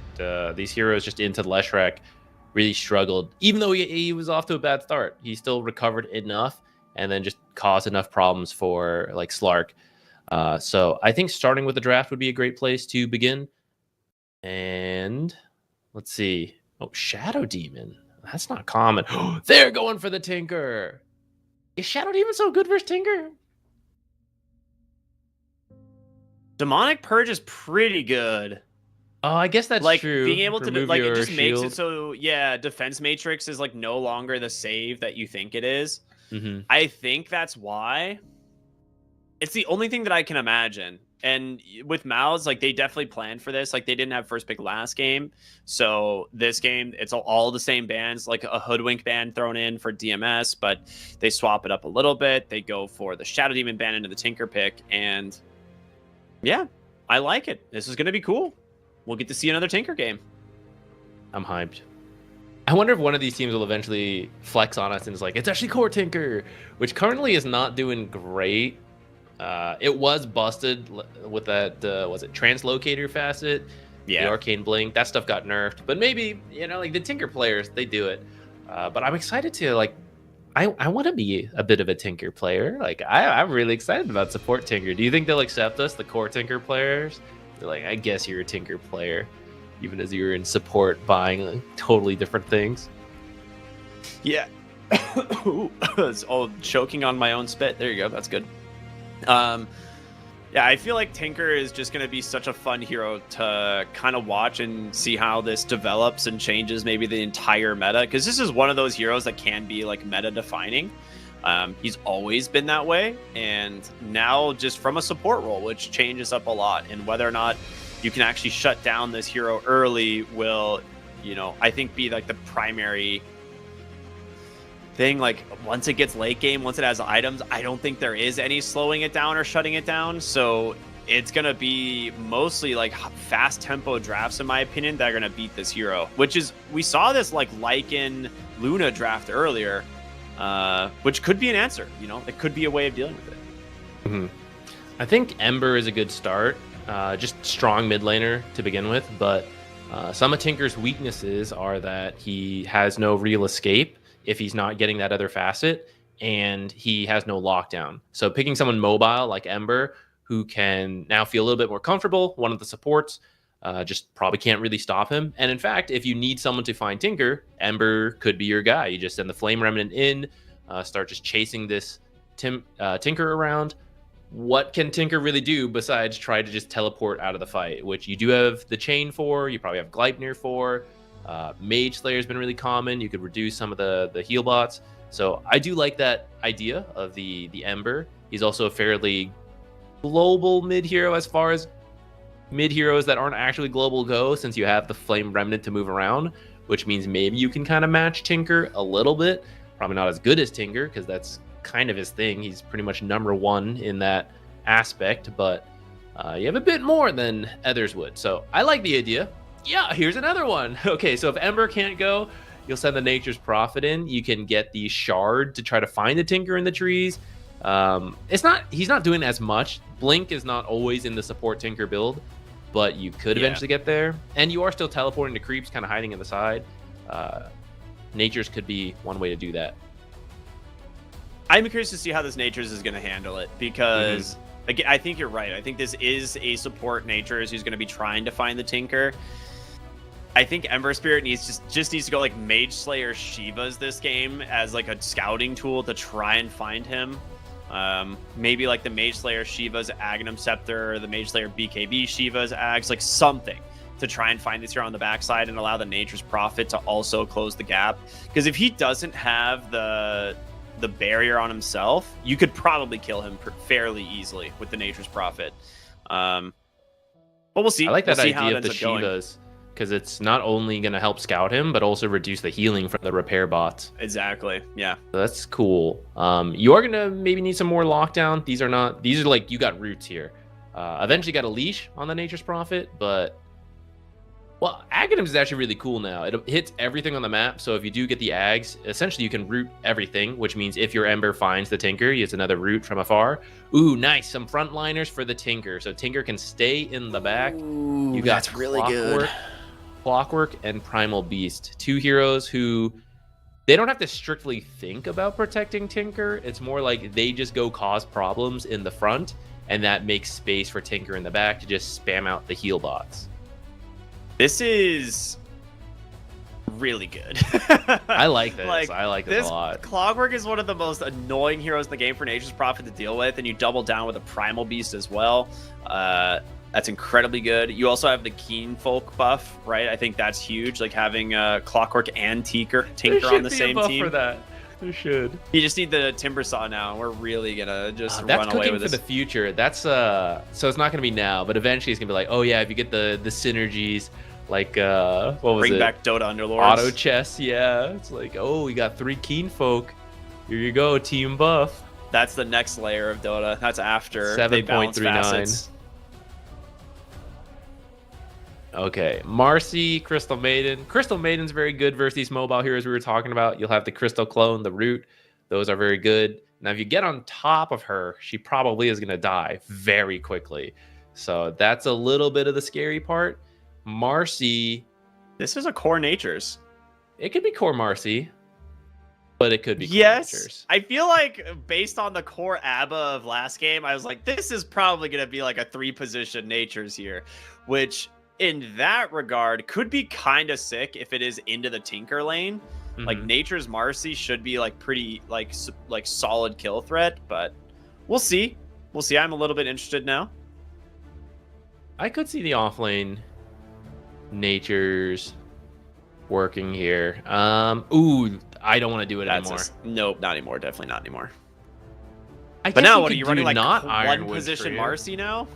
These heroes just into Leshrac really struggled. Even though he was off to a bad start, he still recovered enough and then just caused enough problems for, like, Slark. So I think starting with the draft would be a great place to begin. And let's see. Oh, Shadow Demon. That's not common. They're going for the Tinker. Is Shadow Demon so good versus Tinker? Demonic Purge is pretty good. Oh, I guess that's like true. Being able to Remove like it your just makes shield. it so defense matrix is like no longer the save that you think it is. Mm-hmm. I think that's why. It's the only thing that I can imagine. And with Mouse, like they definitely planned for this. Like they didn't have first pick last game, so this game it's all the same bands, like a Hoodwink band thrown in for DMS, but they swap it up a little bit. They go for the Shadow Demon band into the Tinker pick, and yeah, I like it. This is going to be cool. We'll get to see another Tinker game. I'm hyped. I wonder if one of these teams will eventually flex on us and is like, it's actually Core Tinker, which currently is not doing great. It was busted with that, was it Translocator facet? Yeah. The Arcane Blink. That stuff got nerfed. But maybe, like the Tinker players, they do it. But I'm excited to, like, I want to be a bit of a Tinker player. Like, I'm really excited about support Tinker. Do you think they'll accept us, the core Tinker players? They're like, I guess you're a Tinker player, even as you're in support buying like, totally different things. Yeah. It's all choking on my own spit. There you go. That's good. Yeah, I feel like Tinker is just going to be such a fun hero to kind of watch and see how this develops and changes maybe the entire meta. Because this is one of those heroes that can be like meta defining. He's always been that way. And now just from a support role, which changes up a lot. And whether or not you can actually shut down this hero early will, I think be like the primary thing. Like once it gets late game, once it has items, I don't think there is any slowing it down or shutting it down. So it's gonna be mostly like fast tempo drafts, in my opinion, that are gonna beat this hero. Which is, we saw this like Lycan Luna draft earlier, which could be an answer. It could be a way of dealing with it. Mm-hmm. I think Ember is a good start, just strong mid laner to begin with. But some of Tinker's weaknesses are that he has no real escape if he's not getting that other facet, and he has no lockdown. So picking someone mobile like Ember, who can now feel a little bit more comfortable, one of the supports, just probably can't really stop him. And in fact, if you need someone to find Tinker, Ember could be your guy. You just send the Flame Remnant in, start just chasing this Tinker around. What can Tinker really do besides try to just teleport out of the fight, which you do have the Chain for, you probably have Gleipnir for. Mage Slayer has been really common. You could reduce some of the heal bots. So I do like that idea of the Ember. He's also a fairly global mid hero as far as mid heroes that aren't actually global go, since you have the Flame Remnant to move around, which means maybe you can kind of match Tinker a little bit. Probably not as good as Tinker, because that's kind of his thing. He's pretty much number one in that aspect, but you have a bit more than others would. So I like the idea. Yeah, here's another one. Okay, so if Ember can't go, you'll send the Nature's Prophet in. You can get the Shard to try to find the Tinker in the trees. He's not doing as much. Blink is not always in the support Tinker build, but you could eventually get there. And you are still teleporting to creeps, kind of hiding in the side. Nature's could be one way to do that. I'm curious to see how this Nature's is going to handle it, because again, I think you're right. I think this is a support Nature's who's going to be trying to find the Tinker. I think Ember Spirit just needs to go like Mage Slayer Shivas this game as like a scouting tool to try and find him. Maybe like the Mage Slayer Shiva's Aghanim Scepter, or the Mage Slayer BKB Shiva's Ags, like something. to try and find this hero on the backside and allow the Nature's Prophet to also close the gap. Because if he doesn't have the barrier on himself, you could probably kill him fairly easily with the Nature's Prophet. But we'll see. I like that We'll see how idea it of the ends up going. Shivas, because it's not only going to help scout him, but also reduce the healing from the repair bots. Exactly. Yeah. So that's cool. You are going to maybe need some more lockdown. These are like, you got roots here. Eventually got a leash on the Nature's Prophet, but well, Aghanims is actually really cool now. It hits everything on the map, so if you do get the Ags, essentially you can root everything, which means if your Ember finds the Tinker, it's another root from afar. Ooh, nice. Some frontliners for the Tinker. So Tinker can stay in the back. Ooh, You got that's really good. Clockwork and Primal Beast. Two heroes who they don't have to strictly think about protecting Tinker. It's more like they just go cause problems in the front, and that makes space for Tinker in the back to just spam out the heal bots. This is really good. I like this. I like this a lot. Clockwork is one of the most annoying heroes in the game for Nature's Prophet to deal with, and you double down with a Primal Beast as well. That's incredibly good. You also have the Keen Folk buff, right? I think that's huge, like having Clockwork and Tinker on the same team. For that. There should. You just need the Timber Saw now, and we're really gonna just that's run away cooking with for this. the future. That's so it's not gonna be now, but eventually it's gonna be like, oh yeah, if you get the synergies, like what was Bring it? back Dota Underlords. Auto chess, yeah. It's like, oh, we got 3 Keen Folk. Here you go, team buff. That's the next layer of Dota. That's after they balance 7.39. facets. Okay, Marcy, Crystal Maiden. Crystal Maiden's very good versus these mobile heroes we were talking about. You'll have the Crystal Clone, the Root. Those are very good. Now, if you get on top of her, she probably is going to die very quickly. So that's a little bit of the scary part. Marcy. This is a core Natures. It could be core Marcy, but it could be core Yes. Natures. I feel like based on the core ABBA of last game, I was like, this is probably going to be like a 3-position Natures here, which in that regard could be kind of sick if it is into the Tinker lane. Mm-hmm. Like Nature's Marcy should be like pretty like solid kill threat, but we'll see. We'll see. I'm a little bit interested now. I could see the offlane Natures working here. Ooh, I don't want to do it anymore. Nope, not anymore. Definitely not anymore. I But guess now you what are could you do running like not one Ironwood position Trio. Marcy now?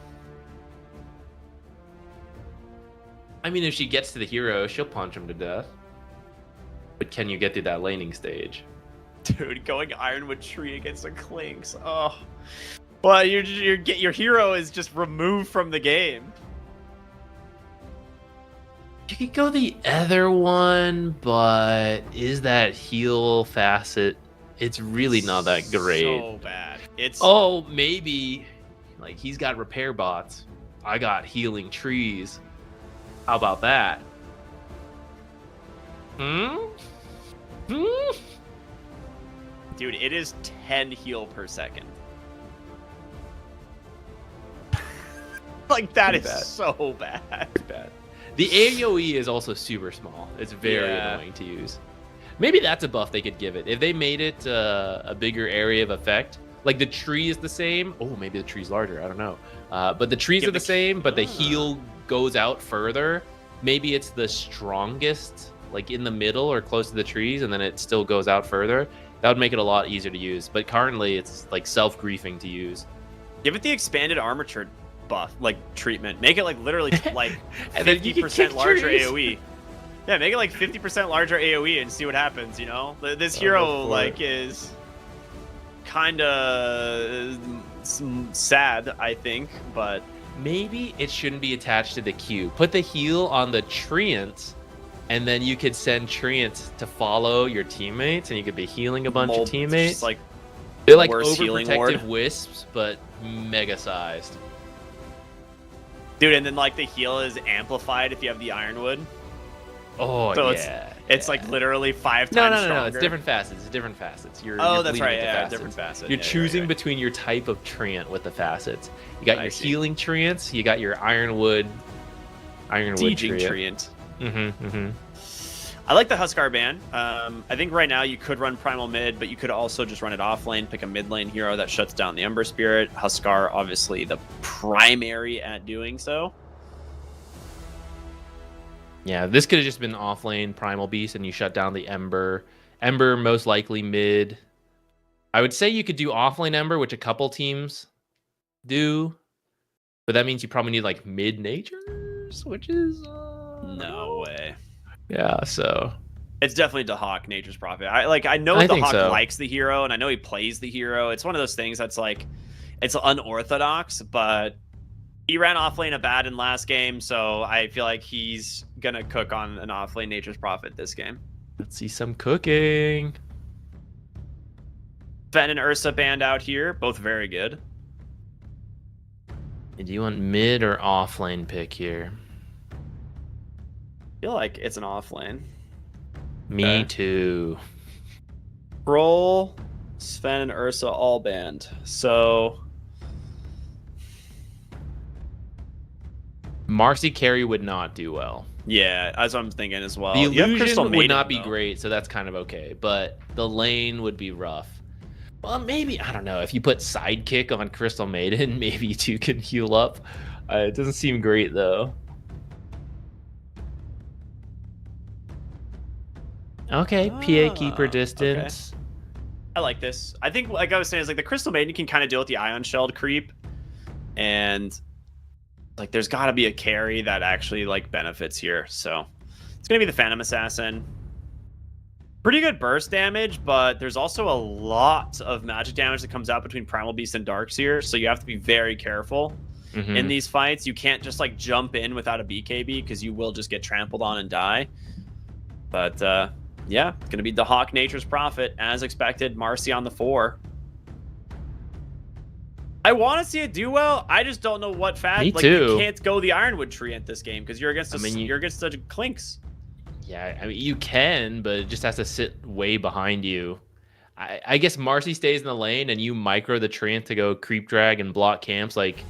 I mean, if she gets to the hero, she'll punch him to death. But can you get through that laning stage? Dude, going Ironwood Tree against a Clinks. Oh. Well, your hero is just removed from the game. You could go the other one, but is that heal facet? It's really not that great. So bad. It's Oh, maybe. Like, he's got repair bots. I got healing trees. How about that? dude, it is 10 heal per second. Like that Pretty is bad. so bad. Bad. The AoE is also super small. It's very annoying to use. Maybe that's a buff they could give it. If they made it a bigger area of effect, like the tree is the same. Oh, maybe the tree's larger. I don't know. But the trees Give are the the- same, but the heal goes out further. Maybe it's the strongest, like in the middle or close to the trees, and then it still goes out further. That would make it a lot easier to use. But currently, it's like self-griefing to use. Give it the expanded armature buff, like treatment. Make it like literally like And then you can 50% kick larger trees. AoE. Yeah, make it like 50% larger AoE and see what happens, you know? This go hero for like it. is kind of sad, I think, but Maybe it shouldn't be attached to the Q. Put the heal on the treants, and then you could send treants to follow your teammates, and you could be healing a bunch mold- of teammates. just like They're like worse healing overprotective ward. wisps, but mega sized. dude, and then like the heal is amplified if you have the Ironwood. Oh So yeah. It's like literally 5 no, times stronger. It's different facets. It's different facets. You're Oh, you're that's bleeding right. into Yeah, facets. different facet. You're Yeah, choosing right. between your type of treant with the facets. You got I your see. healing treants. You got your ironwood. Sieging treant. treant. I like the Huskar ban. I think right now you could run Primal mid, but you could also just run it off lane, pick a mid lane hero that shuts down the Ember Spirit. Huskar, obviously, the primary at doing so. Yeah, this could have just been off lane Primal Beast, and you shut down the Ember. Ember most likely mid. I would say you could do off lane Ember, which a couple teams do, but that means you probably need like mid natures, which is No way. yeah. So It's definitely Dahak, Nature's Prophet. I know I think Dahak so. likes the hero, and I know he plays the hero. It's one of those things that's like, it's unorthodox, but he ran off lane a bad in last game, so I feel like he's gonna cook on an off lane Nature's Prophet this game. let's see some cooking. Fen and Ursa banned out here, both very good. Do you want mid or off lane pick here? I feel like it's an off lane. Me Okay. too. Roll, Sven and Ursa all banned. So Marcy carry would not do well. yeah, that's what I'm thinking as well. The You have illusion Crystal would Maiden, not be though. great, so that's kind of okay. But the lane would be rough. Well, maybe, I don't know. If you put Sidekick on Crystal Maiden, maybe you two can heal up. It doesn't seem great, though. Okay, PA keeper okay. distance. I like this. I think, like I was saying, is like the Crystal Maiden can kind of deal with the Ion Shelled creep, and like there's got to be a carry that actually like benefits here. So it's gonna be the Phantom Assassin. Pretty good burst damage, but there's also a lot of magic damage that comes out between Primal Beast and Darkseer, so you have to be very careful in these fights. You can't just like jump in without a BKB because you will just get trampled on and die. But yeah, it's going to be the Hawk Nature's Prophet, as expected. Marcy on the 4. I want to see it do well. I just don't know what fact. Me like, too. You can't go the Ironwood tree at this game because you're against you're against the Clinks. Yeah, I mean, you can, but it just has to sit way behind you. I guess Marcy stays in the lane and you micro the Treant to go creep drag and block camps like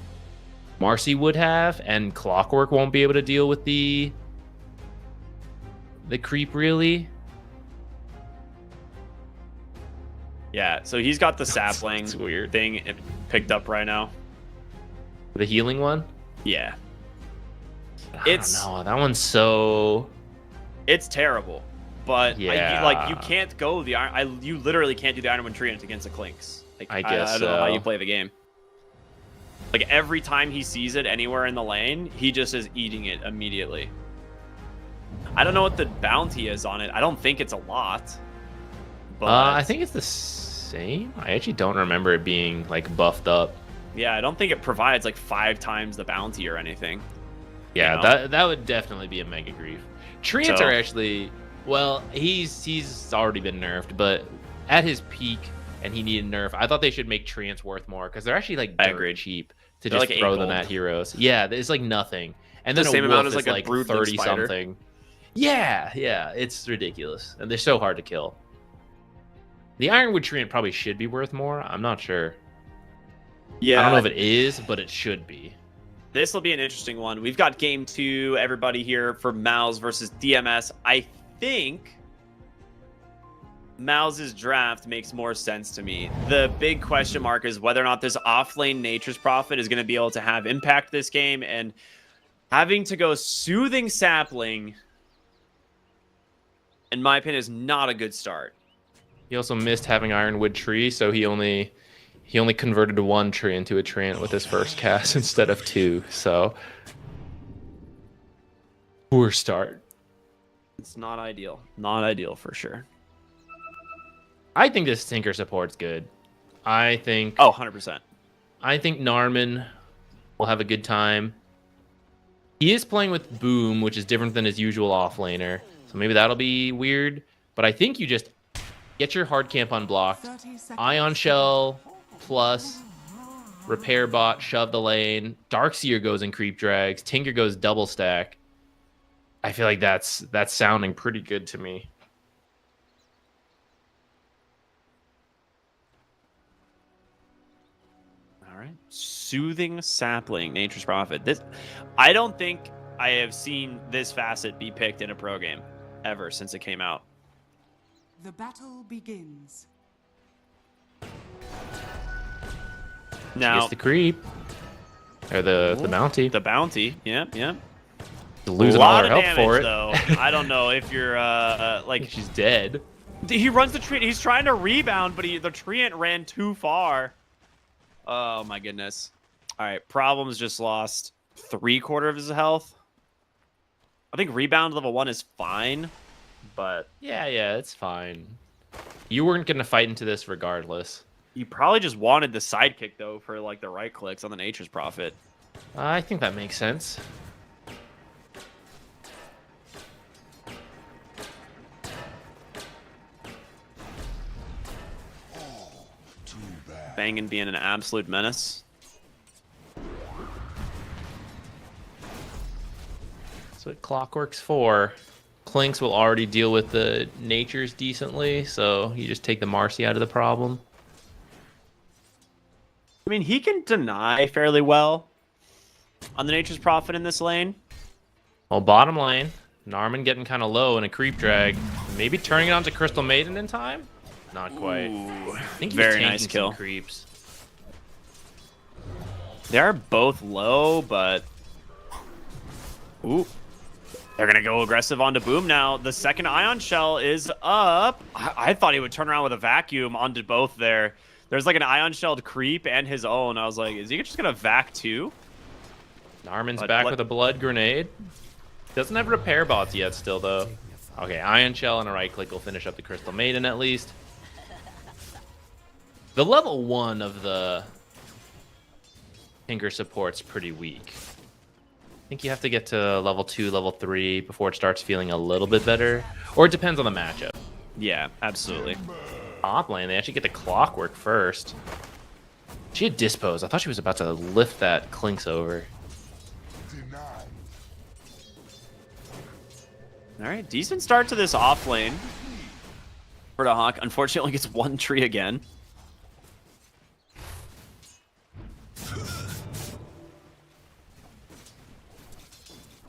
Marcy would have, and Clockwork won't be able to deal with the creep really. Yeah, so he's got the sapling It's weird. thing picked up right now. The healing one? Yeah. I don't know. That one's so... It's terrible. But Yeah. you can't go the Iron. You literally can't do the Ironwood Treant against the Clinks. Like, I guess I don't know how so. you play the game. Like every time he sees it anywhere in the lane, he just is eating it immediately. I don't know what the bounty is on it. I don't think it's a lot. But I think it's the same. I actually don't remember it being like buffed up. yeah, I don't think it provides like 5 times the bounty or anything. Yeah, You know? that would definitely be a mega grief. Treants So- are actually, well, he's already been nerfed, but at his peak and he needed nerf, I thought they should make Treants worth more because they're actually like I dirt agree. cheap to They're just like 8 throw them gold. at heroes. Yeah, it's like nothing. And The then same a amount wolf as, is like, a like brute 30 spider. something. Yeah, it's ridiculous. And they're so hard to kill. The Ironwood Treant probably should be worth more. I'm not sure. Yeah, I don't know if it is, but it should be. this will be an interesting one. We've got game 2, everybody here for Mouse versus DMS. I think Mouse's draft makes more sense to me. The big question mark is whether or not this offlane Nature's Prophet is going to be able to have impact this game, and having to go Soothing Sapling, in my opinion, is not a good start. He also missed having Ironwood Tree, so he only converted 1 tree into a Treant with his first cast instead of 2. So poor start. It's not ideal. Not ideal for sure. I think this Tinker support's good. I think Oh, 100%. I think Narman will have a good time. He is playing with Boom, which is different than his usual offlaner, so maybe that'll be weird. But I think you just get your hard camp unblocked, 30 seconds. Ion Shell plus Repair Bot, shove the lane. Darkseer goes in creep drags. Tinker goes double stack. I feel like that's sounding pretty good to me. All right. Soothing Sapling, Nature's Prophet. This, I don't think I have seen this facet be picked in a pro game ever since it came out. The battle begins. Now, Gets the creep. Or the bounty. the bounty. Yep, yep. Losing a all lot her of health damage, for it. though. I don't know if you're like She's dead. he runs the tree. He's trying to rebound, but the treant ran too far. Oh my goodness. All right, Problems just lost 3/4 of his health. I think rebound level 1 is fine, but Yeah, it's fine. You weren't gonna fight into this regardless. you probably just wanted the sidekick though for like the right clicks on the Nature's Prophet. I think that makes sense. Bangin being an absolute menace. That's what Clockwork's for. Clinks will already deal with the natures decently, so you just take the Marcy out of the problem. I mean, he can deny fairly well on the Nature's Prophet in this lane. Well, bottom lane, Narman getting kind of low in a creep drag. Maybe turning it onto Crystal Maiden in time? Not quite. Ooh, I think he's very tanking nice some kill. creeps. They are both low, but ooh, they're gonna go aggressive onto Boom now. The second Ion Shell is up. I thought he would turn around with a vacuum onto both there. There's like an Ion Shelled creep and his own. I was like, is he just gonna vac too? Narman's But back what- with a blood grenade. Doesn't have repair bots yet still, though. Okay, Ion Shell and a right click will finish up the Crystal Maiden at least. The level 1 of the Tinker support's pretty weak. I think you have to get to level 2, level 3 before it starts feeling a little bit better. Or it depends on the matchup. Yeah, absolutely. Top lane, they actually get the Clockwork first. She had Dispose. I thought she was about to lift that Clinks over. All right, decent start to this off lane for the Hawk. Unfortunately, gets one tree again.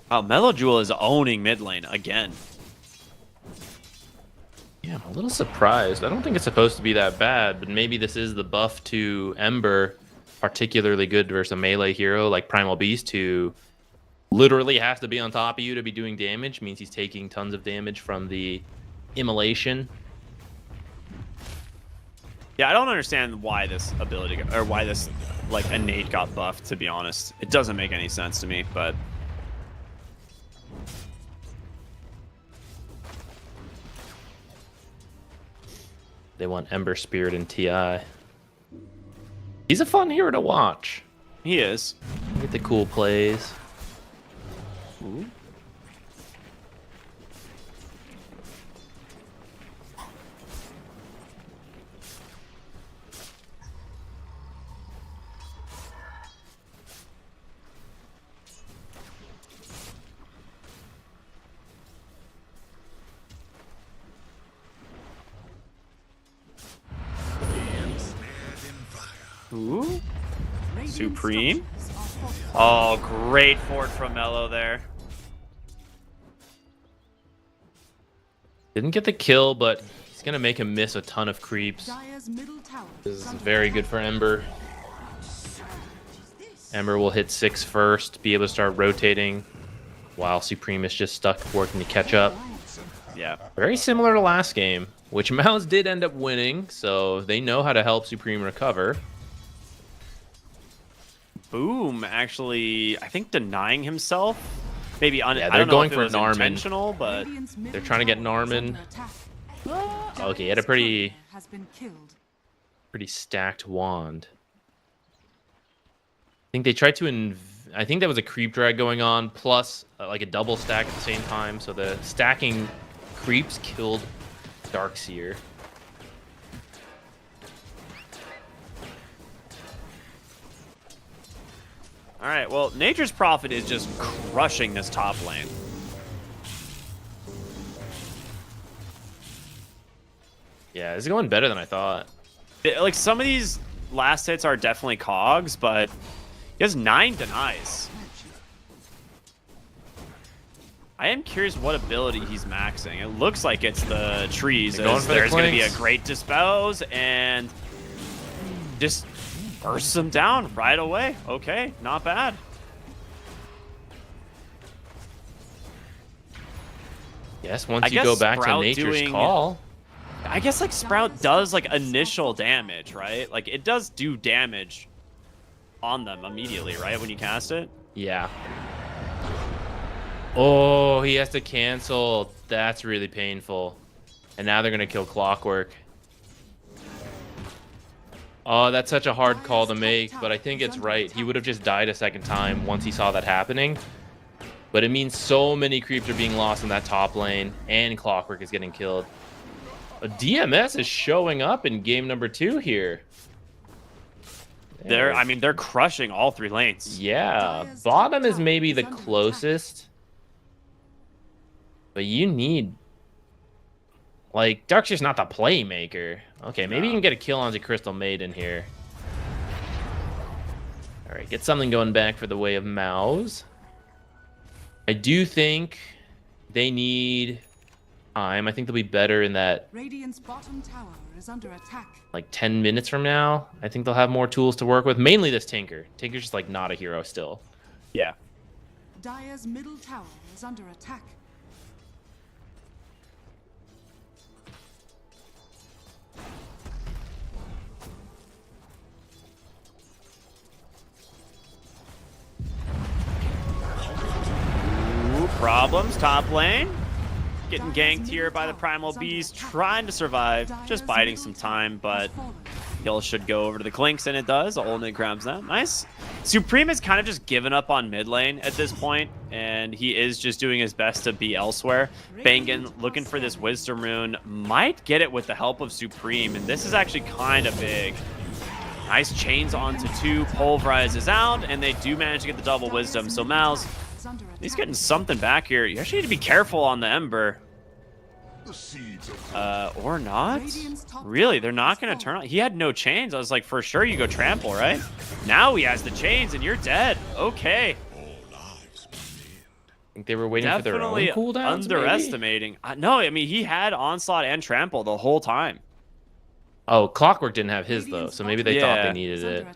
Oh, Mellow Jewel is owning mid lane again. Yeah, I'm a little surprised. I don't think it's supposed to be that bad, but maybe this is the buff to Ember, particularly good versus a melee hero like Primal Beast, who literally has to be on top of you to be doing damage. Means he's taking tons of damage from the immolation. Yeah, I don't understand why this ability or why this like innate got buffed. To be honest, it doesn't make any sense to me. But They want Ember Spirit and TI. He's a fun hero to watch. he is. Get the cool plays. Ooh. Ooh. Radiant Supreme? structures are fortified. Oh, great fort from Mello there. Didn't get the kill, but he's gonna make him miss a ton of creeps. Dire's middle tower This is is under very attack. good for Ember. Ember will hit 6 first, be able to start rotating, while Supreme is just stuck working to catch up. Yeah. Very similar to last game, which Mouse did end up winning, so they know how to help Supreme recover. Boom, actually, I think denying himself. Maybe Yeah, I they're don't know going if it for was Narman. intentional, but Radiant's middle they're trying to get tower is Narman. under attack. Okay, he had a pretty Has been killed. stacked wand. I think they tried to I think there was a creep drag going on, plus like a double stack at the same time, so the stacking creeps killed Darkseer. all right. Well, Nature's Prophet is just crushing this top lane. Yeah, it's going better than I thought. Like some of these last hits are definitely cogs, but he has 9 denies. I am curious what ability he's maxing. It looks like it's the trees. They're going As for the there's going to be a clinks. great dispose and just bursts him down right away. Okay, not bad. Yes, once I you go guess back to Sprout Nature's doing- Call. I guess like Sprout does like initial damage, right? Like it does do damage on them immediately, right? When you cast it. Yeah. Oh, he has to cancel. That's really painful. And now they're going to kill Clockwork. Oh, that's such a hard call to make, but I think it's right. He would have just died a second time once he saw that happening. But it means so many creeps are being lost in that top lane, and Clockwork is getting killed. DMS is showing up in game number 2 here. I mean, they're crushing all 3 lanes. Yeah, bottom is maybe the closest. But you need... Like, Darkseer's not the playmaker. Okay, maybe you can get a kill onto Crystal Maiden here. Alright, get something going back for the way of Mouse. I do think they need time. I think they'll be better in that, Radiant's bottom tower is under attack. like, 10 minutes from now. I think they'll have more tools to work with. Mainly this Tinker. Tinker's just, like, not a hero still. Yeah. Dire's middle tower is under attack. Ooh, problems top lane. Getting ganked here by the Primal Beast, trying to survive, just biding some time, but kill should go over to the Clinks, and it does. Olney grabs that. Nice. Supreme has kind of just given up on mid lane at this point, and he is just doing his best to be elsewhere. Bangan looking for this Wisdom Rune, might get it with the help of Supreme, and this is actually kind of big. Nice chains onto 2, pulverizes out, and they do manage to get the double Wisdom. So Mal's, he's getting something back here. You actually need to be careful on the Ember. Or not? Really, they're not going to turn on. He had no chains. I was like, for sure you go trample, right? Now he has the chains and you're dead. Okay. I think they were waiting for their own Definitely cooldowns, underestimating. No, I mean, he had Onslaught and Trample the whole time. Oh, Clockwork didn't have his, though, so maybe they thought they needed it.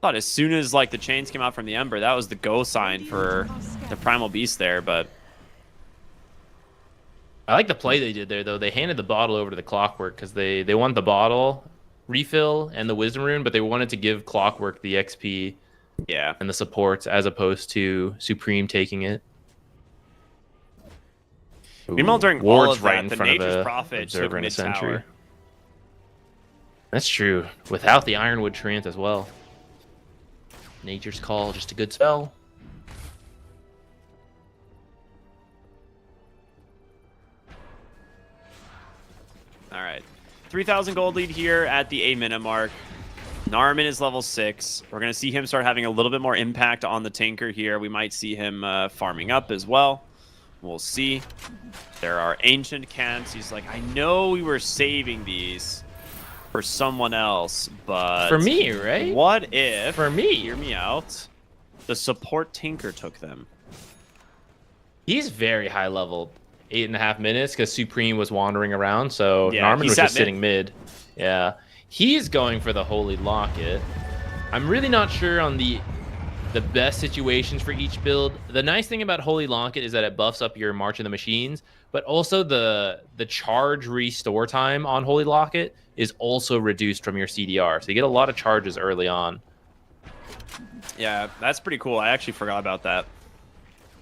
Thought as soon as like the chains came out from the Ember, that was the go sign for the Primal Beast there, but I like the play they did there, though. They handed the bottle over to the Clockwork because they want the bottle refill and the Wisdom Rune, but they wanted to give Clockwork the XP and the supports as opposed to Supreme taking it. Meanwhile, during Ward's all of right that, in the front of Nature's a Prophet took observer in a sentry. mid-tower. That's true. Without the Ironwood Trance as well. Nature's Call, just a good spell. All right. 3,000 gold lead here at the 8-minute mark. Narman is level 6. We're going to see him start having a little bit more impact on the Tinker here. We might see him farming up as well. We'll see. There are ancient camps. He's like, I know we were saving these for someone else, but... For me, right? What if... For me. Hear me out. The support Tinker took them. He's very high level. 8.5 minutes because Supreme was wandering around, so Yeah, Narman he was sat just sitting mid. Yeah. He's going for the Holy Locket. I'm really not sure on the best situations for each build. The nice thing about Holy Locket is that it buffs up your March of the Machines, but also the charge restore time on Holy Locket is also reduced from your CDR. So you get a lot of charges early on. Yeah, that's pretty cool. I actually forgot about that.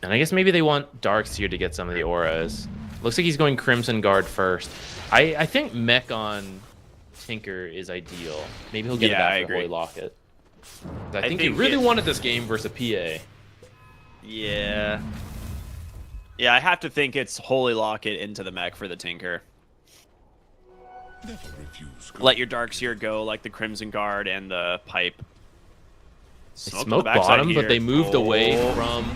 And I guess maybe they want Darkseer to get some of the auras. Looks like he's going Crimson Guard first. I think mech on Tinker is ideal. Maybe he'll get it after the Holy Locket. I think he really wanted this game versus a PA. Yeah. Yeah, I have to think it's Holy Locket into the mech for the Tinker. Let your Darkseer go like the Crimson Guard and the Pipe. Smoke bottom, but they moved away from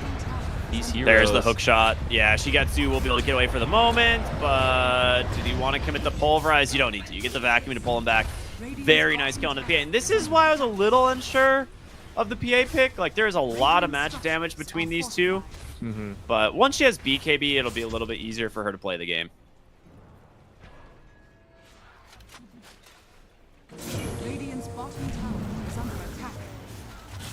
these heroes. There's the hook shot. Yeah, Shigatsu will be able to get away for the moment, but did he want to commit the pulverize? You don't need to. You get the vacuum to pull him back. Very nice kill on the PA. And this is why I was a little unsure of the PA pick. Like, there's a lot of magic damage between these two. But once she has BKB, it'll be a little bit easier for her to play the game. Radiant's bottom tower is under attack.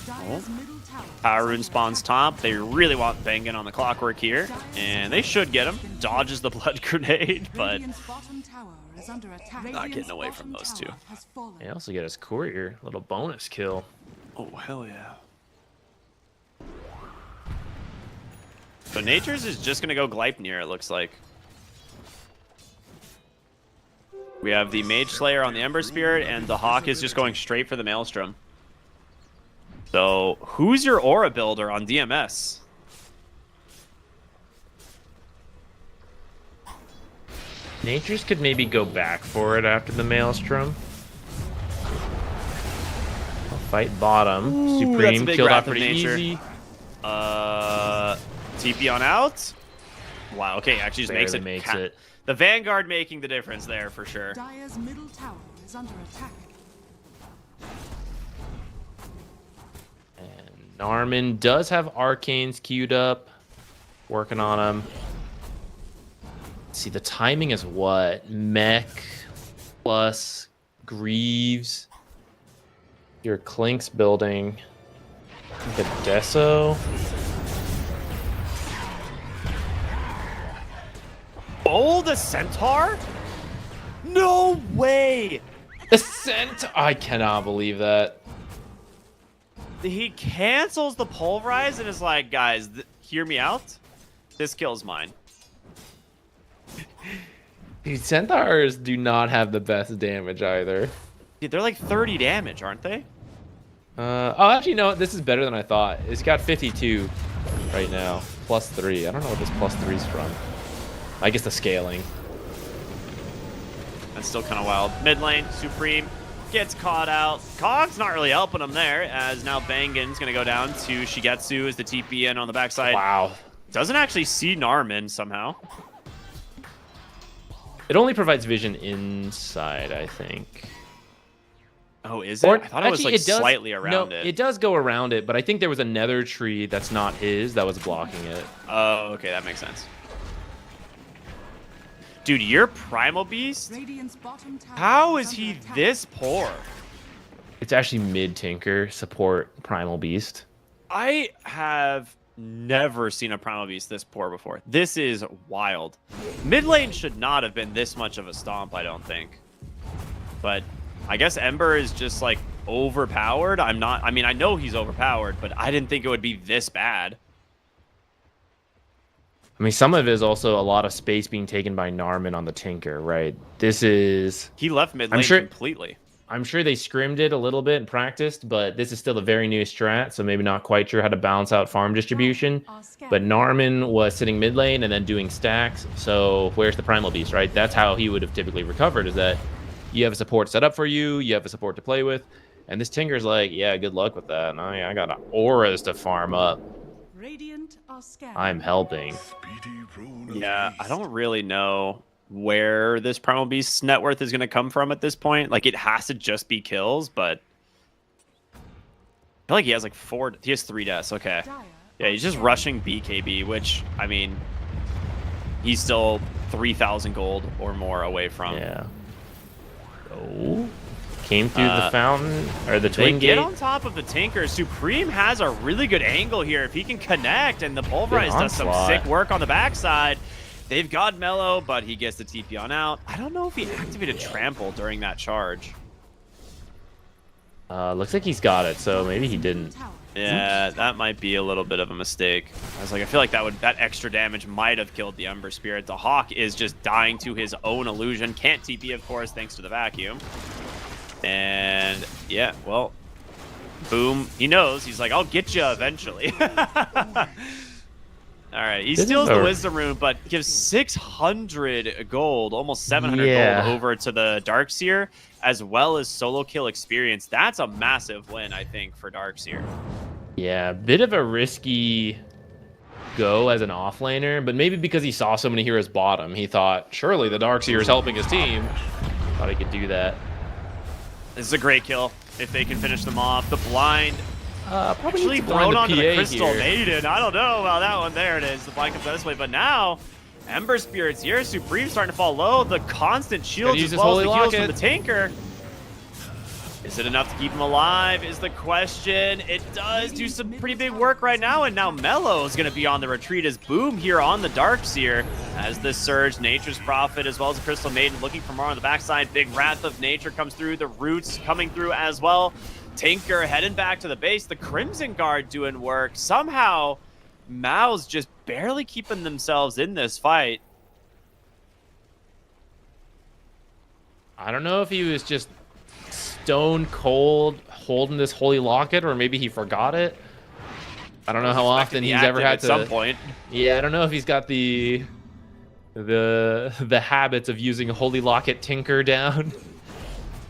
Dire's middle tower Power Rune spawns top. They really want Bengen on the clockwork here, and they should get him. Dodges the blood grenade, but Radiant's bottom tower is under attack. not getting away from Radiant's those two. bottom tower has fallen. They also get his courier, little bonus kill. Oh, hell yeah. So Nature's is just going to go Gleipnir, it looks like. We have the Mage Slayer on the Ember Spirit, and the Hawk is just going straight for the Maelstrom. So, who's your Aura builder on DMS? Nature's could maybe go back for it after the Maelstrom. I'll fight bottom. Ooh, that's a Supreme big killed wrath off of pretty nature. easy. TP on out. Wow, okay, actually just Barely makes makes it. it. The Vanguard making the difference there for sure. Dire's middle tower is under attack. And Narman does have Arcanes queued up. Working on them. See, the timing is what? Mech plus Greaves. Your Clink's building. The Deso. Oh, the Centaur? No way! The Centaur! I cannot believe that. He cancels the Pulverize and is like, guys, hear me out. This kill's mine. Dude, Centaurs do not have the best damage either. Dude, they're like 30 damage, aren't they? Oh, actually, no, this is better than I thought. It's got 52 right now. +3. I don't know what this +3 is from. I guess the scaling. That's still kind of wild. Mid lane, Supreme gets caught out. Cog's not really helping him there, as now Bangen's going to go down to Shigetsu as the TP in on the backside. Wow. Doesn't actually see Narman somehow. It only provides vision inside, I think. Oh, is it? Or, I thought it was actually, like does, slightly around no, it. it does go around it, but I think there was a nether tree that's not his that was blocking it. Oh, okay, that makes sense. Dude, you're Primal Beast? Radiant's bottom tower How is under he attack. this poor? It's actually mid-tinker, support Primal Beast. I have never seen a Primal Beast this poor before. This is wild. Mid lane should not have been this much of a stomp, I don't think. But I guess Ember is just like overpowered. I mean, I know he's overpowered, but I didn't think it would be this bad. I mean, some of it is also a lot of space being taken by Narman on the Tinker, right? This is... He left mid I'm lane sure- completely. I'm sure they scrimmed it a little bit and practiced, but this is still a very new strat, so maybe not quite sure how to balance out farm distribution. But Narman was sitting mid lane and then doing stacks, so where's the Primal Beast, right? That's how he would have typically recovered, is that you have a support set up for you, you have a support to play with, and this Tinker's like, yeah, good luck with that. I got auras to farm up. Radiant are scared. I'm helping. Yeah, I don't really know where this Primal Beast's net worth is going to come from at this point. Like, it has to just be kills, but I feel like he has like he has 3 deaths. Okay. Yeah, he's just rushing BKB, which, I mean, he's still 3,000 gold or more away from. Yeah. Oh. Came through the fountain, or the They twin get gate. on top of the Tinker. Supreme has a really good angle here. If he can connect, and the Pulverize does some onslaught. sick work on the backside. They've got Mellow, but he gets the TP on out. I don't know if he activated Trample during that charge. Looks like he's got it, so maybe he didn't. Yeah, that might be a little bit of a mistake. I was like, I feel like that extra damage might have killed the Ember Spirit. The Hawk is just dying to his own illusion. Can't TP, of course, thanks to the vacuum. And yeah, well, boom. He knows. He's like, I'll get you eventually. All right, he This steals is the a- Wisdom Rune, but gives 600 gold, almost 700 Yeah. gold over to the Darkseer, as well as solo kill experience. That's a massive win, I think, for Darkseer. Yeah, bit of a risky go as an offlaner, but maybe because he saw so many heroes bottom, he thought, surely the Darkseer is helping his team. Thought he could do that. This is a great kill if they can finish them off. The blind Probably actually needs to blind thrown onto the PA Crystal here. Maiden. I don't know about that one. There it is. The blind comes out this way. But now, Ember Spirit's here. Supreme starting to fall low. The constant shields use as his well as Holy the heals from Locket. the Tinker. Is it enough to keep him alive is the question. It does do some pretty big work right now, and now Mello is going to be on the retreat as Boom here on the Darkseer. As this Surge, Nature's Prophet, as well as the Crystal Maiden looking for more on the backside. Big Wrath of Nature comes through, the Roots coming through as well. Tinker heading back to the base, the Crimson Guard doing work. Somehow, Mao's just barely keeping themselves in this fight. I don't know if he was just stone cold holding this holy locket, or maybe he forgot it. I don't know how often he's ever had to. At some point. Yeah, I don't know if he's got the habits of using holy locket Tinker down.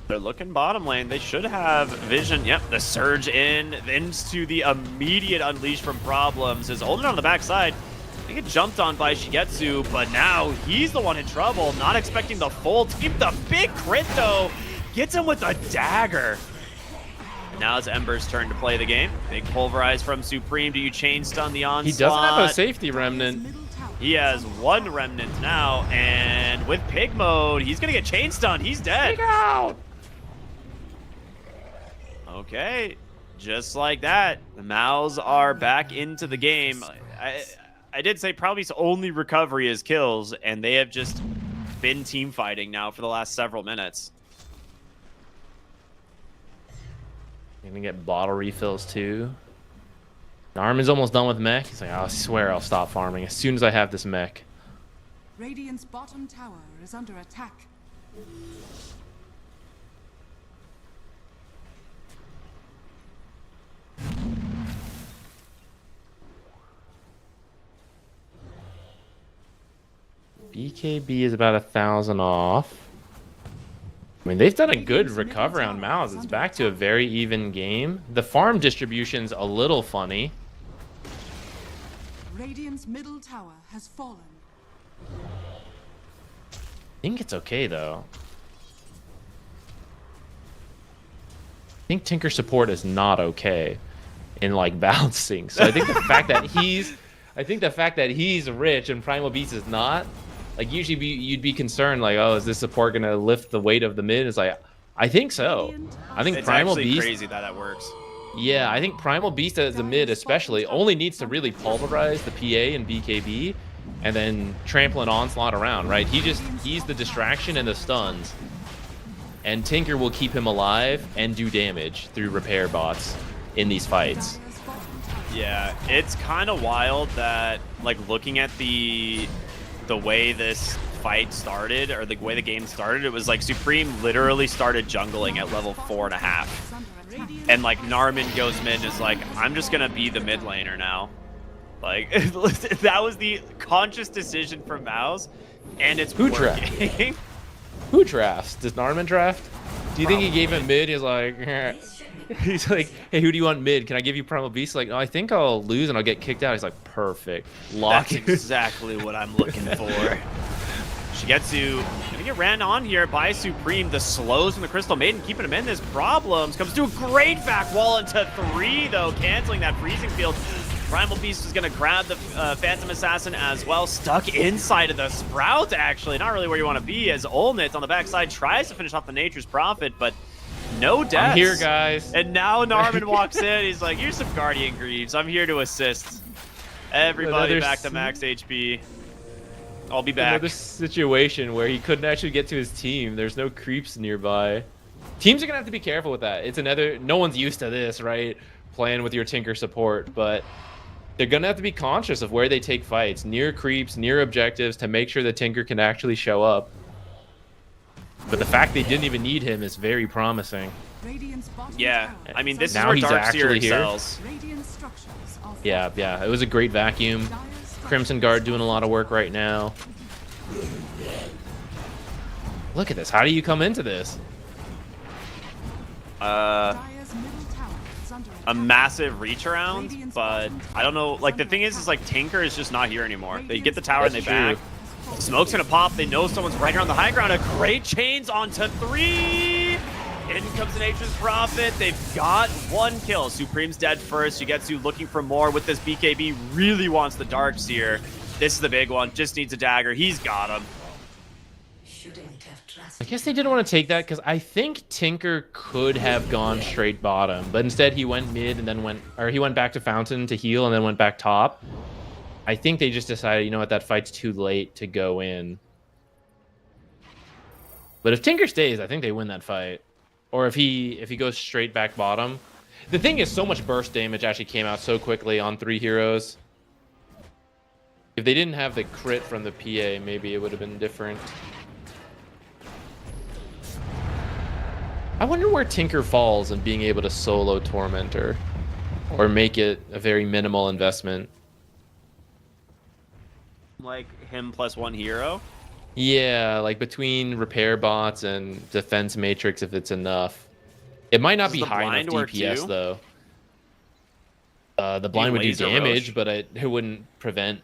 They're looking bottom lane. They should have vision. Yep, the Surge into the immediate unleash from Problems is holding on the backside. They get jumped on by Shigetsu, but now he's the one in trouble. Not expecting the full team. The big crit though gets him with a dagger. Now it's Ember's turn to play the game. Big pulverize from Supreme. Do you chain stun the onslaught? He doesn't have a safety remnant. He has one remnant now, and with pig mode, he's gonna get chain stun. He's dead. Pig out! Okay, just like that, the Maus are back into the game. I did say probably his only recovery is kills, and they have just been team fighting now for the last several minutes. Gonna get bottle refills too. Armin's almost done with mech. He's like, I swear I'll stop farming as soon as I have this mech. Radiant's bottom tower is under attack. BKB is about 1,000 off. I mean, they've done a good recovery on Maus. It's back to a very even game. The farm distribution's a little funny. Radiant's middle tower has fallen. I think it's okay though. I think Tinker support is not okay in like balancing. So I think the fact that he's rich and Primal Beast is not, like usually you'd be concerned like, oh, is this support gonna lift the weight of the mid? It's like, I think so. I think It's Primal actually Beast. crazy that works. Yeah, I think Primal Beast as a mid especially only needs to really pulverize the PA and BKB and then trample an onslaught around, right? He's the distraction and the stuns. And Tinker will keep him alive and do damage through repair bots in these fights. Yeah, it's kind of wild that, like, looking at the way this fight started, or the way the game started, it was like Supreme literally started jungling at level 4.5. And, like, Narman goes mid and is like, I'm just going to be the mid laner now. Like, that was the conscious decision from Maus, and it's working. Who drafts? Does Narman draft? Do you think he gave him mid? He's like, he's like, hey, who do you want mid? Can I give you Primal Beast? Like, no, I think I'll lose and I'll get kicked out. He's like, perfect. Lock That's exactly what I'm looking for. Shigetsu gonna get ran on here by Supreme. The slows from the Crystal Maiden keeping him in this. Problems comes to a great back wall into 3 though, canceling that freezing field. Primal Beast is going to grab the Phantom Assassin as well. Stuck inside of the Sprout, actually. Not really where you want to be, as Olnit on the backside tries to finish off the Nature's Prophet, but no deaths. I'm here, guys. And now Narman walks in. He's like, here's some Guardian Greaves. I'm here to assist. Everybody back to max HP. I'll be back. Another situation where he couldn't actually get to his team. There's no creeps nearby. Teams are going to have to be careful with that. It's another... No one's used to this, right? Playing with your Tinker support, but... They're going to have to be conscious of where they take fights, near creeps, near objectives, to make sure the Tinker can actually show up. But the fact they didn't even need him is very promising. Yeah, I mean, this is Now where he's Darkseer actually here. excels. Yeah, it was a great vacuum. Crimson Guard doing a lot of work right now. Look at this. How do you come into this? A massive reach around, but I don't know. Like, the thing is like Tinker is just not here anymore. They get the tower and they back. Smoke's gonna pop. They know someone's right around the high ground. A great chains onto 3. In comes the Nature's Prophet. They've got 1 kill. Supreme's dead first. Shigetsu looking for more with this BKB. Really wants the Darkseer. This is the big one. Just needs a dagger. He's got him. I guess they didn't want to take that because I think Tinker could have gone straight bottom, but instead he went mid and then he went back to Fountain to heal and then went back top. I think they just decided, you know what, that fight's too late to go in. But if Tinker stays, I think they win that fight. Or if he goes straight back bottom. The thing is, so much burst damage actually came out so quickly on 3 heroes. If they didn't have the crit from the PA, maybe it would have been different. I wonder where Tinker falls in being able to solo Tormentor. Or make it a very minimal investment. Like him plus 1 hero? Yeah, like between repair bots and defense matrix if it's enough. It might not Does be the high enough blind work DPS too? though. The blind would do laser damage, Roche? but it wouldn't prevent.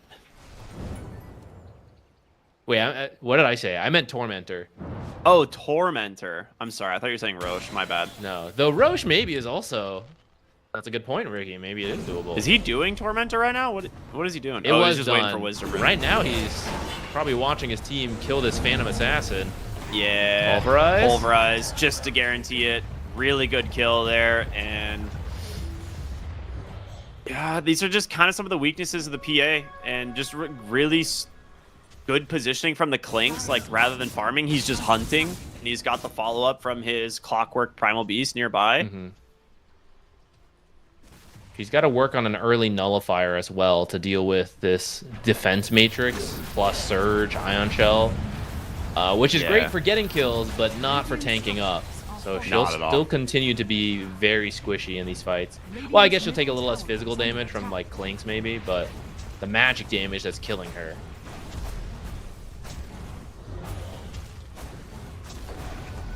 Wait, what did I say? I meant Tormentor. Oh, Tormentor. I'm sorry. I thought you were saying Roche. My bad. No, though Roche maybe is also. That's a good point, Ricky. Maybe it is doable. Is he doing Tormentor right now? What is he doing? It oh, was he's just done. waiting for Wisdom Ring. Right now, he's probably watching his team kill this Phantom Assassin. Yeah. Pulverize? Pulverize, just to guarantee it. Really good kill there, and yeah, these are just kind of some of the weaknesses of the PA, and just really good positioning from the Clinks. Like, rather than farming, he's just hunting, and he's got the follow-up from his Clockwork Primal Beast nearby. Mm-hmm. He's got to work on an early nullifier as well to deal with this defense matrix plus Surge, Ion Shell, which is great for getting kills, but not for tanking up. So she'll still continue to be very squishy in these fights. Well, I guess she'll take a little less physical damage from like Clinks maybe, but the magic damage that's killing her.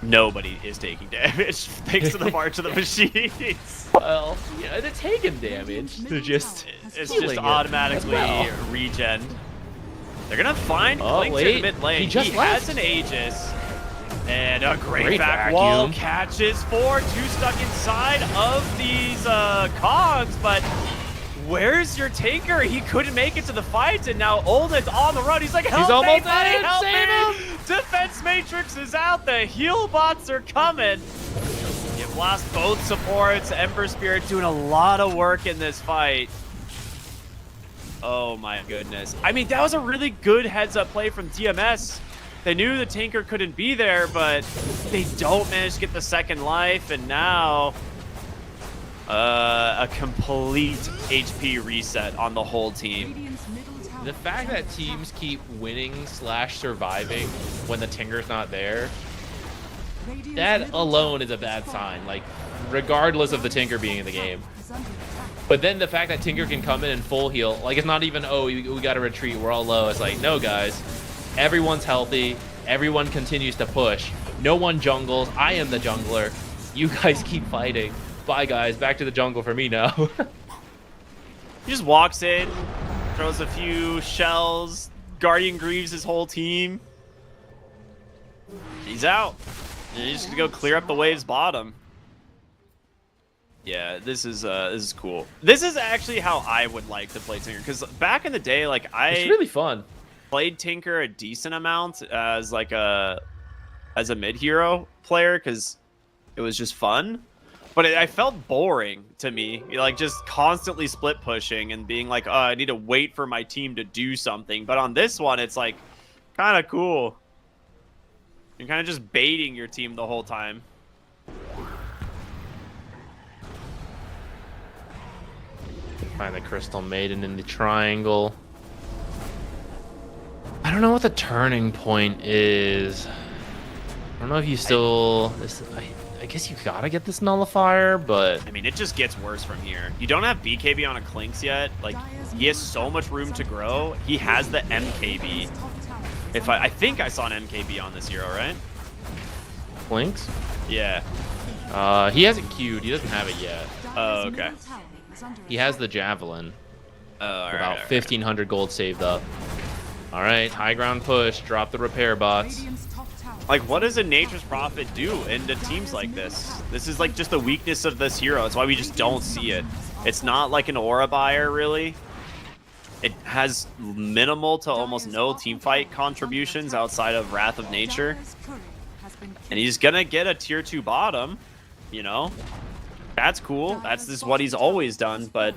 Nobody is taking damage thanks to the March of the Machines. Well, yeah, they're taking damage. They're just It's healing just it automatically as well. regen. They're gonna find Oh, Clinks in wait. the mid lane. He just has left. an Aegis. And a great, Great back wall vacuum. catches 4, 2 stuck inside of these cogs, but where's your Tinker? He couldn't make it to the fight, and now Olden's on the run. He's like, help me, almost buddy, in. help Save me! Defense Matrix is out, the heal bots are coming. You blast both supports, Ember Spirit doing a lot of work in this fight. Oh my goodness. I mean, that was a really good heads-up play from TMS. They knew the Tinker couldn't be there, but they don't manage to get the second life, and now a complete HP reset on the whole team. Radiant's middle tower The fact that teams keep winning / surviving when the Tinker's not there, Radiant's that middle alone tower is a bad falling. sign. Like, regardless of the Tinker being in the game. Is under attack. But then the fact that Tinker can come in and full heal, like it's not even, oh, we got to retreat, we're all low. It's like, no, guys, everyone's healthy. Everyone continues to push. No one jungles. I am the jungler. You guys keep fighting. Bye, guys. Back to the jungle for me now. He just walks in, throws a few shells, Guardian Grieves his whole team. He's out. And he's just gonna go clear up the waves bottom. Yeah, this is cool. This is actually how I would like to play Tinker, because back in the day, like It's really fun. played Tinker a decent amount as like a mid hero player because it was just fun, but I felt boring to me, like just constantly split pushing and being like, oh, I need to wait for my team to do something. But on this one, it's like kind of cool. You're kind of just baiting your team the whole time. Find the Crystal Maiden in the triangle. I don't know what the turning point is. I don't know if you still... I guess you gotta get this nullifier, but... I mean, it just gets worse from here. You don't have BKB on a Clinks yet. Like, he has so much room to grow. He has the MKB. Top tower is If I think I saw an MKB on this hero, right? Blinks? Yeah. He hasn't queued. He doesn't have it yet. Oh, okay. middle tower is under He has the Javelin. All right. About 1,500 gold saved up. All right, high ground push. Drop the repair bots. Radiant's top tower. Like, what does a Nature's Prophet do into teams like this? This is like just the weakness of this hero. That's why we just don't see it. It's not like an aura buyer, really. It has minimal to almost no teamfight contributions outside of Wrath of Nature. Dire's courier has been And he's gonna get a tier 2 bottom, you know. That's cool. That's just what he's always done, but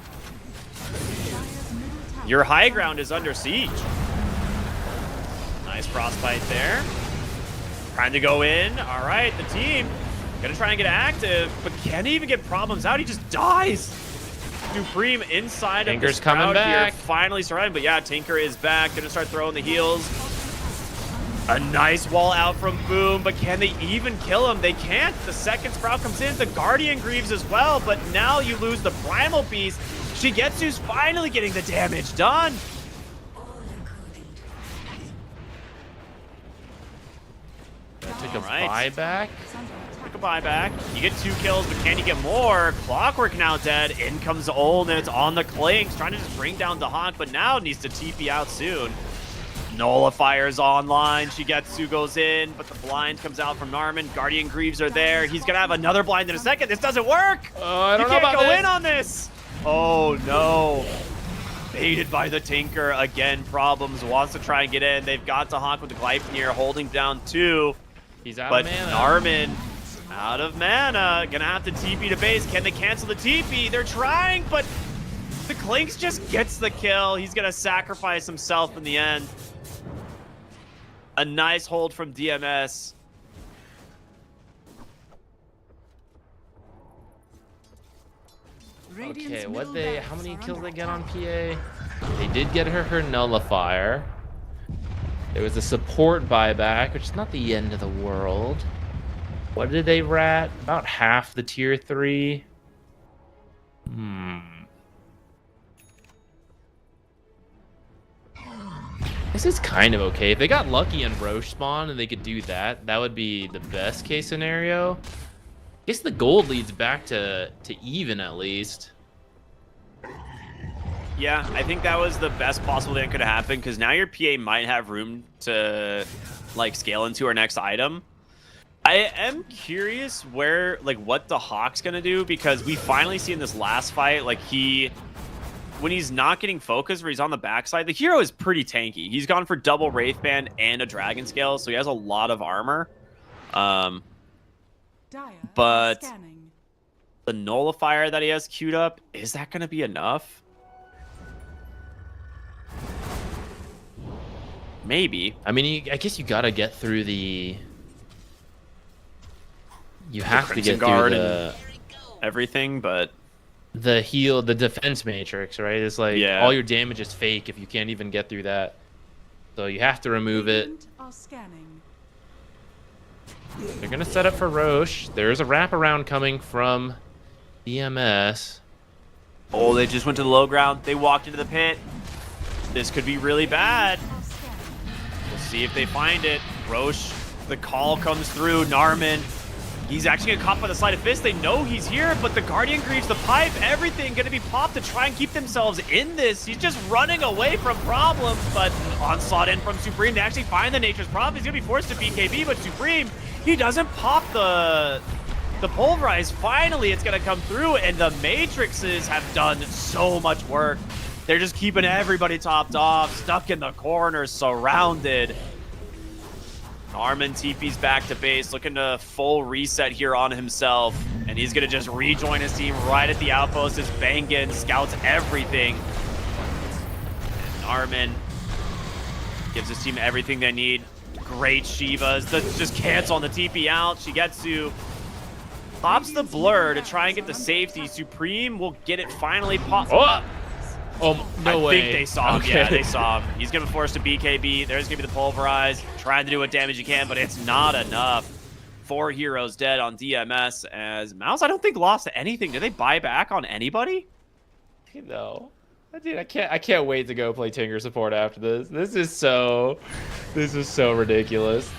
your high ground is under siege. Nice frostbite there. Trying to go in. All right, the team gonna try and get active, but can't even get problems out. He just dies. Supreme inside Tinker's of the crowd coming back. here, finally surviving. But yeah, Tinker is back. Gonna start throwing the heals. A nice wall out from Boom, but can they even kill him? They can't. The second Sprout comes in, the Guardian Greaves as well, but now you lose the Primal Beast. Shigetsu's finally getting the damage done. Took a Right. buyback. Took a buyback. You get 2 kills, but can you get more? Clockwork now dead. In comes Old, and it's on the Clinks, trying to just bring down the Hawk, but now needs to TP out soon. Nullifier's online. Shigetsu goes in, but the blind comes out from Narman. Guardian Greaves are there. He's gonna have another blind in a second. This doesn't work. I don't You know can't about go this. in on this. Oh no. Baited by the Tinker. Again, problems. Wants to try and get in. They've got to Hawk with the Gleipnir holding down 2. He's out But of mana. Narman out of mana. Gonna have to TP to base. Can they cancel the TP? They're trying, but the Clinks just gets the kill. He's gonna sacrifice himself in the end. A nice hold from DMS. Okay, how many kills they get on PA? They did get her nullifier. There was a support buyback, which is not the end of the world. What did they rat? About half the tier 3. This is kind of okay. If they got lucky and Roche spawn and they could do that, that would be the best case scenario. I guess the gold leads back to even at least. Yeah, I think that was the best possible thing that could have happened, because now your PA might have room to like scale into our next item. I am curious where, like, what the Hawk's gonna do, because we finally see in this last fight, like, when he's not getting focused or he's on the backside, the hero is pretty tanky. He's gone for double Wraith Band and a Dragon Scale, so he has a lot of armor. But the Nullifier that he has queued up, is that gonna be enough? Maybe. I mean, I guess you gotta get through the. You have to Crimson get Guard through and everything, but the heal, the defense matrix, right? It's like all your damage is fake if you can't even get through that. So you have to remove it. They're gonna set up for Roche. There's a wraparound coming from EMS. Oh, they just went to the low ground. They walked into the pit. This could be really bad. We'll see if they find it. Roche, the call comes through. Narman, he's actually gonna caught by the sleight of fist. They know he's here, but the Guardian Greaves, the pipe, everything gonna be popped to try and keep themselves in this. He's just running away from problems, but onslaught in from Supreme to actually find the Nature's Prophet. He's gonna be forced to BKB, but Supreme, he doesn't pop the Pulverize. Finally, it's gonna come through, and the Matrixes have done so much work. They're just keeping everybody topped off, stuck in the corners, surrounded. Armin TP's back to base, looking to full reset here on himself. And he's going to just rejoin his team right at the outpost as Bangan scouts everything. And Armin gives his team everything they need. Great Shivas. Just cancel on the TP out. Shigetsu pops the blur to try and get the safety. Supreme will get it finally popped. Oh, no way. I think they saw him. Okay. Yeah, they saw him. He's going to force to BKB. There's going to be the Pulverize. Trying to do what damage you can, but it's not enough. 4 heroes dead on DMS as Mouse, I don't think, lost anything. Did they buy back on anybody? No. Dude, I can't wait to go play Tinker support after this. This is so ridiculous.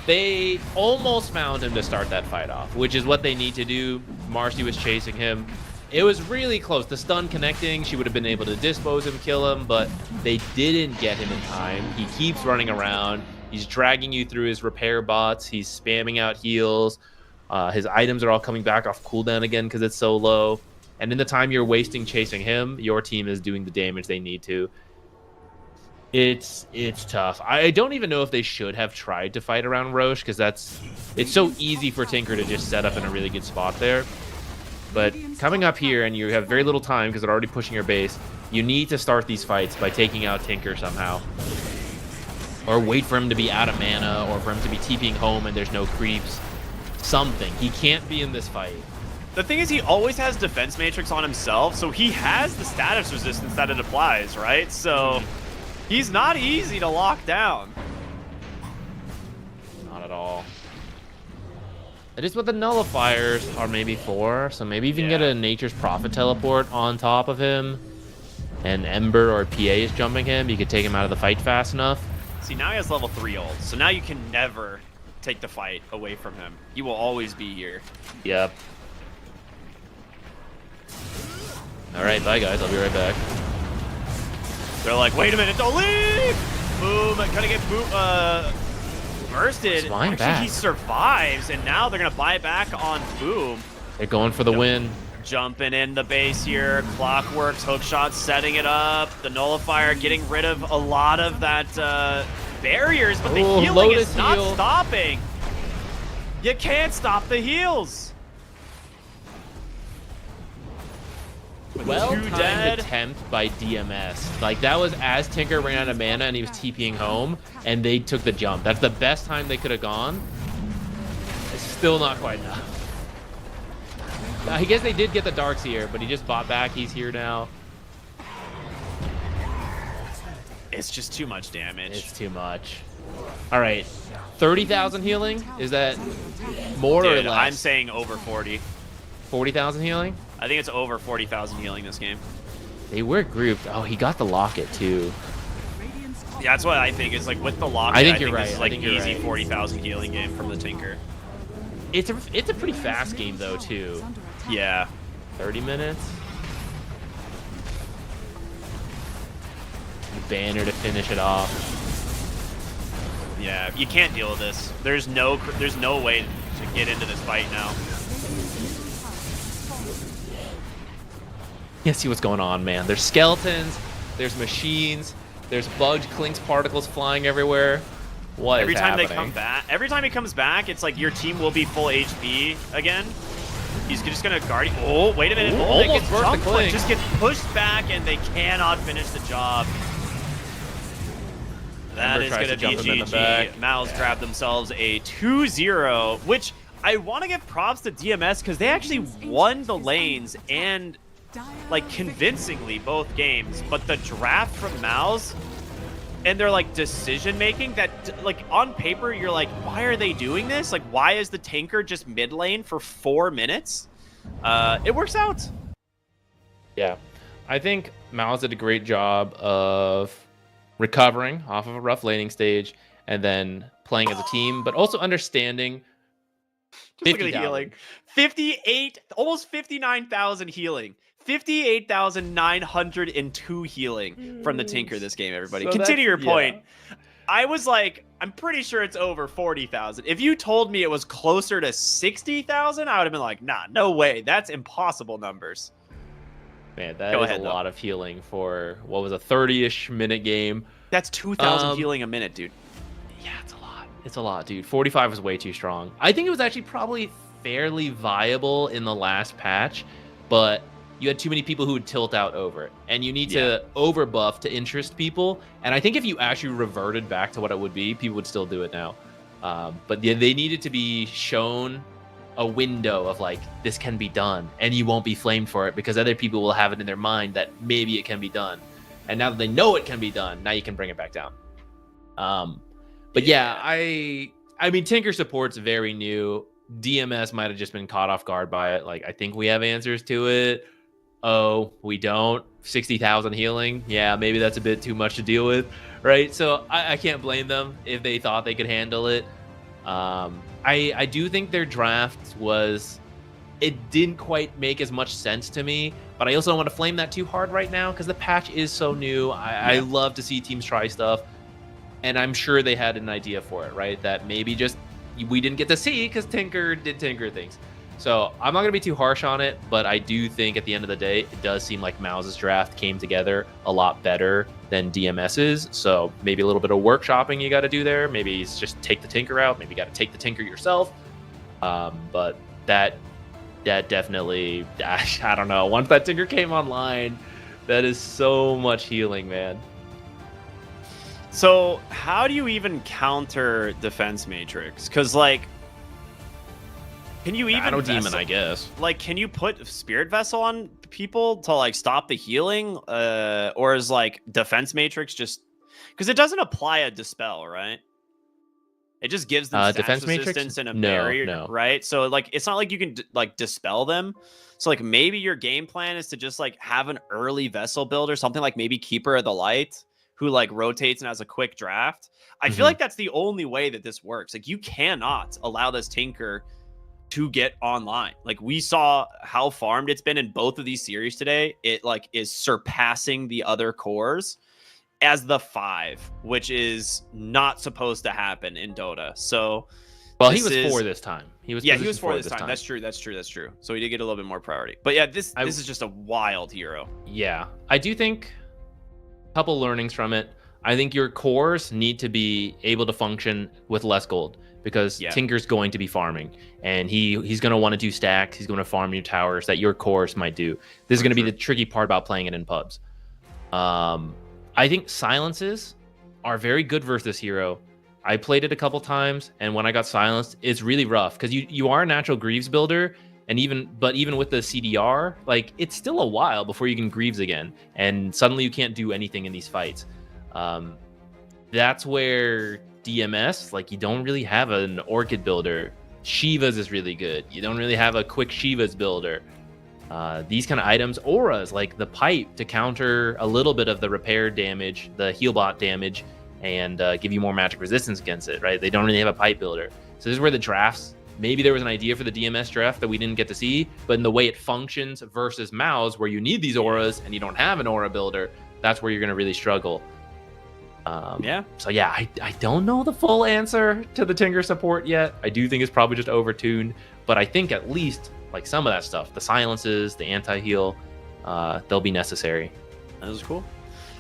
They almost found him to start that fight off, which is what they need to do. Marcy was chasing him. It was really close. The stun connecting, she would have been able to dispose him, kill him, but they didn't get him in time. He keeps running around. He's dragging you through his repair bots. He's spamming out heals. His items are all coming back off cooldown again because it's so low. And in the time you're wasting chasing him, your team is doing the damage they need to. It's tough. I don't even know if they should have tried to fight around Roche, because it's so easy for Tinker to just set up in a really good spot there. But coming up here and you have very little time because they're already pushing your base, you need to start these fights by taking out Tinker somehow. Or wait for him to be out of mana, or for him to be TPing home and there's no creeps. Something. He can't be in this fight. The thing is, he always has defense matrix on himself, so he has the status resistance that it applies, right? So he's not easy to lock down. Not at all. It is what the nullifiers are maybe for, so maybe you can get a Nature's Prophet teleport on top of him, and Ember or PA is jumping him. You could take him out of the fight fast enough. See, now he has level 3 ult, so now you can never take the fight away from him. He will always be here. Yep. All right, bye guys. I'll be right back. They're like, wait a minute, don't leave! Boom, gonna get bursted. Flying Actually, back. he survives, and now they're gonna buy back on Boom. They're going for the win. Jumping in the base here, Clockworks, hookshot, setting it up. The Nullifier getting rid of a lot of that barriers, but the healing Lotus is not heal. stopping. You can't stop the heals. Well-timed attempt by DMS. Like, that was as Tinker ran out of mana and he was TPing home, and they took the jump. That's the best time they could have gone. It's still not quite enough. I guess they did get the Darks here, but he just bought back. He's here now. It's just too much damage. It's too much. All right. 30,000 healing? Is that more or Dude, less? I'm saying over 40. 40,000 healing? I think it's over 40,000 healing this game. They were grouped. Oh, he got the locket too. Yeah, that's what I think. Is like with the lock. I think you're right. This is I like think you're easy right. 40,000 healing game from the Tinker. It's a pretty fast game though too. Yeah. 30 minutes. Banner to finish it off. Yeah, you can't deal with this. There's no way to get into this fight now. Yeah, see what's going on, man. There's skeletons, there's machines, there's bugged Clink's particles flying everywhere. What Every is time happening? they come back, every time he comes back, it's like your team will be full HP again. He's just gonna guard. Oh, wait a minute! Ooh, Oh, almost they get burst the jump, but Clink. just gets pushed back, and they cannot finish the job. That Ember is tries gonna to be jump him in the GG. back. Mouse grab themselves a 2-0, which I want to give props to DMS because they actually won the lanes and like convincingly both games. But the draft from Mouse and their like decision making that like on paper you're like, why are they doing this? Like, why is the Tinker just mid lane for 4 minutes? It works out. Yeah, I think Miles did a great job of recovering off of a rough laning stage and then playing as a team, but also understanding. Just look at the healing. 58, almost 59,000 healing. 58,902 healing from the Tinker this game, everybody. So Continue your that's- point. yeah. I was like, I'm pretty sure it's over 40,000. If you told me it was closer to 60,000, I would have been like, nah, no way. That's impossible numbers. Man, that Go is ahead, a though. lot of healing for what was a 30-ish minute game. That's 2,000 Um, healing a minute, dude. Yeah, it's a lot. It's a lot, dude. 45 was way too strong. I think it was actually probably fairly viable in the last patch, but you had too many people who would tilt out over it. And you need to overbuff to interest people. And I think if you actually reverted back to what it would be, people would still do it now. But yeah, they needed to be shown a window of like, this can be done. And you won't be flamed for it because other people will have it in their mind that maybe it can be done. And now that they know it can be done, now you can bring it back down. But yeah, I mean, Tinker support's very new. DMS might have just been caught off guard by it. Like, I think we have answers to it. Oh, we don't. 60,000 healing. Yeah, maybe that's a bit too much to deal with, right? So I can't blame them if they thought they could handle it. I do think their draft it didn't quite make as much sense to me, but I also don't want to flame that too hard right now because the patch is so new. I love to see teams try stuff, and I'm sure they had an idea for it, right? That maybe just we didn't get to see because Tinker did Tinker things. So I'm not going to be too harsh on it, but I do think at the end of the day, it does seem like Mao's draft came together a lot better than DMS's. So maybe a little bit of workshopping you got to do there. Maybe it's just take the Tinker out. Maybe you got to take the Tinker yourself. But that definitely, I don't know. Once that Tinker came online, that is so much healing, man. So how do you even counter Defense Matrix? Because, like, can you even Battle Demon, I guess. Like, can you put Spirit Vessel on people to, like, stop the healing? Or is, like, Defense Matrix just... Because it doesn't apply a Dispel, right? It just gives them status Defense resistance Matrix? and a No, barrier, no. right? So, like, it's not like you can, like, Dispel them. So, like, maybe your game plan is to just, like, have an early Vessel builder, something like maybe Keeper of the Light, who, like, rotates and has a quick draft. I feel like that's the only way that this works. Like, you cannot allow this Tinker to get online. Like, we saw how farmed it's been in both of these series today. It, like, is surpassing the other cores as the 5, which is not supposed to happen in Dota. So, well, he was 4 this time. He was 4 this time. That's true. So he did get a little bit more priority. But yeah, this is just a wild hero. Yeah, I do think a couple learnings from it. I think your cores need to be able to function with less gold, because Tinker's going to be farming, and he's going to want to do stacks. He's going to farm your towers that your cores might do. This is going to be the tricky part about playing it in pubs. I think silences are very good versus this hero. I played it a couple times, and when I got silenced, it's really rough because you are a natural Greaves builder, and even with the CDR, like, it's still a while before you can Greaves again, and suddenly you can't do anything in these fights. That's where DMS, like, you don't really have an Orchid builder. Shivas is really good. You don't really have a quick Shivas builder. These kind of items, auras like the pipe to counter a little bit of the repair damage, the heal bot damage, and give you more magic resistance against it, right? They don't really have a pipe builder. So this is where the drafts, maybe there was an idea for the DMS draft that we didn't get to see, but in the way it functions versus Mao's, where you need these auras and you don't have an aura builder, that's where you're going to really struggle. So yeah, I don't know the full answer to the Tinker support yet. I do think it's probably just overtuned, but I think at least, like, some of that stuff, the silences, the anti-heal, they'll be necessary. That was cool.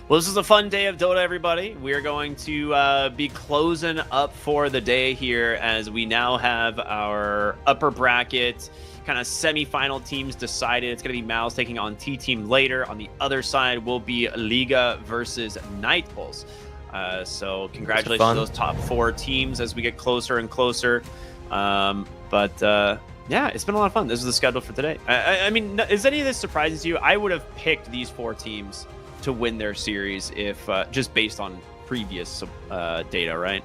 Well, this is a fun day of Dota, everybody. We are going to be closing up for the day here, as we now have our upper bracket kind of semi-final teams decided. It's going to be Mao's taking on T-Team later. On the other side will be Liga versus Night Bulls. So congratulations to those top 4 teams as we get closer and closer. Yeah, it's been a lot of fun. This is the schedule for today. I mean, is any of this surprising to you? I would have picked these 4 teams to win their series if just based on previous data, right?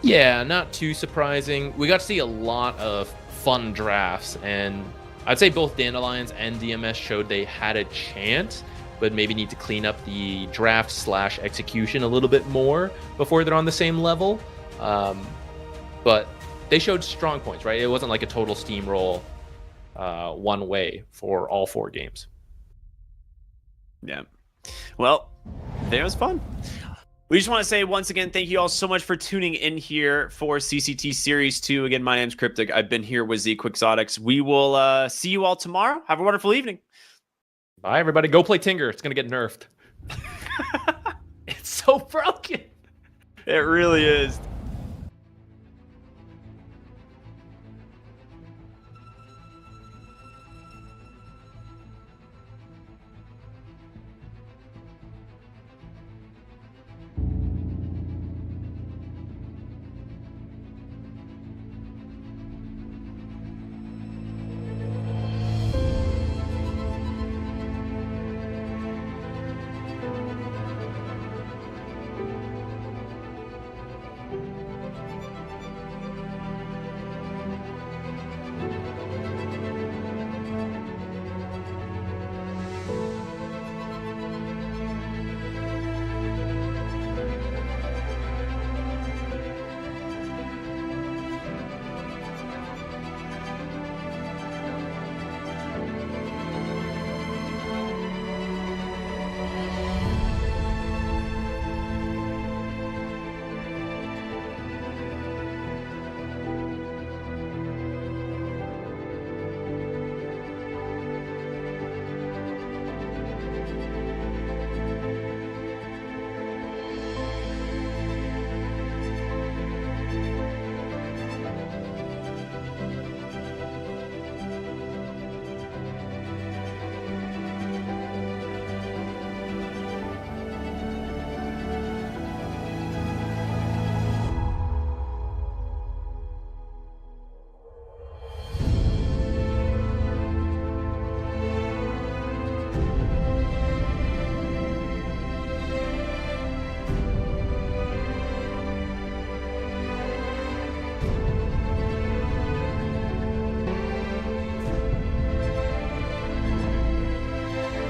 Yeah, not too surprising. We got to see a lot of fun drafts, and I'd say both Dandelions and DMS showed they had a chance, but maybe need to clean up the draft / execution a little bit more before they're on the same level. But they showed strong points, right? It wasn't like a total steamroll one way for all 4 games. Yeah. Well, that was fun. We just want to say once again, thank you all so much for tuning in here for CCT Series 2. Again, my name's Cryptic. I've been here with Z Quixotics. We will see you all tomorrow. Have a wonderful evening. Bye, everybody. Go play Tinker. It's going to get nerfed. It's so broken. It really is.